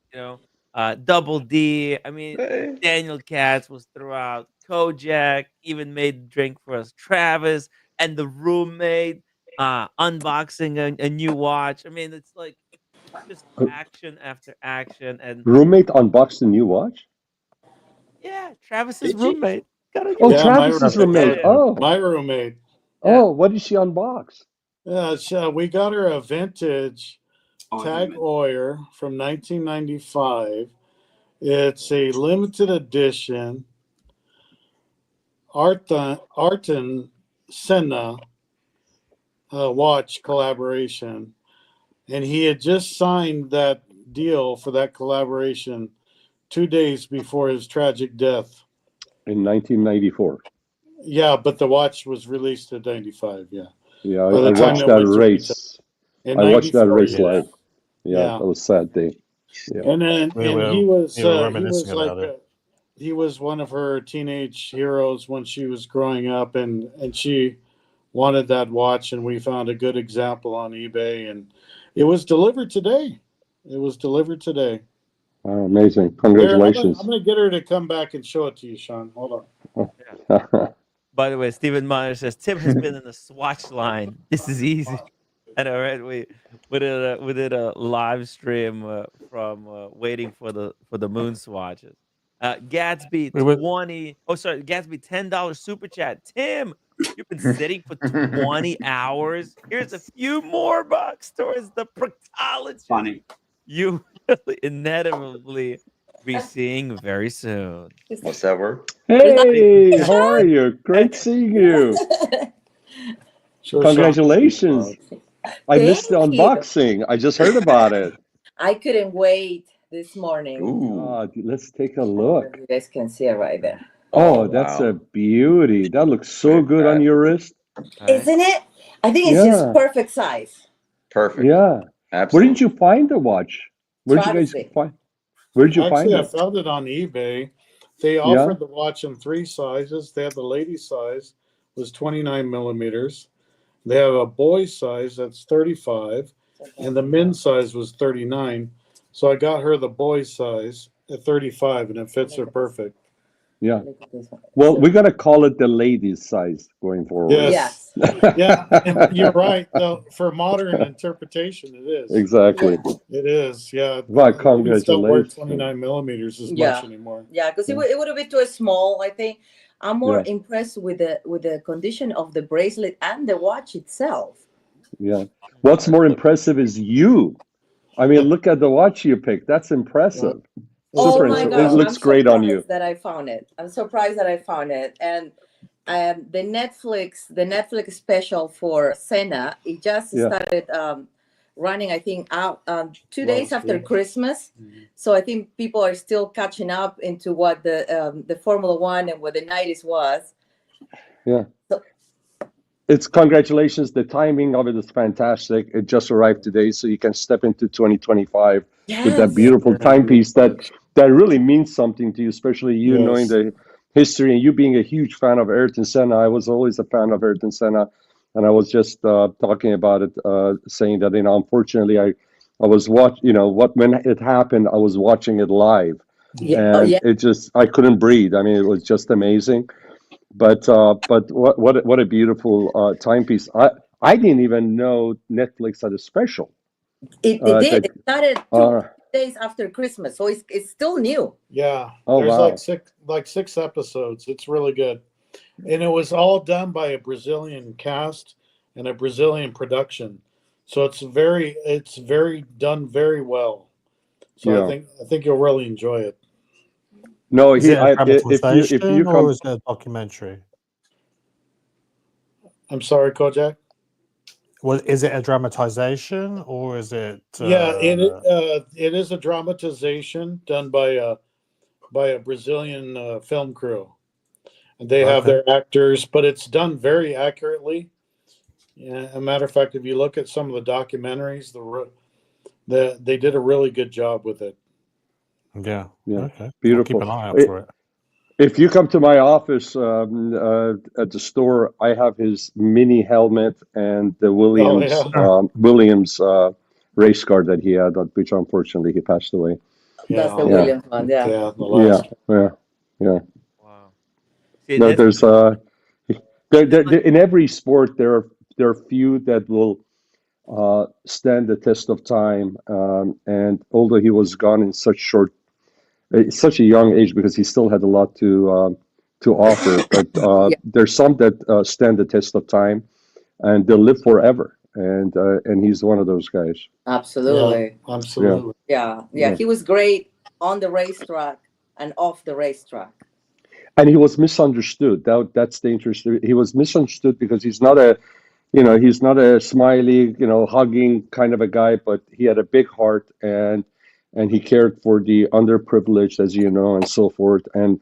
Double D. I mean, Daniel Katz was throughout. Cojack even made the drink for us. Travis and the roommate unboxing a new watch. I mean, it's like just action after action. And Roommate unboxed a new watch? yeah, Travis's roommate. Oh, Travis's roommate. Oh, my roommate. Oh, what did she unbox? We got her a vintage Tag Heuer from 1995. It's a limited edition Ayrton Senna watch collaboration. And he had just signed that deal for that collaboration 2 days before his tragic death. In 1994. Yeah, but the watch was released in 95, yeah. Yeah, I watched that race. In I watched that 94, race yeah. live. Yeah, that was a sad day. Yeah. And then he was reminiscing like about it. he was one of her teenage heroes when she was growing up, and she wanted that watch, and we found a good example on eBay, and it was delivered today. Oh, amazing. Here, Congratulations. I'm gonna get her to come back and show it to you, Sean. Hold on. By the way, Stephen Meyer says Tim has been in the Swatch line. This is easy. I know, right? We did a live stream from waiting for the moon swatches. Gatsby $20. Oh, sorry, Gatsby $10 super chat. Tim, you've been sitting for 20 hours. Here's a few more bucks towards the proctologist. Funny. You will inevitably be seeing very soon. What's that word? Hey, how are you? Great seeing you. Congratulations. I missed the unboxing. I just heard about it. I couldn't wait this morning. Ooh. Let's take a look. You guys can see it right there. Oh, that's a beauty. That looks so good on your wrist. Isn't it? I think it's just perfect size. Perfect. Yeah. Absolutely. Where did you find the watch? Where did you guys find? Where did you find Actually, I it? found it on eBay. They offered the watch in 3 sizes. They had the lady size, was 29 millimeters. They have a boy size that's 35, and the men's size was 39. So I got her the boy size at 35, and it fits her perfect. Yeah. Well, we're gonna call it the ladies' size going forward. Yes. Yeah, and you're right. Though for modern interpretation, it is. Exactly. It is. Yeah. Well, Ladies don't wear congratulations. 29 millimeters as Yeah. much anymore. Yeah, because it would have been too small. I think I'm more impressed with the condition of the bracelet and the watch itself. Yeah. What's more impressive is you. I mean, look at the watch you picked. That's impressive. Oh my gosh, It looks great on you. That I found it. I'm surprised that I found it. And the Netflix special for Senna, it just started running, I think, out 2 days after Christmas. So I think people are still catching up into what the Formula One and what the 90s was. Yeah. It's congratulations. The timing of it is fantastic. It just arrived today, so you can step into 2025 with that beautiful timepiece that really means something to you, especially you knowing the history and you being a huge fan of Ayrton Senna. I was always a fan of Ayrton Senna, and I was just talking about it, saying that unfortunately I was when it happened, I was watching it live, and it just I couldn't breathe. I mean, it was just amazing. But what a beautiful timepiece. I didn't even know Netflix had a special. It did. It started 2 days after Christmas, so it's still new. Yeah. Oh, There's wow. like six episodes. It's really good. And it was all done by a Brazilian cast and a Brazilian production. So it's done very well. So I think you'll really enjoy it. No, is it a dramatization if you come, or is it a documentary? I'm sorry, Cojack. Well, is it a dramatization or is it? It is a dramatization done by a Brazilian film crew, and they have their actors, but it's done very accurately. Yeah, as a matter of fact, if you look at some of the documentaries, they did a really good job with it. Yeah. Okay. Beautiful. I'll keep an eye out for it. If you come to my office at the store, I have his mini helmet and the Williams race car that he had, which unfortunately he passed away. That's the Williams one, Yeah. Wow. See, No, there's in every sport there are few that will stand the test of time. And although he was gone in such a young age, because he still had a lot to offer, but there's some that stand the test of time, and they'll live forever. and he's one of those guys. Absolutely. Yeah, absolutely. Yeah. He was great on the racetrack and off the racetrack. And he was misunderstood. That's the interesting. He was misunderstood because he's not a smiley, hugging kind of a guy, but he had a big heart and he cared for the underprivileged, as you know, and so forth. And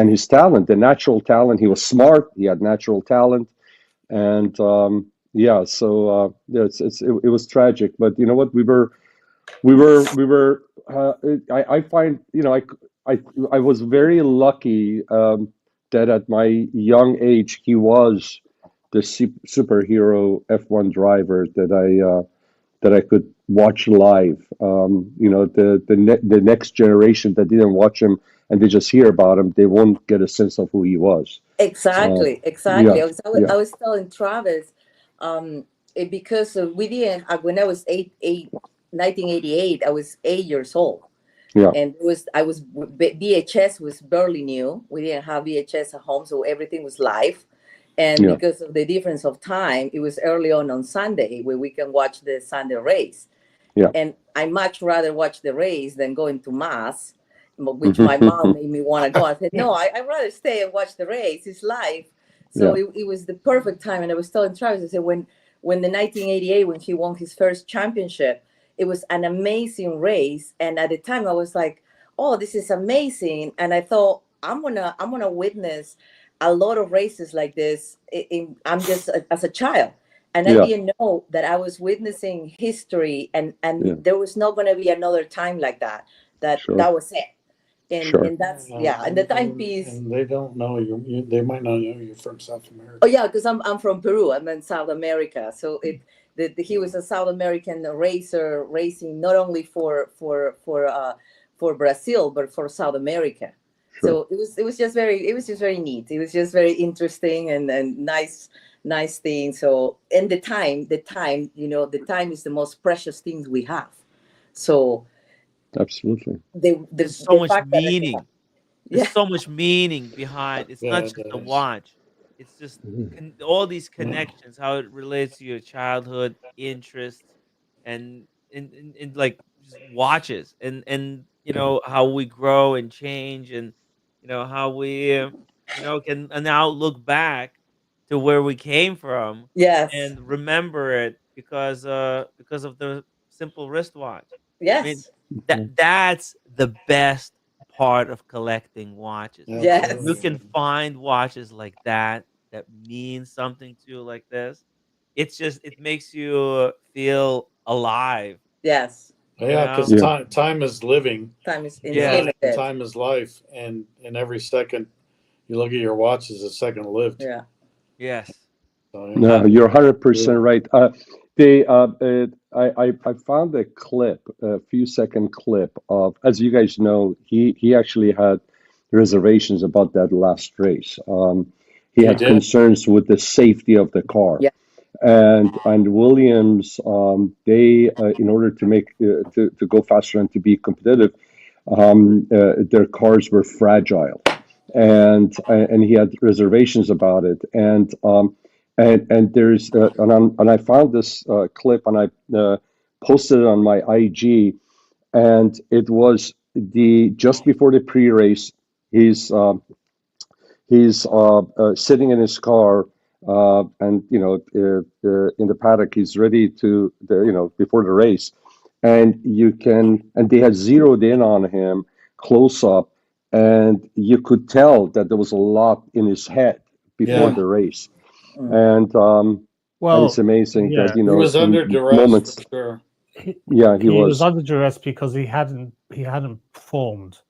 his talent, the natural talent. He was smart. He had natural talent, and it was tragic. But you know what? I find, I was very lucky that at my young age he was the superhero F1 driver that I could watch live. The next generation that didn't watch him and they just hear about him, they won't get a sense of who he was. Exactly. Yeah, I was telling Travis, because we didn't, when I was 1988, I was 8 years old. Yeah. And VHS was barely new. We didn't have VHS at home, so everything was live. And because of the difference of time, it was early on Sunday where we can watch the Sunday race. Yeah. And I much rather watch the race than going to mass, which my mom made me want to go. I said, no, I'd rather stay and watch the race. It's live. So it was the perfect time. And I was telling Travis, I said, when the 1988, when he won his first championship, it was an amazing race. And at the time I was like, oh, this is amazing. And I thought, I'm gonna witness a lot of races like this. I'm just as a child. And I didn't know that I was witnessing history and there was not going to be another time like that. That was it. And that's, and the timepiece. And they don't know you. They might not know you're from South America. Oh, yeah, because I'm from Peru. I'm in South America. So he was a South American racer racing not only for Brazil, but for South America. So it was just very neat. It was just very interesting and nice thing. So, and the time, the time is the most precious thing we have. So absolutely, there's so much meaning. There's so much meaning behind. It's not just a watch. It's just all these connections, how it relates to your childhood interests, and in like just watches, and how we grow and change, and how we can now look back to where we came from, and remember it because of the simple wristwatch. Yes. I mean, that's the best part of collecting watches. Yes. You can find watches like that mean something to you like this. It makes you feel alive. Yes. Yeah, because time is living. Time is limited. Time is life, and in every second you look at your watch as a second lived. Yeah. Yes. So, no, you're 100% right. I found a clip, a few second clip of, as you guys know, he actually had reservations about that last race. He had concerns with the safety of the car. Yeah. And Williams, they in order to make to go faster and to be competitive, their cars were fragile, and he had reservations about it. And there's and I found this clip and I posted it on my IG, and it was just before the pre-race. He's sitting in his car. And in the paddock, he's ready to before the race, and they had zeroed in on him close up, and you could tell that there was a lot in his head before the race, and it's amazing that he was under duress moments. for sure. He was under duress because he hadn't performed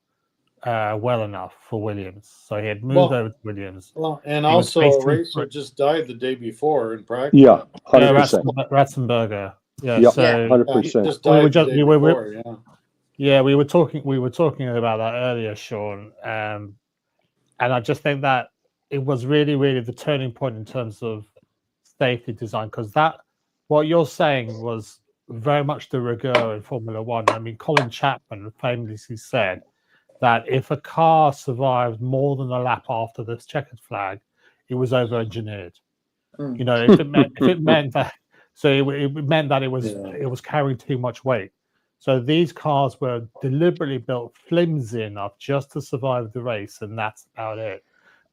well enough for Williams, so he had moved over to Williams. And also, a racer just died the day before in practice. Yeah, 100%. Ratzenberger. Yeah, yep, so 100%. We were talking about that earlier, Sean, and I just think that it was really, really the turning point in terms of safety design, because what you're saying was very much the rigueur in Formula One. I mean, Colin Chapman famously said that if a car survived more than a lap after this checkered flag, it was over-engineered. If it meant So it meant that it was carrying too much weight. So these cars were deliberately built flimsy enough just to survive the race, and that's about it.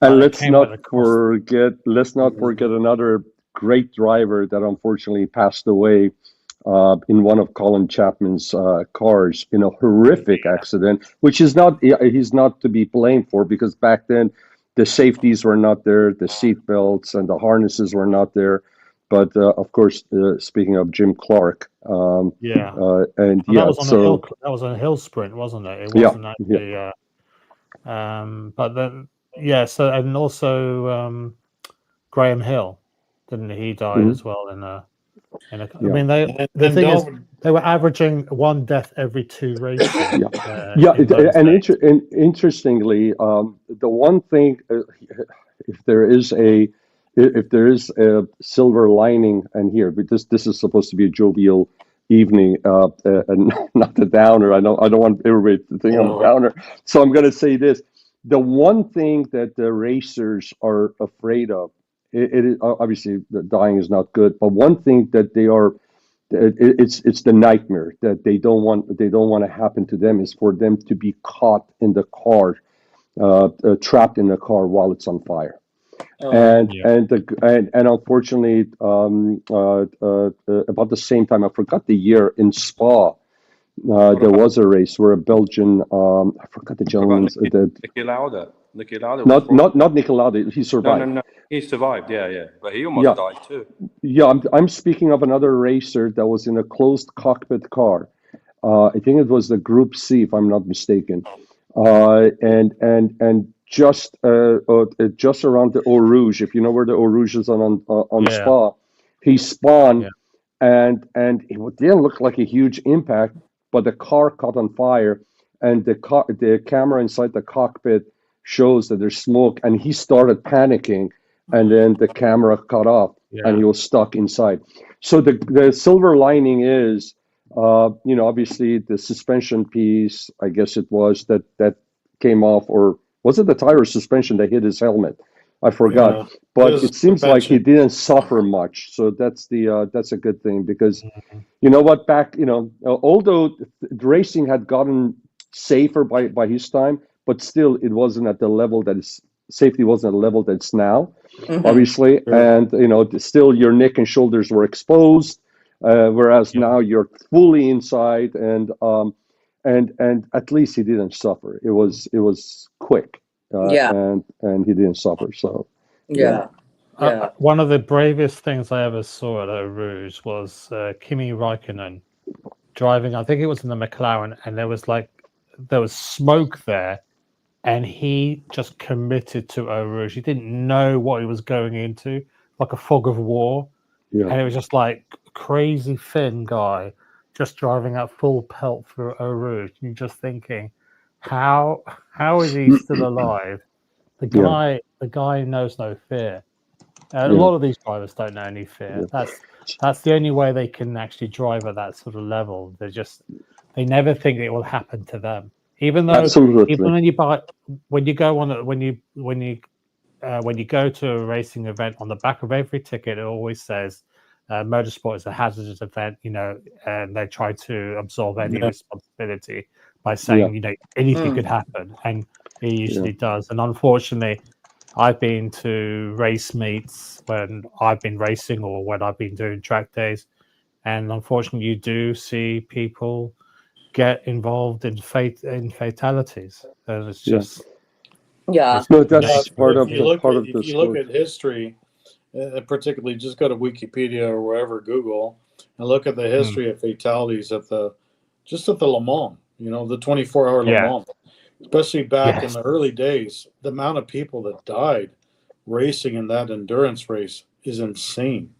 And But it let's came not at a cost. forget another great driver that unfortunately passed away in one of Colin Chapman's cars in a horrific accident, which is not he's not to be blamed for, because back then the safeties were not there, the seat belts and the harnesses were not there. But of course, speaking of Jim Clark, And and that was on so a hill. That was on a hill sprint, wasn't it? It wasn't actually. But then, So and also Graham Hill, didn't he? Died as well in a. I mean, they were averaging one death every 2 races. Interestingly, the one thing, if there is a silver lining, and here, because this is supposed to be a jovial evening, and not a downer. I don't want everybody to think I'm a downer. So I'm going to say this: the one thing that the racers are afraid of, it is obviously the dying is not good, but one thing that they are, it's the nightmare that they don't want to happen to them, is for them to be caught in the car, trapped in the car while it's on fire. And unfortunately, about the same time, I forgot the year, in Spa, there was a race where a Belgian, I forgot the gentleman's, Niki Lauda. Not Niki Lauda. He survived. No. He survived. Yeah. But he almost died too. Yeah, I'm speaking of another racer that was in a closed cockpit car. I think it was the Group C, if I'm not mistaken. And just around the Eau Rouge, if you know where the Eau Rouge is on Spa, he spun, and it didn't look like a huge impact, but the car caught on fire, and the camera inside the cockpit shows that there's smoke, and he started panicking, and then the camera cut off, and he was stuck inside. So the silver lining is, obviously the suspension piece, I guess it was that came off, or was it the tire suspension that hit his helmet? I forgot, but it seems like he didn't suffer much. So that's a good thing, because you know what, although the racing had gotten safer by his time, but still it wasn't at the level safety wasn't at the level that it's now, obviously. And still your neck and shoulders were exposed, whereas now you're fully inside, and at least he didn't suffer. It was quick, and he didn't suffer. So one of the bravest things I ever saw at Eau Rouge was Kimi Räikkönen driving. I think it was in the McLaren, and there was smoke there, and he just committed to Eau Rouge. He didn't know what he was going into, like a fog of war, and it was just like crazy thin guy just driving at full pelt through Eau Rouge. And you're just thinking, how is he still alive? The guy knows no fear. A lot of these drivers don't know any fear. That's the only way they can actually drive at that sort of level. They never think it will happen to them. Even though, even when you go to a racing event, on the back of every ticket it always says motorsport is a hazardous event, and they try to absolve any responsibility by saying anything could happen, and it usually does. And unfortunately, I've been to race meets when I've been racing or when I've been doing track days, and unfortunately you do see people get involved in fatalities. And it's just that's part of the If you look at history, particularly just go to Wikipedia or wherever, Google, and look at the history of fatalities at the Le Mans, the 24-hour Le Mans, especially back in the early days. The amount of people that died racing in that endurance race is insane.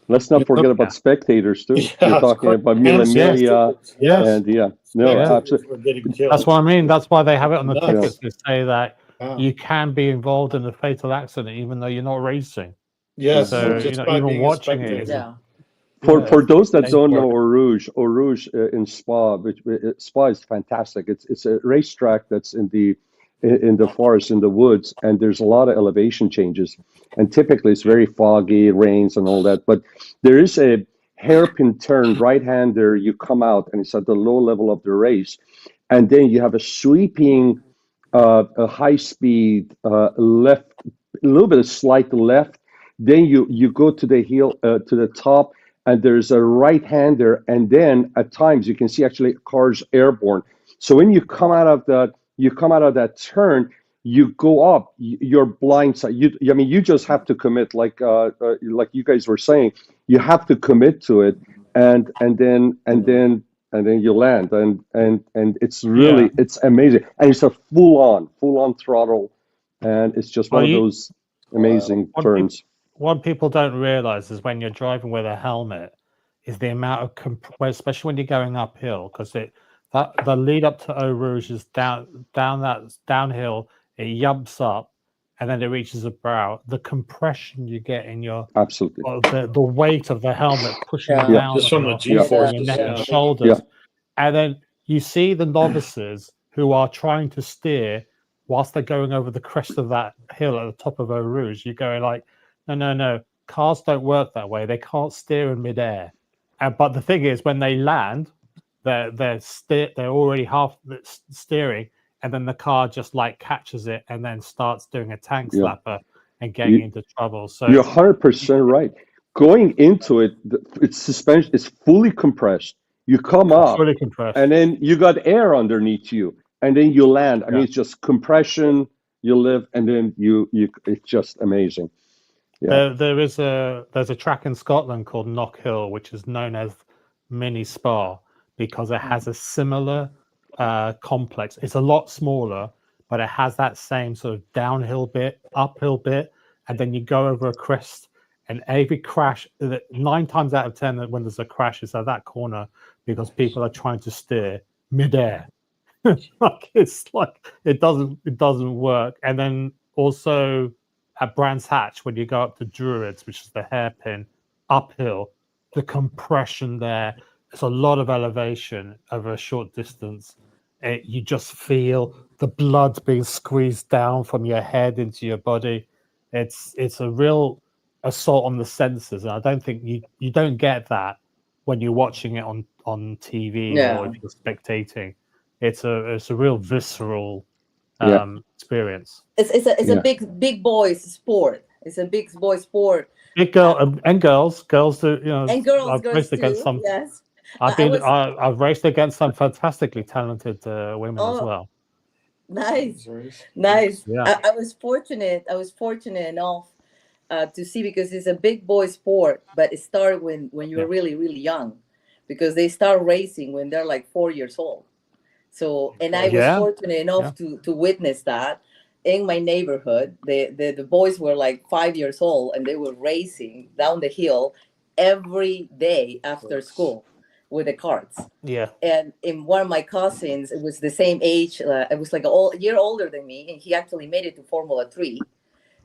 Let's not forget about spectators too. You're talking about Mille Miglia, and absolutely. That's what I mean. That's why they have it on the tickets to say that you can be involved in a fatal accident even though you're not racing. Yes, so even watching it. For those that don't know Eau Rouge in Spa, Spa is fantastic. It's a racetrack that's in the forest, in the woods, and there's a lot of elevation changes. And typically it's very foggy, it rains and all that. But there is hairpin turn, right-hander, you come out, and it's at the low level of the race. And then you have a sweeping, a high-speed left, a little bit of slight left. Then you go to the heel, to the top, and there's a right-hander. And then at times you can see actually cars airborne. So when you come out of that turn, you go up, you're blindside. I mean, you just have to commit, like you guys were saying, you have to commit to it, and then you land, and it's really it's amazing, and it's a full on throttle, and it's just one of those amazing turns. What people don't realize is when you're driving with a helmet, is the amount of especially when you're going uphill, because the lead up to Eau Rouge is downhill. It yumps up, and then it reaches the brow. The compression you get in your absolutely the weight of the helmet pushing down just from the your G-forces, neck and shoulders, and then you see the novices who are trying to steer whilst they're going over the crest of that hill at the top of Eau Rouge. You're going like, no, cars don't work that way. They can't steer in midair. But the thing is, when they land, they're already half steering. And then the car just like catches it and then starts doing a tank slapper and getting into trouble. So you're 100% right. Going into it, it's suspension. It's fully compressed. You come up, fully compressed, and then you got air underneath you, and then you land. I mean, it's just compression. You live, and then you. It's just amazing. Yeah. There's a track in Scotland called Knock Hill, which is known as Mini Spa because it has a similar complex. It's a lot smaller, but it has that same sort of downhill bit, uphill bit, and then you go over a crest. And every crash, 9 times out of 10, when there's a crash, it's at that corner because people are trying to steer midair. It's like it doesn't work. And then also at Brands Hatch, when you go up to Druids, which is the hairpin uphill, the compression there. It's a lot of elevation over a short distance. You just feel the blood being squeezed down from your head into your body. It's a real assault on the senses, and I don't think you don't get that when you're watching it on TV or if you're spectating. It's a real visceral experience. It's a big boys sport. It's a big boy sport. Big girl and girls do, and girls I've raced against some. Yes. I've raced against some fantastically talented women as well. Nice. Yeah. I was fortunate enough to see, because it's a big boy sport, but it started when you're really, really young, because they start racing when they're like 4 years old. So, and I was fortunate enough to witness that in my neighborhood. The boys were like 5 years old, and they were racing down the hill every day after school with the carts. Yeah. And in one of my cousins, it was the same age. It was like a year older than me, and he actually made it to Formula 3.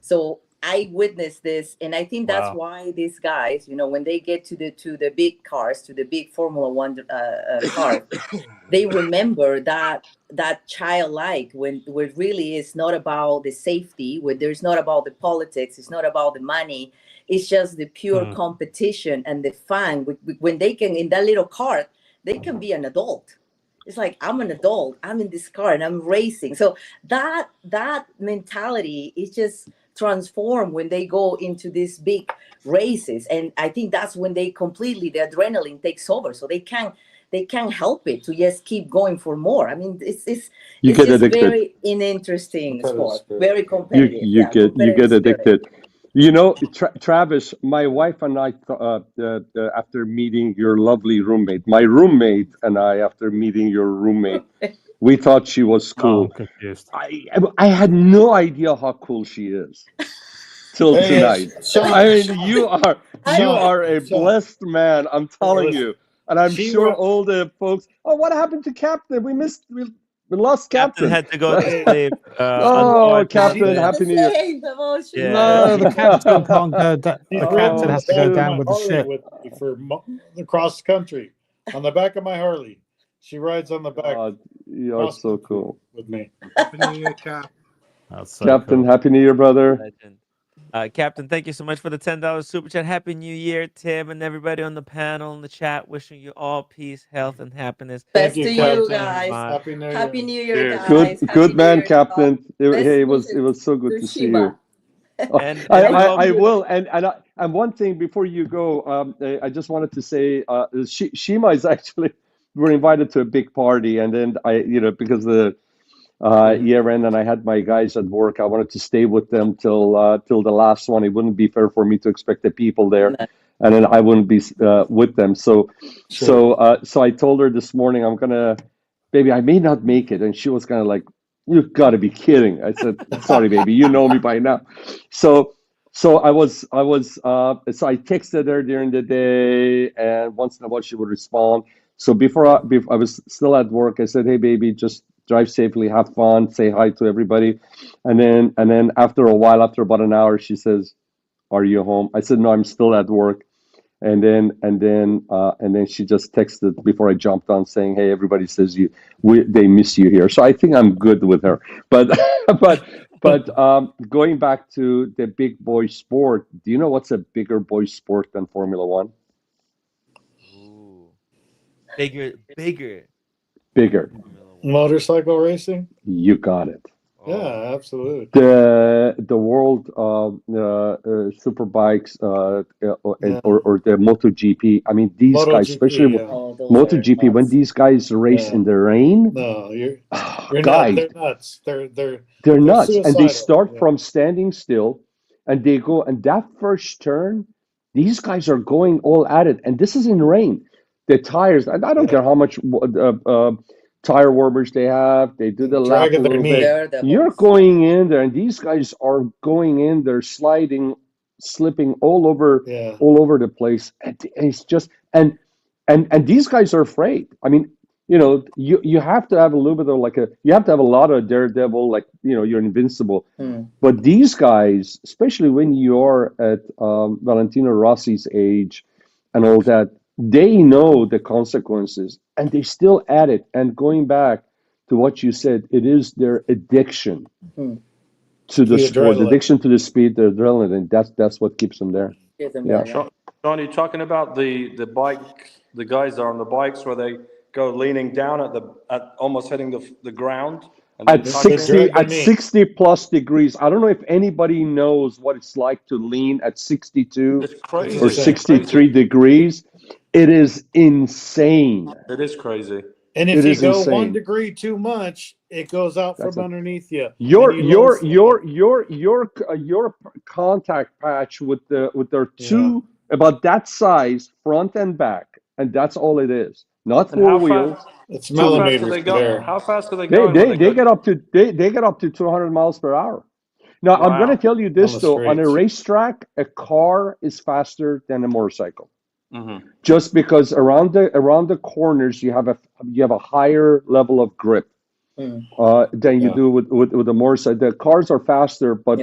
So I witnessed this, and I think that's why these guys, when they get to the big cars, to the big Formula 1 car, they remember that childlike, when it really is not about the safety, when there's not about the politics, it's not about the money, it's just the pure competition and the fun. When they can, in that little cart, they can be an adult. It's like, I'm an adult, I'm in this car and I'm racing. So that mentality is just transformed when they go into these big races. And I think that's when the adrenaline takes over. So they can't help it to just keep going for more. I mean, it's just very interesting sport, very competitive. You get addicted. Travis, my wife and I, after meeting your lovely roommate, my roommate and I, after meeting your roommate, we thought she was cool. I'm confused. I had no idea how cool she is till tonight. I mean, you are a blessed man. I'm telling you. And I'm sure all the folks. Oh, what happened to Captain? We lost Captain. Had to go to sleep. Captain, happy New Year. No, the captain can't go. The captain has to go down with the ship. With me for across country on the back of my Harley. She rides on the back. You're so cool with me. Happy New Year, Cap. Captain, cool. Happy New Year, brother. Captain, thank you so much for the $10 super chat. Happy New Year, Tim, and everybody on the panel in the chat. Wishing you all peace, health, and happiness. Best to you guys. Happy New Year, guys. Good, Happy good New man, Year, Captain. Best Hey, it was wishes so good to to see you. Shiba. I will, and one thing before you go, I just wanted to say, Shima is actually, we're invited to a big party, and then because the year end, and I had my guys at work, I wanted to stay with them till the last one. It wouldn't be fair for me to expect the people there, and then I wouldn't be with them. So I told her this morning, baby, I may not make it, and she was kind of like, "You've got to be kidding." I said, "Sorry, baby, you know me by now." So I texted her during the day, and once in a while she would respond. So before I was still at work, I said, "Hey, baby, just drive safely, have fun, say hi to everybody." And then after a while, after about an hour, she says, "Are you home?" I said, "No, I'm still at work." And then she just texted before I jumped on saying, "Hey, everybody says they miss you here." So I think I'm good with her. But going back to the big boy sport, do you know what's a bigger boy sport than Formula One? Bigger. Motorcycle racing? You got it. Yeah, absolutely. The world super bikes or the MotoGP. I mean, these guys, especially MotoGP, when these guys race in the rain, you're guys, they're nuts. They're nuts, and they suicidal. start from standing still, and they go, and that first turn, these guys are going all at it, and this is in rain. The tires, and I don't care how much tire warmers they have, they do the lap a little bit. You're going in there, and these guys are going in there, sliding, slipping all over the place, and it's just and these guys are afraid. I mean, you have to have a little bit of you have to have a lot of daredevil, you're invincible. But these guys, especially when you're at Valentino Rossi's age and all that, they know the consequences and they still at it. And going back to what you said, it is their addiction to the sport, addiction to the speed, the adrenaline. That's what keeps them there. Yeah. Sean, you're talking about the bike, the guys are on the bikes where they go leaning down at almost hitting the ground. And At 60 plus degrees. I don't know if anybody knows what it's like to lean at 62 or 63 degrees. It is insane. It is crazy. And if you go 1 degree too much, it goes out from underneath you. Your contact patch with their two about that size, front and back, and that's all it is. Not four wheels. It's millimeters. How fast do they go? They get up to 200 miles per hour. Now I'm going to tell you this though: on a racetrack, a car is faster than a motorcycle. Mm-hmm. Just because around the corners you have a higher level of grip than you do with the motorcycle. The cars are faster, but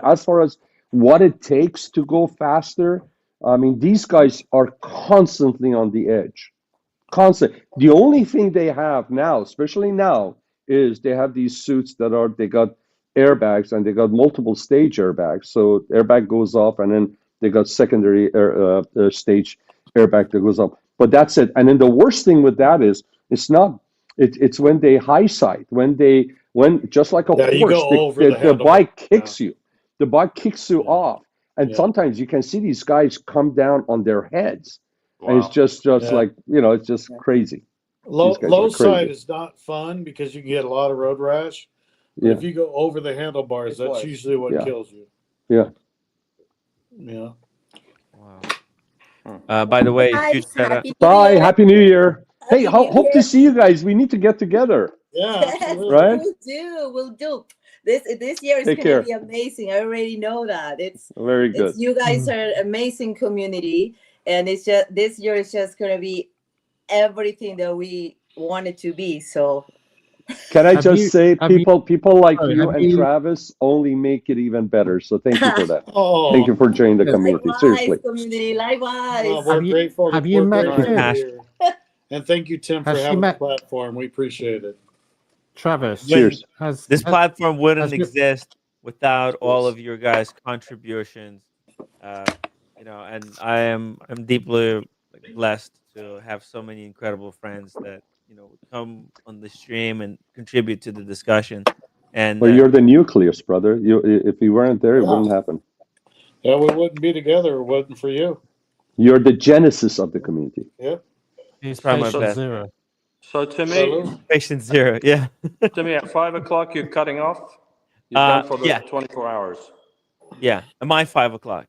as far as what it takes to go faster, I mean, these guys are constantly on the edge. The only thing they have now, especially now, is they have these suits they got airbags, and they got multiple stage airbags. So airbag goes off, and then they got secondary stage airbag that goes up. But that's it. And then the worst thing with that is it's when they high side, when just like a horse, the bike kicks you. The bike kicks you off. And sometimes you can see these guys come down on their heads. Wow. And it's just like, it's just crazy. Low side is not fun because you can get a lot of road rash. But if you go over the handlebars, that's usually what kills you. Yeah. Yeah. Wow. By the way, huge shout out. Bye. Happy New Year. Hey, hope to see you guys. We need to get together. Yeah. Right? We'll do. This year is going to be amazing. I already know that. It's very good. You guys are an amazing community, and it's just this year is just going to be everything that we want it to be. So, can I just say, people like you and Travis only make it even better. So thank you for that. Thank you for joining the community. Seriously, community, likewise. Well, we're grateful. Have you met and thank you, Tim, for having the platform. We appreciate it. Travis, cheers. This platform wouldn't exist without all of your guys' contributions. And I'm deeply blessed to have so many incredible friends that would come on the stream and contribute to the discussion. And well, you're the nucleus, brother. If you weren't there, it wouldn't happen. Yeah, we wouldn't be together if it wasn't for you. You're the genesis of the community. Yep. He's probably my best. Zero. So to Patient zero, yeah. me, at 5 o'clock, you're cutting off. You're done for the 24 hours. Yeah, am I 5 o'clock?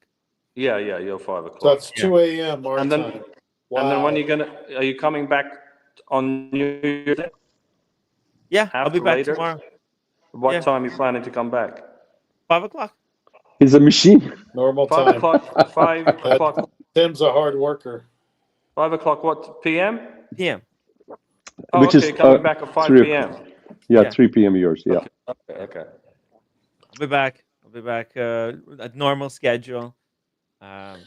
Yeah, you're 5 o'clock. So that's 2 a.m. our and then, time. And then when are you coming back on New Year's Day? Yeah, I'll be back later? tomorrow. What time are you planning to come back? 5 o'clock. He's a machine. Normal 5 time. o'clock. 5 o'clock. Tim's a hard worker. 5 o'clock. What p.m.? PM. Oh, Which okay, is coming back at 5 p.m. Yeah, 3 p.m. yours. Yeah. Okay. I'll be back. At normal schedule. By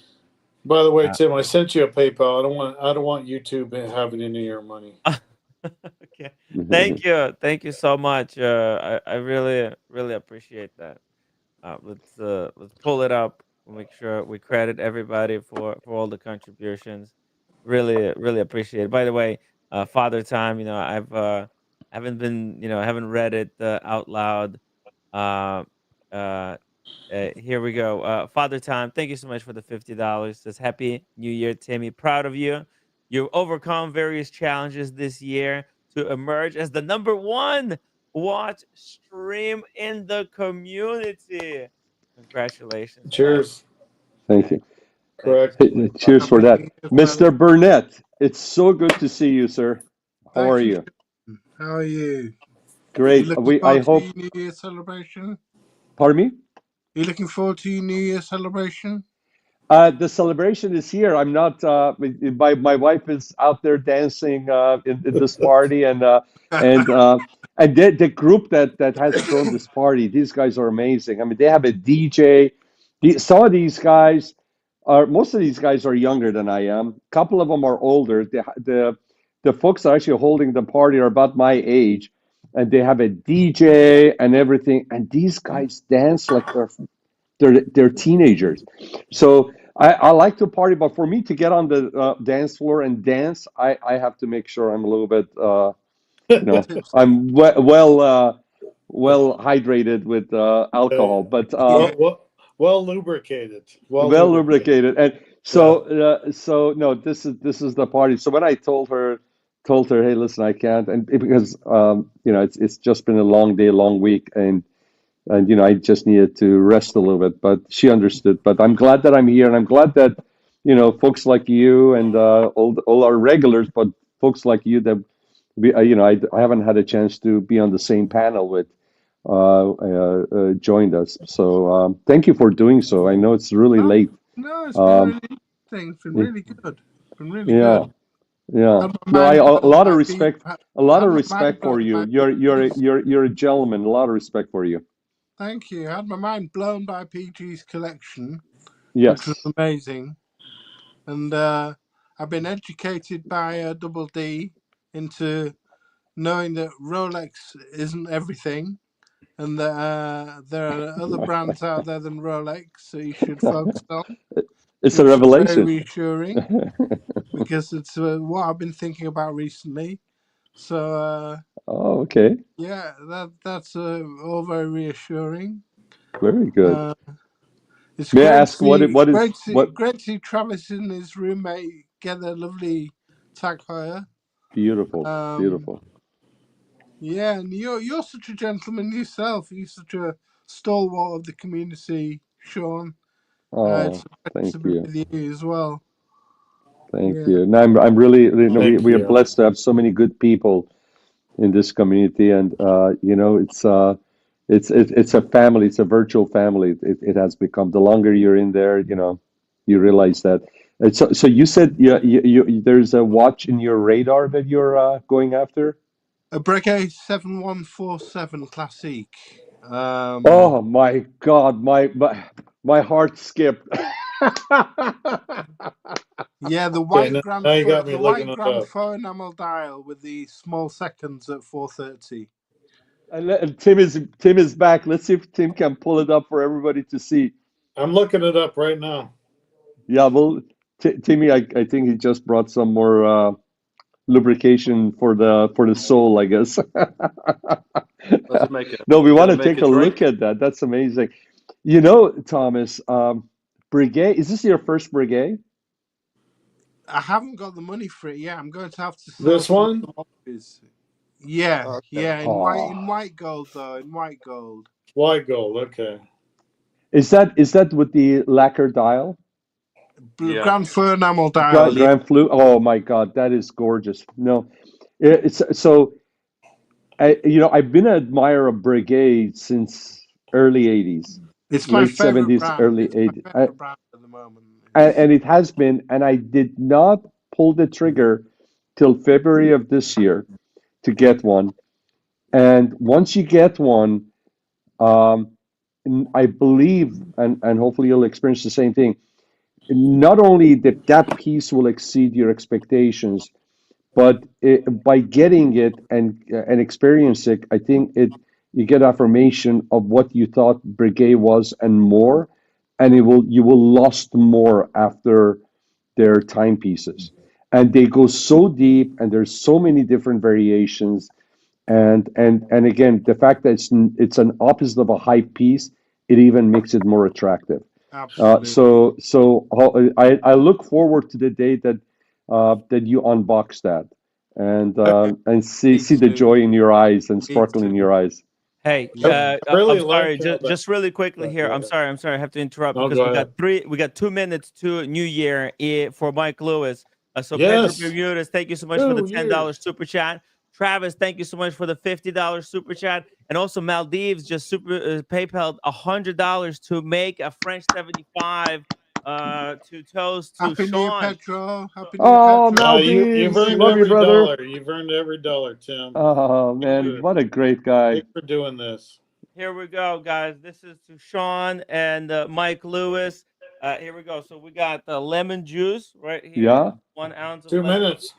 the way, Tim, I sent you a PayPal. I don't want YouTube having any of your money. Okay. Thank you so much. I really appreciate that. Let's pull it up. We'll make sure we credit everybody for all the contributions. Really appreciate it. By the way, Father Time. I've haven't read it out loud. Here we go. Father Time, thank you so much for the $50. Says Happy New Year, Timmy. Proud of you. You've overcome various challenges this year to emerge as the #1 watch stream in the community. Congratulations. Cheers. Thank you. Correct. Cheers for that. Mr. Burnett, it's so good to see you, sir. How are you? How are you? Great. You looking I forward hope. to your New Year celebration? Pardon me? You looking forward to your New Year celebration? The celebration is here. I'm not. My wife is out there dancing in this party, and the group that has thrown this party. These guys are amazing. I mean, they have a DJ. Some of these guys most of these guys are younger than I am. A couple of them are older. The folks that are actually holding the party are about my age, and they have a DJ and everything. And these guys dance like they're teenagers. So I like to party, but for me to get on the dance floor and dance, I have to make sure I'm a little bit, I'm well hydrated with alcohol. But well lubricated. Well lubricated. And so no, this is the party. So when I told her, hey, listen, I can't, and because it's just been a long day, long week, and I just needed to rest a little bit, but she understood. But I'm glad that I'm here, and I'm glad that folks like you and all our regulars, but folks like you that I haven't had a chance to be on the same panel with joined us. So thank you for doing so. I know it's really late. No, it's been really interesting. It's been really good. It's been really good. Yeah. No, a lot of respect. A lot of respect for you. You're a gentleman. A lot of respect for you. Thank you. I had my mind blown by PG's collection, yes, which was amazing. And I've been educated by Double D into knowing that Rolex isn't everything, and that there are other brands out there than Rolex that you should focus on. It's a revelation. Very reassuring because it's what I've been thinking about recently. So. Oh, okay. Yeah, that's all very reassuring. Very good. It's May I ask what great to see Travis and his roommate get a lovely Tag Heuer. Beautiful, beautiful. Yeah, and you're such a gentleman yourself. You're such a stalwart of the community, Sean. Oh, thank to be you. with you as well. Thank you. No, I'm really we are blessed to have so many good people in this community, and it's a family. It's a virtual family. It has become. The longer you're in there, you realize that. And so you said you there's a watch in your radar that you're going after. A Breguet 7147 Classique. Oh my God, my heart skipped. Yeah, the white grand faux enamel dial with the small seconds at 430. Tim is back. Let's see if Tim can pull it up for everybody to see. I'm looking it up right now. Yeah, well, Timmy, I think he just brought some more lubrication for the soul, I guess. Does it make it? No, we want to Gonna make take it a look drink? at that. That's amazing. You know, Thomas, Breguet, is this your first Breguet? I haven't got the money for it yet. I'm going to have to sell This some one? commodities. Yeah, Okay. yeah, in Oh. white gold though, in white gold. White gold. Okay. Is that with the lacquer dial? Yeah. Grand Fleur enamel dial. Grand Flue. Oh my God, that is gorgeous. No, it's so. I've been an admirer of Breguet since early '80s, It's my late favorite '70s, brand. early It's my '80s, favorite brand at the moment. and it has been. And I did not pull the trigger till February of this year to get one. And once you get one, I believe, and hopefully you'll experience the same thing. Not only that piece will exceed your expectations, but by getting it and experience it, I think you get affirmation of what you thought Breguet was and more, and you will lost more after their timepieces, and they go so deep, and there's so many different variations, and again, the fact that it's an opposite of a high piece, it even makes it more attractive. Absolutely. I look forward to the day that you unbox that and see the joy in your eyes and sparkle in your eyes. Hey, I really I'm like sorry. Just really quickly here. I'm sorry. I have to interrupt No, because go ahead. we got 2 minutes to New Year for Mike Lewis. So Yes. Pedro Bermudez, thank you so much for the 2 $10 years. super chat. Travis, thank you so much for the $50 super chat, and also Maldives just PayPal $100 to make a French 75 to toast to Happy New Year, Sean. Pedro. Happy New Year, Oh, Pedro. You've Maldives, earned love you, every brother. dollar. You've earned every dollar, Tim. Oh man, Good. what a great guy! Thanks for doing this. Here we go, guys. This is to Sean and Mike Lewis. Here we go. So we got the lemon juice right here. Yeah. 1 ounce of 2 lemon. minutes.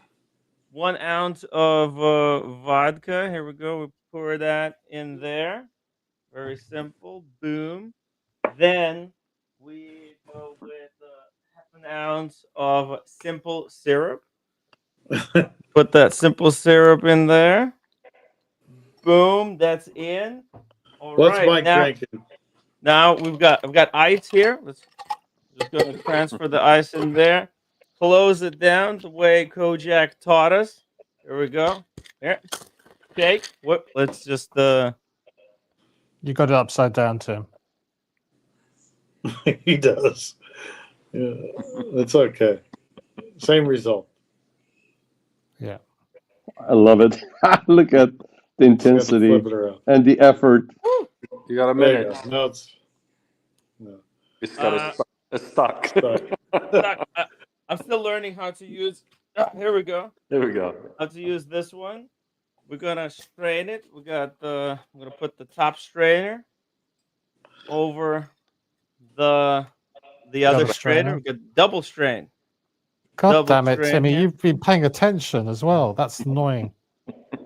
1 ounce of vodka. Here we go. We pour that in there. Very simple. Boom. Then we go with half an ounce of simple syrup. Put that simple syrup in there. Boom. That's in. All What's right, Mike now, drinking? Now I've got ice here. Let's just going to transfer the ice in there. Close it down the way Cojack taught us. Here we go. Here. Shake. What? Let's just You got it upside down, Tim. He does. Yeah, it's okay. Same result. Yeah. I love it. Look at the intensity flip it around. and the effort. You got a There you minute. go. No, It's got it's stuck. stuck. I'm still learning how to use. Here we go. There we go. How to use this one. We're gonna strain it. We got I'm gonna put the top strainer over the other strainer. We got double strain. God Double damn it, strain Timmy! here. You've been paying attention as well. That's annoying.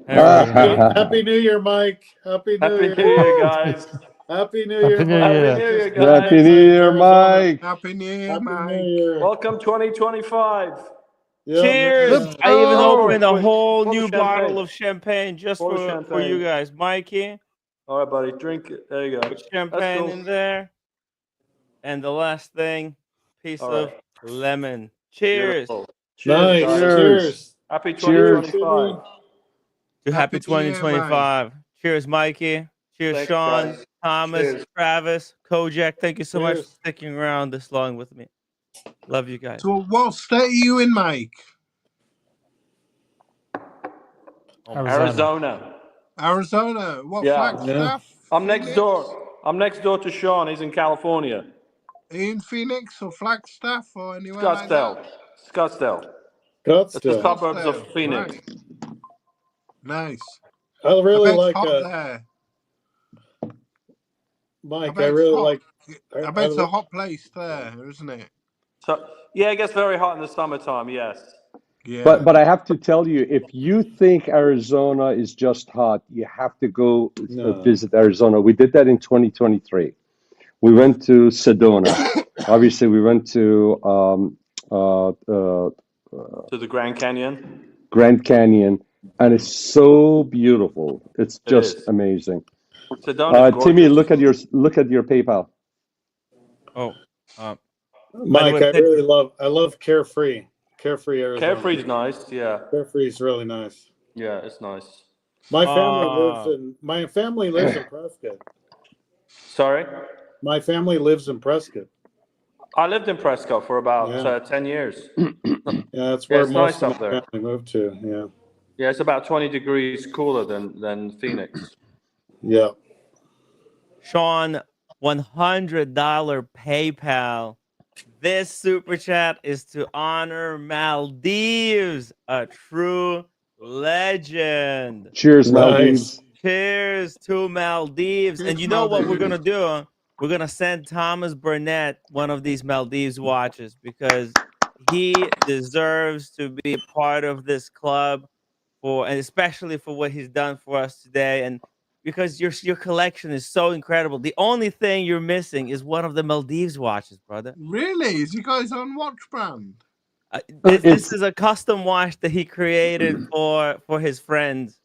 Happy New Year, Mike. Happy New Happy Year. New Year, guys. Happy New Year, Happy New Mike. Year. Happy New Year, guys. Happy New Year, Mike. Happy New Year, Happy Mike. New Year. Welcome 2025. Cheers! I even opened a whole new bottle champagne. of champagne just Pour for champagne. you guys, Mikey. All right, buddy. Drink it. There you go. Put champagne Let's in go. there. And the last thing, piece All of right. lemon. Cheers. Beautiful. Nice. guys. Cheers. Happy Cheers. 2025. To happy Happy New Year, 2025. Cheers, Mikey. Cheers, Thanks, Sean, guys. Thomas, Cheers. Travis, Cojack. Thank you so much for Cheers. sticking around this long with me. Love you guys. So what state are you in, Mike? Arizona. Arizona. What, Yeah. Flagstaff? I'm next Phoenix? door. I'm next door to Sean. He's in California. Are you in Phoenix or Flagstaff or anywhere like Scottsdale. that? Scottsdale. It's the Scottsdale. suburbs of Scottsdale, Phoenix. right. Nice. I really I bet like it's hot there. Mike. bet I it's really hot. like. I bet it's a hot place there, isn't it? So yeah, it gets very hot in the summertime. Yes. Yeah. But I have to tell you, if you think Arizona is just hot, you have to go visit Arizona. We did that in 2023. We went to Sedona. Obviously, we went to To the Grand Canyon. Grand Canyon, and it's so beautiful. It's just is. amazing. Sedona's gorgeous. Timmy, look at your PayPal. Oh, by the Mike, way, I love Carefree. Carefree Arizona. Carefree's nice, yeah. Carefree's really nice. Yeah, it's nice. My family lives in Prescott. Sorry? My family lives in Prescott. I lived in Prescott for about 10 years. Yeah, that's where it's most nice of up my there. family moved to. Yeah. Yeah, it's about 20 degrees cooler than Phoenix. Yeah. Sean, $100 PayPal. This super chat is to honor Maldives, a true legend. Cheers, Maldives. Cheers to Maldives. And you know what we're going to do? We're going to send Thomas Burnett one of these Maldives watches because he deserves to be part of this club and especially for what he's done for us today. And because your collection is so incredible. The only thing you're missing is one of the Maldives watches, brother. Really? Is he got his own watch brand? This is a custom watch that he created for his friends.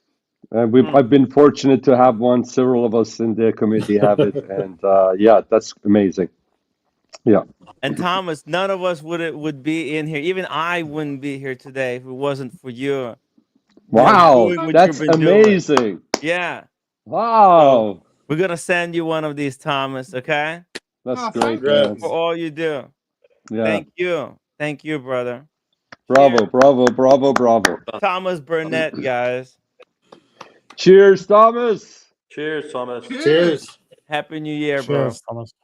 I've been fortunate to have one. Several of us in the community have it, and yeah, that's amazing. Yeah. And Thomas, none of us would be in here. Even I wouldn't be here today if it wasn't for you. Wow, doing what that's you've been doing. amazing. Yeah. Wow. So we're gonna send you one of these, Thomas. Okay. That's great, Thank you man. for all you do. Yeah. Thank you, brother. Bravo, bravo, bravo, bravo. Thomas Burnett, guys. Cheers, Thomas. Cheers, Thomas. Cheers. Happy New Year, Cheers, bro. Thomas.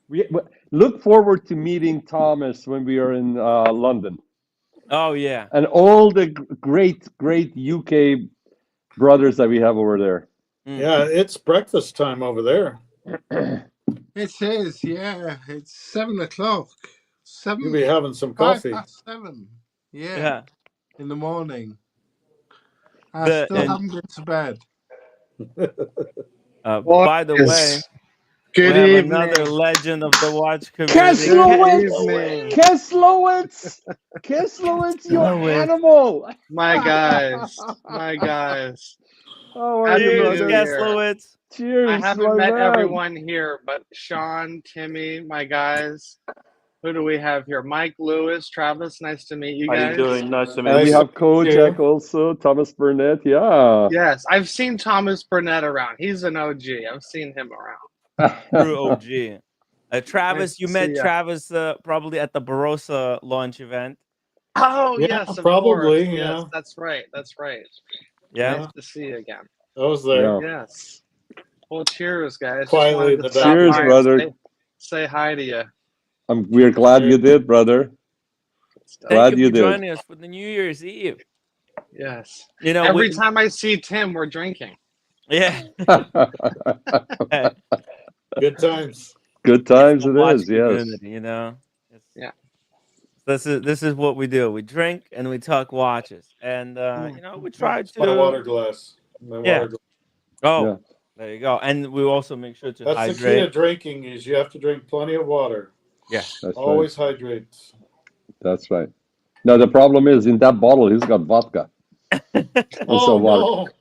We look forward to meeting Thomas when we are in London. Oh yeah. And all the great UK brothers that we have over there. Yeah, it's breakfast time over there. It is, yeah. It's 7 o'clock. You'll be having some coffee. 7:05. Yeah. In the morning. I still haven't been to bed. By the way, good we have evening. Another legend of the watch community. Keslowitz, you animal. My guys. How are you, Cheers, brother? Keslowitz. Cheers, I haven't my met man. everyone here, but Sean, Timmy, my guys. Who do we have here? Mike, Lewis, Travis. Nice to meet you guys. How you doing? Nice to meet And you. we have Cojack also, Thomas Burnett. Yeah. Yes, I've seen Thomas Burnett around. He's an OG. I've seen him around. True OG. Travis, Nice you to met see ya. Travis probably at the Barossa launch event. Oh, Yeah, yes, of probably, course. yeah. Yes, that's right. Yeah. Nice to see you again. I was there. Yes. Well, cheers, guys. Quietly Just in the wanted to back. stop Cheers, by brother. and say hi to you. We're glad you did, brother. Glad Thank you you for did. joining us for the New Year's Eve. Yes. You know, every time I see Tim, we're drinking. Yeah. Good times. Good times it Watch is, yes. community, you know. Yeah. This is what we do. We drink and we talk watches, and you know, we try to. My water glass. My water glass. Oh, Yeah. there you go. And we also make sure to That's the key to hydrate. drinking is you have to drink plenty of water. Yeah. That's Always hydrate. That's right. Now the problem is in that bottle he's got vodka. Also water.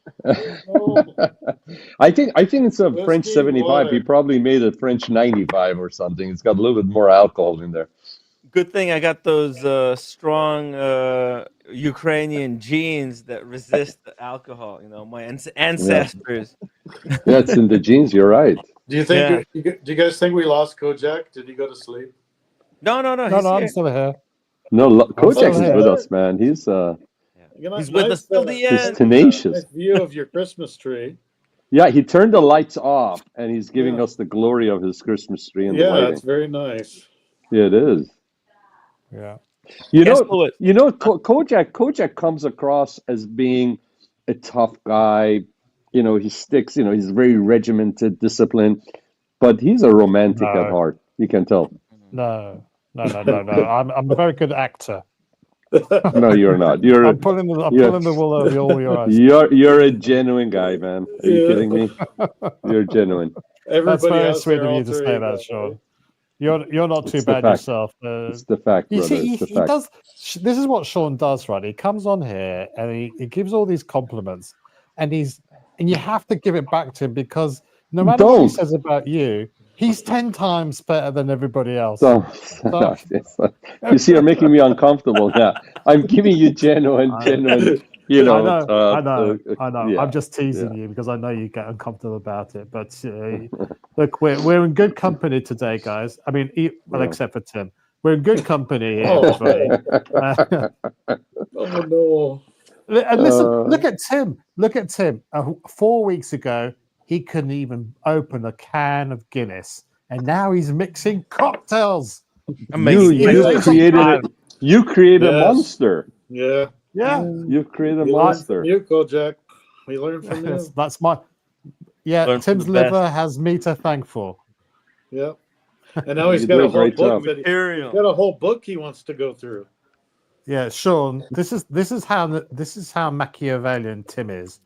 I think it's a French 75. He probably made a French 95 or something. It's got a little bit more alcohol in there. Good thing I got those strong Ukrainian genes that resist the alcohol. You know, my ancestors. That's in the genes. You're right. Do you think? Do you guys think we lost Cojack? Did he go to sleep? No. No, He's I'm here. still here. No, Cojack is here. with us, man. He's He's with us till the he's end. tenacious. Nice view of your Christmas tree. Yeah, he turned the lights off and he's giving us the glory of his Christmas tree and the Yeah, lighting. it's very nice. Yeah, it is. Yeah. You know, Cojack comes across as being a tough guy. You know, he sticks. You know, he's very regimented, disciplined, but he's a romantic at heart. You can tell. No. I'm a very good actor. No, you're not. I'm pulling the wool over all your eyes. You're a genuine guy, man. Are you kidding me? You're genuine. That's very sweet of you to say that, Sean. You're not too bad yourself. It's the fact, You brother. see, It's the he fact. does. This is what Sean does, right? He comes on here and he gives all these compliments, and you have to give it back to him, because no matter what he says about you, he's 10 times better than everybody else. So, you see, you're making me uncomfortable. Yeah, I'm giving you genuine. You know, I know. yeah, I'm just teasing you because I know you get uncomfortable about it. But look, we're in good company today, guys. I mean, except for Tim, we're in good company here. Everybody. Oh no! And listen, look at Tim. Look at Tim. 4 weeks ago, he couldn't even open a can of Guinness, and now he's mixing cocktails. You created a monster. Yeah. Yeah. You created a We learned monster. from you, Cojack. We learned from you. That's my. Yeah, Learn from Tim's the liver best. has me to thank for. Yeah. And now he's You got do a a whole great book. job. He's got a whole book he wants to go through. Yeah, Sean. This is how Machiavellian Tim is.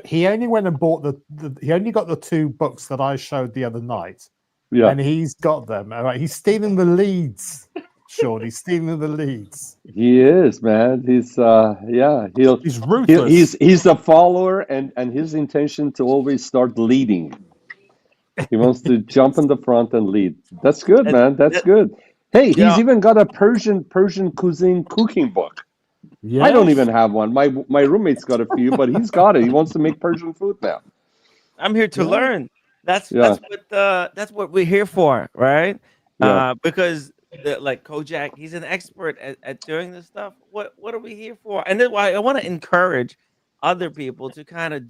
He only went and bought he only got the 2 books that I showed the other night. Yeah. And he's got them. All right. He's stealing the leads, Sean. He's stealing the leads. He is, man. He's he's ruthless. He's a follower, and his intention to always start leading. He wants to jump in the front and lead. That's good, man. That's good. Hey, he's even got a Persian cuisine cooking book. Yes. I don't even have one. My roommate's got a few, but he's got it. He wants to make Persian food now. I'm here to learn. That's what we're here for, right? Yeah. Because like Cojack, he's an expert at doing this stuff. What are we here for? And then why I want to encourage other people to kind of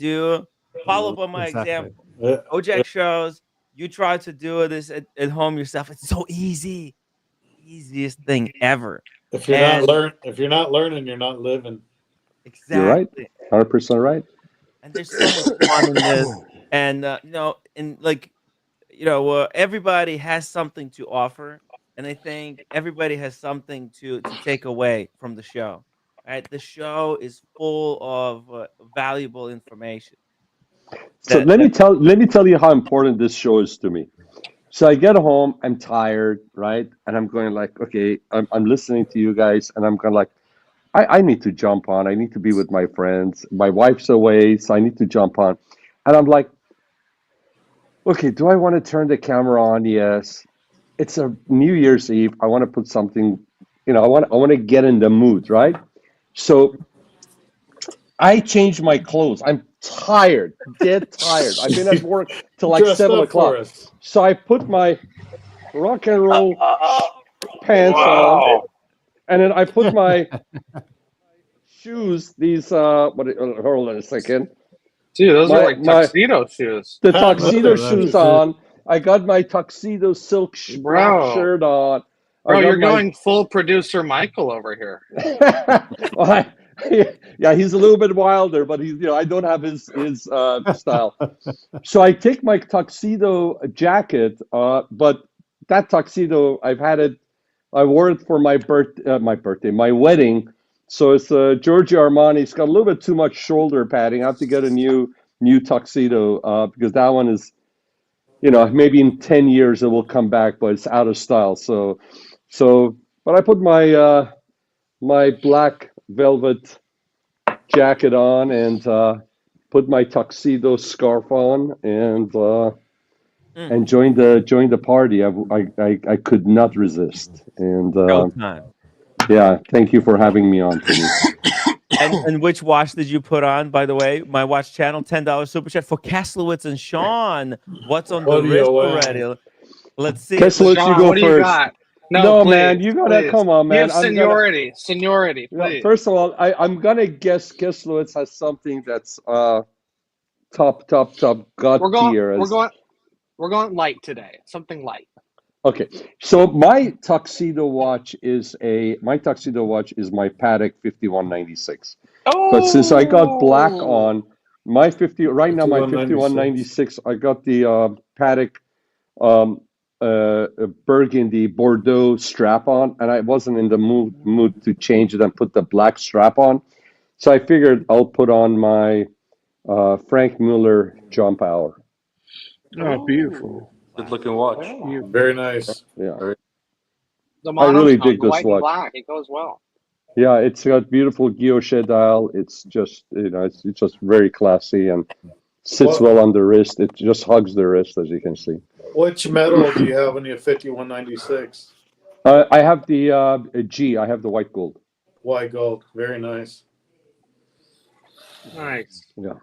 follow up on my example. Cojack shows, you try to do this at home yourself. It's so easy. Easiest thing ever. If you're not learning, you're not living. Exactly. You're right. 100% right. And there's so much fun in this. And everybody has something to offer, and I think everybody has something to take away from the show. Right? The show is full of valuable information. So let me tell you how important this show is to me. So I get home, I'm tired, right? And I'm going like, okay, I'm listening to you guys, and I'm going like, I need to jump on. I need to be with my friends. My wife's away, so I need to jump on. And I'm like, okay, do I want to turn the camera on? Yes. It's a New Year's Eve. I want to put something, I want to get in the mood, right? So I changed my clothes. I'm tired, dead tired. I've been at work till like 7 o'clock. So I put my rock and roll pants on, and then I put my shoes. These hold on a second. Dude, those are like tuxedo shoes. The tuxedo shoes on. I got my tuxedo silk shirt on. Bro, you're going full producer Michael over here. Well, yeah, he's a little bit wilder, but he's I don't have his style. So I take my tuxedo jacket, but that tuxedo I wore it for my wedding. So it's Giorgio Armani. It's got a little bit too much shoulder padding. I have to get a new tuxedo because that one is, maybe in 10 years it will come back, but it's out of style. But I put my my black velvet jacket on and put my tuxedo scarf on and joined the party. I could not resist. And yeah, thank you for having me on, Timmy. And which watch did you put on, by the way? My watch channel, $10 super chat for Kaslowitz and Sean. What's on the wrist already? Let's see. Kaslowitz, Sean, you go what do first. you got? No, please, man, you gotta please. come on, man. Give seniority, seniority, please. First of all, I'm gonna guess Kaslowitz has something that's top god tier. We're going light today. Something light. Okay, so my tuxedo watch is my Patek 5196. Oh! But since I got black on my 5196, I got the Patek a burgundy Bordeaux strap on, and I wasn't in the mood to change it and put the black strap on. So I figured I'll put on my Frank Mueller jump hour. Oh, beautiful. Good looking watch. Very nice. Yeah. The I really monotone, dig the this white and watch. black, it goes well. Yeah, it's got beautiful guilloche dial. It's just, it's just very classy and sits well on the wrist. It just hugs the wrist, as you can see. Which metal do you have on your 5196? I have the G. I have the white gold. White gold. Very nice. Nice. Yeah.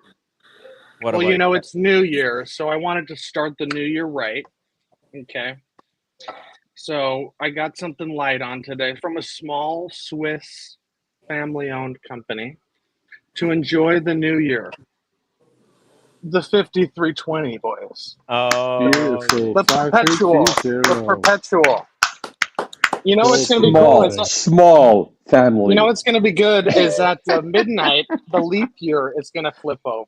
Well, you know, it's New Year, so I wanted to start the new year right. Okay. So I got something light on today from a small Swiss family-owned company to enjoy the new year. The 5320, boys. Oh, beautiful. The perpetual. The perpetual. You know what's going to be Small, cool? small family. You know what's going to be good is at midnight, the leap year is going to flip over.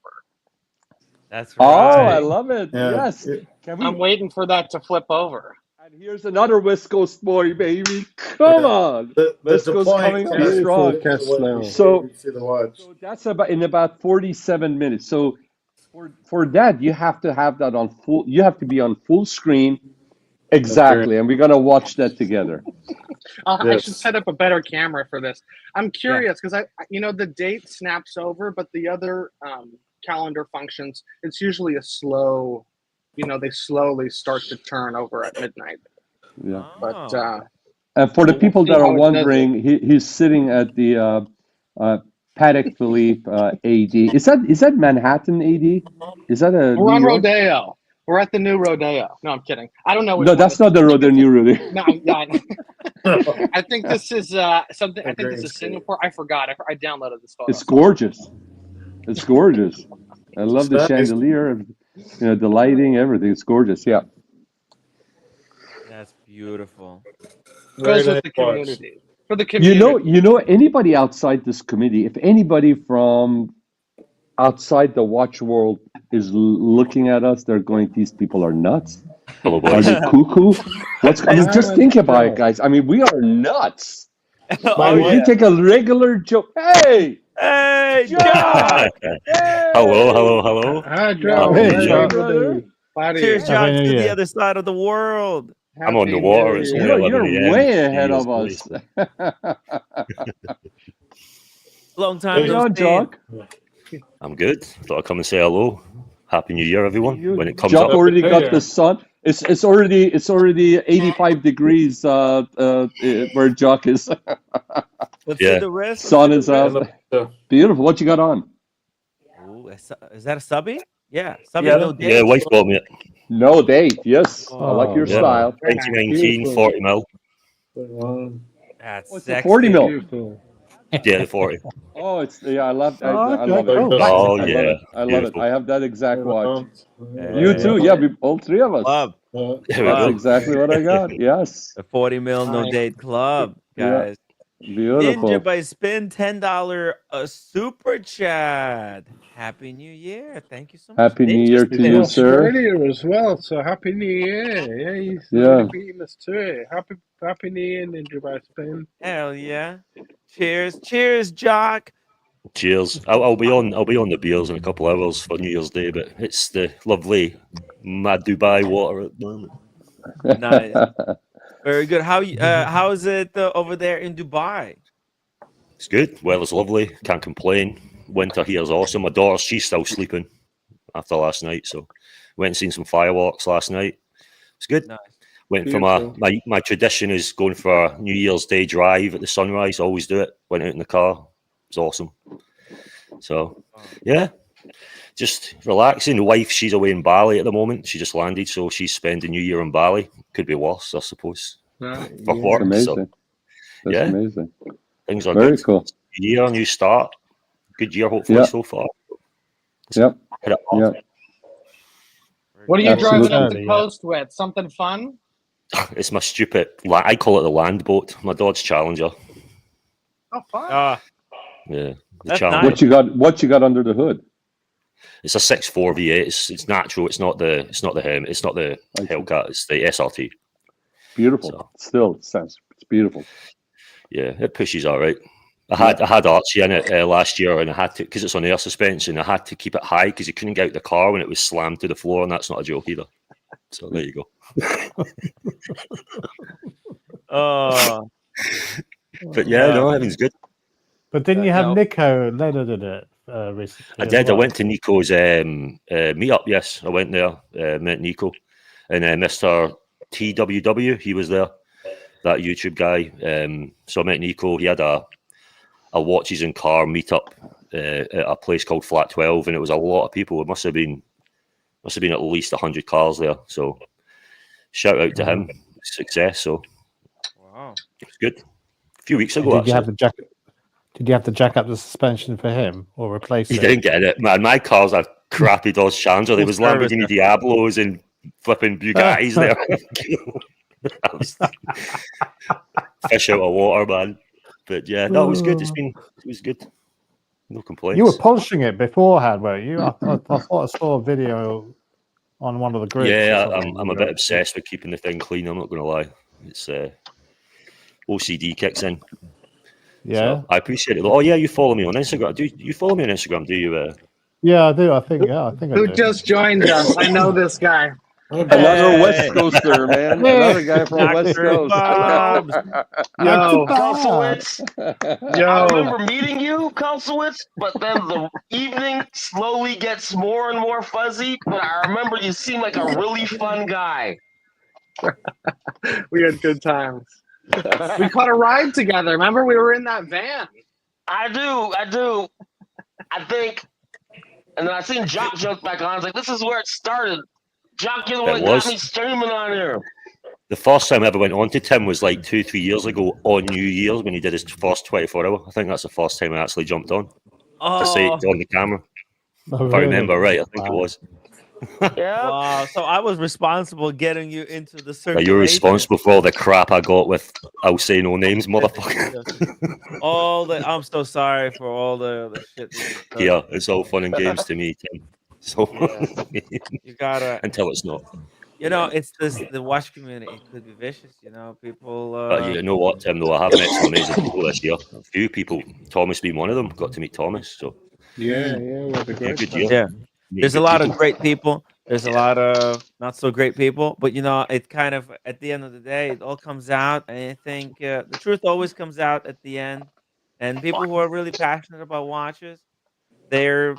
That's Oh, right. I love it. Yeah. Yes. Can we? I'm waiting for that to flip over. And here's another West Coast boy, baby. Come on. West Coast coming up strong. So that's about 47 minutes. So for that, you have to have that on full. You have to be on full screen. Exactly, and we're gonna watch that together. I should set up a better camera for this. I'm curious because the date snaps over, but the other calendar functions, it's usually a slow. They slowly start to turn over at midnight. Yeah. But and for the people that how are it wondering, he's sitting at the Patek Philippe AD. Is that Manhattan AD? Is that a we're New on York? Rodeo. We're at the new Rodeo. No, I'm kidding. I don't know. No, that's not the new Rodeo. No, I think this is something. I think this is Singapore. I forgot. I downloaded this photo. It's gorgeous. It's gorgeous. I love the chandelier, the lighting, everything. It's gorgeous. Yeah. That's beautiful. Goes with the community. For the community. You know, anybody outside this committee, if anybody from outside the watch world is looking at us, they're going, these people are nuts. Hello, Are boys. they cuckoo? Just think about it, guys. I mean, we are nuts. You take a regular joke. Hey, Jack! Hello. Hi, Joe. Cheers, Jock, to the other side of the world. I'm on the water. It's only 11 You're a.m. way ahead of us. Long time no see. Jock. I'm good. Thought I'd come and say hello. Happy New Year, everyone. When it comes Jock up, already got the sun. It's already 85 degrees where Jock is. Let's see the rest. Sun is up. Beautiful. What you got on? Ooh, is that a subby? Yeah, subby. No date. Yeah, wife bought me it. No date. Yes, I like your style. 2019, 40 mil. That's sexy. 40 mil. Yeah, the 40. Oh, I love it. Oh, yeah. I love it. I have that exact watch. You too. Yeah, all three of us. Club. That's exactly what I got. Yes. The 40 mil no date club, guys. Beautiful. Ninja by Spin, $10 a super chat. Happy New Year. Thank you so much. Happy New Year to you, sir. Australia as well, so Happy New Year. Yeah, he's really beating us to it. Happy New Year, Ninja by Spin. Hell yeah. Cheers, Jock. Cheers. I'll be on the beers in a couple hours for New Year's Day, but it's the lovely Mad Dubai water at the moment. Nice. Very good. How is it over there in Dubai? It's good. Weather's lovely. Can't complain. Winter here is awesome. My daughter, she's still sleeping after last night, so went and seen some fireworks last night. It's good. Nice. Went for my tradition is going for a New Year's Day drive at the sunrise. I always do it. Went out in the car. It's awesome. So yeah, just relaxing. The wife, she's away in Bali at the moment. She just landed, so she's spending New Year in Bali. Could be worse, I suppose. That's amazing. That's amazing. Things are very good. Cool. New year, new start. Good year, hopefully, so far. Yep. What are you driving up the coast with? Something fun? It's my stupid, I call it the land boat, my Dodge Challenger. Oh, fun. Yeah. That's Challenger. What you got under the hood? It's a 6.4 V8. It's natural. It's not the Hellcat. It's the SRT. Beautiful. So, Still, it's beautiful. Yeah, it pushes all right. I had Archie in it last year, and I had to, because it's on air suspension, I had to keep it high because he couldn't get out the car when it was slammed to the floor, and that's not a joke either. So there you go. Oh, but yeah, no, everything's good. But didn't you have Nico Leonard in it recently? I did. I went to Nico's meetup. Yes, I went there, met Nico, and Mr. TWW. He was there, that YouTube guy. So I met Nico. He had a watches and car meetup at a place called Flat 12, and it was a lot of people. It must have been at least 100 cars there. So shout out to him, success. So wow, it's good. A few weeks ago, Did you have to jack up the suspension for him or replace it? He didn't get it, man. My cars are crappy Dodge Challenger. There was Lamborghini Diablos and flipping Bugattis there. Fish out of water, man. But yeah, no, it was good. It was good. No complaints. You were polishing it beforehand, weren't you? I thought I saw a video on one of the groups. Yeah, I'm a bit obsessed with keeping the thing clean. I'm not going to lie. It's OCD kicks in. Yeah, so I appreciate it. Oh yeah, you follow me on Instagram. Do you follow me on Instagram? Do you? Yeah, I do. I think. Who just joined us? I know this guy. Another West Coaster, man. Another guy from West Coast. Yo, Kalsowitz. I remember meeting you, Kalsowitz, but then the evening slowly gets more and more fuzzy. But I remember you seemed like a really fun guy. We had good times. We caught a ride together. Remember, we were in that van. I do. I think. And then I seen Jock jump back on. I was like, this is where it started. Jock, you're the one that got me streaming on here. The first time I ever went on to Tim was like 2-3 years ago on New Year's when he did his first 24-hour. I think that's the first time I actually jumped on. To say it on the camera. If I remember right, I think it was. Yeah. Wow. So I was responsible getting you into the circulation. You're responsible for all the crap I got with I'll say no names, motherfucker. I'm so sorry for all the shit. Yeah, it's all fun and games to me, Tim. So you gotta until it's not. You know, it's the watch community. It could be vicious. You know, people. But you know what, Tim? Though I have met some amazing people this year. A few people, Thomas being one of them, got to meet Thomas. So yeah, we had a great time. Yeah, there's a lot of great people. There's a lot of not so great people, but you know, it kind of at the end of the day, it all comes out. And I think the truth always comes out at the end. And people who are really passionate about watches, the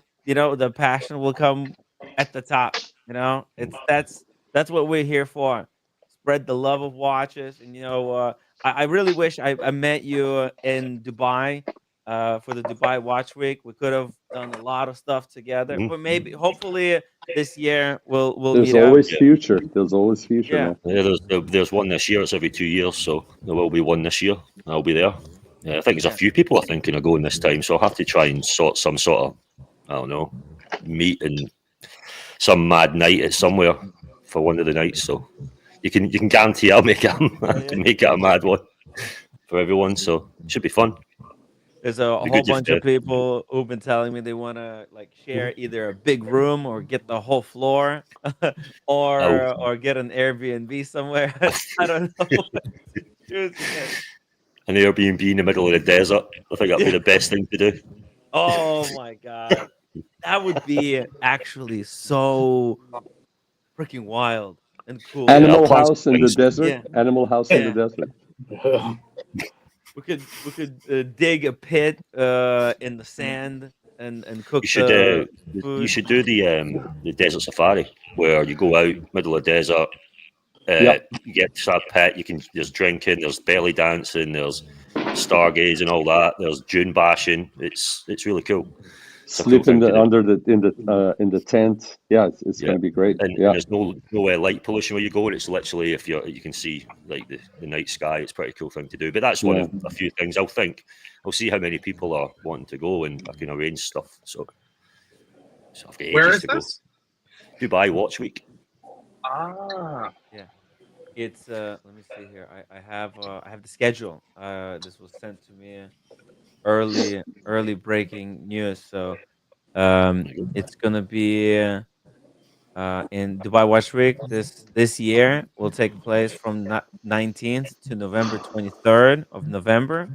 passion will come at the top. You know, that's what we're here for. Spread the love of watches. And, you know, I really wish I met you in Dubai for the Dubai Watch Week. We could have done a lot of stuff together. But maybe, hopefully, this year we'll There's meet always up. future. There's always future. Yeah. Yeah, there's one this year. It's every 2 years. So there will be one this year. I'll be there. I think there's a few people are thinking of going this time. So I'll have to try and sort some sort of, I don't know, meet and some mad night at somewhere for one of the nights. So you can guarantee I'll make it a mad one for everyone. So it should be fun. There's a whole bunch of people who've been telling me they want to like share either a big room or get the whole floor, or get an Airbnb somewhere. I don't know. An Airbnb in the middle of the desert. I think that'd be the best thing to do. Oh my god, that would be actually so freaking wild and cool. Animal house in the desert. Yeah. Animal house in the desert. We could dig a pit in the sand and cook. You should do the desert safari where you go out middle of the desert. You get to a pit. There's drinking, there's belly dancing, there's stargazing, all that. There's dune bashing. It's really cool. Sleep in the tent. Yeah, it's going to be great. And there's no light pollution where you go. And it's literally if you can see like the night sky. It's a pretty cool thing to do. But that's one of a few things. I'll see how many people are wanting to go, and I can arrange stuff. So I've got Where ages is to go. this? Dubai Watch Week. Yeah, it's let me see here. I have the schedule. This was sent to me early breaking news. So It's gonna be in Dubai Watch Week this year. Will take place from 19th to November 23rd of November,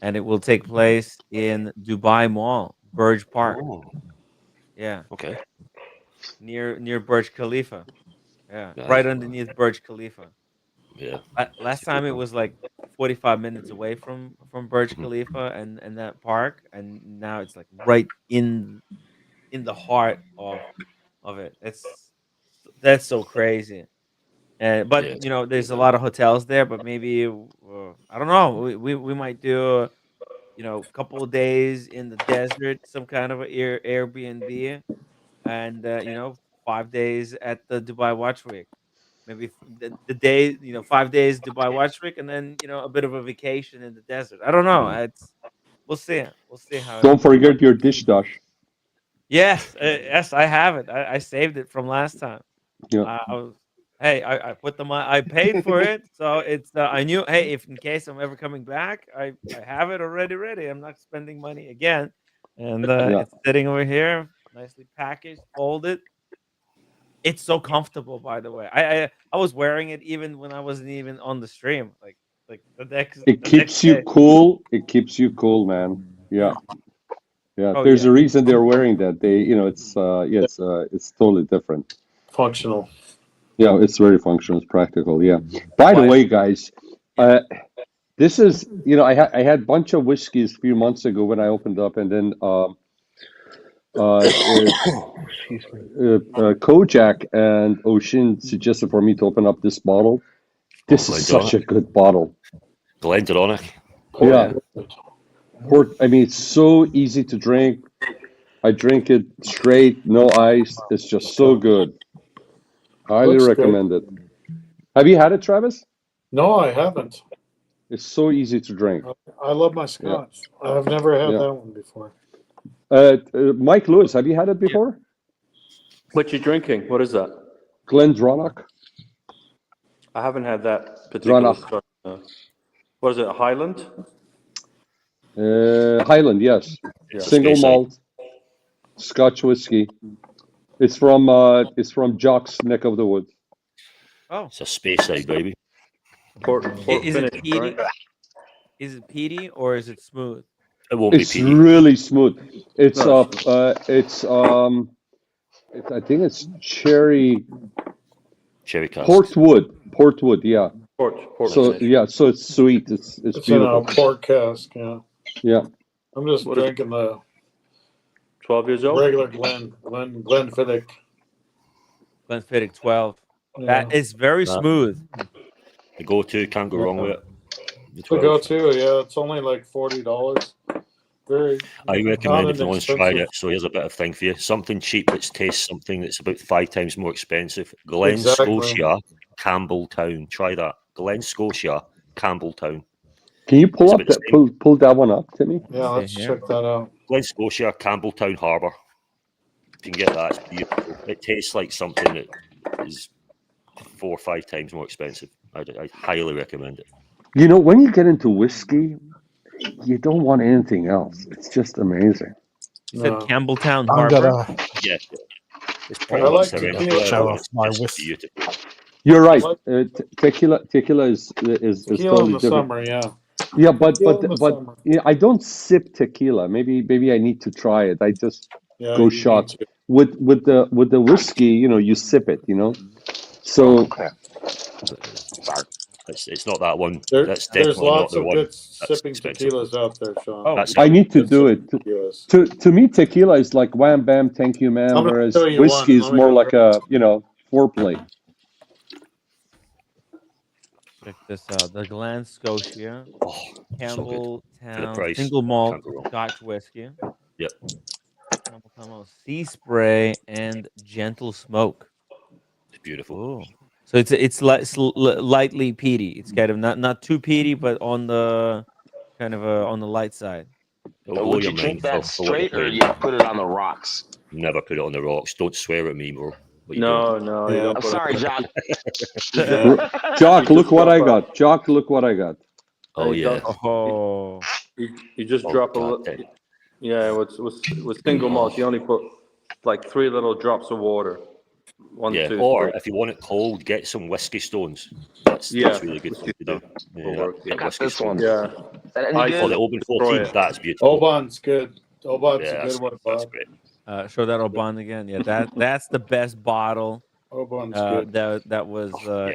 and it will take place in Dubai Mall, Burj Park. Oh, Yeah, okay. near Burj Khalifa. Yeah, Nice. right underneath Burj Khalifa. Yeah. Last time it was like 45 minutes away from Burj Mhm. Khalifa and that park, and now it's like right in the heart of it. That's so crazy. But Yeah. you know, there's a lot of hotels there. But maybe I don't know. We might do a couple of days in the desert, some kind of a Airbnb, and 5 days at the Dubai Watch Week. Maybe the day, 5 days Dubai Watch Week, and then a bit of a vacation in the desert. I don't know. We'll see. We'll see how it. Don't forget your dish dash. Yes, yes, I have it. I saved it from last time. Yeah. I was. Hey, I put the money. I paid for it, so it's. I knew. Hey, if in case I'm ever coming back, I have it already ready. I'm not spending money again, and Yeah. it's sitting over here, nicely packaged, folded. It's so comfortable, by the way. I was wearing it even when I wasn't even on the stream. Like the next It the keeps next you day. cool. It keeps you cool, man. Yeah. Yeah. Oh There's yeah. a reason they're wearing that. It's totally different. Functional. Yeah, it's very functional. It's practical. Yeah. By the way, guys, this is I had a bunch of whiskeys a few months ago when I opened up, and then Excuse me. Cojack and Ocean suggested for me to open up this bottle. This is such a good bottle. Glendronach. Yeah. I mean, it's so easy to drink. I drink it straight, no ice. It's just so good. Highly Looks recommend it. Have you had it, Travis? No, I haven't. It's so easy to drink. I love my scotch. I've never had that one before. Mike Lewis, have you had it before? What you drinking? What is that? Glendronach. I haven't had that particular Dronach. stuff. What is it? Highland? Highland, yes. Yeah. Single malt Scotch whiskey. It's from Jock's neck of the woods. Oh, it's a space side, baby. Port Is it finish, peaty? right? Is it peaty or is it smooth? It won't It's be peaty. really smooth. It's No, I think it's cherry cask. Portwood, yeah. Port So finish. yeah, so it's sweet. It's It's in beautiful. a port cask, yeah. Yeah. I'm just What is it? drinking the 12 years old? regular Glenfiddich. Glenfiddich 12. Yeah. That is very That- smooth. The go-to, can't go wrong with it. The To 12. go to, yeah, it's only like $40. Very. I recommend if no one's tried inexpensive. it. So here's a bit of thing for you: something cheap that tastes something that's about 5 times more expensive. Glen Exactly. Scotia, Campbelltown. Try that. Glen Scotia, Campbelltown. Can you pull It's up about the that pull that one up, Timmy? Yeah, let's check that out. Glen Scotia, Campbelltown Harbour. If you can get that, it's beautiful. It tastes like something that is 4 or 5 times more expensive. I highly recommend it. You know, when you get into whiskey, you don't want anything else. It's just amazing. You said Campbelltown I'm Harbor. gonna Yeah, it's I pretty like much the tequila. show off It's my just whiskey. beautiful. You're right. What? Tequila is Tequila in totally the different. summer, yeah. Yeah, but Tequila in the summer. yeah, I don't sip tequila. Maybe I need to try it. I just Yeah, go you shot need to. with the whiskey. You sip it. So It's not that one. That's There's definitely not lots the of one. good That's sipping expensive. tequilas out there, Sean. Oh, That's I need to Good do sipping it. tequilas. To me, tequila is like wham bam, thank you, ma'am. I'm gonna Whereas show you whiskey one. is Let me more go like grab a foreplay. Check this out. The Glen Scotia, Oh, so good. For the Campbelltown price, single malt can't go wrong. Scotch whiskey. Yep. Campbelltown Malt Sea Spray and Gentle Smoke. It's beautiful. Ooh. So it's lightly peaty. It's kind of not too peaty, but on the kind of on the light side. It'll blow Would your you drink mind that for what you're straight or paying. you put it on the rocks? Never put it on the rocks. Don't swear at me, bro. What you No, doing? no, you Yeah. don't I'm put sorry, it. John. Jock, You look just what I drop got. Jock, look what I got. Oh you yeah. don't- Oh, You just Oh, drop a God, little. damn. Yeah, it was single malt. You only put like 3 little drops of water. 1, Yeah, 2, or 3. if you want it cold, get some whiskey stones. That's a really good thing to do. Yeah, I got whiskey this one. stones. Yeah. Oh, the Open 14. That's beautiful. Oban's good. Oban's Yeah, a good one, Bob. great. Show that Oban again. Yeah, that's the best bottle. Oban's good. That was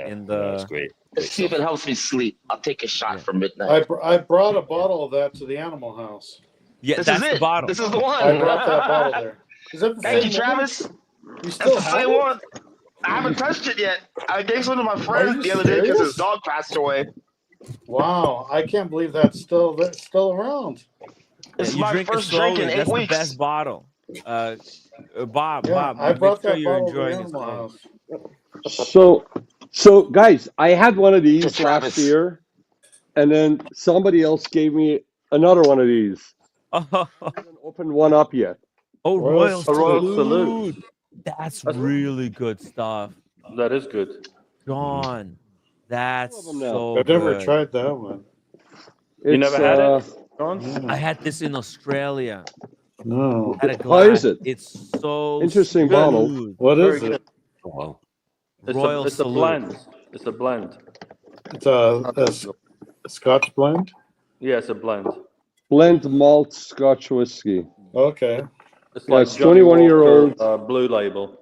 in the. That's great. Let's see if it helps me sleep. I'll take a shot for midnight. I brought a bottle of that to the Animal House. Yeah, this that's is the it. bottle. This is the one. I brought that bottle there. Is that the Thank same you, Travis. one? You That's still the have same it? one. I haven't touched it yet. I gave some to my Are friend you the other day because serious? his dog passed away. Wow, I can't believe that's still around. This is you my drink it first drink slowly. in 8 That's weeks. the best bottle. Bob, Yeah, Bob, I brought make sure that you're bottle to the enjoying it Animal slowly. House. So guys, I had one of these To last Travis. year, and then somebody else gave me another one of these. I haven't opened one up yet. Oh, Royal Royal Salute. Salute. That's really good stuff. That is good. John, that's so I've never good. tried that one. You never had it, John? I had this in Australia. No. At a How glass. is it? It's so Interesting smooth. bottle. What Very is it? good. Oh, wow. Royal It's a Salute. blend. It's a blend. It's a Scotch blend. Yeah, it's a blend. Blend malt Scotch whiskey. Okay. It's Yeah, like it's Johnny 21-year-old. Walker, Blue Label.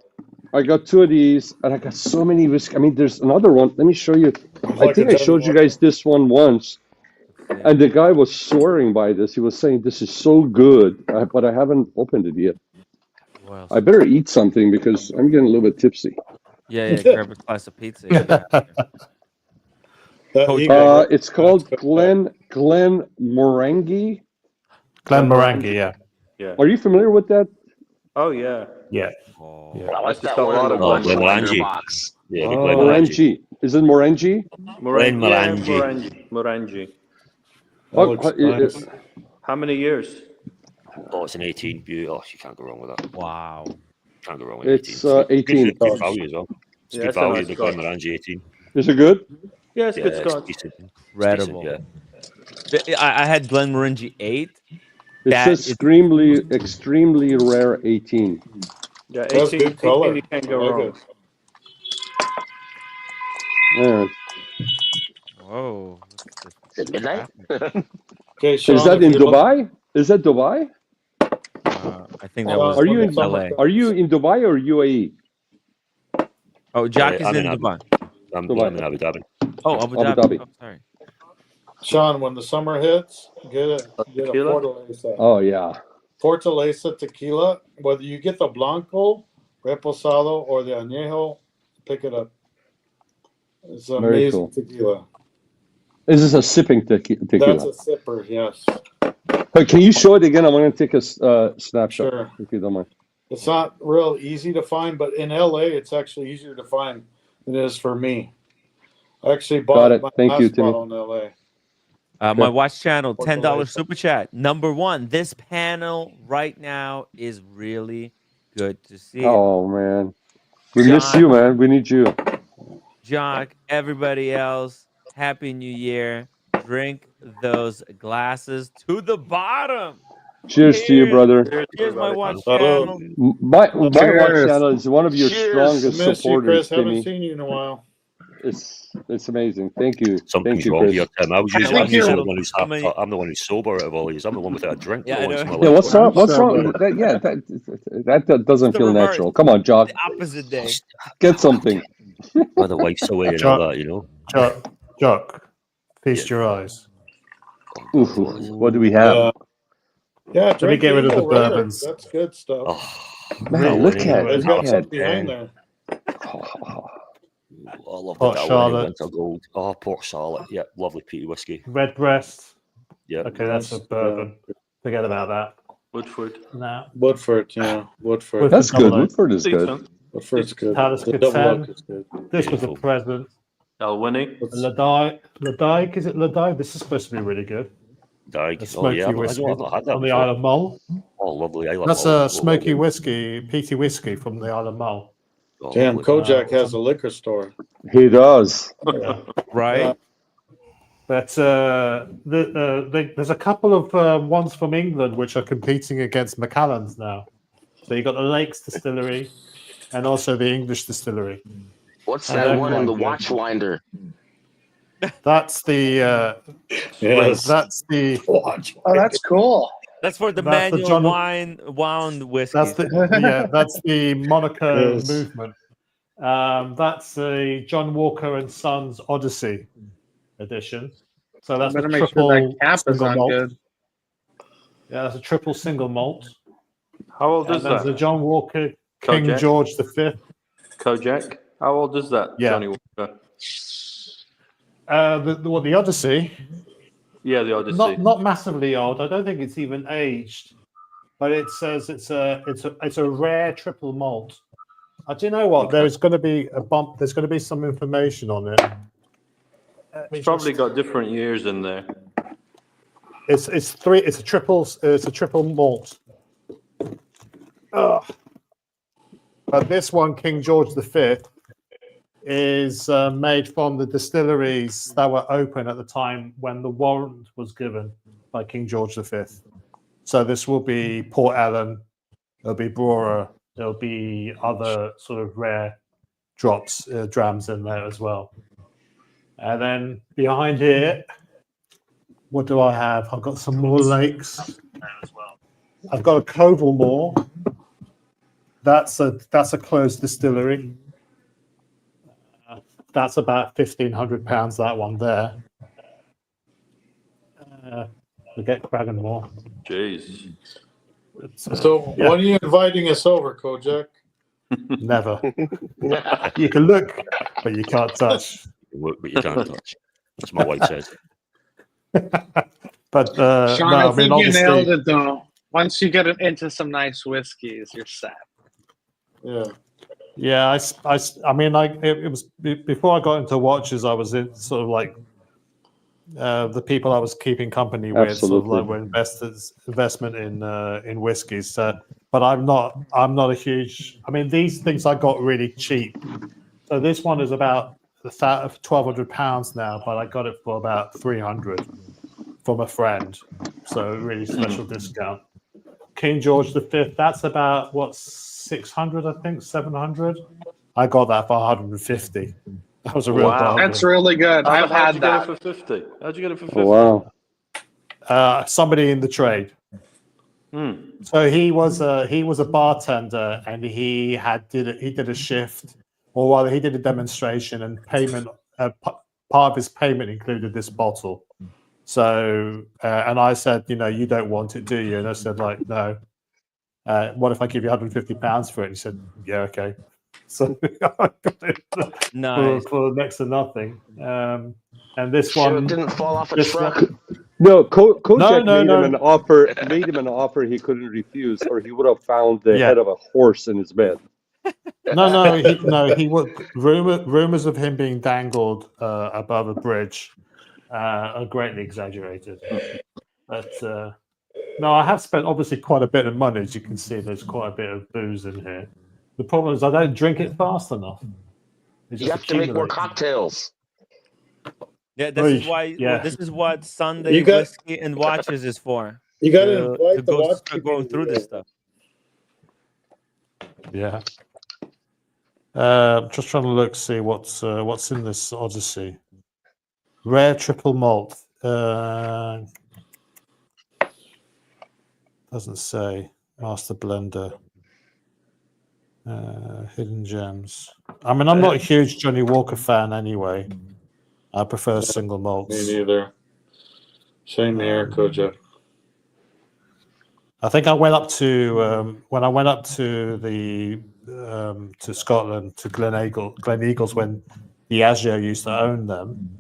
I got 2 of these, and I got so many whiskey. I mean, there's another one. Let me show you. I like think a I Johnny showed you Walker. guys this one once, and the guy was swearing by this. He was saying this is so good, but I haven't opened it yet. Well, I better eat something because I'm getting a little bit tipsy. yeah, grab a slice of pizza. It's called Glen Morangi. Glenmorangie, yeah. Yeah. Are you familiar with that? Oh yeah. Yeah. I like Just that a one lot in of the Oh, blend. Glenmorangie. box. Yeah, the Oh. Glenmorangie. Morangi. Is it Morangi? Morangi. Nice. How many years? Oh, it's an 18. Oh, you can't go wrong with that. Wow. Can't go wrong with 18. It's 18. Good value as well. It's Yeah, good it's a value, nice the Scotch. Glenmorangie 18. Is it good? Yeah, it's good It's Scotch. decent. Incredible. It's decent, yeah. I had Glenmorangie 8. It says extremely rare 18. Yeah, That's 18, good color. 18 you can't go I like wrong. it. Yeah. Whoa. Is it midnight? Okay, Is Sean, that if in you look- Dubai? Is that Dubai? I think that was Are you in LA. Are you in Dubai or UAE? Oh, Jack is I'm in in Abu- Dubai. I'm in Abu Dhabi. Oh, Abu Abu Dhabi. Dhabi. Oh, sorry. Sean, when the summer hits, get a Tequila? Fortaleza. Oh yeah. Fortaleza tequila. Whether you get the Blanco, Reposado, or the Añejo, pick it up. It's Very amazing cool. tequila. Is this a sipping tequila? That's a sipper, yes. But can you show it again? I want to take a snapshot, Sure. if you don't mind. It's not real easy to find, but in LA, it's actually easier to find than it is for me. I actually Got bought it. my Thank you, last Timmy. bottle in LA. My watch channel, $10 Fortaleza. super chat. Number 1, this panel right now is really good to see. Oh man, we miss you, man. We need you. Jock, everybody else, Happy New Year. Drink those glasses to the bottom. Cheers to you, brother. Here's my watch Salud. channel. My watch channel is one of your Cheers. strongest Miss you, supporters, Chris. Haven't Timmy. seen you in a while. It's amazing. Thank you. Thank Something's you, wrong Chris. here, Tim. I'm think usually you're- the one who's how many- I'm the one who's sober out of all these. I'm the one without a drink. Yeah, for I once in know. my Yeah, life. what's wrong? What's wrong? That doesn't the feel reverse. natural. Come on, Jock. The opposite day. Get something. Well, the wife's away and all that, you know. Jock, feast your eyes. Oof, what do we have? Yeah, Let me drink get rid of the Eagle Rare. bourbons. That's good stuff. Oh, Man, look at It's got that. something behind there. I love Port the Dalwhinnie Charlotte. Winter Gold. Oh, Port Charlotte. Yeah, lovely peaty whiskey. Redbreast. Yeah. Okay, that's a bourbon. Forget about that. Woodford. No. Woodford, yeah. Woodford. That's good. Double Woodford is good. Decent. Woodford's good. Palace The double Katan. oak is good. This was a Beautiful. present. Dalwhinnie. Ladigue, is it Ladigue? This is supposed to be really good. Dyke. A Oh, smoky yeah. I've whiskey not had that on the before. Isle of Mull. Oh, lovely. I love That's Mull. a smoky whiskey, peaty whiskey from the Isle of Mull. Oh, Damn, lovely. Cojack has a liquor store. He does. Yeah. Right? But there's a couple of ones from England which are competing against Macallan's now. So you've got the Lakes Distillery and also the English Distillery. What's And that they're one in quite the good. Watchwinder? That's the Yes. that's the Oh, that's cool. That's for the That's the manual John- wound whiskey. that's the that's the Monaco Yes. movement. That's the John Walker and Sons Odyssey edition. So that's a better make sure triple that cap is single on malt. good. Yeah, that's a triple single malt. How old And is there's that? the John Walker King Cojack? George V. Cojack? How old is that, Yeah. Johnny Walker? The Odyssey. Yeah, the Odyssey. Not massively old. I don't think it's even aged, but it says it's a rare triple malt. Do you know what? There's going to be a bump. There's going to be some information on it. It's probably got different years in there. It's a triple malt. Ugh. But this one, King George V, is made from the distilleries that were open at the time when the warrant was given by King George V. So this will be Port Ellen, it'll be Brora, there'll be other sort of rare drams in there as well. And then behind here, what do I have? I've got some more lakes. I've got a Covalmore. That's a closed distillery. That's about £1,500. That one there. Forget Cragganmore. Jeez. So yeah. when are you inviting us over, Cojack? Never. You can look, but you can't touch. Look, but you can't touch. That's what my wife says. But Sean, no, I I mean, think you obviously, nailed it though. Once you get into some nice whiskeys, you're set. Yeah. yeah. I mean, it was before I got into watches. I was in sort of like the people I was keeping company with, sort of like were investment in whiskeys. But I'm not a huge. I mean, these things I got really cheap. So this one is about £1,200 now, but I got it for about $300 from a friend. So really special discount. King George V, that's about what, 600, I think, 700. I got that for 150. That was a real bargain. That's really good. I've How'd had you that. get it for 50? How'd you get it for 50? Oh, wow. Somebody in the trade. So he was a bartender, and he did a shift, or rather, he did a demonstration, and payment. Part of his payment included this bottle. So, and I said, you don't want it, do you? And I said, like, no. What if I give you £150 for it? And he said, yeah, okay. So I got it Nice. for next to nothing. And this Sure one it didn't fall off a this truck. one- No, Cojack No, made no. him an offer. Made him an offer he couldn't refuse, or he would have found the Yeah. head of a horse in his bed. He would rumors of him being dangled above a bridge are greatly exaggerated. But no, I have spent obviously quite a bit of money. As you can see, there's quite a bit of booze in here. The problem is I don't drink it fast enough. It You just have to make more accumulates. cocktails. Yeah, this is why. Yeah. This is what Sunday You got- whiskey and watches is for. You got to to invite the go watch start going through this stuff. Yeah. Just trying to look, see what's in this Odyssey. Rare triple malt. Doesn't say. Master blender. Hidden gems. I mean, I'm not a huge Johnny Walker fan anyway. I prefer single malts. Me neither. Same here, Cojack. I think I went up to when I went up to the to Scotland to Glen Eagles when Diageo used to own them.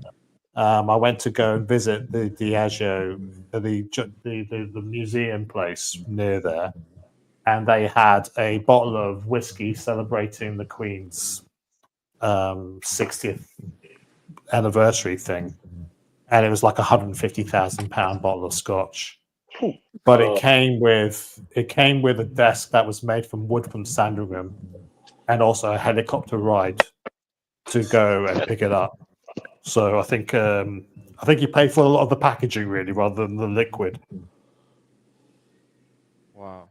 I went to go and visit the Diageo, the museum place near there, and they had a bottle of whiskey celebrating the Queen's 60th anniversary thing, and it was like £150,000 bottle of Scotch. But it came with a desk that was made from wood from Sandringham, and also a helicopter ride to go and pick it up. So I think I think you pay for a lot of the packaging really, rather than the liquid. Wow.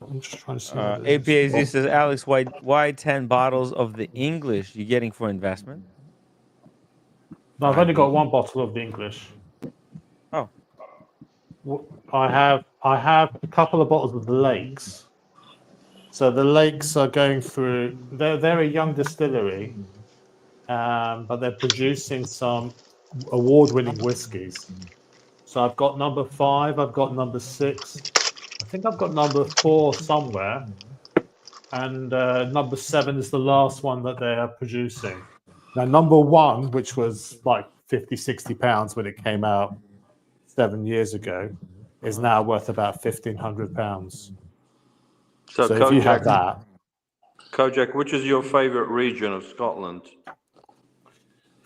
I'm just trying to see. What it is. APAZ says, Alex, why 10 bottles of the English you getting for investment? No, I've only got one bottle of the English. Oh. I have a couple of bottles of the Lakes. So the Lakes are going through. They're a young distillery, but they're producing some award-winning whiskies. So I've got number 5. I've got number 6. I think I've got number 4 somewhere, and number 7 is the last one that they are producing. Now, number 1, which was like 50, 60 pounds when it came out 7 years ago, is now worth about 1,500 pounds. So if you have that, Cojack, which is your favourite region of Scotland?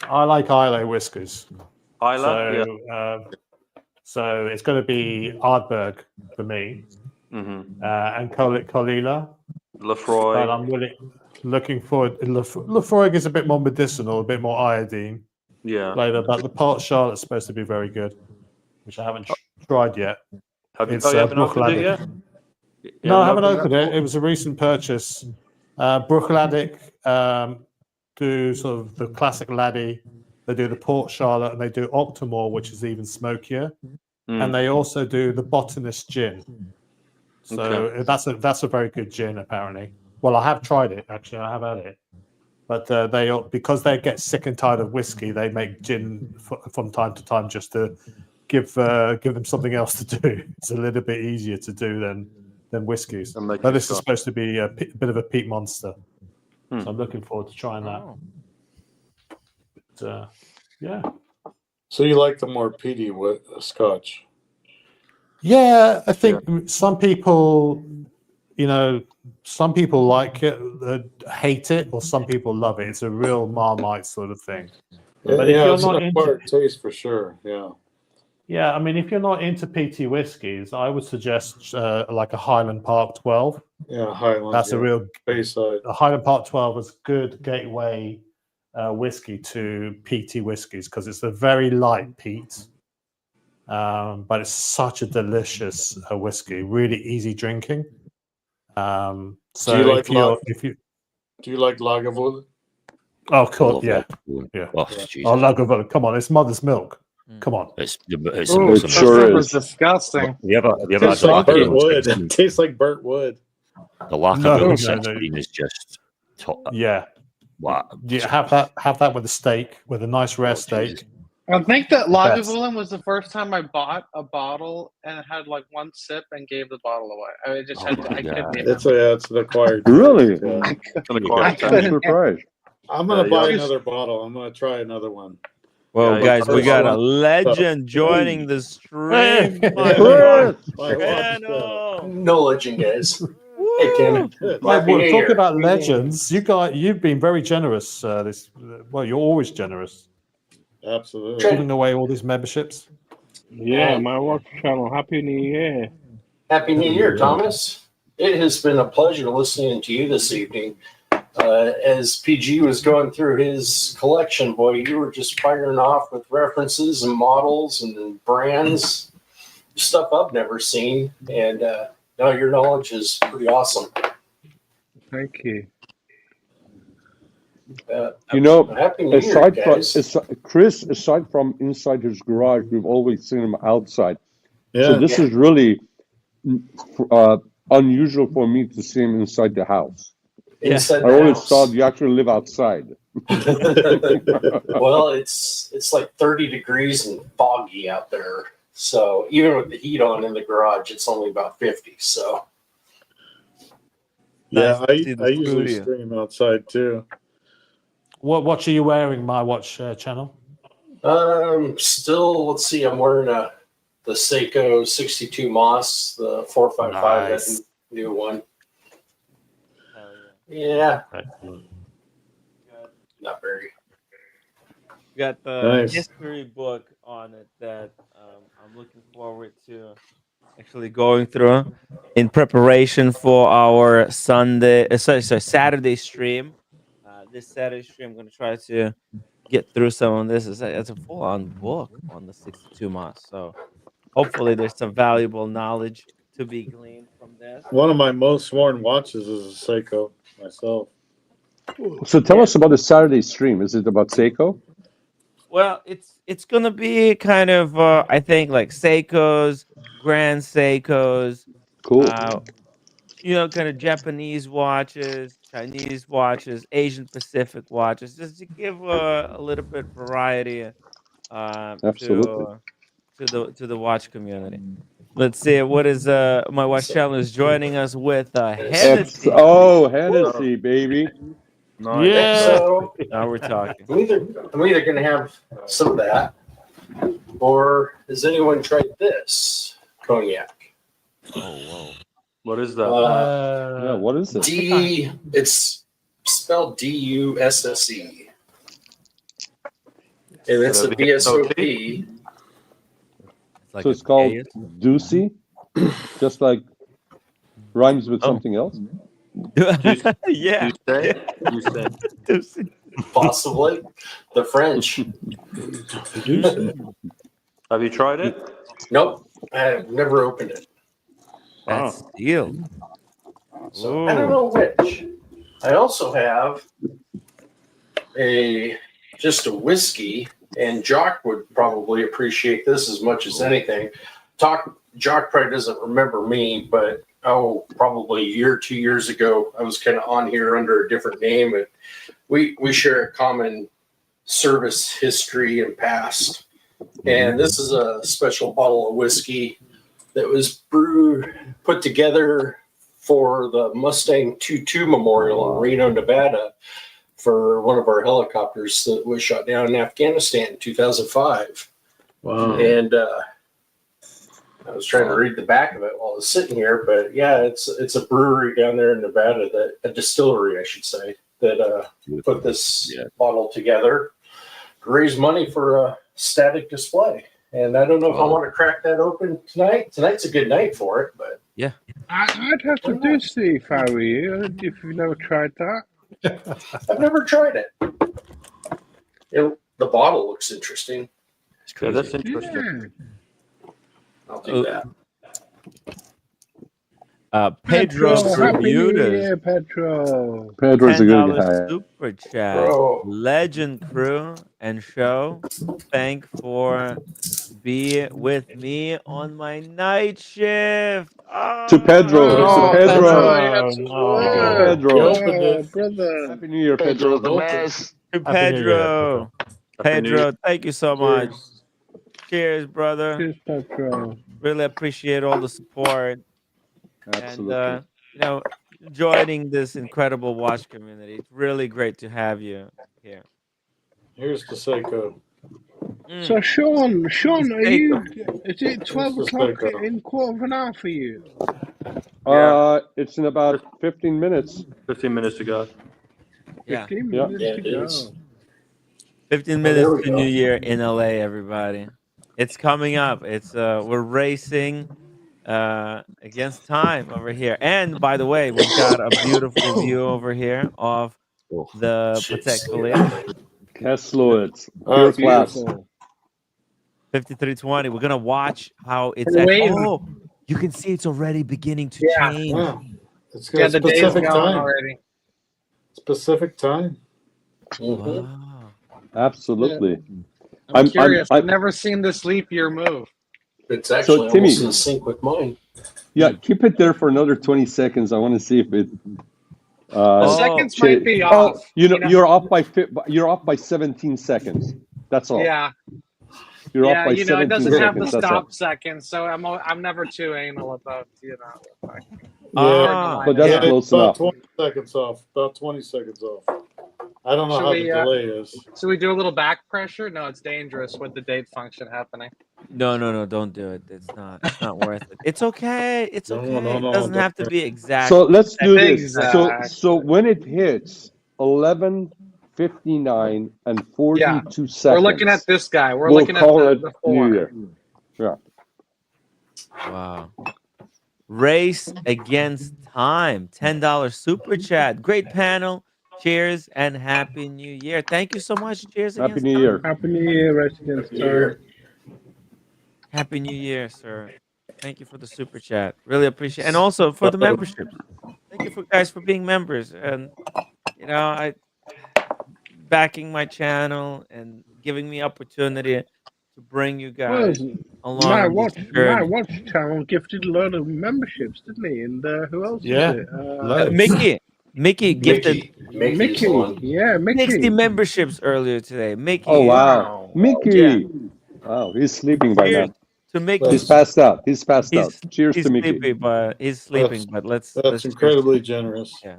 I like Islay whiskies. Islay, So it's going to be Ardbeg for me, and Colila. Lefroy. But I'm looking forward. Lefroy is a bit more medicinal, a bit more iodine flavor, but the Port Charlotte's supposed to be very good, which I haven't tried yet. You haven't opened it yet? No, I haven't opened it. It was a recent purchase. Bruichladdich do sort of the classic laddie. They do the Port Charlotte, and they do Octomore, which is even smokier. And they also do the Botanist gin. So that's a very good gin, apparently. Well, I have tried it, actually. I have had it. But because they get sick and tired of whiskey, they make gin from time to time just to give them something else to do. It's a little bit easier to do than whiskies. But this is supposed to be a bit of a peat monster. So I'm looking forward to trying that. But, yeah. So you like the more peaty Scotch? Yeah, I think some people, some people like it, hate it, or some people love it. It's a real Marmite sort of thing. But if you're not into taste for sure, yeah, I mean, if you're not into peaty whiskies, I would suggest like a Highland Park 12. Yeah, Highland. That's a real Bayside. A Highland Park 12 is a good gateway whiskey to peaty whiskies because it's a very light peat, but it's such a delicious whiskey, really easy drinking. So do you like Lagavulin? Oh, cool, yeah. Oh, Lagavulin, come on, it's mother's milk. Come on. It's it sure is disgusting. Have you ever had Wood? It tastes like burnt wood. The Lagavulin 16 is just top. Yeah. Wow. Yeah, have that with a steak, with a nice rare steak. I think that Lagavulin was the first time I bought a bottle and it had like one sip and gave the bottle away. I just had to. I couldn't. It's an acquired. Really? I'm surprised. I'm gonna buy another bottle. I'm gonna try another one. Well, guys, we got a legend joining the stream. No legend, guys. Hey, Tim. Talk about legends. You've been very generous. You're always generous. Absolutely. Giving away all these memberships. Yeah, my watch channel. Happy New Year. Happy New Year, Thomas. It has been a pleasure listening to you this evening. As PG was going through his collection, boy, you were just firing off with references and models and brands, stuff I've never seen. And now your knowledge is pretty awesome. Thank you. Happy New Year, guys. Chris, aside from inside his garage, we've always seen him outside. Yeah. So this is really unusual for me to see him inside the house. Inside I always thought you actually live outside. Well, it's like 30 degrees and foggy out there. So even with the heat on in the garage, it's only about 50. So yeah, I usually stream outside too. What watch are you wearing? My watch channel. Still, let's see. I'm wearing the Seiko 62 Moss, the 455, that new one. Yeah. Not very. We got the history book on it that I'm looking forward to actually going through in preparation for our Saturday stream. This Saturday stream, I'm going to try to get through some of this. It's a full-on book on the 62 Moss. So hopefully there's some valuable knowledge to be gleaned from this. One of my most worn watches is a Seiko myself. So tell us about the Saturday stream. Is it about Seiko? Well, it's gonna be kind of I think like Seikos, Grand Seikos, Cool. Kind of Japanese watches, Chinese watches, Asian Pacific watches, just to give a little bit variety Absolutely. to the watch community. Let's see, what is my watch channel is joining us with Hennessy. Hennessy, baby. Yeah. So Now we're talking. I'm either going to have some of that, or has anyone tried this cognac? Oh, whoa. What is that? Yeah, what is it? It's spelled DUSSE. And it's a VSOP. So it's called Ducey, just like rhymes with something else. Yeah. You said. Possibly. The French. Have you tried it? Nope. I've never opened it. That's sealed. So I don't know which. I also have just a whiskey, and Jock would probably appreciate this as much as anything. Jock probably doesn't remember me, but probably a year or 2 years ago, I was kind of on here under a different name, and we share a common service history and past. And this is a special bottle of whiskey that was put together for the Mustang 22 Memorial in Reno, Nevada, for one of our helicopters that was shot down in Afghanistan in 2005. Wow. And I was trying to read the back of it while I was sitting here, but yeah, it's a brewery down there in Nevada, a distillery, I should say, that put this bottle together to raise money for a static display. And I don't know if I want to crack that open tonight. Tonight's a good night for it, but yeah, I'd have to do see if I were you. If you've never tried that, I've never tried it. The bottle looks interesting. Yeah, that's interesting. I'll do that. Pedro Happy New Bermudez. Year, Pedro. Pedro's a good guy. $10 super chat. Legend crew and show. Thank for be with me on my night shift. To Pedro. Pedro. Brother. Happy New Year, Pedro. To Pedro. Pedro, thank you so much. Cheers, brother. Cheers, Pedro. Really appreciate all the support. Absolutely. And joining this incredible watch community. It's really great to have you here. Here's the Seiko. So Sean, are you? Is it 12 o'clock in quarter of an hour for you? It's in about 15 minutes. 15 minutes to go. 15 minutes to go. 15 minutes to New Year in LA, everybody. It's coming up. It's we're racing against time over here. And by the way, we've got a beautiful view over here of the Patek Philippe. Kesslowitz, pure class. 5320. We're gonna watch how it's. You can see it's already beginning to change. Yeah. It's got specific time already. Specific time. Wow. Absolutely. I'm curious. I've never seen this leap year move. It's actually Timmy, almost in sync with mine. Yeah, keep it there for another 20 seconds. I want to see if it. Seconds might be off. You're off by 17 seconds. That's all. Yeah. You're off by 17 it doesn't seconds. have the That's stop all. seconds, so I'm never too anal about But that's close about enough. 20 seconds off. About 20 seconds off. I don't know how the delay is. So we do a little back pressure? No, it's dangerous with the date function happening. No, don't do it. It's not worth it. It's okay. It's okay. No, it doesn't have to be exact. So let's do this. So when it hits 11:59 and 42 seconds, we're looking at this guy. We're we'll looking at call the it before. New Year. Yeah. Wow. Race against time. $10 super chat. Great panel. cheers and happy New Year. Thank you so much. Cheers Happy again. New Year. Happy New Year, Resident Star. Happy New Year, sir. Thank you for the super chat. Really appreciate, and also for the memberships. Thank you for guys for being members, and I backing my channel and giving me opportunity to bring you guys along My on this journey. watch channel gifted a load of memberships, didn't he? And who else Yeah, was it? Mickey gifted Mickey. Yeah, Mickey. 60 memberships earlier today. Mickey. Oh wow, Mickey! Yeah. Wow, he's sleeping by Cheers now. to Mickey. He's passed out. He's passed out. Cheers he's to Mickey. sleepy, but he's sleeping. But let's incredibly generous. Yeah.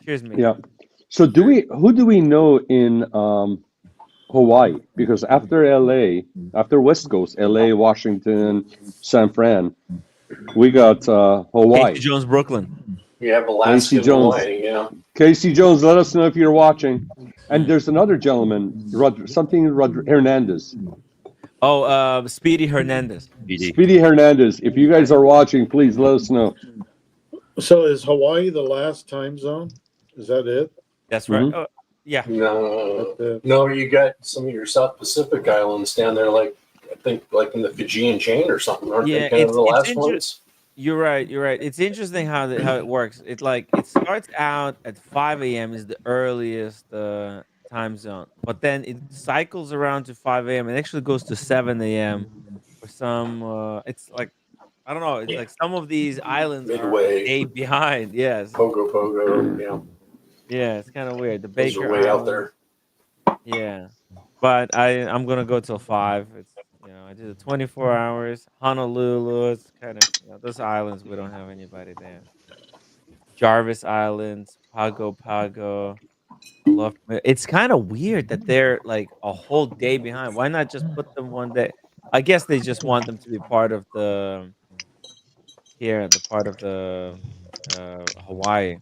Cheers, Mickey. Yeah. So who do we know in Hawaii? Because after LA, after West Coast, LA, Washington, San Fran, we got Hawaii. Casey Jones, Brooklyn. You have Alaska, Casey Jones. Hawaii, yeah. Casey Jones, let us know if you're watching. And there's another gentleman, Hernandez. Oh, Speedy Hernandez. Speedy Hernandez. If you guys are watching, please let us know. So is Hawaii the last time zone? Is that it? That's right. Mm-hmm. Yeah. No, you got some of your South Pacific islands down there, like I think like in the Fijian chain or something, aren't they kind of the last ones? You're right. It's interesting how it works. It starts out at 5 a.m. is the earliest time zone, but then it cycles around to 5 a.m. It actually goes to 7 a.m. for some. It's like I don't know. It's like some of these islands are a day behind. Yes. Pogo. Yeah. Yeah, it's kind of weird. The Those Baker are way out Islands. there. Yeah, but I'm gonna go till 5. It's I did the 24 hours. Honolulu. It's kind of those islands. We don't have anybody there. Jarvis Islands, Pago. It's kind of weird that they're like a whole day behind. Why not just put them one day? I guess they just want them to be part of the Hawaii.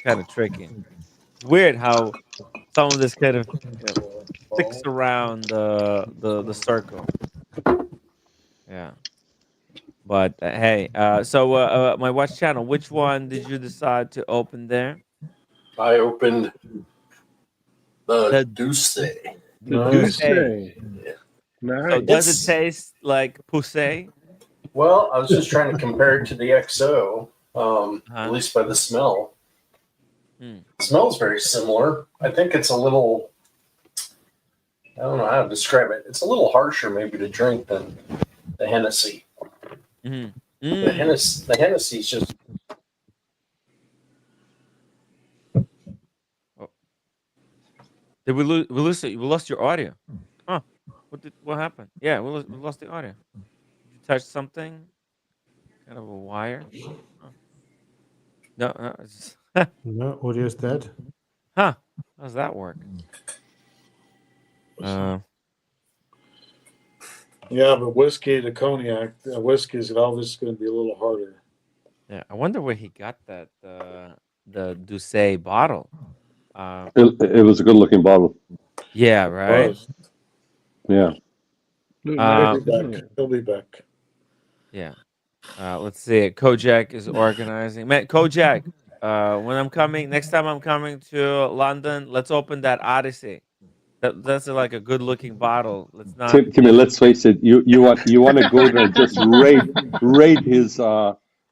Kind of tricky. It's weird how some of this kind of sticks around the circle. Yeah. But hey, so my watch channel, which one did you decide to open there? I opened the Douce. Douce. Yeah. So does it taste like poussey? Well, I was just trying to compare it to the XO, at least by the smell. It smells very similar. I think it's a little, I don't know how to describe it. It's a little harsher maybe to drink than the Hennessy. The Hennessy's just... Did we lose it? We lost your audio. Huh. What happened? Yeah, we lost the audio. Did you touch something? Kind of a wire? Huh. No, it's just No, audio's dead. Huh. How does that work? Yeah, but whiskey to cognac, whiskey is always going to be a little harder. Yeah, I wonder where he got that the Douce bottle. It was a good looking bottle. Yeah, right. Yeah. He'll be back. Yeah. Let's see. Cojack is organizing. Man, Cojack, when I'm coming, next time I'm coming to London, let's open that Odyssey. That's like a good looking bottle. Let's not. Timmy, let's face it. You want to go there and just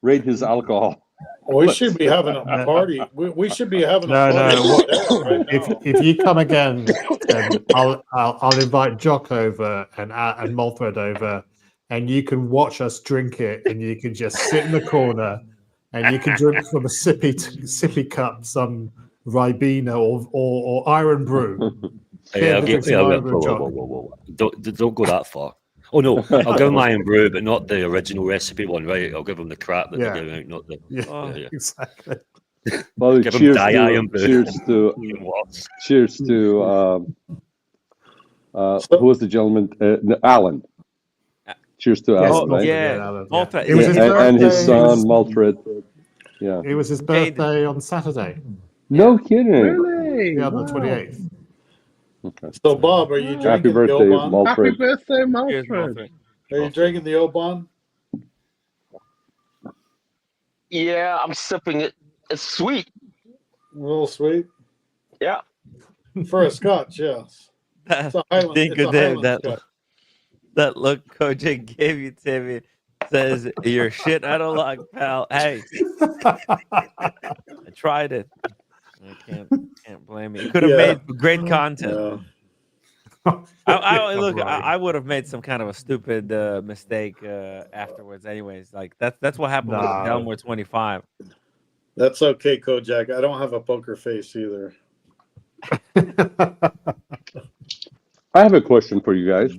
rate his alcohol. We should be having a party. We should be having a party. No. If you come again, I'll invite Jock over and Malthred over, and you can watch us drink it, and you can just sit in the corner, and you can drink from a sippy cup some Ribena or Iron Brew. Don't go that far. Oh no, I'll give him Iron Brew, but not the original recipe one, right? I'll give him the crap that they're giving out, not the exactly. Well, give cheers him Iron Brew. Cheers to who was the gentleman? Alan. Cheers to Alan. Right? Yeah, Malta. It was his and his birthday. son Malthred. Yeah, It was his birthday on Saturday. no kidding. Really? Yeah, on the 28th. Okay. So, Bob, are you drinking Happy birthday, the Oban? Happy Malthred. birthday, Cheers, Malthred. Malthred. Are you drinking the Oban? Yeah, I'm sipping it. It's sweet. A little sweet. Yeah. For a Scotch, yes. It's a Highland, Think it's a of them, Highland Scotch. that look Cojack gave you, Timmy, says you're shit out of luck, pal. Hey, I tried it. I can't blame you. You could have made great content. I would have made some kind of a stupid mistake afterwards. Anyways, like that's what happened with Delmore 25. That's okay, Cojack. I don't have a poker face either. I have a question for you guys.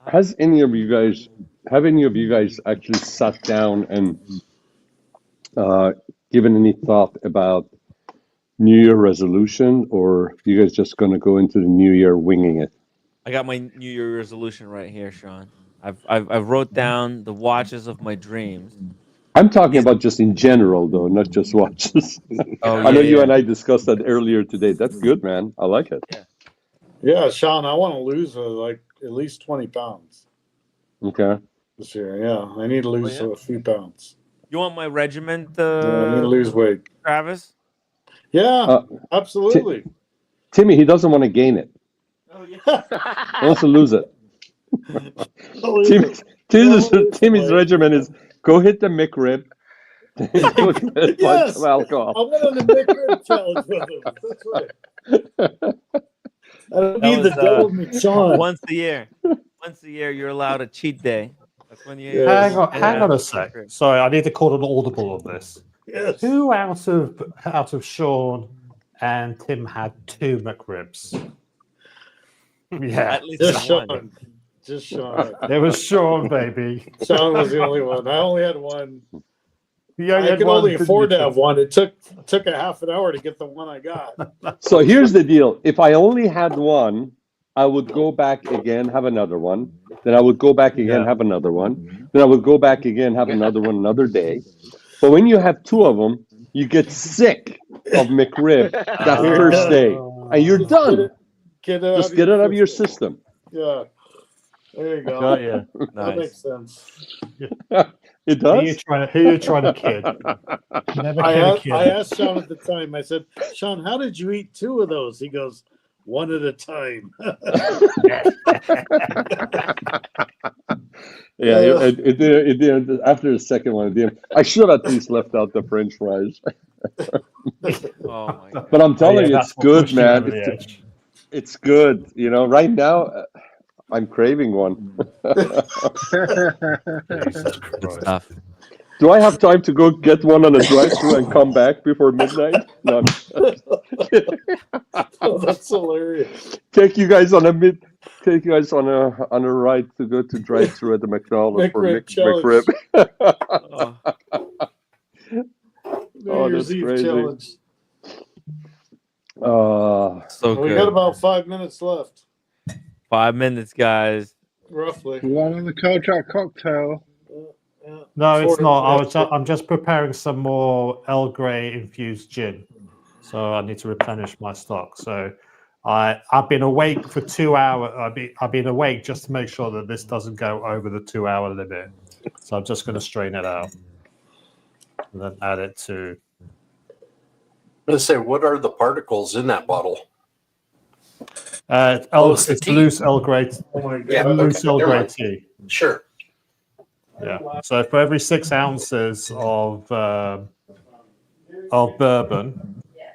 Have any of you guys actually sat down and given any thought about New Year resolution, or you guys just going to go into the New Year winging it? I got my New Year resolution right here, Sean. I've wrote down the watches of my dreams. I'm talking about just in general, though, not just watches. I know you and I discussed that earlier today. That's good, man. I like it. Yeah, Sean, I want to lose like at least 20 pounds Okay. this year. Yeah, I need to lose a few pounds. You want my regiment? I need to lose weight. Travis? Yeah, absolutely. Timmy, he doesn't want to gain it. Oh, yeah. He wants to lose it. Timmy's regimen is go hit the McRib. Go get a bunch of alcohol. I went on the McRib challenge with him. That's right. I don't need the devil McSean. Once a year. Once a year, you're allowed a cheat day. That's when you Hang on a sec. Sorry, I need to call an audible on this. Yes. Who out of Sean and Tim had 2 McRibs? Yeah, at least just one. Sean. Just Sean. There was Sean, baby. Sean was the only one. I only had one. I could only afford to have one. It took a half an hour to get the one I got. So here's the deal. If I only had one, I would go back again, have another one. Then I would go back again, have another one. Then I would go back again, have another one another day. But when you have 2 of them, you get sick of McRib that first day. And you're done. Just get it out of your system. Yeah. There you go. Got you. That Nice. makes sense. It does? Who you trying to kid? Never kid a kid. I asked Sean at the time, I said, Sean, how did you eat 2 of those? He goes, 1 at a time. It did. After the second one, it did. I should have at least left out the French fries. Oh my God. But I'm telling you, it's good, man. over the edge. It's good. You know, right now, I'm craving one. Good stuff. Do I have time to go get one on a drive-thru and come back before midnight? No. Oh, that's hilarious. Take you guys on a ride to go to drive-thru at the McDonald's for McRib. New Year's Eve crazy. challenge. So We good. got about 5 minutes left, 5 minutes, guys. roughly. One of the Cojack cocktail. No, it's Sort of, not. yeah. I'm just preparing some more Earl Grey infused gin, so I need to replenish my stock. So I've been awake for 2 hours. I've been awake just to make sure that this doesn't go over the 2 hour limit. So I'm just going to strain it out and then add it to. I'm going to say, what are the particles in that bottle? It's loose Earl Grey. Loose Earl Grey tea. Sure. Yeah. So for every 6 ounces of bourbon,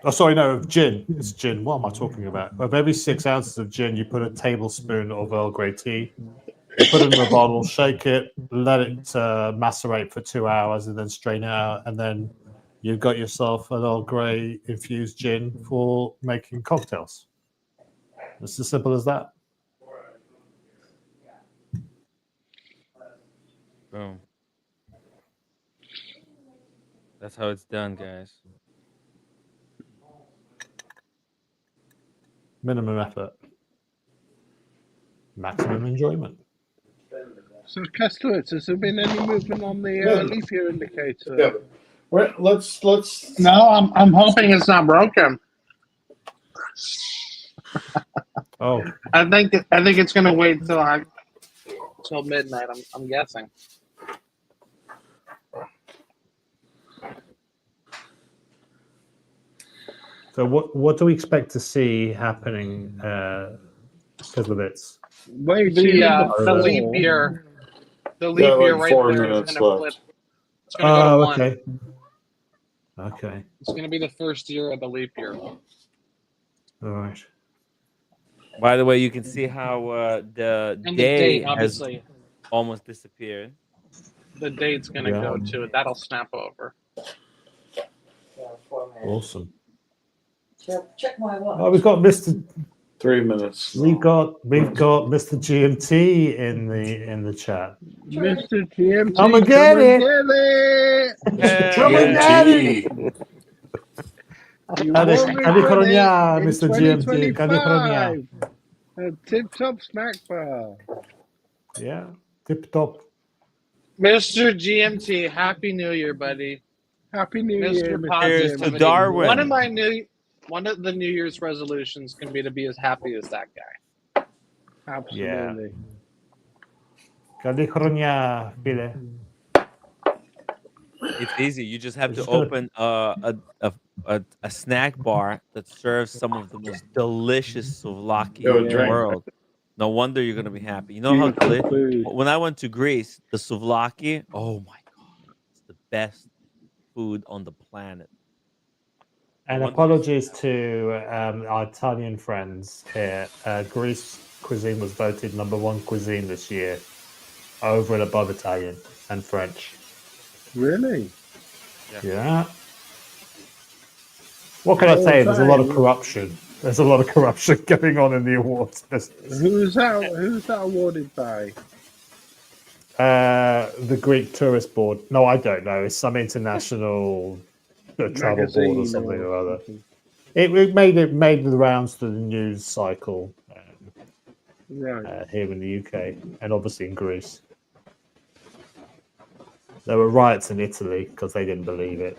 of gin. It's gin. What am I talking about? Of every 6 ounces of gin, you put a tablespoon of Earl Grey tea. You put it in a bottle, shake it, let it macerate for 2 hours, and then strain it out. And then you've got yourself an Earl Grey infused gin for making cocktails. It's as simple as that. Boom. That's how it's done, guys. Minimum effort. Maximum enjoyment. So, Kestowitz, has there been any movement on the leaf year indicator? Yeah. Well, let's. No, I'm hoping it's not broken. Oh, I think it's gonna wait till midnight. I'm guessing. So what do we expect to see happening, Pizzlebits? Wait, The leap year. The leap Got year like right 4 there is minutes going to flip. left. It's going to go to 1. Okay. Okay. It's going to be the first year of the leap year. All right. By the way, you can see how the And the day date, has obviously. almost disappeared. The date's going to go to it. That'll snap over. Awesome. Check my watch. Oh, we've got Mr. 3 minutes. We've got Mr. GMT in the chat. Mr. GMT, Come and get it. Come and get it. You won't regret it in Mr. GMT. Cali Coronia. 2025. A tip-top snack bar. Yeah, tip top. Mr. GMT, Happy New Year, buddy. Happy New Year, Mr. Mr. Positivity. to Darwin. One of the New Year's resolutions can be to be as happy as that guy. Absolutely. Cali Coronia, File. It's easy. You just have to open a snack bar that serves some of the most delicious souvlaki in the drink. world. No wonder you're gonna be happy. You know how when I went to Greece, the souvlaki. Oh my god, it's the best food on the planet. And apologies to our Italian friends here. Greece cuisine was voted #1 cuisine this year, over and above Italian and French. Really? Yeah. What can I say? There's a lot of corruption. There's a lot of corruption going on in the awards business. Who's that awarded by? The Greek Tourist Board. No, I don't know. It's some international travel board or something or other. It made the rounds to the news cycle here in the UK and obviously in Greece. There were riots in Italy because they didn't believe it.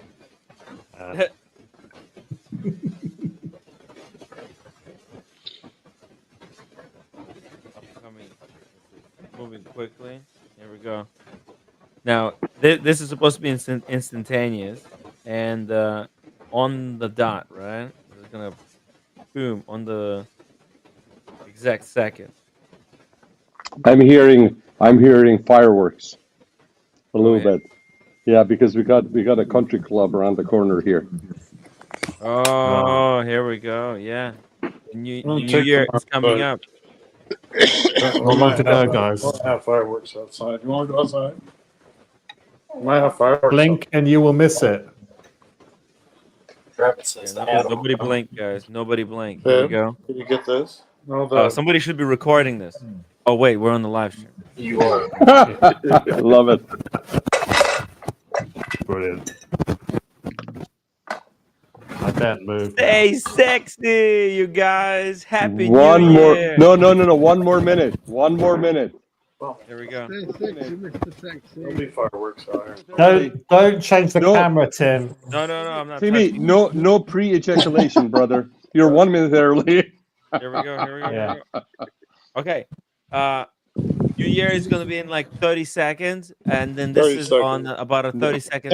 Moving quickly. Here we go. Now, this is supposed to be instantaneous and on the dot, right? It's gonna boom on the exact second. I'm hearing fireworks a little bit. Yeah, because we got a country club around the corner here. Oh, here we go. Yeah. New Year is coming up. We'll have to go, guys. We'll have fireworks outside. You want to go outside? Might have fireworks. Blink and you will miss it. Nobody blink, guys. Nobody blink. Here we go. Did you get this? No, somebody should be recording this. Oh wait, we're on the live stream. You are. I love it. Brilliant. I can't move. Stay sexy, you guys. Happy One New more. Year. No. 1 more minute. 1 more minute. Here we go. There'll be fireworks out here. Don't change the camera, Tim. No, I'm not. Timmy, no pre-ejaculation, brother. You're 1 minute early. Here we go. Okay. New Year is going to be in like 30 seconds, and then this is on about a 30-second.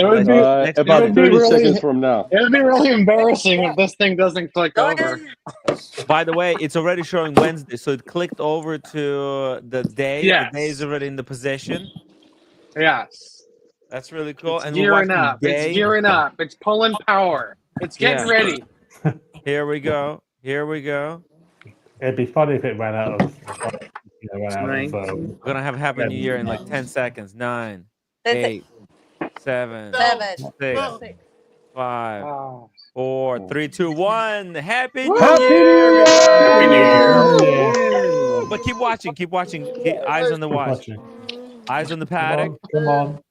About 30 seconds from now. It would be really embarrassing if this thing doesn't click over. By the way, it's already showing Wednesday, so it clicked over to the day. Yes. The day is already in the position. Yes. That's really cool. It's and gearing up. It's gearing up. It's pulling power. It's getting ready. Here we go. It'd be funny if it ran out of. We're gonna have Happy New Year in like 10 seconds. 9, 8, 7, 6, 5, 4, 3, 2, 1. Happy New Year! Happy New Year! But keep watching. Keep eyes on the watch. Eyes on the paddock. Come on.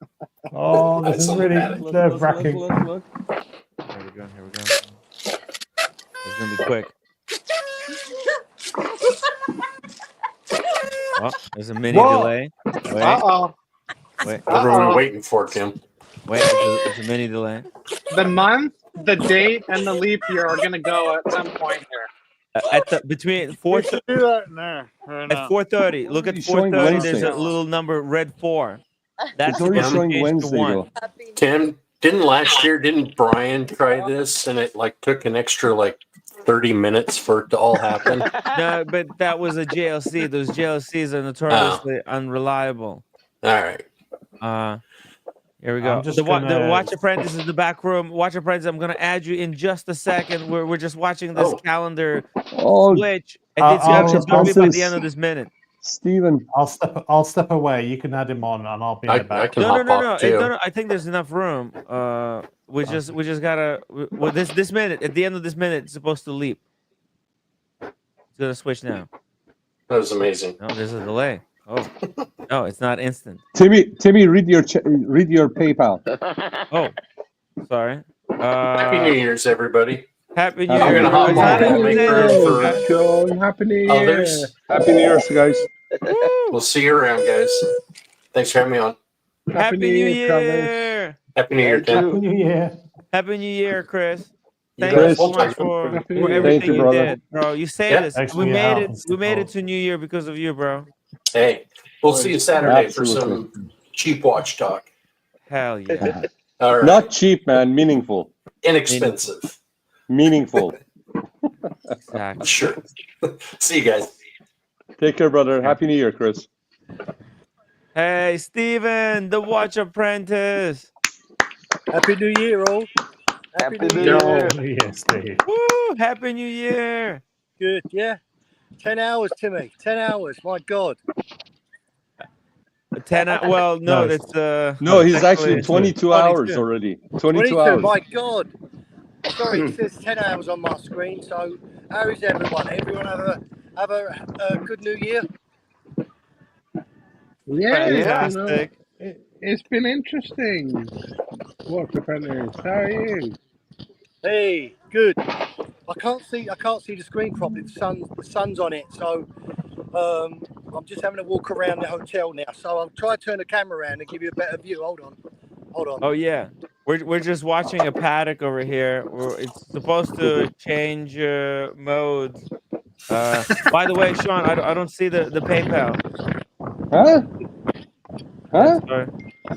Oh, this is really nerve-wracking. Here we go. It's gonna be quick. Oh, there's a mini delay. Wait. What are we waiting for, Kim? Wait, there's a mini delay. The month, the date, and the leap year are going to go at some point here. Between 4:30 at 4:30. Look at 4:30. There's a little number red 4. That's it's already showing Wednesday. Tim, Didn't Brian try this and it like took an extra like 30 minutes for it to all happen? No, but that was a JLC. Those JLCs are notoriously unreliable. All right. Here we go. I'm just The gonna- Watch Apprentice is the back room. Watch Apprentice, I'm gonna add you in just a second. We're just watching this calendar switch. And it's gonna be by the end of this minute. Steven. I'll step away. You can add him on, and I'll be in the back. No. I think there's enough room. We just gotta. Well, this minute, at the end of this minute, it's supposed to leap. It's gonna switch now. That was amazing. No, there's a delay. Oh, no, it's not instant. Timmy, read your PayPal. Oh, sorry. Happy New Year's, everybody. Happy New You're Year. gonna hop on and make room Sean, Happy New for Year. others. Happy New Year's, guys. We'll see you around, guys. Thanks for having me on. Happy New Year. Happy New Year, Tim. Happy New Year. Happy New Year, Chris. Thank Chris. you so much for Thank you, everything you brother. did, bro. You saved Yeah. us. Thanks We for your made help it. and We made it support. to New Year because of you, bro. Hey, we'll see you Saturday for Absolutely. some cheap watch talk. Hell yeah. All right. Not cheap, man. Meaningful. Inexpensive. Meaningful. Exactly. Sure. See you guys. Take care, brother. Happy New Year, Chris. Hey, Steven, the Watch Apprentice. Happy New Year, all. Happy New Yo, Year. yes, Steve. Woo, Happy New Year. Good, yeah. 10 hours, Timmy. 10 hours. My God. 10 well, no, No, that's No, he's actually technically- 22 hours already. 22 22, hours. my God. Sorry, it says 10 hours on my screen. So, how is everyone? Everyone have a good New Year? Yeah, Fantastic. It's been interesting. Watch Apprentice. How are you? Hey, good. I can't see the screen properly. The sun's on it, so I'm just having to walk around the hotel now. So I'll try to turn the camera around and give you a better view. Hold on. Oh yeah, we're just watching a paddock over here. It's supposed to change modes. By the way, Sean, I don't see the PayPal. Huh? Huh?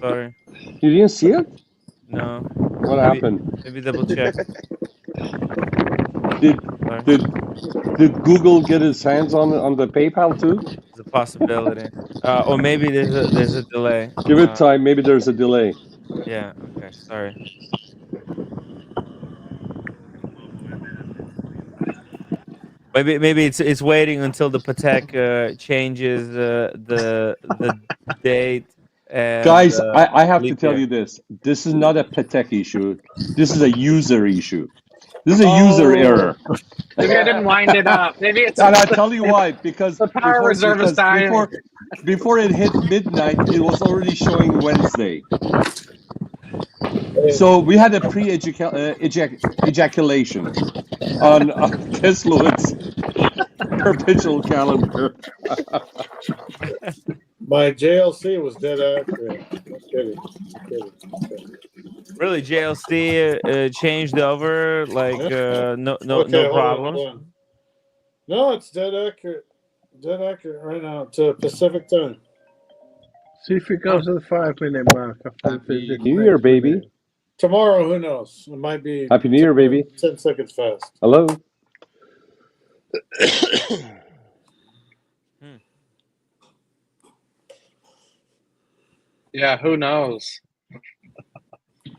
Sorry. You didn't see it? No. What happened? Maybe double check. Did Google get his hands on the PayPal too? It's a possibility. Or maybe there's a delay. Give it time. Maybe there's a delay. Yeah. Okay. Sorry. Maybe it's waiting until the Patek changes the date. And, Guys, I have to leap tell year. you this. This is not a Patek issue. This is a user issue. This is a user error. Maybe I didn't wind it up. Maybe it's. And I'll tell you why. Because the power reserve is dying. before it hit midnight, it was already showing Wednesday. So we had a ejaculation on Keslowitz's perpetual calendar. My JLC was dead accurate. Kidding. Really, JLC changed over like no Okay, problems. hold on. No, it's dead accurate. Dead accurate right now to Pacific time. See if it goes to the 5-minute mark after the New Year, baby. Tomorrow, who knows? It might be Happy New Year, baby. 10 seconds fast. Hello. Yeah, who knows?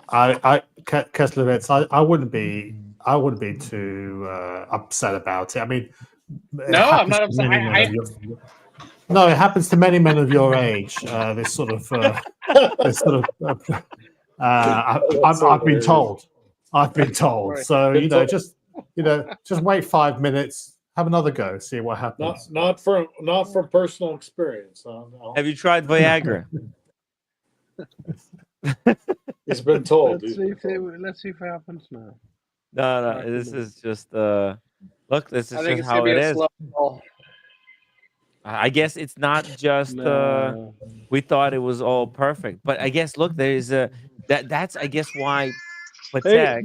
Keslovitz, I wouldn't be too upset about it. I mean, No, I'm not upset. No, it happens to many men of your age. I've been told. Right. So just wait 5 minutes, have another go, see what happens. Not from personal experience. No. Have you tried Viagra? He's been told. Let's see if it happens now. No. This is just look. This is I think just it's how gonna be it a is. slow roll. I guess it's not just No. we thought it was all perfect, but I guess look, there's that's I guess why Patek.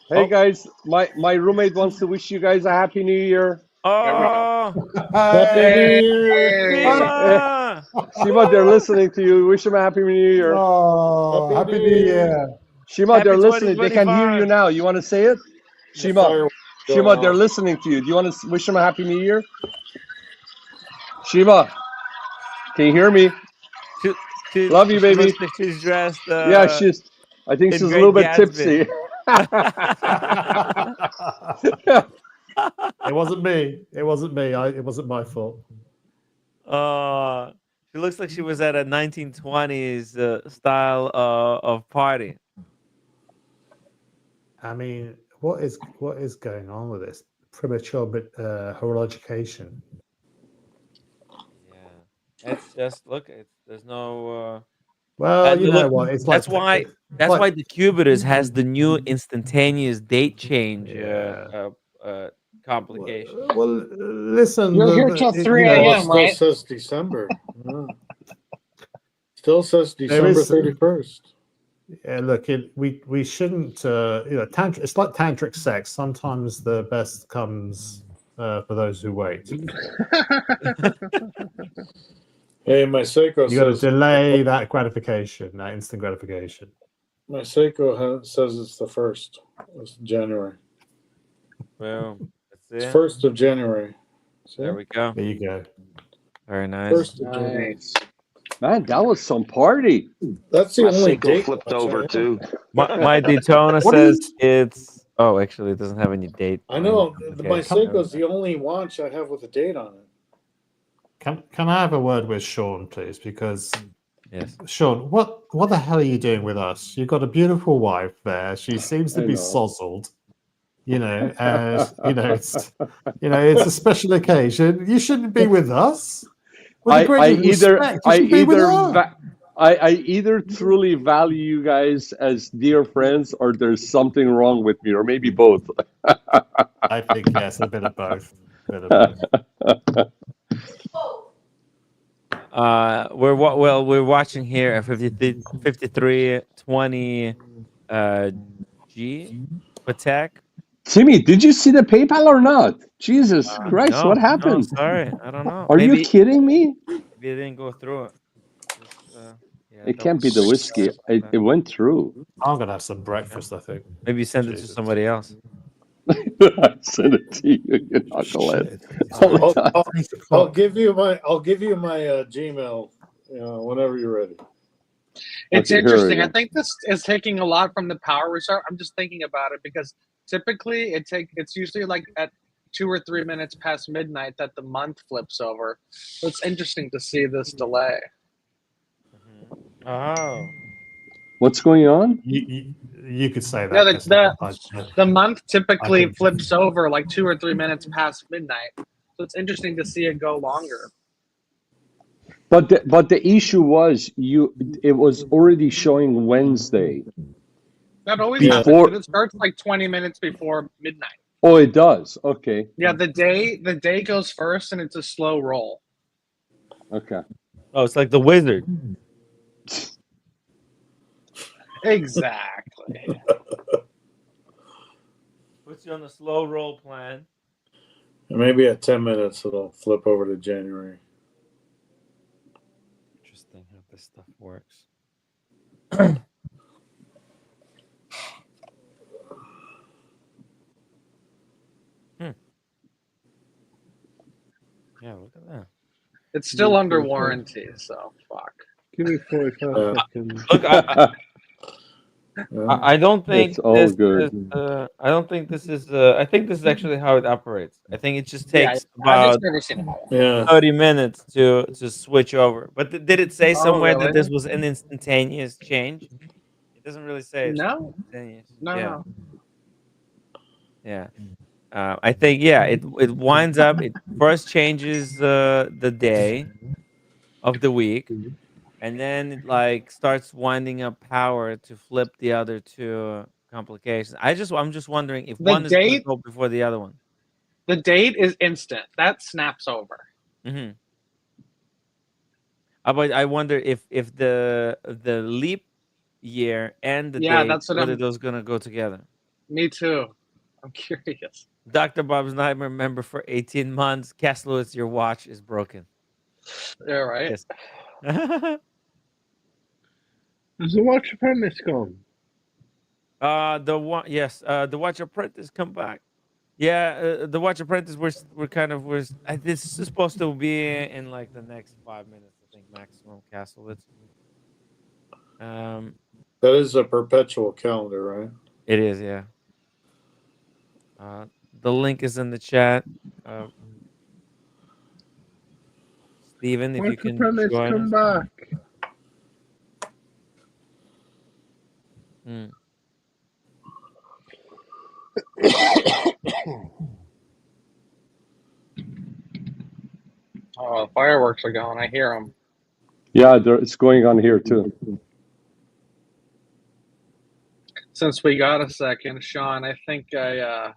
Hey guys, my roommate wants to wish you guys a happy New Year. Oh, Happy New Year. Shima! Shima, they're listening to you. Wish them a happy New Year. Oh, happy New Year. Shima, Happy they're listening. They can hear you 2025. now. You want to say it? Shima, Shima, they're listening to you. Do you want to wish them a Happy New Year? Shima, can you hear me? Love you, She baby. looks like she's dressed Yeah, I think in she's a Great little bit Gatsby. tipsy. It wasn't me. It wasn't me. It wasn't my fault. She looks like she was at a 1920s style of party. I mean, what is going on with this premature horologication? It's just look. There's no. Well, you know what? It's that's like why the Cubiters has the new instantaneous date change complication. Well, listen. You're here till 3 a.m., Still right? says December. Yeah. Still says There December is- 31st. Yeah, look, we shouldn't. It's like tantric sex. Sometimes the best comes for those who wait. Hey, my Seiko You got to says delay that gratification, that instant gratification. my Seiko says it's the 1st. It's January. Well, It's that's it. 1st of January. See? There we go. There you go. Very nice. 1st of January. Man, that was some party. That's the My only Seiko date. flipped I'll tell over you. too. My Daytona What says is- it's. Oh, actually, it doesn't have any date. I know. Okay. My Seiko's the only watch I have with a date on it. Can I have a word with Sean, please? Because Yes. Sean, what the hell are you doing with us? You've got a beautiful wife there. She seems to I be know. sozzled. It's a special occasion. You shouldn't be with us. With the greatest respect, you should be with her. I either truly value you guys as dear friends, or there's something wrong with me, or maybe both. I think yes, a bit of both. We're watching here at 5320 G Patek. Timmy, did you see the PayPal or not? Jesus Christ, No, what happened? No, sorry, I don't know. Are you kidding me? Maybe it didn't go through it. It can't be the whiskey. It went through. I'm gonna have some breakfast, I think. Maybe send it to somebody else. Send it to you, you knucklehead. I'll give you my Gmail. Whenever you're ready. It's Okay, here we interesting. go. I think this is taking a lot from the power reserve. I'm just thinking about it because typically it's usually like at 2 or 3 minutes past midnight that the month flips over. So it's interesting to see this delay. Oh. What's going on? You could say that. Yeah, Chris. the month typically can- flips over like 2 or 3 minutes past midnight. So it's interesting to see it go longer. But the issue was it was already showing Wednesday. That always Before- happens. But it starts like 20 minutes before midnight. Oh, it does. Okay. Yeah, the day goes first and it's a slow roll. Okay. Oh, it's like the wizard. Exactly. Puts you on the slow roll plan. And maybe at 10 minutes it'll flip over to January. Interesting how this stuff works. Yeah, look at that. It's still under warranty, so fuck. Give me 45 seconds. Look, I don't think It's all this good. is, I don't think this is. I think this is actually how it operates. I think it just takes I've about just never seen it. Yeah. 30 minutes to switch over. But did it say Oh, somewhere really? that this was an instantaneous change? It doesn't really say it's No. instantaneous. No, yeah. no. Yeah. I think it winds up. It first changes the day of the week, and then it like starts winding up power to flip the other two complications. I'm just wondering if The one is going to date- go before the other one. The date is instant. That snaps over. Mm-hmm. But I wonder if the leap year and the Yeah, date, that's what whether I'm- those gonna go together. Me too. I'm curious. Dr. Bob's Nightmare member for 18 months. Cass Lewis, your watch is broken. Yeah, right. Yes. Has the watch apprentice gone? The one, yes, the Watch Apprentice come back. Yeah, the Watch Apprentice. We're kind of this is supposed to be in like the next 5 minutes, I think, maximum. Castle. It's That is a perpetual calendar, right? It is, yeah. The link is in the chat. Steven, if you can join come us. back. Oh, fireworks are going. I hear them. Yeah, it's going on here too. Since we got a second, Sean, I think I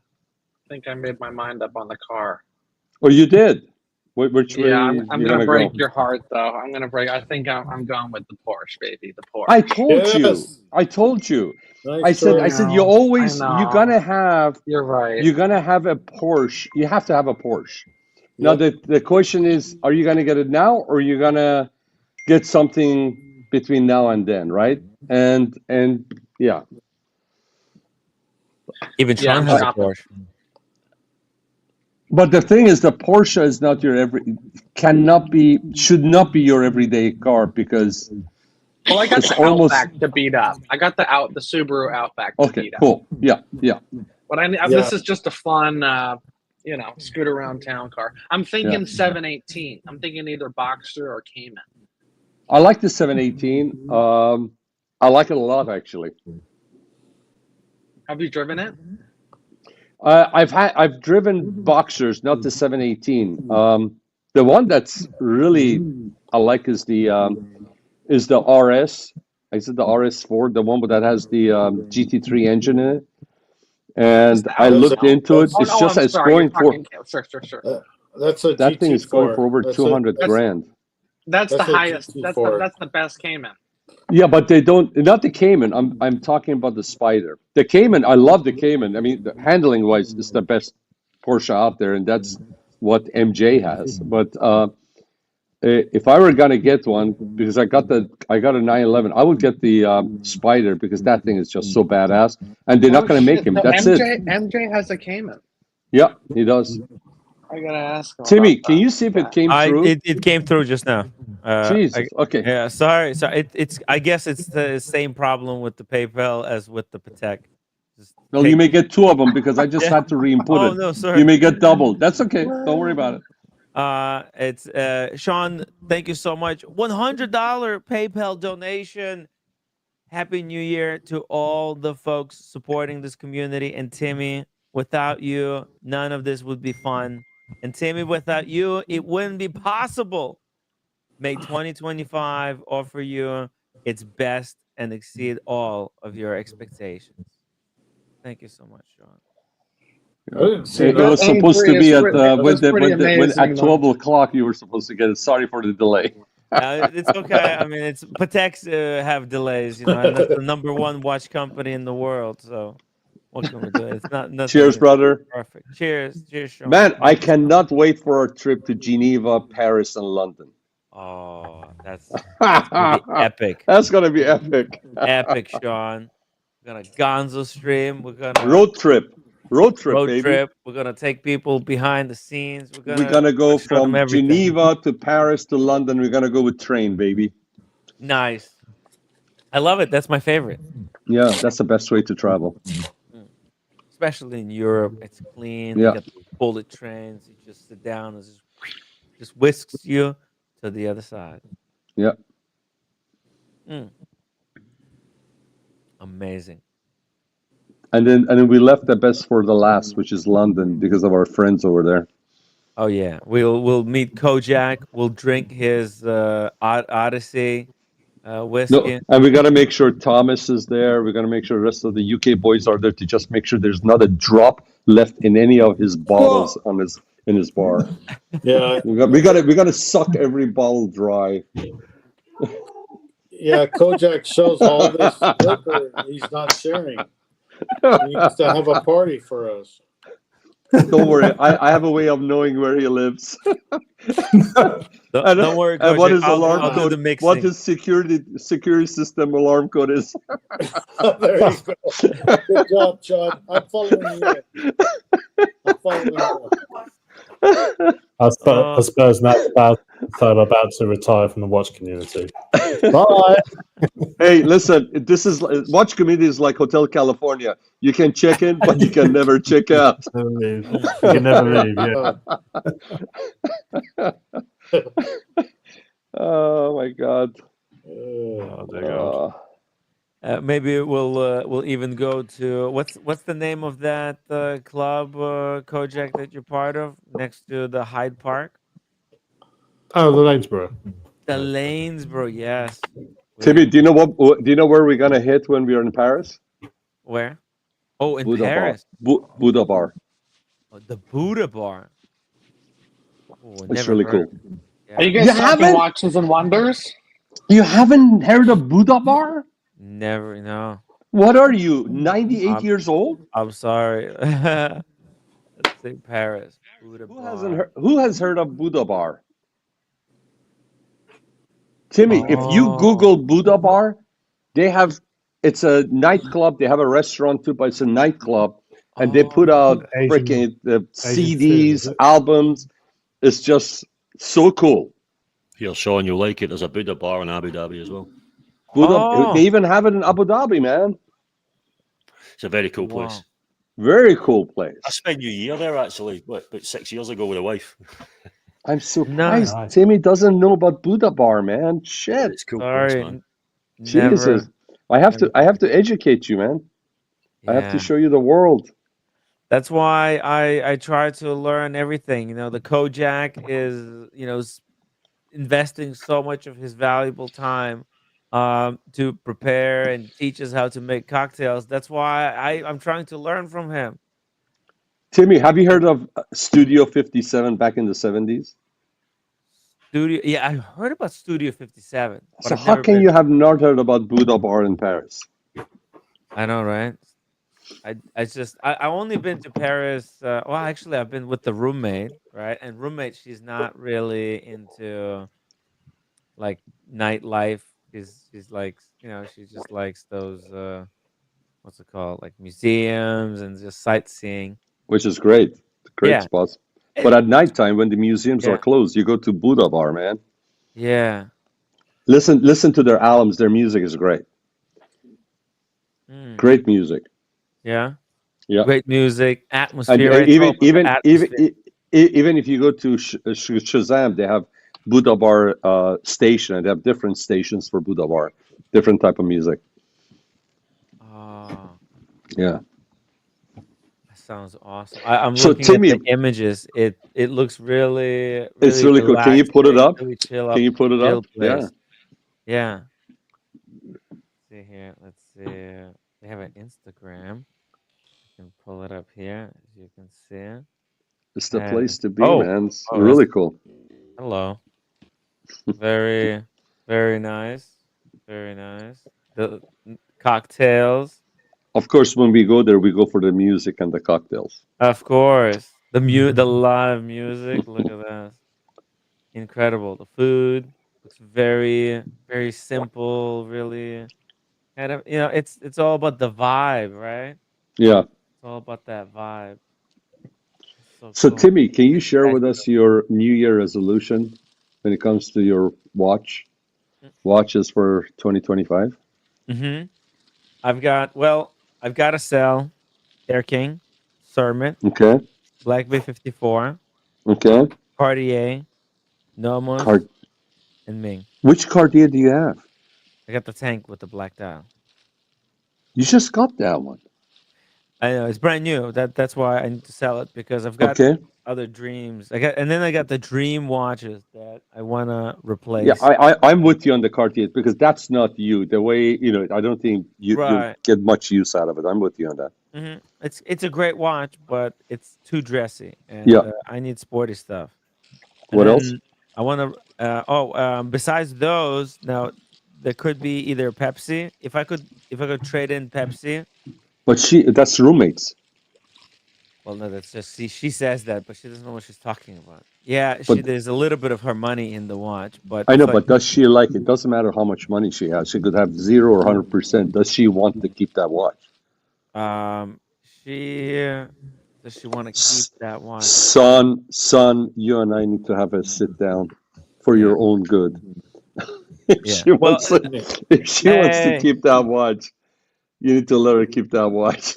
made my mind up on the car. Oh, you did? Which way? I'm you're gonna break go? your heart, though. I'm gonna break. I think I'm going with the Porsche, baby. The Porsche. I told you. Nice I said you always you're gonna have. You're right. You're gonna have a Porsche. You have to have a Porsche. Now the question is, are you gonna get it now, or are you gonna get something between now and then, right? And yeah. Even Sean has a Porsche. But the thing is, the Porsche is not your should not be your everyday car because. Well, I got it's the almost Outback to beat up. I got the Subaru Outback to beat up. Cool. Yeah. But this is just a fun, scoot around town car. I'm thinking 718. I'm thinking either Boxster or Cayman. I like the 718. I like it a lot, actually. Have you driven it? I've driven Boxers, not the 718. The one that's really I like is the RS. Is it the RS4, the one that has the GT3 engine in it? And I looked into it. It's just it's going for. Sure. That's a that thing is going GT4. for over 200 grand. That's the a highest. GT4. That's the best Cayman. Yeah, but they don't. Not the Cayman. I'm talking about the Spider. The Cayman. I love the Cayman. I mean, handling wise, it's the best Porsche out there, and that's what MJ has. But if I were gonna get one, because I got a 911, I would get the Spider because that thing is just so badass, and they're not gonna make him. So That's MJ has a Cayman. Yeah, he does. I gotta ask him. Timmy, can you see if it came through? It came through just now. Jesus. Okay. Yeah. Sorry. So it's. I guess it's the same problem with the PayPal as with the Patek. Well, you may get two of them because I just had to re-input it. Oh no, sorry. You may get double. That's okay. Don't worry about it. It's Sean. Thank you so much. $100 PayPal donation. Happy New Year to all the folks supporting this community. And Timmy, without you, none of this would be fun. And Timmy, without you, it wouldn't be possible. May 2025 offer you its best and exceed all of your expectations. Thank you so much, Sean. It was supposed to be at 12 o'clock. You were supposed to get it. Sorry for the delay. It's okay. I mean, Pateks have delays, and that's the #1 watch company in the world. So what can we do? It's not nothing. Cheers, brother. Perfect. Cheers, Sean. Man, I cannot wait for our trip to Geneva, Paris, and London. Oh, that's gonna be epic. That's gonna be epic. Epic, Sean. We're gonna Gonzo stream. We're gonna road trip, baby. We're gonna take people behind the scenes. We're gonna go from Geneva to Paris to London. We're gonna go with train, baby. Nice. I love it. That's my favorite. Yeah, that's the best way to travel. Especially in Europe, it's clean. Yeah. You got the bullet trains. You just sit down and just whisks you to the other side. Yeah. Amazing. And then we left the best for the last, which is London, because of our friends over there. Oh yeah, we'll meet Cojack. We'll drink his Odyssey whiskey. No, and we got to make sure Thomas is there. We got to make sure the rest of the UK boys are there to just make sure there's not a drop left in any of his bottles in his bar. Yeah, we got to suck every bottle dry. Yeah, Cojack shows all this liquor he's not sharing. He needs to have a party for us. Don't worry, I have a way of knowing where he lives. Don't worry, And what Cojack. is alarm I'll do code? the mixing. What is security system alarm code is? There you go. Good job, John. I'm following you. I'm following you. I suppose that's about I'm about to retire from the watch community. Bye. Hey, listen, this is watch community is like Hotel California. You can check in, but you can never check out. You can never leave. Yeah. Oh my God. Oh, dear God. Maybe we'll even go to what's the name of that club, Cojack, that you're part of next to the Hyde Park? Oh, the Lanesborough. The Lanesborough, yes. Timmy, do you know what? Do you know where we're gonna hit when we're in Paris? Where? Oh, in Buddha Paris. Bar. Buddha Bar. Oh, the Buddha Bar. Oh, It's really cool. Yeah. Are you guys talking Watches and Wonders? You haven't heard of Buddha Bar? Never, no. What are you? 98 years old? I'm sorry. Let's say Paris. Buddha Bar. Who has heard of Buddha Bar? Timmy, if you Google Buddha Bar, it's a nightclub. They have a restaurant too, but it's a nightclub. And they put out freaking CDs, albums. It's just so cool. Here, Sean, you'll like it. There's a Buddha bar in Abu Dhabi as well. They even have it in Abu Dhabi, man. It's a very cool place. Very cool place. I spent New Year there actually, about 6 years ago with a wife. I'm surprised Timmy doesn't know about Buddha Bar, man. Shit. It's cool Sorry. place, man. Jesus. I have to educate you, man. I have to show you the world. That's why I try to learn everything. You know, the Cojack is, investing so much of his valuable time to prepare and teach us how to make cocktails. That's why I'm trying to learn from him. Timmy, have you heard of Studio 57 back in the 70s? Yeah, I heard about Studio 57. But So I've how never can been. you have not heard about Buddha Bar in Paris? I know, right? I only been to Paris. Well, actually, I've been with the roommate, right? And roommate, she's not really into like nightlife. She's like, she just likes those what's it called, like museums and just sightseeing. Which is great. Great Yeah. spots. But at nighttime, when the museums are closed, you go to Buddha Bar, man. Yeah. Listen to their albums. Their music is great. Great music. Yeah. Yeah. Great music, And atmosphere. even if you go to Shazam, they have Buddha Bar station, and they have different stations for Buddha Bar, different type of music. Oh, Yeah. that sounds awesome. I'm So, looking Timmy- at the images. It looks really, It's really cool. Can you put it relaxing, up? really chill Can you put it chill up? place. Yeah. Let's see here. Let's see. They have an Instagram. I can pull it up here, as you can see. It's the And- place to be, oh, man. It's oh, really that's- cool. Hello. Very, very nice. Very nice. The cocktails, Of course, when we go there, we go for the music and the cocktails. of course. The live music. Look at that. Incredible. The food looks very, very simple. Really, kind of. It's all about the vibe, right? Yeah. It's all about that vibe. It's So, cool. Timmy, can you share with us your New Year resolution when it comes to your watches for 2025? Mm-hmm. I've got to sell Air King, Sermon, Okay. Black Bay 54, Okay. Cartier, Nomos, Card. and Ming. Which Cartier do you have? I got the tank with the black dial. You just got that one. I know it's brand new. That's why I need to sell it, because I've got Okay. other dreams. I got the dream watches that I want to replace. Yeah, I'm with you on the Cartier because that's not you. The way, I don't think you Right. get much use out of it. I'm with you on that. Hmm. It's a great watch, but it's too dressy, and Yeah. I need sporty stuff. And What else? then I want to. Besides those, now there could be either Pepsi. If I could trade in Pepsi. But that's roommates. Well, no, that's just she says that, but she doesn't know what she's talking about. Yeah, But there's a little bit of her money in the watch, but I know, but does she like it? Doesn't matter how much money she has. She could have 0 or 100%. Does she want to keep that watch? she does she want to keep that watch? Son, you and I need to have a sit down for your own good. If Yeah. she wants to keep that watch, you need to let her keep that watch.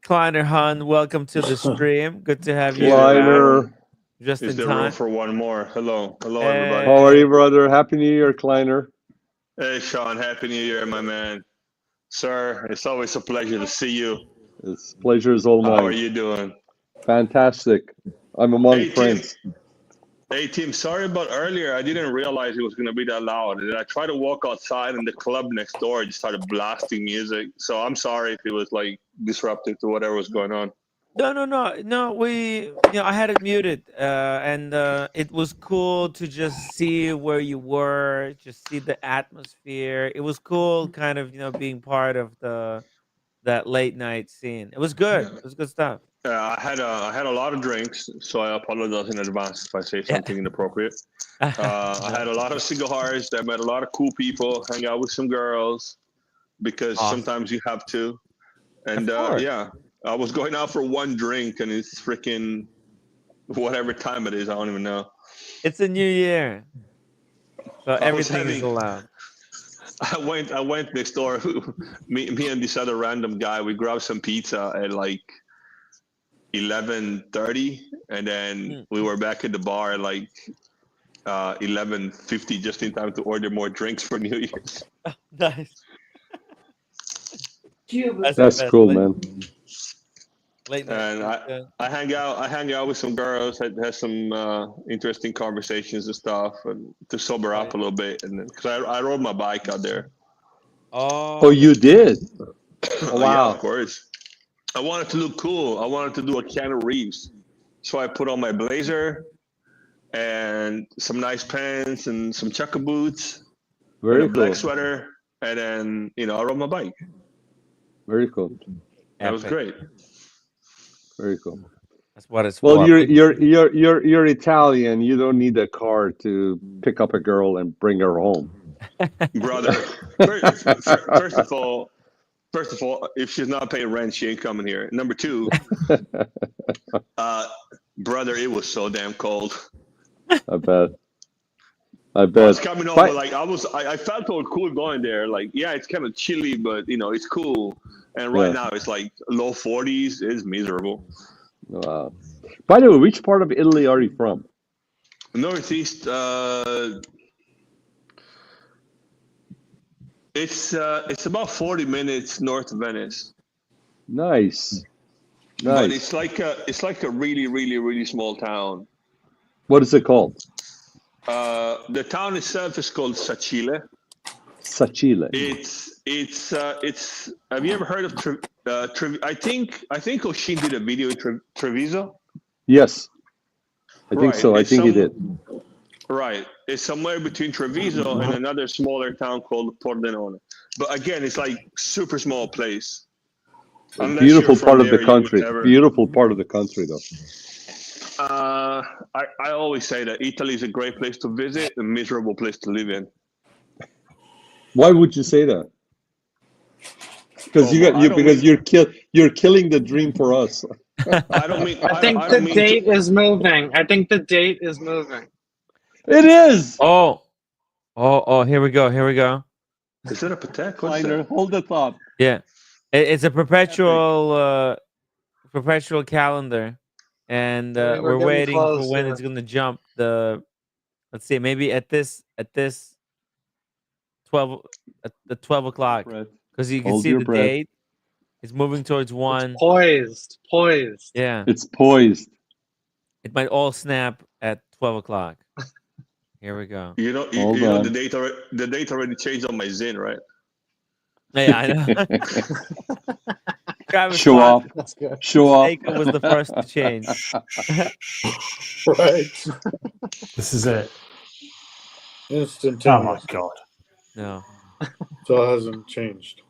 Kleiner Hun, welcome to the stream. Good to have you. Kleiner. Just Is in there time. room for one more? Hello, everybody. How are you, brother? Happy New Year, Kleiner. Hey, Sean. Happy New Year, my man. Sir, it's always a pleasure to see you. It's pleasure is all mine. How are you doing? Fantastic. I'm among friends. Hey, team. Sorry about earlier. I didn't realize it was going to be that loud. And I tried to walk outside, and the club next door just started blasting music. So I'm sorry if it was like disruptive to whatever was going on. No. I had it muted, and it was cool to just see where you were, just see the atmosphere. It was cool, kind of, being part of that late night scene. It was good. It was good stuff. I had a lot of drinks, so I apologize in advance if I say something inappropriate. I had a lot of cigars. I met a lot of cool people. Hang out with some girls because sometimes you have to. And yeah, I was going out for one drink, and it's freaking whatever time it is. I don't even know. It's a new year, so everything is allowed. I went next door. me and this other random guy. We grabbed some pizza at like 11:30, and then we were back at the bar at like 11:50, just in time to order more drinks for New Year's. Nice. That's cool, man. And I hang out with some girls, had some interesting conversations and stuff, and to sober up a little bit. And because I rode my bike out there. Oh, you did? Oh, wow. Yeah, of course. I wanted to look cool. I wanted to do a Keanu Reeves, so I put on my blazer and some nice pants and some chukka boots, Very and a black cool. sweater, and then I rode my bike. Very cool. That was great. Very cool. That's what it's Well, for. you're Italian. You don't need a car to pick up a girl and bring her home. Brother, first of all, if she's not paying rent, she ain't coming here. Number two, brother, it was so damn cold. I bet. I was coming over, like I felt all cool going there. Like, yeah, it's kind of chilly, but it's cool. And right now it's like low 40s. It's miserable. Wow. By the way, which part of Italy are you from? Northeast. It's about 40 minutes north of Venice. Nice. But it's like a really, really, really small town. What is it called? The town itself is called Sacile. Sacile. It's. Have you ever heard of I think Oshin did a video with Treviso. Yes, I think so. I think he did. Right. It's somewhere between Treviso and another smaller town called Pordenone. But again, it's like super small place. Beautiful part of the country. Beautiful part of the country, though. I always say that Italy is a great place to visit, a miserable place to live in. Why would you say that? Because you're killing the dream for us. I don't mean. I think the date is moving. I think the date is moving. It is. Oh, here we go. Here we go. Is it a Patek? Kleiner, hold the thought. Yeah, it's a perpetual calendar, and we're waiting for when it's gonna jump. Let's see, maybe at this 12 o'clock, because you can see the date. It's moving towards 1. It's poised. Yeah, it's poised. It might all snap at 12 o'clock. Here we go. You know the date already changed on my Zin, right? Yeah, I know. Show off. Show off. Seiko was the first to change. Right. This is it. Instantaneous. Oh my god. No. So it hasn't changed.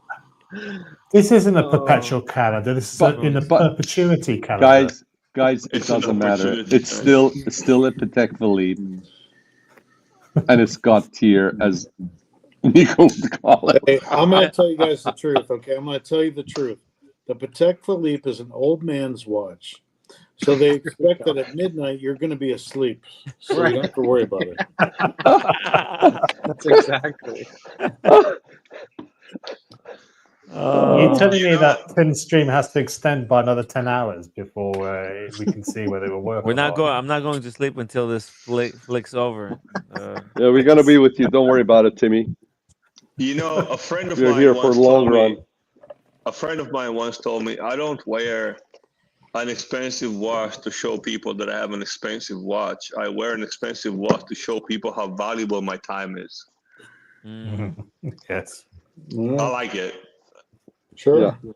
This isn't a perpetual calendar. This is in a perpetuity calendar. Guys, it It's an doesn't matter. opportunity. It's still a Patek Philippe, and it's got tier, as Nico would call it. Hey, I'm going to tell you guys the truth, okay? I'm going to tell you the truth. The Patek Philippe is an old man's watch. So they expect that at midnight you're going to be asleep. So you don't have to worry about it. That's exactly. You're telling me that Tim's stream has to extend by another 10 hours before we can see whether it will work. We're not going. I'm not going to sleep until this flicks over. Yeah, we're gonna be with you. Don't worry about it, Timmy. You know, a friend of We're mine here for once the long told run. me. A friend of mine once told me, I don't wear an expensive watch to show people that I have an expensive watch. I wear an expensive watch to show people how valuable my time is. Yes. I like it. Sure. Yeah.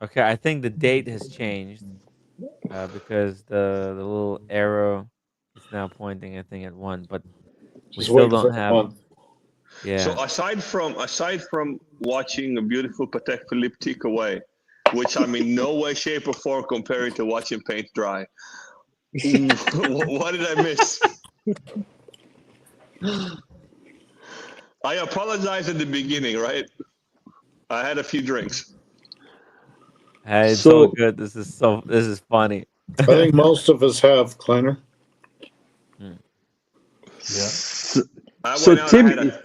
Okay, I think the date has changed because the little arrow is now pointing, I think, at 1, but we Just still waiting don't for a have. month. Yeah. So aside from watching a beautiful Patek Philippe tick away, which I'm in no way, shape, or form comparing to watching paint dry, what did I miss? I apologize at the beginning, right? I had a few drinks. Hey, it's so good. This is funny. I think most of us have, Kleiner. Yeah. I So went out, Tim- I had a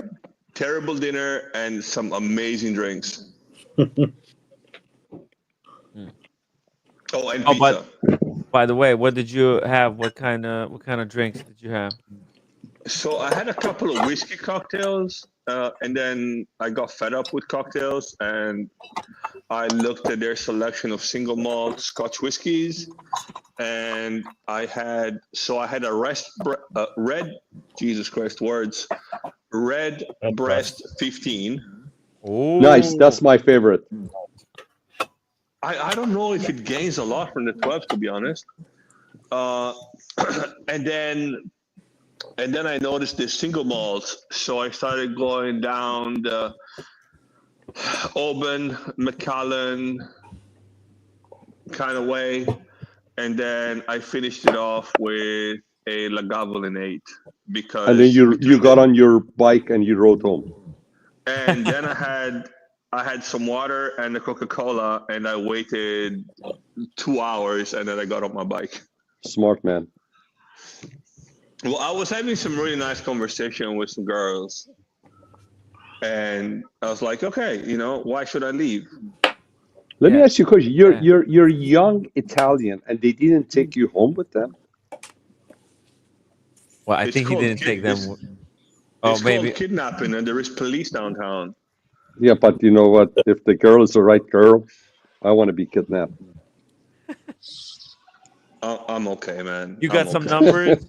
terrible dinner and some amazing drinks. Oh, and pizza. By the way, what did you have? What kind of drinks did you have? So I had a couple of whiskey cocktails, and then I got fed up with cocktails, and I looked at their selection of single malt Scotch whiskies, and I had a red, Jesus Christ, words, red breast 15. Nice. That's my favorite. I don't know if it gains a lot from the 12s, to be honest. And then I noticed the single malts, so I started going down the Oban, Macallan kind of way, and then I finished it off with a Lagavulin 8 because. And then you got on your bike and you rode home. And then I had some water and a Coca-Cola, and I waited 2 hours, and then I got on my bike. Smart man. Well, I was having some really nice conversation with some girls, and I was like, okay, why should I leave? Let me ask you a question. You're young Italian, and they didn't take you home with them? Well, I think he didn't take them. It's called kidnapping, and there is police downtown. Yeah, but you know what? If the girl is the right girl, I want to be kidnapped. I'm okay, man. You got some numbers,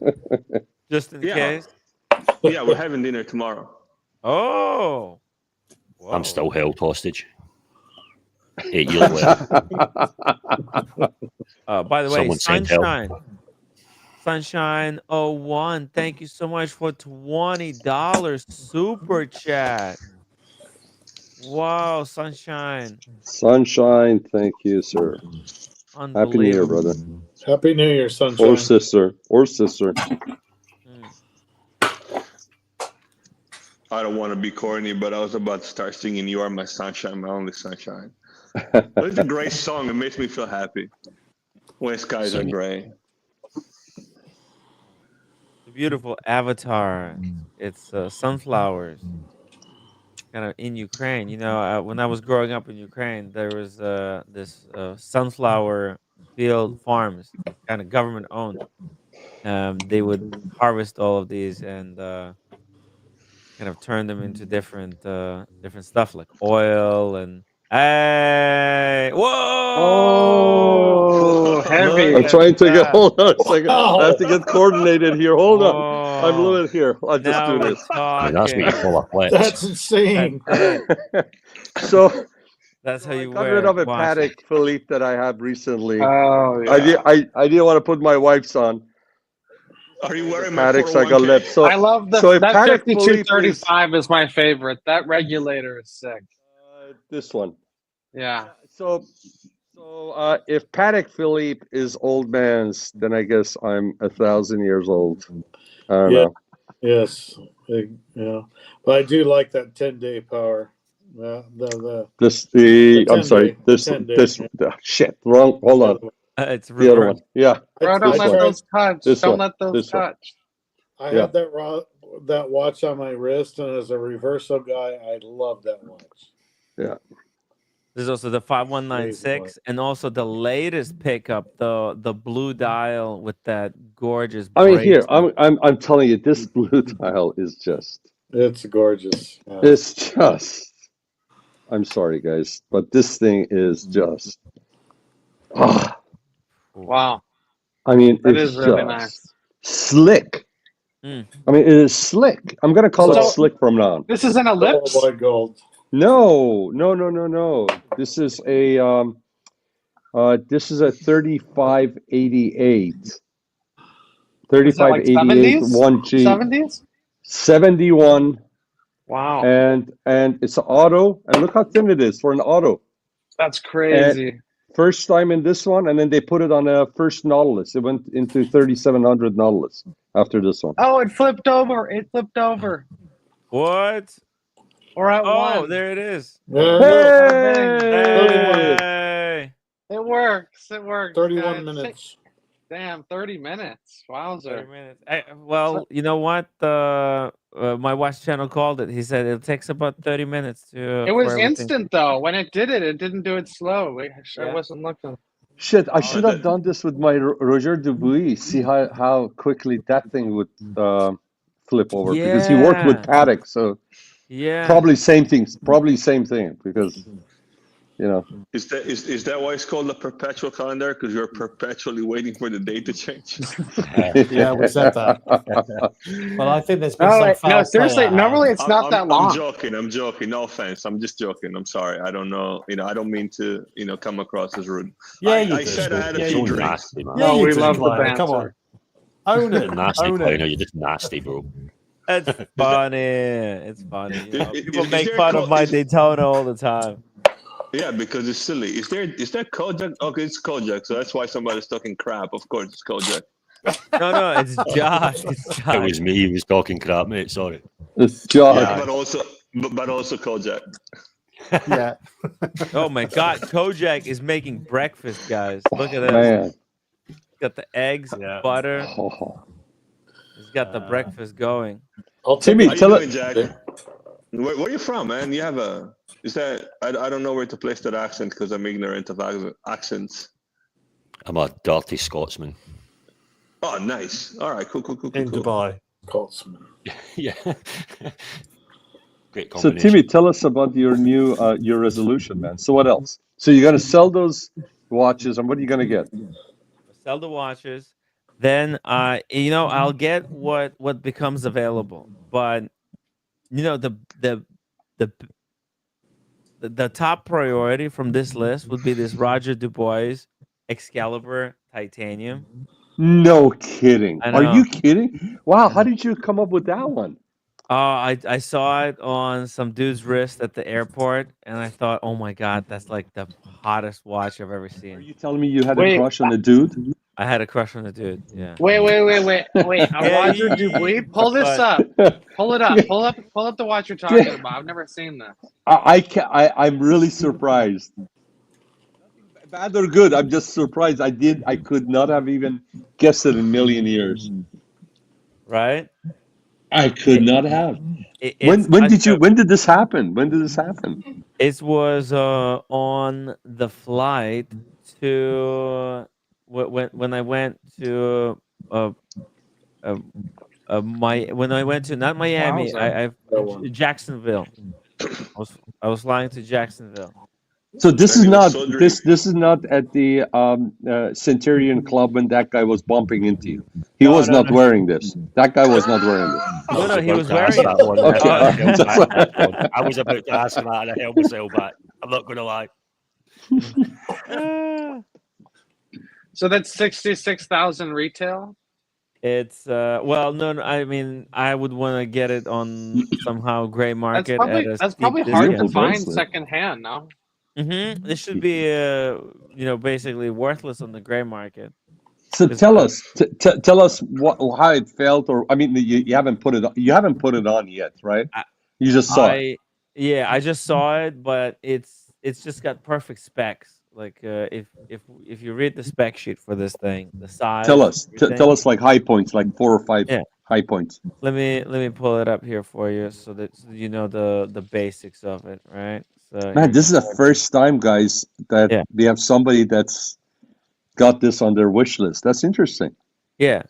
just in case. Yeah, we're having dinner tomorrow. Oh, I'm still held hostage. 8 years later. By the way, Someone sent help. Sunshine 01, thank you so much for $20 super chat. Wow, Sunshine. Sunshine, thank you, sir. Happy New Year, brother. Happy New Year, Sunshine. Or sister. I don't want to be corny, but I was about to start singing "You Are My Sunshine, My Only Sunshine." It's a great song. It makes me feel happy when skies are gray. The beautiful avatar. It's sunflowers. Kind of in Ukraine. When I was growing up in Ukraine, there was this sunflower field farms, kind of government owned. They would harvest all of these and kind of turn them into different stuff like oil and Oh, heavy. I'm trying to get. Hold on a second. I have to get coordinated here. Hold on. I'm losing here. I'll just do this. That's what you call a flex. That's insane. So that's how you got rid of a Patek Philippe that I had recently. Oh, yeah. I didn't want to put my wife's on. Are you wearing my Patek's I got 401k? left. So I love so if that Patek Philippe 5235 is my favorite. That regulator is sick. this one. Yeah. So if Patek Philippe is old man's, then I guess I'm 1,000 years old. I don't know. Yes. Yeah. But I do like that 10-day power. I'm sorry. Shit. Wrong. Hold on. It's the other one. reversed. Yeah. Bro, don't let those touch. This Don't one. let those This one. touch. I Yeah. had that watch on my wrist, and as a reversal guy, I love that watch. Yeah. There's also the 5196 and also the latest pickup, the blue dial with that gorgeous. I mean, here bracelet. I'm telling you, this blue dial is just. It's gorgeous. Yeah. It's just. I'm sorry, guys, but this thing is just. Wow. I mean, That it's is really just nice. slick. Mm. I mean, it is slick. I'm gonna call it slick from now on. This is an ellipse. White gold. No. This is a 3588. 3588 1G. 70s? 71. Wow. And it's an auto. And look how thin it is for an auto. That's crazy. And first time in this one, and then they put it on a first Nautilus. It went into 3700 Nautilus after this one. Oh, it flipped over. It flipped over. What? Or at one. Oh, there it is. Hey! It works. It works. 31 minutes. Damn, 30 minutes. Wowzer. 30 minutes. Well, you know what? My watch channel called it. He said it takes about 30 minutes to. It was for everything. instant though. When it did it, it didn't do it slow. I wasn't looking. Shit, I should have done this with my Roger Dubuis. See how quickly that thing would flip over because he worked with Patek, so probably same things. Probably same thing because Is that why it's called the perpetual calendar? Because you're perpetually waiting for the date to change. Yeah, we said that. Well, I think there's been no, seriously. Normally, it's not that long. I'm joking. No offense. I'm just joking. I'm sorry. I don't know. I don't mean to, come across as rude. Yeah, I said I had a few drinks. Nasty, man. No, we love the banter. Come on. Own You're it. a nasty Own player. it. You're just nasty, bro. It's funny. It's funny. People is make there fun of my Daytona all the time. Yeah, because it's silly. Is there Cojack? Okay, it's Cojack, so that's why somebody's talking crap. Of course, it's Cojack. No, it's Josh. It's Josh. It was me who was talking crap, mate. Sorry. It's Josh. Yeah, but also Cojack. Yeah. Oh my God, Cojack is making breakfast, guys. Look at this. Man. Got the eggs, butter. Oh. He's got the breakfast going. Timmy, How tell you it. doing, Jack? Where are you from, man? You have a. Is that I don't know where to place that accent because I'm ignorant of accents. I'm a dirty Scotsman. Oh, nice. All right, cool. In Dubai. Scotsman. Yeah. Great So combination. Timmy, tell us about your new your resolution, man. So what else? So you're gonna sell those watches, and what are you gonna get? Sell the watches. Then I'll get what becomes available. But the top priority from this list would be this Roger Dubois Excalibur Titanium. No kidding. I Are know. you kidding? Wow, how did you come up with that one? I saw it on some dude's wrist at the airport, and I thought, oh my God, that's like the hottest watch I've ever Are seen. you telling me you had a crush on the dude? I had a crush on the dude. Yeah. Wait. Roger Dubuis, pull this up. Pull it up. Pull up the watch you're talking about. I've never seen this. I'm really surprised. Bad or good, I'm just surprised. I could not have even guessed it in a million years. Right? I could not have. When When did this happen? When did this happen? It was on the flight to when I went to not Miami, Jacksonville. I was flying to Jacksonville. So this is not at the Centurion Club when that guy was bumping into you. He was not wearing this. That guy was not wearing this. No, he was wearing it. Okay. I was about to ask him that, and I held myself back. I'm not going to lie. So that's 66,000 retail. It's well, no, I mean, I would want to get it on somehow gray That's market probably at a that's steep probably hard to discount. find secondhand. No. This should be basically worthless on the gray market. So tell us, tell us how it felt, or I mean, you haven't put it on yet, right? You just saw it. I just saw it, but it's just got perfect specs. Like if you read the spec sheet for this thing, the size. Tell us like high points, like 4 or 5 high points. Let me pull it up here for you so that you know the basics of it, right? So Man, this is the first time, guys, that we have somebody that's got this on their wish list. That's interesting. Yeah.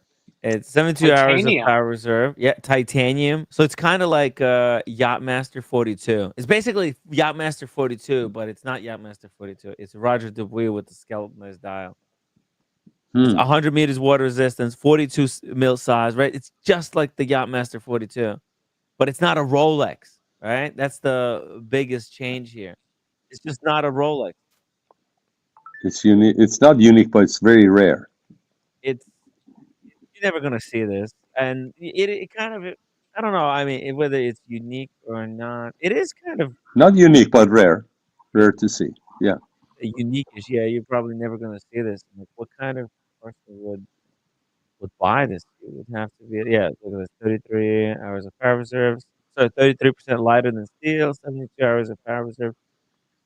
It's 72 hours of power reserve. Yeah, titanium. So it's kind of like Yachtmaster 42. It's basically Yachtmaster 42, but it's not Yachtmaster 42. It's Roger Dubuis with the skeletonized dial. It's 100 meters water resistance, 42 mil size, right? It's just like the Yachtmaster 42, but it's not a Rolex, right? That's the biggest change here. It's just not a Rolex. It's unique. It's not unique, but it's very rare. You're never gonna see this, and it kind of, I don't know. I mean, whether it's unique or not, it is kind of Not unique, but rare. Rare to see. Yeah. unique-ish. Yeah, you're probably never gonna see this. Like, what kind of person would buy this? It would have to be, look at this, 33 hours of power reserves. So 33% lighter than steel, 72 hours of power reserve.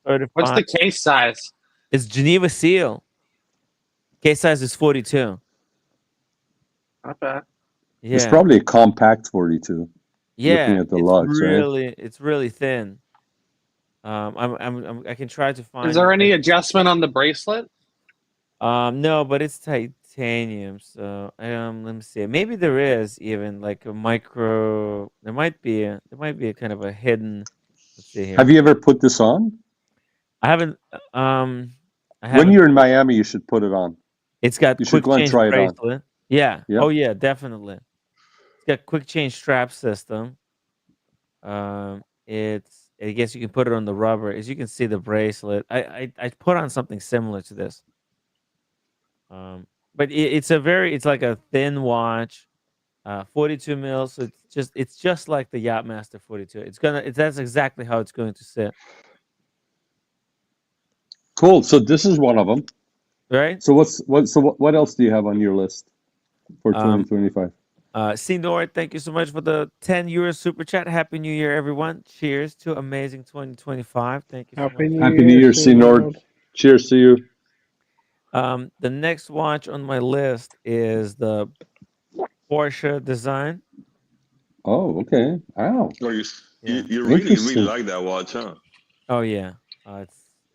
35. What's the case size? It's Geneva Seal. Case size is 42. Not bad. Yeah. It's probably a compact 42. Yeah, Looking at the lugs, right? It's really thin. I can try to find. Is there any adjustment on the bracelet? No, but it's titanium. So let me see. Maybe there is even like a micro. There might be a kind of a hidden. Let's see here. Have you ever put this on? I haven't. When you're in Miami, you should put it on. It's got You should quick go and change try it on. bracelet. Yeah. Yeah. Oh yeah, definitely. It's got quick change strap system. I guess you can put it on the rubber. As you can see, the bracelet. I put on something similar to this. But it's like a thin watch, 42 mils. So it's just like the Yachtmaster 42. That's exactly how it's going to sit. Cool. So this is one of them. Right. So what else do you have on your list for 2025? Sindor, thank you so much for the 10 euro super chat. Happy New Year, everyone. Cheers to amazing 2025. Thank you so much. Happy New Year, Sindor. Cheers to you. The next watch on my list is the Porsche design. Oh, okay. Wow. Oh, you really like that watch, huh? Oh yeah.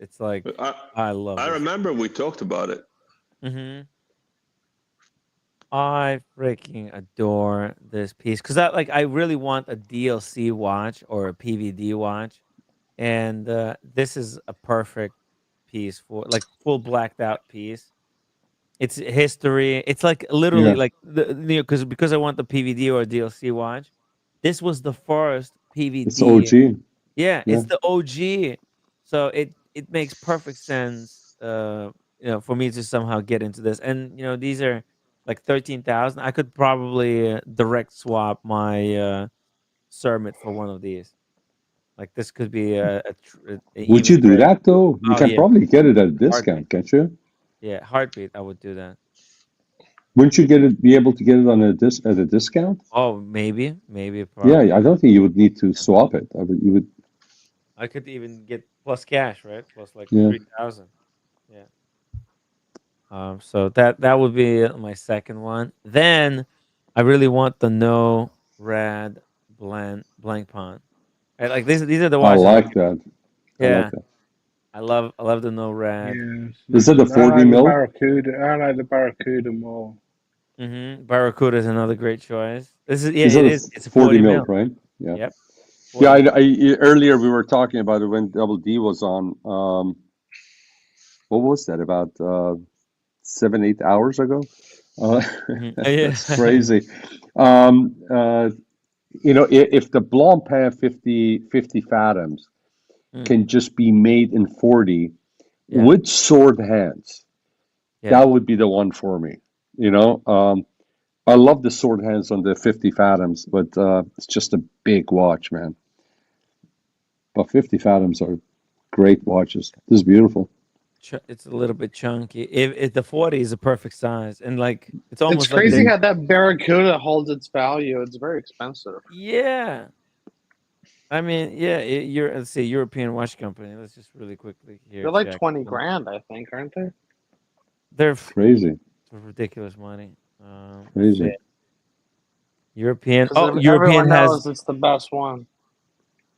It's like I love it. I remember we talked about it. I freaking adore this piece because I really want a DLC watch or a PVD watch, and this is a perfect piece for like full blacked out piece. It's history. It's like literally like because I want the PVD or DLC watch. This was the first PVD. It's OG. Yeah, it's the OG. So it makes perfect sense, for me to somehow get into this. And these are like 13,000. I could probably direct swap my Cermet for one of these. Like this could be Would you do that though? You can probably get it at a discount, can't you? Yeah, heartbeat. I would do that. Wouldn't you be able to get it on at a discount? Oh, maybe. Probably. Yeah, I don't think you would need to swap it. I could even get plus cash, right? Plus like 3,000. Yeah. So that would be my second one. Then I really want the No Rad Blank Pond. Right? Like these are the I watches. like that. Yeah. I love the No Rad. Is it a 40 mil? I like the Barracuda more. Barracuda is another great choice. This is It's a 40 mil, right? Yeah. Yep. Yeah, earlier we were talking about it when Double D was on. What was that, about 7-8 hours ago? That's crazy. If the Blancpain 50 Fathoms can just be made in 40 with sword hands, that would be the one for me. I love the sword hands on the 50 Fathoms, but it's just a big watch, man. But 50 Fathoms are great watches. This is beautiful. It's a little bit chunky. If the 40 is a perfect size, and like it's It's almost like crazy how that Barracuda holds its value. It's very expensive. yeah. I mean, yeah. Let's see, European watch company. Let's just really quickly here. They're like check. 20 grand, I think, aren't they? They're crazy. Ridiculous money. Crazy. Shit. European. 'Cause Oh, European everyone knows has. it's the best one.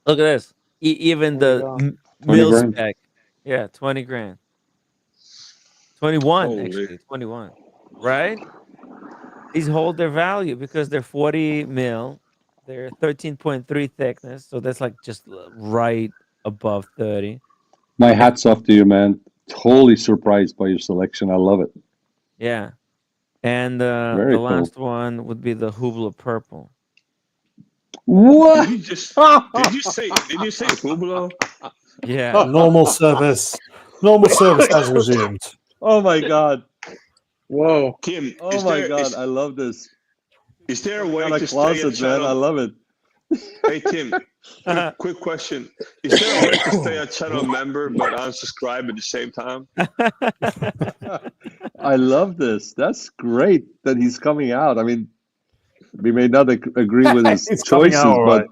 Look at this. Even There you the go. 20 mil grand. spec. Yeah, 20 grand. 21 Holy. actually. 21. Right? These hold their value because they're 40 mil. They're 13.3 thickness, so that's like just right above 30. My hat's off to you, man. Totally surprised by your selection. I love it. Yeah. And Very the cool. last one would be the Hublot Purple. What? Did you say Hublot? Yeah. Normal service. Normal service has resumed. Oh my God. Whoa. Tim, Oh my God. I love this. Is there a way Got a to stay a closet, man. I channel? love it. Hey Tim, quick question. Is there a way to stay a channel member but unsubscribe at the same time? I love this. That's great that he's coming out. I mean, we may not agree with his He's coming choices, out, but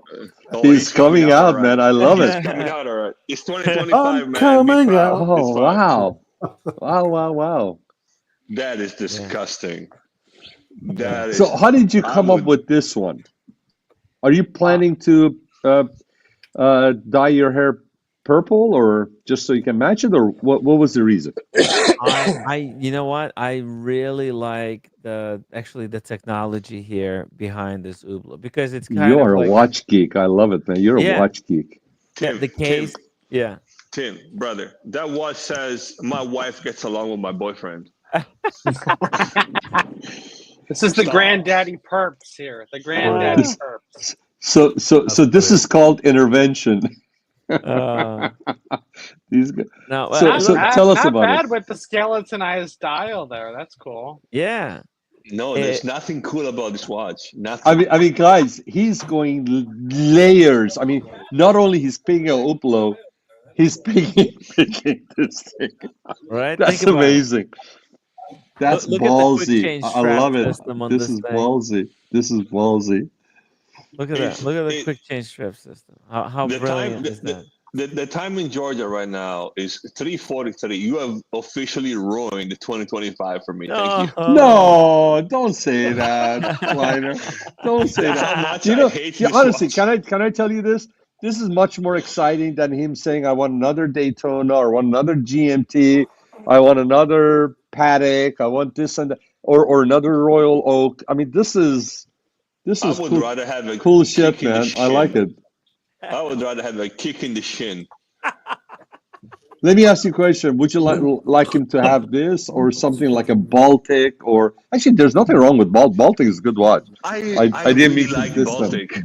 Oh, he's coming out, all right. man. I love He's it. coming out, all right. It's 2025, I'm man. Be coming proud. out. It's Oh, fine. wow. Wow, wow, wow. That is disgusting. That is. So how did you come up with this one? Are you planning to dye your hair purple or just so you can match it, or what was the reason? You know what? I really like the technology here behind this Hublot because it's kind You of are like a watch geek. I love it, man. You're a Yeah. watch geek. Tim, the case. Yeah. Tim, brother, that watch says my wife gets along with my boyfriend. This is the Stop. granddaddy perps here. The granddaddy perps. So this is called intervention. These guys. No, So tell us not about bad it. with the skeletonized dial there. That's cool. Yeah. No, there's nothing cool about this watch. Nothing. I mean, guys, he's going layers. I mean, not only he's picking a Hublot, he's picking this thing. Right? That's Think about it. amazing. That's Look at the quick ballsy. change I strap love it. system on This this is thing. ballsy. This is ballsy. Look at that. Look at the quick change strap system. How The brilliant time, is that? the time in Georgia right now is 3:43. You have officially ruined the 2025 for me. Thank you. No, don't say that, Kleiner. Don't say That's that. how much You I know, hate yeah, this honestly, watch. can I tell you this? This is much more exciting than him saying, "I want another Daytona, or want another GMT, I want another Paddock, I want this and that, or another Royal Oak." I mean, this is I would cool, rather have a cool kick shit, in the man. I like shin. it. I would rather have a kick in the shin. Let me ask you a question. Would you like him to have this or something like a Baltic? Or actually, there's nothing wrong with Baltic. Is a good watch. I didn't really mean to like diss them. Baltic.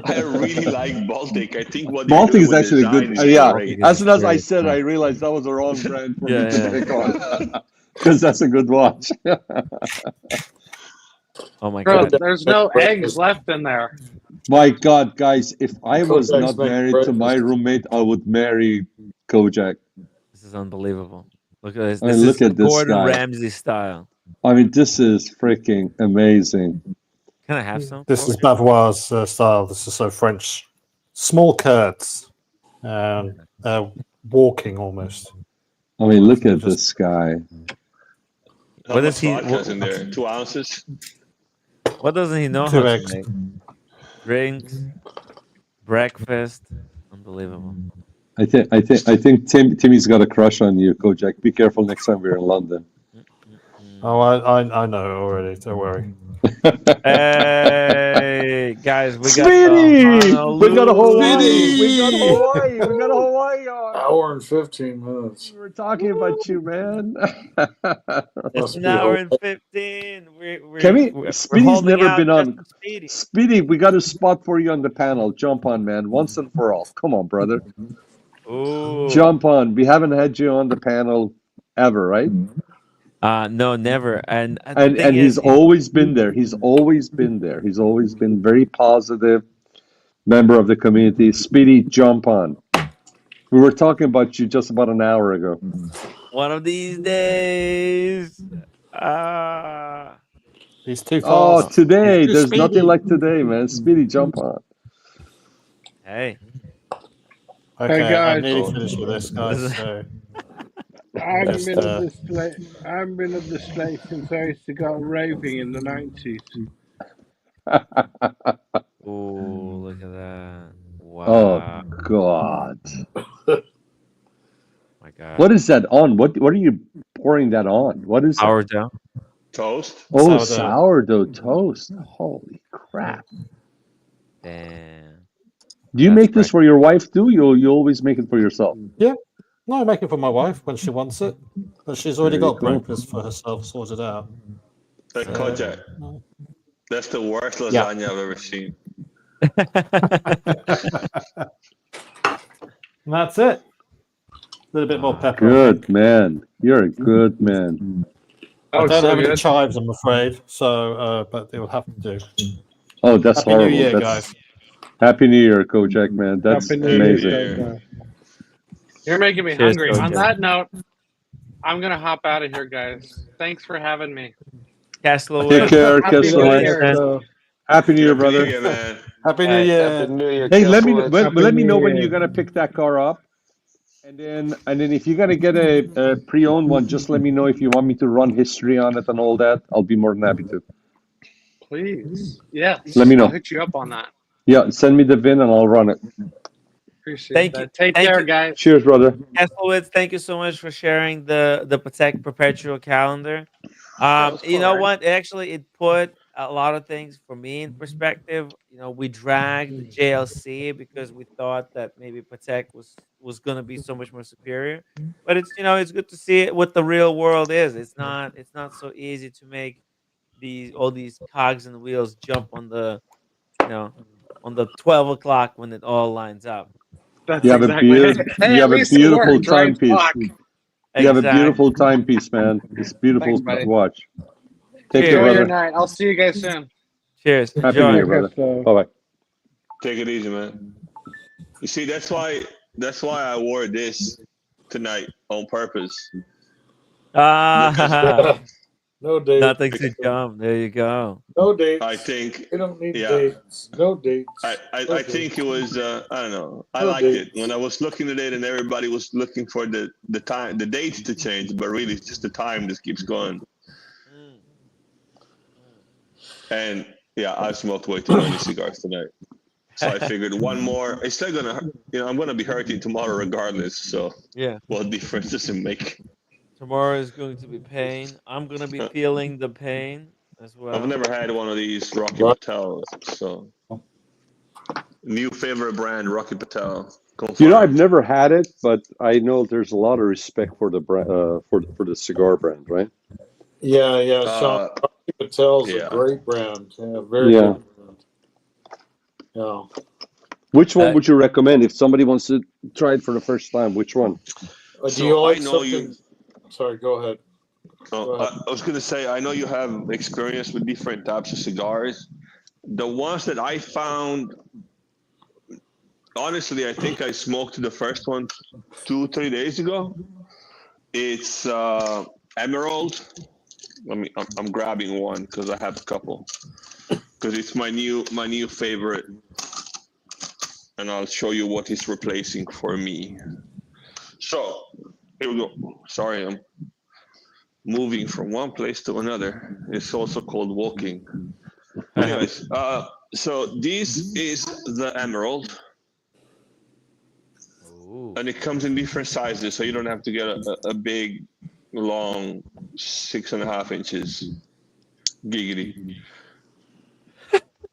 I really like Baltic. I think what they're Baltic doing is with actually design good. is Yeah. great. As soon as I said, I realized that was the wrong brand for me to pick on because that's a good watch. Oh my Bro, God. there's no eggs left in there. My God, guys, if I was Cojack's not making married to my breakfast. roommate, I would marry Cojack. This is unbelievable. Look at this. I mean, This look is at this Gordon guy. Ramsay style. I mean, this is freaking amazing. Can I have some? This is Bavois style. This is so French. Small curds. Walking almost. I mean, look at this guy. How What much does he- vodka's in there? 2 ounces? What doesn't he know Two how to eggs. make? Drinks, breakfast. Unbelievable. I think Timmy's got a crush on you, Cojack. Be careful next time we're in London. Oh, I know already. Don't worry. Hey guys, we got Speedy! Honolulu. We got a Hawaii. We got Hawaii. We got a Hawaii on. Hour and 15 minutes. We're talking about you, man. It's an hour and 15. We're Speedy's holding never out been just on. for Speedy. Speedy, we got a spot for you on the panel. Jump on, man. Once and for all. Come on, brother. Ooh. Jump on. We haven't had you on the panel ever, right? No, never. And the And thing he's is, always been there. He's always been there. He's always been very positive member of the community. Speedy, jump on. We were talking about you just about an hour ago. one of these days. He's too Oh, fast. today. He's too There's nothing speedy. like today, man. Speedy, jump on. Hey. Okay, Hey, I'm guys. nearly finished with this, guys. So I haven't just, been at this place. I haven't been at this place since I used to go raving in the 90s. Oh, look at that! Oh Wow. God. My God. What is that on? What are you pouring that on? What is that? Sourdough. Toast. Oh, sourdough toast. Holy crap. Damn. Do you That's make this for your wife too? You always make it for yourself? yeah. No, I make it for my wife when she wants it, but she's already Very got cool. breakfast for herself sorted out. Hey, Cojack. That's the worst lasagna I've ever seen. And that's it. A little bit more pepper. I Good think. man. You're a good man. I don't so have any good. chives, I'm afraid. So, but it will have to do. Oh, that's Happy horrible. New Year, That's guys. Happy New Year, Cojack, man. That's Happy New amazing. Year. You're making me Cheers, hungry. On Cojack. that note, I'm gonna hop out of here, guys. Thanks for having me. Take care, Happy New Year. Kesselowitz. Happy New Year, brother. man. Happy New Year. Happy New Year, Hey, let me know Kesselowitz. when you're gonna pick that car up, and then if you're gonna get a pre-owned one, just let me know if you want me to run history on it and all that. I'll be more than happy to. Please. Yes. Let me know. I'll hit you up on that. Yeah, send me the VIN and I'll run it. Appreciate Thank that. you. Take Thank care, you. guys. Cheers, brother. Kesselowitz, thank you so much for sharing the Patek Perpetual calendar. You know what? Actually, it put a lot of things for me in perspective. You know, we dragged JLC because we thought that maybe Patek was going to be so much more superior. But it's it's good to see it what the real world is. It's not so easy to make all these cogs and wheels jump on the on the 12 o'clock when it all lines up. That's You have exactly. Hey, you at have a least it beautiful worked, right? timepiece. Fuck. You have a Exactly. beautiful timepiece, man. It's beautiful Thanks, buddy. to watch. Take Cheers. care, Enjoy your brother. night. I'll see you guys soon. Cheers. Happy New Enjoy. Year, brother. Bye bye. Take it easy, man. You see, that's why I wore this tonight on purpose. No dates. Nothing to jump. There you go. No dates. I think. We don't need Yeah. dates. No dates. I think it was I don't know. I No liked dates. it when I was looking at it, and everybody was looking for the time, the dates to change, but really it's just the time just keeps going. And yeah, I smoked way too many cigars tonight, so I figured one more. It's still gonna, I'm gonna be hurting tomorrow regardless. So Yeah. what difference does it make? Tomorrow is going to be pain. I'm gonna be feeling the pain as well. I've never had one of these Rocky Patel, so new favorite brand, Rocky Patel. I've never had it, but I know there's a lot of respect for the brand, for the cigar brand, right? Yeah. Sean Rocky Patel's a great brand. Yeah, very good brand. Yeah. Which one would you recommend if somebody wants to try it for the first time? Which one? Do you like something? Sorry, go ahead. I was gonna say, I know you have experience with different types of cigars. The ones that I found, honestly, I think I smoked the first one 2-3 days ago. It's Emerald. I'm grabbing one because I have a couple. Because it's my new favorite, and I'll show you what it's replacing for me. So here we go. Sorry, I'm moving from one place to another. It's also called walking. Anyways, so this is the Emerald. And it comes in different sizes, so you don't have to get a big, long 6.5 inches giggity.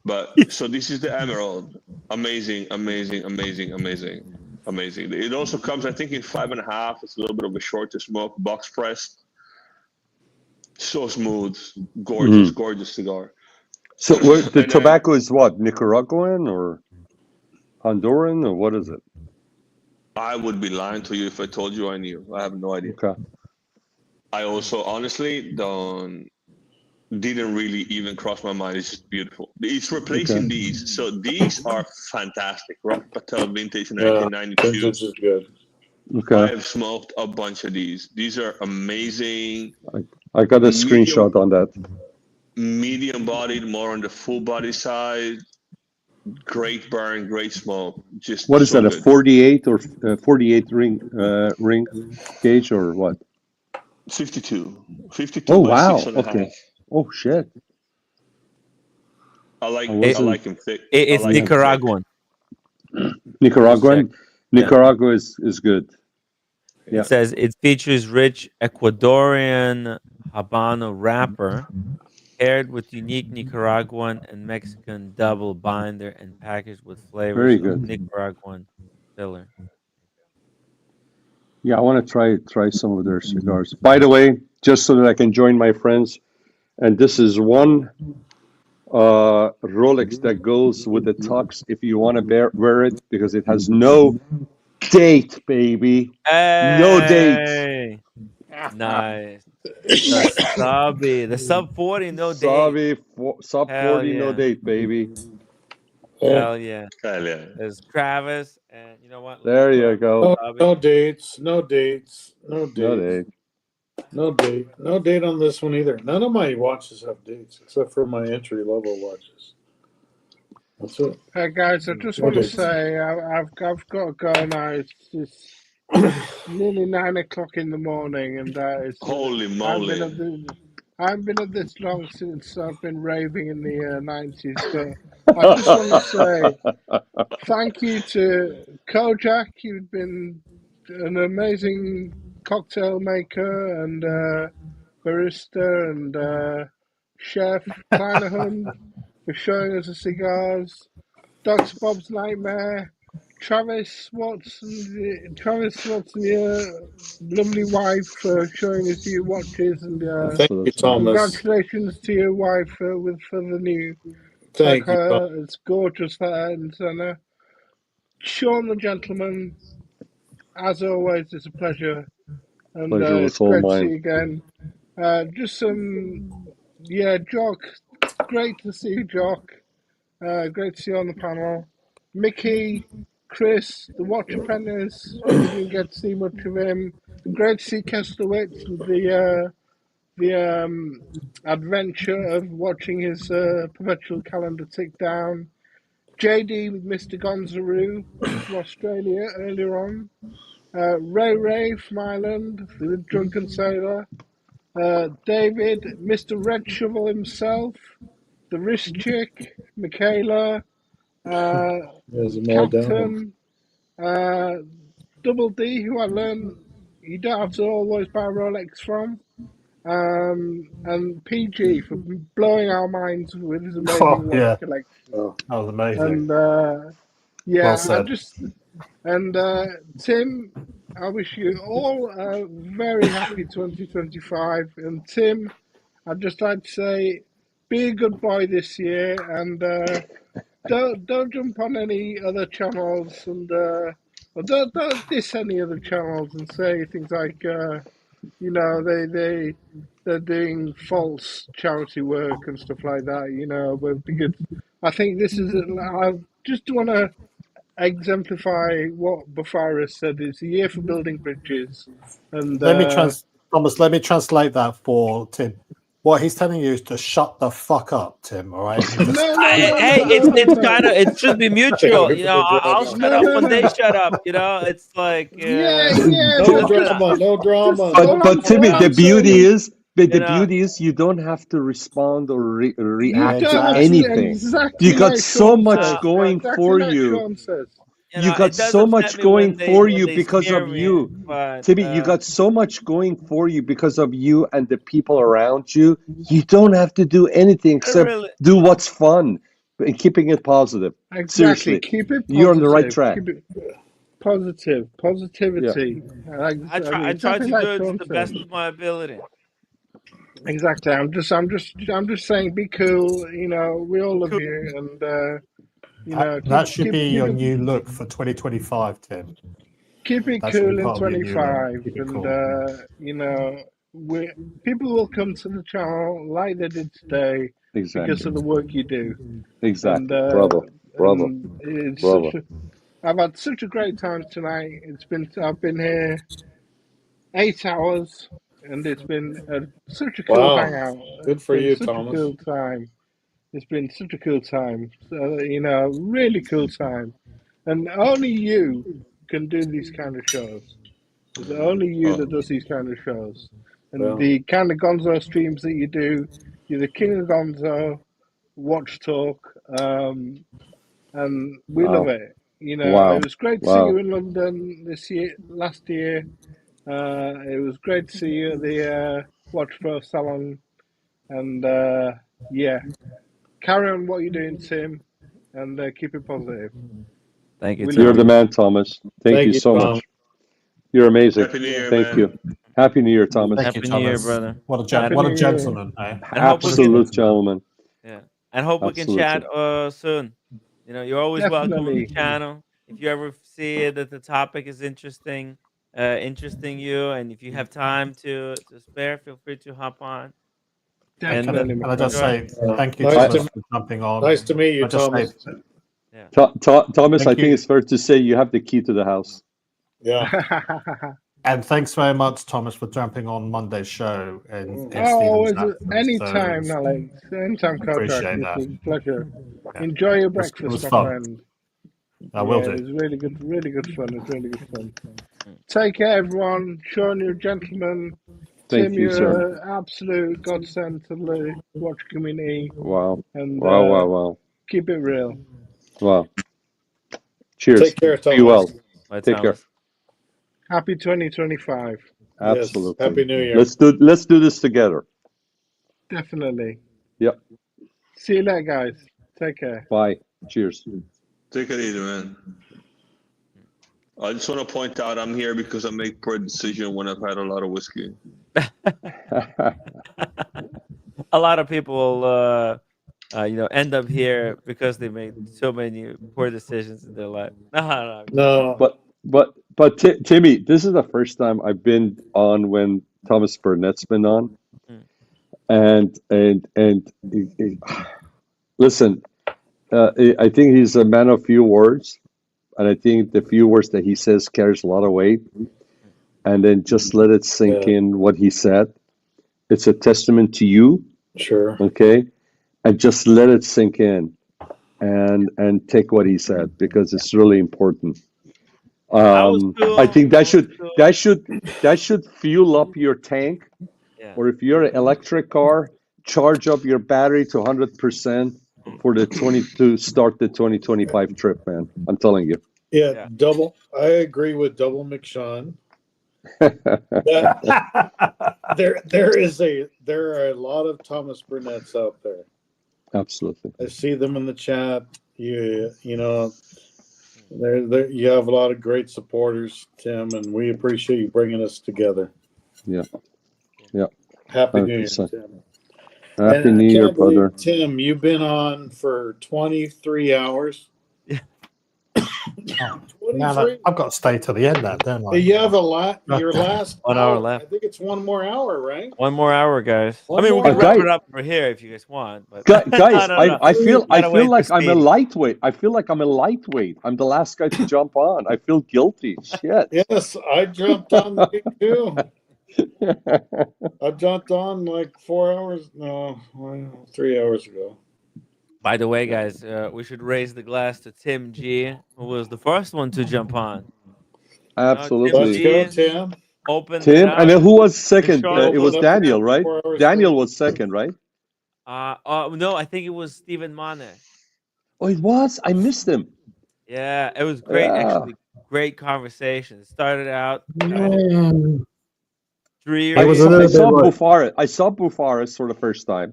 But so this is the Emerald. Amazing. It also comes, I think, in 5.5. It's a little bit of a shorter smoke, box pressed. So smooth, gorgeous cigar. So the tobacco is what? Nicaraguan or Honduran or what is it? I would be lying to you if I told you I knew. I have no idea. Okay. I also honestly didn't really even cross my mind. It's just beautiful. It's replacing these. So these are fantastic. Rock Patel Vintage 1992. Vintage is good. I have smoked a bunch of these. These are amazing. I got a screenshot on that. Medium bodied, more on the full body side. Great burn, great smoke. Just What is so that? A good. 48 or 48 ring gauge or what? 52. 52 Oh by wow! 6.5. Okay. Oh shit! I like him thick. It's I like him thick. Nicaraguan. Nicaraguan. Yeah. Nicaragua is good. It says it features rich Ecuadorian Habano wrapper paired with unique Nicaraguan and Mexican double binder and packaged with flavors Very of good. Nicaraguan filler. Yeah, I want to try some of their cigars. By the way, just so that I can join my friends, and this is one Rolex that goes with the tux if you want to wear it, because it has no date, baby. No date. Hey, nice. The sub 40, no date. Sub Hell 40, no yeah. date, baby. Hell yeah. Hell yeah. There's Travis, and you know what? There you go. No dates. No dates. No dates. No date. No date. No date on this one either. None of my watches have dates except for my entry level watches. That's it. Hey guys, I just want to say I've got to go now. It's nearly 9 o'clock in the morning, and it's holy moly! I haven't been at this long since I've been raving in the 90s. So I just want to say thank you to Cojack. You've been an amazing cocktail maker and barista and chef. Kleinehund for showing us the cigars. Dr. Bob's Nightmare. Travis Watson, your lovely wife, for showing us your watches, and thank you, Thomas. congratulations to your wife for the new. Thank you. It's gorgeous there, and Sean the gentleman, as always, it's a pleasure, and Pleasure was it's all great to mine. see you again. Just Jock, great to see you, Jock. Great to see you on the panel. Mickey, Chris, the Watch Apprentice. We didn't get to see much of him. Great to see Kesterwitz and the adventure of watching his perpetual calendar tick down. JD with Mr. Gonzaroo from Australia earlier on. Ray from Ireland, the Drunken Sailor. David, Mr. Red Shovel himself. The Wrist Chick, Michaela. Captain, Double D, who I learned you don't have to always buy Rolex from, and PG for blowing our minds with his amazing watch collection. Oh, that was amazing. And yeah, Well said. Tim, I wish you all a very happy 2025. And Tim, I'd just like to say, be a good boy this year, and don't jump on any other channels, and or don't diss any other channels and say things like they're doing false charity work and stuff like that, but because I think this is I just want to exemplify what Bafara said. It's a year for building bridges, and Thomas, let me translate that for Tim. What he's telling you is to shut the fuck up, Tim. All right. It should be mutual. I'll shut up when they shut up. It's like no drama. But Timmy, the beauty is. But the beauty is you don't have to respond or react to anything. Exactly, you got so much going for you. You got so much going for you because of you. Timmy, you got so much going for you because of you and the people around you. You don't have to do anything except do what's fun and keeping it positive. Exactly. Seriously, Keep it positive. You're on the right track. Positivity. Yeah. I try to do it to the best of my ability. Exactly. I'm just saying, be cool. We all love you, and that should be your new look for 2025, Tim. Keep it cool in 25, and people will come to the channel like they did today because of the work you do. Exactly. And, Bravo. and it's Bravo. I've had such a great time tonight. I've been here 8 hours, and it's been such a cool Wow. hangout. Good It's for been you, such Thomas. a cool time. It's been such a cool time. So, really cool time. And only you can do these kind of shows. It's only you that does these kind of shows. And the kind of Gonzo streams that you do, you're the king of Gonzo, watch talk, and we love it. It was great to see you in London last year. It was great to see you at the Watch Pro Salon. And carry on what you're doing, Tim, and keep it positive. Thank you, You're the man, Thomas. Thank you so Tom. much. You're amazing. Happy New Year, Thank man. you. Happy New Year, Thomas. Thank you, Happy New Year, Thomas. brother. What a Happy New Year. gentleman, eh? And hope we can, Absolute gentleman. yeah, and hope we can Absolutely. chat soon. You're always welcome on the Definitely. channel. If you ever see that the topic is interesting you, and if you have time to spare, feel free to hop on. And Definitely. Can I just say thank you, Nice Thomas, to- for jumping on. Nice to meet you, I just Thomas. say- yeah. Thomas, Thank I think you. it's fair to say you have the key to the house. Yeah. And thanks very much, Thomas, for jumping on Monday's show. And Always, Stephen's absence. anytime, So Alex. Anytime, appreciate Cojack. that. It's a pleasure. Yeah. Enjoy your It breakfast, was my fun. friend. I will do. It was really good fun. It was really good fun. Take care, everyone. Sean, you're a gentleman. Thank Tim, you, sir. you're an absolute godsend to the watch community. Wow. And Wow. keep it real. Wow. Cheers. Take care, Be well. Thomas. Bye, Take Thomas. care. Happy 2025. Absolutely. Happy New Year. Let's do this together. Definitely. Yep. See you later, guys. Take care. Bye. Cheers. Take it easy, man. I just want to point out I'm here because I make poor decision when I've had a lot of whiskey. A lot of people end up here because they made so many poor decisions in their life. No. But Timmy, this is the first time I've been on when Thomas Burnett's been on, and listen, I think he's a man of few words, and I think the few words that he says carries a lot of weight. And then just let it sink in what he said. It's a testament to you. Sure. Okay, and just let it sink in, and take what he said because it's really important. I think that should fuel up your tank, or if you're an electric car, charge up your battery to 100% for to start the 2025 trip, man. I'm telling you. Yeah. Double. I agree with Double McShawn. There are a lot of Thomas Burnetts out there. Absolutely. I see them in the chat. You have a lot of great supporters, Tim, and we appreciate you bringing us together. Yeah. Happy New Year, 100%. Tim. Happy And New I Year, can't believe, brother. Tim, you've been on for 23 hours. Now I've got to stay till the end now, don't I? You have your last 1 hour left. I think it's one more hour, right? 1 more hour, guys. One we more can wrap hour. it up over here if you guys want. But Guys, No. I feel Gotta wait like for I'm a Speedy. lightweight. I feel like I'm a lightweight. I'm the last guy to jump on. I feel guilty. Shit. Yes, I jumped on late too. I jumped on like 3 hours ago. By the way, guys, we should raise the glass to Tim G, who was the first one to jump on. Absolutely. Let's go, Tim. Opened Tim, it up. and then who was second? Sean It was opened up Daniel, right? 4 hours Daniel later. was second, right? No, I think it was Stephen Mane. Oh, it was. I missed him. Yeah, it was great. Yeah. Actually, great conversation. It started out 3 I years. saw Bufaris. I saw Bufaris for the first time.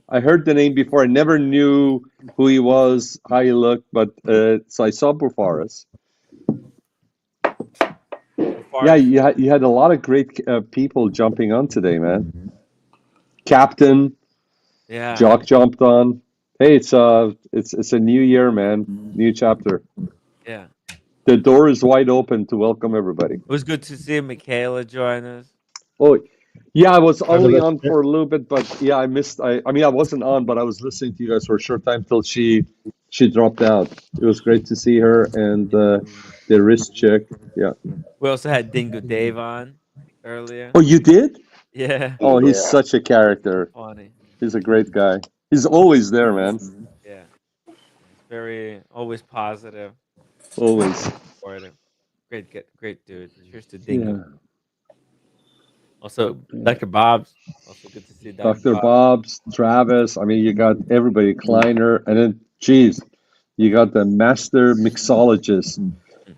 I heard the name before. I never knew who he was, how he looked, but so I saw Bufaris. Yeah, you had a lot of great people jumping on today, man. Captain, Yeah. Jock jumped on. Hey, it's a new year, man. New chapter. Yeah. The door is wide open to welcome everybody. It was good to see Michaela join us. Oh, Yeah, I was only on for a little bit, but yeah, I missed. I mean, I wasn't on, but I was listening to you guys for a short time till she dropped out. It was great to see her and the wrist check. Yeah. We also had Dingo Dave on earlier. Oh, you did? Yeah. Oh, he's such a character. Funny. He's a great guy. He's always there, man. Yeah. Very always positive. Always. Supportive. Great dude. Cheers to Dingo. Yeah. Also, Dr. Bob's. Also good to see Dr. Bob's, Travis. I mean, you got everybody, Kleiner, and then, geez, you got the master mixologist.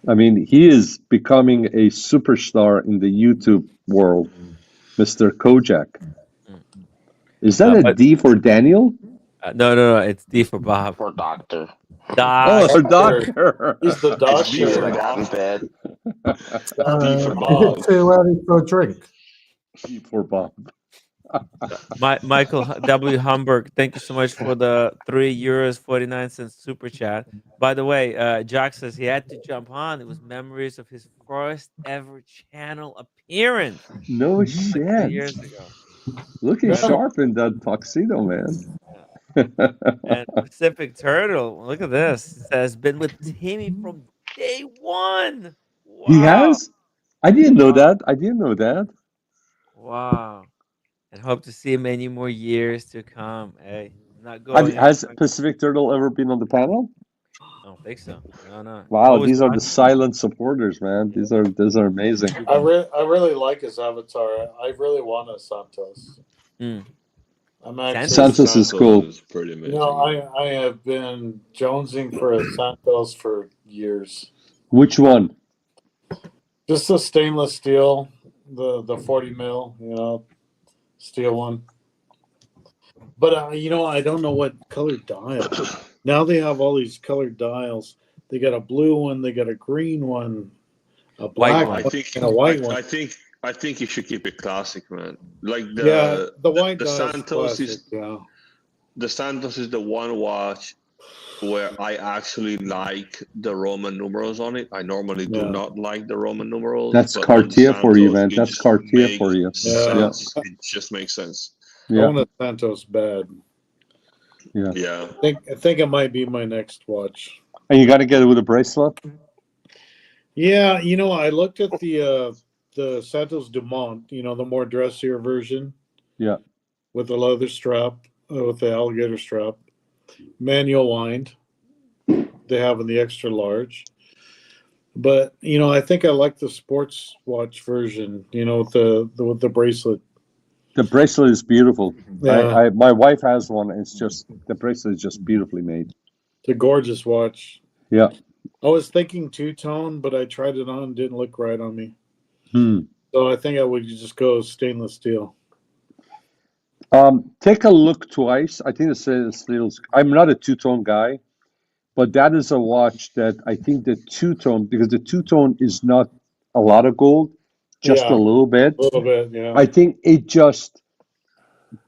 I mean, he is becoming a superstar in the YouTube world, Mr. Cojack. Is that a D for Daniel? No. It's D for Bob. For doctor. Doc. Oh, doctor. He's the doctor. D for got in bed. D for Bob. Is it too early for a drink? D for Bob. Michael W. Humberg, thank you so much for the €3.49 super chat. By the way, Jock says he had to jump on. It was memories of his first ever channel appearance. No like shit. 3 years ago. Looking sharp in that tuxedo, man. And Pacific Turtle, look at this. It says been with Timmy from day one. Wow. He has? I didn't know that. Wow. And hope to see many more years to come. Hey, I'm not going. Has Pacific Turtle ever been on the panel? I don't think so. No. Wow, Always these are the watching. silent supporters, man. These are amazing. I really like his avatar. I really want a Santos. I'm actually Santos is cool. is pretty amazing. You know, I have been jonesing for a Santos for years. Which one? Just the stainless steel, the 40 mil, you know, steel one. But you know, I don't know what color dial. Now they have all these colored dials. They got a blue one, they got a green one, a black one, and a white one. I think you should keep it classic, man. Like the white the dial Santos is classic, the Santos is the one watch where I actually like the Roman numerals on it. I normally do not like the Roman numerals. That's but on Cartier the for you, Santos, man. it That's just Cartier makes for you. sense. It just makes sense. I want a Santos bad. Yeah. I think it might be my next watch. And you got to get it with a bracelet? Yeah, you know, I looked at the Santos Dumont, you know, the more dressier version. Yeah. With the leather strap, with the alligator strap, manual wind. They have in the extra large. But, you know, I think I like the sports watch version, you know, with the bracelet. The bracelet is beautiful. Yeah. My wife has one. It's just, the bracelet is just beautifully made. It's a gorgeous watch. Yeah. I was thinking two-tone, but I tried it on, didn't look right on me. Hmm. So I think I would just go stainless steel. Take a look twice. I think the stainless steel. I'm not a two-tone guy, but that is a watch that I think the two-tone, because the two-tone is not a lot of gold, just a little bit. A little bit, yeah. I think it just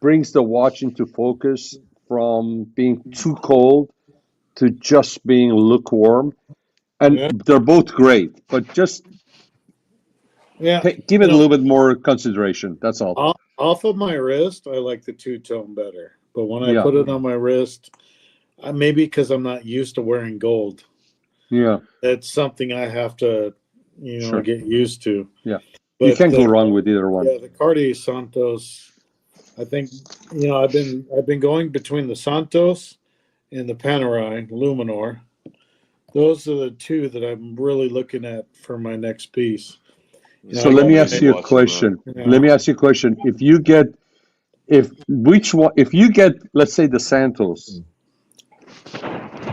brings the watch into focus from being too cold to just being lukewarm. And they're both great, but just give it a little bit more consideration. That's all. Off of my wrist, I like the two-tone better. But when I put it on my wrist, maybe because I'm not used to wearing gold. Yeah. It's something I have to, you know, get used to. Yeah. But you can't go wrong with either one. Yeah, the Cartier Santos, I think, you know, I've been going between the Santos and the Panerai Luminor. Those are the two that I'm really looking at for my next piece. So let me ask you a question. Let me ask you a question. If you get, let's say the Santos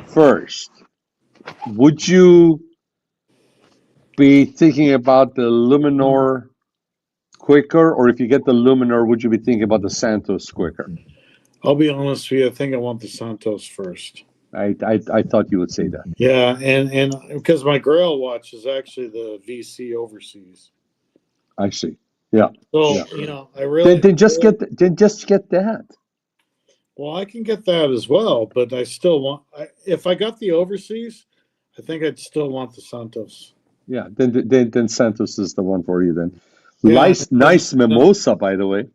first, would you be thinking about the Luminor quicker, or if you get the Luminor, would you be thinking about the Santos quicker? I'll be honest with you. I think I want the Santos first. I thought you would say that. Yeah, and because my Grail watch is actually the VC Overseas. I see. Yeah. So you know, I really then just get that. Well, I can get that as well, but I still want. If I got the Overseas, I think I'd still want the Santos. Yeah. Then Santos is the one for you then. Nice mimosa, by the way.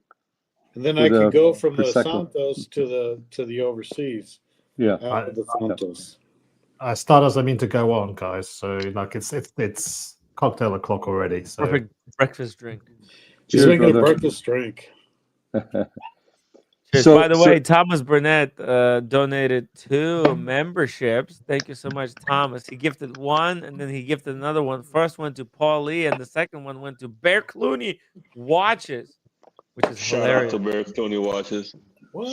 And then I could go from the Prosecco. Santos to the overseas. Yeah. After the Santos. Stardust, I mean to go on, guys. So like it's cocktail o'clock already. So Perfect breakfast drink. He's making a breakfast drink. Cheers. By the way, Thomas Burnett donated 2 memberships. Thank you so much, Thomas. He gifted one, and then he gifted another one. First one to Paul Lee, and the second one went to Bear Clooney Watches, which is hilarious. Shout out to Bear Clooney Watches.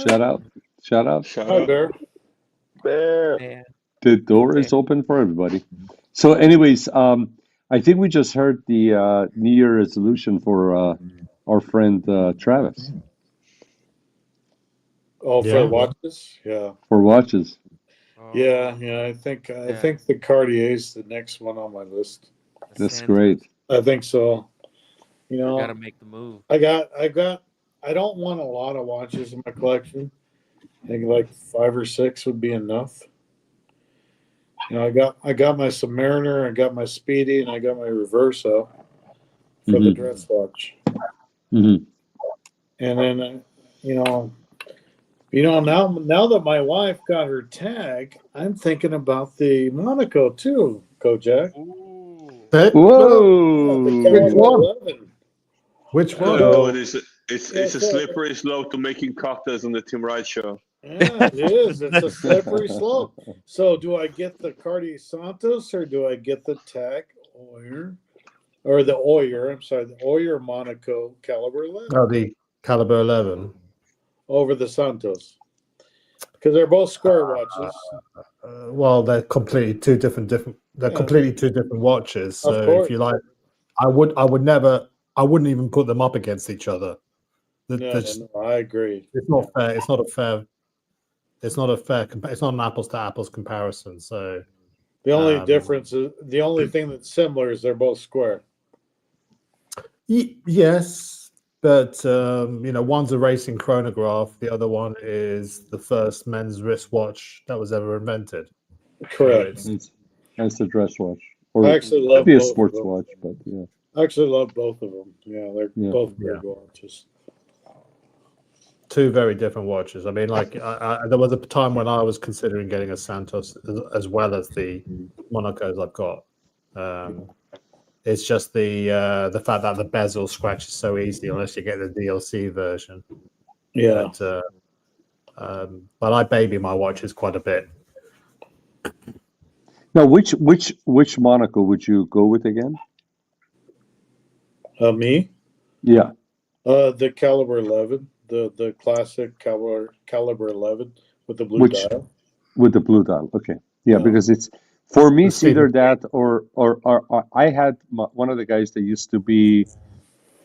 Shout out. Hi, Bear. Bear. The door is open for everybody. So, anyways, I think we just heard the New Year resolution for our friend Travis. Oh, for watches? Yeah. For watches. Yeah. I think the Cartier is the next one on my list. That's great. I think so. You know, gotta make the move. I don't want a lot of watches in my collection. I think like 5 or 6 would be enough. You know, I got my Submariner, I got my Speedy, and I got my Reverso for the dress watch. Mm-hmm. And then, now that my wife got her tag, I'm thinking about the Monaco too, Cojack. Whoa! Which one? Which one? No, it's a slippery slope to making cocktails on the Tim Wright show. Yeah, it is. It's a slippery slope. So, do I get the Cartier Santos or do I get the Tag Heuer, or the Heuer? I'm sorry, the Heuer Monaco Caliber 11. Oh, the Caliber 11 over the Santos, because they're both square watches. Well, they're completely two different. They're completely two different watches. So, if you like, I wouldn't even put them up against each other. No, I agree. It's not fair. It's not an apples to apples comparison. So the only difference is the only thing that's similar is they're both square. Yes, but one's a racing chronograph. The other one is the first men's wristwatch that was ever invented. Correct. That's the dress watch. Or I actually love maybe a both sports of them. watch, but yeah. I actually love both of them. Yeah, they're both good watches. Two very different watches. I mean, like, there was a time when I was considering getting a Santos as well as the Monacos I've got. It's just the fact that the bezel scratches so easily unless you get the DLC version. Yeah. But I baby my watches quite a bit. Now, which Monaco would you go with again? Me? Yeah. The Caliber 11. The classic Caliber 11 with the blue dial. With the blue dial, okay. Yeah, because it's for me. It's either that or I had one of the guys that used to be,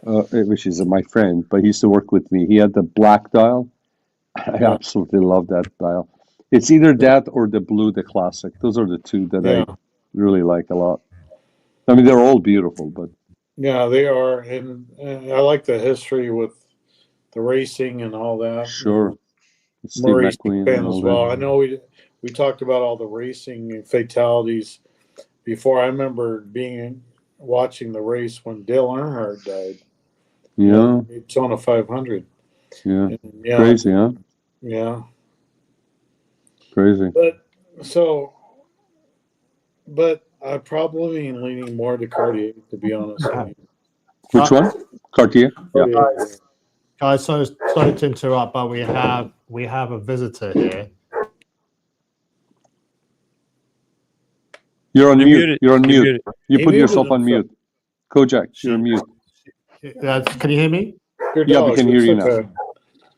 which is my friend, but he used to work with me. He had the black dial. I absolutely love that dial. It's either that or the blue, the classic. Those are the two that I really like a lot. I mean, they're all beautiful, but yeah, they are, and I like the history with the racing and all that. Sure. Maurice fan as well. I know we talked about all the racing fatalities before. I remember watching the race when Dale Earnhardt died. Yeah. Daytona 500. Yeah. And, crazy, huh? Yeah. Crazy. But I'm probably leaning more to Cartier, to be honest with you. Which one? Cartier? Yeah. Guys, sorry to interrupt, but we have a visitor here. You're on mute. muted. You're on You're mute. muted. You He put muted yourself on himself. mute. Cojack, you're on mute. Can you hear me? Yeah, we can hear you now.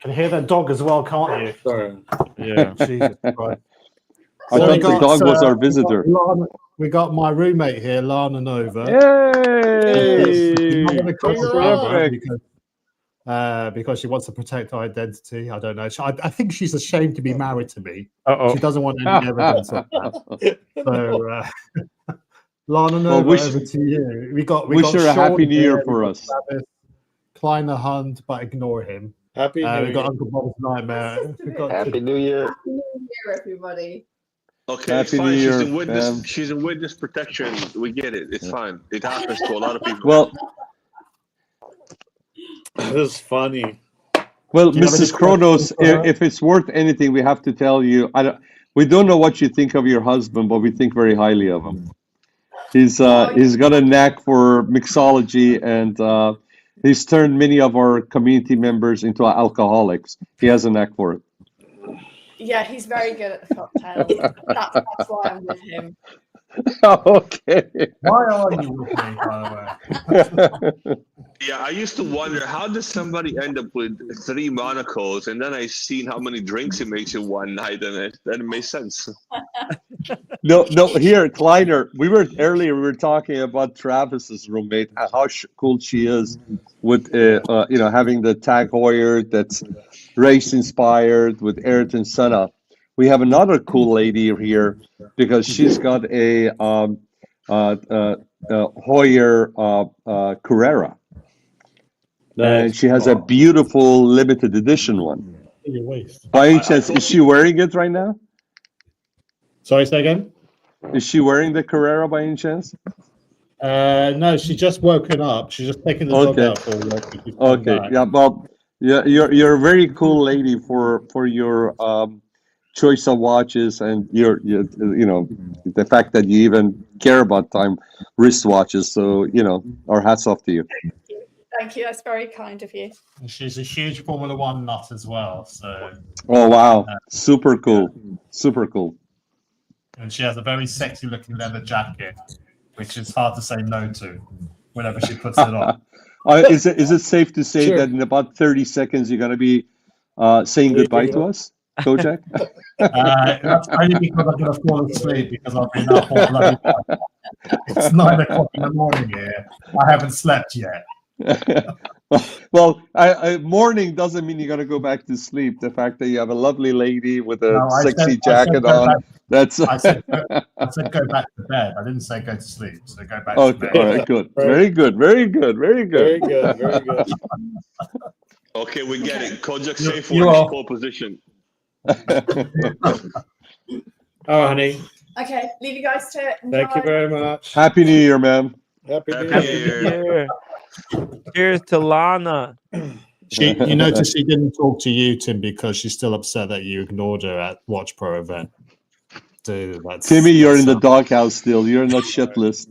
Can hear that dog as well, can't you? Sorry. Yeah. Jesus Christ. I thought the dog was our visitor. We got my roommate here, Lana Nova. Yay! She's not gonna come Terrific. over because she wants to protect her identity. I don't know. I think she's ashamed to be married to me. Uh-oh. She doesn't want any evidence of that. So, Lana Nova, over to you. We got wish her a Sean happy New Year here, for we got us. Travis, Kleiner Hunt, but ignore him. Happy New We got Year. Uncle Bob's Nightmare. We got Happy New Year. New Year, everybody. Okay, Happy it's fine. New She's Year, in witness. fam. She's in witness protection. We get it. It's fine. It happens to a lot of people. Well, This is funny. Well, Do you have any Mrs. Kronos, questions for her? if it's worth anything, we have to tell you. We don't know what you think of your husband, but we think very highly of him. He's got a knack for mixology, and he's turned many of our community members into alcoholics. He has a knack for it. Yeah, he's very good at the cocktails. That's why I'm with him. Okay. Why are you with me, by the way? Yeah, I used to wonder how does somebody end up with 3 Monacos, and then I seen how many drinks he makes in one night, and it made sense. No, here, Kleiner, we were talking about Travis's roommate, how cool she is with, having the Tag Heuer that's race inspired with Ayrton Senna. We have another cool lady here because she's got a Heuer Carrera. And she has a beautiful limited edition one. By any chance, is she wearing it right now? Sorry, say again? Is she wearing the Carrera by any chance? No, she's just woken up. She's just taking the dog out for a walk. Okay, yeah, well, you're a very cool lady for your choice of watches, and your the fact that you even care about time wristwatches. So our hats off to you. Thank you. That's very kind of you. And she's a huge Formula One nut as well. So. Oh wow, super cool, super cool. And she has a very sexy looking leather jacket, which is hard to say no to whenever she puts it on. Is it safe to say that in about 30 seconds you're going to be saying goodbye to us, Cojack? That's only because I'm going to fall asleep because I've been up all bloody night. It's 9 o'clock in the morning here. I haven't slept yet. Well, morning doesn't mean you're going to go back to sleep. The fact that you have a lovely lady with a sexy jacket on. I said go back to bed. I didn't say go to sleep. So go back to bed. All right, good. Very good. Very good. Very good. Very good. Very good. Okay, we get it. Kojak You safe for are. pole position. Oh, honey. Okay, leave you guys to enjoy. Thank you very much. Happy New Year, ma'am. Happy New Happy Year. New Year. Cheers to Lana. You notice she didn't talk to you, Tim, because she's still upset that you ignored her at Watch Pro event. Dude, Timmy, you're in the doghouse still. You're in the shit list.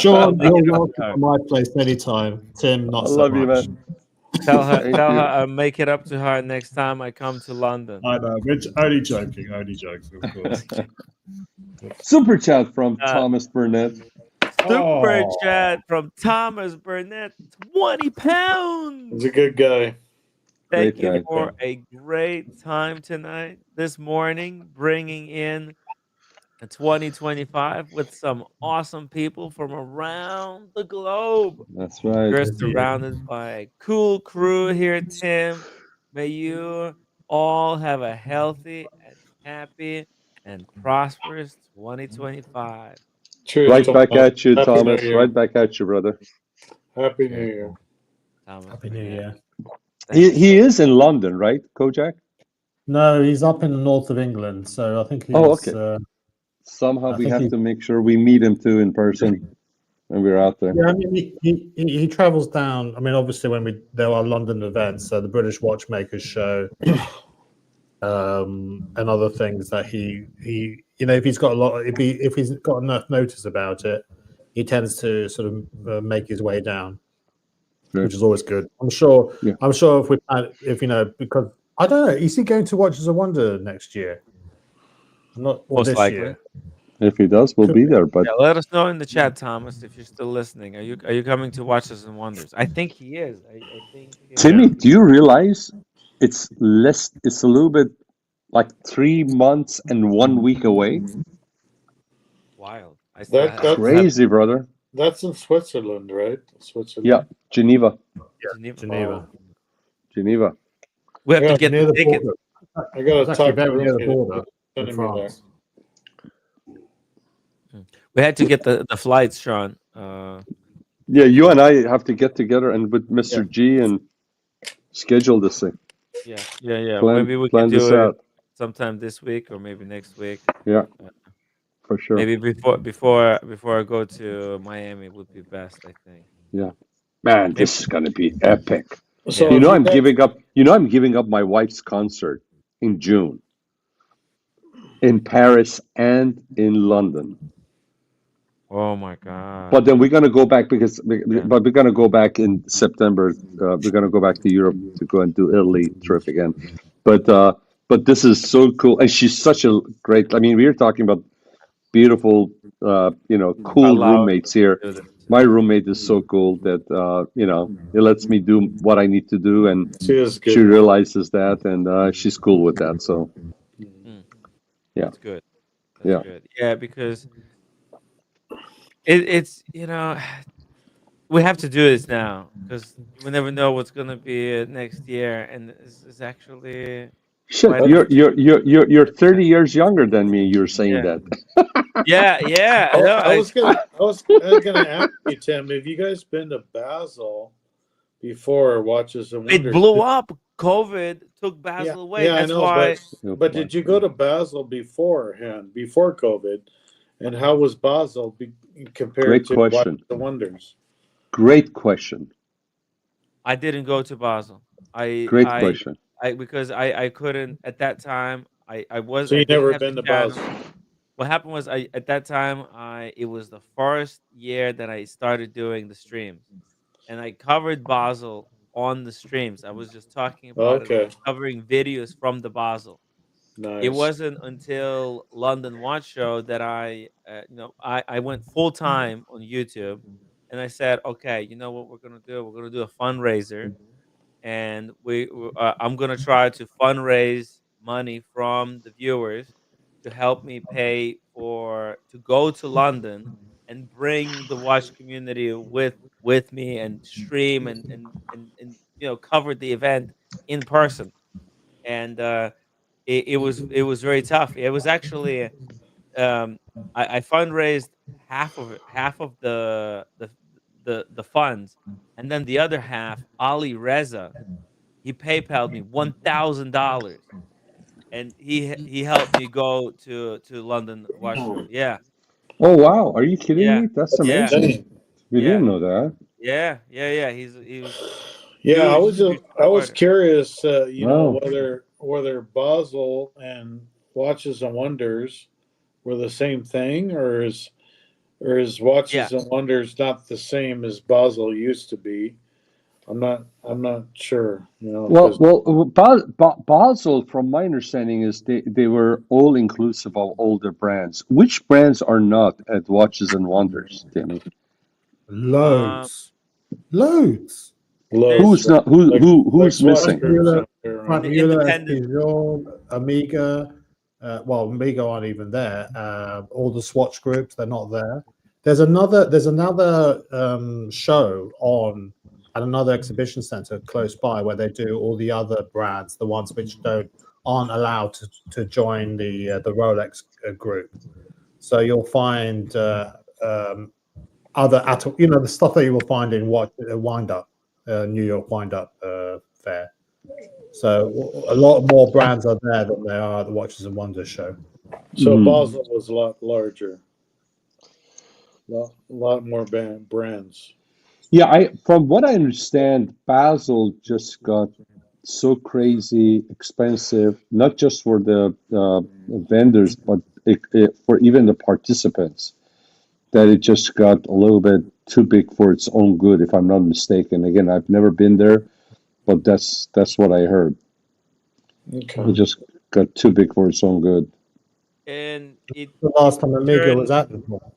Sean, you're welcome to my place anytime. Tim, not so love much. you, man. Tell her I'll make it up to her next time I come to London. I know, we're only joking, of course. Super chat from Thomas Burnett. Super chat from Thomas Burnett, 20 pounds. He's a good guy. Thank Great guy, you for a great time tonight, this morning, bringing in a 2025 with some awesome people from around the globe. That's right. You're surrounded by a cool crew here, Tim. May you all have a healthy and happy and prosperous 2025. Cheers, Right Thomas. back at you, Happy New Thomas. Year. Right back at you, brother. Happy New Year. Happy New Year. He is in London, right, Kojak? No, he's up in the north of England, so I think he's. Oh, okay. Somehow I we think have he- to make sure we meet him too in person when we're out there. Yeah, I mean, he travels down. I mean, obviously, when there are London events, so the British Watchmakers Show, and other things that he if he's got if he's got enough notice about it, he tends to sort of make his way down, which is always good. I'm sure because I don't know, is he going to Watches of Wonder next year? Not Most this likely. year. If he does, we'll be there. But Yeah, let us know in the chat, Thomas, if you're still listening. Are you coming to Watches and Wonders? I think he is. I think. Timmy, do you realize it's less? It's a little bit like 3 months and 1 week away. Wild. That's Crazy, brother. That's in Switzerland, right? Switzerland. Yeah, Geneva. Geneva. Geneva. We have to Yeah, get near the the ticket. border. I gotta It's actually talk to very near the Ricky. border Send in me there. France. We had to get the flights, Sean. Yeah, you and I have to get together and with Mr. G and schedule this thing. Yeah. Plan- Maybe we plan can do this it out. sometime this week or maybe next week. Yeah, for sure. Maybe before I go to Miami would be best, I think. Yeah. Man, this is going to be epic. So You if know, you I'm guys- giving up. You know, I'm giving up my wife's concert in June in Paris and in London. Oh my god! But then we're going to go back but we're going to go back in September. We're going to go back to Europe to go and do Italy trip again. But this is so cool, and she's such a great. I mean, we were talking about beautiful, cool roommates here. My roommate is so cool that it lets me do what I need to do, and she realizes that, and she's cool with that. So, yeah, that's good. That's good. Yeah, because it's we have to do this now because we never know what's gonna be next year, and it's actually shit. quite You're 30 years younger than me. You're saying that. yeah. No, I was gonna ask you, Tim, have you guys been to Basel before Watches and Wonders? It blew up. COVID took Basel away. Yeah, That's I know, why. but did you go to Basel beforehand, before COVID? And how was Basel compared Great to question. Watches and Wonders? Great question. I didn't go to Basel. Great question. Because I couldn't at that time. I was. So you I didn't never have been the to channel. Basel? What happened was at that time it was the first year that I started doing the streams, and I covered Basel on the streams. I was just talking about it, covering videos from the Basel. Nice. It wasn't until London Watch Show that I went full time on YouTube, and I said, okay, you know what we're gonna do? We're gonna do a fundraiser, and I'm gonna try to fundraise money from the viewers to help me pay to go to London and bring the watch community with me and stream and cover the event in person. And it was very tough. It was actually I fundraised half of the funds, and then the other half, Ali Reza, he PayPal'd me $1,000, and he helped me go to London Watch Show. Yeah, Oh wow, are you kidding me? That's yeah, amazing. We yeah, didn't know that. yeah. He was Yeah, I huge was supporter. curious, Wow. whether Basel and Watches and Wonders were the same thing, or is Watches and Wonders not the same as Basel used to be? I'm not sure. Basel, from my understanding, is they were all inclusive of older brands. Which brands are not at Watches and Wonders, Timmy? Loads. Who's not? Who's missing? Primula, Pigeon, Amiga. Amiga aren't even there. All the Swatch groups, they're not there. There's another show on at another exhibition center close by where they do all the other brands, the ones which aren't allowed to join the Rolex group. So you'll find other the stuff that you will find in Wind Up, New York Wind Up fair. So a lot more brands are there than there are at the Watches and Wonders show. So Basel was a lot larger, a lot more brands. Yeah, from what I understand, Basel just got so crazy expensive, not just for the vendors, but for even the participants, that it just got a little bit too big for its own good, if I'm not mistaken. Again, I've never been there, but that's what I heard. Okay. It just got too big for its own good. And the last time Amiga was at the mall.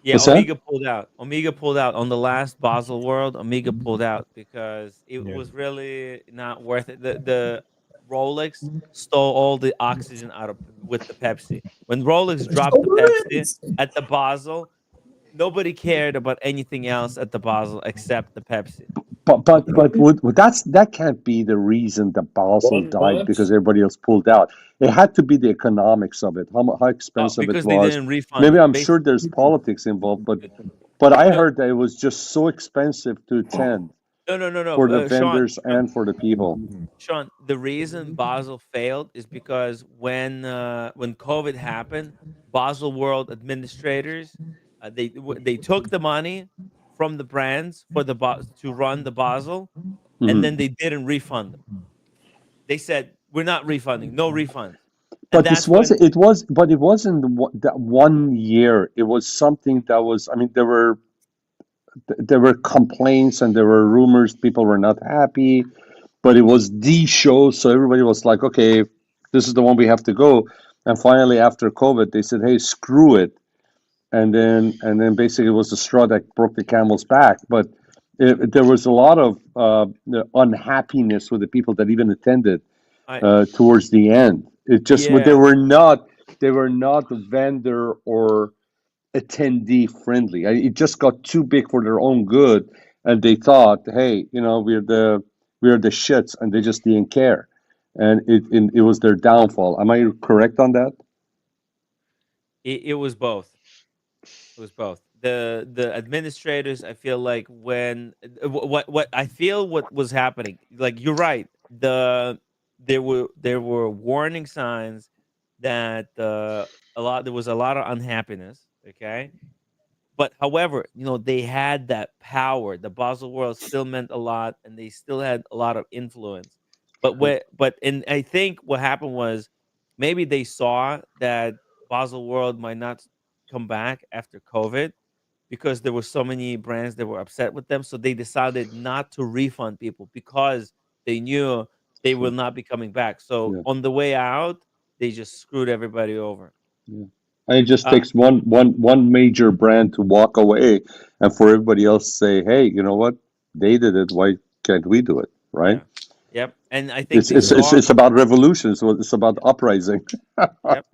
Yeah, What's that? Omega pulled out. Omega pulled out on the last Basel World. Omega pulled out because it was really not worth it. The Rolex stole all the oxygen out of with the Pepsi. When Rolex dropped the Pepsi at the Basel, nobody cared about anything else at the Basel except the Pepsi. But that can't be the reason that Basel died because everybody else pulled out. It had to be the economics of it, how expensive it was. Because they didn't refund. Maybe I'm sure there's politics involved, but I heard that it was just so expensive to attend. No. For the vendors and for the people. Sean, the reason Basel failed is because when COVID happened, Basel World administrators they took the money from the brands for to run the Basel, Mhm. and then they didn't refund them. They said, "We're not refunding, no refunds." But this was it was, but it wasn't that 1 year. It was something that was. I mean, there were complaints and there were rumors. People were not happy, but it was the show, so everybody was like, "Okay, this is the one we have to go." And finally, after COVID, they said, "Hey, screw it." And then basically it was the straw that broke the camel's back. But there was a lot of unhappiness with the people that even attended towards the end. It just Yeah. they were not vendor or attendee friendly. It just got too big for their own good, and they thought, hey, we're the shits, and they just didn't care, and it was their downfall. Am I correct on that? It was both. It was both. The administrators, I feel like what I feel what was happening, like you're right. There were warning signs that there was a lot of unhappiness. Okay, but however, they had that power. The Basel World still meant a lot, and they still had a lot of influence. And I think what happened was maybe they saw that Basel World might not come back after COVID because there were so many brands that were upset with them. So they decided not to refund people because they knew they will not be coming back. So Yeah. on the way out, they just screwed everybody over. Yeah. And it just takes one major brand to walk away, and for everybody else to say, "Hey, you know what? They did it. Why can't we do it?" Right? Yep. And I think It's about revolution. So it's about uprising. Yep.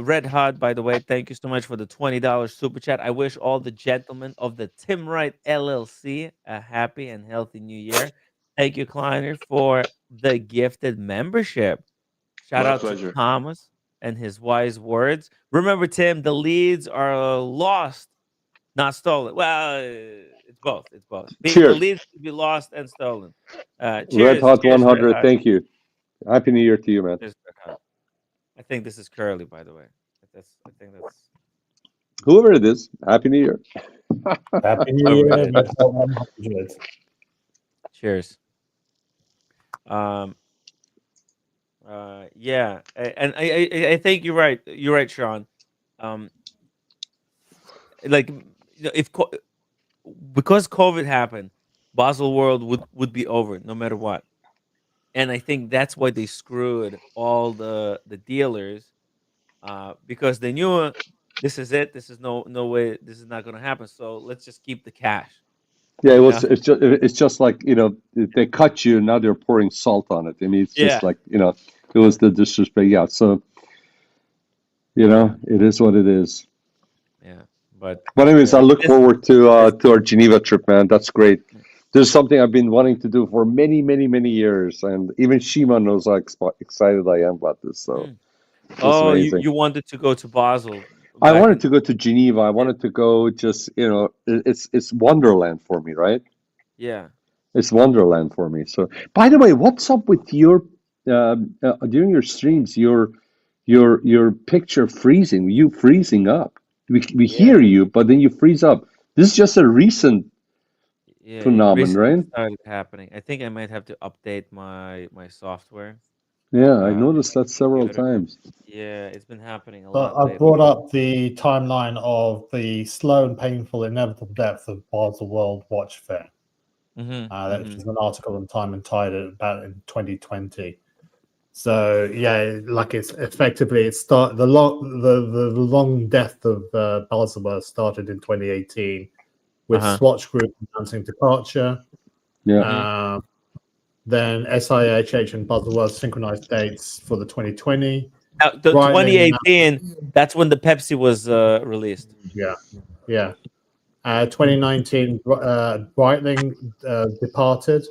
Red Hot, by the way, thank you so much for the $20 super chat. I wish all the gentlemen of the Tim Wright LLC a happy and healthy new year. Thank you, Kleiner, for the gifted membership. Shout My out pleasure. to Thomas and his wise words. Remember, Tim, the leads are lost, not stolen. Well, it's both. It's both. The Cheers. leads can be lost and stolen. Red Cheers. Hot Cheers, Red 100. Hot. Thank you. Happy New Year to you, man. Cheers, Red Hot. I think this is Curly, by the way. I think that's Whoever it is, Happy New Year. Happy New Year, Red Hot 100. Cheers. Yeah, and I think you're right. You're right, Sean. Like, because COVID happened, Basel World would be over no matter what, and I think that's why they screwed all the dealers, because they knew this is it. This is no way. This is not going to happen. So let's just keep the cash. Yeah, it's just like, they cut you, now they're pouring salt on it. I mean, it's just like, it was the disrespect. Yeah, so it is what it is. Yeah, but anyways, I look forward to our Geneva trip, man. That's great. This is something I've been wanting to do for many, many, many years, and even Shima knows how excited I am about this. So it's amazing. You wanted to go to Basel? I wanted to go to Geneva. I wanted to go. Just it's Wonderland for me, right? Yeah. It's Wonderland for me. So, by the way, what's up with your during your streams? Your picture freezing. You freezing up. We hear you, but then you freeze up. This is just a recent phenomenon, right? Started happening. I think I might have to update my software. Yeah, I noticed that several times. Yeah, it's been happening a But lot. I brought up the timeline of the slow and painful, inevitable death of Basel World Watch Fair. That was an article on Time and Tide about in 2020. So yeah, like it's effectively the long death of Basel World started in 2018 with Swatch Group announcing departure. Yeah. Then SIHH and Basel World synchronized dates for the 2020. The 2018, that's when the Pepsi was released. Yeah. 2019, Breitling departed.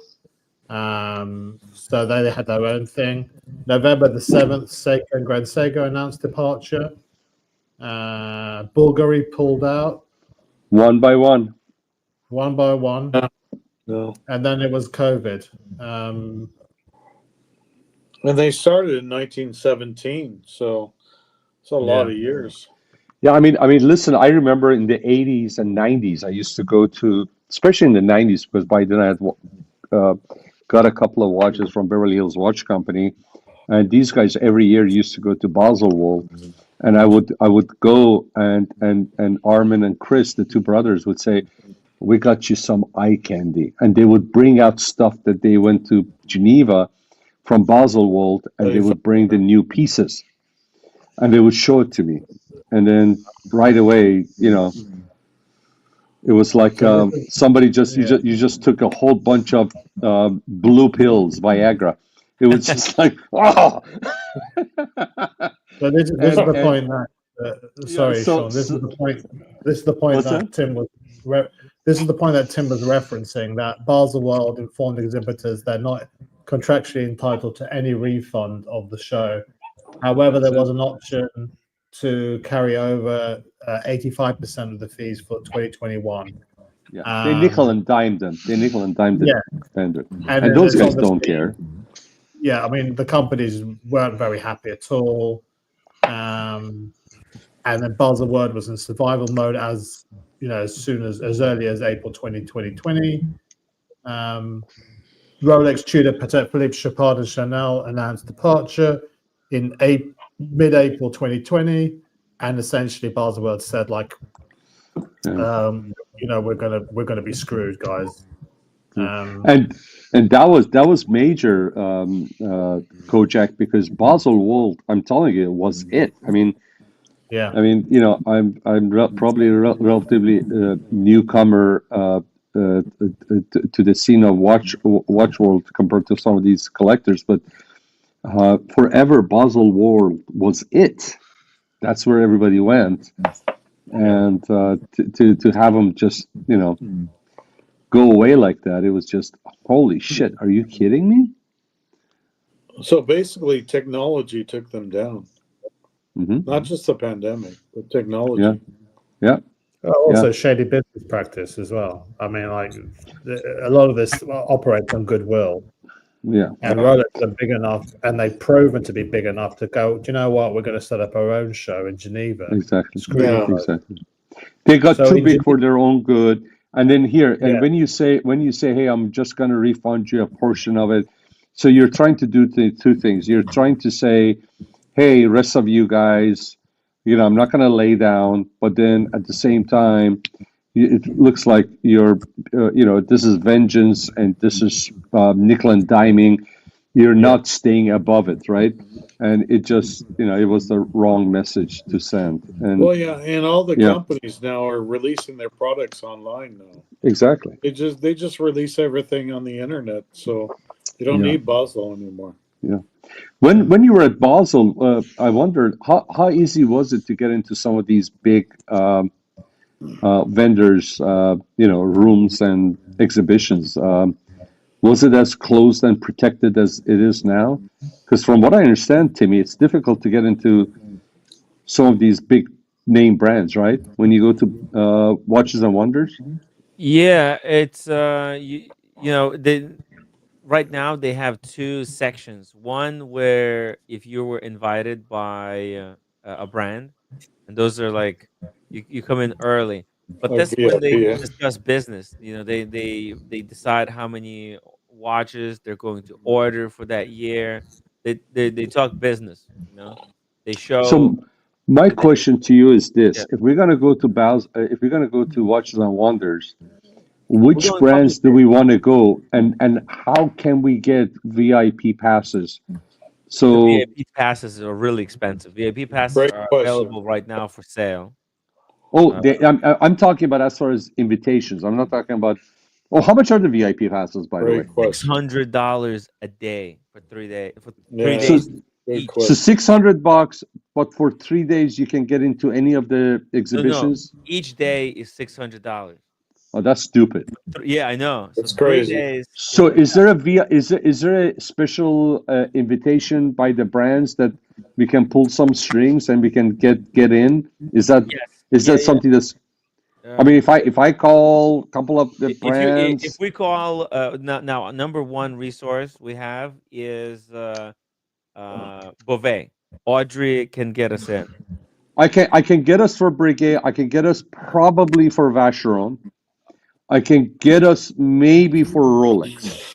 So they had their own thing. November the 7th, Seiko and Grand Seiko announced departure. Bulgari pulled out. One by one. One by one. No. And then it was COVID. And they started in 1917, so it's a lot of years. Yeah, I mean, listen, I remember in the 80s and 90s, I used to go to, especially in the 90s, because by then I had got a couple of watches from Beverly Hills Watch Company, and these guys every year used to go to Baselworld, and I would go, and Armin and Chris, the two brothers, would say, "We got you some eye candy," and they would bring out stuff that they went to Geneva from Baselworld, and they would bring the new pieces, and they would show it to me. And then right away, it was like somebody you just took a whole bunch of blue pills, Viagra. It was just like, oh. So this is the point that. Sorry, Sean. This is the point. This is the point that Tim was. This is the point that Tim was referencing. That Baselworld informed exhibitors they're not contractually entitled to any refund of the show. However, there was an option to carry over 85% of the fees for 2021. Yeah, they nickel and dime them. They nickel and dime the vendor, and those guys don't care. Yeah, I mean the companies weren't very happy at all, and then Baselworld was in survival mode as as early as April 2020. Rolex, Tudor, Patek Philippe, Chopard, and Chanel announced departure in mid-April 2020, and essentially Baselworld said we're gonna be screwed, guys. And that was major, Cojack, because Baselworld, I'm telling you, was it. I mean, I'm probably a relatively newcomer to the scene of watch world compared to some of these collectors, but forever Baselworld was it. That's where everybody went, and to have them just go away like that, it was just holy shit. Are you kidding me? So basically, technology took them down. Not just the pandemic, but technology. Yeah. Also, shady business practice as well. I mean, a lot of this operates on goodwill. Yeah. And Rolex are big enough, and they've proven to be big enough to go, do you know what? We're going to set up our own show in Geneva. Exactly. Exactly. They got too big for their own good. And then when you say, hey, I'm just going to refund you a portion of it. So you're trying to do two things. You're trying to say, hey, rest of you guys, I'm not going to lay down. But then at the same time, it looks like you're, this is vengeance and this is nickel and diming. You're not staying above it, right? And it just, it was the wrong message to send. And and all the companies now are releasing their products online now. Exactly. They just release everything on the internet, so you don't need Basel anymore. Yeah. When you were at Basel, I wondered how easy was it to get into some of these big vendors, rooms and exhibitions. Was it as closed and protected as it is now? Because from what I understand, Timmy, it's difficult to get into some of these big name brands, right? When you go to Watches and Wonders. Yeah, it's right now they have two sections. One where if you were invited by a brand, and those are like you come in early. But that's when they discuss business. They decide how many watches they're going to order for that year. They talk business. They show. So my question to you is this: if we're gonna go to if we're gonna go to Watches and Wonders, which brands do we want to go, and how can we get VIP passes? So the VIP passes are really expensive. VIP passes are available right now for sale. Oh, I'm talking about as far as invitations. I'm not talking about. Oh, how much are the VIP passes, by the way? $600 a day for 3 days. For 3 days. So $600, but for 3 days you can get into any of the exhibitions. No. Each day is $600. Oh, that's stupid. Yeah, I know. That's crazy. Days, so is there a special invitation by the brands that we can pull some strings and we can get in? Is that something that's? I mean, if I call a couple of the brands, if we call now number one resource we have is Beauvais. Audrey can get us in. I can get us for Brigade. I can get us probably for Vacheron. I can get us maybe for Rolex.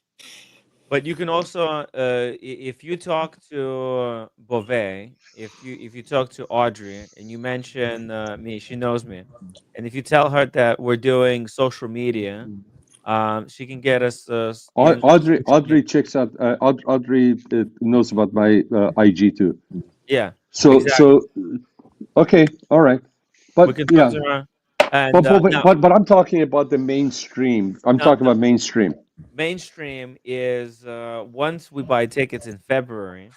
But you can also, if you talk to Beauvais, if you talk to Audrey and you mention me, she knows me, and if you tell her that we're doing social media, she can get us in. Audrey checks out. Audrey knows about my IG too. Yeah. So Exactly. okay, all right, We but can yeah, talk to her. And now, but I'm talking about the mainstream. I'm talking about mainstream. mainstream is once we buy tickets in February,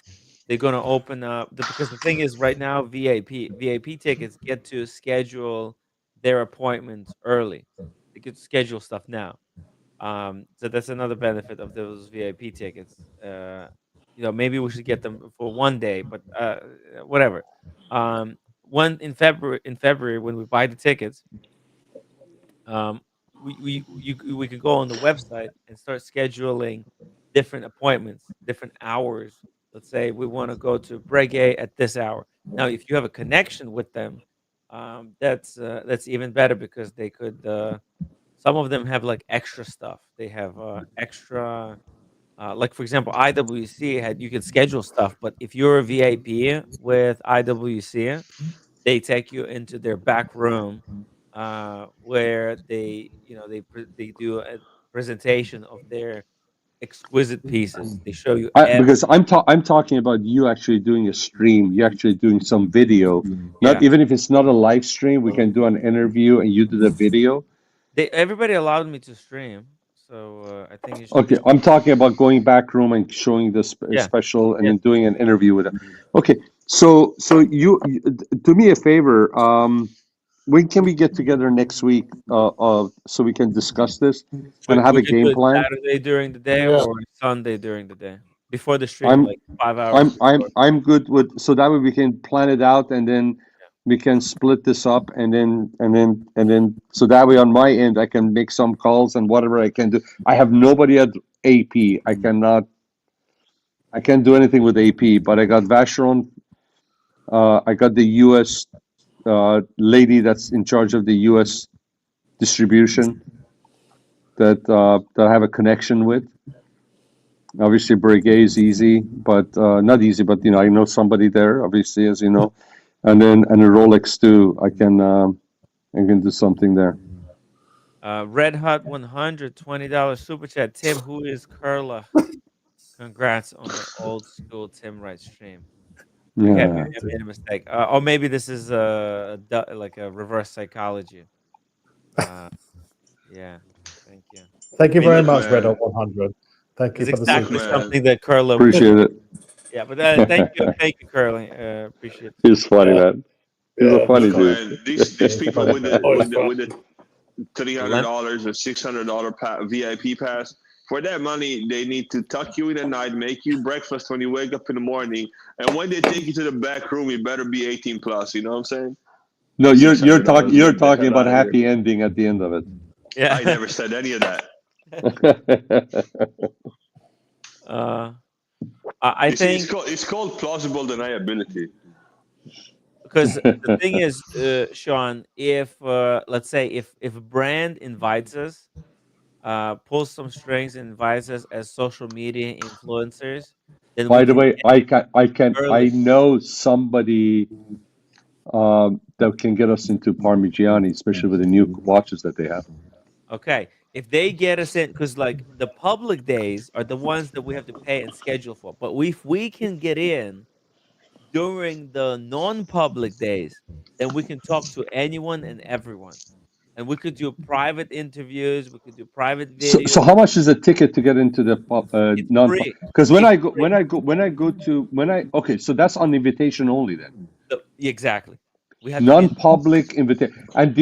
they're gonna open up because the thing is right now VIP tickets get to schedule their appointments early. They could schedule stuff now. So that's another benefit of those VIP tickets. Maybe we should get them for one day, but whatever. One in February when we buy the tickets, um, we could go on the website and start scheduling different appointments, different hours. Let's say we want to go to Breguet at this hour. Now, if you have a connection with them, that's even better because they could. Some of them have like extra stuff. They have extra. Like for example, IWC had you could schedule stuff, but if you're a VIP with IWC, they take you into their back room where they do a presentation of their exquisite pieces. They show you Because I'm talking about you actually doing a stream. You actually doing some video. Yeah. Not even if it's not a live stream, we can do an interview and you do the video. Everybody allowed me to stream, so I think it should Okay, be. I'm talking about going back room and showing the Yeah. special and Yeah. then doing an interview with it. Okay, so you do me a favor. When can we get together next week? So we can discuss this and have We a could do game it plan. Saturday during the day Yeah. or Sunday during the day before the stream, like 5 hours. I'm good with, so that way we can plan it out and then we can split this up and then so that way on my end I can make some calls and whatever I can do. I have nobody at AP. I can't do anything with AP, but I got Vacheron. I got the US lady that's in charge of the US distribution that I have a connection with. Obviously, Breguet is easy, but not easy. But I know somebody there. Obviously, as you know, and a Rolex too. I can do something there. Red Hot $120 super chat. Tim, who is Curla? Congrats on the old school Tim Wright stream. Okay, Yeah. maybe I made a mistake. Or maybe this is like a reverse psychology. Yeah, thank you. Thank you I mean, very look, much, Red man. Hot 100. Thank you It's for the exactly super chat. something that Curla would Appreciate it. Yeah, but thank you, Curly. Appreciate it. He's funny, man. He's a funny Look, dude. man, these people with the $300 or $600 VIP pass, for that money, they need to tuck you in at night, make you breakfast when you wake up in the morning, and when they take you to the back room, you better be 18 plus. You know what I'm saying? No, you're talking get the hell about outta here. happy ending at the end of it. Yeah. I never said any of that. I You see, think it's called plausible deniability. because the thing is, Sean, if let's say if a brand invites us, pulls some strings and invites us as social media influencers, then By we the can way, get I early. know somebody that can get us into Parmigiani, especially with the new watches that they have. Okay, if they get us in, because like the public days are the ones that we have to pay and schedule for, but if we can get in during the non-public days, then we can talk to anyone and everyone, and we could do private interviews, we could do private videos. So how much is a ticket to get into the non? free. Because okay, so that's on invitation only then. Exactly. We have to be Non-public invitation, and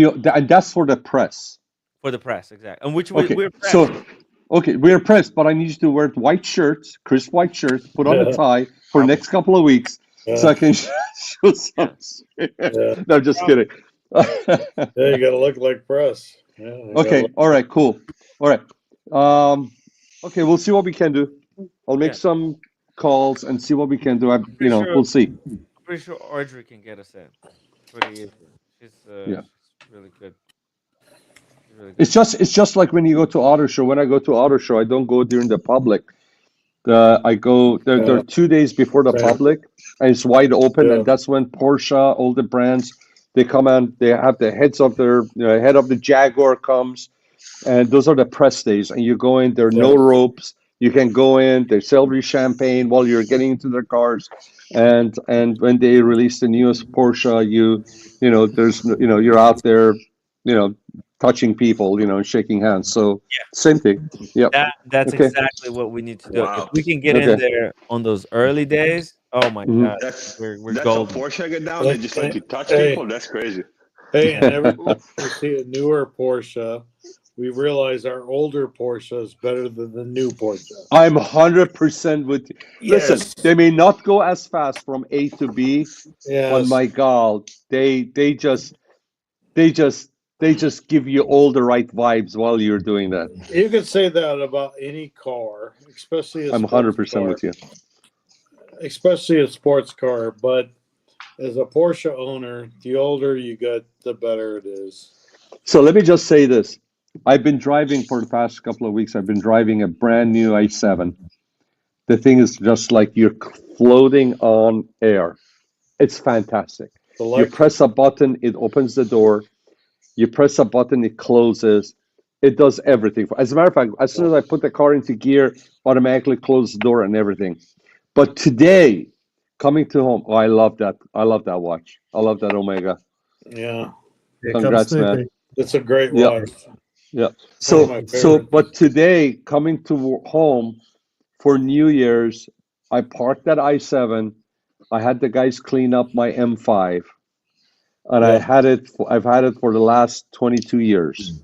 that's for the press. for the press, exactly, and which Okay, we're press. so we're pressed, but I need you to wear white shirts, crisp white shirts, put on a tie for the next couple of weeks, so I can show some. No, I'm just kidding. Yeah, you got to look like press. Yeah, Okay, all right, cool. All right. Okay, we'll see what we can do. I'll make some calls and see what we can do. We'll see. I'm pretty sure Audrey can get us in. pretty easy. She's Yeah. she's really good. Really good. It's just like when you go to auto show. When I go to auto show, I don't go during the public. I go there are 2 days before the public, and it's wide open, and that's when Porsche, all the brands, they come out. They have the heads of their head of the Jaguar comes, and those are the press days. And you go in. There are no ropes. You can go in. They sell you champagne while you're getting into their cars, and when they release the newest Porsche, there's you're out there, touching people, shaking hands. So same thing. Yeah. That's Okay. exactly what we need to do. Wow. If we can get in there on those early days, oh my God, That's we're how golden. Porsche get down. They just let you touch Hey. people. That's crazy. Hey, and every time we see a newer Porsche, we realize our older Porsche is better than the new Porsche. I'm 100% with you. Yes. Listen, they may not go as fast from A to B, but Yes. my God, they just give you all the right vibes while you're doing that. You can say that about any car, especially a I'm sports 100% car. with you. Especially a sports car, but as a Porsche owner, the older you get, the better it is. So let me just say this. I've been driving for the past couple of weeks. I've been driving a brand new i7. The thing is just like you're floating on air. It's fantastic. You press a button, it opens the door. You press a button, it closes. It does everything. As a matter of fact, as soon as I put the car into gear, automatically closes the door and everything. But today, coming to home, I love that. I love that watch. I love that Omega. Yeah. Congrats, man. It's a great Yep. watch. Yeah. It's one of my favorites. But today, coming to home for New Year's, I parked that i7. I had the guys clean up my M5, and I've had it for the last 22 years,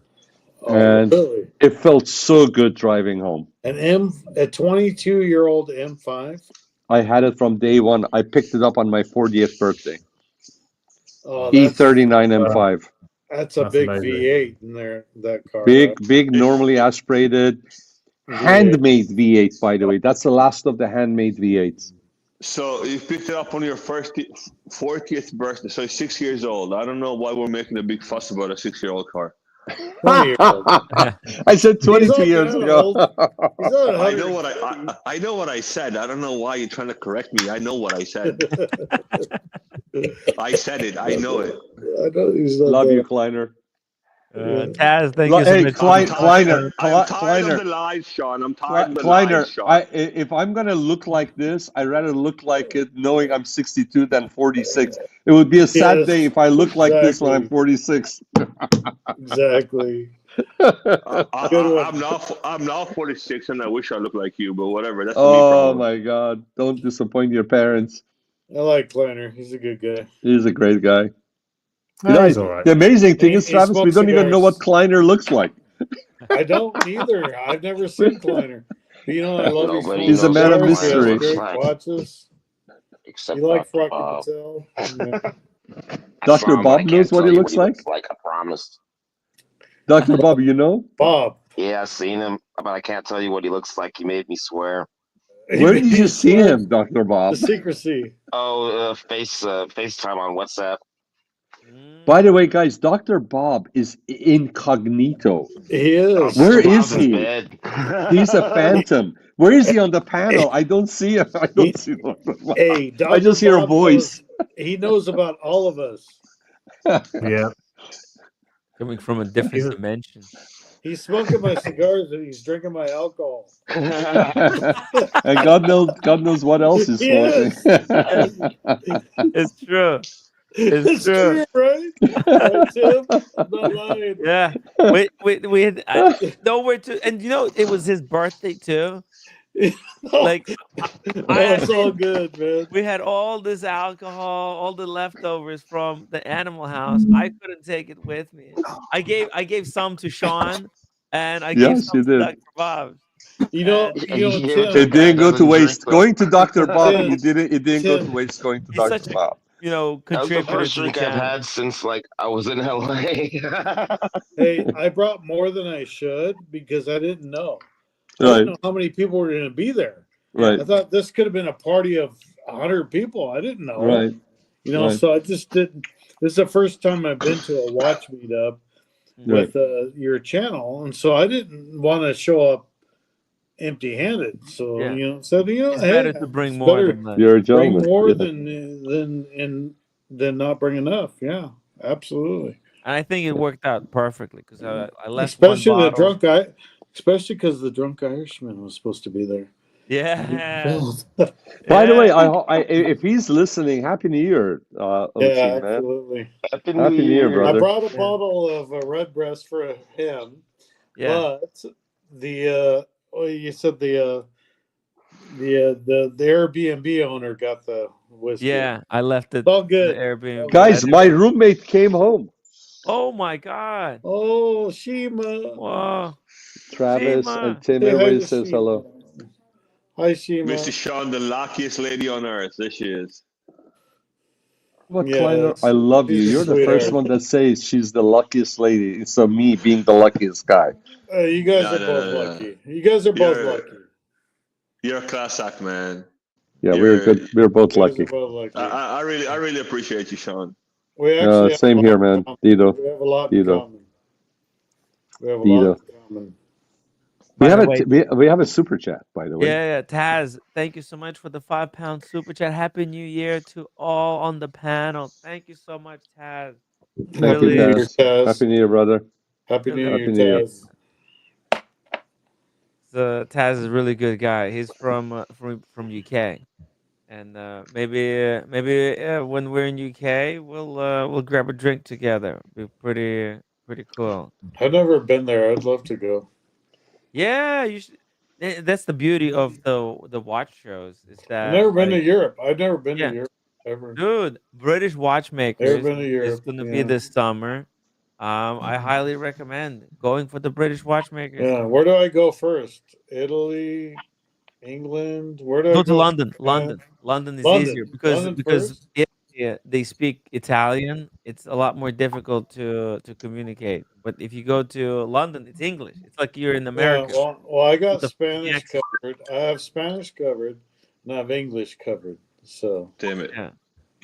and really? it felt so good driving home. A 22-year-old M5? I had it from day one. I picked it up on my 40th birthday. Oh, E39 M5. That's a big amazing. V8 in there. That car. Big, normally aspirated, handmade V8. By the way, that's the last of the handmade V8s. So you picked it up on your 40th birthday. So 6 years old. I don't know why we're making a big fuss about a 6-year-old car. 20-year-old. I said 22 years ago. I know what I said. I don't know why you're trying to correct me. I know what I said. I said it. I know it. I know he's not Love there. you, Kleiner. Taz, thank you so Hey, much. Kleiner. I'm tired of the lies, Sean. I'm tired of the Kleiner, lies, Sean. if I'm gonna look like this, I'd rather look like it knowing I'm 62 than 46. It would be a sad Yes, day if I look like this when I'm exactly. 46. Exactly. I'm now 46, and I wish I looked like you, but whatever. That's me Oh problem. my God! Don't disappoint your parents. I like Kleiner. He's a good guy. He's a great guy. He's all right. The amazing thing He- is, he Travis, we smokes don't even know cigars. what Kleiner looks like. I don't either. I've never seen Kleiner. But, I love his Nobody He's a knows man of what cigars. He has mystery. great like. watches. Except You like Dr. Frock Bob. Patel? I Dr. saw him, but Bob I knows can't what tell he you looks like? like. I promised. Dr. Bob, you know? Bob. Yeah, I seen him, but I can't tell you what he looks like. He made me swear. Where did you see him, Dr. Bob? The secrecy. Oh, FaceTime on WhatsApp. By the way, guys, Dr. Bob is incognito. He is. Where Dr. is Bob's in he? bed. He's a phantom. Where is he on the panel? I don't see him. I don't see Dr. Bob. Hey, Dr. I just hear a Bob voice. he knows about all of us. Yeah. Coming from a different dimension. He's smoking my cigars and he's drinking my alcohol. And God knows what else he's smoking. It's true. It's true. Right? Right, Tim? I'm not lying. Yeah. We had nowhere to, and it was his birthday too. Like, That's all good, man. we had all this alcohol, all the leftovers from the animal house. I couldn't take it with me. I gave some to Sean, and I gave Yes, some you to did. Dr. Bob. Tim. It didn't go to waste. Going to Dr. Bob, Tim, it didn't go to Tim. waste going to He's Dr. such a Bob. That was the contributor first to the drink I've channel. had since I was in LA. Hey, I brought more than I should because I didn't know. I Right. didn't know how many people were going to be there. Right. I thought this could have been a party of 100 people. I didn't know. Right. You know, Right. so I just didn't. This is the first time I've been to a watch meetup with your channel, and so I didn't want to show up empty-handed. So Yeah. you know, so you know, It's hey, better to bring it's more better than less. You're a bring gentleman. more Yeah. than not bring enough. Yeah, absolutely. And I think it worked out perfectly because I left one Especially the bottle. drunk guy. Especially because the drunk Irishman was supposed to be there. Yeah. By the way, if he's listening, Happy New Year, OG, Yeah, man. absolutely. Happy Happy New Year, I brother. brought a bottle of Redbreast for him, Yeah. but the you said the Airbnb owner got the whiskey. Yeah, I left it It's all to the good. Airbnb. Guys, my roommate came home. Oh my God. Oh, Shima. Wow. Travis Shima. and Tim, Say hi everybody to says Shima. hello. Hi, Shima. Mr. Sean, the luckiest lady on earth. There she is. What Yeah, Kleiner, I love you. she's a You're the first sweetheart. one that says she's the luckiest lady. It's me being the luckiest guy. You guys are both lucky. You guys are both lucky. You're a class act, man. Yeah, we're good. We're both You guys lucky. are both lucky. I really appreciate you, Sean. We actually have Same a here, lot in man. common. Dito. We have a lot in Dito. common. We have a lot in common. We By have the a way- we have a super chat, by the way. Yeah, Taz, thank you so much for the £5 super chat. Happy New Year to all on the panel. Thank you so much, Taz. Happy New Year, Taz. Happy New Year, brother. Happy New Happy Year, New Year. Taz. Taz is a really good guy. He's from UK, and maybe when we're in UK, we'll grab a drink together. Be pretty cool. I've never been there. I'd love to go. Yeah, you should. That's the beauty of the watch shows is that I've never been to like, Europe. I've never been yeah. to Europe ever. Dude, British Never Watchmakers been to is Europe. gonna be Yeah. this summer. I highly recommend going for the British Watchmakers. Yeah. Where do I go first? Italy, England. Where do I Go to go? London. Japan? London is London. easier because London first? if they speak Italian, it's a lot more difficult to communicate. But if you go to London, it's English. It's like you're in America. Yeah, well, I got With the Spanish accent. covered. I have Spanish covered, and I have English covered. So, damn it.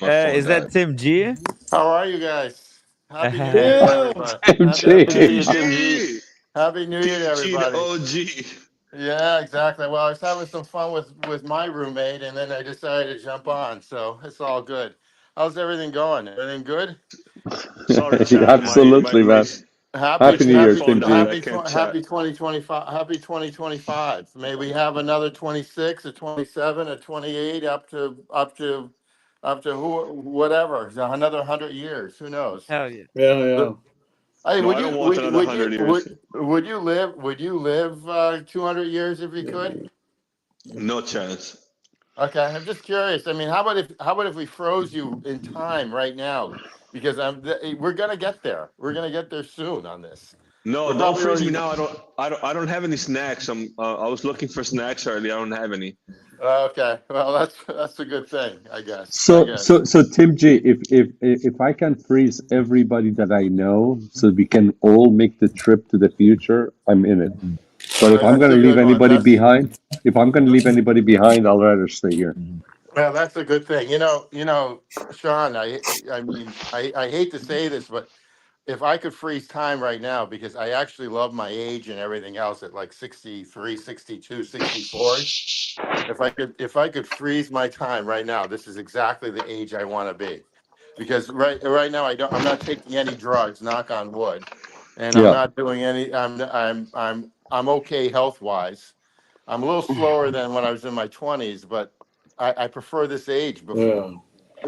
Yeah. Is that Tim G? How are you guys? Happy New Year, Yeah. everybody. Tim G. Happy New Year, to everybody. OG. Yeah, exactly. Well, I was having some fun with my roommate, and then I decided to jump on. So it's all good. How's everything going? Everything good? Sorry, Chad, Absolutely, man. Happy New Year, Tim G. Happy 2025. Happy 2025. May we have another 26, a 27, a 28, up to whatever. Another 100 years. Who knows? Hell yeah. Yeah. Hey, No, I don't want another 100 years. would you live 200 years if you could? No chance. Okay, I'm just curious. I mean, how about if we froze you in time right now? Because we're gonna get there. We're gonna get there soon on this. No, We're don't probably freeze me already- now. I don't have any snacks. I was looking for snacks earlier. I don't have any. Okay, well that's a good thing, I guess. So Tim G, if I can freeze everybody that I know, so we can all make the trip to the future, I'm in it. But if I'm going to leave anybody behind, I'll rather stay here. Well, that's a good thing. You know, Sean. I mean, I hate to say this, but if I could freeze time right now, because I actually love my age and everything else at like 63, 62, 64. If I could freeze my time right now, this is exactly the age I want to be. Because right now I'm not taking any drugs, knock on wood. And I'm not doing any I'm okay health wise. I'm a little slower than when I was in my 20s, but I prefer this age before.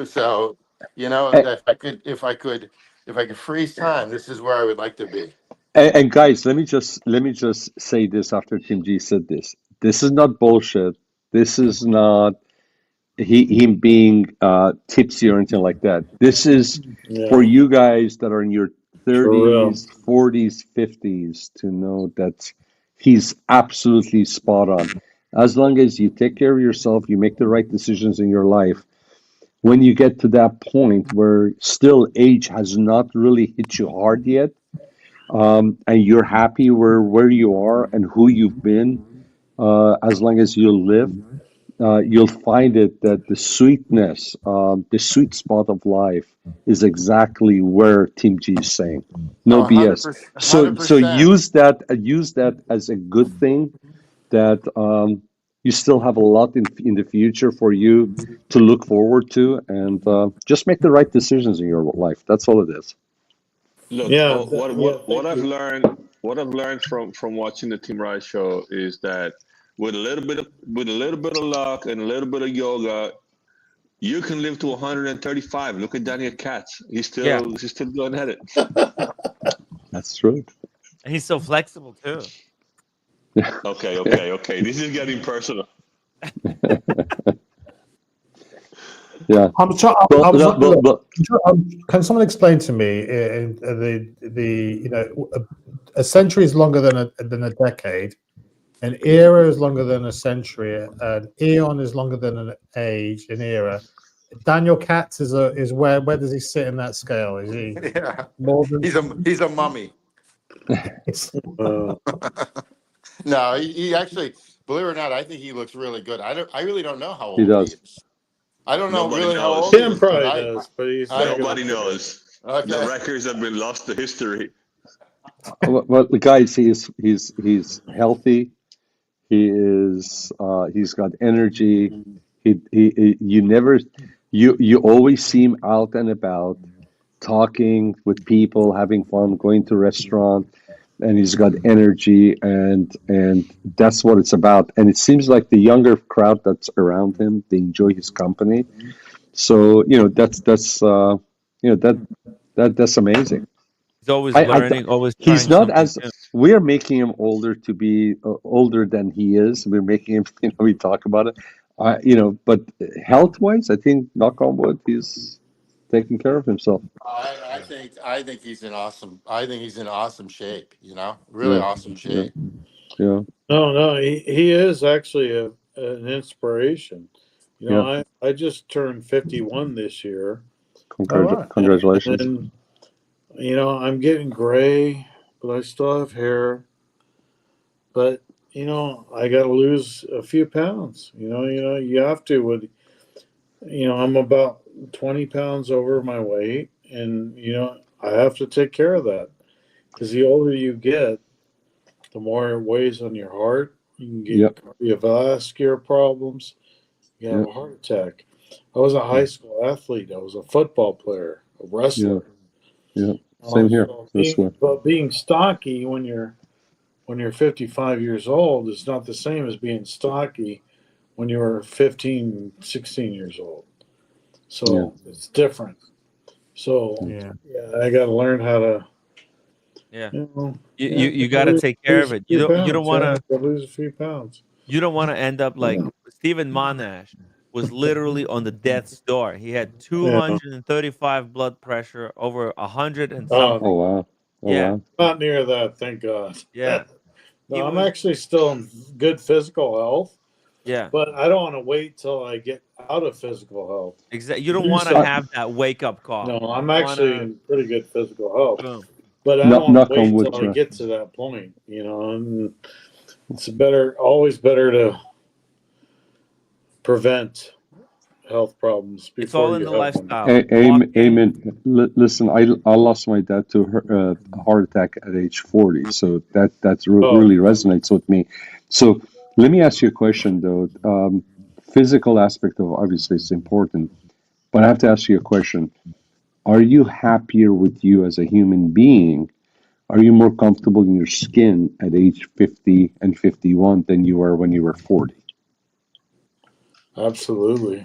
So, you know, if I could freeze time, this is where I would like to be. And guys, let me just say this after Tim G said this. This is not bullshit. This is not him being tipsy or anything like that. This is for you guys that are in your 30s, 40s, 50s to know that he's absolutely spot on. As long as you take care of yourself, you make the right decisions in your life. When you get to that point where still age has not really hit you hard yet, and you're happy where you are and who you've been, as long as you live, you'll find it that the sweetness, the sweet spot of life is exactly where Team G is saying. No Oh, BS. 100%. So use that as a good thing, that you still have a lot in the future for you to look forward to, and just make the right decisions in your life. That's all it is. Look, Yeah, what I've learned from watching the Team Rise show is that with a little bit of luck and a little bit of yoga, you can live to 135. Look at Daniel Katz. He's still going at it. That's true. And he's so flexible too. Okay. This is getting personal. Yeah. Can someone explain to me a century is longer than a decade, an era is longer than a century, an eon is longer than an age, an era. Daniel Katz is where does he sit in that scale? Is he more than He's a mummy. No, he actually, believe it or not, I think he looks really good. I really don't know how old He does. is. I don't know Nobody really how knows. old he Tim is. probably does, but he's Nobody knows. Okay. The records have been lost to history. Well, the guys, he's healthy. He's got energy. You always see him out and about, talking with people, having fun, going to restaurant, and he's got energy, and that's what it's about. And it seems like the younger crowd that's around him, they enjoy his company. So that's amazing. He's always learning, always trying He's not something new. we're making him older to be older than he is. We're making him, we talk about it, but health wise, I think, knock on wood, he's taking care of himself. I think he's in awesome shape. Really awesome shape. Yeah. No, he is actually an inspiration. I just turned 51 this year. Congratulations. And I'm getting gray, but I still have hair. But I got to lose a few pounds. You have to. I'm about 20 pounds over my weight, and I have to take care of that, because the older you get, the more it weighs on your heart. You can get cardiovascular problems. You have a heart attack. I was a high school athlete. I was a football player, a wrestler. Yeah. Same here. But being stocky when you're 55 years old is not the same as being stocky when you were 15, 16 years old. So it's different. So I got to learn how to. Yeah. You got to take care of it. You don't want to lose a few pounds. You don't want to end up like Stephen Monash was literally on the death's door. He had 235 blood pressure, over 100 and something. Oh wow. Not near that, thank God. Yeah. No, I'm actually still in good physical health. Yeah. But I don't want to wait till I get out of physical health. Exactly. You don't want to have that wake up call. No, I'm actually in pretty good physical health. But I don't want to wait till I get to that point, and it's always better to prevent health problems before it's all in you the have lifestyle. them. Amen. Listen, I lost my dad to a heart attack at age 40, so that's really resonates with me. So let me ask you a question, though. Physical aspect of obviously is important, but I have to ask you a question. Are you happier with you as a human being? Are you more comfortable in your skin at age 50 and 51 than you were when you were 40? Absolutely.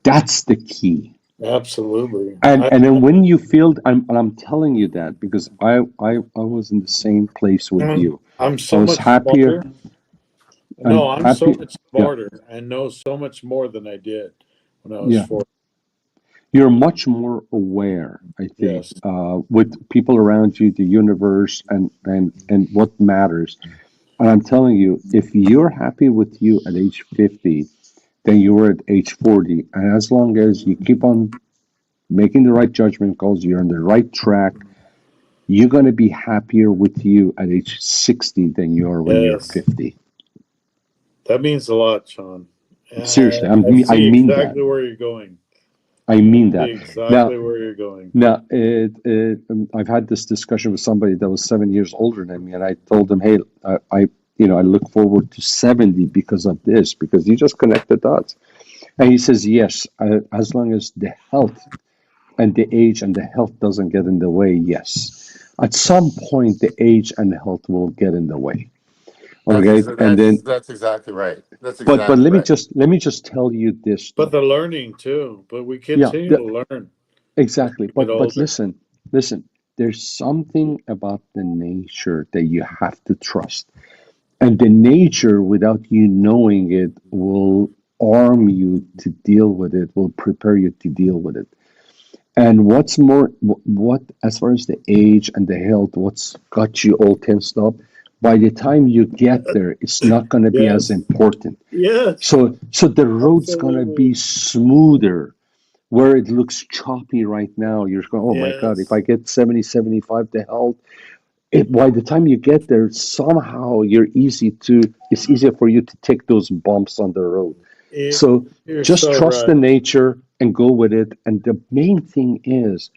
That's the key. Absolutely. And then when you feel, I'm telling you that because I was in the same place with you. I'm so much happier. No, I'm so much smarter and know so much more than I did when I was 40. You're much more aware, I think, with people around you, the universe, and what matters. And I'm telling you, if you're happy with you at age 50, then you were at age 40. And as long as you keep on making the right judgment calls, you're on the right track, you're going to be happier with you at age 60 than you are when you're 50. That means a lot, Sean. Seriously, I see mean that. exactly where you're going. I mean that. Exactly where you're going. Now, I've had this discussion with somebody that was 7 years older than me, and I told them, "Hey, I look forward to 70 because of this, because you just connect the dots." And he says, "Yes, as long as the health and the age and the health doesn't get in the way, yes. At some point, the age and the health will get in the way." Okay, and then, That's exactly right. That's but exactly let me right. just tell you this. But the learning too. But we Yeah, continue to learn. exactly. Get But older. listen. There's something about the nature that you have to trust, and the nature, without you knowing it, will arm you to deal with it. Will prepare you to deal with it. And what's more, what as far as the age and the health, what's got you all tensed up? By the time you get there, it's not going to be as Yes. important. Yes. So the road's going to be smoother. Where it looks choppy right now, you're going, oh my God, if I get 70, 75 to health, by the time you get there, somehow it's easier for you to take those bumps on the road. So You're just so trust the right. nature and go with it. And the main thing is,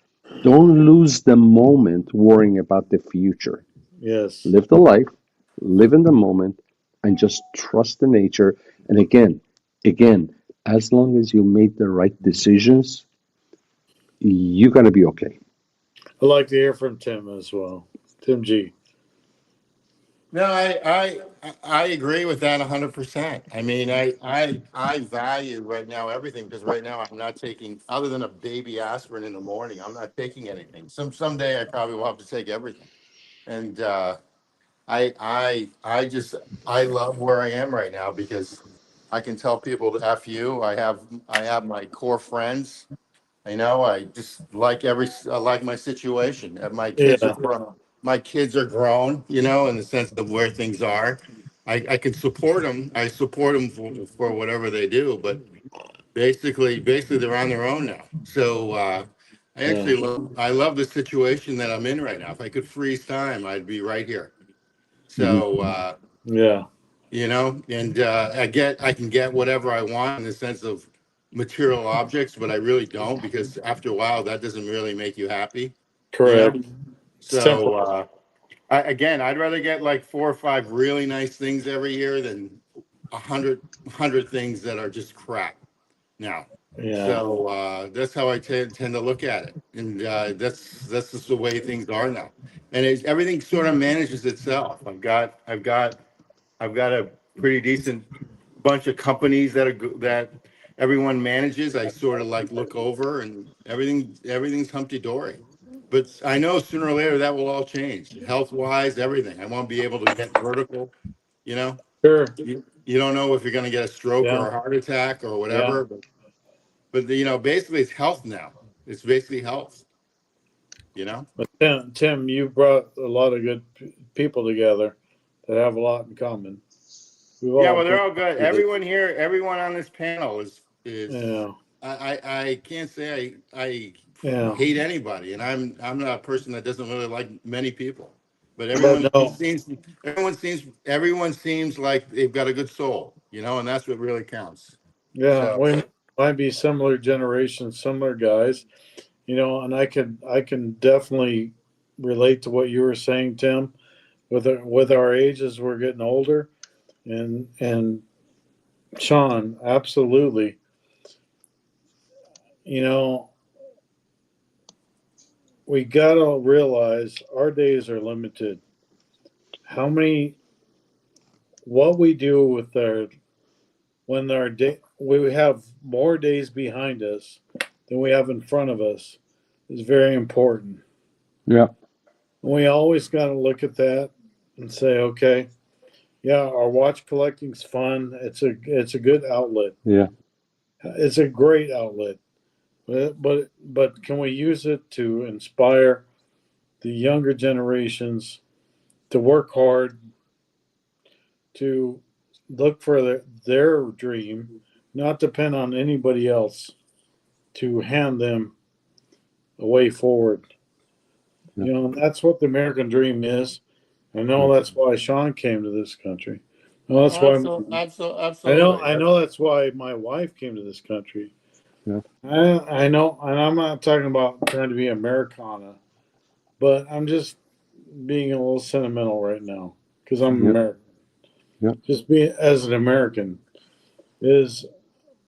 don't lose the moment worrying about the future. Yes. Live the life, live in the moment, and just trust the nature. And again, as long as you made the right decisions, you're going to be okay. I'd like to hear from Tim as well. Tim G. No, I agree with that 100%. I mean, I value right now everything, because right now I'm not taking, other than a baby aspirin in the morning, I'm not taking anything. Someday I probably will have to take everything. And I love where I am right now, because I can tell people to F you. I have my core friends. I just I like my situation. And my kids are Yeah. grown. My kids are grown, in the sense of where things are. I can support them. I support them for whatever they do, but basically they're on their own now. So I love the situation that I'm in right now. If I could freeze time, I'd be right here. So Yeah. and I can get whatever I want in the sense of material objects, but I really don't, because after a while that doesn't really make you happy. Correct. So I'd rather get like 4 or 5 really nice things every year than 100 things that are just crap now. Yeah. So that's how I tend to look at it, and that's just the way things are now. And everything sort of manages itself. I've got a pretty decent bunch of companies that everyone manages. I sort of like look over, and everything's hunky dory. But I know sooner or later that will all change, health wise, everything. I won't be able to get vertical. You know, Sure. You don't know if you're going to get a stroke or a heart attack or whatever. But basically it's health now. It's basically health. But Tim, you brought a lot of good people together that have a lot in common. Well, they're all good. Everyone here, everyone on this panel is. Yeah. I can't say I hate anybody, and I'm not a person that doesn't really like many people. But everyone seems like they've got a good soul, and that's what really counts. Yeah, we might be similar generations, similar guys, and I can definitely relate to what you were saying, Tim. With our ages, we're getting older, and Sean, absolutely. We gotta realize our days are limited. What we do with we have more days behind us than we have in front of us is very important. Yeah. We always got to look at that and say, okay, yeah, our watch collecting's fun. It's a good outlet. Yeah. It's a great outlet. But can we use it to inspire the younger generations to work hard, to look for their dream, not depend on anybody else to hand them a way forward? That's what the American dream is. I know that's why Sean came to this country. Well, that's why Absolutely. I know that's why my wife came to this country. Yeah. I know, and I'm not talking about trying to be Americana, but I'm just being a little sentimental right now because I'm Yep. American. Yep. Just being as an American is